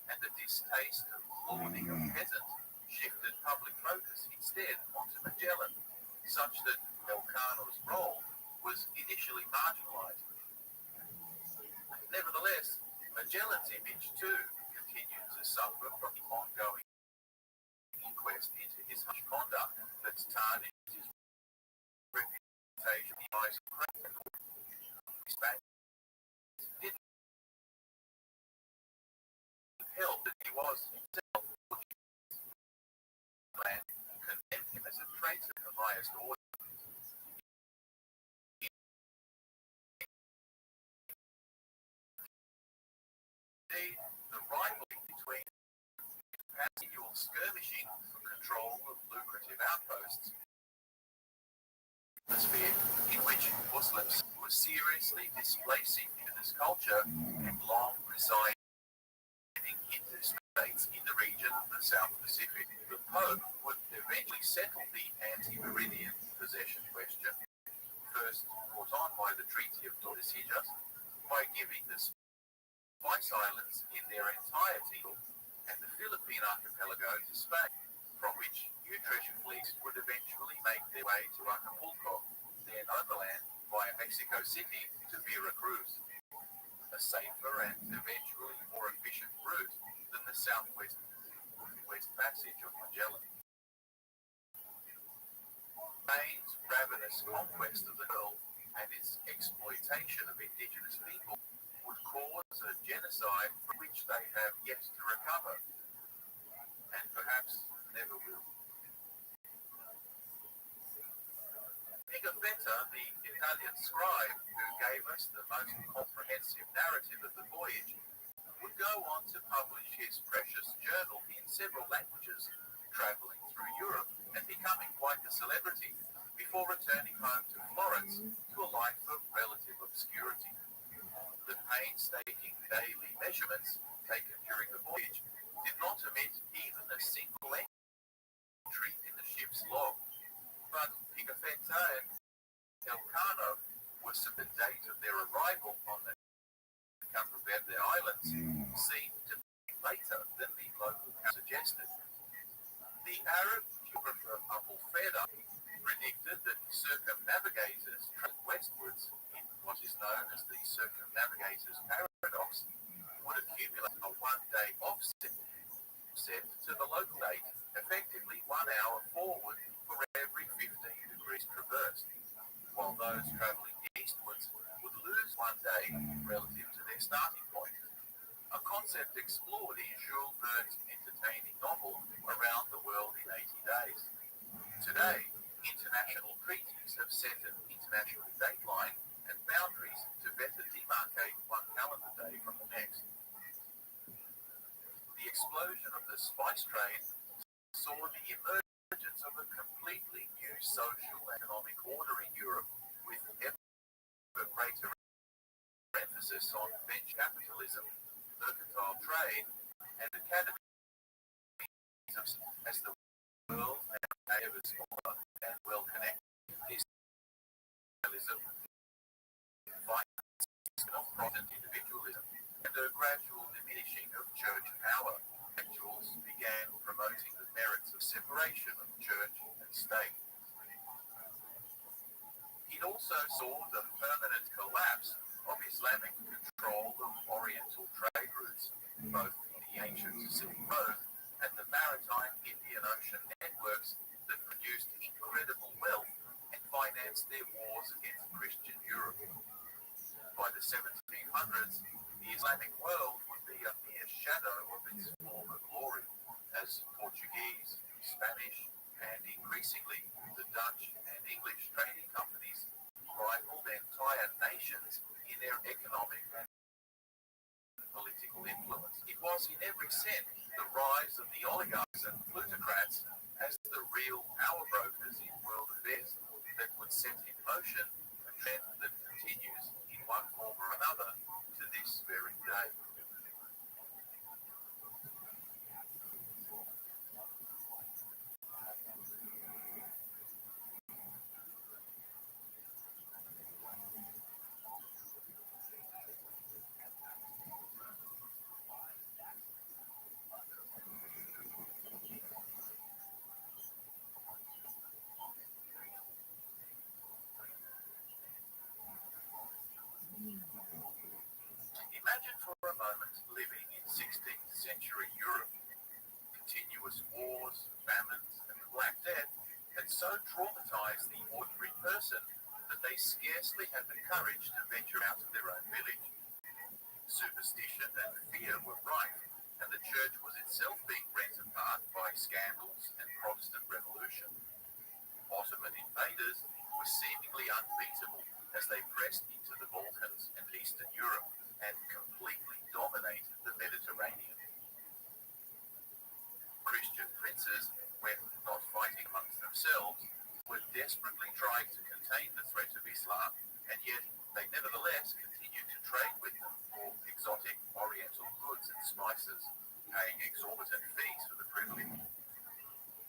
B: and the distaste of lording a peasant shifted public focus instead onto Magellan, such that Elcano's role was initially marginalized. Nevertheless, Magellan's image too continued to suffer from the ongoing inquest into his harsh conduct that's tarnished his reputation in the eyes of Crown. Spaniards didn't help that he was himself and condemned him as a traitor of the highest order. Indeed, the rivalry between continual skirmishing for control of lucrative outposts, atmosphere in which Muslims were seriously displacing indigenous culture and long residing interstates in the region of the South Pacific. The Pope would eventually settle the anti-Meridian possession question, first brought on by the Treaty of Tordesillas, by giving the Spice Islands in their entirety and the Philippine archipelago to Spain, from which new treasure fleets would eventually make their way to Acapulco, then overland via Mexico City to Veracruz, a safer and eventually more efficient route than the southwest passage of Magellan. Spain's ravenous conquest of the world and its exploitation of indigenous people would cause a genocide from which they have yet to recover, and perhaps never will. Pigafetta, the Italian scribe who gave us the most comprehensive narrative of the voyage, would go on to publish his precious journal in several languages, travelling through Europe and becoming quite a celebrity, before returning home to Florence to a life of relative obscurity. The painstaking daily measurements taken during the voyage did not omit even a single entry in the ship's log, but Pigafetta and Elcano were the date of their arrival on the Cape Verde Islands seemed to be later than the local suggested. The Arab geographer Abu Feda predicted that circumnavigators traveled westwards in what is known as the circumnavigator's paradox would accumulate a one-day offset to the local date, effectively 1 hour forward for every 15 degrees traversed, while those travelling eastwards would lose 1 day relative to their starting point, a concept explored in Jules Verne's entertaining novel Around the World in 80 Days. Today, international treaties have set an international dateline and boundaries to better demarcate one calendar day from the next. The explosion of the spice trade saw the emergence of a completely new social and economic order in Europe, with ever greater emphasis on venture capitalism, mercantile trade, and academies as the world now ever smaller and well-connected. Capitalism, financing of profit individualism, and a gradual diminishing of church power. Intellectuals began promoting the merits of separation of church and state. It also saw the permanent collapse of Islamic control of Oriental trade routes, both the ancient Silk Road and the maritime Indian Ocean networks that produced incredible wealth and financed their wars against Christian Europe. By the 1700s, the Islamic world would be a mere shadow of its former glory, as Spanish, and increasingly the Dutch and English trading companies rivaled entire nations in their economic and political influence. It was in every sense the rise of the oligarchs and plutocrats as the real power brokers in world affairs that would set in motion a trend that continues in one form or another to this very day. Imagine for a moment living in 16th century Europe. Continuous wars, famines, and the Black Death had so traumatized the ordinary person that they scarcely had the courage to venture out of their own village. Superstition and fear were rife, and the church was itself being rent apart by scandals and Protestant revolution. Ottoman invaders were seemingly unbeatable as they pressed into the Balkans and Eastern Europe and completely dominated the Mediterranean. Christian princes, when not fighting amongst themselves, were desperately trying to contain the threat of Islam, and yet they nevertheless continued to trade with them for exotic oriental goods and spices, paying exorbitant fees for the privilege.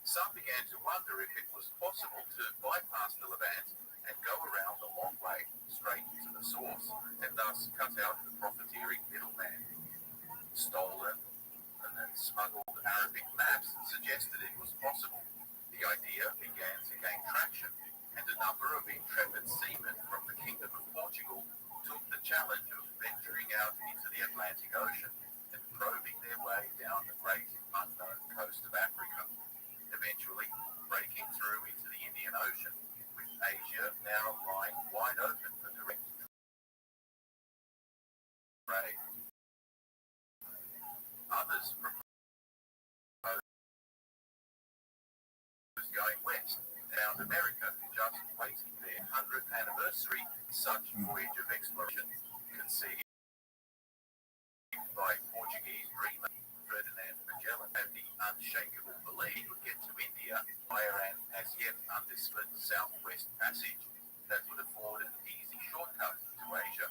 B: Some began to wonder if it was possible to bypass the Levant and go around the long way straight to the source, and thus cut out the profiteering middleman. Stolen and then smuggled Arabic maps suggested it was possible. The idea began to gain traction, and a number of intrepid seamen from the Kingdom of Portugal took the challenge of venturing out into the Atlantic Ocean and probing their way down the great unknown coast of Africa, eventually breaking through into the Indian Ocean, with Asia now lying wide open for direct trade. Others proposed going west, found America just waiting their 100th anniversary. Such voyage of exploration, conceived by Portuguese dreamer Ferdinand Magellan, had the unshakable belief he would get to India via an as yet undiscovered southwest passage that would afford an easy shortcut to Asia.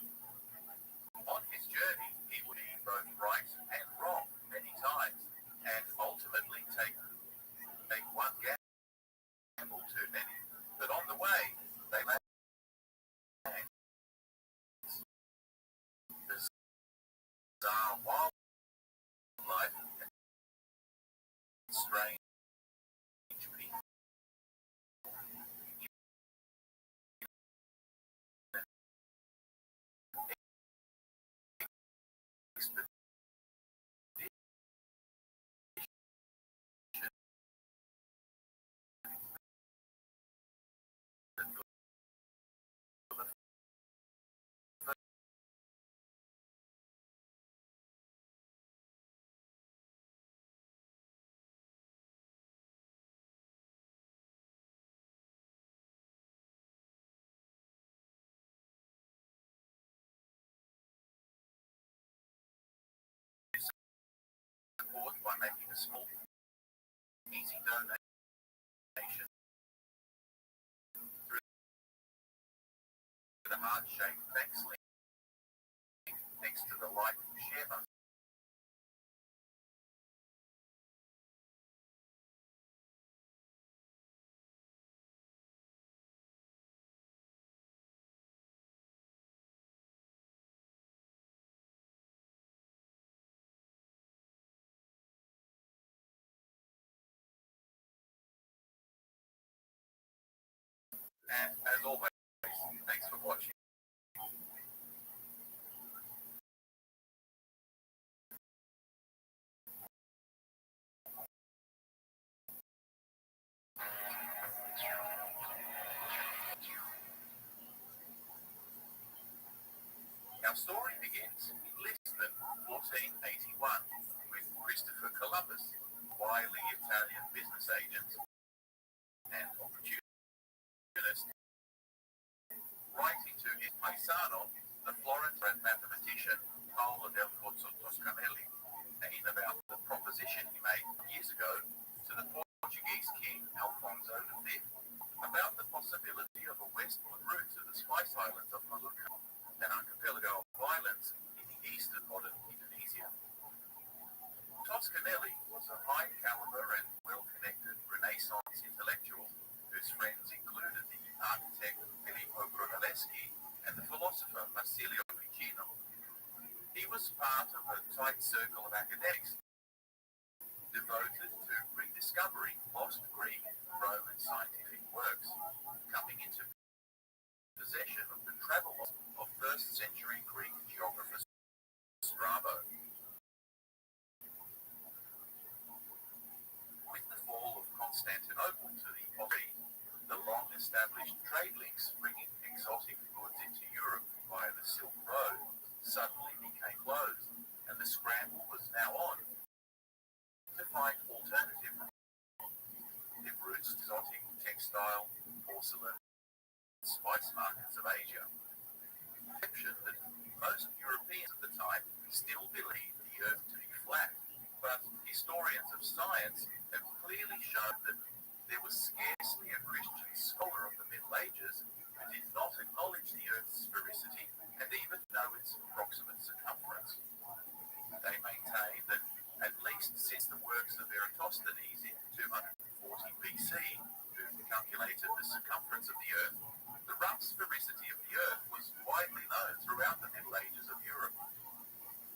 B: On his journey, he would be both right and wrong many times, and ultimately take one gamble too many. But on the way, they made bizarre wildlife and strange people. Support by making a small, easy donation through the heart-shaped thanks link next to the like share button. And as always, thanks for watching. Our story begins in Lisbon, 1481, with Christopher Columbus, wily Italian business agent Toscano, the Florentine mathematician Paolo del Pozzo Toscanelli, thinking about the proposition he made years ago to the Portuguese king Alfonso V about the possibility of a westward route to the Spice Islands of Maluku, an archipelago of islands in the east of modern Indonesia. Toscanelli was a high-caliber and well-connected Renaissance intellectual whose friends included the architect Filippo Brunelleschi and the philosopher Marsilio Ficino. He was part of a tight circle of academics devoted to rediscovering lost Greek, Roman scientific works, coming into possession of the travelogues of first-century Greek geographer Strabo. With the fall of Constantinople to the Ottoman, the long-established trade links bringing exotic goods into Europe via the Silk Road suddenly became closed, and the scramble was now on to find alternative routes to exotic textile, porcelain, and spice markets of Asia. The exception that most Europeans at the time still believed the Earth to be flat, but historians of science have clearly shown that there was scarcely a Christian scholar of the Middle Ages who did not acknowledge the Earth's sphericity and even know its approximate circumference. They maintain that at least since the works of Eratosthenes in 240 BC, who calculated the circumference of the Earth, the rough sphericity of the Earth was widely known throughout the Middle Ages of Europe.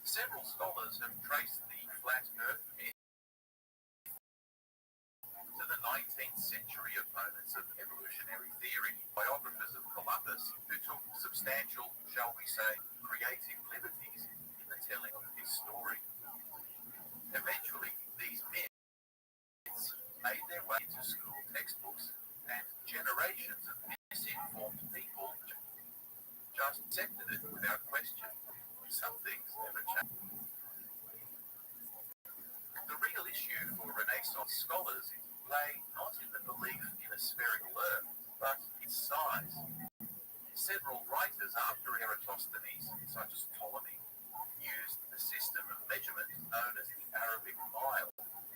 B: Several scholars have traced the flat Earth myth to the 19th century opponents of evolutionary theory, biographers of Columbus, who took substantial, shall we say, creative liberties in the telling of his story. Eventually, these myths made their way into school textbooks, and generations of misinformed people just accepted it without question. Some things never change. The real issue for Renaissance scholars lay not in the belief in a spherical Earth, but its size. Several writers after Eratosthenes, such as Ptolemy, used a system of measurement known as the Arabic mile,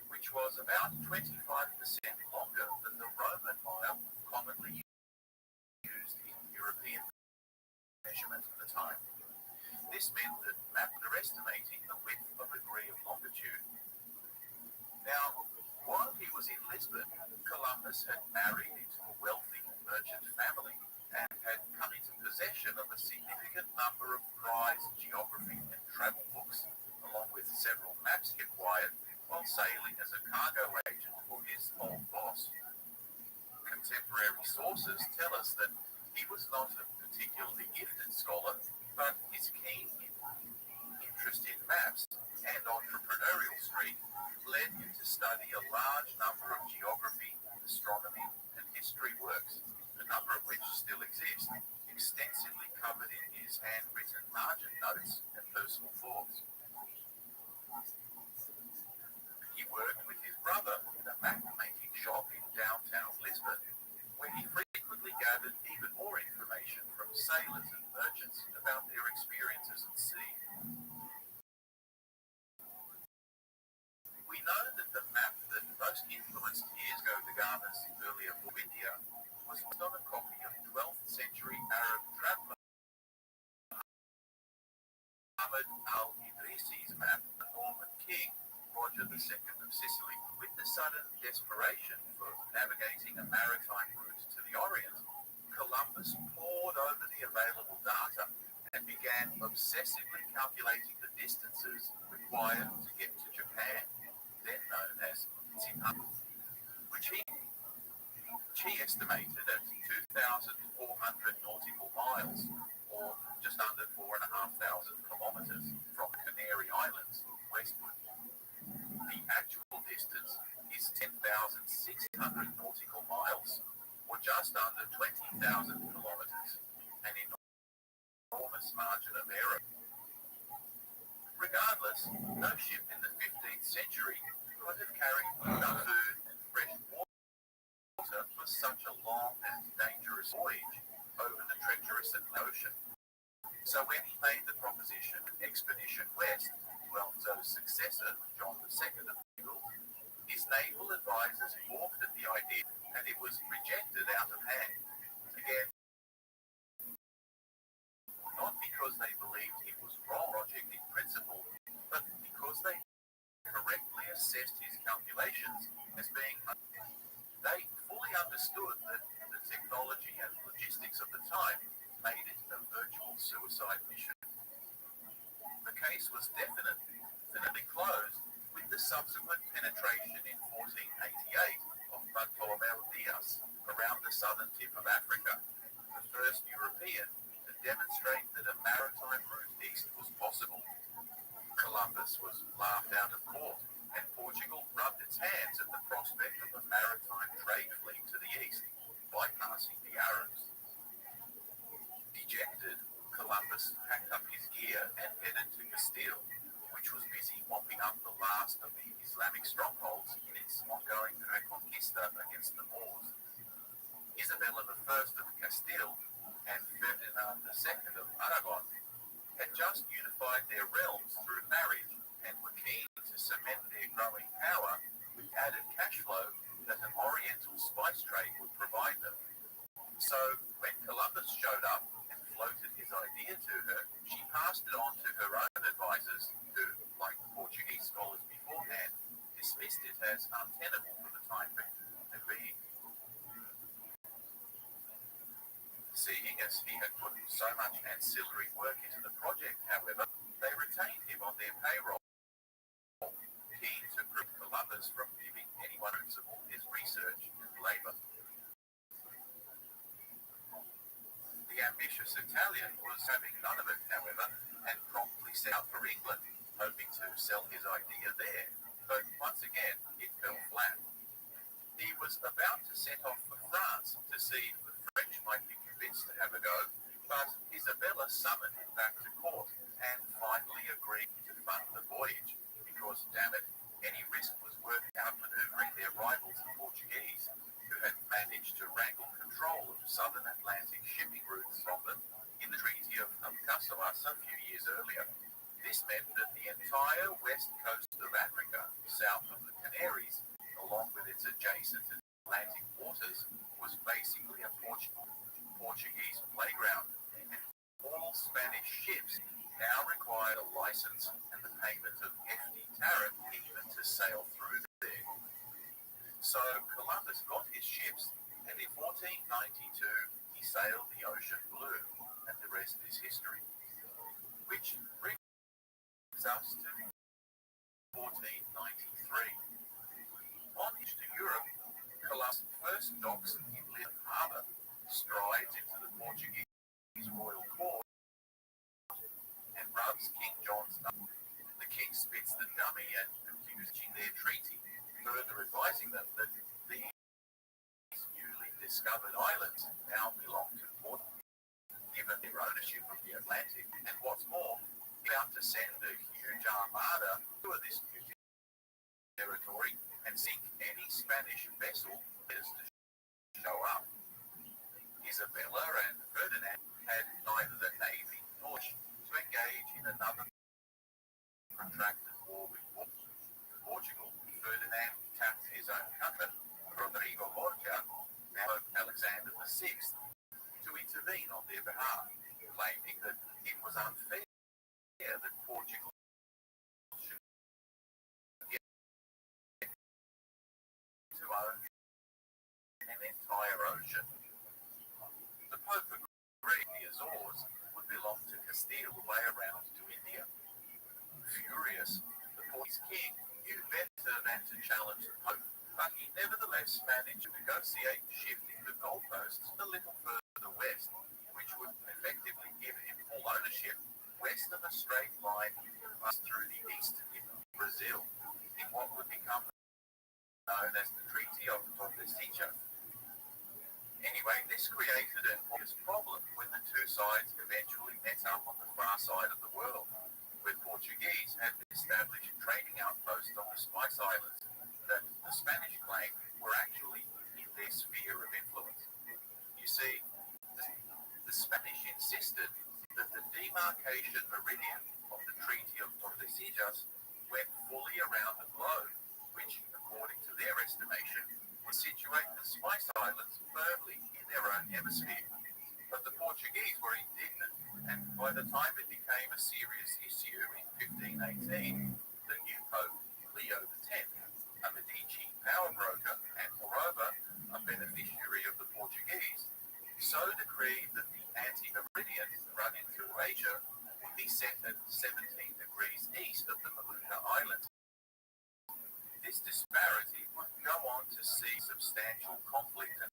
B: which was about 25% longer than the Roman mile commonly used in European measurement at the time. This meant that maps were estimating the width of a degree of longitude. Now, while he was in Lisbon, Columbus had married into a wealthy merchant family and had come into possession of a significant number of prize geography and travel books, along with several maps he acquired while sailing as a cargo agent for his old boss. Contemporary sources tell us that he was not a particularly gifted scholar, but his keen interest in maps and entrepreneurial streak led him to study a large number of geography, astronomy, and history works, a number of which still exist, extensively covered in his handwritten margin notes and personal thoughts. He worked with his brother in a map-making shop in downtown Lisbon, where he frequently gathered even more information from sailors and merchants about their experiences at sea. We know that the map that most influenced Vasco da Gama's earlier book India was based on a copy of 12th century Arab traveller Muhammad al-Idrisi's map, the Norman king, Roger II of Sicily. With the sudden desperation for navigating a maritime route to the Orient, Columbus pored over the available data and began obsessively calculating the distances required to get to Japan, then known as Zimbabwe, which he estimated at 2,400 nautical miles, or just under 4,500 kilometers from the Canary Islands westward. The actual distance is 10,600 nautical miles, or just under 20,000 kilometers, an enormous margin of error. Regardless, no ship in the 15th century could have carried enough food and fresh water for such a long and dangerous voyage over the treacherous Atlantic Ocean. So when he made the proposition of expedition west to Alonso's successor, John II of Portugal, his naval advisors balked at the idea, and it was rejected out of hand. Again, not because they believed it was wrong project in principle, but because they correctly assessed his calculations as being they fully understood that the technology and logistics of the time made it a virtual suicide mission. The case was definitely closed with the subsequent penetration in 1488 of Bartolomeu Diaz around the southern tip of Africa, the first European to demonstrate that a maritime route east was possible. Columbus was laughed out of court, and Portugal rubbed its hands at the prospect of a maritime trade fleet to the east, bypassing the Arabs. Dejected, Columbus packed up his gear and headed to Castile, which was busy mopping up the last of the Islamic strongholds in its ongoing reconquista against the Moors. Isabella I of Castile and Ferdinand II of Aragon had just unified their realms through marriage and were keen to cement their growing power with added cash flow that an oriental spice trade would provide them. So when Columbus showed up and floated his idea to her, she passed it on to her own advisors who, like the Portuguese scholars beforehand, dismissed it as untenable for the time being. Seeing as he had put so much ancillary work into the project, however, they retained him on their payroll, keen to prevent Columbus from giving anyone principle his research and labour. The ambitious Italian was having none of it, however, and promptly set out for England, hoping to sell his idea there, but once again it fell flat. He was about to set off for France to see if the French might be convinced to have a go, but Isabella summoned him back to court and finally agreed to fund the voyage, because, damn it, any risk was worth outmaneuvering their rivals, the Portuguese, who had managed to wrangle control of southern Atlantic shipping routes from them in the Treaty of Alcáçovas a few years earlier. This meant that the entire west coast of Africa, south of the Canaries, along with its adjacent Atlantic waters, was basically a Portuguese playground, and all Spanish ships now required a license and the payment of hefty tariff even to sail through there. So Columbus got his ships, and in 1492 he sailed the ocean blue, and the rest is history. Which brings us to 1493. On to Europe, Columbus first docks in Lynnum Harbour, strides into the Portuguese royal court, and rubs King John's nose. The king spits the dummy and accusing their treaty, further advising them that these newly discovered islands now belong to Portugal, given their ownership of the Atlantic, and what's more, about to send a huge armada to this new territory and sink any Spanish vessel that is to show up. Isabella and Ferdinand had neither the navy nor to engage in another protracted war with Portugal. Ferdinand tapped his own country, Rodrigo Borgia, now Alexander VI, to intervene on their behalf, claiming that it was unfair that Portugal should get to own an entire ocean. The Pope agreed the Azores would belong to Castile the way around to India. Furious, the Portuguese king knew better than to challenge the Pope, but he nevertheless managed to negotiate shifting the goalposts a little further west, which would effectively give him full ownership west of a straight line through the east in Brazil, in what would become known as the Treaty of Tordesillas. Anyway, this created an obvious problem when the two sides eventually met up on the far side of the world, where Portuguese had established trading outposts on the Spice Islands that the Spanish claimed were actually in their sphere of influence. You see, the Spanish insisted that the demarcation Spice Islands firmly in their own hemisphere. But the Portuguese were indignant, and by the time it became a serious issue in 1518, the new Pope, Leo X, a Medici power broker and moreover a beneficiary of the Portuguese, so decreed that the anti-meridian running through Asia would be set at 17 degrees east of the Maluka Islands. This disparity would go on to see substantial conflict and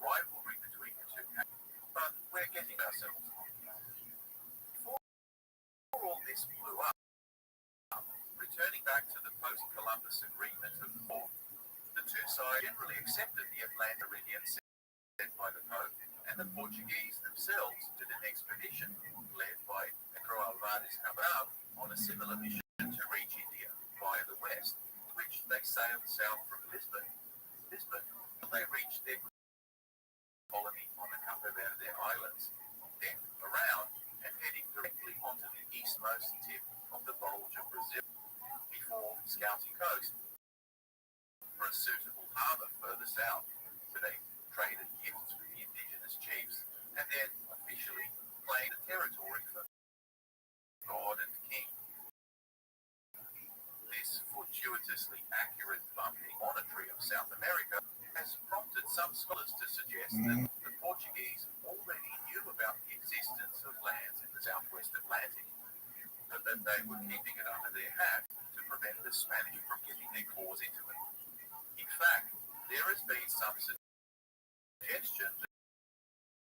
B: rivalry between the two countries. But we're getting ourselves. Before all this blew up, returning back to the post-Columbus Agreement of 4, the two sides generally accepted the Atlantic meridian set by the Pope, and the Portuguese themselves did an expedition led by Pedro Alvares Cabral on a similar mission to reach India via the west, which they sailed south from Lisbon until they reached their colony on the Cabo Verde Islands, then around and heading directly onto the eastmost tip of the bulge of Brazil, before scouting coast for a suitable harbour further south, where they traded gifts with the indigenous chiefs, and then officially claimed the territory for God and the King. This fortuitously accurate bumping monetary of South America has prompted some scholars to suggest that the Portuguese already knew about the existence of lands in the southwest Atlantic, but that they were keeping it under their hat to prevent the Spanish from getting their claws into it. In fact, there has been some suggestion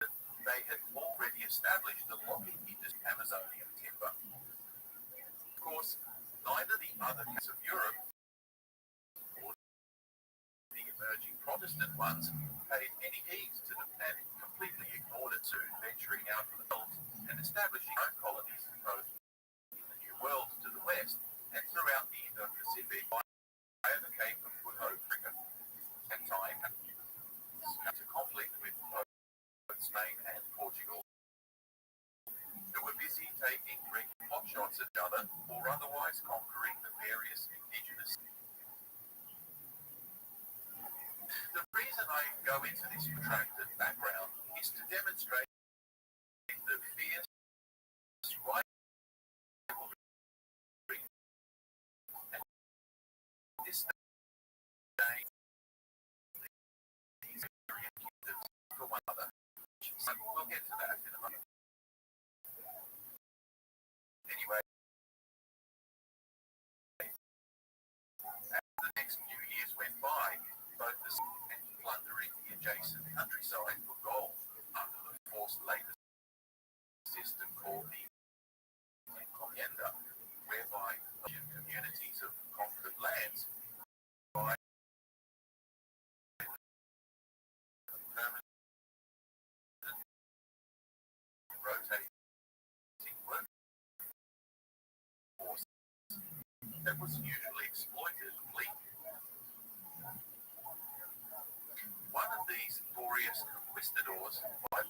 B: that they had already established a logging industry in Amazonian timber. Of course, neither the other countries of Europe or the emerging Protestant ones paid any heed to them and completely ignored it, soon venturing out from the Gulf and establishing own colonies both in the New World to the west and throughout the Indo-Pacific via the Cape of Good Hope, Africa, and time to conflict with both Spain and Portugal, who were busy taking regular potshots at each other or otherwise conquering the various indigenous. The reason I go into this protracted background is to demonstrate the fierce rivalry and this day these kingdoms for one another. So we'll get to that in a moment. Anyway, as the next few years went by, both the and plundering the adjacent countryside for gold under the forced labor system called the encomienda, whereby communities of conquered lands by permanent rotating workforce that was usually exploited completely. One of these glorious conquistadors, by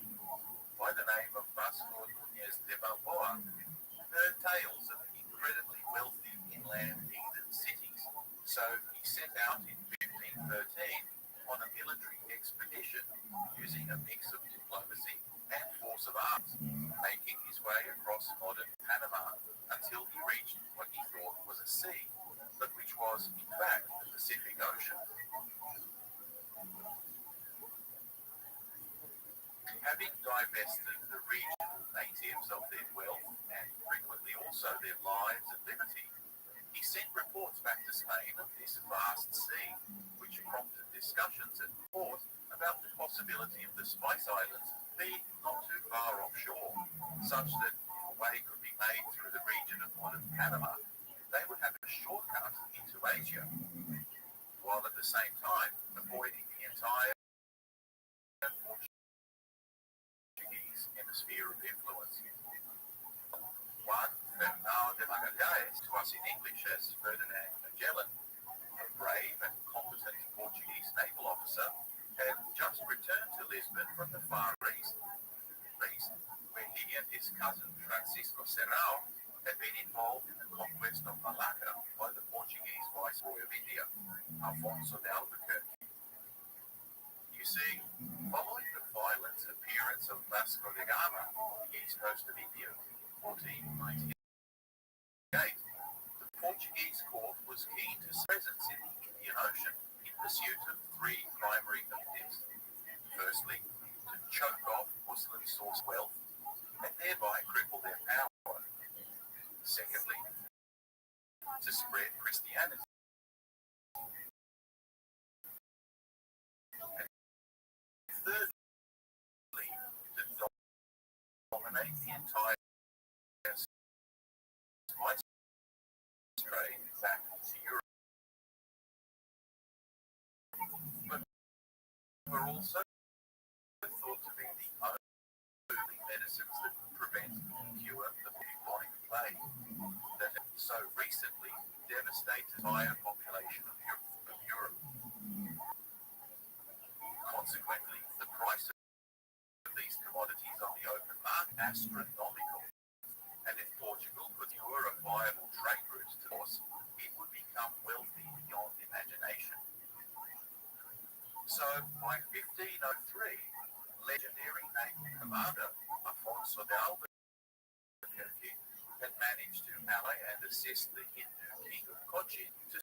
B: the name of Vasco Núñez de Balboa, heard tales of incredibly wealthy inland heathen cities, so he set out in 1513 on a military expedition using a mix of diplomacy and force of arms, making his way across modern Panama until he reached what he thought was a sea, but which was in fact the Pacific Ocean. Having divested the regional natives of their wealth and frequently also their lives and liberty, he sent reports back to Spain of this vast sea, which prompted discussions at court about the possibility of the Spice Islands being not too far offshore, such that if a way could be made through the region of modern Panama, they would have a shortcut into Asia, while at the same time avoiding the entire Portuguese hemisphere of influence. One, Fernão de Magalhães, to us in English as Ferdinand Magellan, a brave and competent Portuguese naval officer, had just returned to Lisbon from the Far East, where he and his cousin Francisco Serrao had been involved in the conquest of Malacca by the Portuguese Viceroy of India, Afonso de Albuquerque. You see, following the violent appearance of Vasco da Gama on the east coast of India, 1498, the Portuguese court was keen to presence in the Indian Ocean in pursuit of three primary objectives. Firstly, to choke off Muslim source wealth and thereby cripple their power. Secondly, to spread Christianity. And thirdly, to dominate the entire spice trade back to Europe. But were also thought to be the only medicines that prevent and cure the bubonic plague that had so recently devastated the entire population of Europe. Consequently, the price of these commodities on the open market astronomical, and if Portugal could secure a viable trade route to us, it would become wealthy beyond imagination. So, by 1503, legendary naval commander Afonso de Albuquerque had managed to ally and assist the Hindu king of Cochin to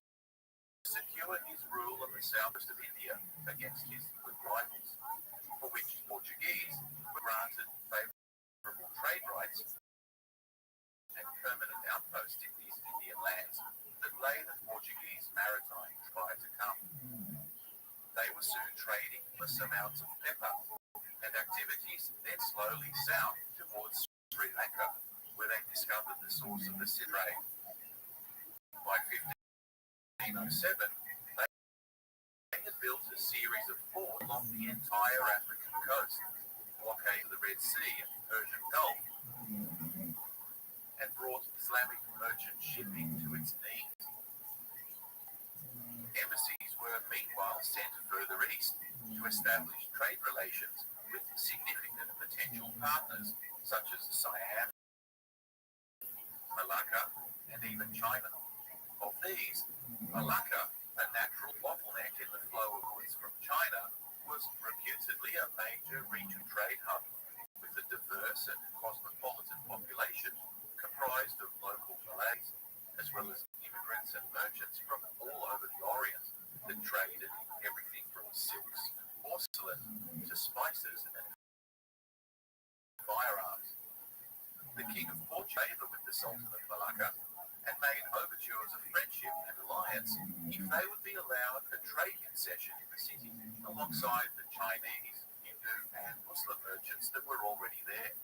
B: secure his rule of the southwest of India against his rivals, for which Portuguese were granted favorable trade rights and permanent outposts in these Indian lands that lay the Portuguese maritime tried to come. They were soon trading vast amounts of pepper, and activities then slowly south towards Sri Lanka, where they discovered the source of the trade. By 1507, they had built a series of forts along the entire African coast, blockaded the Red Sea and Persian Gulf, and brought Islamic merchant shipping to its knees. Embassies were meanwhile sent further east to establish trade relations with significant potential partners such as Siam, Malacca, and even China. Of these, Malacca, a natural bottleneck in the flow of goods from China, was reputedly a major regional trade hub, with a diverse and cosmopolitan population comprised of local Malays, as well as immigrants and merchants from all over the Orient that traded everything from silks, porcelain, to spices and firearms. The King of Portugal favored with the Sultan of Malacca and made overtures of friendship and alliance if they would be allowed a trade concession in the city alongside the Chinese, Hindu, and Muslim merchants that were already there.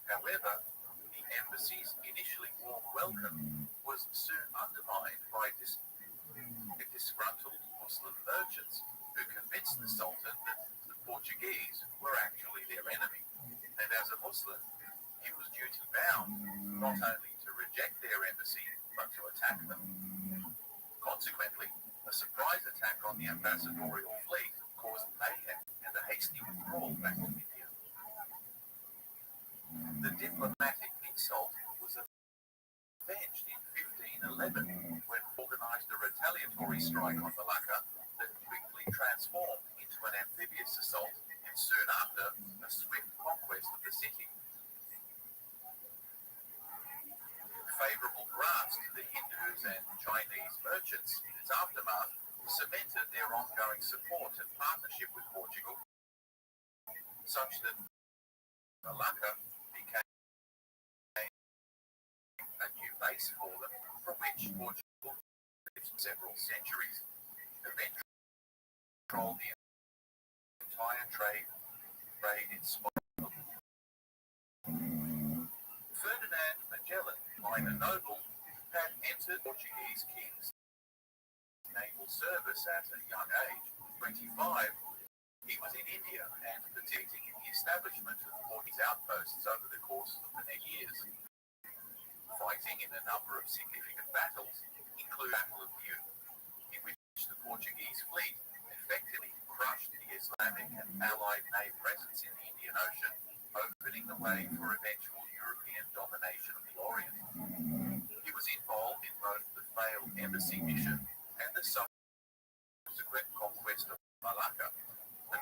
B: However, the embassy's initially warm welcome was soon undermined by disgruntled Muslim merchants who convinced the Sultan that the Portuguese were actually their enemy, and as a Muslim, he was duty-bound not only to reject their embassy, but to attack them. Consequently, a surprise attack on the ambassadorial fleet caused mayhem and a hasty withdrawal back to India. The diplomatic insult was avenged in 1511 when organized a retaliatory strike on Malacca that quickly transformed into an amphibious assault and soon after a swift conquest of the city. Favorable grants to the Hindus and Chinese merchants in its aftermath cemented their ongoing support and partnership with Portugal, such that Malacca became a new base for them, from which Portugal lived several centuries, eventually controlled the entire trade in Spain. Ferdinand Magellan, minor noble, had entered Portuguese king's naval service at a young age, 25. He was in India and participating in the establishment of Portuguese outposts over the course of the next years, fighting in a number of significant battles, including the Battle of Butte, in which the Portuguese fleet effectively crushed the Islamic and Allied naval presence in the Indian Ocean, opening the way for eventual European domination of the Orient. He was involved in both the failed embassy mission and the subsequent conquest of Malacca,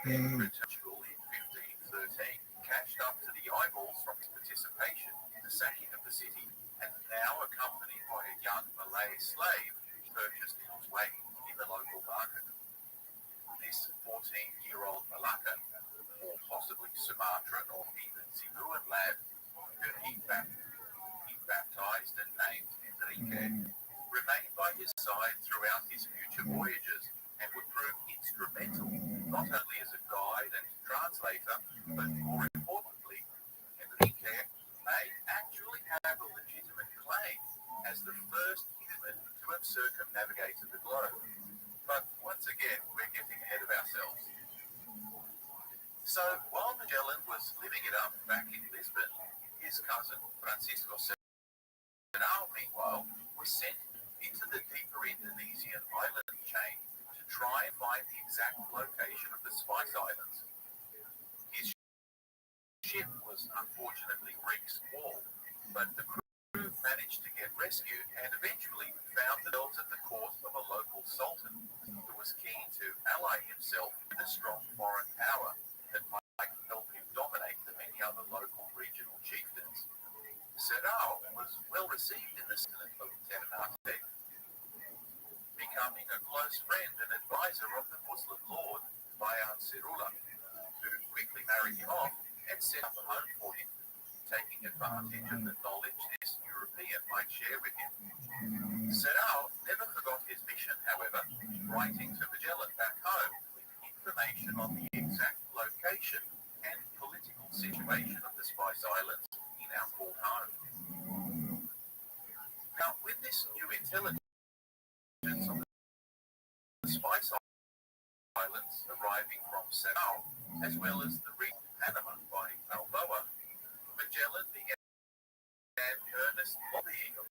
B: Portugal in 1513, cashed up to the eyeballs from his participation in the sacking of the city, and now accompanied by a young Malay slave, he purchased his way in the local market. This 14-year-old Malaccan, or possibly Sumatran or even Sibuan lad, whom he baptized and named Enrique, remained by his side throughout his future voyages and would prove instrumental not only as a guide and translator, but more importantly, Enrique may actually have a legitimate claim as the first human to have circumnavigated the globe. But once again, we're getting ahead of ourselves. So while Magellan was living it up back in Lisbon, his cousin Francisco Serrao, meanwhile, was sent into the deeper Indonesian island chain to try and find the exact location of the Spice Islands. His ship was unfortunately re-squalled, but the crew managed to get rescued and eventually found themselves at the court of a local sultan who was keen to ally himself with a strong foreign power that might help him dominate the many other local regional chieftains. Serrao was well received in the Senate of Ternate, becoming a close friend and advisor of the Muslim lord Bayan Sirullah, who quickly married him off and set up a home for him, taking advantage of the knowledge this European might share with him. Serrao never forgot his mission, however, writing to Magellan back home with information on the exact location and political situation of the Spice Islands he now called home. Now, with this new intelligence on the Spice Islands arriving from Serrao, as well as the region of Panama by Balboa, Magellan began earnest lobbying of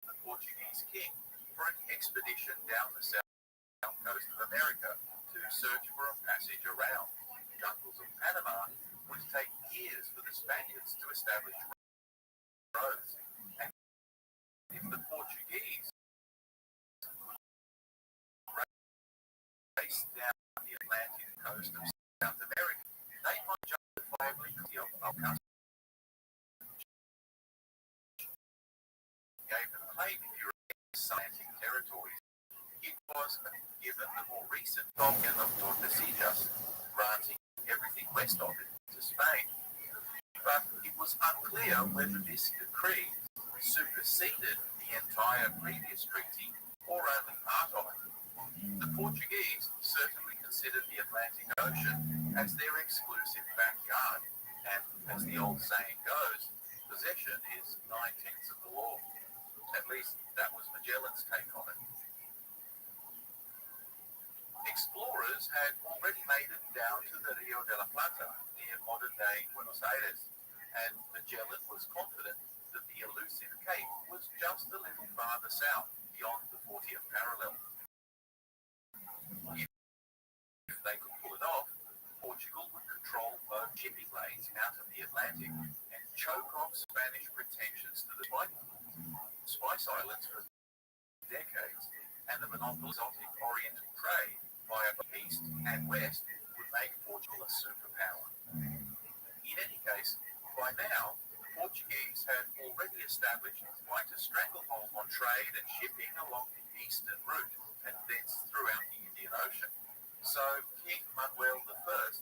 B: the Portuguese king for an expedition down the south coast of America to search for a passage around the jungles of Panama would take years for the Spaniards to establish roads. And if the Portuguese race down the Atlantic coast of South America, they might justifiably gave them claim in European Atlantic territories. It was given the more recent Document of Tordesillas, granting everything west of it to Spain. But it was unclear whether this decree superseded the entire previous treaty or only part of it. The Portuguese certainly considered the Atlantic Ocean as their exclusive backyard, and as the old saying goes, possession is 9/10 of the law. At least that was Magellan's take on it. Explorers had already made it down to the Rio de la Plata near modern-day Buenos Aires, and Magellan was confident that the elusive cape was just a little farther south beyond the 40th parallel. If they could pull it off, Portugal would control both shipping lanes out of the Atlantic and choke off Spanish pretensions to the Spice Islands for decades, and the monopoly of Oriental trade via the east and west would make Portugal a superpower. In any case, by now, the Portuguese had already established quite a stranglehold on trade and shipping along the eastern route and thence throughout the Indian Ocean. So King Manuel I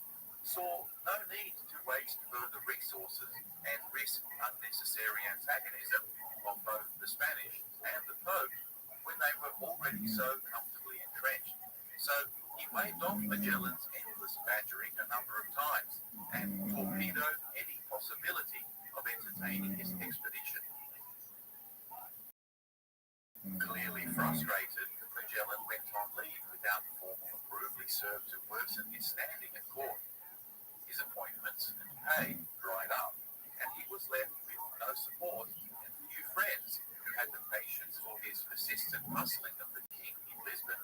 B: saw no need to waste further resources and risk unnecessary antagonism of both the Spanish and the Pope when they were already so comfortably entrenched. So he waved off Magellan's endless badgering a number of times and torpedoed any possibility of entertaining his expedition. Clearly frustrated, Magellan went on leave without formal approval served to worsen his standing at court. His appointments and pay dried up, and he was left with no support and few friends who had the patience for his persistent hustling of the king in Lisbon.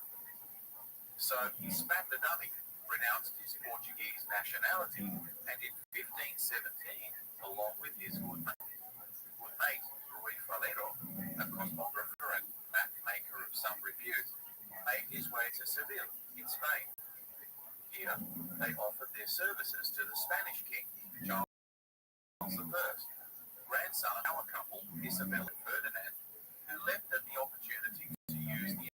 B: So he spat the dummy, renounced his Portuguese nationality, and in 1517, along with his good mate Rui Falero, a cosmographer and map maker of some repute, made his way to Seville in Spain. Here, they offered their services to the Spanish king, Charles I, grandson of our couple, Isabel and Ferdinand, who left them the opportunity to use the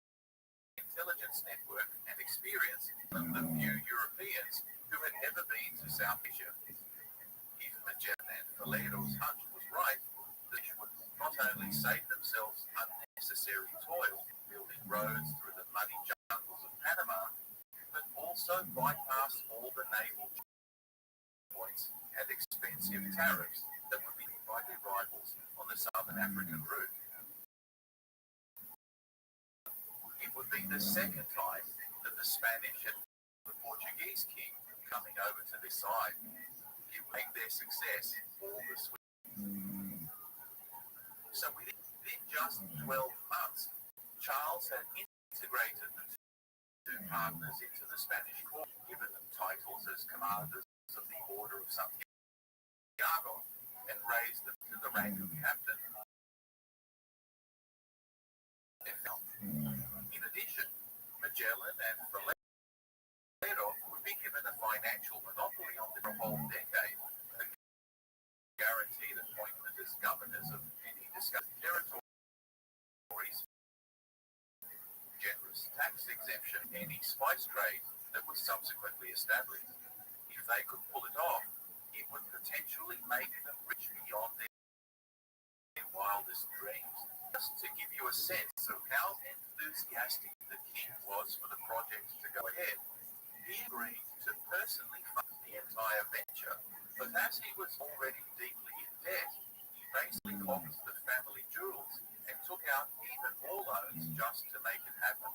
B: intelligence network and experience of the few Europeans who had never been to South Asia. If Magellan and Toledo's hunch was right, they would not only save themselves unnecessary toil building roads through the muddy jungles of Panama, but also bypass all the naval points and expensive tariffs that would be by their rivals on the Southern African route. It would be the second time that the Spanish and the Portuguese king coming over to their side. It would make their success all the sweeter. So within just 12 months, Charles had integrated the two partners into the Spanish court, given them titles as commanders of the Order of Santiago, and raised them to the rank of captain. In addition, Magellan and Toledo would be given a financial monopoly on the whole decade, a guaranteed appointment as governors of any discovered territories, generous tax exemption, any spice trade that was subsequently established. If they could pull it off, it would potentially make them rich beyond their wildest dreams. Just to give you a sense of how enthusiastic the king was for the project to go ahead, he agreed to personally fund the entire venture, but as he was already deeply in debt, he basically copped the family jewels and took out even more loans just to make it happen.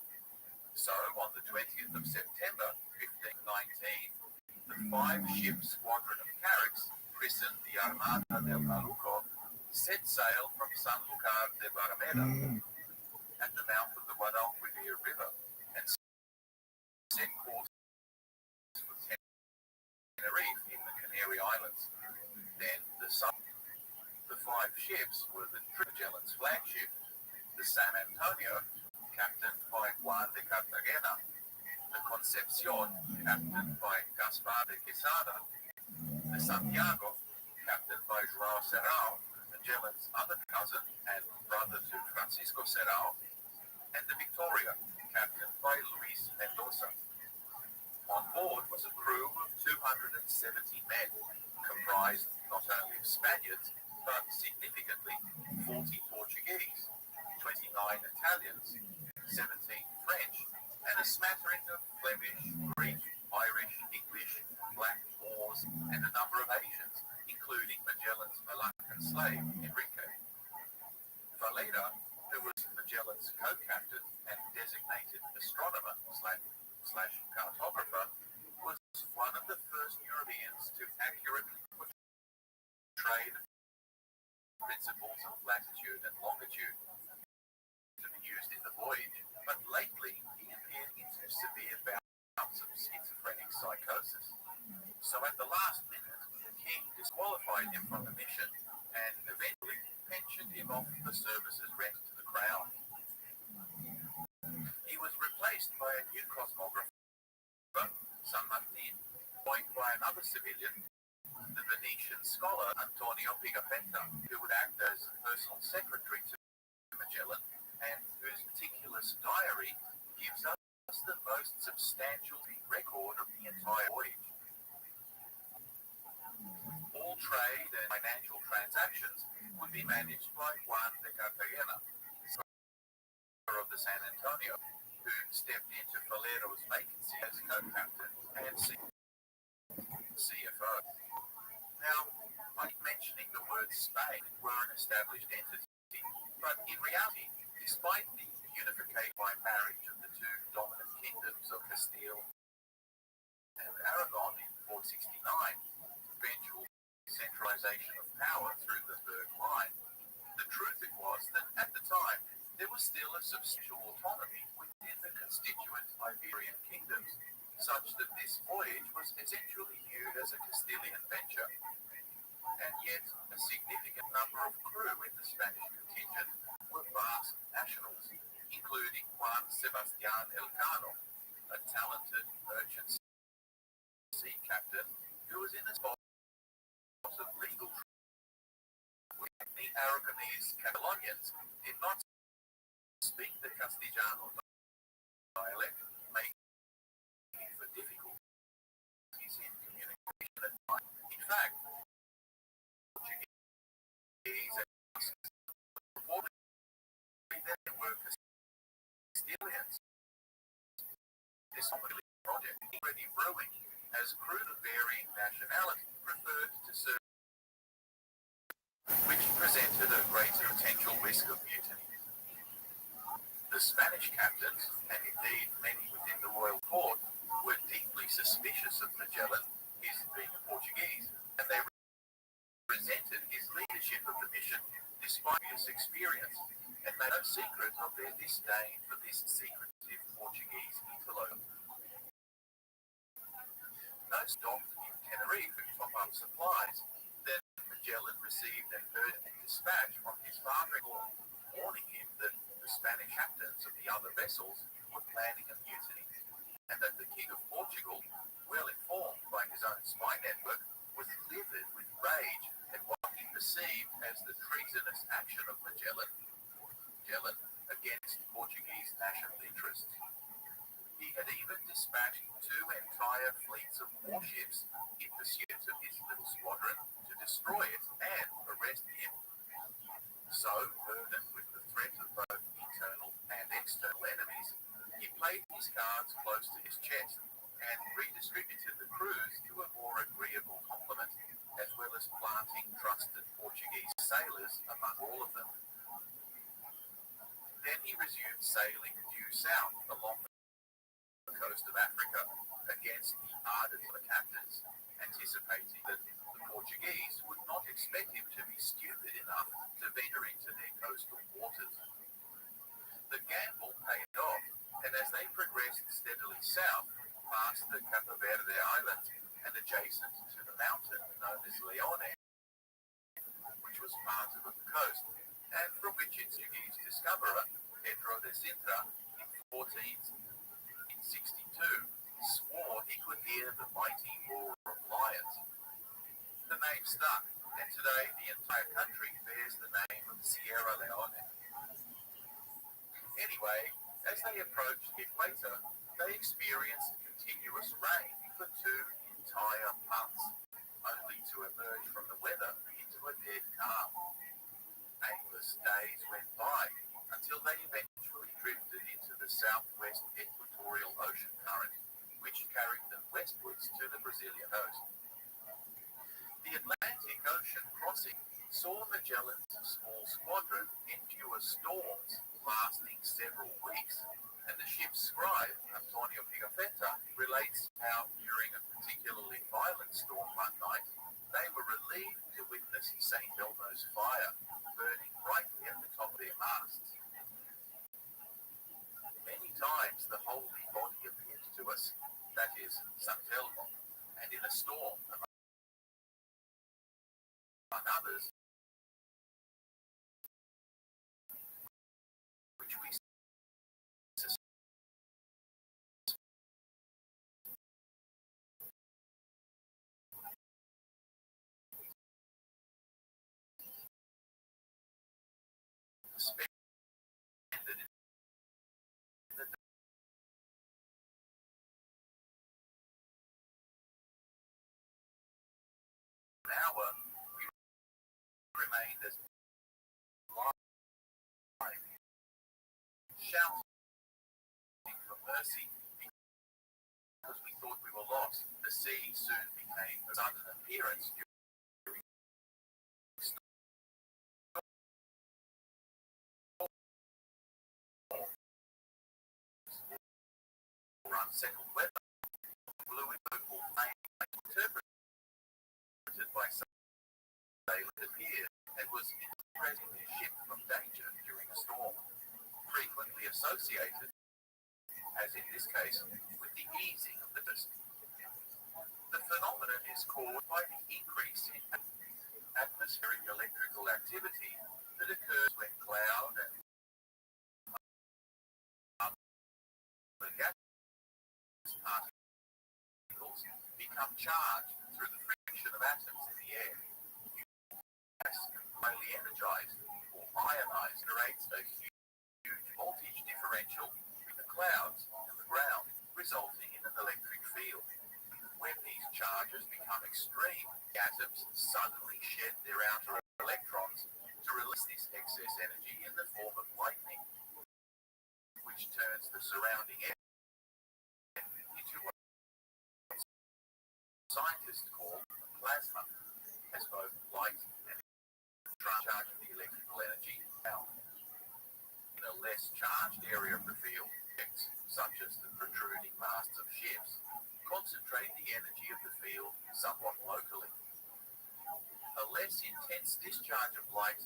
B: So, on the 20th of September 1519, the 5-ship squadron of carracks, christened the Armada del Maluco, set sail from San Lucar de Barrameda at the mouth of the Guadalquivir River and set course for Tenerife in the Canary Islands. Then the 5 ships were the Magellan's flagship, the San Antonio, captained by Juan de Cartagena, the Concepcion, captained by Gaspar de Quesada, the Santiago, captained by João Serrao, Magellan's other cousin and brother to Francisco Serrao, and the Victoria, captained by Luis Mendoza. On board was a crew of 270 men, comprised not only of Spaniards, but significantly 40 Portuguese, 29 Italians, 17 French, and a smattering of Flemish, Greek, Irish, English, Black, Moors, and a number of Asians, including Magellan's Malaccan slave, Enrique. Valeda, who was Magellan's co-captain and designated astronomer slash cartographer, was one of the first Europeans to accurately portray the principles of latitude and longitude to be used in the voyage, but lately he appeared into severe bouts of schizophrenic psychosis. So at the last minute, the king disqualified him from the mission and eventually pensioned him off the services rendered to the crown. He was replaced by a new cosmographer, San Martin, joined by another civilian, the Venetian scholar Antonio Pigafetta, who would act as personal secretary to Magellan and whose meticulous diary gives us the most substantial record of the entire voyage. All trade and financial transactions would be managed by Juan de Cartagena, of the San Antonio, who stepped into Toledo's vacancy as co-captain and CFO. Now, I'm mentioning the word Spain were an established entity, but in reality, despite the unification by marriage of the two dominant kingdoms of Castile and Aragon in 469, eventual centralization of power through the Third Line, the truth it was that at the time there was still a substantial autonomy within the constituent Iberian kingdoms, such that this voyage was essentially viewed as a Castilian venture. And yet, a significant number of crew in the Spanish contingent were Basque nationals, including Juan Sebastián Elcano, a talented merchant sea captain who was in the spot of legal the Aragonese Catalonians did not speak the Castellano dialect, making for difficulties in communication at night. In fact, Portuguese reportedly their were Castilians. This project already brewing as crew of varying nationality preferred to serve, which presented a greater potential risk of mutiny. The Spanish captains, and indeed many within the royal court, were deeply suspicious of Magellan, his being a Portuguese, and they resented his leadership of the mission despite his experience, and made no secret of their disdain for this secretive Portuguese interloper. No stopped in Tenerife to top up supplies, then Magellan received an urgent dispatch from his father-in-law, warning him that the Spanish captains of the other vessels were planning a mutiny, and that the King of Portugal, well informed by his own spy network, was livid with rage at what he perceived as the treasonous action of Magellan against Portuguese national interests. He had even dispatched 2 entire fleets of warships in pursuit of his little squadron to destroy it and arrest him. So, burdened with the threat of both internal and external enemies, he played his cards close to his chest and redistributed the crews to a more agreeable complement, as well as planting trusted Portuguese sailors among all of them. Then he resumed sailing due south along the coast of Africa against the ardent captains, anticipating that the Portuguese would not expect him to be stupid enough to venture into their coastal waters. The gamble paid off, and as they progressed steadily south, past the Cape Verde Islands and adjacent to the mountain known as Leone, which was part of the coast, and from which its Portuguese discoverer, Pedro de Sintra, in 1462, swore he could hear the mighty roar of lions. The name stuck, and today the entire country bears the name of Sierra Leone. Anyway, as they approached the equator, they experienced continuous rain for 2 entire months, only to emerge from the weather into a dead calm. Aimless days went by until they eventually drifted into the southwest equatorial ocean current, which carried them westwards to the Brazilian coast. The Atlantic Ocean crossing saw Magellan's small squadron endure storms lasting several weeks, and the ship's scribe, Antonio Pigafetta, relates how during a particularly violent storm one night, they were relieved to witness St. Elmo's fire burning brightly at the top of their masts. Many times the holy body appears to us, that is, St. Elmo, and in a storm, among others, which we suspended in the hour, we remained as blind, shouting for mercy because we thought we were lost. The sea soon became a sudden appearance during unsettled weather. Blue and purple flame interpreted by sailors appeared and was interpreting their ship from danger during a storm, frequently associated, as in this case, with the easing of the mist. The phenomenon is caused by the increase in atmospheric electrical activity that occurs when cloud and other gas particles become become charged through the friction of atoms in the air. Gas, highly energized or ionized, generates a huge voltage differential with the clouds and the ground, resulting in an electric field. When these charges become extreme, the atoms suddenly shed their outer electrons to release this excess energy in the form of lightning, which turns the surrounding air into what scientists call plasma, as both light and charge of the electrical energy out. In a less charged area of the field, such as the protruding masts of ships, concentrate the energy of the field somewhat locally. A less intense discharge of light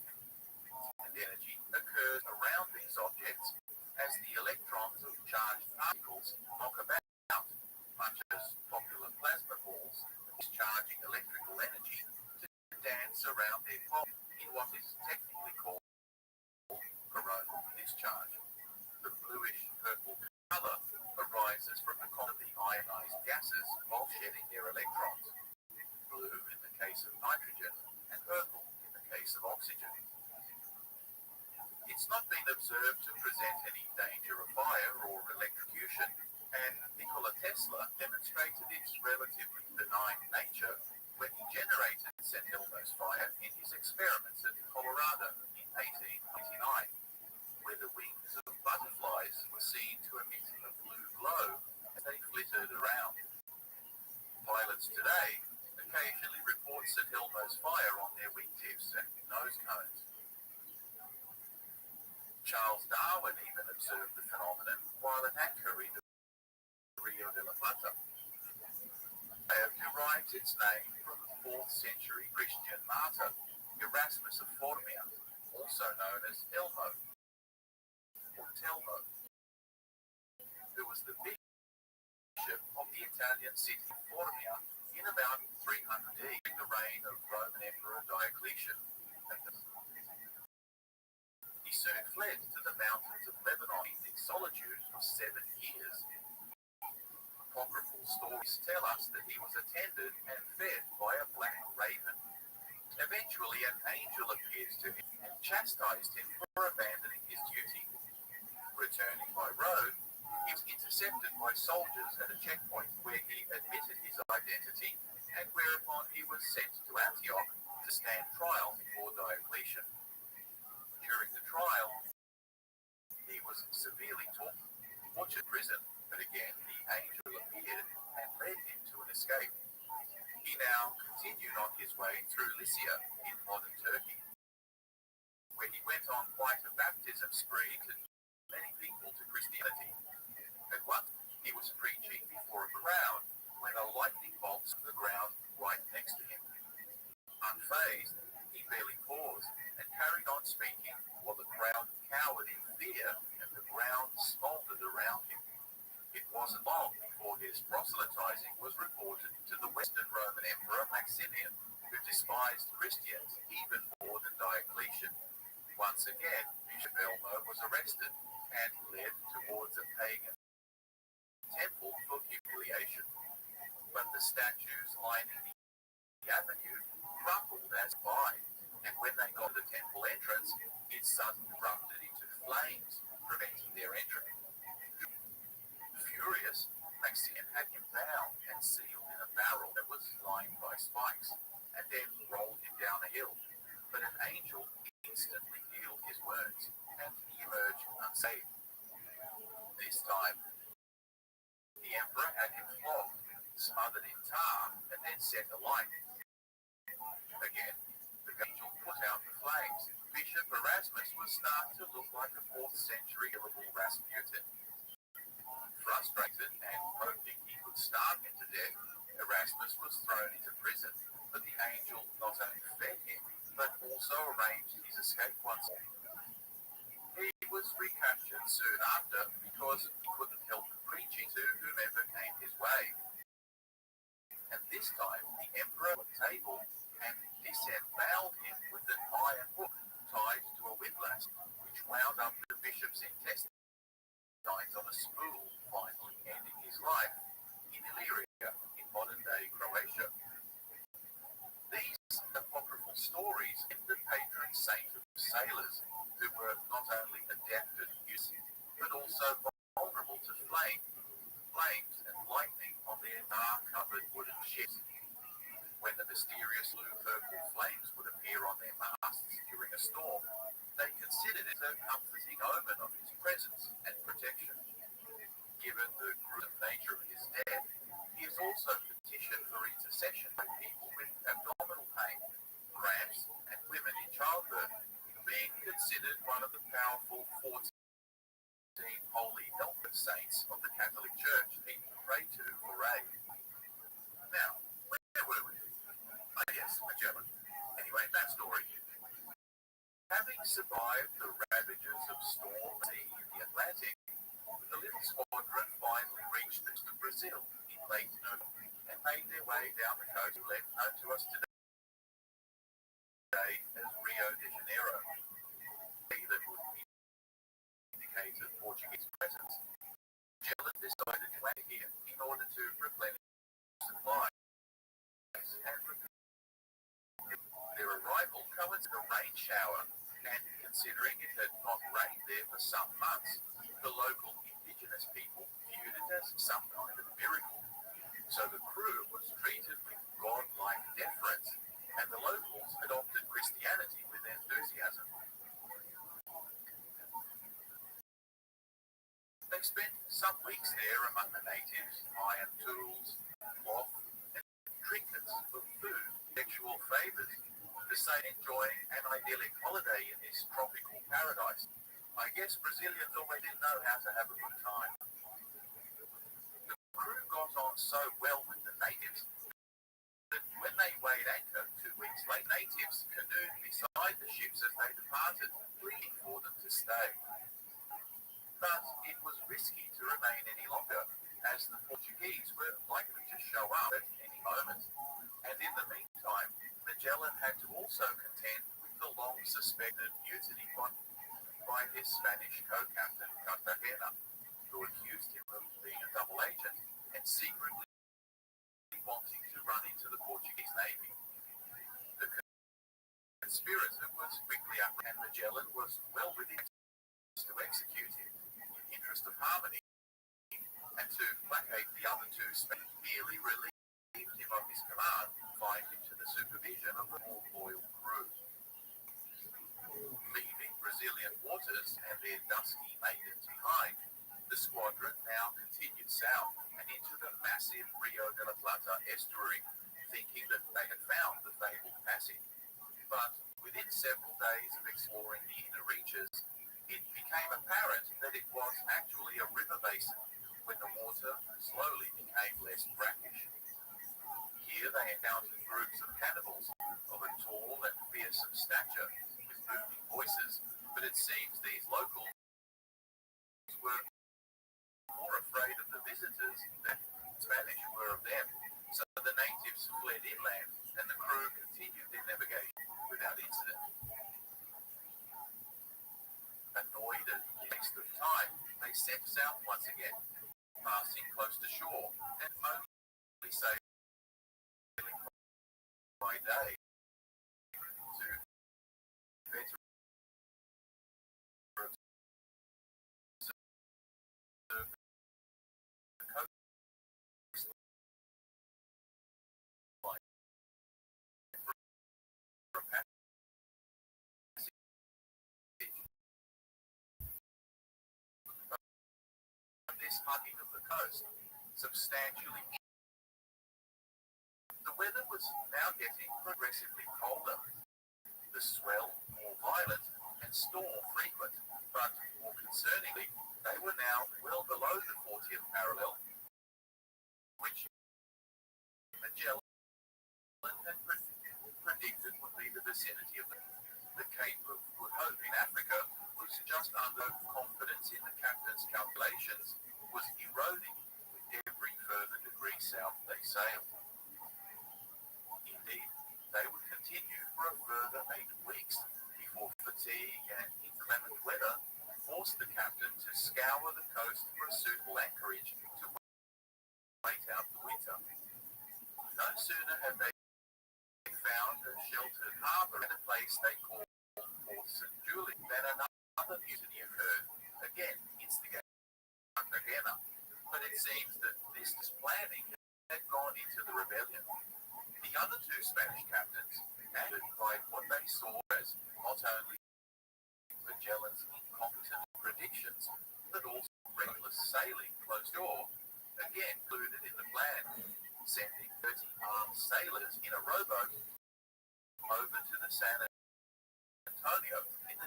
B: and energy occurs around these objects as the electrons of charged particles knock about, much as popular plasma balls, discharging electrical energy to dance around their pole in what is technically called coronal discharge. The bluish-purple color arises from the contact of the ionized gases while shedding their electrons. Blue in the case of nitrogen and purple in the case of oxygen. It's not been observed to present any danger of fire or electrocution, and Nikola Tesla demonstrated its relatively benign nature when he generated St. Elmo's fire in his experiments at Colorado in 1899, where the wings of butterflies were seen to emit a blue glow as they flittered around. Pilots today occasionally report St. Elmo's fire on their wingtips and nose cones. Charles Darwin even observed the phenomenon while at anchor in the Rio de la Plata. It derives its name from the 4th century Christian martyr, Erasmus of Formia, also known as Elmo or Telmo, who was the bishop of the Italian city of Formia in about 300 AD in the reign of Roman Emperor Diocletian. He soon fled to the mountains of Lebanon in solitude for 7 years. Apocryphal stories tell us that he was attended and fed by a black raven. Eventually, an angel appears to him and chastised him for abandoning his duty. Returning by road, he was intercepted by soldiers at a checkpoint where he admitted his identity and whereupon he was sent to Antioch to stand trial before Diocletian. During the trial, he was severely tortured in prison, but again the angel appeared and led him to an escape. He now continued on his way through Lycia in modern Turkey, where he went on quite a baptism spree to many people to Christianity. At once, he was preaching before a crowd when a lightning bolt struck the ground right next to him. Unfazed, he barely paused and carried on speaking while the crowd cowered in fear and the ground smoldered around him. It wasn't long before his proselytizing was reported to the Western Roman Emperor Maximian, who despised Christians even more than Diocletian. Once again, Bishop Elmo was arrested and led towards a pagan temple for humiliation. But the statues lining the avenue crumbled as by, and when they got to the temple entrance, it suddenly erupted into flames, preventing their entry. Furious, Maximian had him bound and sealed in a barrel that was lined by spikes, and then rolled him down a hill. But an angel instantly healed his wounds, and he emerged unscathed. This time, the emperor had him flogged, smothered in tar, and then set alight. Again, the angel put out the flames. Bishop Erasmus was starting to look like a 4th century killable Rasputin. Frustrated and hoping he would starve him to death, Erasmus was thrown into prison, but the angel not only fed him, but also arranged his escape once more. He was recaptured soon after because he couldn't help preaching to whomever came his way. And this time the emperor would table and disemboweled him with an iron hook tied to a windlass, which wound up the bishop's intestines flames and lightning on their tar-covered wooden ships. When the mysterious blue-purple flames would appear on their masts during a storm, they considered it a comforting omen of his presence and protection. Given the gruesome nature of his death, he has also petitioned for intercession by people with abdominal pain, cramps, and women in childbirth, being considered one of the powerful 14 holy helper saints of the Catholic Church people pray to for aid. Now, where were we? Yes, Magellan. Anyway, that story. Having survived the ravages of storm sea in the Atlantic, the little squadron finally reached the Brazil in late November and made their way down the coast left known to us today as Rio de Janeiro. That would indicate a Portuguese presence. Magellan decided to land here in order to replenish supplies and their arrival coincided with a rain shower, and considering it had not rained there for some months, the local indigenous people viewed it as some kind of miracle. So the crew was treated with godlike deference, and the locals adopted Christianity with enthusiasm. They spent some weeks there among the natives, iron tools, cloth, and trinkets for food, sexual favors, the same enjoying an idyllic holiday in this tropical paradise. I guess Brazilians always didn't know how to have a good time. The crew got on so well with the natives that when they weighed anchor 2 weeks later, natives canoed beside the ships as they departed, pleading for them to stay. But it was risky to remain any longer, as the Portuguese were likely to show up at any moment. And in the meantime, Magellan had to also contend with the long-suspected mutiny plot by his Spanish co-captain Cartagena, who accused him of being a double agent and secretly wanting to run into the Portuguese Navy. The conspirator was quickly apprehended, and Magellan was well within to execute him in the interest of harmony, and to placate the other two merely relieved him of his command, confined him to the supervision of the more loyal crew. Leaving Brazilian waters and their dusky maidens behind, the squadron now continued south and into the massive Rio de la Plata estuary, thinking that they had found the fabled passage. But within several days of exploring the inner reaches, it became apparent that it was actually a river basin, when the water slowly became less brackish. Here they encountered groups of cannibals of a tall and fearsome stature with booming voices, but it seems these locals were more afraid of the visitors than Spanish were of them, so the natives fled inland and the crew continued their navigation without incident. Annoyed at the waste of time, they set south once again, passing close to shore and only sailing by day to better observe the coastline for a passage. This hugging of the coast substantially. The weather was now getting progressively colder. The swell more violent and storm frequent, but more concerningly, they were now well below the 40th parallel, which Magellan had predicted would be the vicinity of the Cape of Good Hope in Africa was just under. Confidence in the captain's calculations was eroding with every further degree south they sailed. Indeed, they would continue for a further 8 weeks before fatigue and inclement weather forced the captain to scour the coast for a suitable anchorage to wait out the winter. No sooner had they found a sheltered harbour at a place they called Port St. Julian than another mutiny occurred, again instigated Cartagena, but But it seems that this planning had gone into the rebellion. The other two Spanish captains, added by what they saw as not only Magellan's incompetent predictions, but also reckless sailing close shore, again included in the plan, sending 30 armed sailors in a rowboat over to the San Antonio in the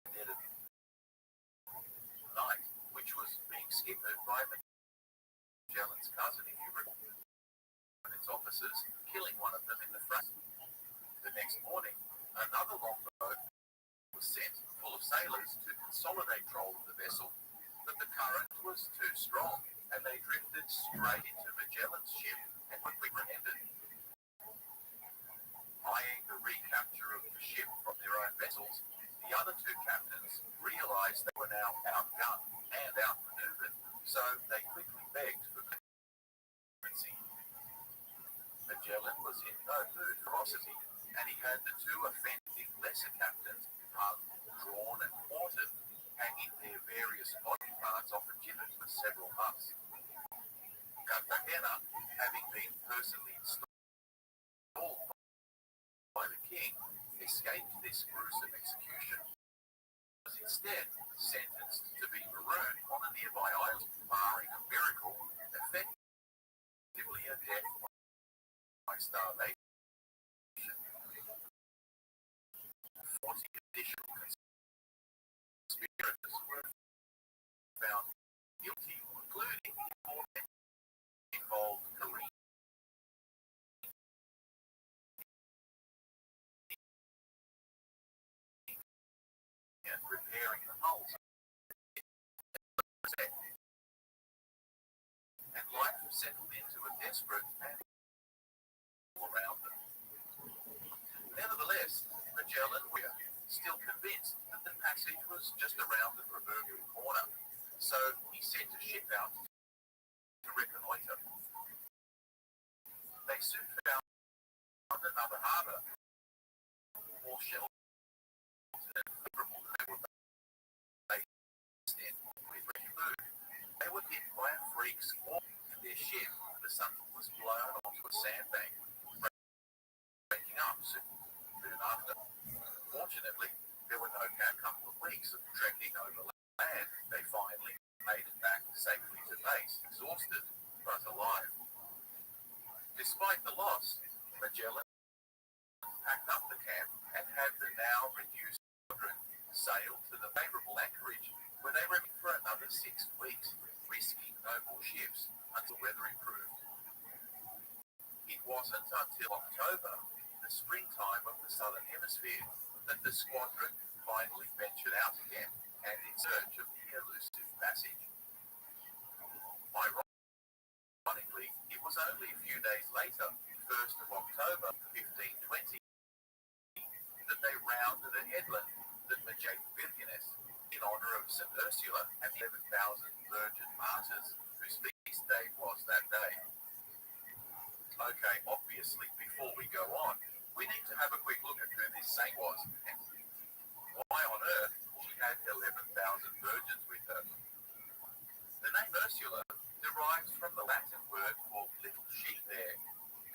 B: dead of night, which was being skippered by Magellan's cousin, if you recall, and its officers, killing one of them in the front. The next morning, another longboat was sent full of sailors to consolidate control of the vessel, but the current was too strong, and they drifted straight into Magellan's ship and quickly apprehended. Eyeing the recapture of the ship from their own vessels, the other two captains realized they were now outgunned and outmaneuvered, so they quickly begged for clemency. Magellan was in no mood for ferocity, and he had the two offensive lesser captains hung, drawn, and quartered, hanging their various body parts off a gibbet for several months. Cartagena, having been personally installed by the king, escaped this gruesome execution, was instead sentenced to be marooned on a nearby island, barring a miracle, effectively a death by starvation. 40 additional conspirators were found guilty, including four men involved careening and repairing the hulls. And life settled into a desperate panic around them. Nevertheless, Magellan was still convinced that the passage was just around the proverbial corner, so he sent a ship out to reconnoiter. They soon found another harbour, more sheltered and favorable than they were based in, with ready food. They were hit by a freak squall, and their ship, the sun, was blown onto a sandbank, breaking up soon after. Fortunately, there were no couple of weeks of trekking over land. They finally made it back safely to base, exhausted but alive. Despite the loss, Magellan packed up the camp and had the now reduced squadron sail to the favourable anchorage, where they remained for another 6 weeks, risking no more ships until weather improved. It wasn't until October, the springtime of the southern hemisphere, that the squadron finally ventured out again and in search of the elusive passage. Ironically, it was only a few days later, 1st of October 1520, that they rounded a headland that Magellan in honour of St. Ursula and the 11,000 virgin martyrs whose feast day was that day. Okay, obviously, before we go on, we need to have a quick look at who this saint was and why on earth she had 11,000 virgins with her. The name Ursula derives from the Latin word for little she-bear,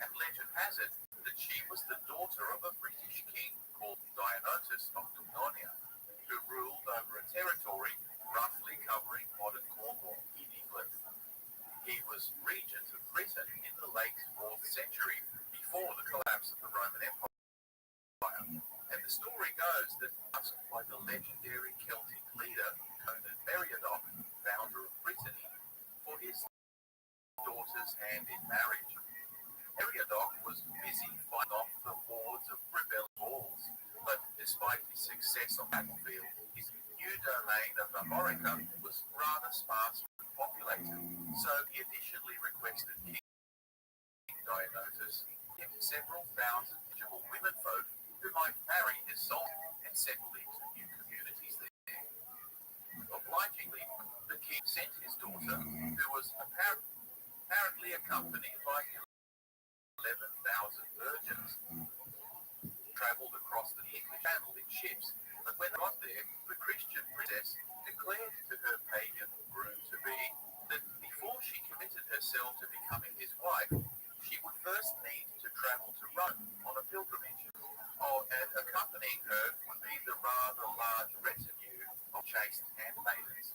B: and legend has it that she was the daughter of a British king called Dionysius of Dumnonia, who ruled over a territory roughly covering modern Cornwall in England. He was regent of Britain in the late 4th century, before the collapse of the Roman Empire. And the story goes that asked by the legendary Celtic leader Conan Meriadoc, founder of Brittany, for his daughter's hand in marriage. Meriadoc was busy fighting off the hordes of rebelling Gauls, but despite his success on the battlefield, his new domain of Armorica was rather sparsely populated, so he additionally requested King Dionysius give several thousand eligible women folk who might marry his soul and settle into new communities there. Obligingly, the king sent his daughter, who was apparently accompanied by 11,000 virgins, travelled across the English Channel in ships, but when they got there, the Christian princess declared to her pagan groom-to-be that the herself to becoming his wife, she would first need to travel to Rome on a pilgrimage. Oh, and accompanying her would be the rather large retinue of chaste handmaidens.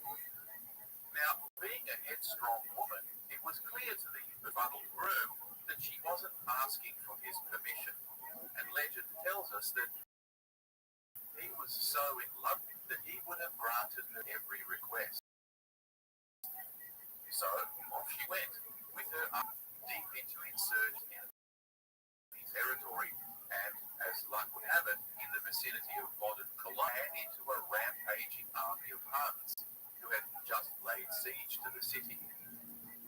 B: Now, being a headstrong woman, it was clear to the befuddled groom that she wasn't asking for his permission, and legend tells us that he was so in love that he would have granted her every request. So off she went, with her up deep into insurgent enemy territory, and as luck would have it, in the vicinity of modern Cologne, and into a rampaging army of Huns who had just laid siege to the city.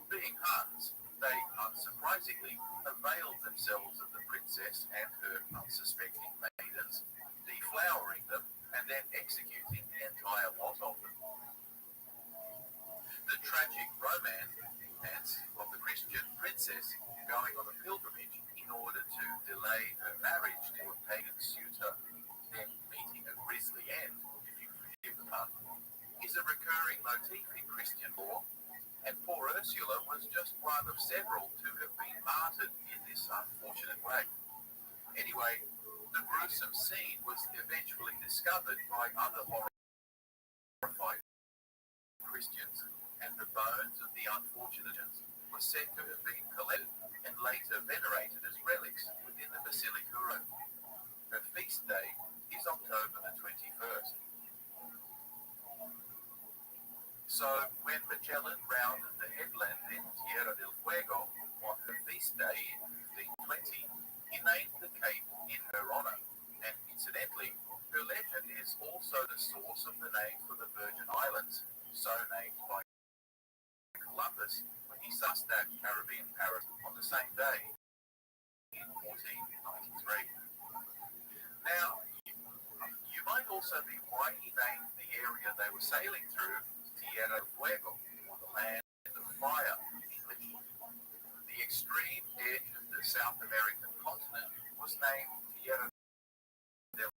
B: Being Huns, they unsurprisingly availed themselves of the princess and her unsuspecting maidens, deflowering them and then executing the entire lot of them. The tragic romance of the Christian princess going on a pilgrimage in order to delay her marriage to a pagan suitor, then meeting a grisly end, if you forgive the pun, is a recurring motif in Christian law, and poor Ursula was just one of several to have been martyred in this unfortunate way. Anyway, the gruesome scene was eventually discovered by other horrified Christians, and the bones of the unfortunate were said to have been collected and later venerated as relics within the Basilica. Her feast day is October the 21st. So when Magellan rounded the headland in Tierra del Fuego on her feast day in 1520, he named the cape in her honor, and incidentally, her legend is also the source of the name for the Virgin Islands, so named by Columbus when he sussed out Caribbean Paris on the same day in 1493. Now, you might also be why he named the area they were sailing through Tierra del Fuego, or the land of fire in English. The extreme edge of the South American continent was named Tierra del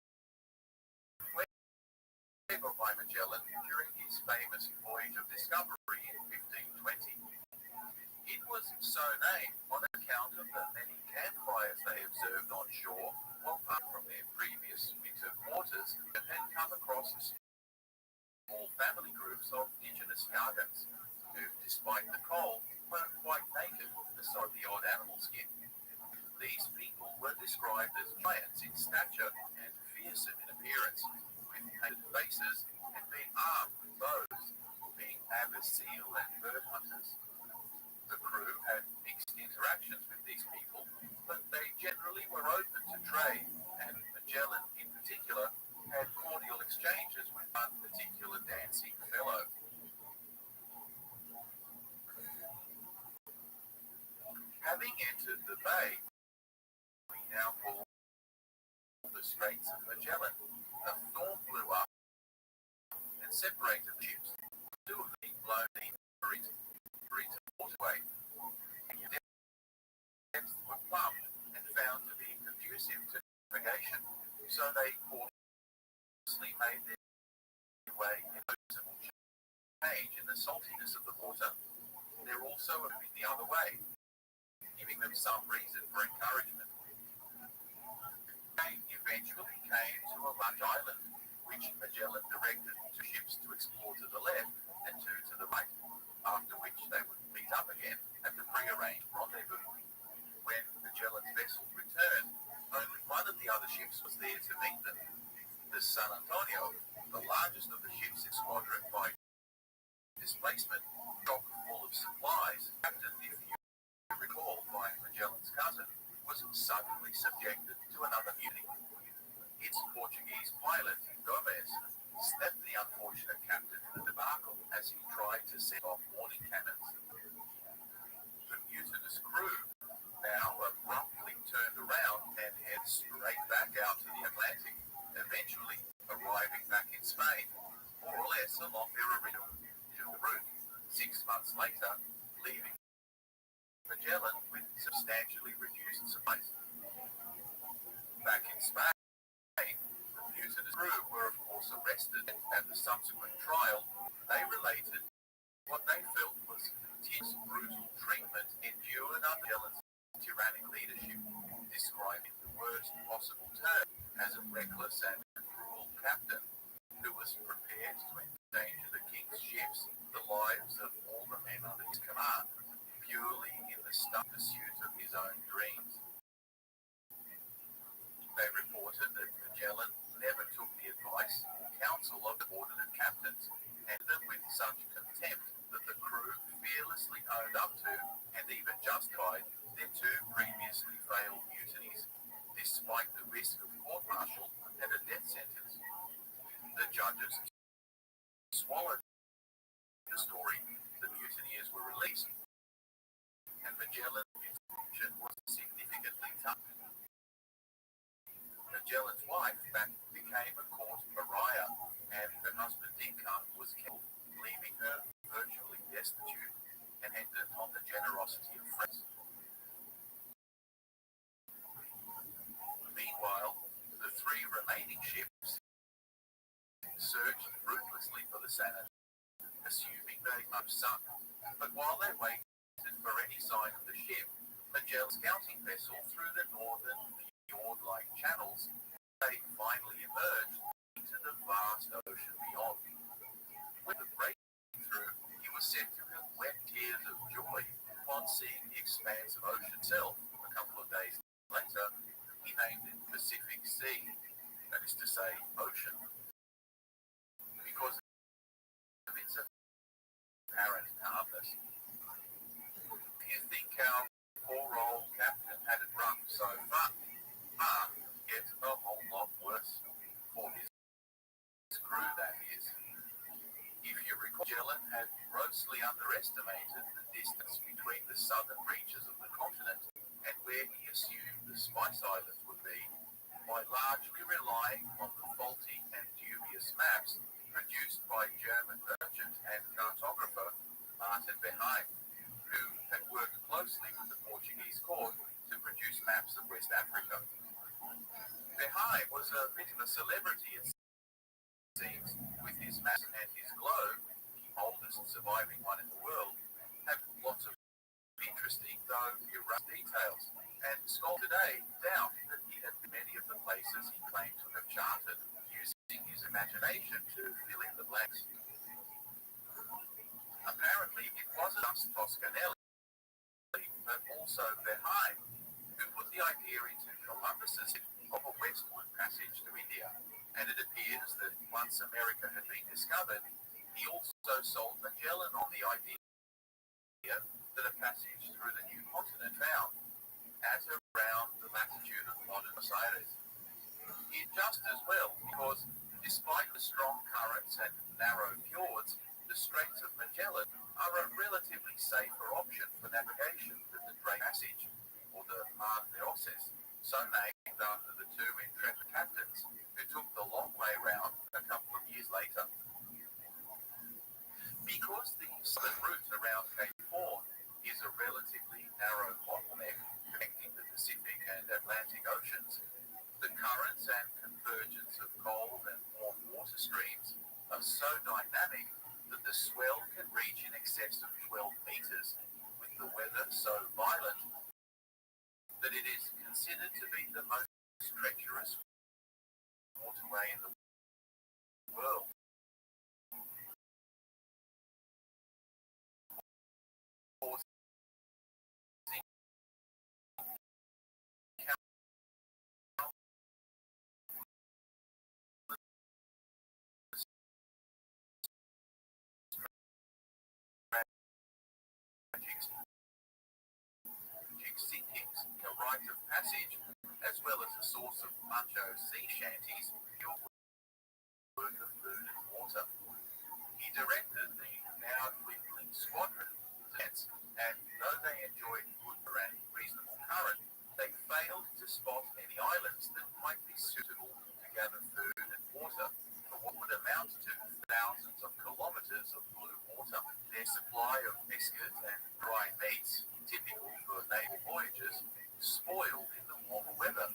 B: Fuego by Magellan during his famous voyage of discovery in 1520. It was so named on account of the many campfires they observed on shore while apart from their previous winter quarters and had come across small family groups of indigenous Yargans who, despite the cold, were quite naked beside the odd animal skin. These people were described as giants in stature and fearsome in appearance, with painted faces and being armed with bows, being avid seal and bird hunters. The crew had mixed interactions with these people, but they generally were open to trade, and Magellan in particular had cordial exchanges with one particular dancing fellow. Having entered the bay, we now call the Straits of Magellan, a storm blew up and separated the ships, two of them blown in Marita waterway. Depths were plumbed and found to be conducive to navigation, so they cautiously made their way in noticeable change in the saltiness of the water. They're also moving the other way, giving them some reason for encouragement. They eventually came to a large island, which Magellan directed two ships to explore to the left and two to the right, after which they would meet up again at the prearranged rendezvous. When Magellan's vessels returned, only one of the other ships was there to meet them. The San Antonio, the largest of the ships in squadron by displacement, chock full of supplies, captained, if you recall, by Magellan's cousin, was suddenly subjected to another mutiny. Its Portuguese pilot, Gomez, stabbed the unfortunate captain in the debacle as he tried to set off warning cannons. The mutinous crew now abruptly turned around and headed straight back out to the Atlantic, eventually arriving back in Spain, more or less along their original route, 6 months later, leaving Magellan with substantially reduced supplies. Back in Spain, the mutinous crew were of course arrested, and at the subsequent trial, they related what they Magellan's tyrannic leadership, describing the worst possible term as a reckless and cruel captain who was prepared to endanger the king's ships, the lives of all the men under his command, purely in the stuck pursuit of his own dreams. They reported that Magellan never took the advice or counsel of the ordinary captains, and them with such contempt that the crew fearlessly owned up to and even justified their two previously failed mutinies, despite the risk of court-martial and a death sentence. The judges swallowed the story. The mutineers were released, and Magellan's detention was significantly tough. Magellan's wife became a court pariah, and her husband Dinka was killed, leaving her virtually destitute and dependent on the generosity of friends. Meanwhile, the three remaining ships searched fruitlessly for the Saturn, assuming they must sunk. But while they waited for any sign of the ship, Magellan's scouting vessel through the northern fjord-like channels, they finally emerged into the vast ocean beyond. With the breakthrough, he was said to have wept tears of joy upon seeing the expanse of ocean itself. A couple of days later, he named it Pacific Sea, that is to say, ocean, because of its apparent calmness. Do you think our poor old captain had it rough so far? Yet a whole lot worse for his crew, that is. If you recall, Magellan had grossly underestimated the distance between the southern reaches of the continent and where he assumed the Spice Islands would be, by largely relying on the faulty and dubious maps produced by German merchant and cartographer Martin Beheim, who had worked closely with the Portuguese court to produce maps of West Africa. Beheim was a bit of a celebrity, it seems, with his map and his globe, the oldest surviving one in the world, had lots of interesting, though erratic details, and scholars today doubt that he had been many of the places he claimed to have charted, using his imagination to fill in the blanks. Apparently, it wasn't just Toscanelli, but also Beheim, who put the idea into Columbus's of a westward passage to India, and it appears that once America had been discovered, he also sold Magellan on the idea that a passage through the new continent found at around the latitude of modern Buenos Aires. It just as well, because despite the strong currents and narrow fjords, the Straits of Magellan are a relatively safer option for navigation than the Drake Passage or the Mar de Oces, so named after the two intrepid captains who took the long way round a couple of years later. Because the southern route around Cape Horn is a relatively narrow bottleneck connecting the Pacific and Atlantic Oceans, the currents and convergence of cold and warm water streams are so dynamic that the swell can reach in excess of 12 meters, with the weather so violent that it is considered to be the most treacherous waterway in the world. Sinkings, a rite of passage, as well as a source of macho sea shanties, fueled work of food and water. He directed the now dwindling squadron, and though they enjoyed good and reasonable current, they failed to spot any islands that might be suitable to gather food and water for what would amount to thousands of kilometers of blue water. Their supply of biscuit and dry meats, typical for naval voyages, spoiled in the warmer weather,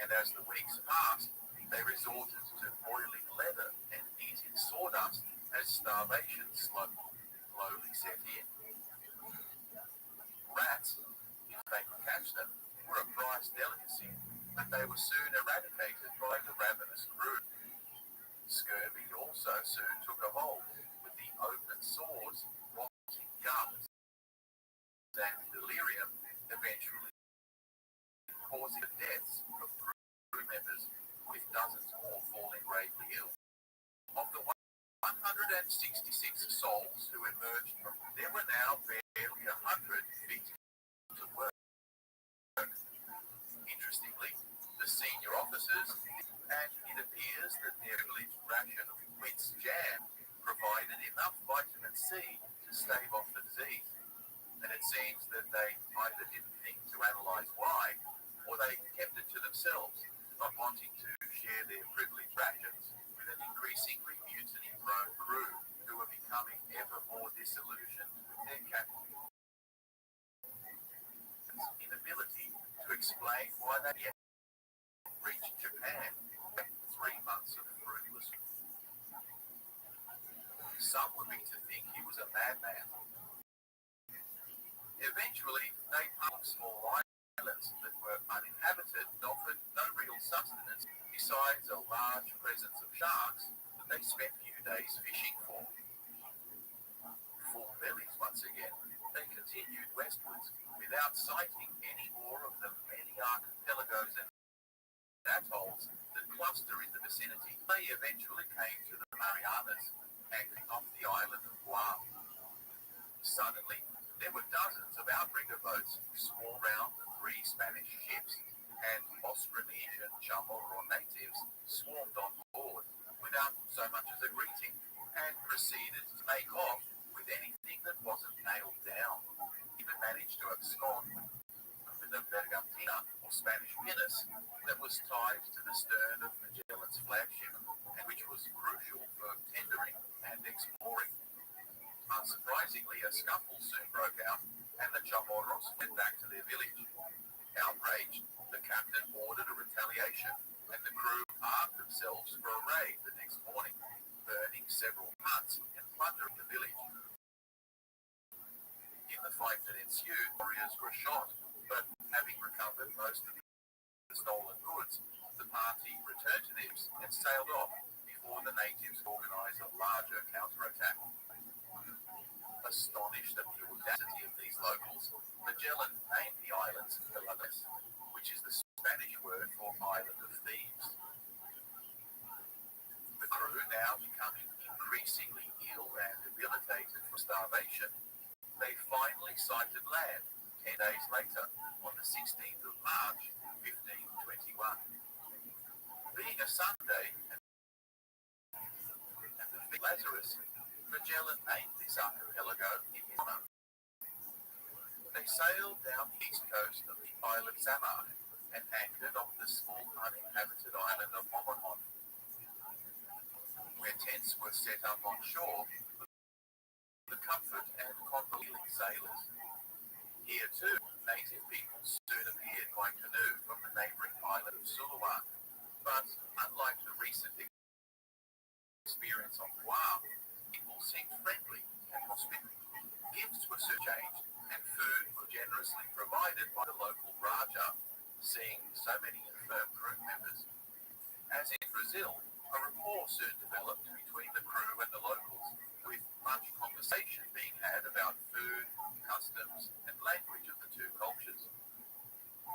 B: and as the weeks passed, they resorted to boiling leather and eating sawdust as starvation slowly set in. Rats, if they was soon eradicated by the ravenous crew. Scurvy also soon took a hold, with the open sores, rotting gums, and delirium eventually causing the deaths of crew members, with dozens more falling gravely ill. Of the 166 souls who emerged from, there were now barely 100 fit to work. Interestingly, the senior officers, and it appears that their privileged ration of Wits jam provided enough vitamin C to stave off the disease, and it seems that they either didn't think to analyse why, or they kept it to themselves, not wanting to share their privileged rations with an increasingly mutiny-prone crew who were becoming ever more disillusioned with their captain's inability to explain why they yet reached Japan after 3 months of fruitless. Some were beginning to think he was a madman. Eventually, they found small islands that were uninhabited and offered no real sustenance besides a large presence of sharks that they spent few days fishing for. Full bellies once again, they continued westwards without sighting any more of the many archipelagos and atolls that cluster in the vicinity. They eventually came to the Marianas, anchoring off the island of Guam. Suddenly, there were dozens of outrigger boats swarmed around the 3 Spanish ships, and Austronesian Chamorro natives swarmed on board without so much as a greeting, and proceeded to make off with anything that wasn't nailed down. Even managed to abscond with a bergantina, or Spanish pinnace, that was tied to the stern of Magellan's flagship, and which was crucial for tendering and exploring. Unsurprisingly, a scuffle soon broke out, and the Chamorros went back to their village. Outraged, the captain ordered a retaliation, and the crew armed themselves for a raid the next morning, burning several huts and plundering the village. In the fight that ensued, warriors were shot, but having recovered most of the stolen goods, the party returned to them and sailed off before the natives organized a larger counterattack. Astonished at the audacity of these locals, Magellan named the islands Peladas, which is the Spanish word for Island of Thieves. The crew now becoming increasingly ill and debilitated from starvation, they finally sighted land 10 days later, on the 16th of March, 1521. Being a Sunday and the feast of Lazarus, Magellan named this archipelago in his honor. They sailed down the east coast of the island Samar and anchored off the small uninhabited island of Omaha, where tents were set up on shore for the comfort and convalescing sailors. Here too, native people soon appeared by canoe from the neighbouring island of Suluan, but unlike the recent experience on Guam, people seemed friendly and hospitable. Gifts were exchanged, and food was generously provided by the local Raja, seeing so many infirm crew members. As in Brazil, a rapport soon developed between the crew and the locals, with much conversation being had about food, customs, and language of the two cultures.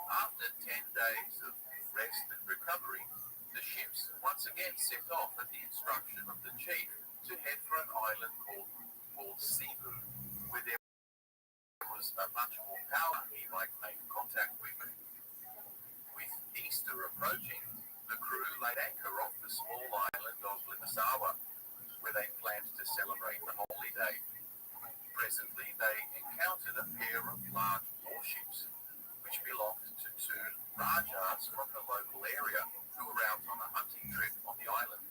B: After 10 days of rest and recovery, the ships once again set off at the instruction of the chief to head for an island called Cebu, where there was a much more power he might make contact with. With Easter approaching, the crew laid anchor off the small island of Limasawa, where they planned to celebrate the holy day. Presently, they encountered a pair of large warships, which belonged to 2 Rajas from the local area who were out on a hunting trip on the island.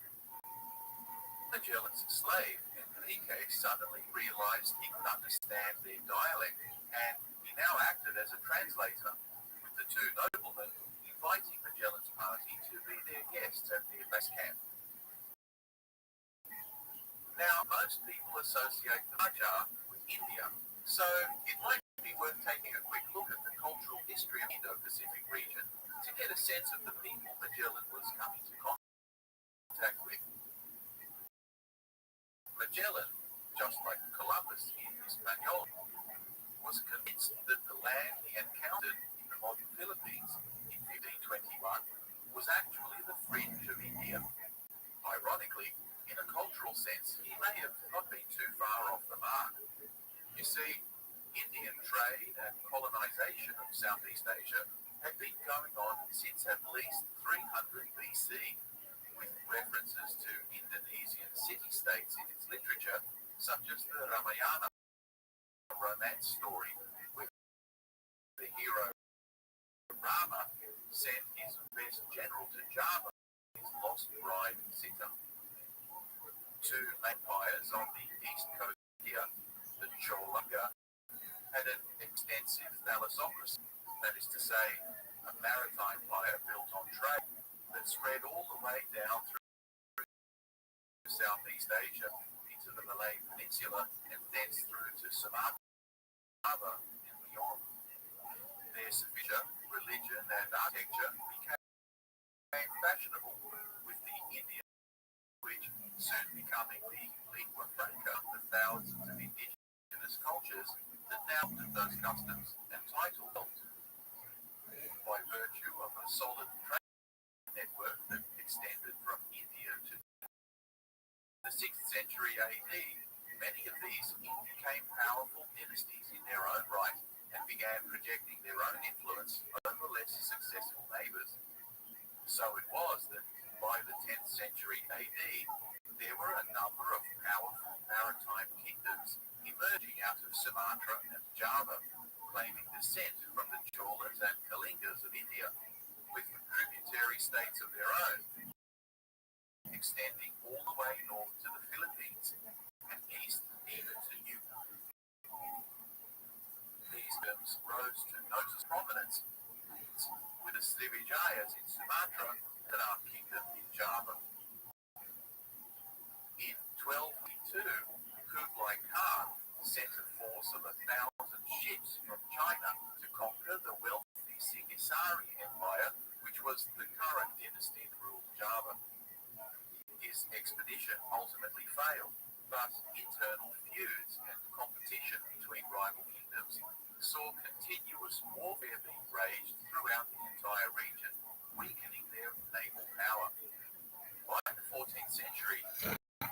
B: Magellan's slave, Enrique, suddenly realized he could understand their dialect, and he now acted as a translator, with the 2 noblemen inviting Magellan's party to be their guests at their base camp. Now, most people associate the Raja with India, so it might be worth taking a quick look at the cultural history of the Indo-Pacific region to get a sense of the people Magellan was coming to contact with. Magellan, just like Columbus in Hispaniola, was convinced that the land he encountered in the modern Philippines in 1521 was actually the fringe of India. Ironically, in a cultural sense, he may have not been too far off the mark. You see, Indian trade and colonization of Southeast Asia had been going on since at least 300 BC, with references to Indonesian city-states in its literature, such as the Ramayana romance story, where the hero Rama sent his best general to Java, his lost bride Sita. Two empires on the east coast of India, the Chola, had an extensive thalassocracy, that is to say, a maritime empire built on trade that spread all the way down through Southeast Asia into the Malay Peninsula and thence through to Sumatra and beyond. Their sufficient religion and architecture became fashionable, with the Indian language soon becoming the lingua franca of the thousands of indigenous cultures that now adopted those customs and titles. By virtue of a solid trade network that extended from India to the 6th century AD, many of these became powerful dynasties in their own right and began projecting their own influence over less successful neighbors. So it was that by the 10th century AD, there were a number of powerful maritime kingdoms emerging out of Sumatra and Java, claiming descent from the Cholas and Kalingas of India, with tributary states of their own, extending all the way north to the Philippines and east even to New Guinea. These kingdoms rose to notice prominence, with the Srivijayas in Sumatra and our kingdom in Java. In 1222, Kublai Khan sent a force of 1,000 ships from China to conquer the wealthy Singasari Empire, which was the current dynasty that ruled Java. His expedition ultimately failed, but internal feuds and competition between rival kingdoms saw continuous warfare being waged throughout the entire region, weakening their naval power. By the 14th century,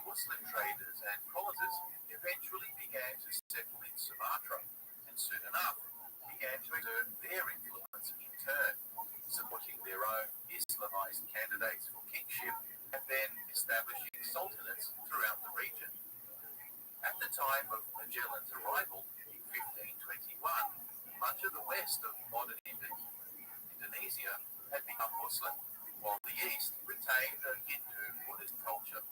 B: Muslim traders and colonizers eventually began to settle in Sumatra, and soon enough began to exert their influence in turn, supporting their own Islamized candidates for kingship and then establishing sultanates throughout the region. At the time of Magellan's arrival in 1521, much of the west of modern Indonesia had become Muslim, while the east retained a Hindu Buddhist culture.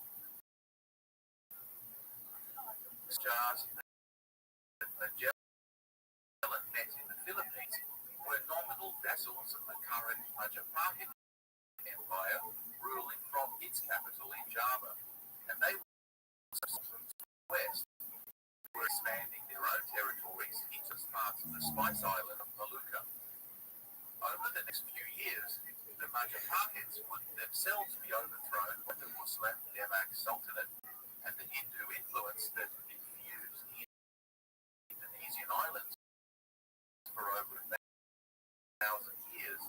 B: The Jars that Magellan met in the Philippines were nominal vassals of the current Majapahit Empire, ruling from its capital in Java, and they west were expanding their own territories into parts of the Spice Island of Maluka. Over the next few years, the Majapahits would themselves be overthrown by the Muslim Demak Sultanate, and the Hindu influence that infused the Indonesian islands for over 1,000 years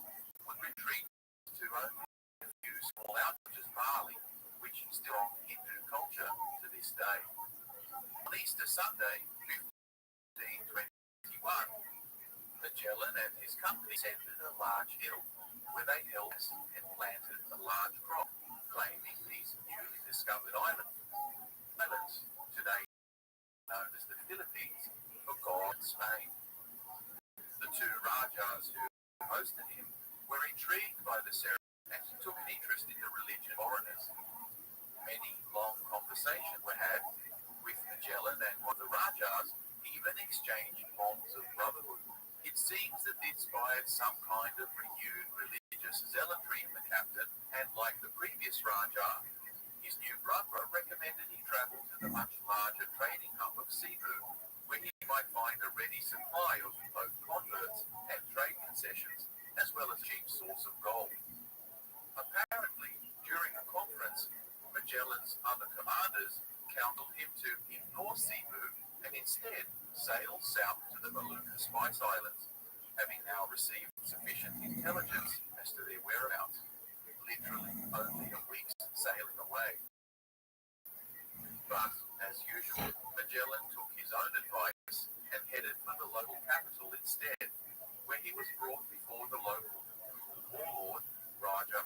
B: would retreat to only a few small outposts, Bali, which is still on Hindu culture to this day. On Easter Sunday, 1521, Magellan and his company ascended a large hill, where they held and planted a large crop, claiming these newly discovered islands, today known as the Philippines, for God and Spain. The two Rajas who hosted him were intrigued by the ceremony and took an interest in the religion of foreigners. Many long conversations were had with Magellan, and one of the Rajas even exchanged bonds of brotherhood. It seems that it inspired some kind of renewed religious zealotry in the captain, and like the previous Raja, his new brother recommended he travel to the much larger trading hub of Cebu, where he might find a ready supply of both converts and trade concessions, as well as a cheap source of gold. other commanders counseled him to ignore Cebu and instead sail south to the Molucca Spice Islands, having now received sufficient intelligence as to their whereabouts, literally only a week's sailing away. But, as usual, Magellan took his own advice and headed for the local capital instead, where he was brought before the local warlord, Raja.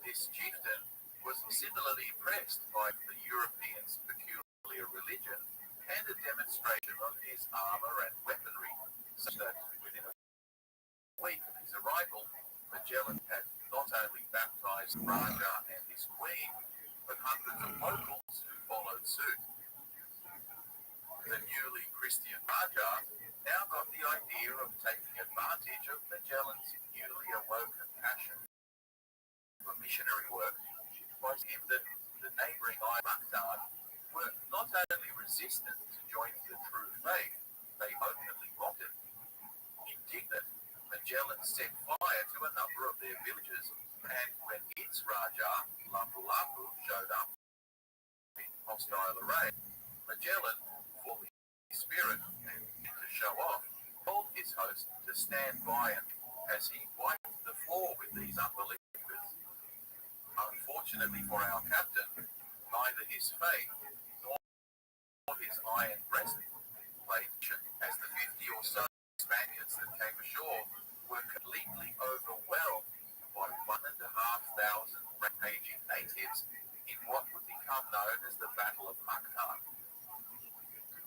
B: This chieftain was similarly impressed by the Europeans' peculiar religion and a demonstration of his armor and weaponry, such that within a week of his arrival, Magellan had not only baptized Raja and his queen, but hundreds of locals who followed suit. The newly Christian Raja now got the idea of taking advantage of Magellan's newly awoken passion for missionary work by him that the neighboring Mactan were not only resistant to join the true faith, they openly mocked it. Indignant, Magellan set fire to a number of their villages, and when its Raja, Lapu-Lapu, showed up in hostile array, Magellan, full of spirit and to show off, told his host to stand by him as he wiped the floor with these unbelievers. Unfortunately for our captain, neither his faith nor his iron breastplate, as the 50 or so Spaniards that came ashore were completely overwhelmed by 1,500 rampaging natives in what would become known as the Battle of Mactan.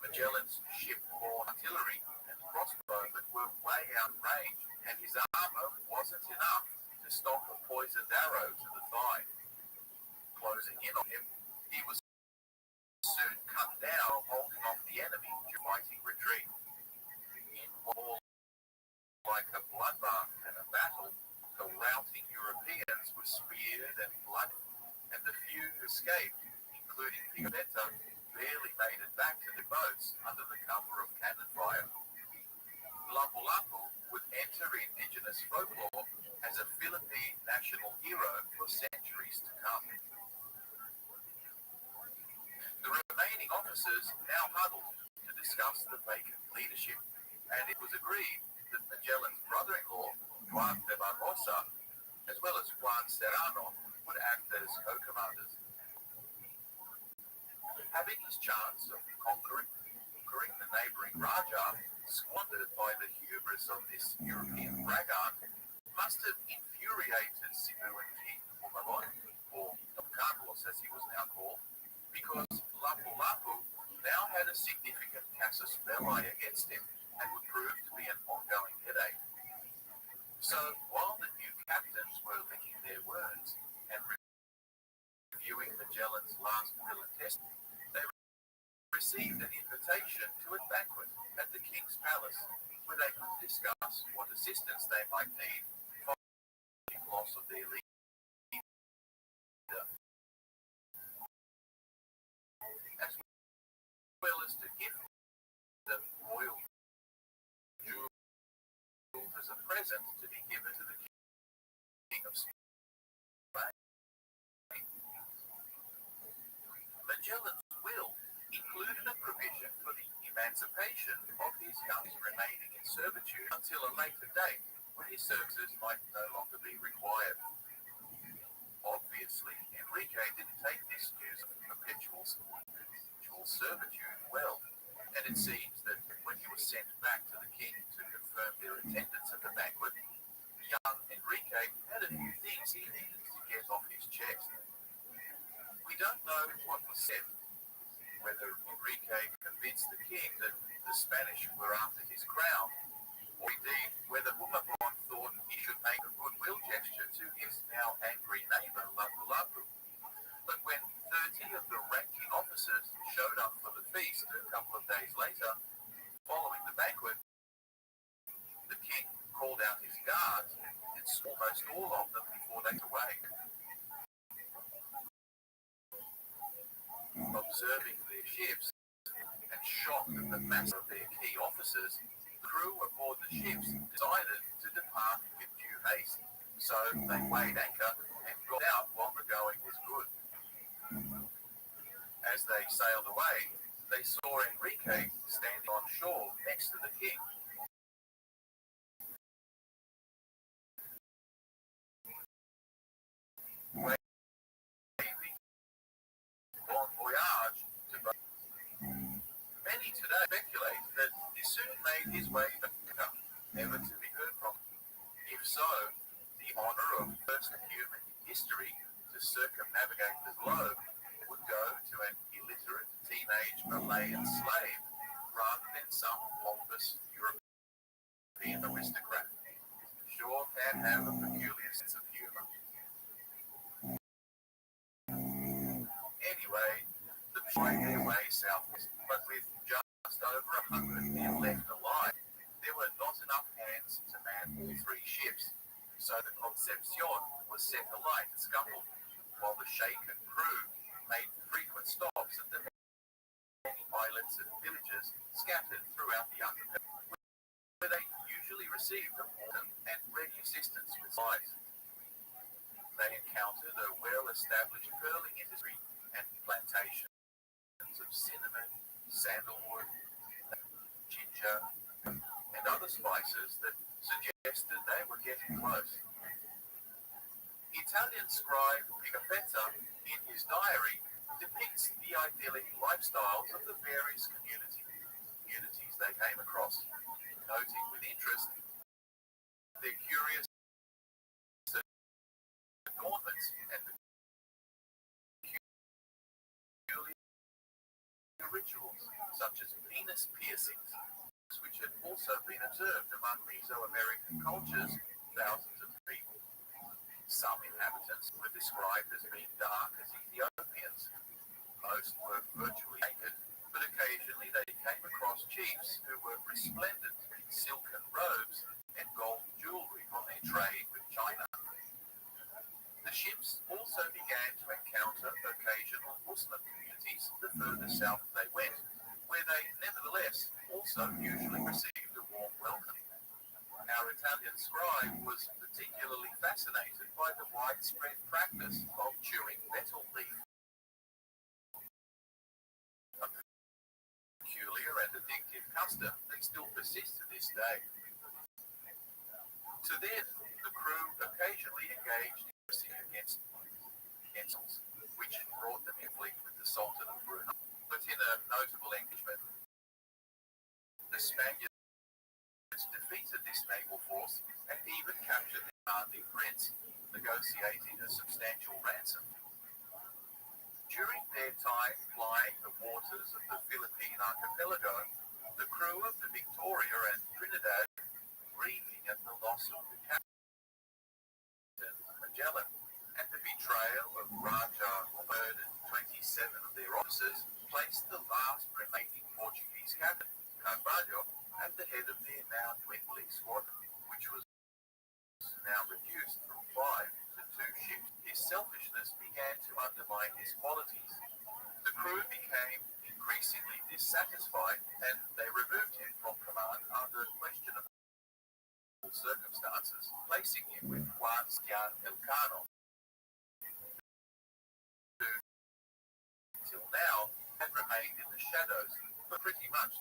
B: Magellan's ship-borne artillery and crossbowmen were way out of range, and his armor wasn't enough to stop a poisoned arrow to the thigh. Closing in on him, he was soon cut down, holding off the enemy to fighting retreat. In war like a bloodbath and a battle, the routing Europeans were speared and blooded, and the few who escaped, including Pigafetta, barely made it back to the boats under the cover of cannon fire. Lapu-Lapu would enter indigenous folklore as a Philippine national hero for centuries to come. The remaining officers now huddled to discuss the vacant leadership, and it was agreed that Magellan's brother-in-law, Juan de Barbosa, as well as Juan Serrano, would act as co-commanders. Having his chance of conquering the neighboring Raja, squandered by the hubris of this European braggart, must have infuriated Cebuan King Humalon, or Don Carlos as he was now called, because Lapu-Lapu now had a significant casus belli against him and would prove to be an ongoing headache. So while the new captains were licking their wounds and reviewing Magellan's last will and testament, they received an invitation to a banquet at the king's palace, where they could discuss what assistance they might need following the loss of their leader. As well as to give the royal jewels as a present to be given to the king of Spain. Magellan's will included a provision for the emancipation of his young remaining in servitude until a later date when his services might no longer be required. Obviously, Enrique didn't take this news of perpetual servitude well, and it seems that when he was sent back to the king to confirm their attendance at the banquet, young Enrique had a few things he needed to get off his chest. We don't know what was said, whether Enrique convinced the king that the Spanish were after his crown, or indeed whether Humabon thought he should make a goodwill gesture to his now angry neighbor Lapu-Lapu. But when 30 of the ranking officers showed up for the feast a couple of days later, following the banquet, the king called out his guards and almost all of them before they went away. Observing their ships and shocked at the mass of their key officers, the crew aboard the ships decided to depart with due haste. So they weighed anchor and got out while the going was good. As they sailed away, they saw Enrique standing on shore next to the king. Waving bon voyage to both. Many today speculate that he soon made his way to Africa, never to be heard from. If so, the honor of first human history to circumnavigate the globe would go to an illiterate teenage Malayan slave rather than some pompous European aristocrat. Sure can have a peculiar sense of humor. Anyway, the find their way southwest, but with just over 100 men left alive, there were not enough hands to man all three ships, so the Concepcion was set alight and scuttled, while the shaken crew made frequent stops at the many islets and villages scattered throughout the archipelago, where they usually received important and ready assistance with supplies. They encountered a well-established pearling industry and plantations of cinnamon, sandalwood, ginger, and other spices that suggested they were getting close. Italian scribe Pigafetta, in his diary, depicts the idyllic lifestyles of the various communities they came across, noting with interest their curious adornments and peculiar rituals, such as penis piercings, which had also been observed among Mesoamerican cultures thousands of people. Some inhabitants were described as being dark as Ethiopians. Most were virtually naked, but occasionally they came across chiefs who were resplendent in silken robes and gold jewelry on their trade with China. The ships also began to encounter occasional Muslim communities the further south they went, where they nevertheless also usually received a warm welcome. Our Italian scribe was particularly fascinated by the widespread practice of chewing betel leaf, a peculiar and addictive custom that still persists to this day. To this, the crew occasionally engaged in pressing against cancels, which brought them in conflict with the Sultan of Brunei. But in a notable engagement, the Spaniards defeated this naval force and even captured the commanding prince, negotiating a substantial ransom. During their time flying the waters of the Philippine archipelago, the crew of the Victoria and Trinidad, grieving at the loss of the captain Magellan and the betrayal of Raja Humbert and 27 of their officers, placed the last remaining Portuguese captain, Carvalho, at the head of their now dwindling squadron, which was now reduced from 5 to 2 ships. His selfishness began to undermine his qualities. The crew became increasingly dissatisfied, and they removed him from command under questionable circumstances, placing him with Juan Sebastián Elcano, who, until now, had remained in the shadows for pretty much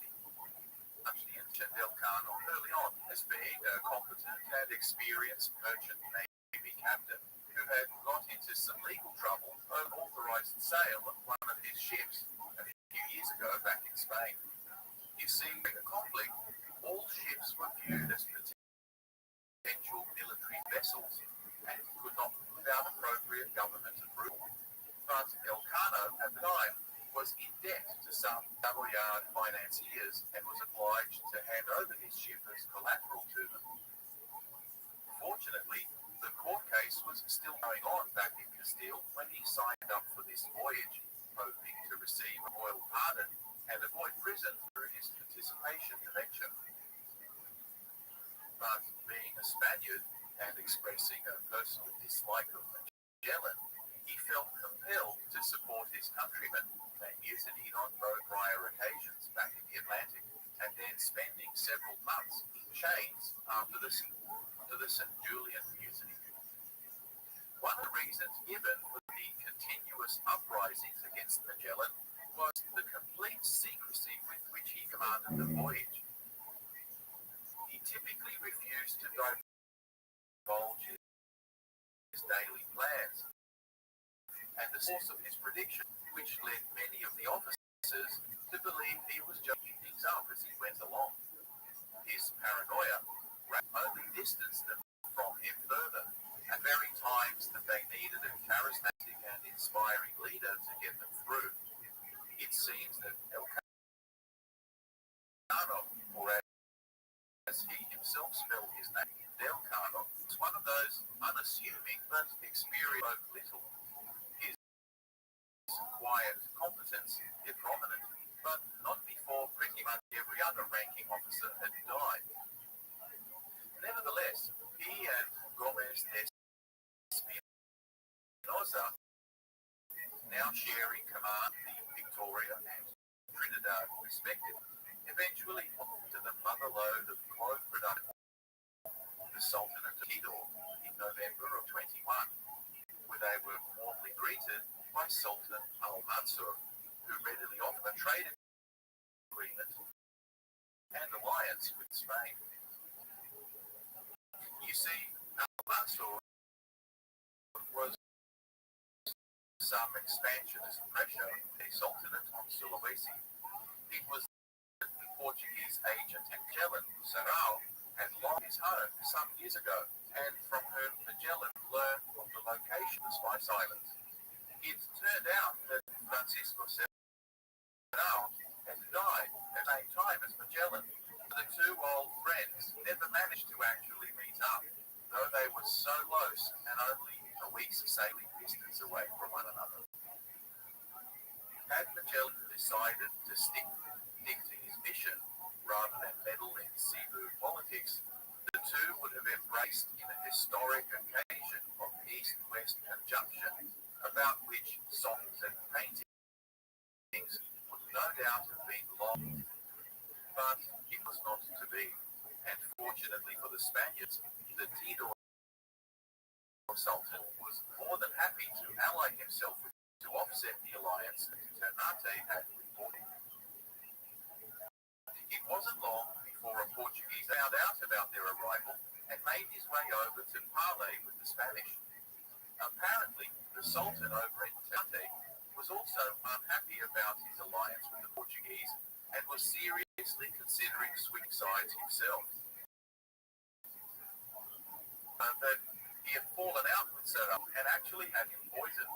B: the Elcano early on as being a competent and experienced merchant navy captain who had got into some legal trouble over unauthorized sale of one of his ships a few years ago back in Spain. You see, in the conflict, all ships were viewed as potential military vessels and could not be without appropriate government approval. But Elcano at the time was in debt to some Savoyard financiers and was obliged to hand over his ship as collateral to them. Fortunately, the court case was still going on back in Castile when he signed up for this voyage, hoping to receive a royal pardon and avoid prison through his participation in the venture. But being a Spaniard and expressing a personal dislike of Magellan, he felt compelled to support his countrymen and mutinied on both prior occasions back in the Atlantic, and then spending several months in chains after the St. Julian mutiny. One of the reasons given for the continuous uprisings against Magellan commanded the voyage. He typically refused to divulge his daily plans, and the source of his prediction, which led many of the officers to believe he was just making things up as he went along. His paranoia only distanced them from him further, at very times that they needed a charismatic and inspiring leader to get them through. It seems that Elkanah, or as he himself spelled his name, Delkanah, was one of those unassuming but experienced little. His quiet competence is prominent, but not before pretty much every other ranking officer had died. Nevertheless, he and Gomez Espinosa, now sharing command the Victoria and Trinidad respectively, eventually moved to the motherlode of clove production, the Sultanate of Tidor, in November of 21, where they were warmly greeted by Sultan Al-Mansur, who readily offered a trade agreement and alliance with Spain. You see, Al-Mansur was some expansionist pressure a sultanate on Sulawesi. It was the Portuguese agent Magellan Serrao had lost his home some years ago, and from whom Magellan learned of the location of the Spice Islands. It turned out that Francisco Serrao had died at the same time as Magellan. The two old friends never managed to actually meet up, though they were so close and only a week's sailing distance away from one another. Had Magellan decided to stick to his mission rather than meddle in seafood politics, the two would have embraced in a historic occasion of East-West conjunction, about which songs and paintings would no doubt have been long. But it was not to be, and fortunately for the Spaniards, the Tidor Sultan was more than happy to ally himself with to offset the alliance that Ternate had with Portugal. It wasn't long before a Portuguese found out about their arrival and made his way over to parley with the Spanish. Apparently, the Sultan over in Ternate was also unhappy about his alliance with the Portuguese and was seriously considering switching sides himself. But he had fallen out with Serrao and actually had him poisoned.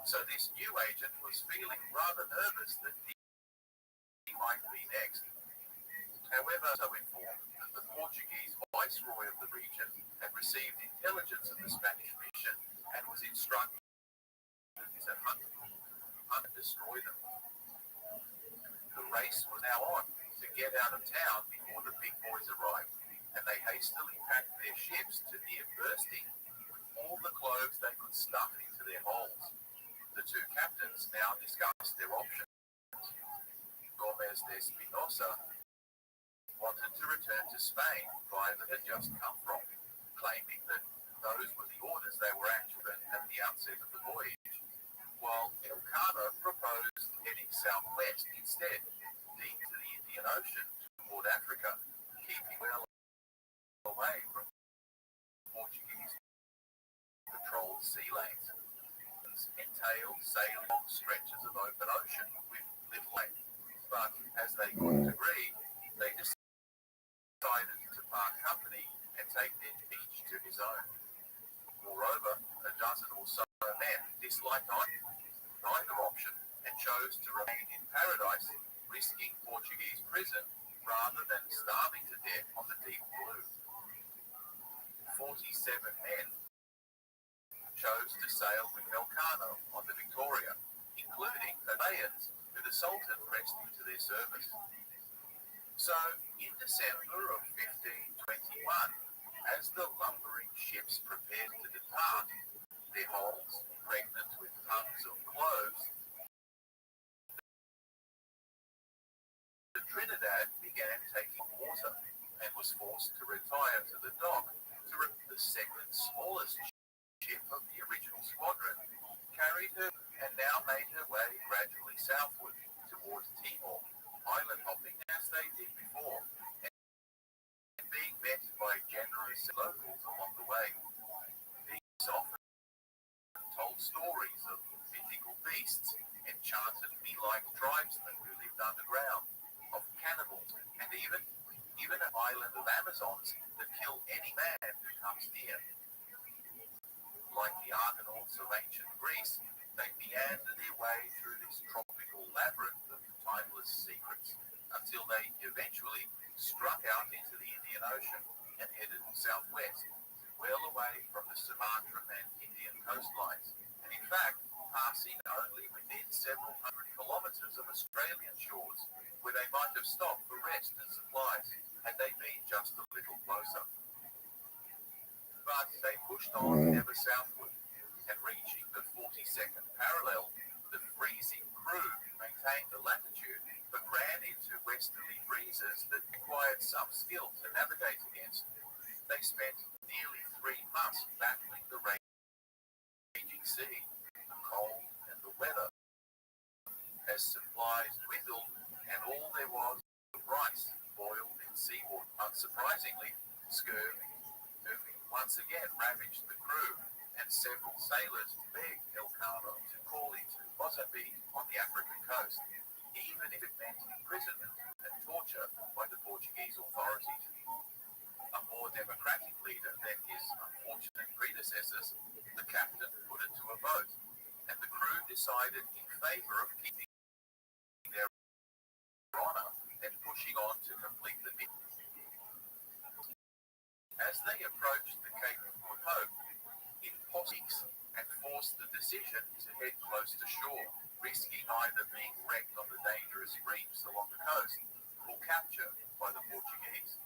B: So this new agent was feeling rather nervous that he might be next. However, so informed that the Portuguese viceroy of the region had received intelligence of the Spanish mission and was instructed to hunt and destroy them. The race was now on to get out of town before the big boys arrived, and they hastily packed their ships to near bursting with all the cloves they could stuff into their holds. The two captains now discussed their options. Gomez de Espinosa wanted to return to Spain via that had just come from, claiming that those were the orders they were actually at the outset of the voyage, while Elkanah proposed heading southwest instead, deep to the Indian Ocean toward Africa, keeping well away from Portuguese patrolled sea lanes. Entailed sailing long stretches of open ocean with little length, but as they couldn't agree, they decided to part company and take each to his own. Moreover, a dozen or so men disliked either option and chose to remain in paradise, risking Portuguese prison rather than starving to death on the deep blue. 47 men chose to sail with Elkanah on the Victoria, including Abayans, who the Sultan pressed into their service. So, in December of 1521, as the lumbering ships prepared to depart, their holds pregnant with tons of cloves, the Trinidad began taking water and was forced to retire to the dock to the second smallest ship of the original squadron, carried her and now made her way gradually southward towards Timor. island hopping as they did before, and being met by generous locals along the way. These often told stories of mythical beasts, enchanted bee-like tribesmen who lived underground, of cannibals, and even an island of Amazons that kill any man who comes near. Like the Argonauts of ancient Greece, they meander their way through this tropical labyrinth of timeless secrets until they eventually struck out into the Indian Ocean and headed southwest, well away from the Sumatran and Indian coastlines, and in fact, passing only within several hundred kilometers of Australian shores, where they might have stopped for rest and supplies had they been just a little closer. But they pushed on ever southward, and reaching the 42nd parallel, the freezing crew maintained the latitude but ran into westerly breezes that required some skill to navigate against. They spent nearly 3 months battling the raging sea, the cold, and the weather, as supplies dwindled and all there was was rice boiled in seawater. Unsurprisingly, scurvy once again ravaged the crew, and several sailors begged Elcano to call into Mozambique on the African coast, even if it meant imprisonment and torture by the Portuguese authorities. A more democratic leader than his unfortunate predecessors, the captain put it to a vote, and the crew decided in favor of keeping their honor and pushing on to complete the mission. As they approached the Cape of Good Hope, it paused and forced the decision to head close to shore, risking either being wrecked on the dangerous reefs along the coast or captured by the Portuguese.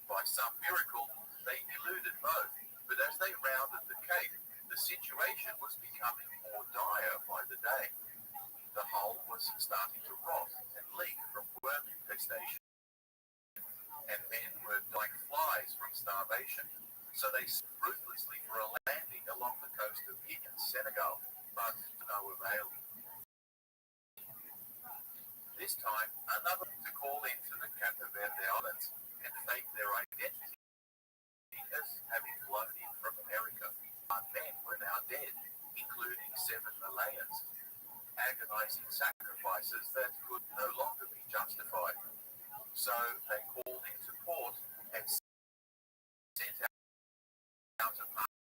B: By some miracle, they eluded both, but as they rounded the Cape, the situation was becoming more dire by the day. The hull was starting to rot and leak from worm infestation, and men were like flies from starvation, so they ruthlessly for a landing along the coast of Guinea and Senegal, but to no avail. This time, another to call into the Cape Verde Islands and fake their identity as having flown in from America. 1 men were now dead, including 7 Malayans, agonizing sacrifices that could no longer be justified. So they called into port and sent out a party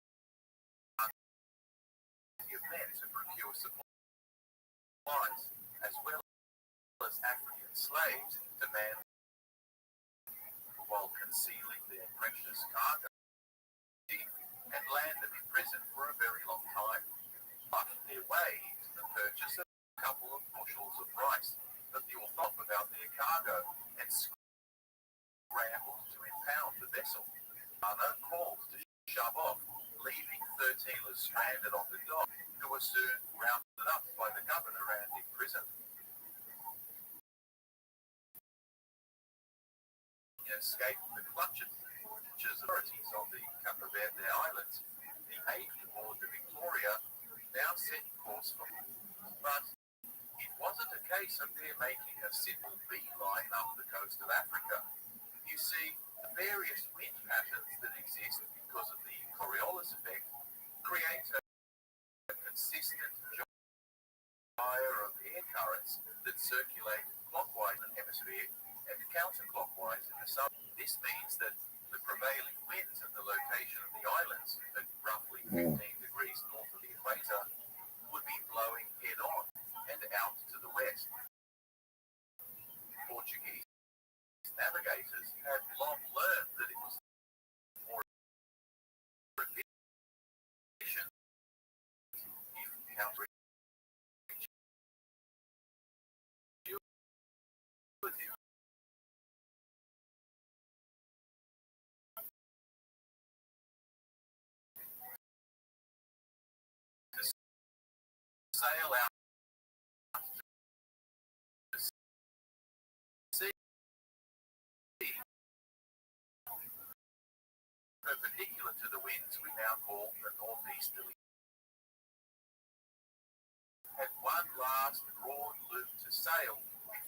B: of men to procure supplies, as well as African slaves to man while concealing their precious cargo and land them in prison for a very long time. On their way to the purchase of a couple of bushels of rice, but the author about their cargo and scrambled to impound the vessel. Arno called to shove off, leaving 13 sailors stranded on the dock, who were soon rounded up by the governor and imprisoned. He escaped the clutches authorities on the Cape Verde Islands. The Navy aboard the Victoria now set course for him. But it wasn't a case of their making a simple beeline up the coast of Africa. You see, the various wind patterns that exist because of the Coriolis effect create a consistent gyre of air currents that circulate clockwise in the hemisphere and counterclockwise in the south. This means that the prevailing winds at the location of the islands, at roughly 15 degrees north of the equator, would be blowing head-on and out to the west. Portuguese navigators had long learned that it was more efficient if counterintuitive to sail out to sea perpendicular to the winds we now call the northeasterly. Had one last broad loop to sail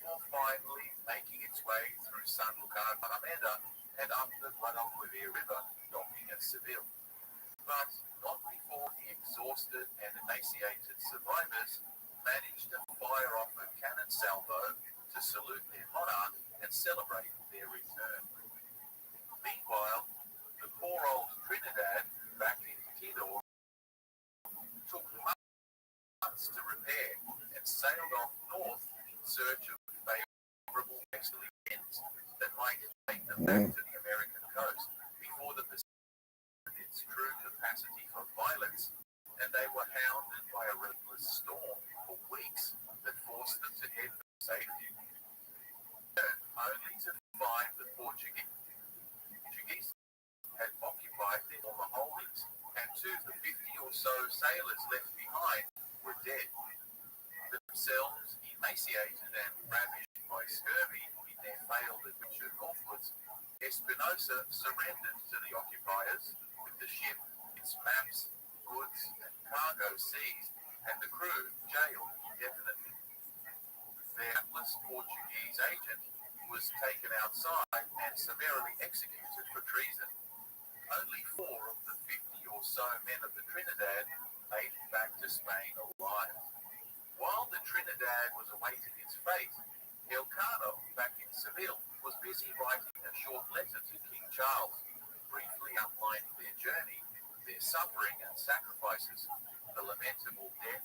B: before finally making its way through San Lucar, Panamera, and up the Guadalquivir River, docking at Seville. But not before the exhausted and emaciated survivors managed to fire off a cannon salvo to salute their monarch and celebrate their return. Meanwhile, the poor old Trinidad, back in Tidor, took months to repair and sailed off north in search of favorable westerly winds that might take them back to the American coast before the Pacific its true capacity for violence, and they were hounded by a relentless storm for weeks that forced them to head for safety. Only to find the Portuguese had occupied their former holdings, and 2 of the 50 or so sailors left behind were dead. Themselves emaciated and ravished by scurvy in their failed adventure northwards, Espinosa surrendered to the occupiers, with the ship, its maps, goods, and cargo seized, and the crew jailed indefinitely. Their hapless Portuguese agent was taken outside and summarily executed for treason. Only 4 of the 50 or so men of the Trinidad made it back to Spain alive. While the Trinidad was awaiting its fate, Elcano, back in Seville, was busy writing a short letter to King Charles, briefly outlining their journey, their suffering and sacrifices, the lamentable death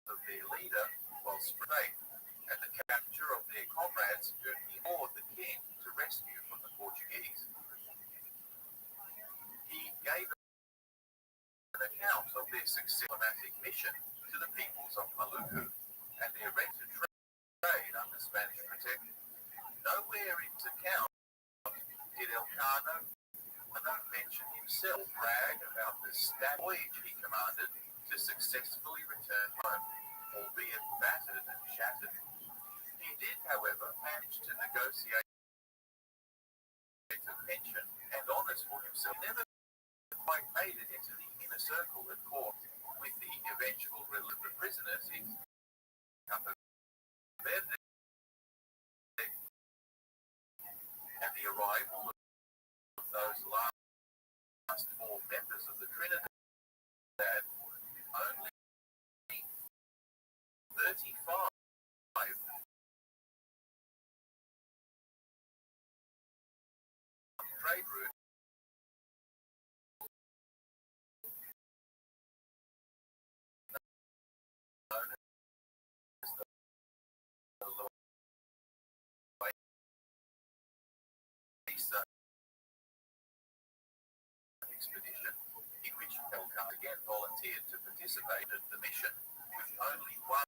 B: of their leader while sprayed, and the capture of their comrades whom he implored the king to rescue from the Portuguese. He gave an account of their diplomatic mission to the peoples of Maluku and their right to trade under Spanish protection. Nowhere in his account did Elcano mention himself brag about the voyage he commanded to successfully return home, albeit battered and shattered. He did, however, manage to negotiate a pension and honours for himself. He never quite made it into the inner circle at court, with the eventual release of the prisoners in Capo Verde and the arrival of those last 4 members of the Trinidad. Only 35 trade route known as the Loaiza expedition, in which Elcano again volunteered to participate in the mission, with only 1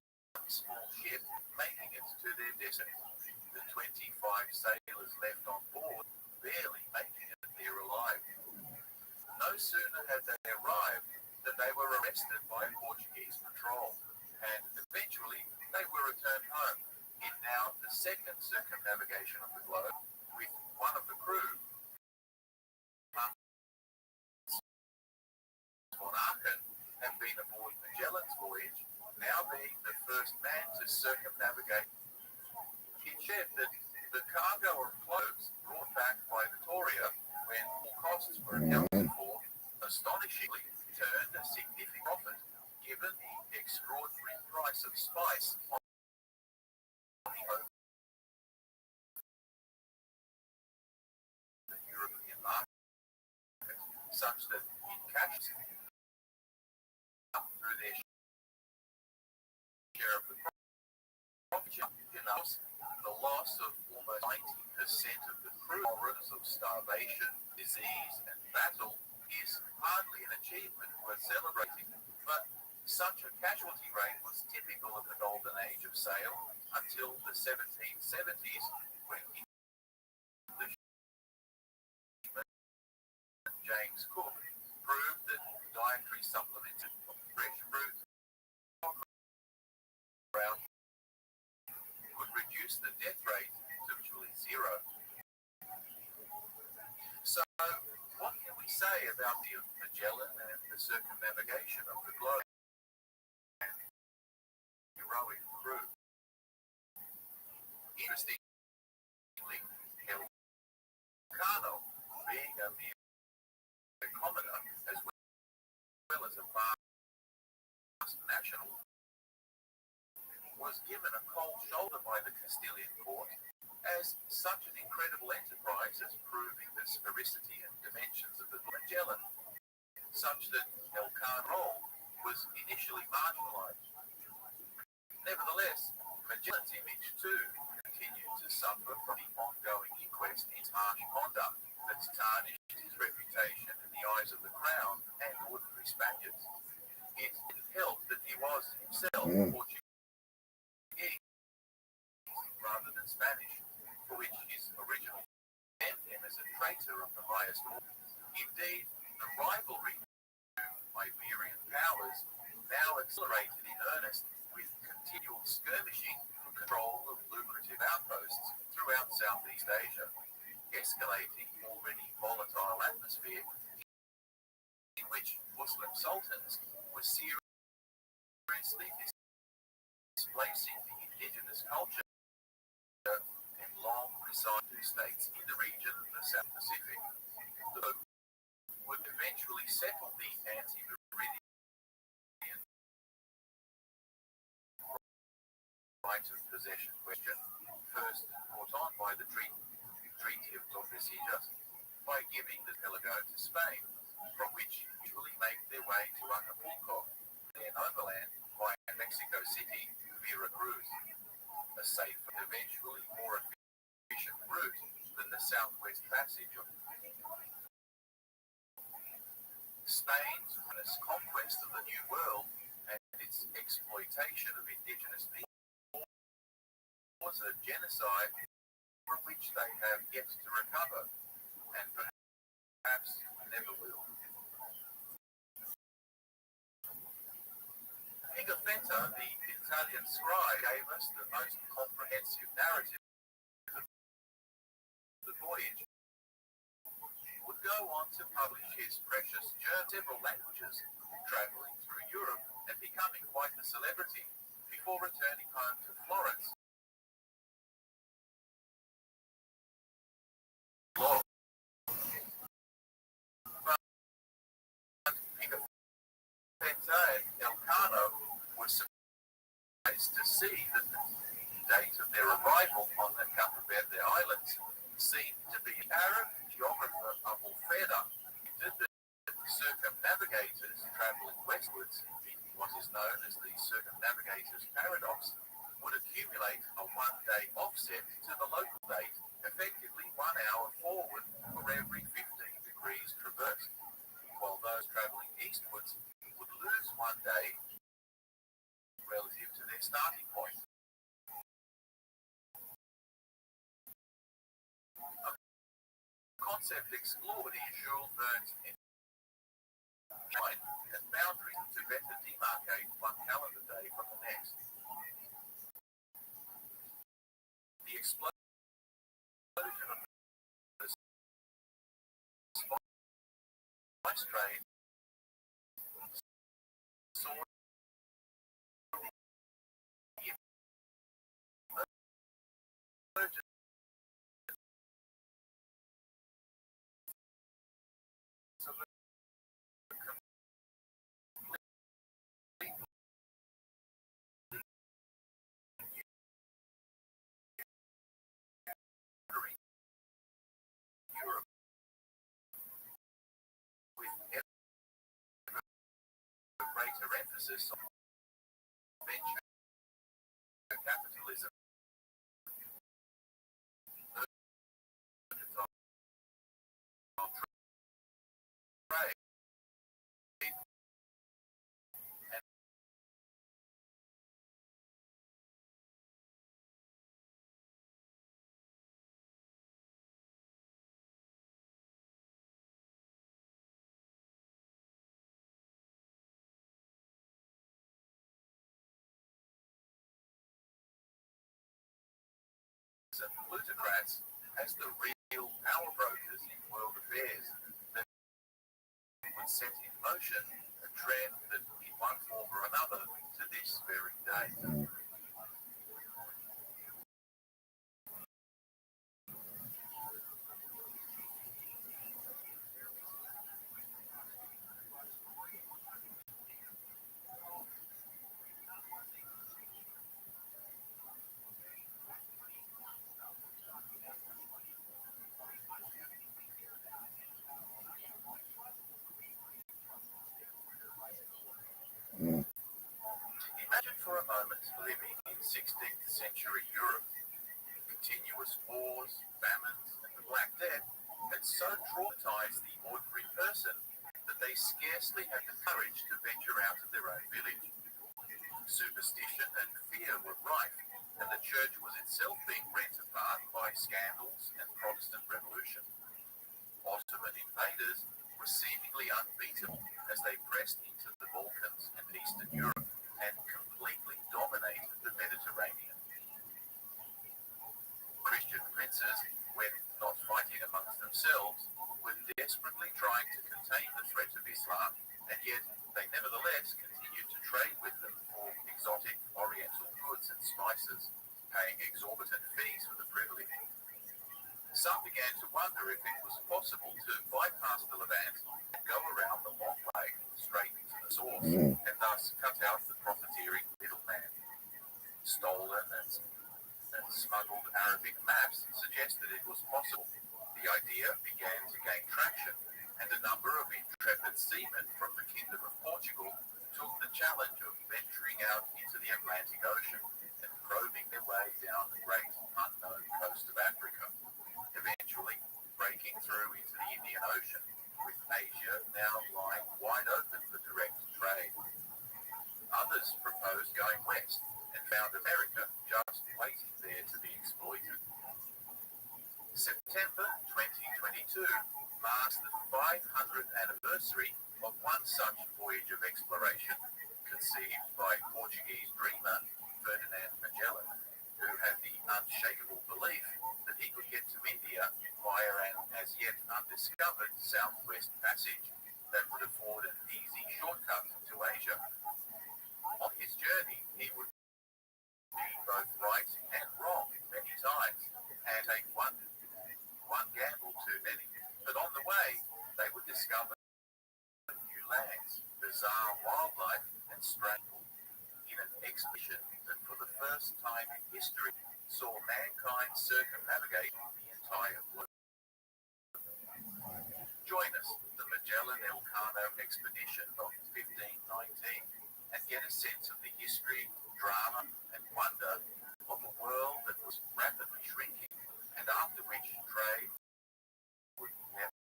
B: small ship making it to their destination. The 25 sailors left on board barely making it there alive. No sooner had they arrived than they were arrested by Portuguese patrol, and eventually they were returned home in now the 2nd circumnavigation of the globe, with one of the crew, von Aachen, had been aboard Magellan's voyage, now being the first man to circumnavigate. It said that the cargo of clothes brought back by Victoria, when all costs were accounted for, astonishingly turned a significant profit, given the extraordinary price of spice on the European market, such that it cashed up through their share of the profit. The loss of almost 90% of the crew, horrors of starvation, disease, and battle is hardly an achievement worth celebrating, but such a casualty rate was typical of the golden age of sail until the 1770s, when English James Cook proved that dietary supplements of fresh fruit could reduce the death rate to virtually 0. So, what can we say about the Magellan and the circumnavigation of the globe? Heroic crew. national, was given a cold shoulder by the Castilian court as such an incredible enterprise as proving the sphericity and dimensions of the Magellan, such that Elkanah's role was initially marginalized. Nevertheless, Magellan's image too continued to suffer from the ongoing inquest into harsh conduct that's tarnished his reputation in the eyes of the crown and ordinary Spaniards. It didn't help that he was himself Portuguese rather than Spanish, for which his original condemned him as a traitor of the highest order. Indeed, the rivalry of Iberian powers now accelerated in earnest with continual skirmishing for control of lucrative outposts throughout Southeast Asia, escalating already volatile atmosphere in which Muslim sultans were seriously displacing the indigenous culture and long resided states in the region of the South Pacific, though would eventually settle the anti-Meridian right of possession question, first brought on by the Treaty of Tordesillas, by giving the Pelago to Spain, from which usually make their way to Acapulco, then overland via Mexico City, Veracruz, a safer, eventually more efficient route than the Southwest Passage of Spain's conquest of the New World and its exploitation of indigenous people was a genocide from which they have yet to recover, and perhaps never will. Pigafetta, the Italian scribe, gave us the most comprehensive narrative of the voyage, would go on to publish his precious several languages, traveling through Europe and becoming quite a celebrity before returning home to Florence. But Pigafetta and Elkanah were surprised to see that the date of their arrival on the Cape Verde Islands seemed to be Arab geographer Abu Feda did the circumnavigators traveling westwards in what is known as the circumnavigator's paradox would accumulate a one-day offset to the local date, effectively 1 hour forward for every 15 degrees traversed, while those traveling eastwards would lose 1 day relative to their starting point. Concept explored in Jules Verne's line and boundaries to better demarcate one calendar day from the next. The explosion of the spice trade saw the emergence of a Europe with greater emphasis on venture capitalism, trade, and plutocrats as the real power brokers in world affairs that would set in motion a trend that in one form or another to this very day. moments living in 16th century Europe. Continuous wars, famines, and the Black Death had so traumatized the ordinary person that they scarcely had the courage to venture out of their own village. Superstition and fear were rife, and the church was itself being rent apart by scandals and Protestant revolution. Ottoman invaders were seemingly unbeatable as they pressed into the Balkans and Eastern Europe and completely dominated the Mediterranean. Christian princes, when not fighting amongst themselves, were desperately trying to contain the threat of Islam, and yet they nevertheless continued to trade with them for exotic oriental goods and spices, paying exorbitant fees for the privilege. Some began to wonder if it was possible to bypass the Levant and go around the long way straight to the source, and thus cut out the profiteering middleman. Stolen and smuggled Arabic maps suggested it was possible. The idea began to gain traction, and a number of intrepid seamen from the Kingdom of Portugal took the challenge of venturing out into the Atlantic Ocean and probing their way down the great unknown coast of Africa, eventually breaking through into the Indian Ocean, with Asia now lying wide open for direct trade. Others proposed going west and found America just waiting there to be exploited. September 2022 marks the 500th anniversary of one such voyage of exploration conceived by Portuguese dreamer Ferdinand Magellan, who had the unshakable belief that he could get to India via an as yet undiscovered southwest passage that would afford an easy shortcut to Asia. On his journey, he would be both right and wrong many times, and take one gamble too many. But on the way, they would discover new lands, bizarre wildlife, and strange in an expedition that for the first time in history saw mankind circumnavigate the entire globe. Join us, the Magellan-Elcano expedition of 1519, and get a sense of the history, drama, and wonder of a world that was rapidly shrinking, and after which trade would never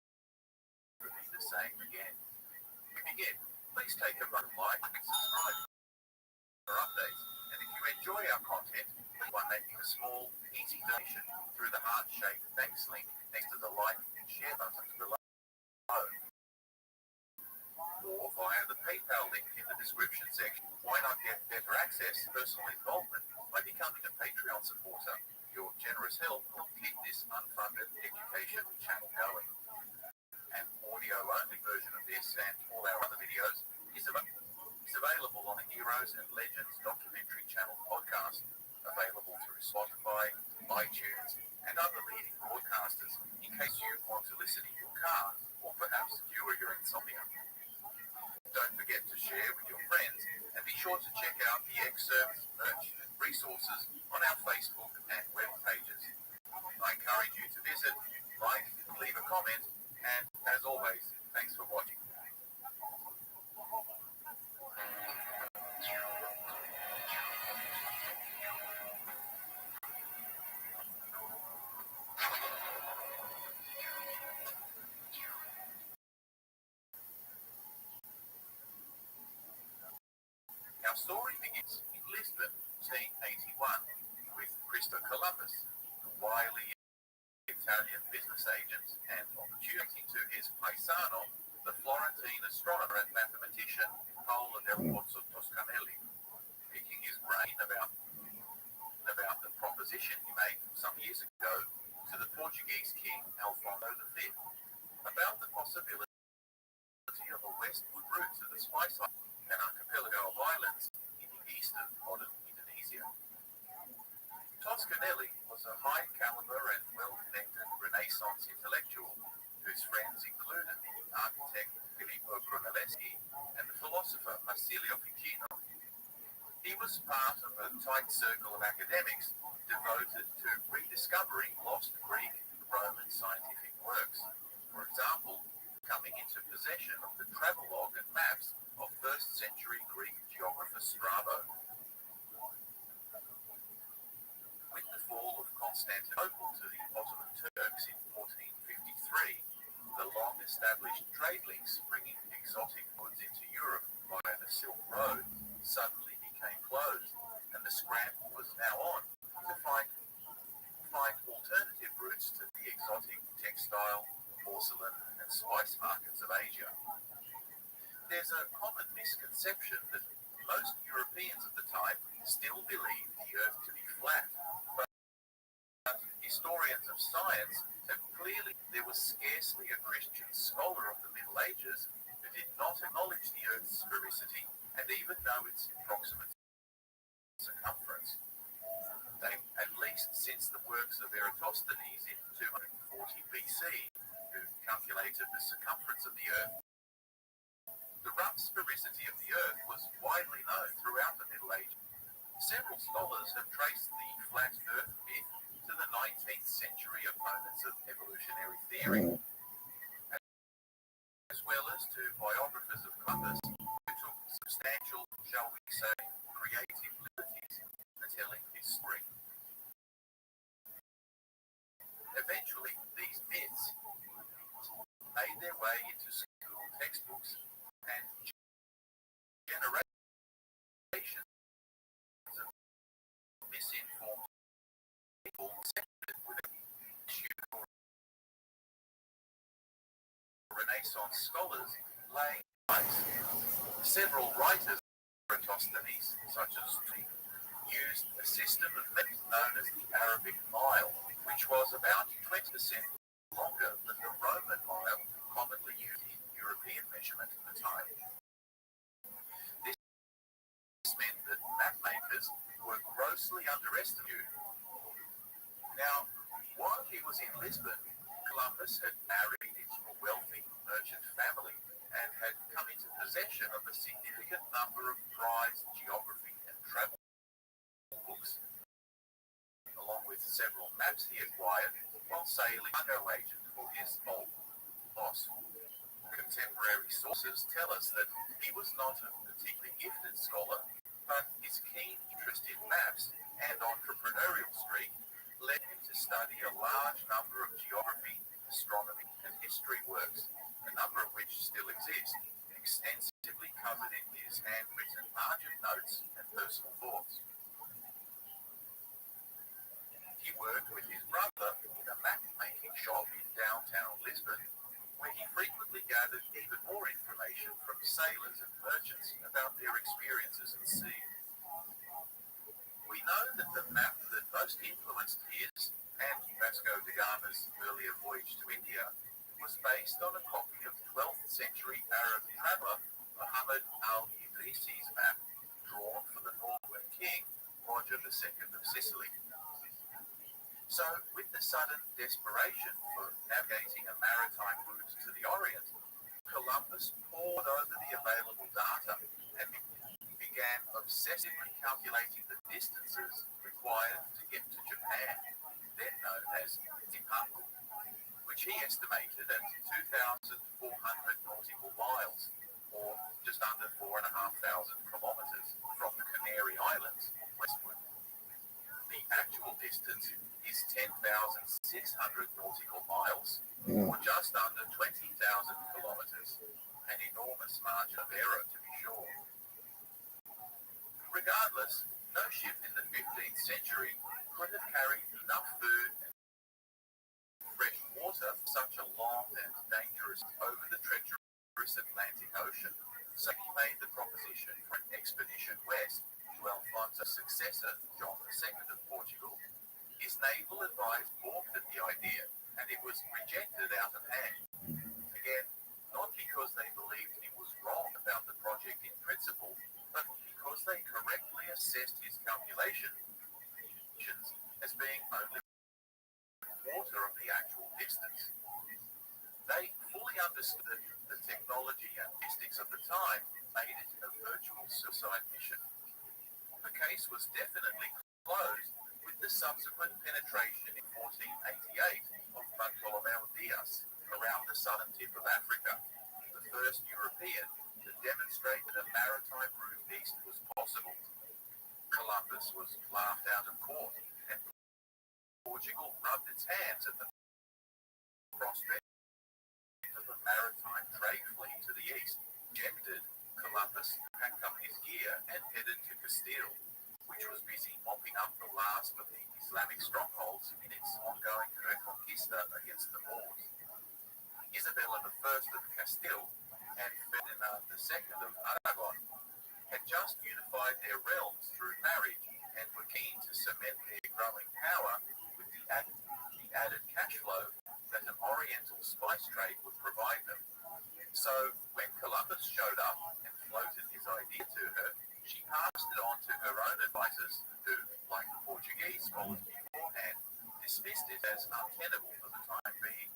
B: be the same again. We begin. Please take a moment, like and subscribe for updates, and if you enjoy our content, please by making a small, easy donation through the heart-shaped thanks link next to the like and share buttons below, or via the PayPal link in the description section. Why not get better access to personal involvement by becoming a Patreon supporter? Your generous help will keep this unfunded education channel going. An audio-only version of this and all our other videos is available on the Heroes and Legends documentary channel podcast, available through Spotify, iTunes, and other leading broadcasters in case you want to listen in your car or perhaps cure your insomnia. Don't forget to share with your friends, and be sure to check out the excerpts, merch, and resources on our Facebook and web pages. I encourage you to visit, like, leave a comment, and as always, thanks for watching. Our story begins in Lisbon, 1881, with Christopher Columbus, the wily Italian business agent, and opportunity to his paisano, the Florentine astronomer and mathematician Paolo del Pozzo Toscanelli, picking his brain about the proposition he made some years ago to the Portuguese king Alfonso V about the possibility of a westward route to the Spice Islands, an archipelago of islands in the east of modern Indonesia. Toscanelli was a high-caliber and well-connected Renaissance intellectual whose friends included the architect Filippo Brunelleschi and the philosopher Marsilio Ficino. He was part of a tight circle of academics devoted to rediscovering lost Greek and Roman scientific works. For example, coming into possession of the travelogue and maps of 1st century Greek geographer Strabo. Constantinople to the Ottoman Turks in 1453, the long-established trade links bringing exotic goods into Europe via the Silk Road suddenly became closed, and the scramble was now on to find alternative routes to the exotic textile, porcelain, and spice markets of Asia. There's a common misconception that most Europeans of the time still believed the Earth to be flat, but historians of science have clearly there was scarcely a Christian scholar of the Middle Ages who did not acknowledge the Earth's sphericity and even know its approximate circumference. At least since the works of Eratosthenes in 240 BC, who calculated the circumference of the Earth. The rough sphericity of the Earth was widely known throughout the Middle Ages. Several scholars have traced the flat Earth myth to the 19th century opponents of evolutionary theory, as well as to biographers of Columbus who took substantial, shall we say, creative liberties in telling his story. Eventually, these myths made their way into school textbooks, and generations of misinformed people accepted with a Renaissance scholars laying ice. Several writers, Eratosthenes, such as used a system of methods known as the Arabic mile, which was about 20% longer than the Roman mile commonly used in European measurement at the time. This meant that map makers were grossly underestimated. Now, while he was in Lisbon, Columbus had married into a wealthy merchant family and had come into possession of a significant number of prized geography and travel books, along with several maps he acquired while sailing cargo agent for his old boss. Contemporary sources tell us that he was not a particularly gifted scholar, but his keen interest in maps and entrepreneurial streak led him to study a large number of geography, astronomy, and history works, a number of which still exist, extensively covered in his handwritten margin notes and personal thoughts. He worked with his brother in a map-making shop in downtown Lisbon, where he frequently gathered even more information from sailors and merchants about their experiences at sea. We know that the map that most influenced his and Vasco da Gama's earlier voyage to India was based on a copy of 12th century Arab traveller Muhammad al-Idrisi's map, drawn for the Norman king, Roger II of Sicily. So, with the sudden desperation for navigating a maritime route to the Orient, Columbus pored over the available data and began obsessively calculating the distances required to get to Japan, then known as Tipaku, which he estimated at 2,400 nautical miles, or just under 4,500 kilometers from the Canary Islands westward. The actual distance is 10,600 nautical miles, or just under 20,000 kilometers, an enormous margin of error to be sure. Regardless, no ship in the 15th century could have carried enough food and fresh water for such a long and dangerous over the treacherous Atlantic Ocean, so he made the proposition for an expedition west to Alfonso's successor, John II of Portugal. His naval advisors balked at the idea, and it was rejected out of hand. Again, not because they believed he was wrong about the project in principle, but because they correctly assessed his calculations as being only a quarter of the actual distance. They fully understood that the technology and logistics of the time made it a virtual suicide mission. The case was definitely closed with the subsequent penetration in 1488 of Bartolomeu Diaz around the southern tip of Africa, the first European to demonstrate that a maritime route east was possible. Columbus was laughed out of court and Portugal rubbed its hands at the prospect of a maritime trade fleet to the east. Rejected, Columbus packed up his gear and headed to Castile, which was busy mopping up the last of the Islamic strongholds in its ongoing reconquista against the Moors. Isabella I of Castile and Ferdinand II of Aragon had just unified their realms through marriage and were keen to cement their growing power with the added cash flow that an oriental spice trade would provide them. So when Columbus showed up and floated his idea to her, she passed it on to her own advisors who, like the Portuguese scholars beforehand, dismissed it as untenable for the time being.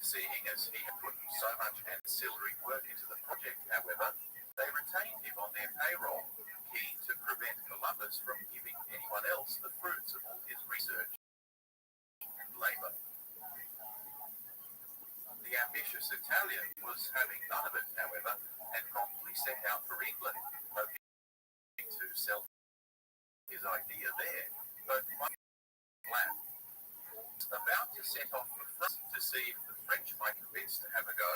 B: Seeing as he had put so much ancillary work into the project, however, they retained him on their payroll, keen to prevent Columbus from giving anyone else the fruits of all his research and labor. The ambitious Italian was having none of it, however, and promptly set out for England, hoping to sell his idea there, but flat. About to set off for France to see if the French might convince to have a go,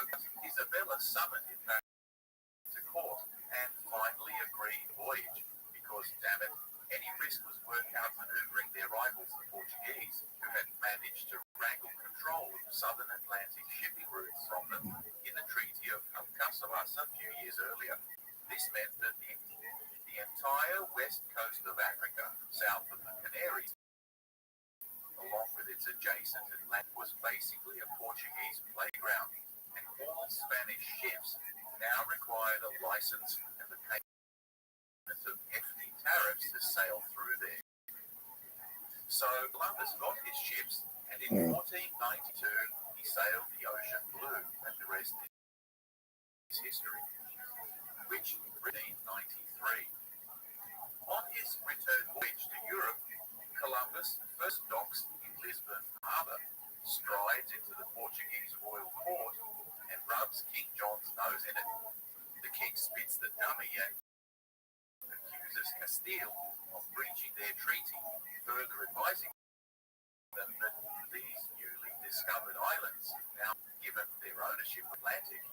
B: Isabella summoned him back to court and finally agreed to voyage, because, damn it, any risk was worth outmaneuvering their rivals, the Portuguese, who had managed to wrangle control of southern Atlantic shipping routes from them in the Treaty of Alcázares a few years earlier. This meant that the entire west coast of Africa, south of the Canaries, along with its adjacent Atlantic, was basically a Portuguese playground, and all Spanish ships now required a license and the payment of hefty tariffs to sail through there. So Columbus got his ships, and in 1492 he sailed the ocean blue, and the rest is history. Which 1593. On his return voyage to Europe, Columbus first docks in Lisbon Harbour, strides into the Portuguese royal court, and rubs King John's nose in it. The king spits the dummy and accuses Castile of breaching their treaty, further advising them that these newly discovered islands, now given their ownership of Atlantic,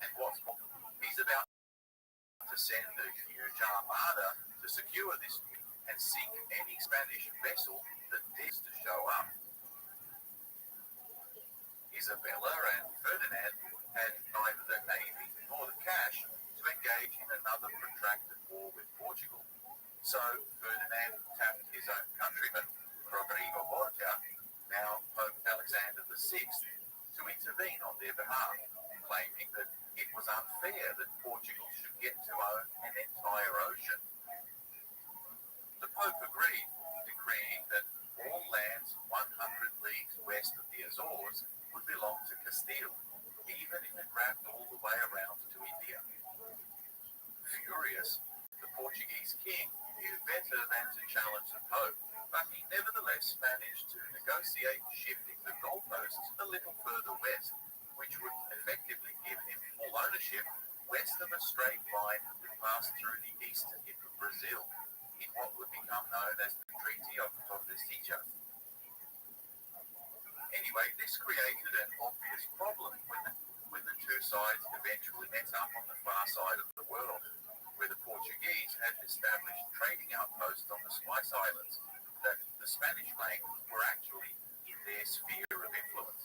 B: and what's more, he's about to send a huge armada to secure this and sink any Spanish vessel that dares to show up. Isabella and Ferdinand had neither the navy nor the cash to engage in another protracted war with Portugal. So Ferdinand tapped his own countryman, Rodrigo Borgia, now Pope Alexander VI, to intervene on their behalf, claiming that it was unfair that Portugal should get to own an entire ocean. The Pope agreed, decreeing that all lands 100 leagues west of the Azores would belong to Castile, even if it wrapped all the way around to India. Furious, the Portuguese king knew better than to challenge the Pope, but he nevertheless managed to negotiate shifting the goalposts a little further west, which would effectively give him full ownership west of a straight line that passed through the eastern tip of Brazil, in what would become known as the Treaty of Tordesillas. Anyway, this created an obvious problem when the two sides eventually met up on the far side of the world, where the Portuguese had established trading outposts on the Spice Islands that the Spanish claimed were actually in their sphere of influence.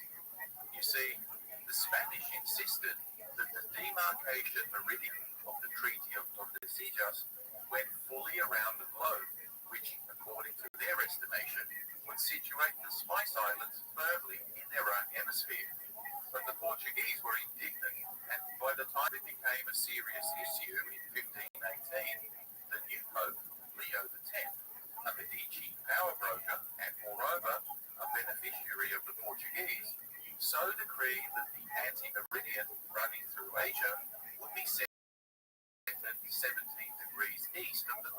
B: You see, the Spanish insisted that the demarcation meridian of the Treaty of Tordesillas went fully around the globe, which, according to their estimation, would situate the Spice Islands firmly in their own hemisphere. But the Portuguese were indignant, and by the time it became a serious issue in 1518, the new Pope, Leo X, a Medici power broker and moreover a beneficiary of the Portuguese, so decreed that the anti-meridian running through Asia would be set at 17 degrees east of the.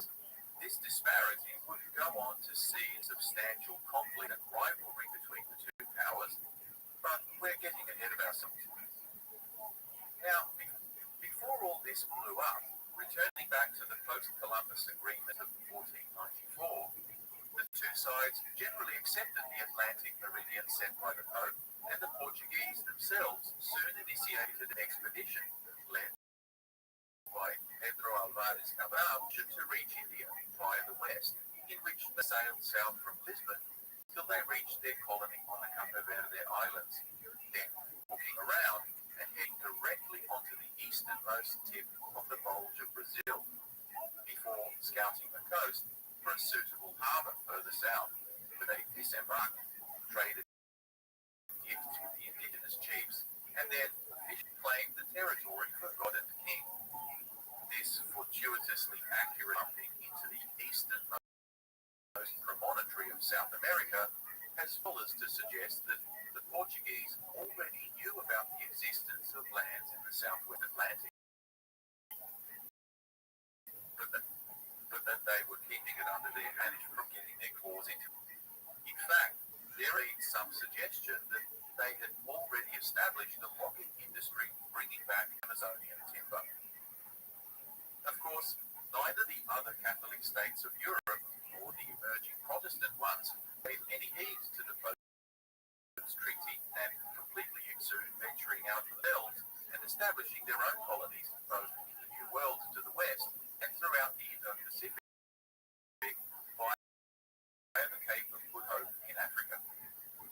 B: This disparity would go on to see substantial conflict and rivalry between the two powers, but we're getting ahead of ourselves. Now, before all this blew up, returning back to the post-Columbus Agreement of 1494, two sides generally accepted the Atlantic meridian set by the Pope, and the Portuguese themselves soon initiated an expedition led by Pedro Alvares Cabral to reach India via the west, in which they sailed south from Lisbon till they reached their colony on the Cape Verde Islands, then hooking around and heading directly onto the easternmost tip of the bulge of Brazil, before scouting the coast for a suitable harbour further south, where they disembarked, traded gifts with the indigenous chiefs, and then officially claimed the territory for God and the King. This fortuitously accurate jumping into the easternmost promontory of South America has scholars to suggest that the Portuguese already knew about the existence of lands in the southwest Atlantic, but that they were keeping it under their management from getting their claws into it. In fact, there is some suggestion that they had already established a logging industry bringing back Amazonian timber. Of course, neither the other Catholic states of Europe nor the emerging Protestant ones paid any heed to the Pope's treaty and completely soon venturing out themselves and establishing their own colonies, both in the New World to the west and throughout the Indo-Pacific via the Cape of Good Hope in Africa.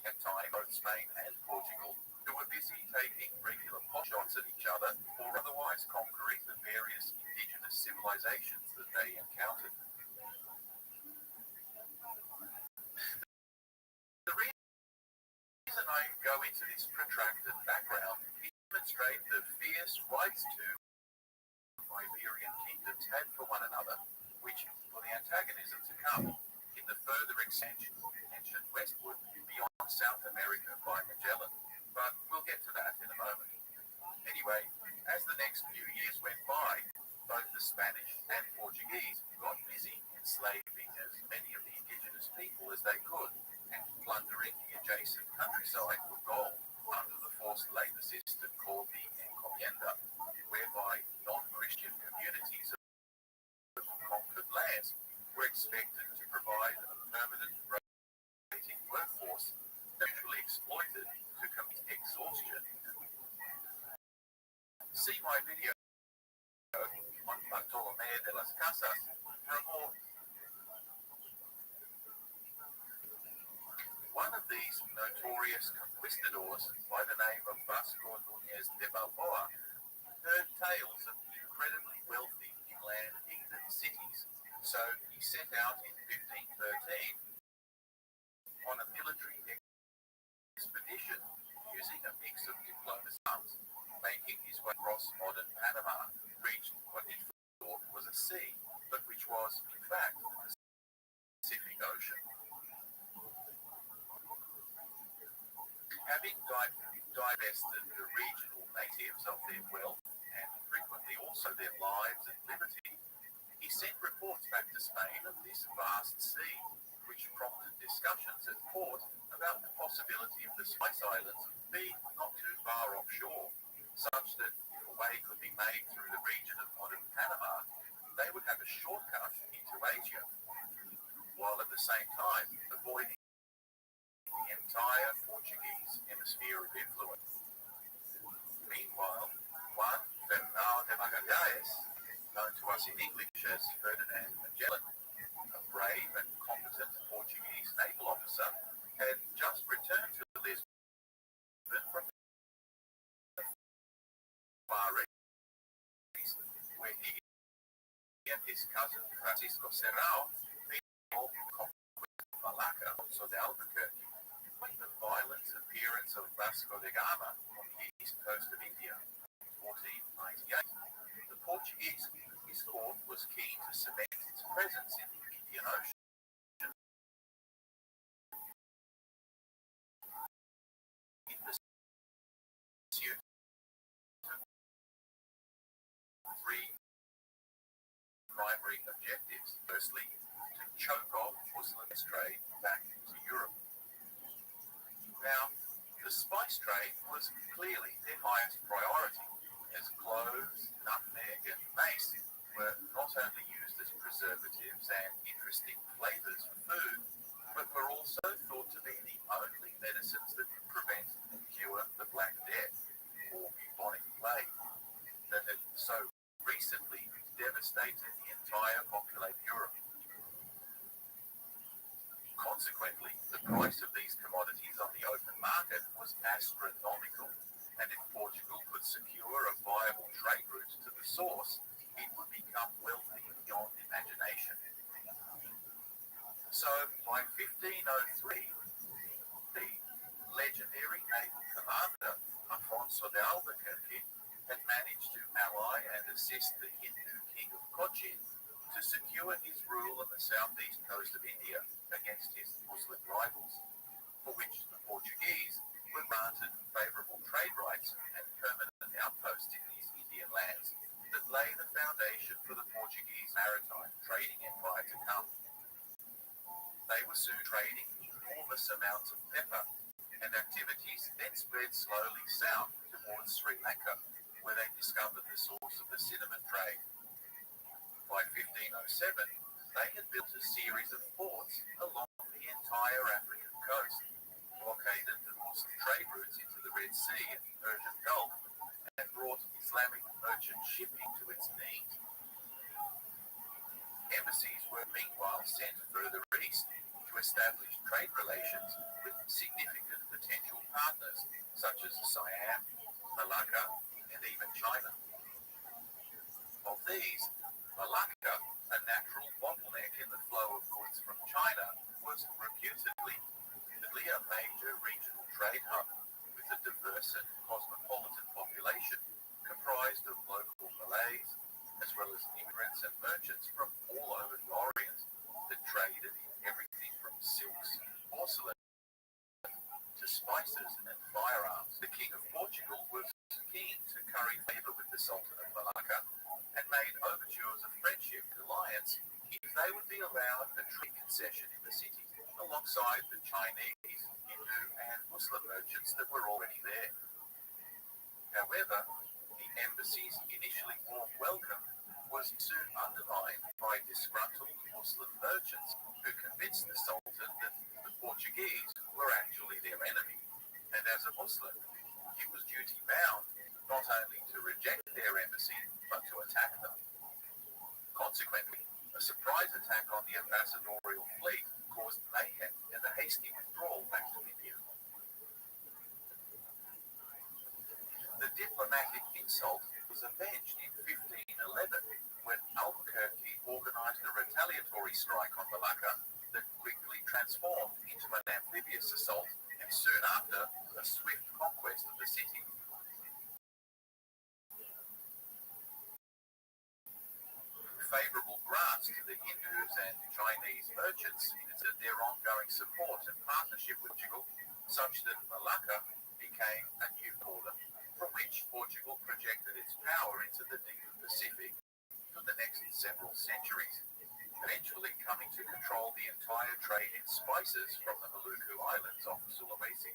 B: At times, both Spain and Portugal, who were busy taking regular pot shots at each other or otherwise conquering the various indigenous civilizations that they encountered. The reason I go into this protracted background is to demonstrate the fierce rights to Iberian kingdoms had for one another, which for the antagonism to come in the further extension westward beyond South America by Magellan. But we'll get to that in a moment. Anyway, as the next few years went by, both the Spanish and Portuguese got busy enslaving as many of the indigenous people as they could and plundering the adjacent countryside for gold under the forced labor system called the encomienda, whereby non-Christian communities of conquered lands were expected to provide a permanent rotating workforce usually exploited to commit exhaustion. See my video on Bartolomé de las Casas for more. One of these notorious conquistadors, by the name of Vasco Núñez de Balboa, heard tales of incredibly wealthy inland England cities, so he set out in 1513 on a military expedition using a mix of diplomacy, making his way across modern Panama, reached what he thought was a sea, but which was, in fact, the Pacific Ocean. Having divested the regional natives of their wealth and frequently also their lives and liberty, he sent reports back to Spain of this vast sea, which prompted discussions at court about the possibility of the Spice Islands being not too far offshore, such that if a way could be made through the region of modern Panama, they would have a shortcut into Asia, while at the same time avoiding the entire Portuguese hemisphere of influence. Meanwhile, one Fernão de Magalhães, known to us in English as Ferdinand Magellan, a brave and competent Portuguese naval officer, had just returned to Lisbon from the Far East, where he and his cousin Francisco Serrao conquered Malacca, also the Albuquerque. With the violent appearance of Vasco da Gama on the east coast of India in 1498, the Portuguese court was keen to cement its presence in the Indian Ocean. In pursuit of three primary objectives. Firstly, to choke off Muslim trade back into Europe. Now, the spice trade was clearly their highest priority, as cloves, nutmeg, and mace were not only used as preservatives and interesting flavors for food, source, it would become wealthy beyond imagination. So by 1503, the legendary naval commander Afonso de Albuquerque had managed to ally and assist the Hindu king of Cochin to secure his rule on the southeast coast of India against his Muslim rivals, for which the Portuguese were granted favourable trade rights and permanent outposts in these Indian lands that lay the foundation for the Portuguese maritime trading empire to come. They were soon trading enormous amounts of pepper, and activities then spread slowly south towards Sri Lanka, where they discovered the source of the cinnamon trade. By 1507, they had built a series of forts along the entire African coast, blockaded the Muslim trade routes into the Red Sea and the Persian Gulf, and brought Islamic merchant shipping to its knees. Embassies were meanwhile sent further east to establish trade relations with significant potential partners such as Siam, Malacca, and even China. Of these, Malacca, a natural bottleneck in the flow of goods from China, was reputedly a major regional trade hub with a diverse and cosmopolitan population comprised of local Malays, as well as immigrants and merchants from all over the Orient that traded in everything from silks, porcelain, to spices and firearms. The King of Portugal was keen to curry favour with the Sultan of Malacca and made overtures of friendship and alliance if they would be allowed a trade concession in the city alongside the Chinese, Hindu and Muslim merchants that were already there. However, the embassy's initially warm welcome was soon undermined by disgruntled Muslim merchants who convinced the Sultan that the Portuguese were actually their enemy, and as a Muslim, he was duty-bound not only to reject their embassy, but to attack them. Consequently, a surprise attack on the ambassadorial fleet caused mayhem and a hasty withdrawal back to India. The diplomatic insult was avenged in 1511 when Albuquerque organized a retaliatory strike on Malacca that quickly transformed into an amphibious assault and soon after a swift conquest of the city. Favorable grants to the Hindus and Chinese merchants indicated their ongoing support and partnership with Portugal, such that Malacca became a new border from which Portugal projected its power into the deep Pacific for the next several centuries, eventually coming to control the entire trade in spices from the Maluku Islands off Sulawesi.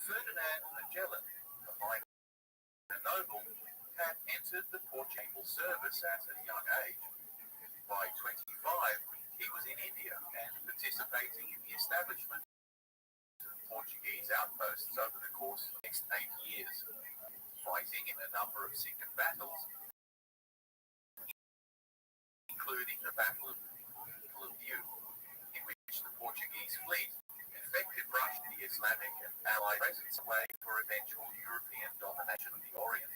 B: Ferdinand Magellan, a minor noble, had entered the Portuguese service at a young age. By 25, he was in India and participating in the establishment of Portuguese outposts over the course of the next 8 years, fighting in a number of secret battles, including the Battle of View, in which the Portuguese fleet effectively brushed the Islamic and Allied presence away for eventual European domination of the Orient.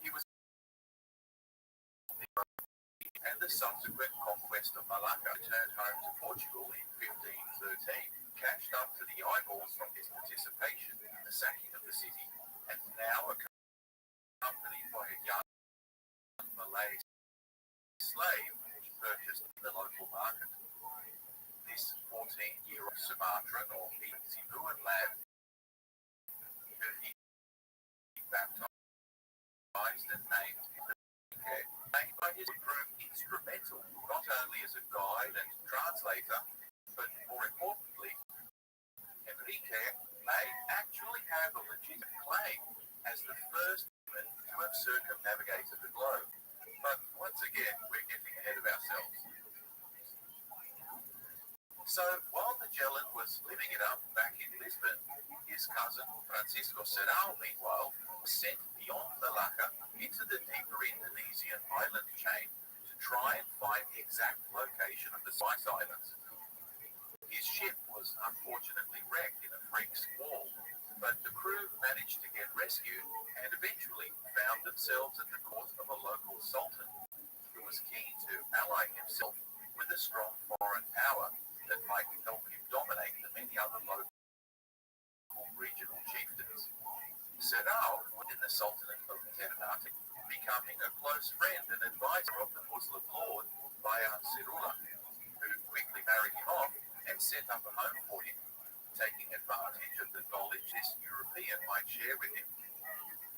B: He was and the subsequent conquest of Malacca returned home to Portugal in 1513, cashed up to the eyeballs from his participation in the sacking of the city, and now accompanied by a young Malay slave he purchased in the local market. This 14-year-old Sumatran or Sibuan lad, who he baptized and named by his proved instrumental not only as a guide and translator, but more importantly, Enrique may actually have a legitimate claim as the first human to have circumnavigated the globe. But once again, we're getting ahead of ourselves. So while Magellan was living it up back in Lisbon, his cousin Francisco Serrao, meanwhile, was sent beyond Malacca into the deeper Indonesian island chain to try and find the exact location of the Spice Islands. His ship was unfortunately wrecked in a freak squall, but the crew managed to get rescued and themselves at the court of a local sultan who was keen to ally himself with a strong foreign power that might help him dominate the many other local regional chieftains. Sedao was in the Sultanate of Ternate, becoming a close friend and advisor of the Muslim lord Bayan Sirullah, who quickly married him off and set up a home for him, taking advantage of the knowledge this European might share with him.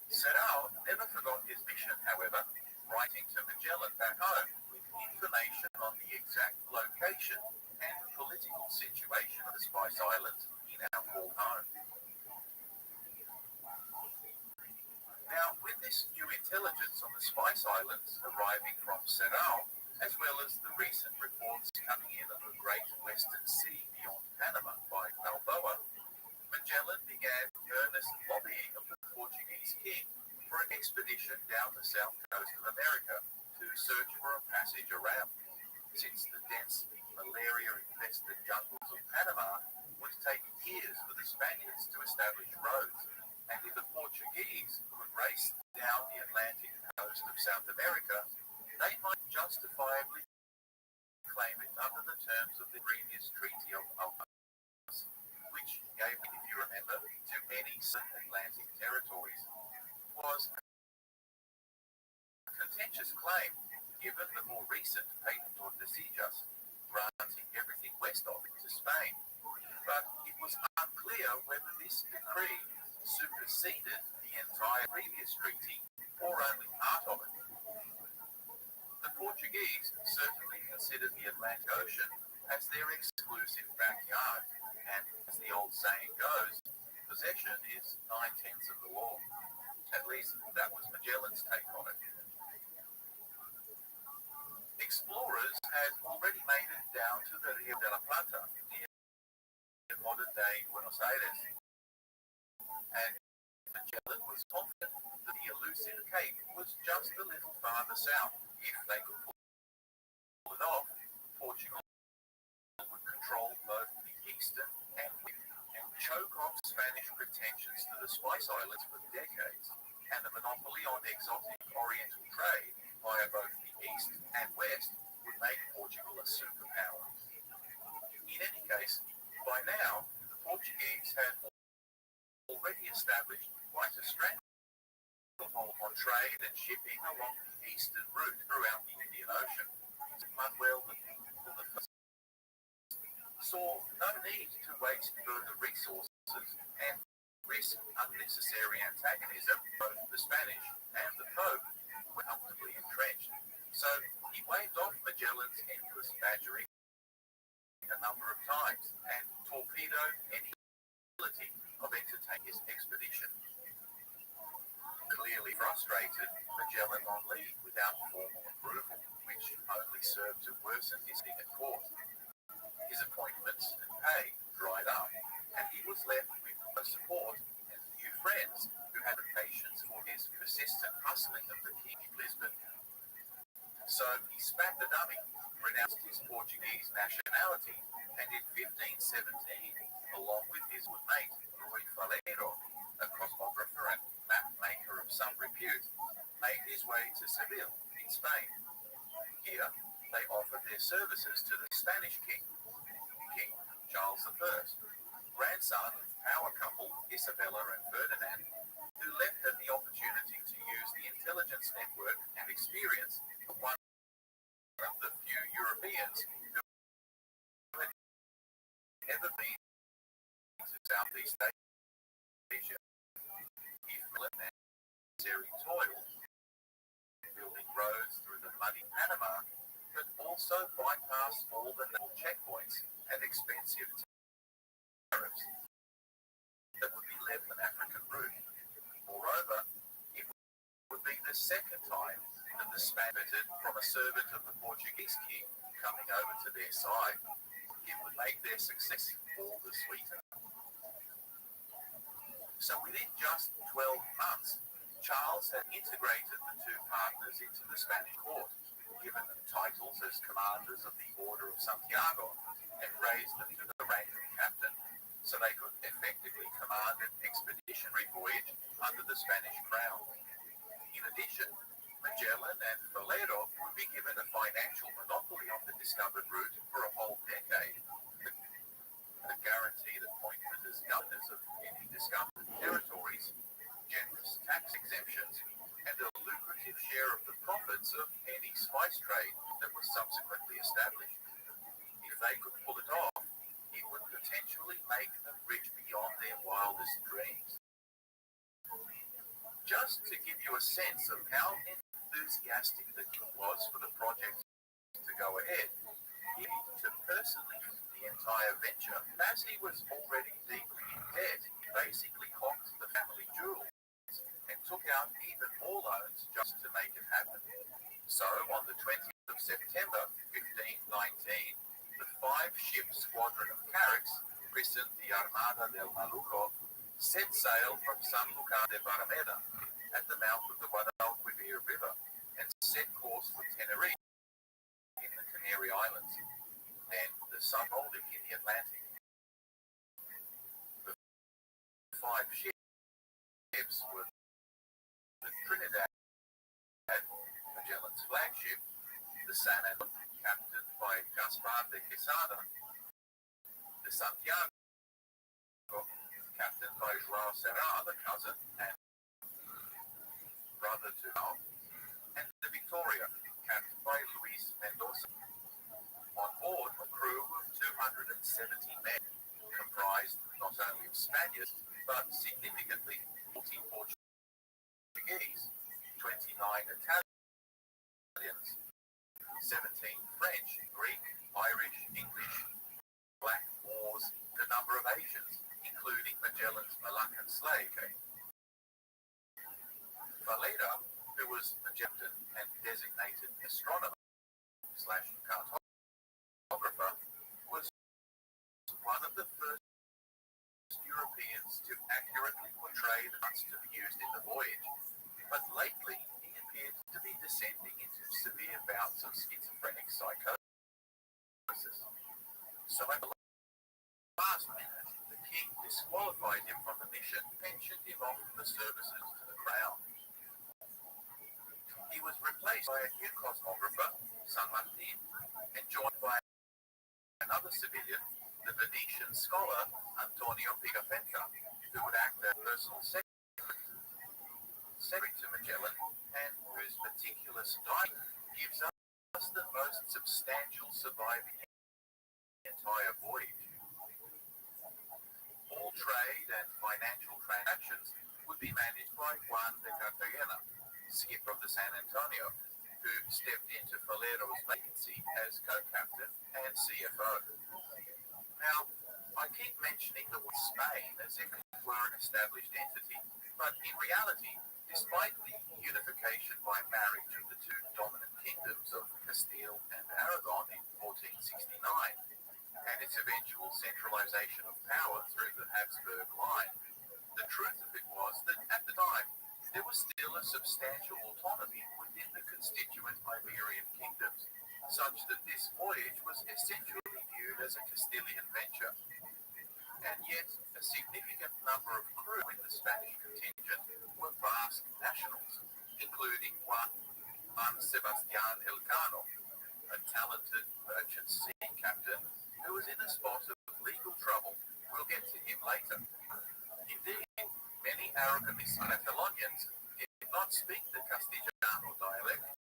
B: Sedao never forgot his mission, however, writing to Magellan back home with information on the exact location and political situation of the Spice Islands he now called home. Now, with this new intelligence on the Spice Islands arriving from Sedao, as well as the recent reports coming in of a great western sea beyond Panama by Balboa, Magellan began earnest lobbying of the Portuguese king for an expedition down the south coast of America to search for a passage around, since the dense malaria-infested jungles of Panama would take years for the Spaniards to establish roads, and if the Portuguese could race down the Atlantic coast of South America, they might justifiably claim it under the terms of the previous Treaty of Algiers, which gave, if you remember, to many Atlantic territories. It was a contentious claim, given the more recent Patent of Decijas, granting everything west of it to Spain, but it was unclear whether this decree superseded the entire previous treaty or only part of it. The Portuguese certainly considered the Atlantic Ocean as their exclusive backyard, and as the old saying goes, possession is 9/10 of the law. At least that was Magellan's take on it. Explorers had already made it down to the Rio de la Plata, near modern-day Buenos Aires, and Magellan was confident that the elusive cape was just a little farther south. If they could pull it off, Portugal would control both the eastern and choke off Spanish pretensions to the Spice Islands for decades, and the monopoly on exotic oriental trade via both the east and west would make Portugal a superpower. In any case, by now, the Portuguese had already established quite a stranglehold on trade and shipping along the eastern route throughout the Indian Ocean. Manuel I saw no need to waste further resources and risk unnecessary antagonism. Both the Spanish and the Pope were comfortably entrenched, so he waved off Magellan's endless badgering a number of times and torpedoed any ability of entertaining his expedition. Clearly frustrated, Magellan on leave without formal approval, which only served to worsen his sting at court. His appointments and pay dried up, and he was left with no support and few friends who had the patience for his persistent hustling of the king in Lisbon. So he spat the dummy, renounced his Portuguese nationality, and in 1517, along with his good mate Rui Faleiro, a cosmographer and map maker of some repute, made his way to Seville in Spain. Here, they offered their services to the Spanish king, King Charles I, grandson of power couple Isabella and Ferdinand, who left them the opportunity to use the intelligence network and experience of one of the few Europeans who had ever been to Southeast Asia. If military toil, building roads through the muddy Panama, but also bypass all the naval checkpoints and expensive tariffs that would be led an African route. Moreover, it would be the second time that the Spanish benefited from a servant of the Portuguese king coming over to their side. It would make their success all the sweeter. So within just 12 months, Charles had integrated the two partners into the Spanish court, given them titles as commanders of the Order of Santiago, and raised them to the rank of captain, so they could effectively command an expeditionary voyage under the Spanish crown. In addition, Magellan and Valero would be given a financial monopoly on the discovered route for a whole decade, a guaranteed appointment as governors of any discovered territories, generous tax exemptions, and a lucrative share of the profits of any spice trade that was subsequently established. If they could pull it off, it would potentially make them rich beyond their wildest dreams. Just to give you a sense of how enthusiastic the king was for the project to go ahead, he needed to personally fund the entire venture, as he was already deeply in debt. He basically hocked the family jewels and took out even more loans just to make it happen. So, on the 20th of September 1519, the 5-ship squadron of carracks, christened the Armada del Maluco, set sail from San Lucar de Barrameda at the mouth of the Guadalquivir River and set course for Tenerife in the Canary Islands, then the Baltic in the Atlantic. The 5 ships were the Trinidad, Magellan's flagship, the San Antonio, captained by Gaspar de Quesada, the Santiago, captained by João Serra, the cousin and brother to Al, and the Victoria, captained by Luis Mendoza. On board a crew of 270 men, comprised not only of Spaniards, but significantly 40 Portuguese, 29 Italians, 17 French, Greek, Irish, English, Black, Moors, and a number of Asians, including Magellan's Malaccan slave. Valera, who was Magellan and designated astronomer / cartographer, was one of the first Europeans to accurately portray the months to be used in the voyage. But lately, he appeared to be descending into severe bouts of schizophrenic psychosis. So at the last minute, the king disqualified him from the mission, pensioned him off the services to the crown. He was replaced by a new cosmographer, San Martin, and joined by another civilian, the Venetian scholar Antonio Pigafetta, who would act as personal secretary to Magellan, and whose meticulous diary gives us the most substantial surviving entire voyage. All trade and financial transactions would be managed by Juan de Cartagena, skipper of the San Antonio, who stepped into Valero's vacancy as co-captain and CFO. Now, I keep mentioning the word Spain as if it were an established entity, but in reality, despite the unification by marriage of the two dominant kingdoms of Castile and Aragon in 1469, and its eventual centralization of power through the Habsburg line, the truth of it was that at the time, there was still a substantial autonomy within the constituent Iberian kingdoms, such that this voyage was essentially viewed as a Castilian venture. And yet, a significant number of crew in the Spanish contingent were Basque nationals, including Juan Sebastián Elcano, a talented merchant sea captain who was in a spot of legal trouble. We'll get to him later. Indeed, many Aragonese Catalonians did not speak the Castellano dialect,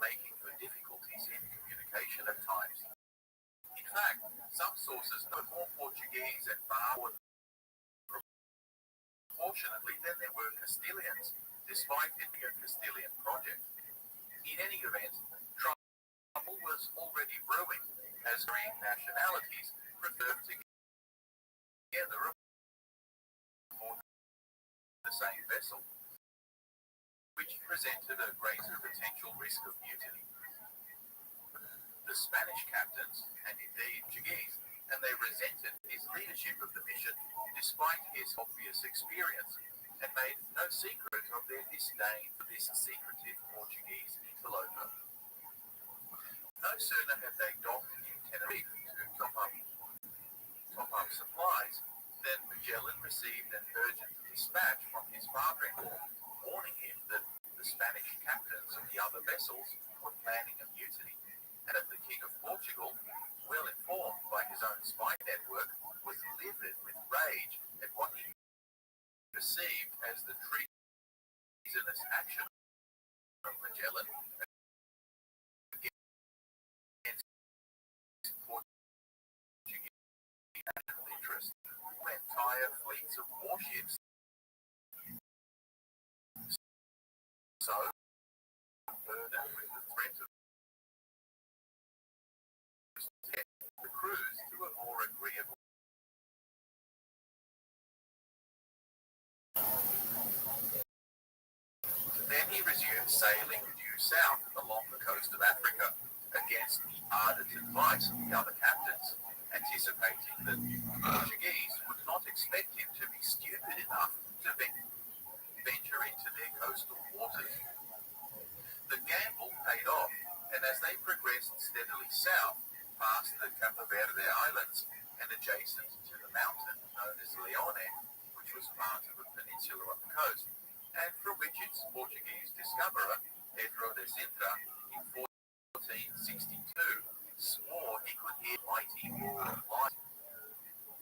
B: making for difficulties in communication at times. In fact, some sources know more Portuguese and Bahrain proportionately than there were Castilians, despite it being a Castilian project. In any event, trouble was already brewing, as varying nationalities preferred to get together aboard the same vessel, which presented a greater potential risk of mutiny. The Spanish captains, and indeed Portuguese, and they resented his leadership of the mission despite his obvious experience, and made no secret of their disdain for this secretive Portuguese interloper. No sooner had they docked in Tenerife to top up supplies than Magellan received an urgent dispatch from his father-in-law, warning him that the Spanish captains of the other vessels were planning a mutiny, and that the King of Portugal, well informed by his own spy network, was livid with rage at what he perceived as the treasonous action of Magellan against Portuguese national interest. Entire fleets of warships, so burdened with the threat of the cruise to a more agreeable. Then he resumed sailing due south along the coast of Africa against the ardent advice of the other captains, anticipating that the Portuguese would not expect him to be stupid enough to venture into their coastal waters. The gamble paid off, and as they progressed steadily south, past the Cape Verde Islands and adjacent to the mountain known as Leone, which was part of a peninsula on the coast, and from which its Portuguese discoverer, Pedro de Sintra, in 1462, swore he could hear mighty roar of light.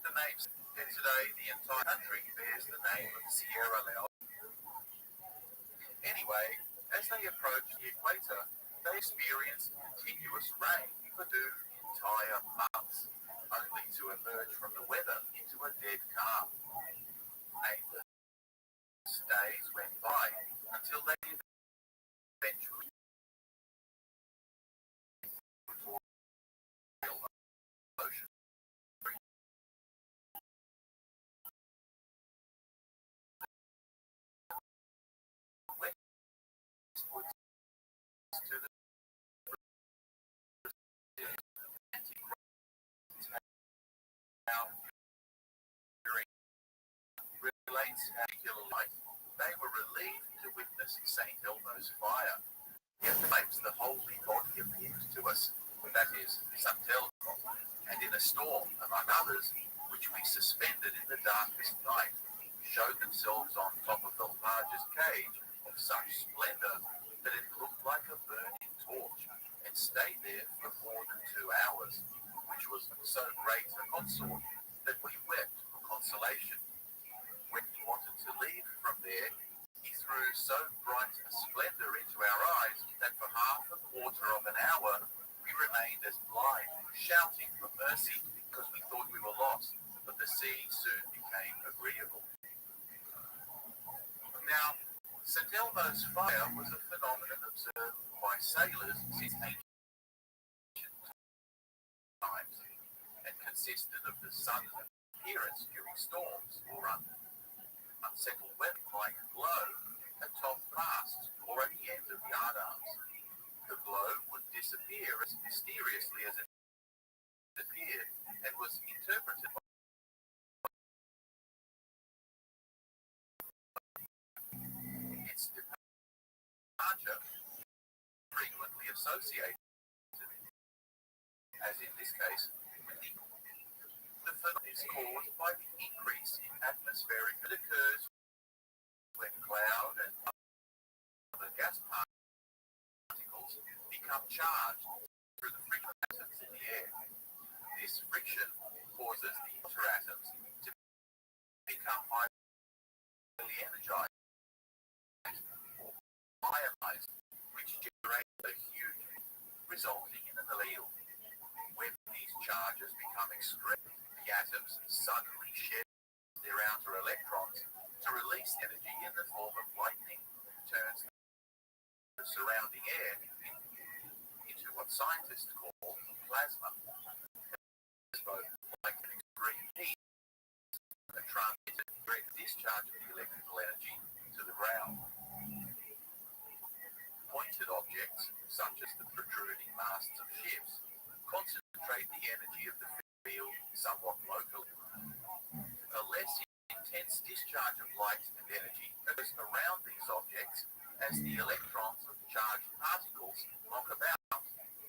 B: The name, and today the entire country bears the name of Sierra Leone. Anyway, as they approached the equator, they experienced continuous rain for 2 entire months, only to emerge from the weather into a dead calm. Days went by until they eventually ocean. Westwards to the Atlantic relates particular light. They were relieved to witness St. Elmo's fire. Yet claims the holy body appears to us, that is, St. Elmo, and in a storm, among others, which we suspended in the darkest night, showed themselves on top of the largest cage of such splendor that it looked like a burning torch, and stayed there for more than 2 hours, which was so great a consort that we wept for consolation. When he wanted to leave from there, he threw so bright a splendor into our eyes that for half a quarter of an hour we remained as blind, shouting for mercy because we thought we were lost, but the sea soon became agreeable. Now, St. Elmo's fire was a phenomenon observed by sailors since ancient times, and consisted of the sudden appearance during storms or unsettled weather like glow at top masts or at the end of yardarms. The glow would disappear as mysteriously as it appeared, and was interpreted by its departure, frequently associated, as in this case, with the phenomenon is caused by the increase in atmospheric that occurs when cloud and other gas particles become charged through the friction atoms in the air. This friction causes the water atoms to become highly energized or ionized, which generates a huge, resulting in an allele. When these charges become extreme, the atoms suddenly shed their outer electrons to release energy in the form of lightning, turns the surrounding air into what scientists call plasma. Both like an extreme heat and transmitted direct discharge of the electrical energy to the ground. Pointed objects, such as the protruding masts of ships, concentrate the energy of the field somewhat locally. A less intense discharge of light and energy occurs around these objects as the electrons of charged particles knock about,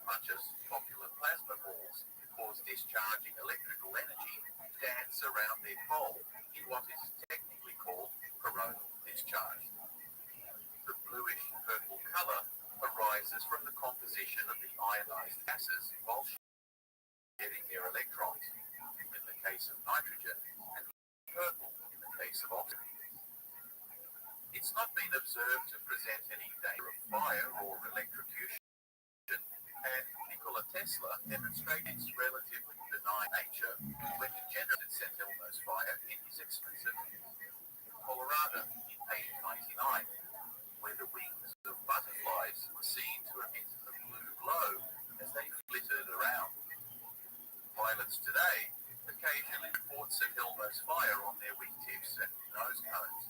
B: much as popular plasma balls cause discharging electrical energy dance around their pole in what is technically called coronal discharge. observed to present any danger of fire or electrocution, and Nikola Tesla demonstrated its relatively benign nature when he generated St. Elmo's fire in his experiment in Colorado in 1899, where the wings of butterflies were seen to emit a blue glow as they flittered around. Pilots today occasionally report St. Elmo's fire on their wingtips and nose cones.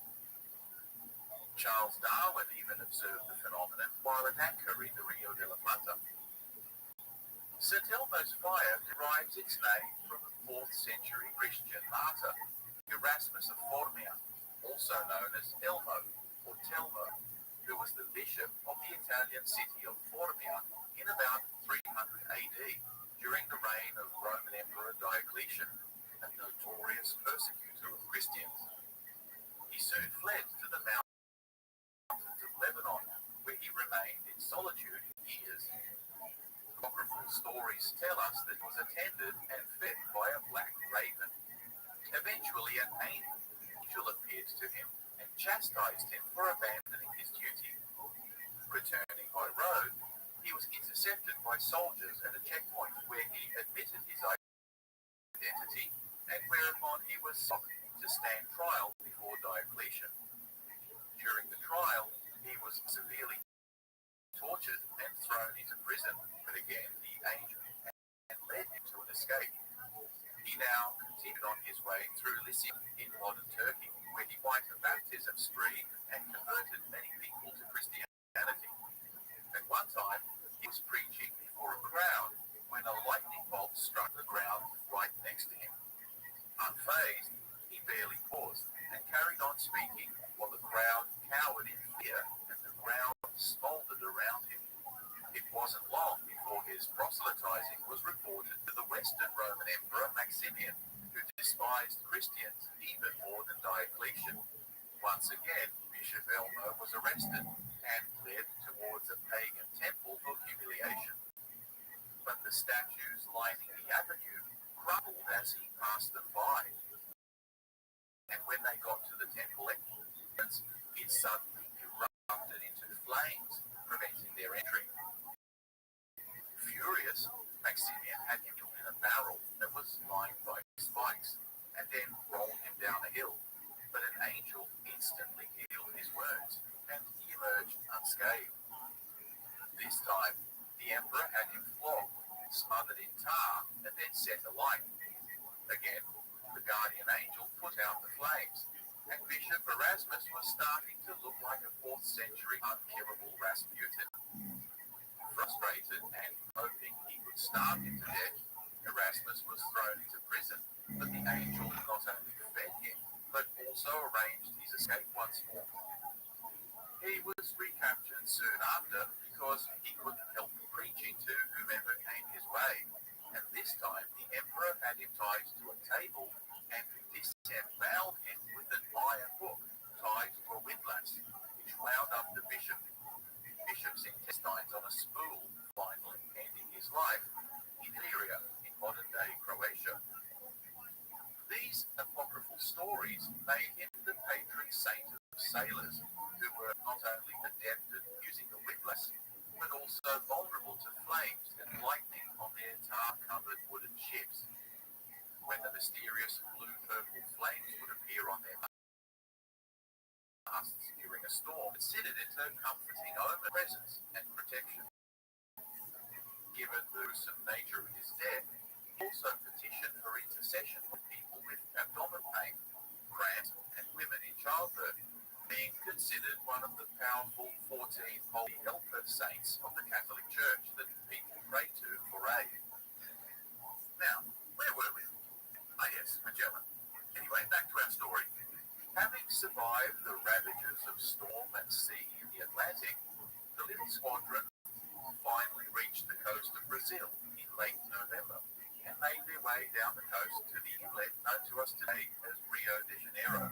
B: Charles Darwin even observed the phenomenon while at anchor in the Rio de la Plata. St. Elmo's fire derives its name from a 4th century Christian martyr, Erasmus of Formia, also known as Elmo or Telmo, who was the bishop of the Italian city of Formia in about 300 AD during the reign of Roman Emperor Diocletian, a notorious persecutor of Christians. He soon fled to the mountains of Lebanon, where he remained in solitude for years. Apocryphal stories tell us that he was attended and fed by a black raven. Eventually, an angel appeared to him and chastised him for abandoning his duty. Returning by road, he was intercepted by soldiers at a checkpoint where he admitted his identity and whereupon he was sought to stand trial before Diocletian. During the trial, he was severely tortured and thrown into prison, but again the angel and led him to an escape. He now continued on his way through Lycia in modern Turkey, where he quite a baptism spree and converted many people to Christianity. At one time, he was preaching before a crowd when a lightning bolt struck the ground right next to him. Unfazed, he barely paused and carried on speaking while the crowd cowered in fear and the ground smoldered around him. It wasn't long before his proselytizing was reported to the Western Roman Emperor Maximian, who despised Christians even more than Diocletian. Once again, Bishop Elmo was arrested and led towards a pagan temple for humiliation. But the statues lining the avenue crumbled as he passed them by. And when they got to the temple entrance, it suddenly erupted into flames, preventing their entry. Furious, Maximian had him put in a barrel that was lined by spikes, and then rolled him down a hill. But an angel instantly healed his wounds, and he emerged unscathed. This time, the emperor had him flogged, smothered in tar, and then set alight. Again, the guardian angel put out the flames, and Bishop Erasmus was starting to look like a 4th century unkillable Rasputin. Frustrated and hoping he would starve him to death, Erasmus was thrown into prison, but the angel not only fed him, but also arranged his escape once more. He was recaptured soon after because he couldn't help preaching to whomever came his way, and this time the emperor had him tied to a table and disemboweled him with an iron hook tied to a windlass, which wound up the bishop's intestines on a spool, finally ending his life in Illyria, in modern-day Croatia. These apocryphal stories made him the patron saint of sailors, who were not only adept at using the windlass, but also vulnerable to flames and lightning on their tar-covered wooden ships. When the mysterious blue-purple flames would appear on their masts during a storm, considered it a comforting omen, presence, and protection. Given the gruesome nature of his death, he also petitioned for intercession for people with abdominal pain, cramps, and women in childbirth, being considered one of the powerful 14 holy helper saints of the Catholic Church that people pray to for aid. Now, where were we? Ah yes, Magellan. Anyway, back to our story. Having survived the ravages of storm and sea in the Atlantic, the little squadron finally reached the coast of Brazil in late November and made their way down the coast to the inlet known to us today as Rio de Janeiro.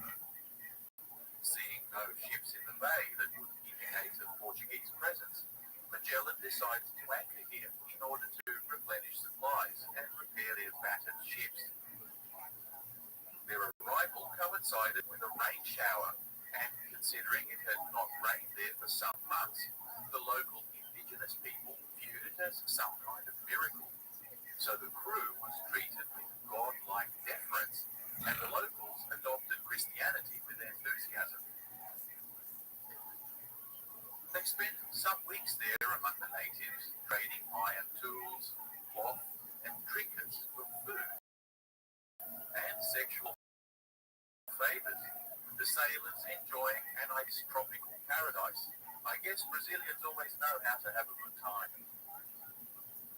B: Seeing no ships in the bay that would indicate a Portuguese presence, Magellan decided to anchor here in order to replenish supplies and repair their battered ships. Their arrival coincided with a rain shower, and considering it had not rained there for some months. The local indigenous people viewed it as some kind of miracle. So the crew was treated with godlike deference, and the locals adopted Christianity with enthusiasm. They spent some weeks there among the natives, trading iron tools, cloth, and trinkets for food and sexual favors, with the sailors enjoying a nice tropical paradise. I guess Brazilians always know how to have a good time.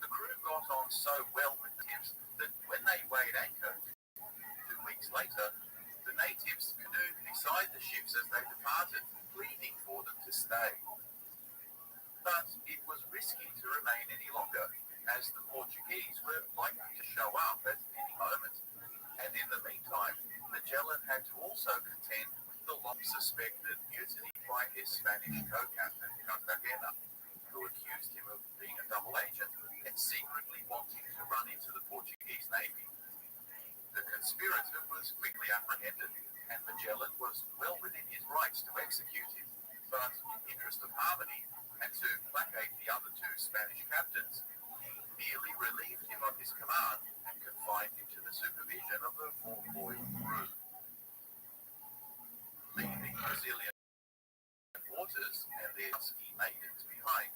B: The crew got on so well with the natives that when they weighed anchor 2 weeks later, the natives canoed beside the ships as they departed, pleading for them to stay. But it was risky to remain any longer, as the Portuguese were likely to show up at any moment. And in the meantime, Magellan had to also contend with the long-suspected mutiny by his Spanish co-captain, Cartagena, who accused him of being a double agent and secretly wanting to run into the Portuguese navy. The conspirator was quickly apprehended, and Magellan was well within his rights to execute him. But in the interest of harmony, and to placate the other two Spanish captains, he merely relieved him of his command and confined him to the supervision of a more loyal crew. Leaving Brazilian waters and their husky maidens behind,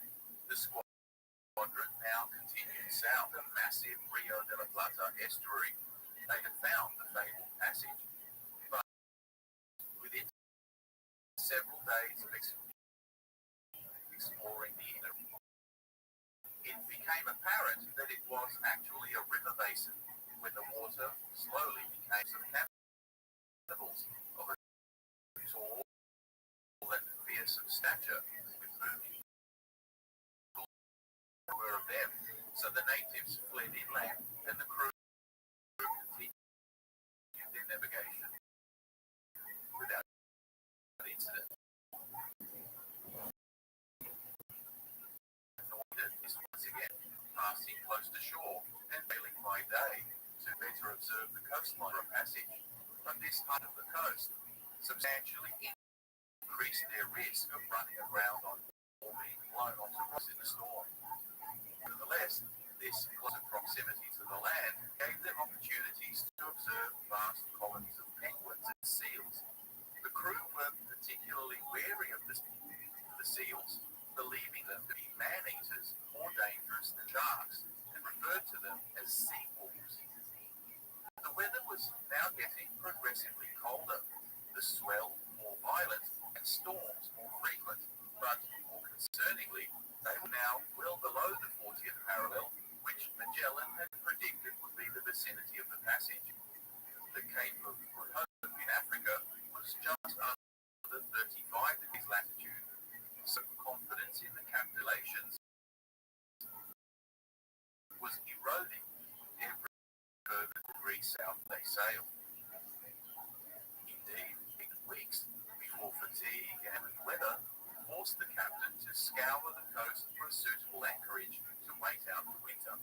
B: the squadron now continued south of massive Rio de la Plata estuary. They had found the fabled passage, but within several days of exploring the inner, it became apparent that it was actually a river basin, when the water slowly became some cannibals of a tall and fearsome stature, with booming were of them. So the natives fled inland, and the crew continued their navigation without incident. Is once again passing close to shore and sailing by day to better observe the coastline for a passage. But this part of the coast substantially increased their risk of running aground on or being blown onto rocks in the storm. Nevertheless, this closer proximity to the land gave them opportunities to observe vast colonies of penguins and seals. The crew were particularly wary of the seals, believing them to be man-eaters more dangerous than sharks, and referred to them as sea wolves. The weather was now getting progressively colder, the swell more violent, and storms more frequent, but more concerningly, they were now well below the 40th parallel, which Magellan had predicted would be the vicinity of the passage. The Cape of Good Hope in Africa was just under 35 degrees latitude, so confidence in the calculations was eroding every further degree south they sailed. Indeed, 8 weeks before fatigue and weather forced the captain to scour the coast for a suitable anchorage to wait out the winter.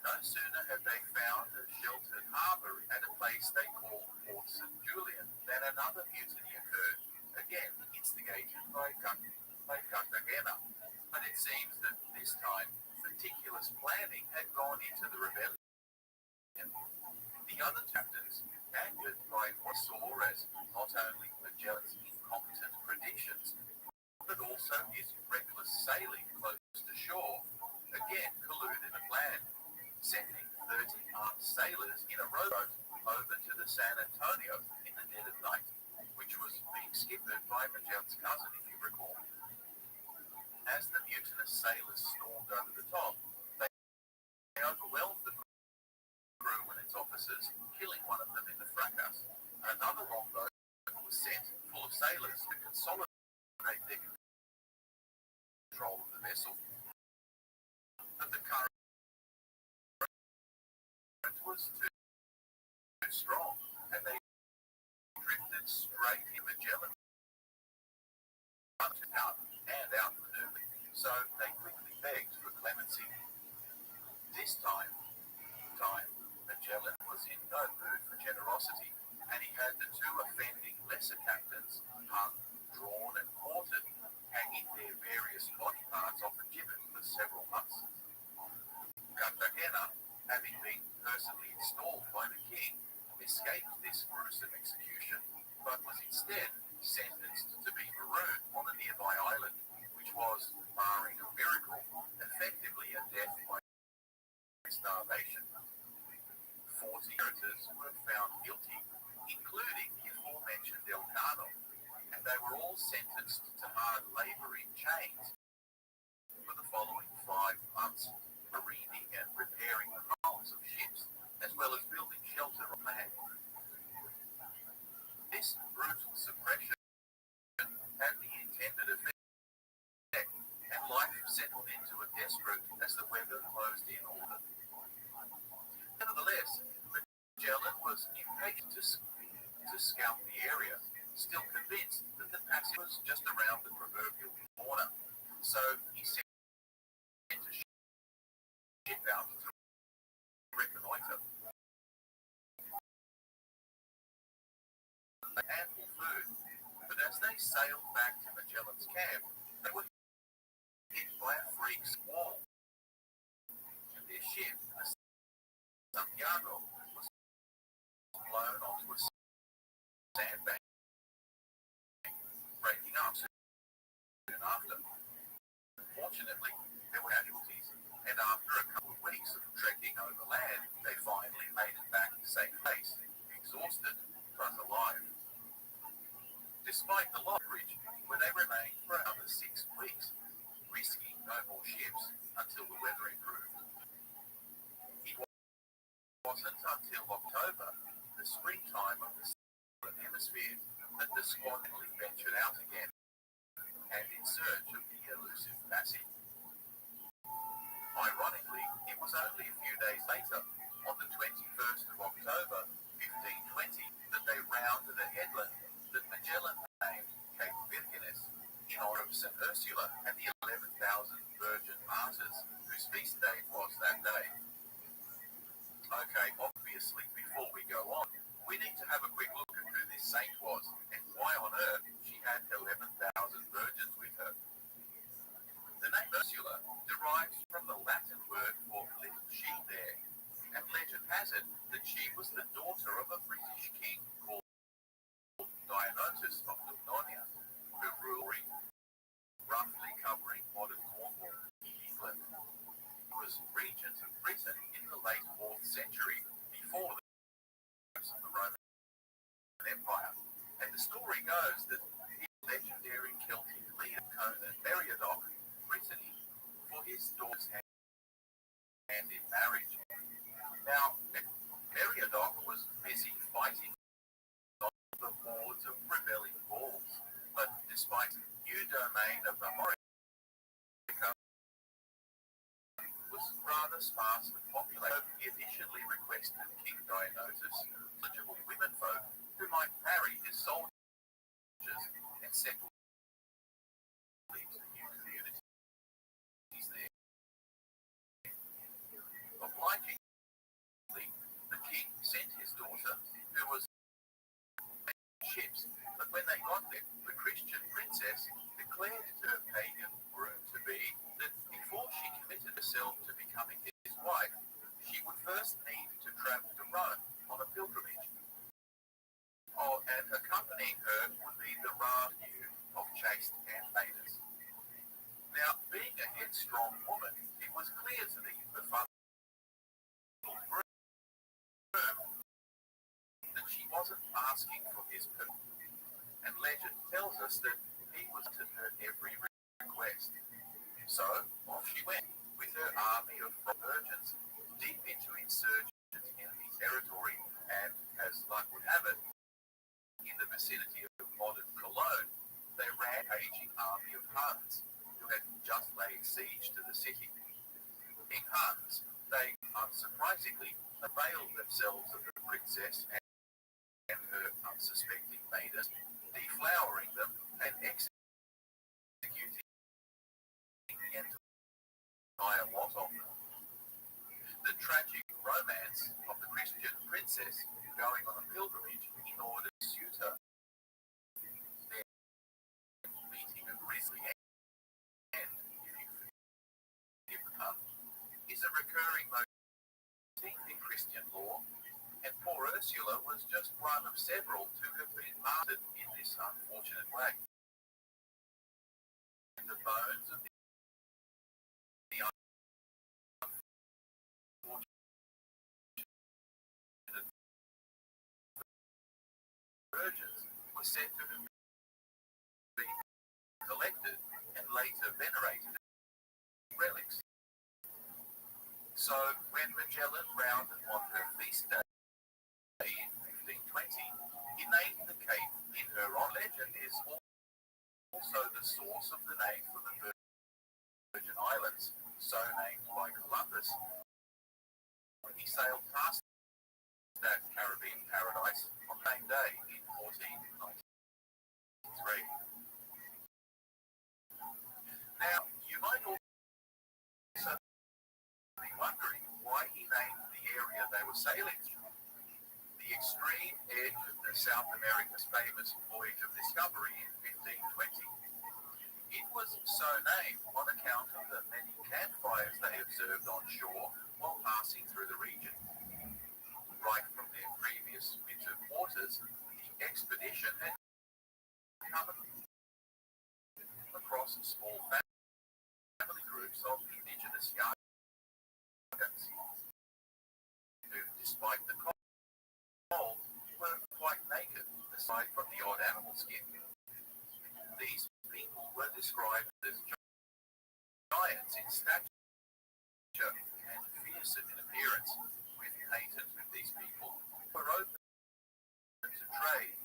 B: No sooner had they found a sheltered harbour at a place they called Port St. Julian than another mutiny occurred, again instigated by Cartagena. But it seems that this time meticulous planning had gone into the rebellion. The other captains, angered by what saw as not only Magellan's incompetent predictions, but also his reckless sailing close to shore, again colluded a plan, sending 30 armed sailors in a rowboat over to the San Antonio in the dead of night, which was being skippered by Magellan's cousin, if you recall. As the mutinous sailors stormed over the top, they overwhelmed the crew and its officers, killing one of them in the fracas. Another longboat was sent, full of sailors, to consolidate their control of the vessel. But the current was too strong, and they drifted straight in Magellan. Outmaneuvered, so they quickly begged for clemency. This time, Magellan was in no mood for generosity, and he had the two offending lesser captains this gruesome execution, but was instead sentenced to be marooned on a nearby island, which was, barring a miracle, effectively a death by starvation. 40 conspirators were found guilty, including the aforementioned Elcano, and they were all sentenced to hard labor in chains for the following 5 months, marining and repairing the hulls of ships, as well as building shelter on land. This brutal suppression had the intended effect, and life settled into a desperate as the weather closed in order. Nevertheless, Magellan was impatient to scout the area, still convinced that the passage was just around the proverbial corner. So he sent a ship out to reconnoiter. Ample food, but as they sailed back to Magellan's camp, they were hit by a freak squall, and their ship, the Santiago, was blown onto a sandbank, breaking up soon after. Fortunately, there were casualties, and after a couple of weeks of trekking over land, they finally made it back to safe place, exhausted but alive. Despite the loss bridge, where they remained for another 6 weeks, risking no more ships until the weather improved. It wasn't until October, the springtime of the southern hemisphere, that the squad ventured out again, and in search of the elusive passage. Ironically, it was only a few days later, on the 21st of October, 1520, that they rounded a headland that Magellan named Cape Virgenes in honor of St. Ursula and the 11,000 virgin martyrs whose feast day was that day. Okay, obviously, before we go on, we need to have a quick look at who this saint was and why on earth she had 11,000 virgins with her. The name Ursula derives from the Latin word for little she-bear, and legend has it that she was the daughter of a British king called Dionysus of Lugnonia, who ruled roughly covering modern Cornwall in England. He was regent of Britain in the late 4th century, before the collapse of the Roman Empire, and the story goes that the legendary Celtic leader Conan Meriadoc Brittany for his daughter's hand in marriage. Now, Meriadoc was busy fighting the hordes of rebelling Gauls, but despite the new domain of America was rather sparsely populated, he initially requested King Dionysus eligible womenfolk who might marry his soldiers and settle into new communities there. Obligingly, the king sent his daughter, who was ships, but when they got there, the Christian princess declared to her pagan groom-to-be that before she committed herself to becoming his wife, she would first need to travel to Rome on a pilgrimage. Oh, and accompanying her would be the retinue of chaste handmaidens. Now, being a headstrong woman, it was clear to the befuddled groom that she wasn't asking for his permission, and legend tells us that he was to her every request. So off she went with her army of virgins deep into insurgent enemy territory, and as luck would have it, in the vicinity of modern Cologne, they ran a raging army of Huns who had just laid siege to the city. Being Huns, they unsurprisingly availed themselves of the princess and her unsuspecting maidens, deflowering them and executing the entire lot of them. The tragic romance of the Christian princess going on a pilgrimage in order to suit her, then meeting a grisly end, is a recurring motif in Christian law, and poor Ursula was just one of several to have been martyred in this unfortunate way. The bones of the unfortunate virgins were said to have been collected and later venerated as relics. So when Magellan rounded on her feast day in 1520, he named the cape in her honor. Legend is also the source of the name for the Virgin Islands, so named by Columbus. When he sailed past that Caribbean paradise on the same day in 1493. Now, you might also be wondering why he named the area they were sailing through the extreme edge of the South America's famous voyage of discovery in 1520. It was so named on account of the many campfires they observed on shore while passing through the region. Right from their previous winter quarters, the expedition had come across small family groups of indigenous Yagans who, despite the cold, were quite naked, aside from the odd animal skin. These people were described as giants in stature and fearsome in appearance. With painters with these people were open to trade,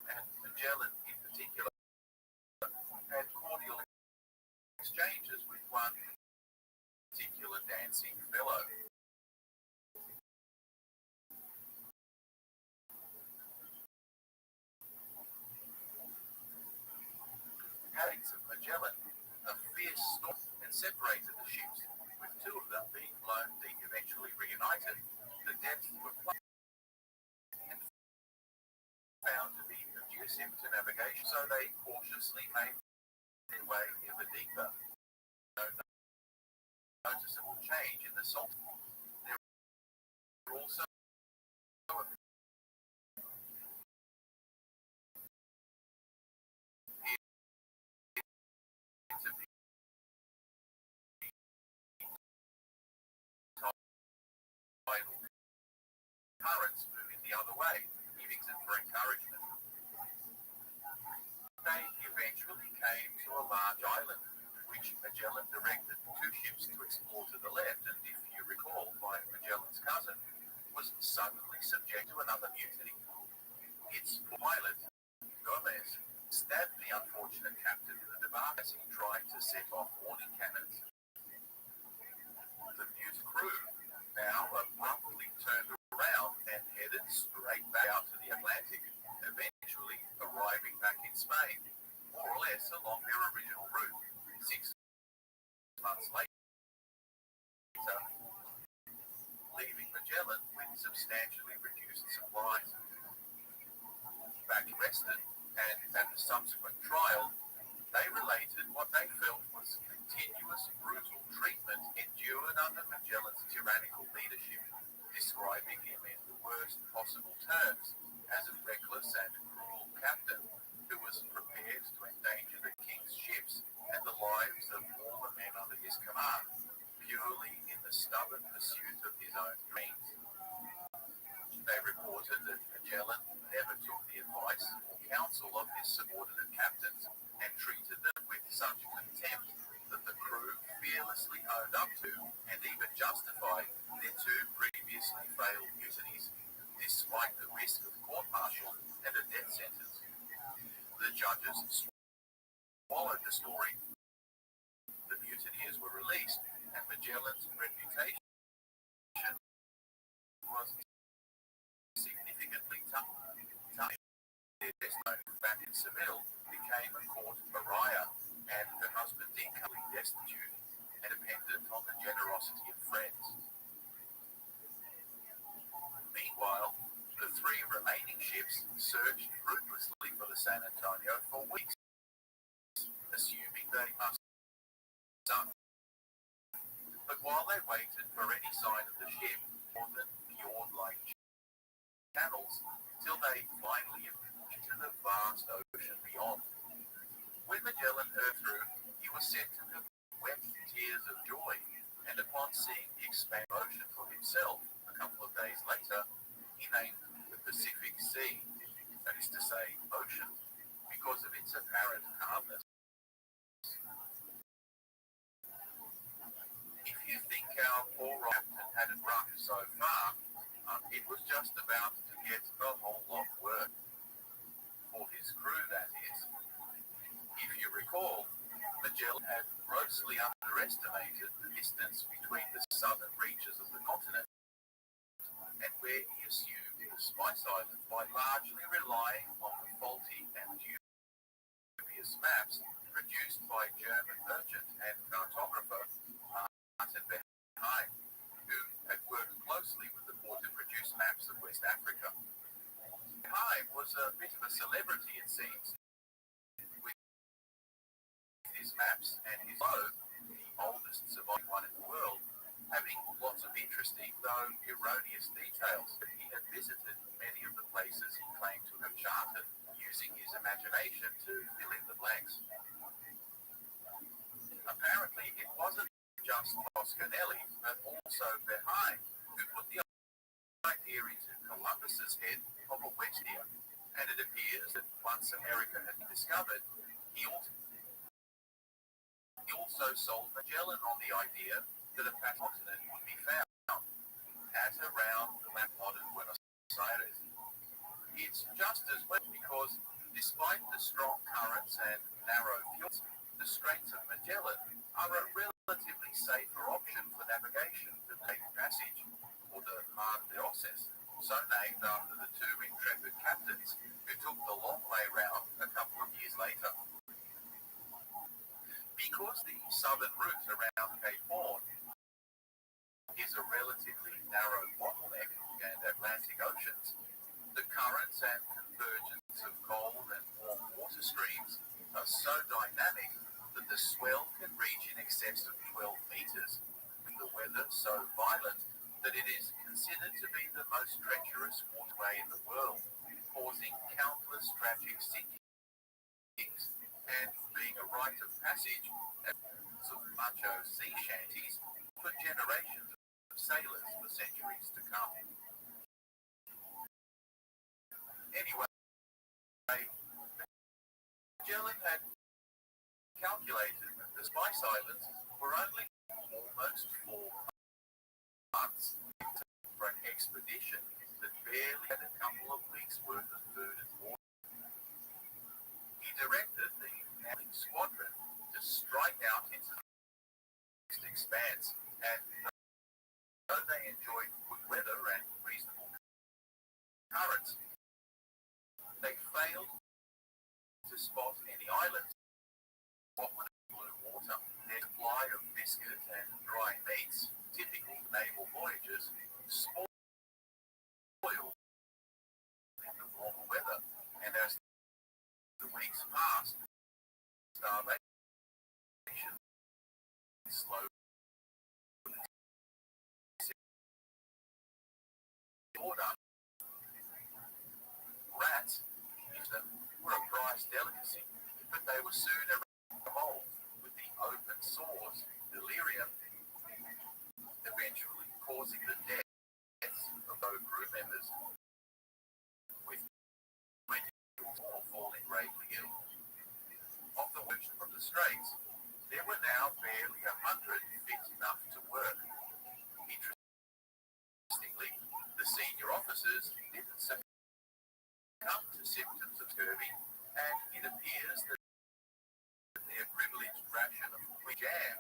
B: and Magellan in particular had cordial exchanges with one particular dancing fellow. Heights of Magellan, a fierce storm had separated the ships, with two of them being blown deep, eventually reunited. The depths were plugged and found to be conducive to navigation, so they cautiously made their way ever deeper. No noticeable change in the salt. There were also currents moving the other way, giving it for encouragement. They eventually came to a large island, which Magellan directed two ships to explore to the left, and if you recall, by Magellan's cousin, was suddenly subject to another mutiny. Its pilot, Gomez, stabbed the unfortunate captain in the debark as he tried to set off warning cannons. The mute crew now abruptly turned around and headed straight back out to the Atlantic, eventually arriving back in Spain, more or less along their original route. 6 months later, leaving Magellan with substantially reduced supplies. Back arrested, and at the subsequent trial, they related what they felt was continuous brutal treatment endured under Magellan's tyrannical leadership, describing him in the worst possible terms as a reckless and cruel captain who was prepared to endanger the king's ships and the lives of all the men under his command, purely in the stubborn pursuit of his own dreams. They reported that Magellan never took the advice or counsel of his subordinate captains and treated them with such contempt that the crew fearlessly owned up to and even justified their two previously failed mutinies, despite the risk of court-martial and a death sentence. The judges swallowed the story. The mutineers were released, and Magellan's reputation was significantly tarnished. Their testimony back in Seville became a court pariah, and her husband incredibly destitute and dependent on the generosity of friends. Meanwhile, the three remaining ships searched fruitlessly for the San Antonio for weeks, assuming they must sunk. But while they waited for any sign of the ship, more than fjord-like channels till they finally into the vast ocean beyond. When Magellan heard through, he was said to have wept tears of joy, and upon seeing the expanded ocean for himself a couple of days later, he named the Pacific Sea, that is to say, ocean, because of its apparent calmness. If you think our poor captain had it rough so far, it was just about to get a whole lot worse. For his crew, that is. If you recall, Magellan had grossly underestimated the distance between the southern reaches of the continent and where he assumed the Spice Islands by largely relying on the faulty and dubious maps produced by German merchant and cartographer Martin Beheim, who had worked closely with the port to produce maps of West Africa. Beheim was a bit of a celebrity, it seems, with his maps and his globe, the oldest surviving one in the world, having lots of interesting, though erroneous details that he had visited many of the places he claimed to have charted, using his imagination to fill in the blanks. Apparently, it wasn't just Toscanelli, but also Beheim, who put the idea into Columbus's head of a west ear, and it appears that once America had been discovered, he also sold Magellan on the idea that a past continent would be found at around modern Buenos Aires. It's just as well because, despite the strong currents and narrow fjords, the Straits of Magellan are a relatively safer option for navigation than the Cape Passage, or the Mar de Oces, so named after the two intrepid captains who took the long way round a couple of years later. Because the southern route around Cape Horn is a relatively narrow bottleneck and Atlantic Oceans, the currents and convergence of cold and warm water streams are so dynamic that the swell can reach in excess of 12 meters, with the weather so violent that it is considered to be the most treacherous waterway in the world, causing countless tragic sinkings and being a rite of passage at some macho sea shanties for generations of sailors for centuries to come. Anyway, Magellan had calculated that the Spice Islands were only almost 4 months for an expedition that barely had a couple of weeks' worth of food and water. He directed the Atlantic Squadron to strike out into the expanse, and though they enjoyed good weather and reasonable currents, they failed to spot any islands. What with blue water, their supply of biscuit and dry meats, typical naval voyages, spoiled in the warm weather, and as the weeks passed, starvation slowed order. Rats, if them, were a prized delicacy, but they were soon evolved with the open sores, delirium, eventually causing the deaths of those crew members, with 20 more falling gravely ill. Of the worst from the Straits, there were now barely 100 fit enough to work. Interestingly, the senior officers didn't succumb to symptoms of scurvy, and it appears that their privileged ration of jam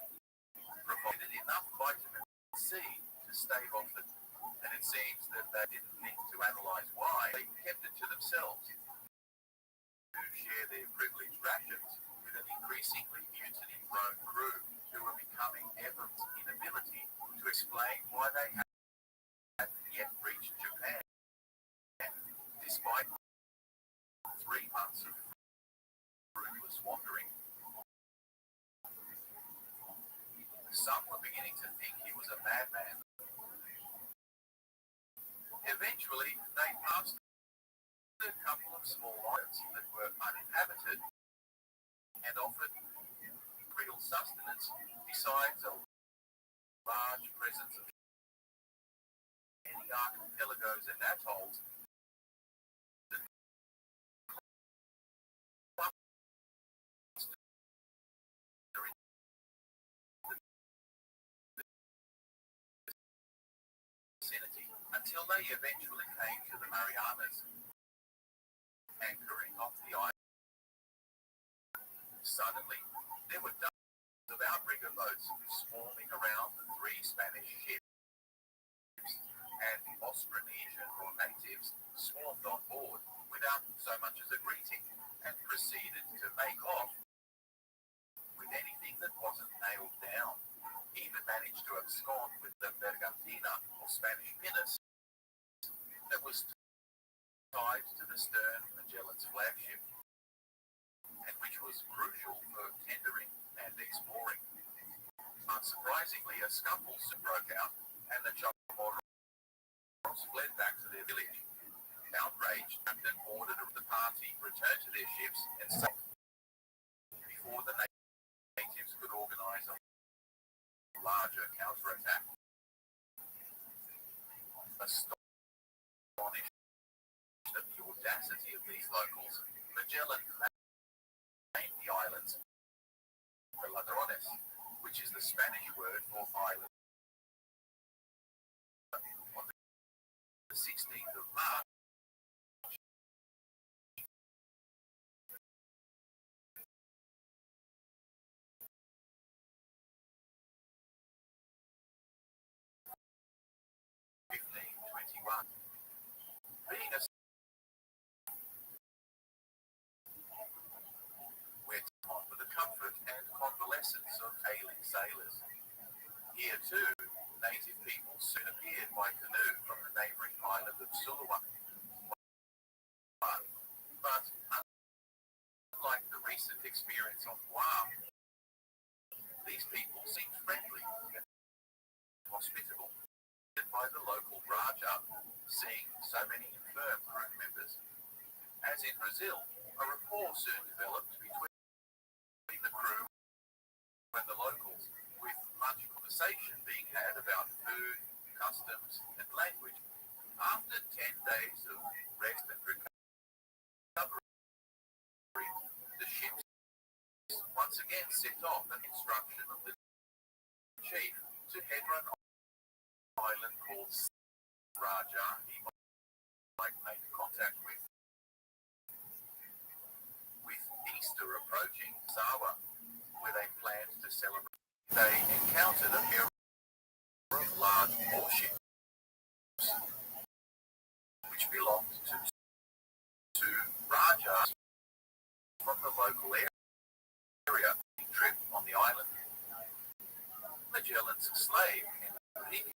B: provided enough vitamin C to stave off it, and it seems that they didn't think to analyse why. They kept it to themselves to share their privileged rations with an increasingly mutiny-prone crew who were becoming evident inability to explain why they hadn't yet reached Japan, despite 3 months of fruitless wandering. Some were beginning to think he was a madman. Eventually, they passed a couple of small islands that were uninhabited and offered real sustenance besides a large presence of many archipelagos and atolls that clustered in the vicinity until they eventually came to the Marianas, anchoring off the island. Suddenly, there were dozens of outrigger boats swarming around the three Spanish ships, and the Austronesian or natives swarmed on board without so much as a greeting and proceeded to make off with anything that wasn't nailed down. Even managed to abscond with the bergantina or Spanish pinnace that was tied to the stern of Magellan's flagship, and which was crucial for tendering and exploring. Unsurprisingly, a scuffle soon broke out, and the Chamorros fled back to their village. Outraged, Captain ordered the party return to their ships and sail before the natives could organize a larger counterattack. Astonished at the audacity of these locals, Magellan named the islands the Ladrones, which is the Spanish word for island. On the 16th of March, being a wet spot for the comfort and convalescence of ailing sailors. Here too, native people soon appeared by canoe from the neighbouring island of Sulawan. But unlike the recent experience on Guam, these people seemed friendly and hospitable by the local Raja, seeing so many infirm crew members. As in Brazil, a rapport soon developed between the crew and the locals, with much conversation being had about food, customs, and language. After 10 days of rest and recovery, the ships once again set off at instruction of the chief to head for an island called Raja he might make contact with. With Easter approaching Sawa, where they planned to celebrate, they encountered a pair of large warships which belonged to two Rajas from the local area trip on the island. Magellan's slave, Enrique,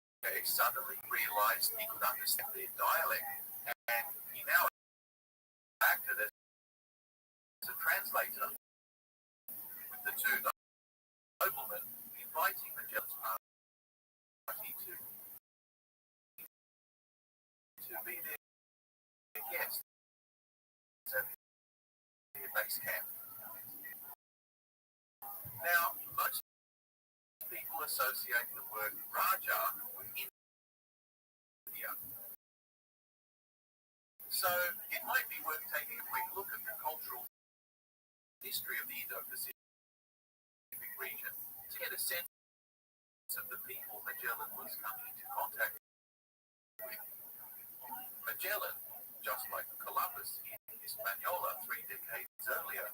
B: suddenly realized he could understand their dialect, and he now acted as a translator, with the two noblemen inviting Magellan's party to be their guests at their base camp. Now, most people associate the word Raja with India. So it might be worth taking a quick look at the cultural history of the Indo-Pacific region to get a sense of the people Magellan was coming into contact with. Magellan, just like Columbus in Hispaniola 3 decades earlier,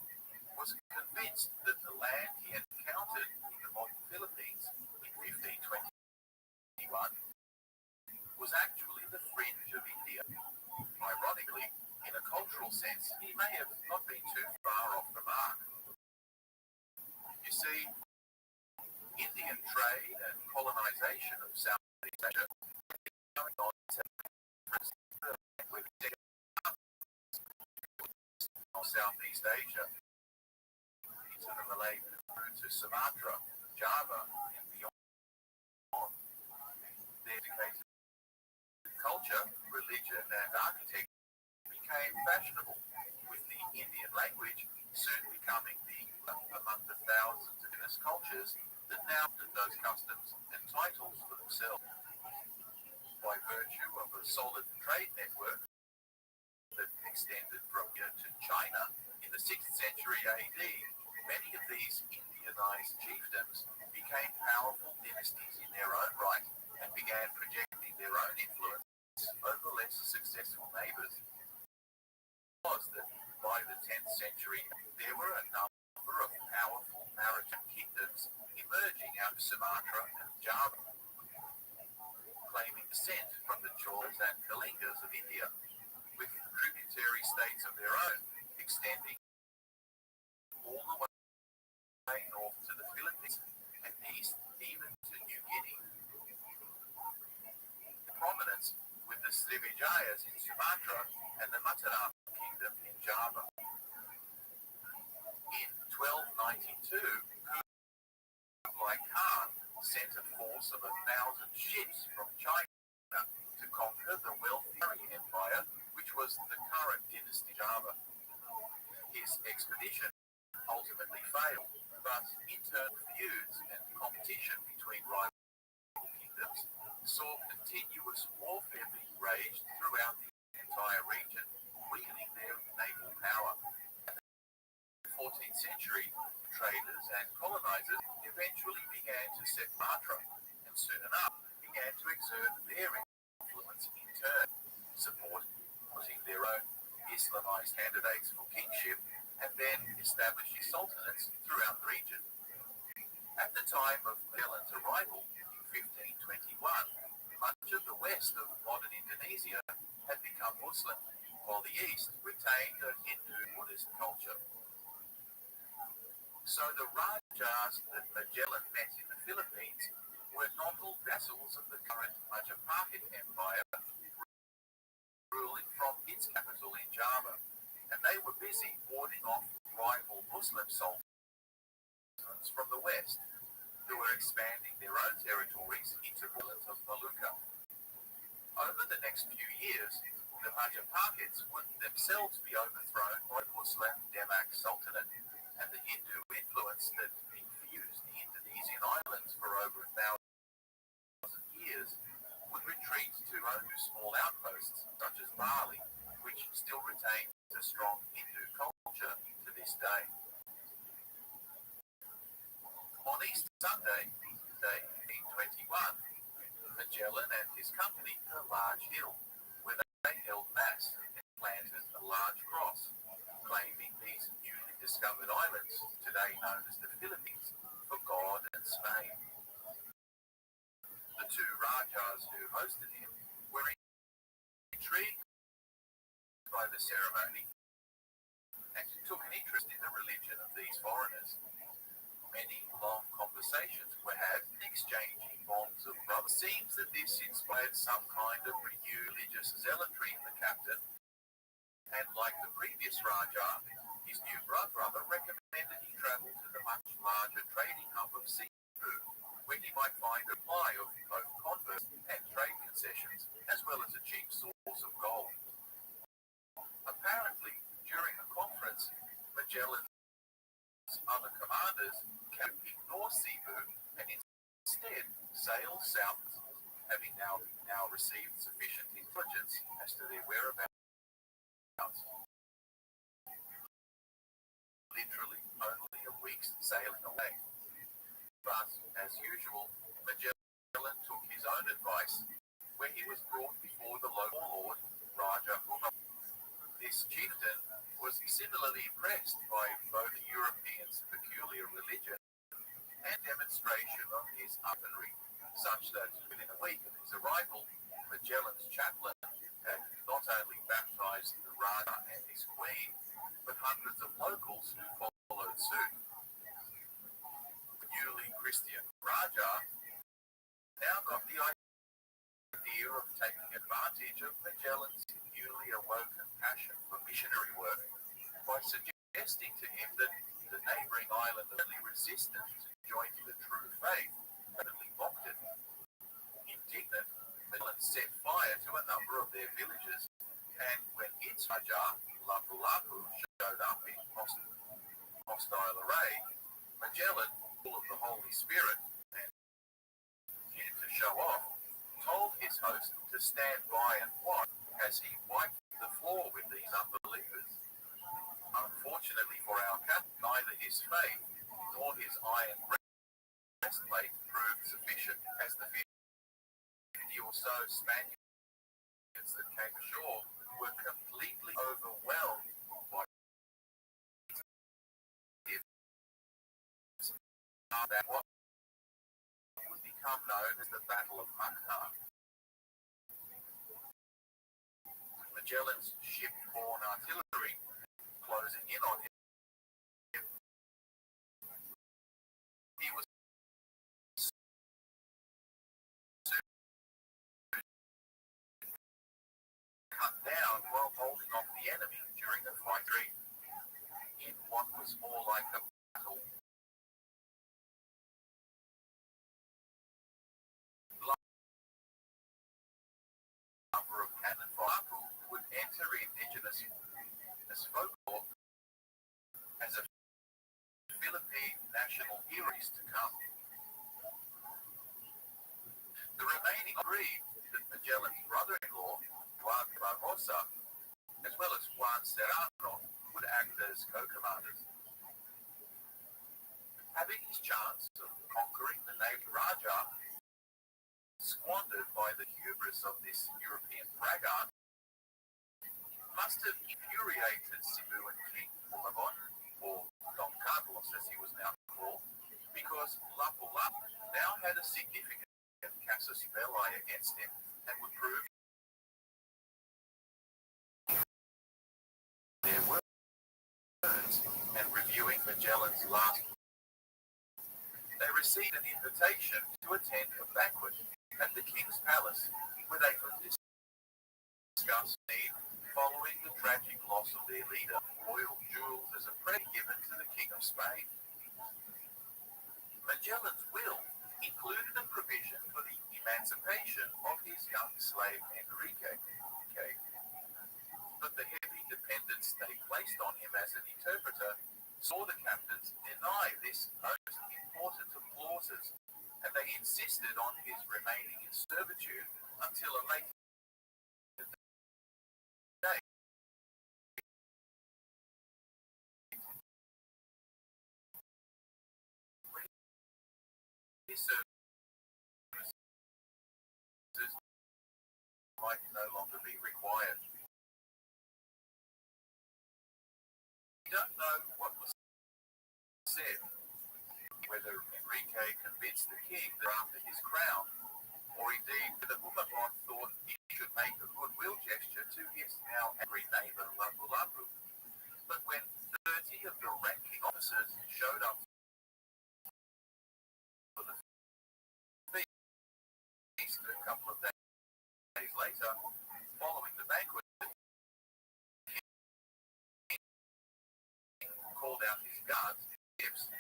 B: was convinced that the land he had encountered in the modern Philippines in 1521 was actually the fringe of India. Ironically, in a cultural sense, he may have not been too far off the mark. You see, Indian trade and colonization of Southeast Asia going on of Southeast Asia into the Malay through to Sumatra, Java, and beyond. Their dedicated culture religion and architecture became fashionable, with the Indian language soon becoming among the thousands of indigenous cultures that now adopted those customs and titles for themselves. By virtue of a solid trade network that extended from here to China in the 6th century AD, many of these Indianized chiefdoms became powerful dynasties in their own right and began projecting their own influence over less successful neighbors. It was that by the 10th century, there were a number of powerful maritime kingdoms emerging out of Sumatra and Java, claiming descent from the Cholas and Kalingas of India, with tributary states of their own extending all the way north to the Philippines and east even to New Guinea. The prominence with the Srivijayas in Sumatra and the Mataram Kingdom in Java. In 1292, Kublai Khan sent a force of 1,000 ships from China to conquer the wealthy empire, which was the current dynasty Java. His expedition ultimately failed, but internal feuds and competition between rival kingdoms saw continuous warfare being waged throughout the entire region, weakening their naval power. In the 14th century, traders and colonizers eventually began to set Sumatra, and soon enough began to exert their influence in turn, supporting their own Islamized candidates for kingship, and then establishing sultanates throughout the region. At the time of Magellan's arrival in 1521, much of the west of modern Indonesia had become Muslim, while the east retained a Hindu Buddhist culture. So the Rajas that Magellan met in the Philippines were nominal vassals of the current Majapahit Empire, ruling from its capital in Java, and they were busy warding off rival Muslim sultans from the west, who were expanding their own territories into the islands of Maluka. Over the next few years, the Majapahits would themselves be overthrown by Muslim Demak Sultanate, and the Hindu influence that infused the Indonesian islands for over 1,000 years would retreat to only small outposts such as Bali, which still retains a strong Hindu culture to this day. On Easter Sunday, day 1821, Magellan and his company hit a large hill where they held mass and planted a large cross, claiming these newly discovered islands, today known as the Philippines, for God and Spain. The two Rajas who hosted him were intrigued by the ceremony and took an interest in the religion of these foreigners. Many long conversations were had, exchanging bonds of brotherhood. It seems that this inspired some kind of renewed religious zealotry in the captain, and like the previous Raja, his new brother recommended he travel to the much larger trading hub of Cebu, where he might find a supply of both converts and trade concessions, as well as a cheap source of gold. Apparently, during the conference, Magellan's other commanders can ignore Cebu and instead sail south, having now received sufficient intelligence as to their whereabouts. Literally only a week's sailing away. But, as usual, Magellan took his own advice, where he was brought before the local lord, Raja Umar. This chieftain was similarly impressed by both the Europeans' peculiar religion and demonstration of his weaponry, such that within a week of his arrival, Magellan's chaplain had not only baptized the Raja and his queen, but hundreds of locals who followed suit. The newly Christian Raja now got the idea of taking advantage of Magellan's newly awoken passion for missionary work by suggesting to him that the neighboring island was only resistant to joining the true faith, openly mocked it. Indignant, Magellan set fire to a number of their villages, and when its Raja, Lapu-Lapu, showed up in hostile array, Magellan, full of the Holy Spirit and here to show off, told his host to stand by and watch as he wiped the floor with these unbelievers. Unfortunately for our captain, neither his faith nor his iron breastplate proved sufficient, as the 50 or so Spaniards that came ashore were completely overwhelmed by that what would become known as the Battle of Mactar. Magellan's ship-borne artillery closing in on him, he was cut down while holding off the enemy during the fight in what was more like a battle. Number of cannon fire would enter indigenous folklore as a Philippine national hero to come. The remaining agreed that Magellan's brother-in-law, Juan Barbosa, as well as Juan Serrano, would act as co-commanders. Having his chance of conquering the native Raja squandered by the hubris of this European braggart, must have infuriated Cebuan King Bulagon, or Don Carlos as he was now called, because Lapu-Lapu now had a significant casus belli against him and would prove their words. And reviewing Magellan's last, they received an invitation to attend a banquet at the King's Palace, where they could discuss need following the tragic loss of their leader, royal jewels as a present given to the King of Spain. Magellan's will included a provision for the emancipation of his young slave Enrique, but the heavy dependence they placed on him as an interpreter saw the captains deny this most important of clauses, and they insisted on his remaining in servitude until a later day. His services might no longer be required. We don't know what was said, whether Enrique convinced the king that after his crown, or indeed whether Bulagon thought he should make a goodwill gesture to his now angry neighbor Lapu-Lapu. But when 30 of the ranking officers showed up for the feast a couple of days later, following the banquet, the king called out his guards, ships, and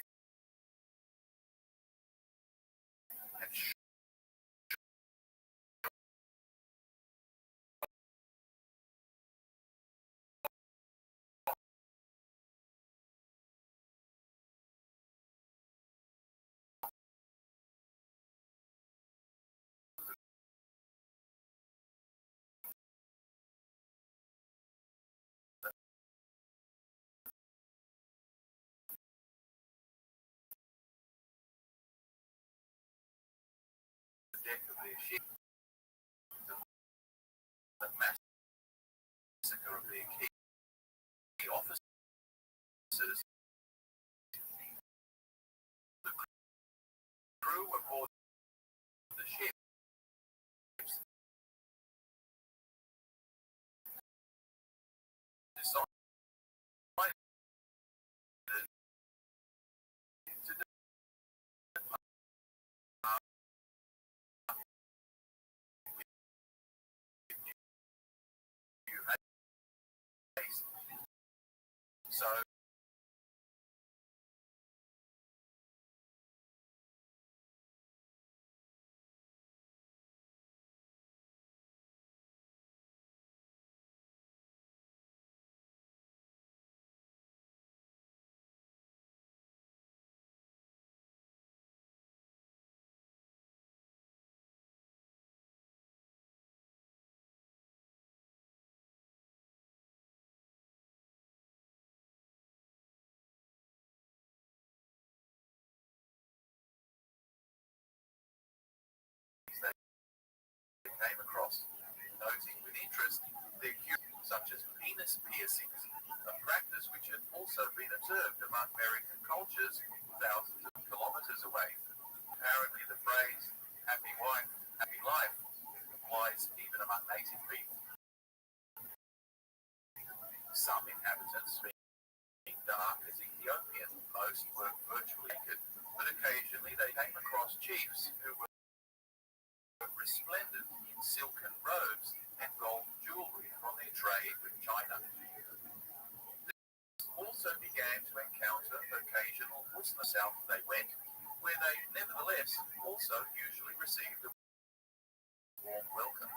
B: the deck of their ship, the massacre of their key officers, the crew aboard the ship decided to depart with new haste. So such as penis piercings, a practice which had also been observed among American cultures thousands of kilometers away. Apparently, the phrase "happy wife, happy life" applies even among native people. Some inhabitants, being dark as Ethiopian, most were virtually naked, but occasionally they came across chiefs who were resplendent in silken robes and gold jewelry from their trade with China. They also began to encounter occasional Muslims south they went, where they nevertheless also usually received a warm welcome.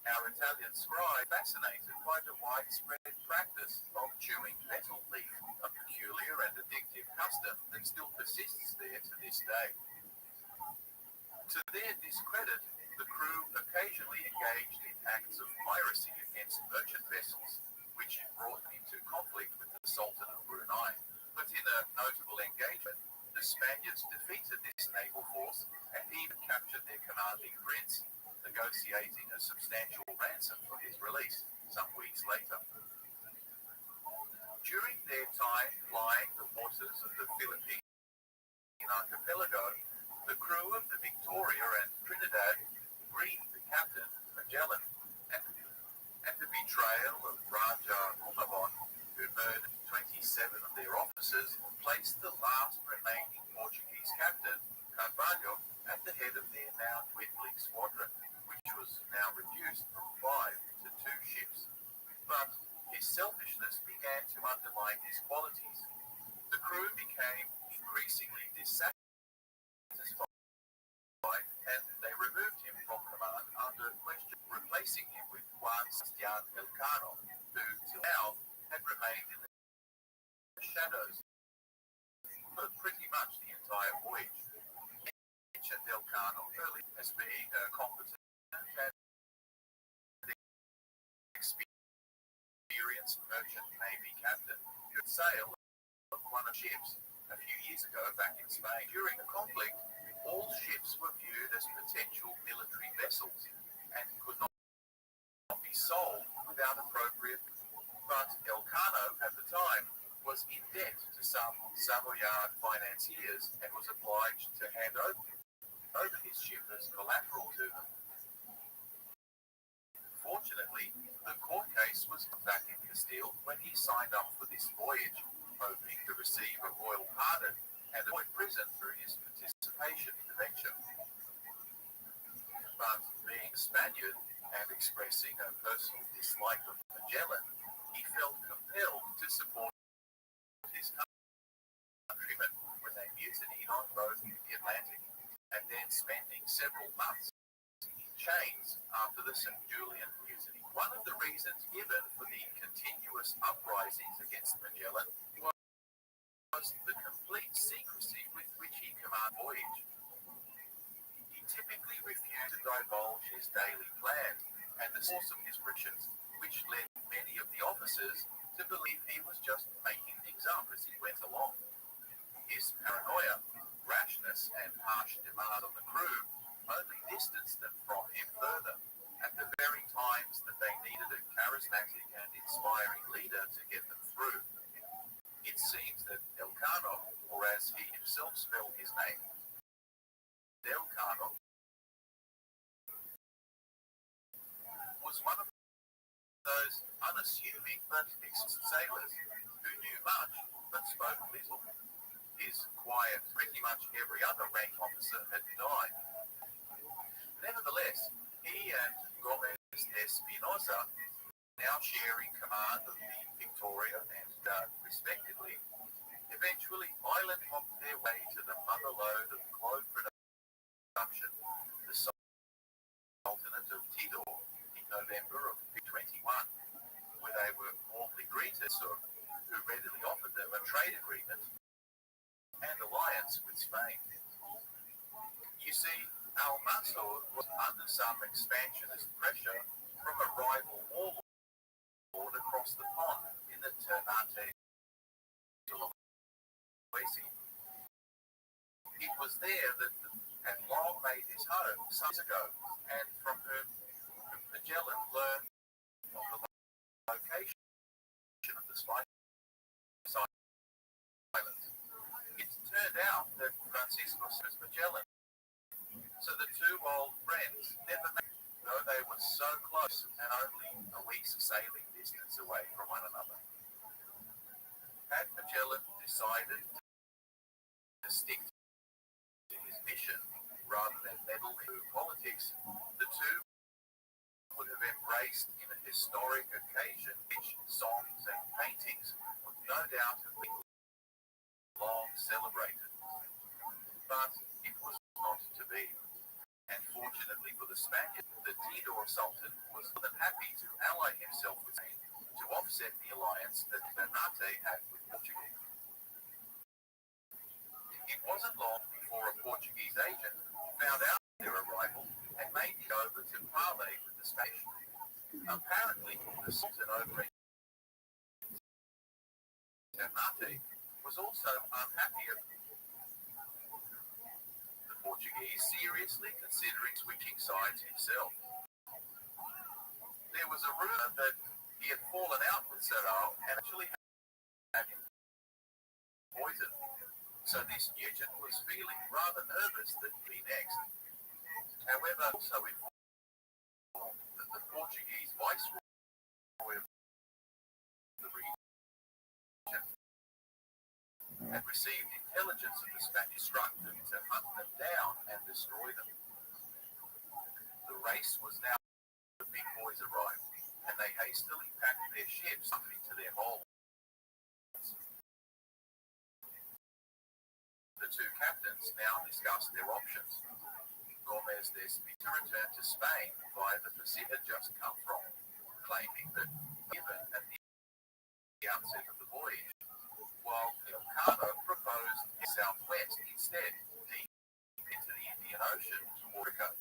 B: Our Italian scribe fascinated by the widespread practice of chewing betel leaf, a peculiar and addictive custom that still persists there to this day. To their discredit, the crew occasionally engaged in acts of piracy against merchant vessels, which brought them into conflict with the Sultan of Brunei. But in a notable engagement, the Spaniards defeated this naval force and even captured their commanding prince, negotiating a substantial ransom for his release some weeks later. During their time flying the waters of the Philippine archipelago, the crew of the Victoria and Trinidad briefed the captain, Magellan, and the betrayal of Raja Umabon, who murdered 27 of their officers, placed the last remaining Portuguese captain, Carvalho, at the head of their now dwindling squadron, which was now reduced from 5 to 2 ships. But his selfishness began to undermine his qualities. The crew became increasingly dissatisfied, and they removed him from command under question, replacing him with Juan Sebastián Elcano, who till now had remained in the shadows for pretty much the entire voyage. Mentioned Elcano early as being a competent and experienced merchant navy captain who could sail one of ships a few years ago back in Spain. During the conflict, all ships were viewed as potential military vessels and could not be sold without appropriate. But Elcano at the time was in debt to some Savoyard financiers and was obliged to hand over his ship as collateral to them. Fortunately, the court case was back in Castile when he signed up for this voyage, hoping to receive a royal pardon and avoid prison through his participation in the venture. But being a Spaniard and expressing a personal dislike of Magellan, he felt compelled to support his countrymen when they mutinied on both the Atlantic, and then spending several months in chains after the St. Julian mutiny. One of the reasons given for the continuous uprisings against Magellan was the complete secrecy with which he commanded voyage. He typically refused to divulge his daily plans and the source of his riches, which led many of the officers to believe he was just making things up as he went along. His paranoia, rashness, and harsh demand on the crew only distanced them from him further, at the very times that they needed a charismatic and inspiring leader to get them through. It seems that Elcano, or as he himself spelled his name, Elcano, was one of those unassuming but experienced sailors who knew much but spoke little. His quiet, pretty much every other rank officer had died. Nevertheless, he and Gomez Espinosa, now sharing command of the Victoria and respectively, eventually island hopped their way to the motherlode of clove production, the Sultanate of Tidor, in November of 21, where they were warmly greeted, who readily offered them a trade agreement and alliance with Spain. You see, Al-Mansur was under some expansionist pressure from a rival warlord across the pond in the Ternate Sulawesi. It was there that had long made his home some years ago, and from whom Magellan learned of the silence. It turned out that Francisco was Magellan. So the two old friends never met, though they were so close and only a week's sailing distance away from one another. Had Magellan decided to stick to his mission rather than meddle in politics, the two would have embraced in a historic occasion which songs and paintings would no doubt have been long celebrated. But it was not to be. And fortunately for the Spaniards, the Tidor Sultan was more than happy to ally himself with Spain to offset the alliance that Bernate had with Portugal. It wasn't long before a Portuguese agent found out their arrival and made it over to parley with the Spanish. Apparently, the Sultan over in Bernate was also unhappy of the Portuguese seriously considering switching sides himself. There was a rumor that he had fallen out with Serrao and actually had him poisoned. So this Nugent was feeling rather nervous that he'd be next. However, also informed that the Portuguese viceroy of the region had received intelligence of the Spanish, instructed them to hunt them down and destroy them. The race was now. The big boys arrived, and they hastily packed their ships up into their holds. The two captains now discussed their options. Gomez to return to Spain via the Pacific had just come from, claiming that given at the outset of the voyage, while Elcano proposed southwest instead, deep into the Indian Ocean toward Africa.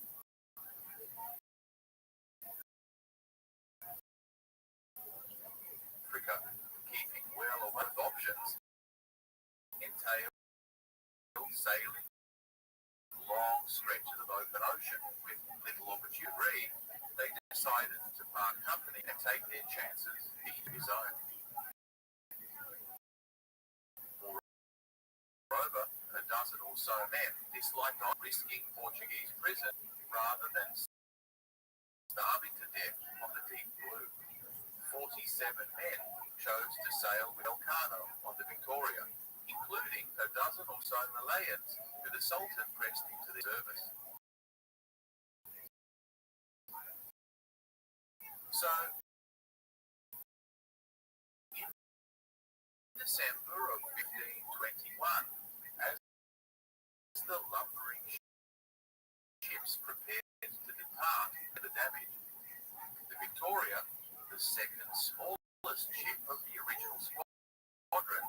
B: Keeping well away with options entailed sailing long stretches of open ocean with little opportunity. They decided to part company and take their chances, each his own. Moreover, a dozen or so men disliked not risking Portuguese prison rather than starving to death on the deep blue. 47 men chose to sail with Elcano on the Victoria, including a dozen or so Malayans who the Sultan pressed into their service. So, in December of 1521, as the lumbering ships prepared to depart for the damage, the Victoria, the second smallest ship of the original squadron,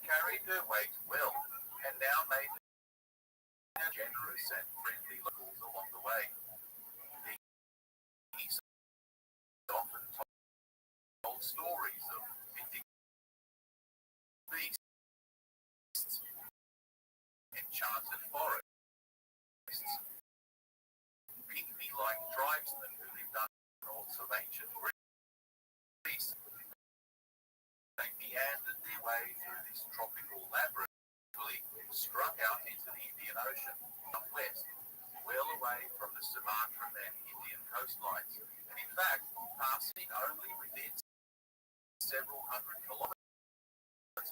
B: carried her weight well and now made her generous and friendly locals along the way. These often told stories of mythic beasts, enchanted forests, pygmy-like tribesmen who lived under the north of ancient Greece. They meandered their way through this tropical labyrinth, struck out into the Indian Ocean, northwest, well away from the Sumatran and Indian coastlines, and in fact, passing only within several hundred kilometers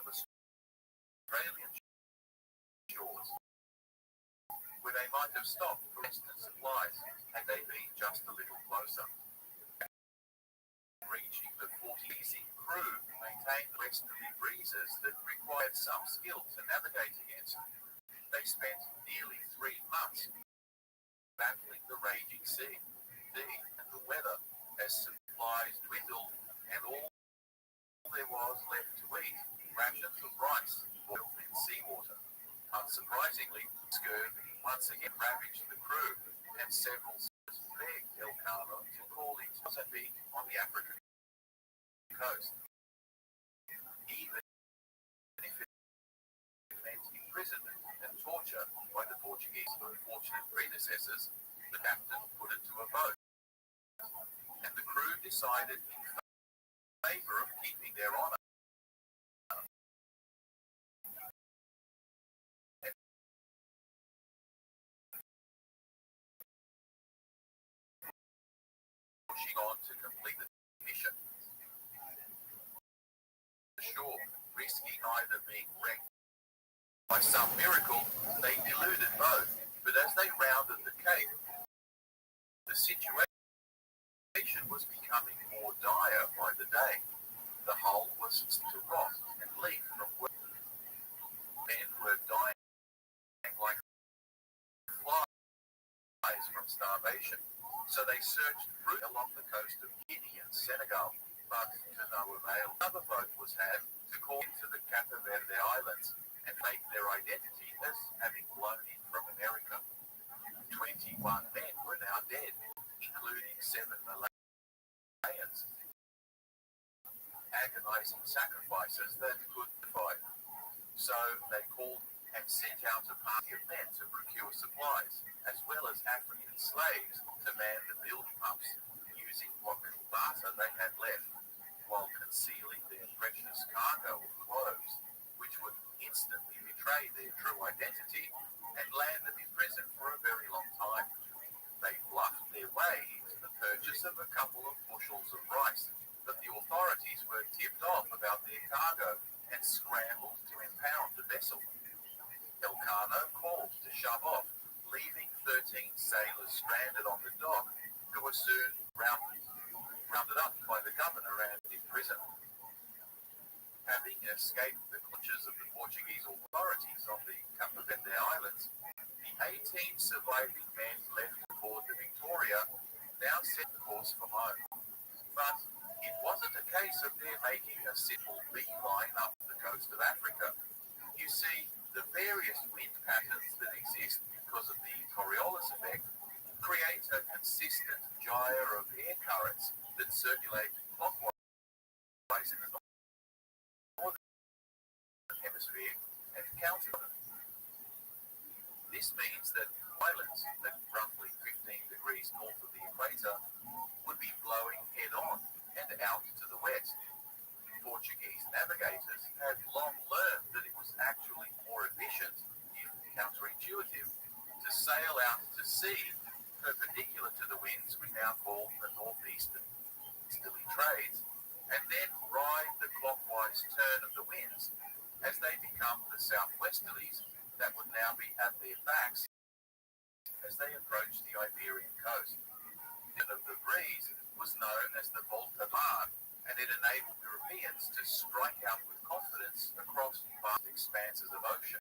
B: of Australian shores, where they might have stopped for instant supplies had they been just a little closer. Reaching the 40-seat crew maintained westerly breezes that required some skill to navigate against. They spent nearly 3 months battling the raging sea, and the weather as supplies dwindled and all there was left to eat, rations of rice boiled in seawater. Unsurprisingly, scurvy once again ravaged the crew, and several begged Elcano to call in Mozambique on the African coast. Even if it meant imprisonment and torture by the Portuguese unfortunate predecessors, The captain put it to a vote, and the crew decided in favor of keeping their honor. Pushing on to complete the mission. Ashore, risking either being wrecked by some miracle, they eluded both, but as they rounded the cape, the situation was becoming more dire by the day. The hull was to rot and leak from where men were dying like flies from starvation. So they searched route along the coast of Guinea and Senegal, but to no avail. Another boat was had to call into the Cape Verde Islands and make their identity as having flown in from America. 21 men were now dead, including 7 Malayans. Agonizing sacrifices that could divide. So they called and sent out a party of men to procure supplies, as well as African slaves to man the bilge pumps, using what little barter they had left, while concealing their precious cargo of clothes, which would instantly betray their true identity and land them in prison for a very long time. They bluffed their way into the purchase of a couple of bushels of rice, but the authorities were tipped off about their cargo and scrambled to impound the vessel. Elcano called to shove off, leaving 13 sailors stranded on the dock, who were soon rounded up by the governor and imprisoned. Having escaped the clutches of the Portuguese authorities on the Cape Verde Islands, the 18 surviving men left aboard the Victoria now set course for home. But it wasn't a case of their making a simple beeline up the coast of Africa. You see, the various wind patterns that exist because of the Coriolis effect create a consistent gyre of air currents that circulate clockwise in the northern hemisphere and counter them. This means that islands at roughly 15 degrees north of the equator would be blowing head-on and out to the west. Portuguese navigators had long learned that it was actually more efficient, if counterintuitive, to sail out to sea perpendicular to the winds we now call the northeasterly trades, and then ride the clockwise turn of the winds as they become the southwesterlies that would now be at their backs as they approach the Iberian coast. The of the breeze was known as the Volta Mar, and it enabled Europeans to strike out with confidence across vast expanses of ocean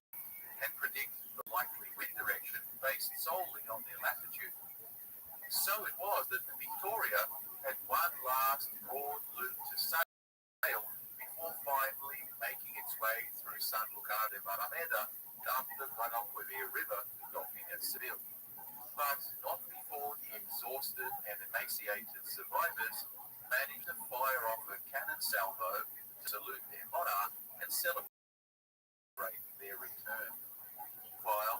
B: and predict the likely wind direction based solely on their latitude. So it was that the Victoria had one last broad loop to sail before finally making its way through San Lucar de Barrameda up the Guadalquivir River, docking at Seville. But not before the exhausted and emaciated survivors managed to fire off a cannon salvo to salute their monarch and celebrate their return. While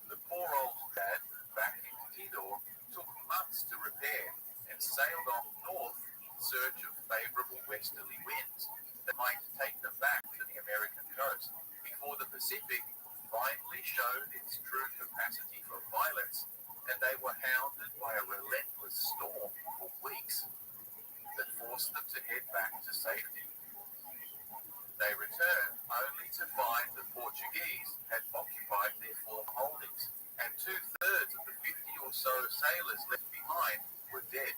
B: the poor old dad back in Tidor took months to repair and sailed off north in search of favorable westerly winds that might take them back to the American coast before the Pacific finally showed its true capacity for violence, and they were hounded by a relentless storm for weeks that forced them to head back to safety. They returned only to find the Portuguese had occupied their former holdings, and 2/3 of the 50 or so sailors left behind were dead.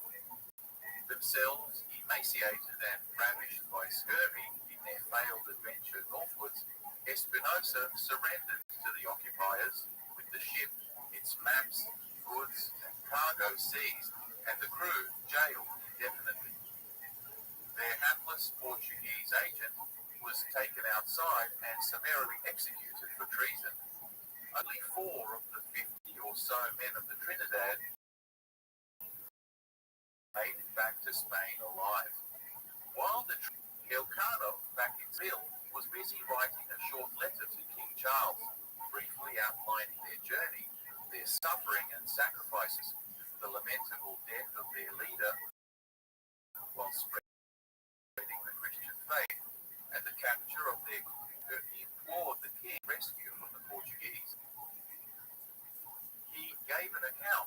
B: Themselves emaciated and ravished by scurvy in their failed adventure northwards, Espinosa surrendered to the occupiers with the ship, its maps, goods, and cargo seized, and the crew jailed indefinitely. Their hapless Portuguese agent was taken outside and summarily executed for treason. Only 4 of the 50 or so men of the Trinidad made it back to Spain alive. While the Elcano, back in Seville, was busy writing a short letter to King Charles, briefly outlining their journey, their suffering and sacrifices,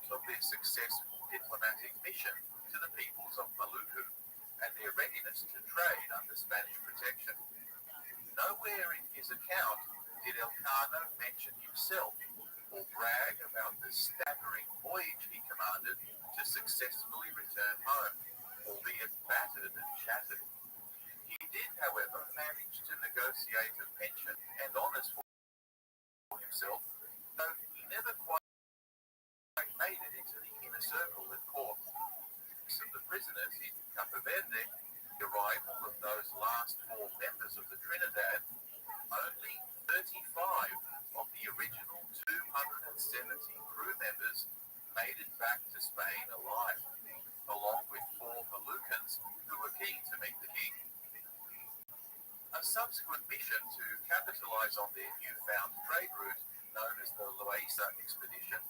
B: account of their successful diplomatic mission to the peoples of Maluku and their readiness to trade under Spanish protection. Nowhere in his account did Elcano mention himself or brag about the staggering voyage he commanded to successfully return home, albeit battered and shattered. He did, however, manage to negotiate a pension and honours for himself, though he never quite made it into the inner circle at court. Of the prisoners in Capo Verde, the arrival of those last 4 members of the Trinidad, only 35 of the original 270 crew members made it back to Spain alive, along with 4 Malucans who were keen to meet the king. A subsequent mission to capitalize on their newfound trade route, known as the Loaiza expedition,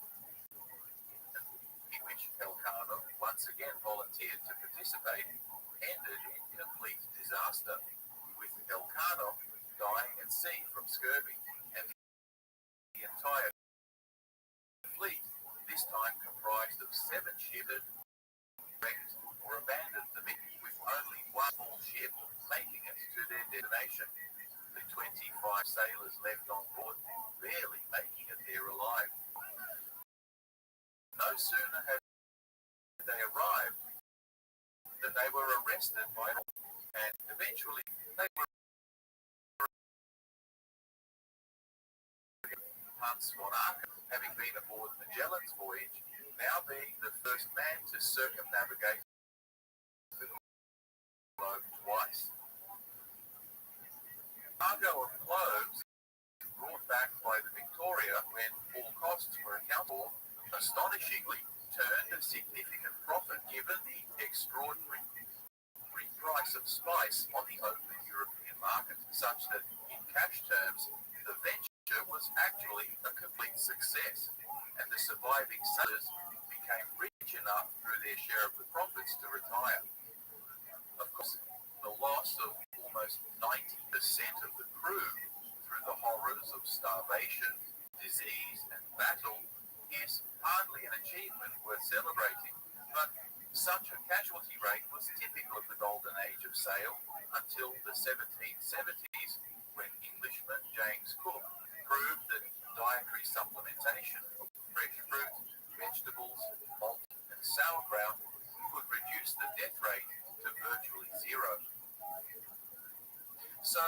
B: in which Elcano once again volunteered to participate, ended in complete disaster, with Elcano dying at sea from scurvy, and the entire fleet, this time comprised of 7 ships, wrecked or abandoned the mission, with only 1 small ship making it to their destination. The 25 sailors left on board barely making it there alive. No sooner had they arrived than they were arrested by and eventually they were Hans von Arco, having been aboard Magellan's voyage, now being the first man to circumnavigate the globe twice. Cargo of cloves brought back by the Victoria when all costs were accounted for, astonishingly turned a significant profit given the extraordinary price of spice on the open European market, such that in cash terms the venture was actually a complete success, and the surviving sailors became rich enough through their share of the profits to retire. Of course, the loss of almost 90% of the crew through the horrors of starvation, disease, and battle is hardly an achievement worth celebrating, but such a casualty rate was typical of the golden age of sail until the 1770s, when Englishman James Cook proved that dietary supplementation of fresh fruit, vegetables, malt, and sauerkraut could reduce the death rate to virtually 0. So,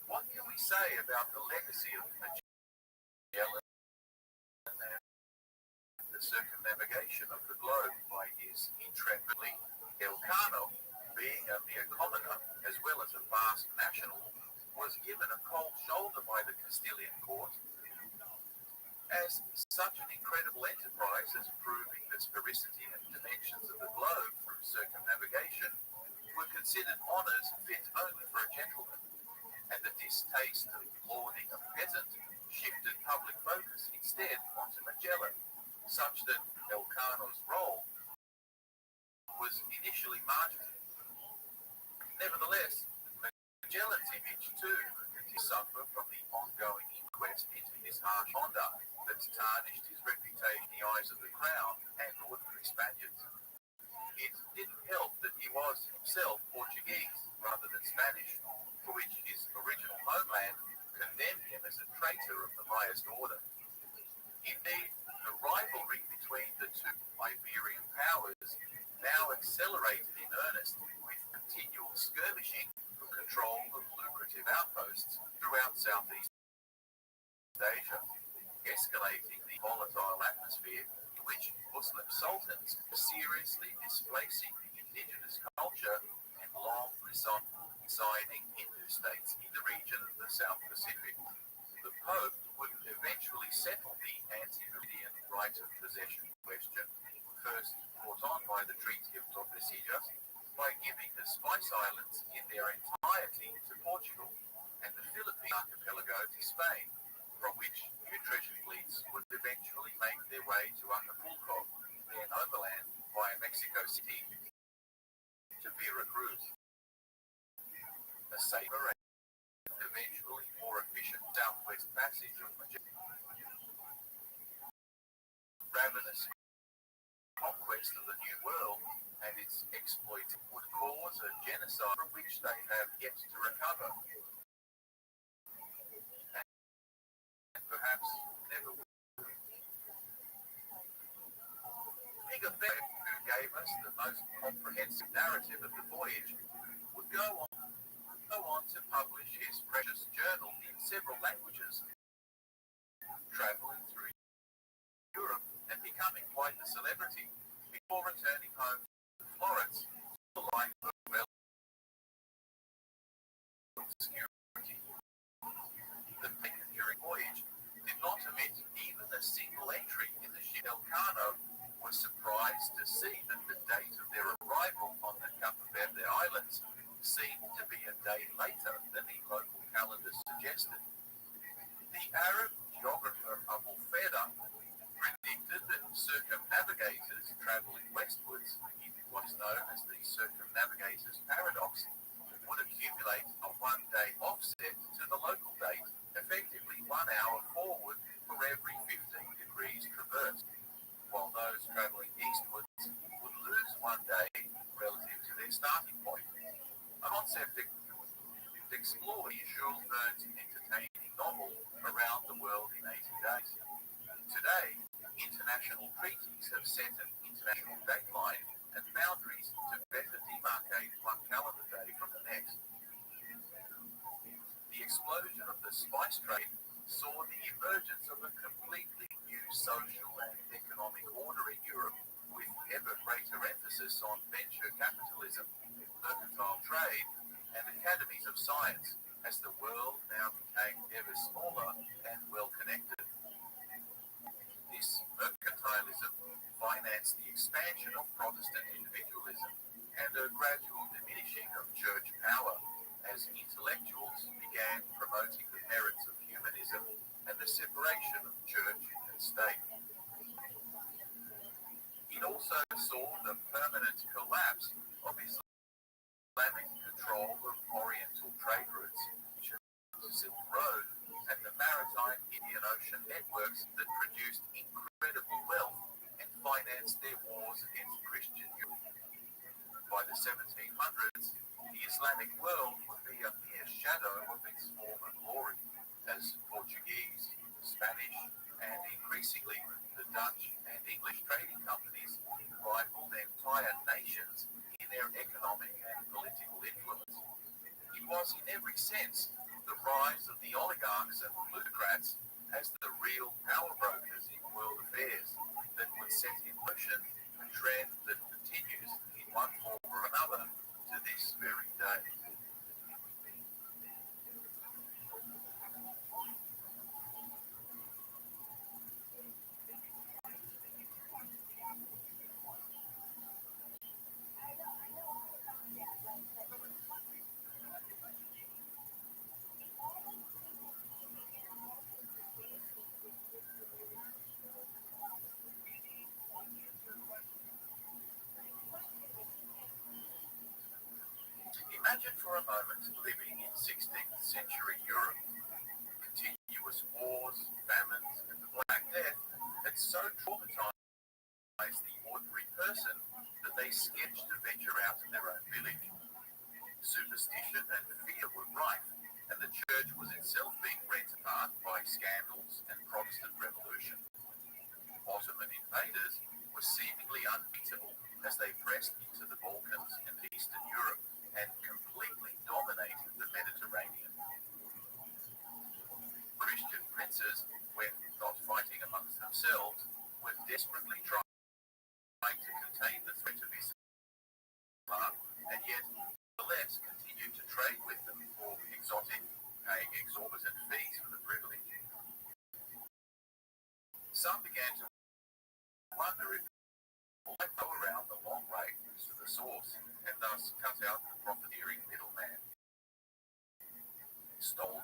B: what can we say about the legacy of Magellan and the circumnavigation of the globe by his intrepidly Elcano, being a mere commoner as well as a vast national, was given a cold shoulder by the Castilian court, as such an incredible enterprise as proving the sphericity and dimensions of the globe through circumnavigation were considered honours fit only for a gentleman, and the distaste of lauding a peasant shifted public focus instead onto Magellan, such that Elcano's role was initially marginal. Nevertheless, Magellan's image too continued to suffer from the ongoing inquest into his harsh conduct that tarnished his reputation in the eyes of the crown and ordinary Spaniards. It didn't help that he was himself Portuguese rather than Spanish, for which his original homeland condemned him as a traitor of the highest order. Indeed, the rivalry between the two Iberian powers now accelerated in earnest, with continual skirmishing for control of lucrative outposts throughout Southeast Asia, escalating the volatile atmosphere in which Muslim sultans were seriously displacing indigenous culture and long residing Hindu states in the region of the South Pacific. The Pope would eventually settle the anti-Meridian right of possession question, first brought on by the Treaty of Tordesillas, by giving the Spice Islands in their entirety to Portugal and the Philippine archipelago to Spain, from which new treasure fleets would eventually make their way to Acapulco, then overland via Mexico City to Veracruz. A safer and eventually more efficient southwest passage of Magellan. Ravenous conquest of the New World and its exploit would cause a genocide from which they have yet to recover, and perhaps never will. Bigger Beck, who gave us the most comprehensive narrative of the voyage, would go on to publish his precious journal in several languages, traveling through Europe and becoming quite the celebrity before returning home to Florence to the life of obscurity. The Beck during voyage did not omit even a single entry in the ship. Elcano was surprised to see that the date of their arrival on the Cape Verde Islands seemed to be a day later than the local calendar suggested. The Arab geographer Abu Feda predicted that circumnavigators traveling westwards in what is known as the circumnavigator's paradox would accumulate a one-day offset to the local date, effectively 1 hour forward for every 15 degrees traversed, while those traveling eastwards would lose 1 day relative to their starting point. A concept explored in Jules Verne's entertaining novel Around the World in 80 Days. Today, international treaties have set an international dateline and boundaries to better demarcate one calendar day from the next. The explosion of the spice trade saw the emergence of a completely new social and economic order in Europe, with ever greater emphasis on venture capitalism, mercantile trade, and academies of science, as the world now became ever smaller and well connected. This mercantilism financed the expansion of Protestant individualism and a gradual diminishing of church power as intellectuals began promoting the merits of humanism and the separation of church and state. It also saw the permanent collapse of Islamic control of Oriental trade routes, such as the Silk Road and the maritime Indian Ocean networks that produced incredible wealth and financed their wars against Christian Europe. By the 1700s, the Islamic world would be a mere shadow of its former glory, as Portuguese, Spanish, and increasingly the Dutch and English trading companies rivaled entire nations in their economic and political influence. It was in every sense the rise of the oligarchs and plutocrats as the real power brokers in world affairs that would set in motion a trend that continues in one form or another to this very day. Imagine for a moment living in 16th century Europe. Continuous wars, famines, and the Black Death had so traumatized the ordinary person that they sketched to venture out of their own village. Superstition and fear were rife, and the church was itself being rent apart by scandals and Protestant revolution. Ottoman invaders were seemingly unbeatable as they pressed into the Balkans and Eastern Europe and completely dominated the Mediterranean. Christian princes, when not fighting amongst themselves, were desperately trying to contain the threat of Islam, and yet nonetheless continued to trade with them for exotic, paying exorbitant fees for the privilege. Some began to wonder if they might go around the long way to the source and thus cut out the profiteering middleman. Stolen,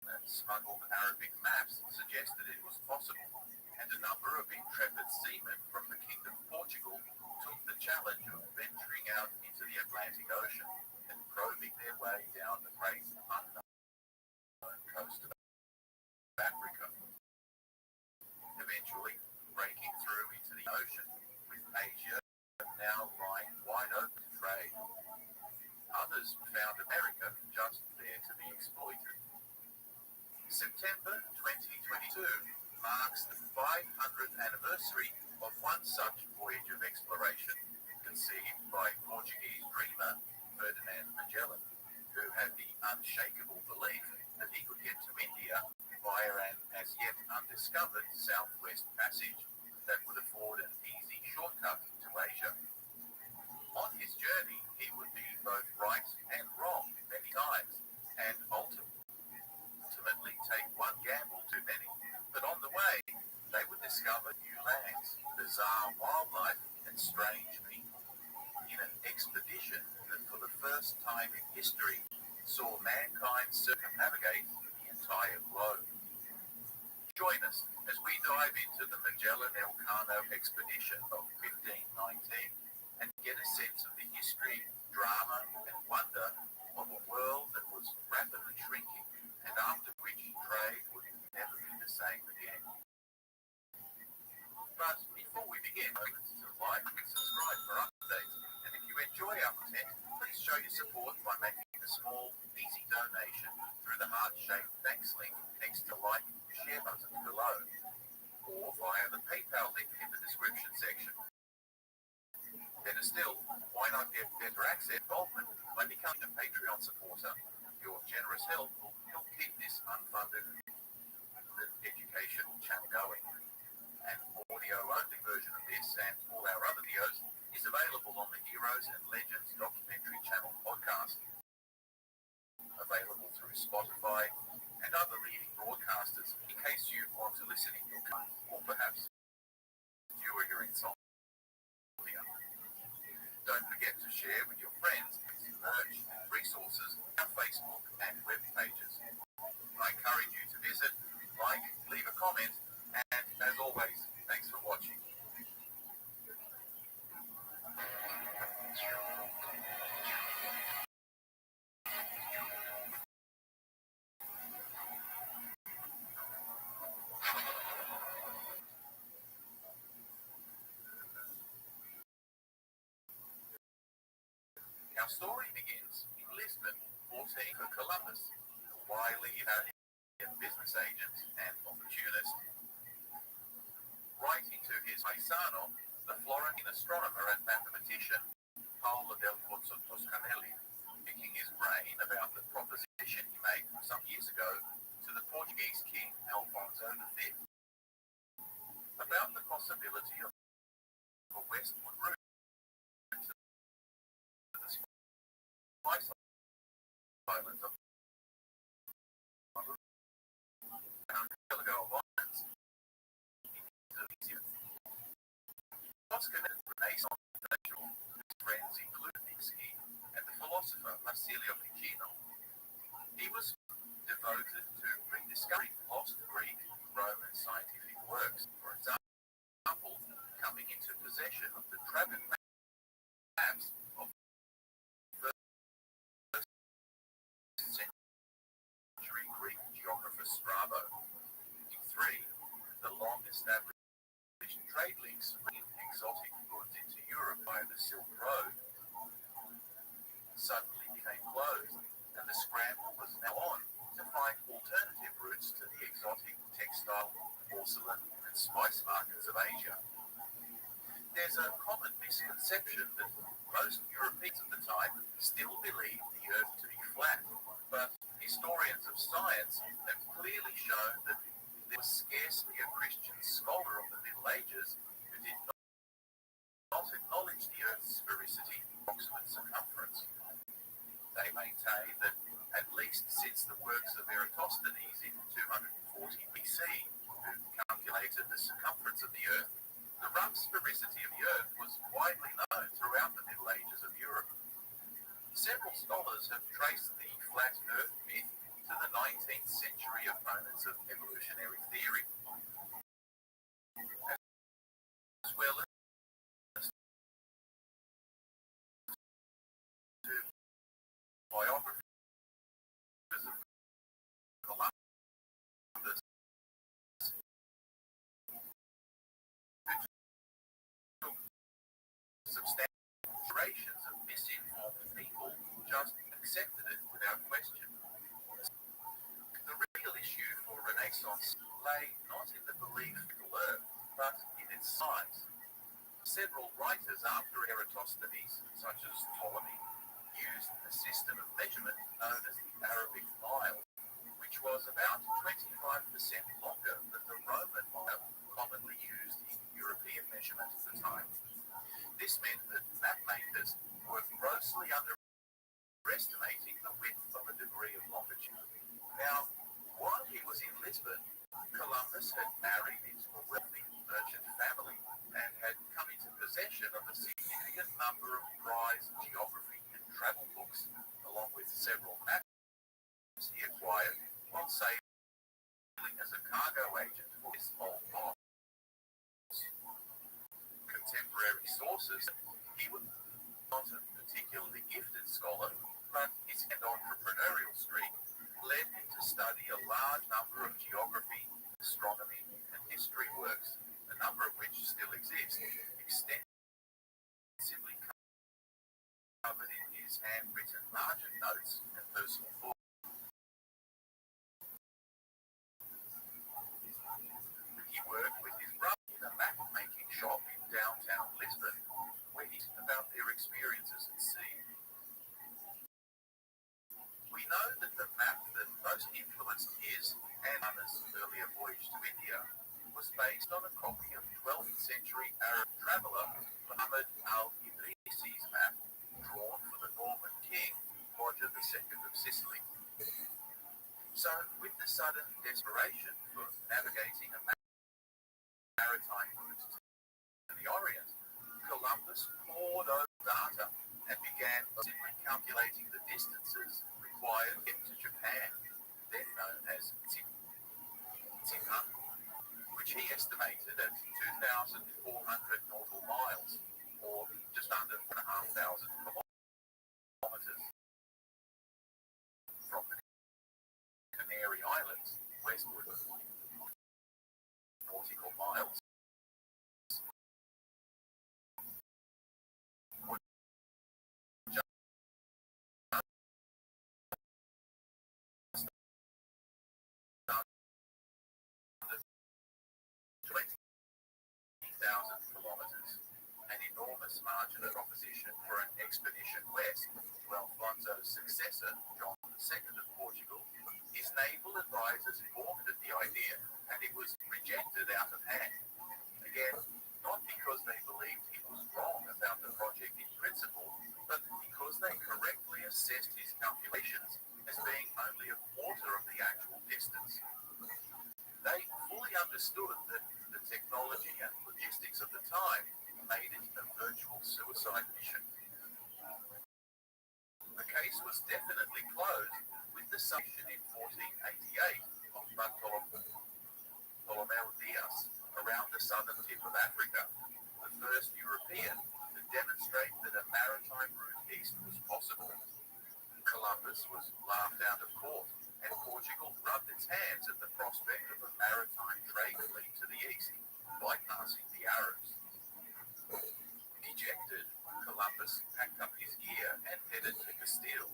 B: and smuggled Arabic maps suggested it was possible, and a number of intrepid seamen from the Kingdom of Portugal took the challenge of venturing out into the Atlantic Ocean and probing their way down the great unknown coast of Africa. Eventually, breaking through Columbus found America just there to be exploited. September 2022 marks the 500th anniversary of one such voyage of exploration conceived by Portuguese dreamer Ferdinand Magellan, who had the unshakable belief that he could get to India via an as yet undiscovered southwest passage that would afford an easy shortcut to Asia. On his journey, he would be both right and wrong many times, and ultimately take one gamble too many. But on the way, they would discover new lands, bizarre wildlife, and strange people. In an expedition that for the first time in history saw mankind circumnavigate the entire globe. Join us as we dive into the Magellan-Elcano expedition of 1519 and get a sense of the history, drama, and wonder of a world that was rapidly shrinking and after which trade would never be the same again. But before we begin, to like and subscribe for updates, and if you enjoy our content, please show your support by making a small, easy donation through the heart-shaped thanks link next to like and share button below, or via the PayPal link in the description section. Better still, why not get better access involvement by becoming a Patreon supporter? Your generous help will help keep this unfunded educational channel going. An audio-only version of this and all our other videos is available on the Heroes and Legends documentary channel podcast, available through Spotify and other leading broadcasters in case you want to listen in your car or perhaps during your insomnia. Don't forget to share with your friends merch, resources, our Facebook and web pages. I encourage you to visit, like, leave a comment, and as always, thanks for watching. Our story begins in Lisbon, 14 for Columbus, a wily Italian business agent and opportunist. Writing to his paisano, the Florentine astronomer and mathematician Paolo del Pozzo Toscanelli, picking his brain about the proposition he made some years ago to the Portuguese king Alfonso V about the possibility of a westward route to the Spice Islands of Archipelago of Islands in Indonesia. Toscanelli, Renaissance intellectual, whose friends included Nixie and the philosopher Marsilio Ficino. He was devoted to rediscovering lost Greek, Roman scientific works. For example, coming into possession of the Trappist maps of first century Greek geographer Strabo. 3. The long-established trade links bringing exotic goods into Europe via the Silk Road suddenly became closed, and the scramble was now on to find alternative routes to the exotic textile, porcelain, and spice markets of Asia. There's a common misconception that most Europeans at the time still believed the Earth to be flat, but historians of science have clearly shown that there was scarcely a Christian scholar of the Middle Ages who did not acknowledge the Earth's sphericity, approximate circumference. They maintain that at least since the works of Eratosthenes in 240 BC, who calculated the circumference of the Earth, the rough sphericity of the Earth was widely known throughout the Middle Ages of Europe. Several scholars have traced the flat Earth myth to the 19th century opponents of evolutionary theory, as well as to biographers of Columbus, who took substantial generations of misinformed people just Renaissance lay not in the belief in the Earth, but in its size. Several writers after Eratosthenes, such as Ptolemy, used a system of measurement known as the Arabic mile, which was about 25% longer than the Roman mile commonly used in European measurement at the time. This meant that map makers were grossly underestimating the width of a degree of longitude. Now, while he was in Lisbon, Columbus had married into a wealthy merchant family and had come into possession of a significant number of prize geography and travel books, along with several maps he acquired while sailing as a cargo agent for his old boss. Contemporary sources, he was not a particularly gifted scholar, but his entrepreneurial streak led him to study a large number of geography, astronomy, and history works, a number of which still exist, extensively covered in his handwritten margin notes and personal thoughts. He worked with his brother in a map-making shop in downtown Lisbon, where he talked about their experiences at sea. We know that the map that most influenced his and others' earlier voyage to India was based on a copy of 12th century Arab traveller Muhammad al-Idrisi's map, drawn for the Norman king, Roger II of Sicily. So, with the sudden desperation for navigating a maritime route to the Orient, Columbus pored over data and began simply calculating the distances required to get to Japan, then known as Tipan, which he estimated at 2,400 nautical miles, or just under 4,500 kilometers, from the Canary Islands westward, nautical miles. Margin of opposition for an expedition west to Alfonso's successor, John II of Portugal. His naval advisors balked at the idea, and it was rejected out of hand. Again, not because they believed he was wrong about the project in principle, but because they correctly assessed his calculations as being only a quarter of the actual distance. They fully understood that the technology and logistics of the time made it a virtual suicide mission. The case was definitely closed with the sanction in 1488 of Bartolomeu Dias around the southern tip of Africa, the first European to demonstrate that a maritime route east was possible. Columbus was laughed out of court, and Portugal rubbed its hands at the prospect of a maritime trade fleet to the east, bypassing the Arabs. Dejected, Columbus packed up his gear and headed to Castile,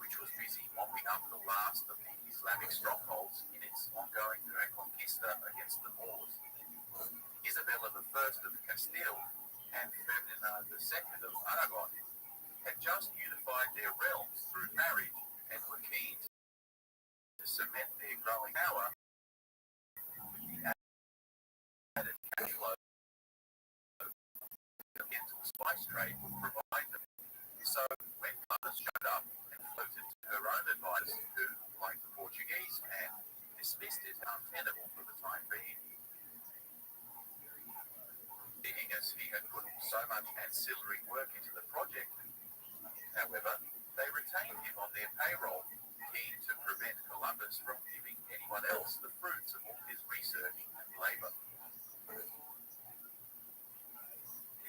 B: which was busy mopping up the last of the Islamic strongholds in its ongoing reconquista against the Moors. Isabella I of Castile and Ferdinand II of Aragon had just unified their realms through marriage and were keen to cement their growing power with the added cash flow spice trade would provide them. So when Columbus showed up and floated to her own advice, who, like the Portuguese man, dismissed it untenable for the time being. Being as he had put so much ancillary work into the project, however, they retained him on their payroll, keen to prevent Columbus from giving anyone else the fruits of all his research and labour.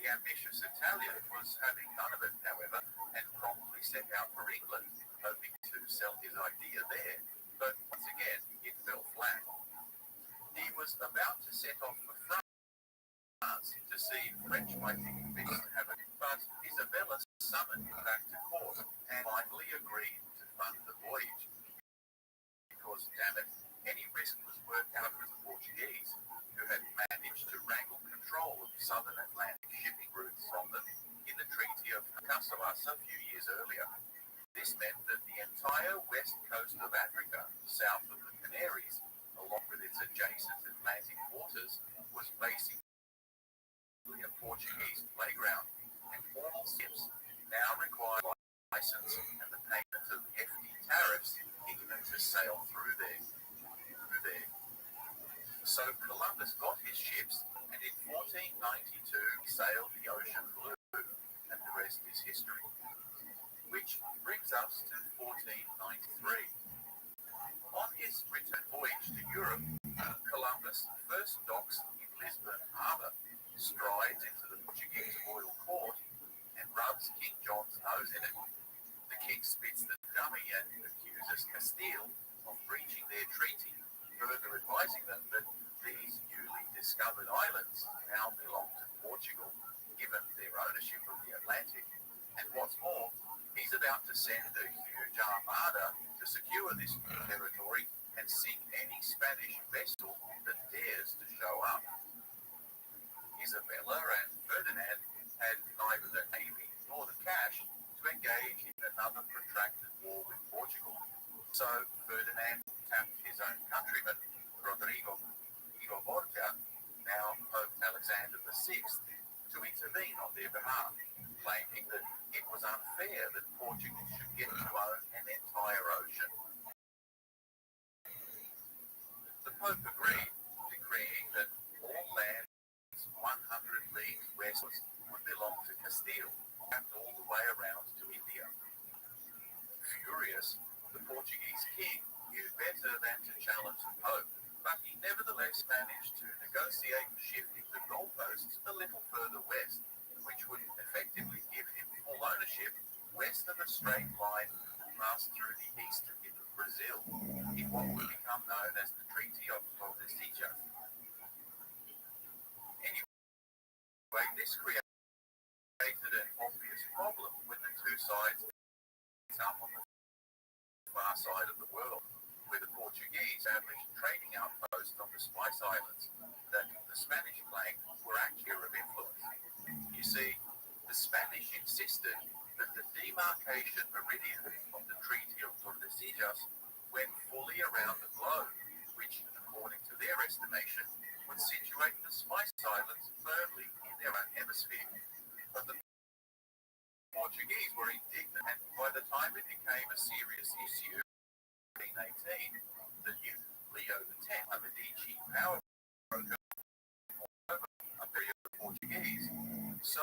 B: The ambitious Italian was having none of it, however, and promptly set out for England, hoping to sell his idea there, but once again it fell flat. He was about to set off for France to see if French might be convinced to have it, but Isabella summoned him back to court and finally agreed to fund the voyage. Because, damn it, any risk was worked out with the Portuguese, who had managed to wrangle control of southern Atlantic shipping routes from them in the Treaty of Alcáçovas a few years earlier. This meant that the entire west coast of Africa, south of the Canaries, along with its adjacent Atlantic waters, was basically a Portuguese playground, and all ships now required license and the payment of hefty tariffs even to sail through there. So Columbus got his ships, and in 1492 he sailed the ocean blue, and the rest is history. Which brings us to 1493. On his return voyage to Europe, Columbus first docks in Lisbon Harbour, strides into the Portuguese royal court, and rubs King John's nose in it. The king spits the dummy and accuses Castile of breaching their treaty, further advising them that these newly discovered islands now belong to Portugal, given their ownership of the Atlantic. And what's more, he's about to send a huge armada to secure this new territory and sink any Spanish vessel that dares to show up. Isabella and Ferdinand had neither the navy nor the cash to engage in another protracted war with Portugal. So Ferdinand tapped his own countryman, Rodrigo Borgia, now Pope Alexander VI, to intervene on their behalf, claiming that it was unfair that Portugal should get to own an entire ocean. The Pope agreed, decreeing that all land 100 leagues west would belong to Castile, and all the way around to India. Furious, the Portuguese king knew better than to challenge the Pope, but he nevertheless managed to negotiate shifting the goalposts a little further west, which would effectively give him full ownership west of a straight line that passed through the eastern tip of Brazil, in what would become known as the Treaty of Tordesillas. Anyway, this created an obvious problem when the two sides met up on the far side of the world, where the Portuguese established trading outposts on the Spice Islands that the Spanish claimed were actually of influence. You see, the Spanish insisted that the demarcation meridian of the Treaty of Tordesillas went fully around the globe, which, according to their estimation, would situate the Spice Islands firmly in their own hemisphere. But the Portuguese were indignant, and by the time it became a serious issue, 1818, the new Leo X, a Medici power broker, over a period of the Portuguese. So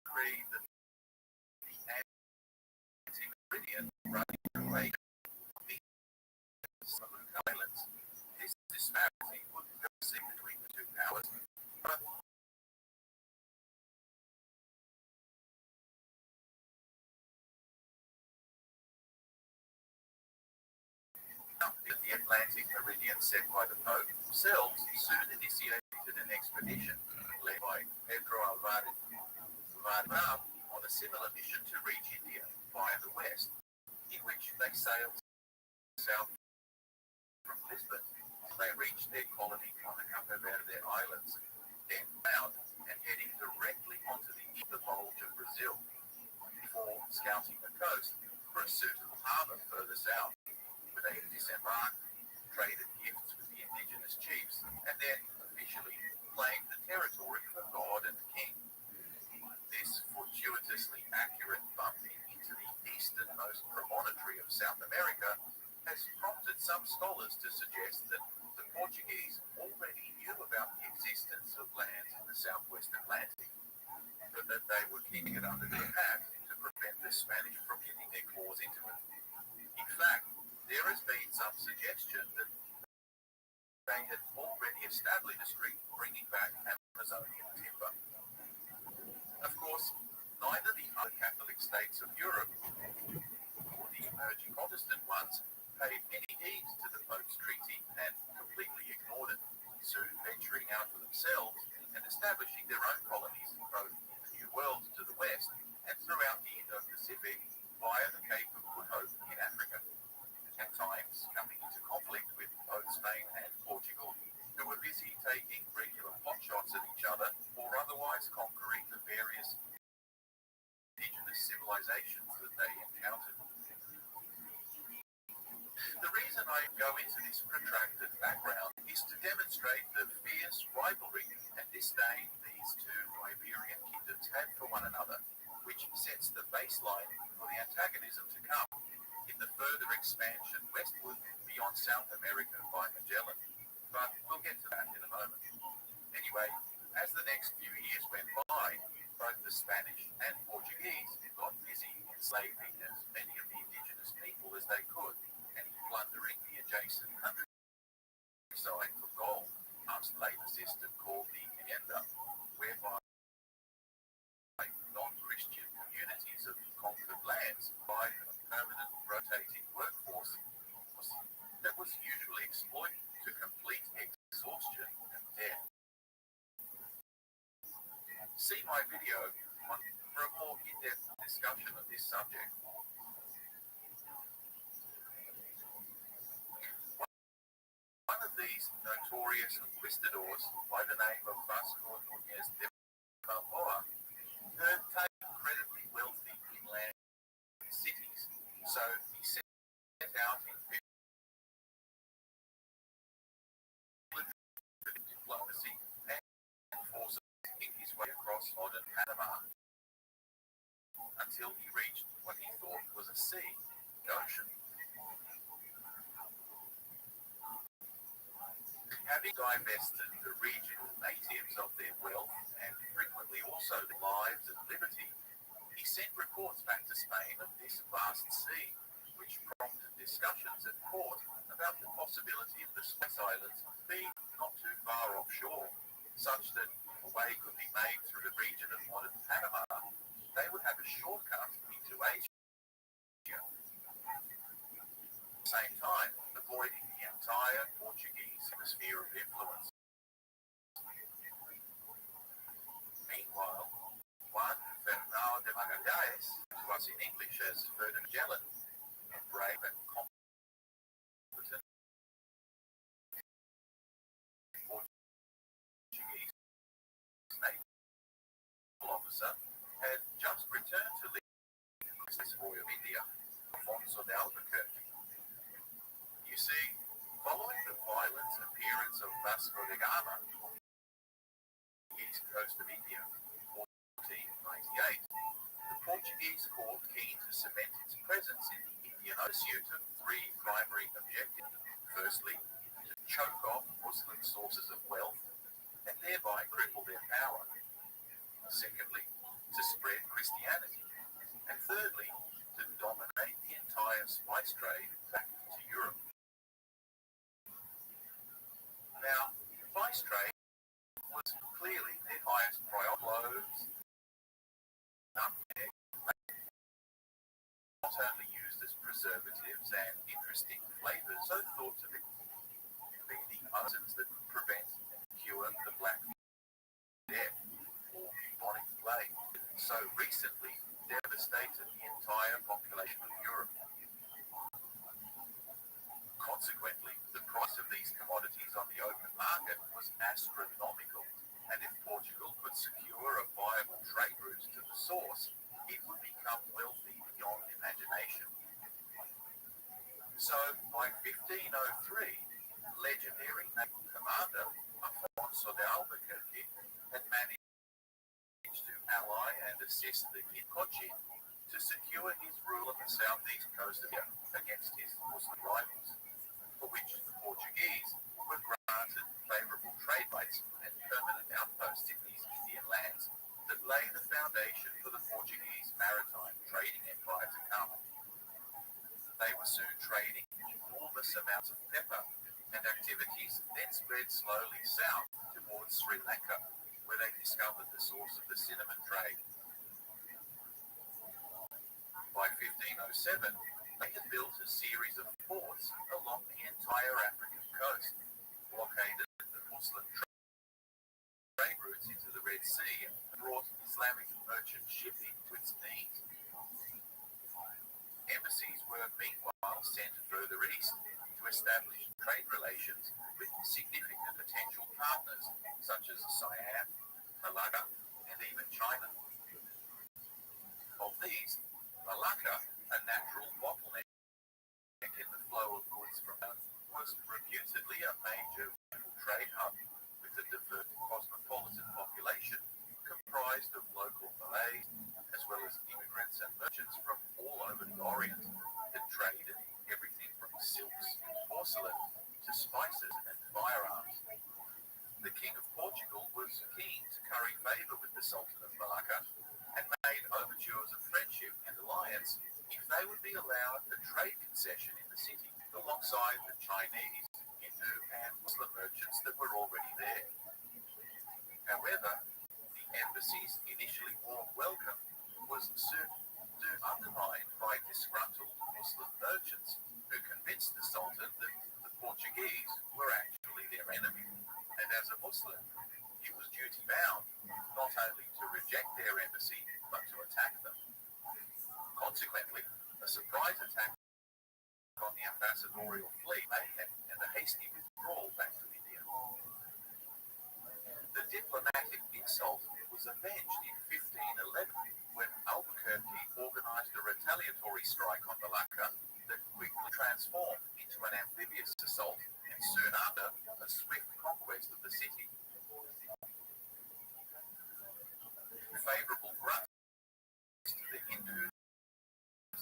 B: decreed that the anti-meridian running away from the Molucca Islands. This disparity would persist between the two powers, but the Atlantic meridian set by the Pope themselves soon initiated an expedition led by Pedro Alvarez on a similar mission to reach India via the west, in which they sailed south from Lisbon. They reached their colony on the Cape Verde Islands, then round and heading directly onto the bulge of Brazil, before scouting the coast for a suitable harbour further south. They disembarked, traded gifts with the indigenous chiefs, and then officially claimed the territory for God and the king. This fortuitously accurate bumping into the easternmost promontory of South America has prompted some scholars to suggest that the Portuguese already knew about the existence of lands in the southwest Atlantic, but that they were keeping it under their hat to prevent the Spanish from getting their claws into it. In fact, there has been some suggestion that they had already established a street bringing back Amazonian timber. Of course, neither the other Catholic states of Europe nor the emerging Protestant ones paid any heed to the Pope's treaty and completely ignored it, soon venturing out for themselves and establishing their own colonies both in the New World to the west and throughout the Indo-Pacific via the Cape of Good Hope See my video for a more in-depth discussion of this subject. One of these notorious conquistadors by the name of Vasco Núñez de Balboa became incredibly wealthy in land and cities, so he set out in diplomacy and forcing his way across modern Panama until he reached what he thought was a sea, the ocean. Having divested the regional natives of their wealth and frequently also their lives and liberty, he sent reports back to Spain of this vast sea, which prompted discussions at court about the possibility of the Spice Islands being not too far offshore, such that if a way could be made through the region of modern Panama, they would have a shortcut into Asia. At the same time, avoiding the entire Portuguese sphere of influence. Meanwhile, one Fernão de Magalhães, who was in English as Ferdinand Magellan, a brave and competent Portuguese naval officer, had just returned to lead the Viceroy of India, Alfonso de Albuquerque. You see, following the violent appearance of Vasco da Gama on the east coast of India in 1498, the Portuguese court keen to cement its presence in the Indian Ocean of three primary objectives. Firstly, to choke off Muslim sources of wealth and thereby cripple their power. Secondly, to spread Christianity. And thirdly, to dominate the entire spice trade back to Europe. Now, spice trade was clearly their highest priority. Cloves, nutmeg, not only used as preservatives and interesting flavors, so thought to be the poisons that prevent and cure the Black Death or bubonic plague, so recently devastated the entire population of Europe. Consequently, the price of these commodities on the open market was astronomical, and if Portugal could secure a viable trade route to the source, it would become wealthy beyond imagination. So, by 1503, legendary naval commander Alfonso de Albuquerque had managed to ally and assist the King Cochin to secure his rule on the southeast coast of India against his Muslim rivals, for which the Portuguese were granted favourable trade rights and permanent outposts in these Indian lands that lay the foundation for the Portuguese maritime trading empire to come. They were soon trading enormous amounts of pepper, and activities then spread slowly south towards Sri Lanka, where they discovered the source of the cinnamon trade. By 1507, they had built a series of forts along the entire African coast, blockaded the Muslim trade routes into the Red Sea, and brought Islamic merchant shipping to its knees. Embassies were meanwhile sent further east to establish trade relations with significant potential partners such as Siam, Malacca, and even China. Of these, Malacca, a natural bottleneck in the flow of goods from Malacca, was reputedly a major trade hub with a diverse cosmopolitan population comprised of local Malays as well as immigrants and merchants from all over the Orient that traded everything from silks and porcelain to spices and firearms. The King of Portugal was keen to curry favour with the Sultan of Malacca and made overtures of friendship and alliance if they would be allowed a trade concession in the city alongside the Chinese, Hindu and Muslim merchants that were already there. However, the embassy's initially warm welcome was soon undermined by disgruntled Muslim merchants who convinced the Sultan that the Portuguese were actually their enemy, and as a Muslim, he was duty-bound not only to avenged in 1511 when Albuquerque organized a retaliatory strike on Malacca that quickly transformed into an amphibious assault and soon after a swift conquest of the city. Favorable grants to the Hindus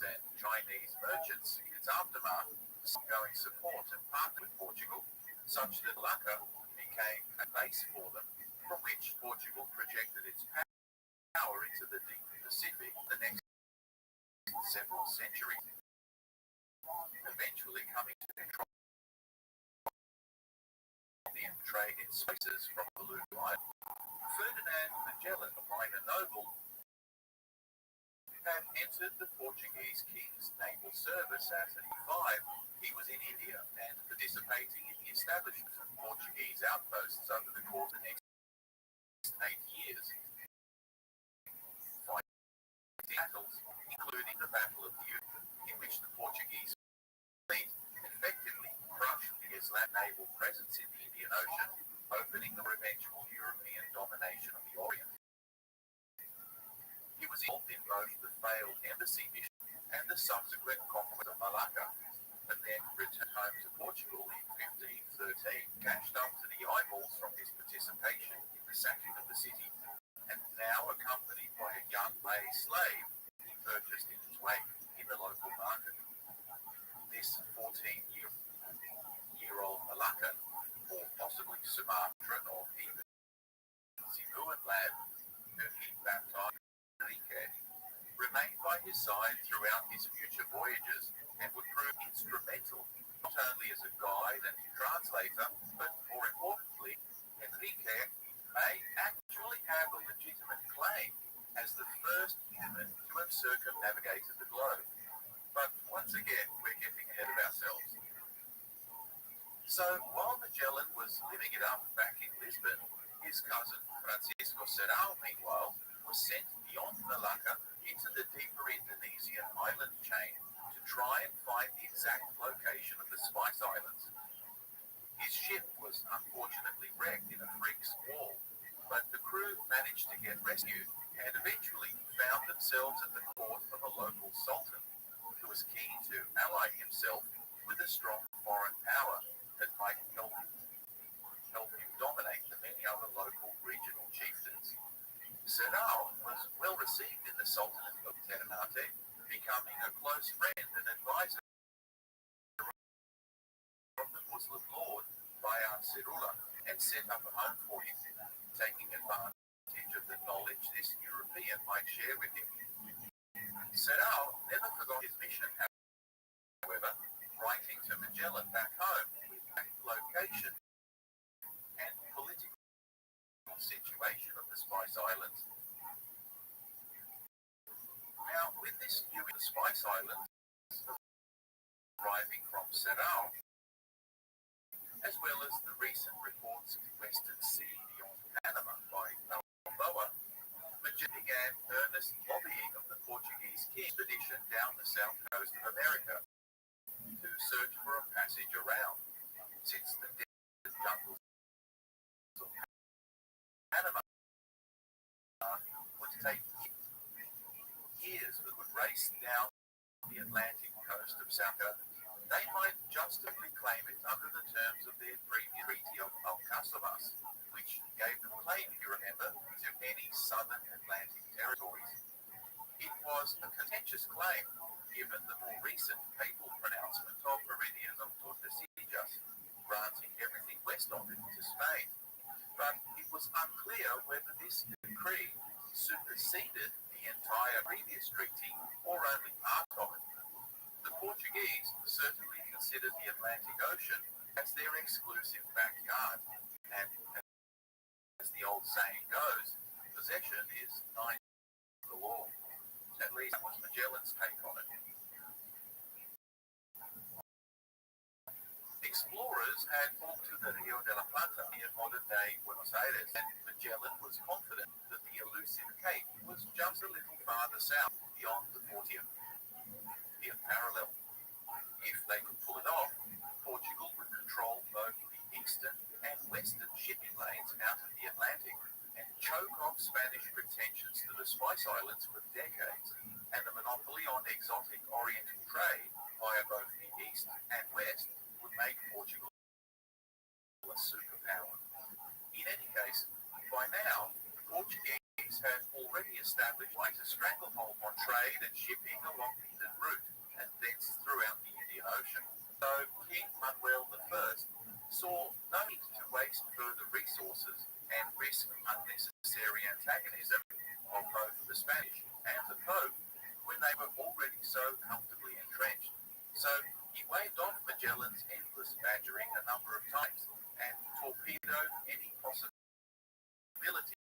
B: and Chinese merchants in its aftermath, ongoing support and partner with Portugal, such that Malacca became a base for them, from which Portugal projected its power into the deep Pacific the next several centuries, eventually coming to control the trade in spices from Maluku Island. Ferdinand Magellan, a minor noble, had entered the Portuguese king's naval service at 35. He was in India and participating in the establishment of Portuguese outposts over the course of the next 8 years. Fighting battles, including the Battle of Butte, in which the Portuguese fleet effectively crushed the Islam naval presence in the Indian Ocean, opening the eventual European domination of the Orient. He was involved in both the failed embassy mission and the subsequent conquest of Malacca, and then returned home to Portugal in 1513, catched up to the eyeballs from his participation in the sacking of the city, and now accompanied by a young lay slave he purchased in his wake in the local market. This 14-year-old Malaccan, or possibly Sumatran or even Samoan lad, whom he baptized Enrique, remained by his side throughout his future voyages and would prove instrumental not only as a guide and translator, but more importantly, Enrique may actually have a legitimate claim as the first human to have circumnavigated the globe. But once again, we're getting ahead of ourselves. So while Magellan was living it up back in Lisbon, his cousin Francisco Serrao, meanwhile, was sent beyond Malacca into the deeper Indonesian island chain to try and find the exact location of the Spice Islands. His ship was unfortunately wrecked in a freak squall, but the crew managed to get rescued and eventually found themselves at the court of a local sultan who was keen to ally himself with a strong foreign power that might help him dominate the many other local regional chieftains. Serrao was well received in the Sultanate of Ternate, becoming a close friend and advisor of the Muslim lord Bayan Sirullah, and set up a home for him, taking advantage of the knowledge this European might share with him. Serrao never forgot his mission, however, writing to Magellan back home with the location and political situation of the Spice Islands. Now, with this news of the Spice Islands arriving from Serrao, as well as the recent reports of the Western Sea beyond Panama by Balboa, Magellan began earnest lobbying of the Portuguese king expedition down the south coast of America to search for a passage around, since the desert jungles of Panama would take years that would race down the Atlantic coast of South America. They might justifully claim it under the terms of their previous Treaty of Alcáçovas, which gave them claim, if you remember, to any southern Atlantic territories. It was a contentious claim, given the more recent papal pronouncement of Meridian of Tordesillas, granting everything west of it to Spain. But it was unclear whether this decree superseded the entire previous treaty or only part of it. The Portuguese certainly considered the Atlantic Ocean as their exclusive backyard, and as the old saying goes, possession is nigh to the law. At least that was Magellan's take on it. Explorers had walked to the Rio de la Plata near modern-day Buenos Aires, and Magellan was confident that the elusive cape was just a little farther south beyond the 40th parallel. If they could pull it off, Portugal would control both the eastern and western shipping lanes out of the Atlantic and choke off Spanish attentions to the Spice Islands for decades, and the monopoly on exotic Oriental trade via both the East and West would make Portugal a superpower. In any case, by now, the Portuguese have already established quite a stranglehold on trade and shipping along the route and thence throughout the Indian Ocean. So King Manuel I saw no need to waste further resources and risk unnecessary antagonism of both the Spanish and the Pope when they were already so comfortably entrenched. So he waved off Magellan's endless badgering a number of times and torpedoed any possibility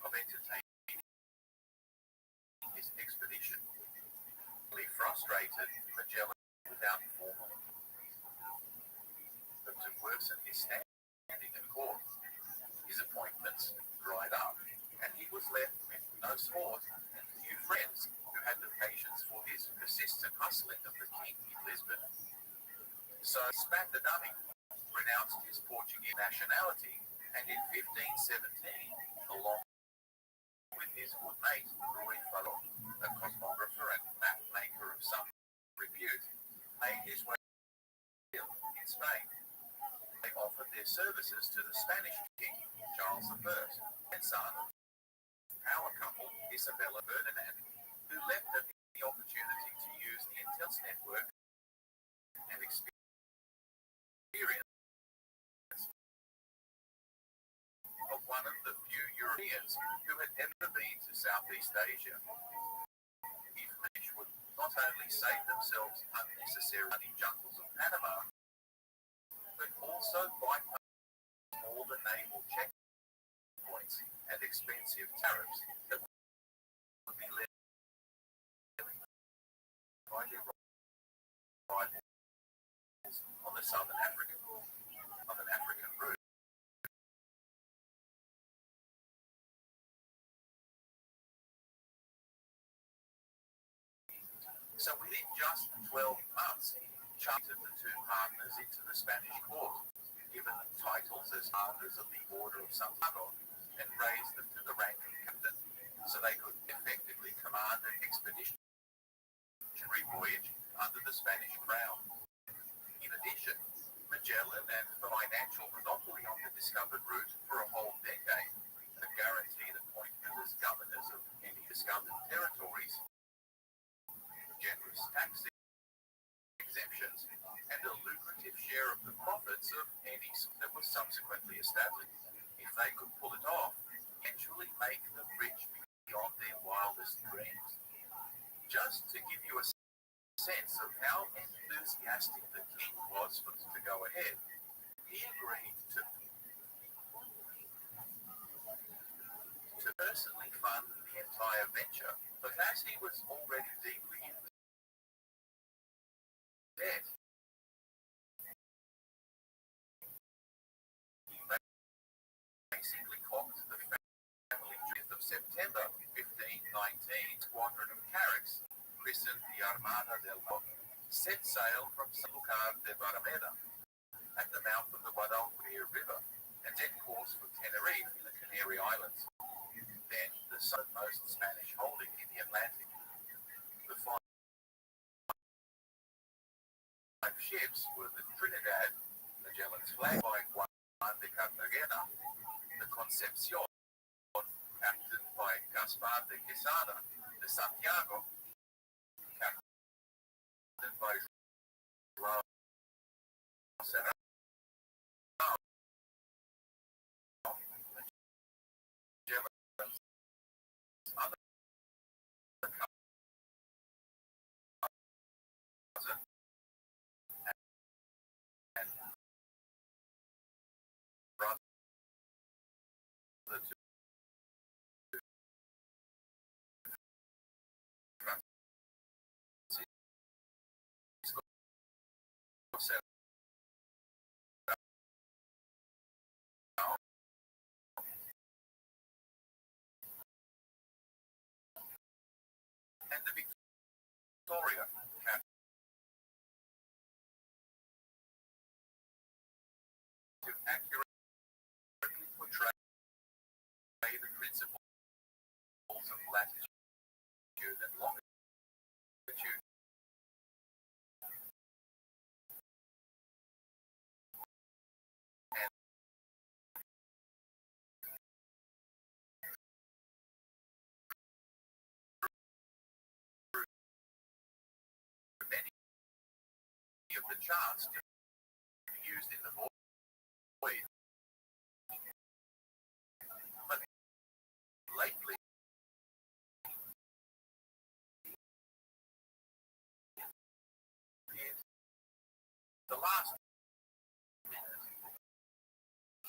B: of entertaining his expedition. He frustrated Magellan without formal, but to worsen his standing in court, his appointments dried up, and he was left with no support and few friends who had the patience for his persistent hustling of the king in Lisbon. So he spat the dummy, renounced his Portuguese nationality, and in 1517, along with his good mate Rui Faro, a cosmographer and map maker of some repute, made his way in Spain. They offered their services to the Spanish king, Charles I, and son of power couple Isabella Ferdinand, who left them the opportunity to use the intelligence network and experience of one of the few Europeans who had ever been to Southeast Asia. If would not only save themselves unnecessary money jungles of Panama, but also bypass all the naval checkpoints and expensive tariffs that would be levied by their rivals on the Southern African route. So within just 12 months, he chartered the two partners into the Spanish court, given them titles as Fathers of the Order of Santiago, and raised them to the rank of captain, so they could effectively command an expeditionary voyage under the Spanish crown. In addition, Magellan and the financial monopoly on the discovered route for a whole decade, a guaranteed appointment as governors of any discovered territories, generous tax exemptions, and a lucrative share of the profits of any that was subsequently established. If they could pull it off, eventually make them rich beyond their wildest dreams. Just to give you a sense of how enthusiastic the king was to go ahead, he agreed to personally fund the entire venture, but as he was already deeply in debt, he basically cocked the family 5th of September 1519 squadron of carracks, christened the Armada del Norte, set sail from Sanlúcar de Barrameda at the mouth of the Guadalquivir River and set course for Tenerife in the Canary Islands, then the southernmost Spanish holding in the Atlantic. The five ships were the Trinidad, Magellan's flag by Juan de Cartagena, the Concepcion, captained by Gaspar de Quesada, the Santiago, captained by João Serrano, Magellan's other cousin, and brother to Francisco Serrano, and the Victoria, captain to accurately portray the principles the chance to be used in the voyage. But lately, the last minute,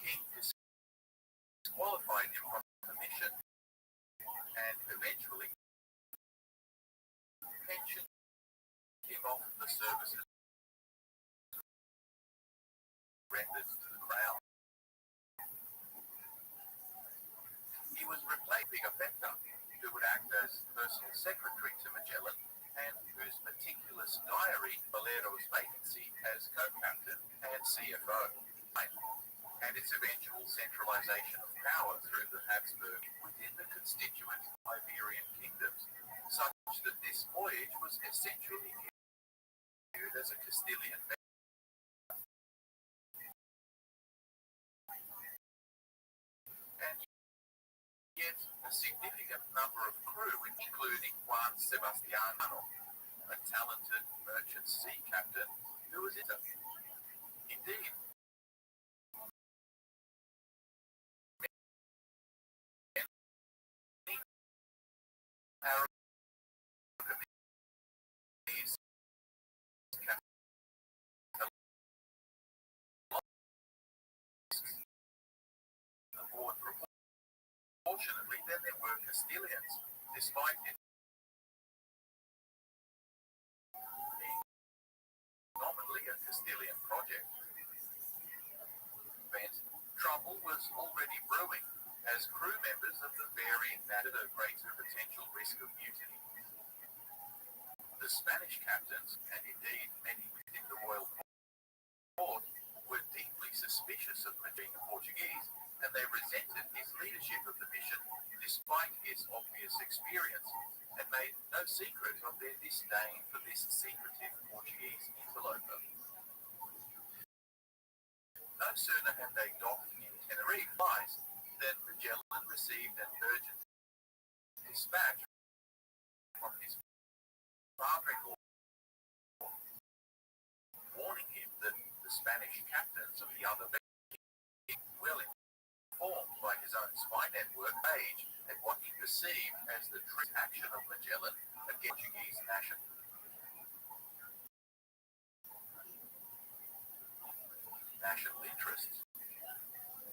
B: King disqualified him from the mission and eventually pensioned him off the services rendered to the crown. He was replacing a Pigafetta, who would act as personal secretary to Magellan and whose meticulous diary Valero's vacancy as co-captain and CFO, and its eventual centralization of power through the Habsburg within the constituent Iberian kingdoms, such that this voyage was essentially viewed as a Castilian venture. And yet a significant number of crew, including Juan Sebastiano, a talented merchant sea captain who was indeed Arabic aboard proportionately than there were Castilians, despite it being nominally a Castilian project. But trouble was already brewing as crew members of the variant added a greater potential risk of mutiny. The Spanish captains, and indeed many within the royal court, were deeply suspicious of being a Portuguese, and they resented his leadership of the mission despite his obvious experience, and made no secret of their disdain for this secretive Portuguese interloper. No sooner had they docked in Tenerife than Magellan received an urgent dispatch from his father-in-law, warning him that the Spanish captains of the other vessels, well informed by his own spy network, age at what he perceived as the true action of Magellan against Portuguese national interests.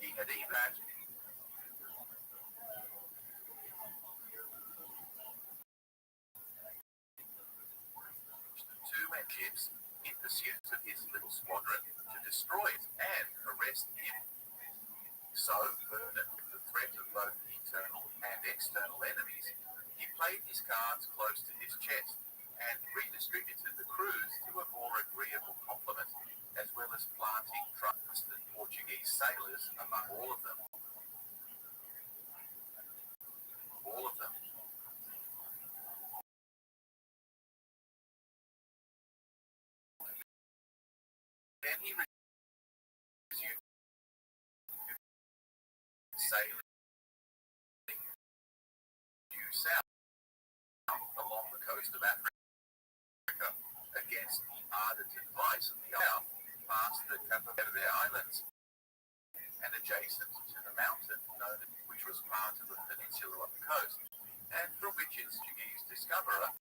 B: He had even two ships in pursuit of his little squadron to destroy it and arrest him. So, burdened with the threat of both internal and external enemies, he played his cards close to his chest and redistributed the crews to a more agreeable complement, as well as planting trusted Portuguese sailors among all of them. Then he resumed sailing due south along the coast of Africa against the ardent advice of the south, past the Cape Verde Islands and adjacent to the mountain known, which was part of the peninsula on the coast, and from which its Portuguese discoverer,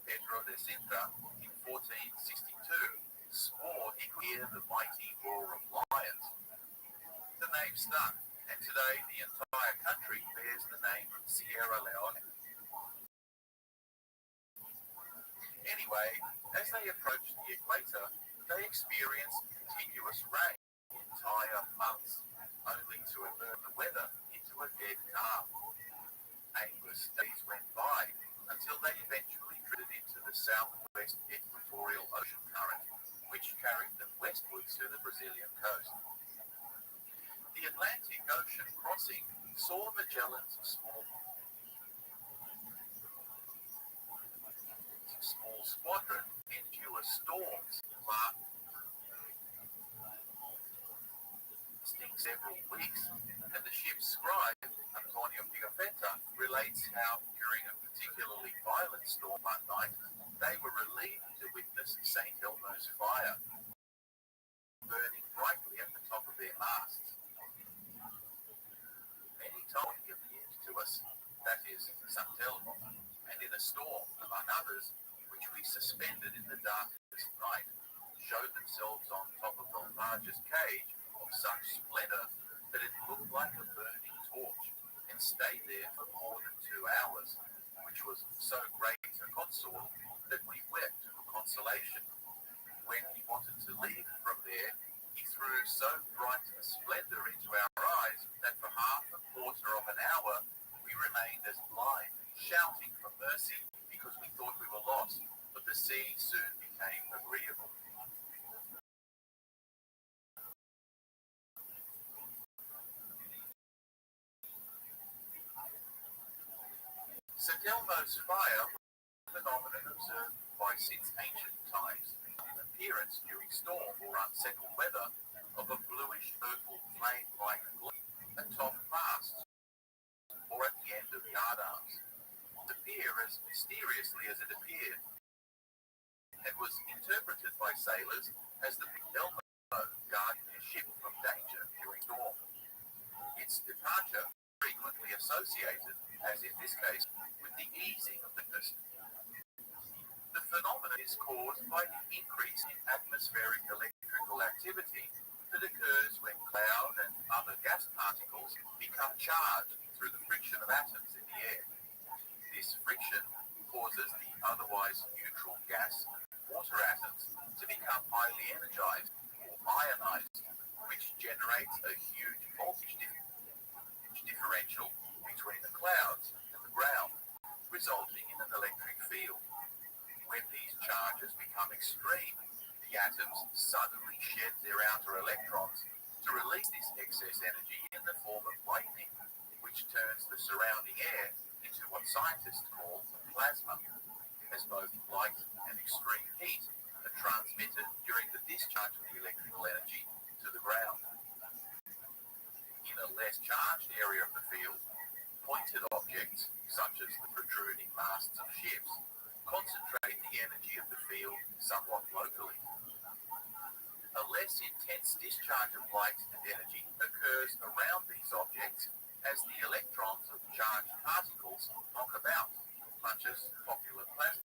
B: Pedro de Sintra, in 1462, swore he could hear the mighty roar of lions. The name stuck, and today the entire country bears the name of Sierra Leone. Anyway, as they approached the equator, they experienced continuous rain for entire months, only to avert the weather into a dead calm. Aimless days went by until they eventually drifted into the southwest equatorial ocean current, which carried them westwards to the Brazilian coast. The Atlantic Ocean crossing saw Magellan's small squadron endure storms lasting several weeks, and the ship's scribe, Antonio Pigafetta, relates how during a particularly violent storm one night, they were relieved to witness St. Elmo's fire, storm, among others, which we suspended in the darkest night, showed themselves on top of the largest cage of such splendor that it looked like a burning torch, and stayed there for more than 2 hours, which was so great a consort that we wept for consolation. When he wanted to leave from there, he threw so bright a splendor into our eyes that for half a quarter of an hour we remained as blind, shouting for mercy because we thought we were lost, but the sea soon became agreeable. St. Elmo's fire was a phenomenon observed by since ancient times, an appearance during storm or unsettled weather of a bluish-purple flame-like glow atop masts or at the end of yard arms, appear as mysteriously as it appeared, and was interpreted by sailors as the big Elmo guarding their ship from danger during storm. Its departure frequently associated, as in this case, with the easing of the mist. The phenomenon is caused by the increase in atmospheric electrical activity that occurs when cloud and other gas particles become charged through the friction of atoms in the air. This friction causes the otherwise neutral gas and water atoms to become highly energized or ionized, which generates a huge voltage differential between the clouds and the ground, resulting in an electric field. When these charges become extreme, the atoms suddenly shed their outer electrons to release this excess energy in the form of lightning, which turns the surrounding air into what scientists call plasma, as both light and extreme heat are transmitted during the discharge of the electrical energy to the ground. In a less charged area of the field, pointed objects, such as the protruding masts of ships, concentrate the energy of the field somewhat locally. A less intense discharge of light and energy occurs around these objects as the electrons of charged particles knock about, much as popular plasma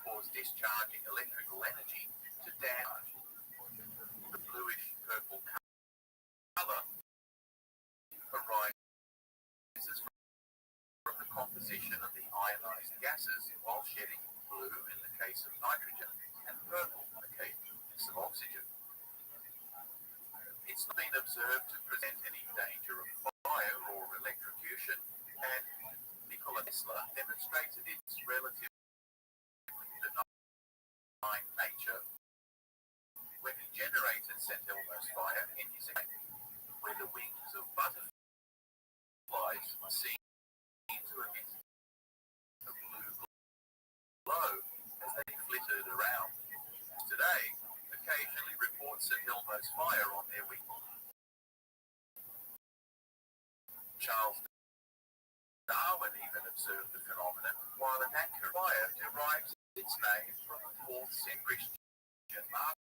B: cause discharging electrical energy to damage. The bluish-purple color arises from the composition of the ionized gases while shedding blue in the case of nitrogen and purple in the case of oxygen. It's not been observed to present any danger of fire or electrocution, and Nikola Tesla demonstrated its relatively benign nature when he generated St. Elmo's fire in his experiment, where the wings of butterflies were seen to emit a blue glow as they flittered around. Today, occasionally report St. Elmo's fire on their wings. Charles Darwin even observed the phenomenon, while an anchor fire derives its name from the 4th century Christian martyr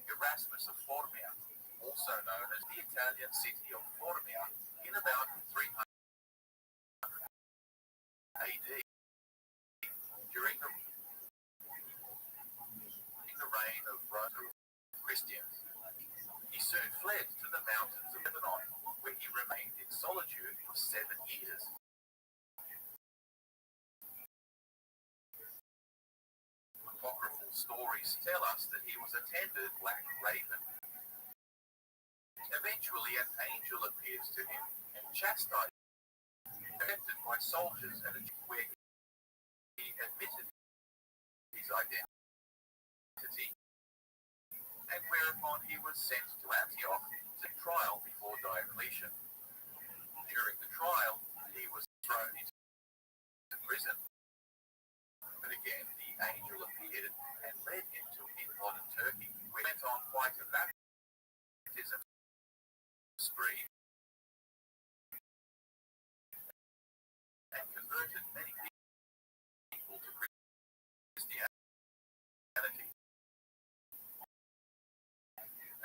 B: Erasmus of Formia, also known as the Italian city of Formia, in about 300 AD. During the reign of Rothschild Christians, he soon fled to the mountains of Lebanon, where he remained in solitude for 7 years. Apocryphal stories tell us that he was a tender black raven. Eventually, an angel appears to him and chastises him, directed by soldiers at a where he admitted his identity, and whereupon he was sent to Antioch to trial before Diocletian. During the trial, he was thrown into prison. But again, the angel appeared and led him to modern Turkey, where he went on quite a baptism spree and converted many people to Christianity.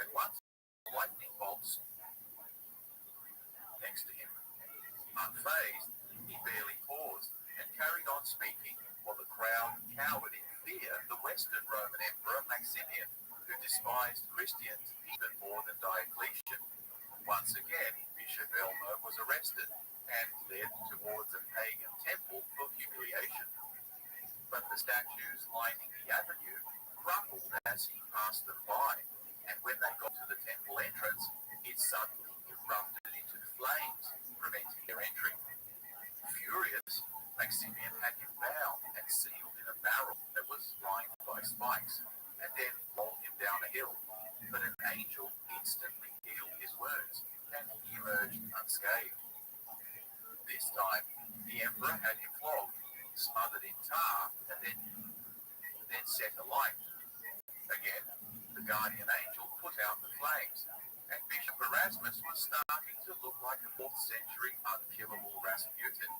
B: At once, lightning bolts Unfazed, he barely paused and carried on speaking while the crowd cowered in fear the Western Roman Emperor Maximian, who despised Christians even more than Diocletian. Once again, Bishop Elmo was arrested and led towards a pagan temple for humiliation. But the statues lining the avenue crumbled as he passed them by, and when they got to the temple entrance, it suddenly erupted into flames, preventing their entry. Furious, Maximian had him bound and sealed in a barrel that was lined by spikes, and then rolled him down a hill. But an angel instantly healed his wounds, and he emerged unscathed. This time, the emperor had him flogged, smothered in tar, and then set alight. Again, the guardian angel put out the flames, and Bishop Erasmus was starting to look like a 4th century unkillable Rasputin.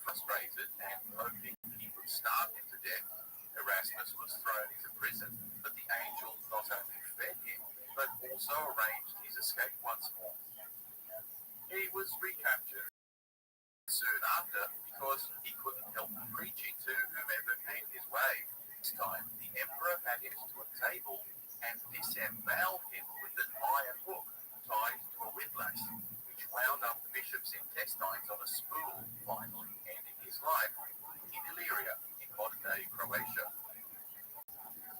B: Frustrated and hoping he would starve him to death, Erasmus was thrown into prison, but the angel not only fed him, but also arranged his escape once more. He was recaptured soon after because he couldn't help preaching to whomever came his way. This time, the emperor had him to a table and disemboweled him with an iron hook tied to a windlass, which wound up the bishop's intestines on a spool, finally ending his life in Illyria, in modern-day Croatia.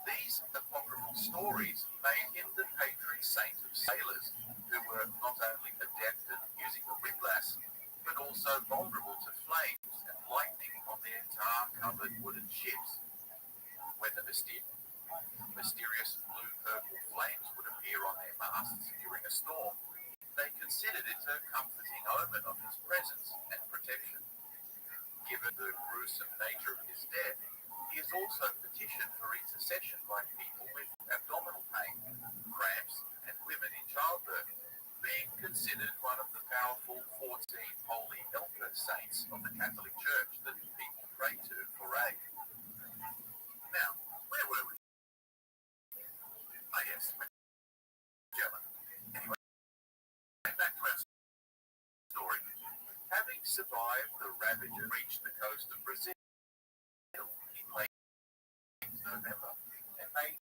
B: These apocryphal stories made him the patron saint of sailors, who were not only adept at using the windlass, but also vulnerable to flames and lightning on their tar-covered wooden ships. When the mysterious blue-purple flames would appear on their masts during a storm, they considered it a comforting omen of his presence and protection. Given the gruesome nature of his death, he is also petitioned for intercession by people with abdominal pain, cramps, and women in childbirth, being considered one of the powerful 14 holy helper saints of the Catholic Church that people pray to for aid. Now, where were we? Ah, yes, Magellan. Anyway, back to our story. Having survived the ravage and reached the coast of Brazil in late November, and made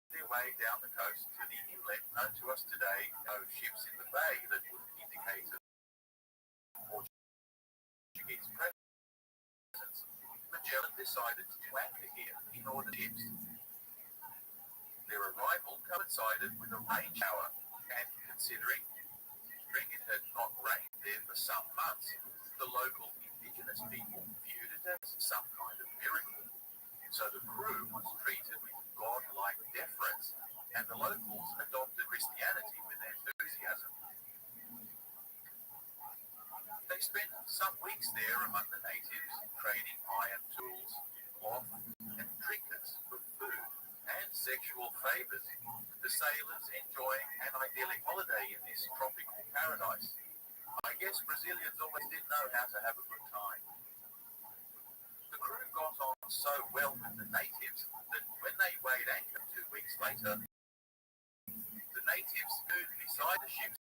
B: their way down the coast to the inlet known to us today, no ships in the bay that would indicate a Portuguese presence, Magellan decided to anchor here in order to ships. Their arrival coincided with a rain shower, and considering it had not rained there for some months, the local indigenous people viewed it as some kind of miracle. So the crew was treated with godlike deference, and the locals adopted Christianity with enthusiasm. They spent some weeks there among the natives, trading iron tools, cloth, and trinkets for food and sexual favors, the sailors enjoying an idyllic holiday in this tropical paradise. I guess Brazilians always did know how to have a good time. The crew got on so well with the natives that when they weighed anchor 2 weeks later, the natives stood beside the ships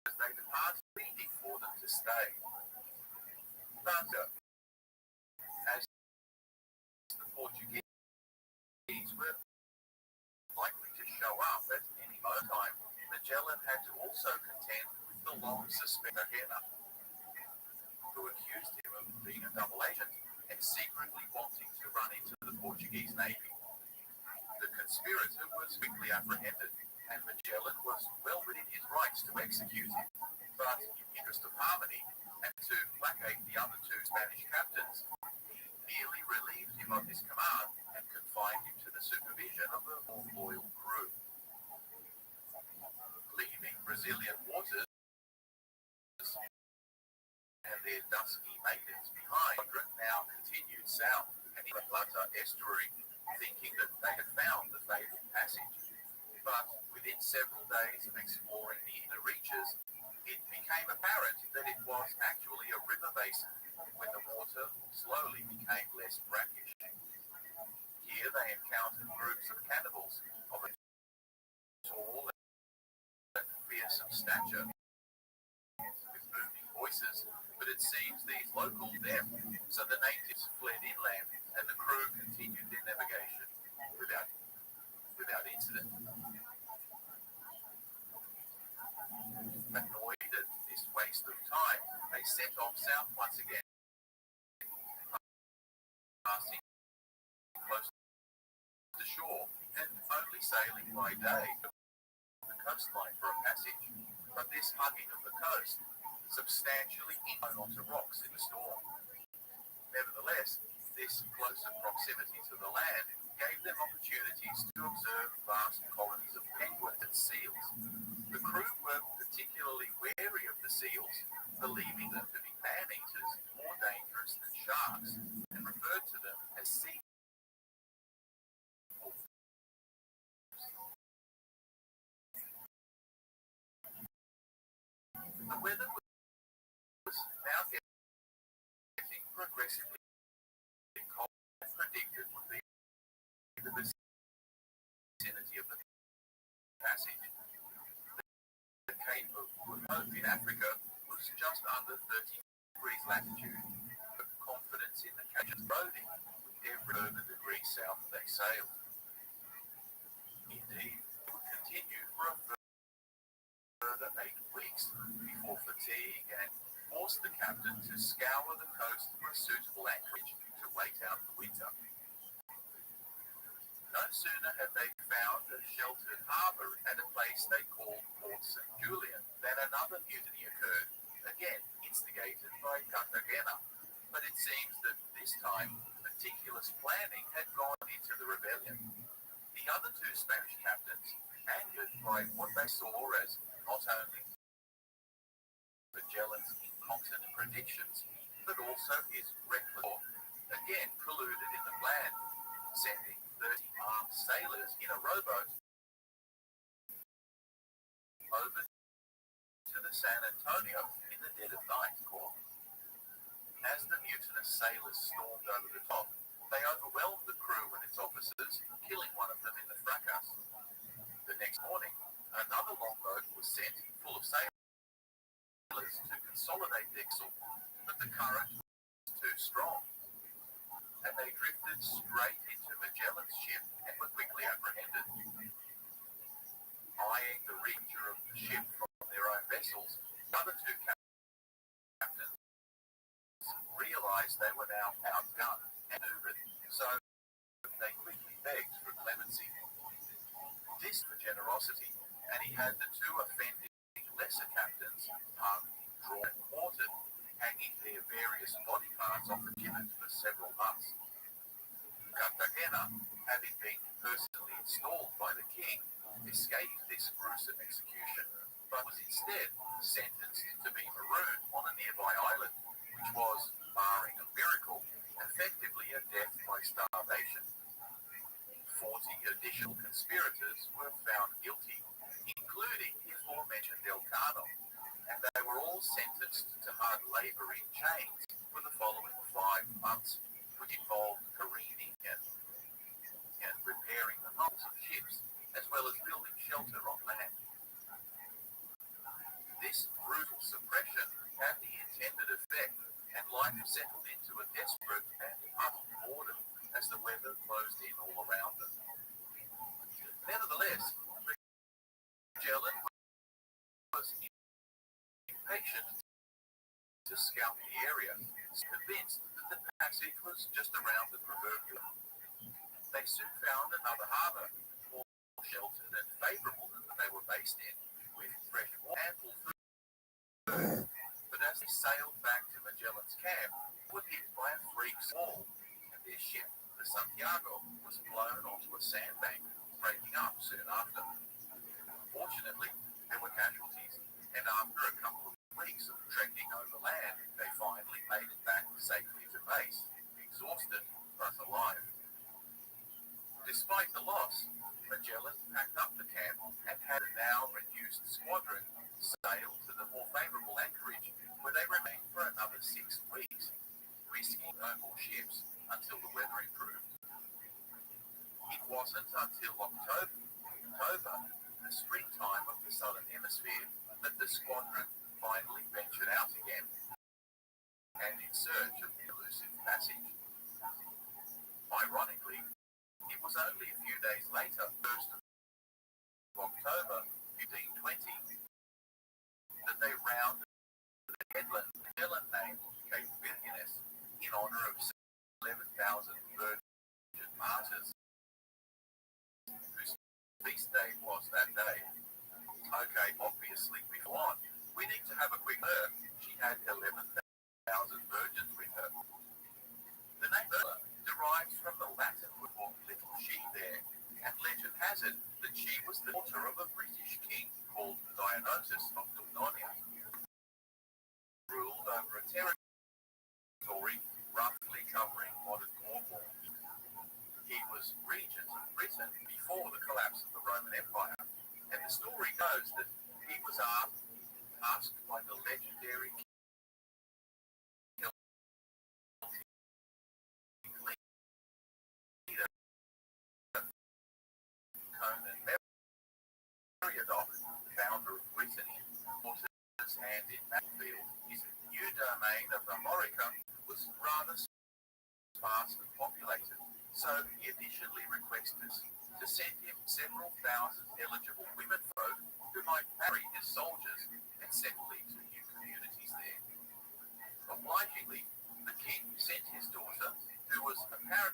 B: as they departed, pleading for them to stay. But as the Portuguese were likely to show up at any time, Magellan had to also contend with the long-suspected Henna, who accused him of being a double agent and secretly wanting to run into the Portuguese Navy. The conspirator was quickly apprehended, and Magellan was well within his rights to execute him. But in the interest of harmony, and to placate the other 2 Spanish captains, he merely relieved him of his command and confined him to the supervision of a more loyal crew. Leaving Brazilian waters and their dusky maidens behind, the now continued south and in the Plata estuary, thinking that they had found the fabled passage. But within several days of exploring the inner reaches, it became apparent that it was actually a river basin, when the water slowly became less brackish. Here they encountered groups of cannibals of a tall and fearsome stature. out once again, passing close to shore and only sailing by day the coastline for a passage. But this hugging of the coast substantially inland onto rocks in the storm. Nevertheless, this closer proximity to the land gave them opportunities to observe vast colonies of penguins and seals. The crew were particularly wary of the seals, believing them to be man-eaters more dangerous than sharks, and referred to them as sea wolves. The weather was now getting progressively cold and predicted would be the vicinity of the passage. The Cape of Good Hope in Africa was just under 30 degrees latitude, but confidence in the captain's roding with every further degree south they sailed. Indeed, it would continue for a further 8 weeks before fatigue and forced the captain to scour the coast for a suitable anchorage to wait out the winter. No sooner had they found a sheltered harbour at a place they called Port St. Julian than another mutiny occurred, again instigated by Cartagena. But it seems that this time meticulous planning had gone into the rebellion. The other two Spanish captains, angered by what they saw as not only Magellan's incontinent predictions, but also his reckless, again colluded in the plan, sending 30 armed sailors in a rowboat over to the San Antonio in the dead of night. As the mutinous sailors stormed over the top, they overwhelmed the crew and its officers, killing one of them in the fracas. The next morning, another longboat was sent full of sailors to consolidate the vessel, but the current was too strong, and they drifted straight into Magellan's ship and were quickly apprehended. Eyeing the reacher of the ship from their own vessels, the other two captains realized they were now outgunned and outmaneuvered, so they quickly begged for clemency. This for generosity, and he had the two offending lesser captains hung, drawn, and quartered, hanging their various body parts off the gibbet for several months. Cartagena, having been personally installed by the king, escaped this gruesome execution, but was instead sentenced to be marooned on a nearby island, which was, barring a miracle, effectively a death by starvation. 40 additional conspirators were found guilty, including the aforementioned Elcano, and they were all sentenced to hard labor in chains for the following 5 months, which involved careening and repairing the hulls of ships, as well as building shelter on land. This brutal suppression had the intended effect, and life settled into a desperate and huddled boredom as the weather closed in all around them. Nevertheless, Magellan was impatient to scout the area, convinced that the passage was just around the proverbial. They soon found another harbour, more sheltered and favourable than they were based in, with fresh water and ample food. But as they sailed back to Magellan's camp, they were hit by a freak squall, and their ship, the Santiago, was blown onto a sandbank, breaking up soon after. Fortunately, there were casualties, and after a couple of weeks of trekking over land, they finally made it back safely to base, exhausted but alive. Despite the loss, Magellan packed up the camp and had a now reduced squadron sail to the more favourable anchorage, where they remained for another 6 weeks, risking no more ships until the weather improved. It wasn't until October, the springtime of the southern hemisphere, that the squadron finally ventured out again and in search of the elusive passage. Ironically, it was only a few days later, 1st of October 1520, that they rounded the headland Magellan named Cape he was regent of Britain before the collapse of the Roman Empire. And the story goes that he was asked by the legendary leader Conan Meriadoc, founder of Brittany, put his hand in battlefield. His new domain of Amorica was rather sparsely populated, so he initially requested to send him several thousand eligible women folk who might marry his soldiers and settle into new communities there. Obligingly, the king sent his daughter, who was apparently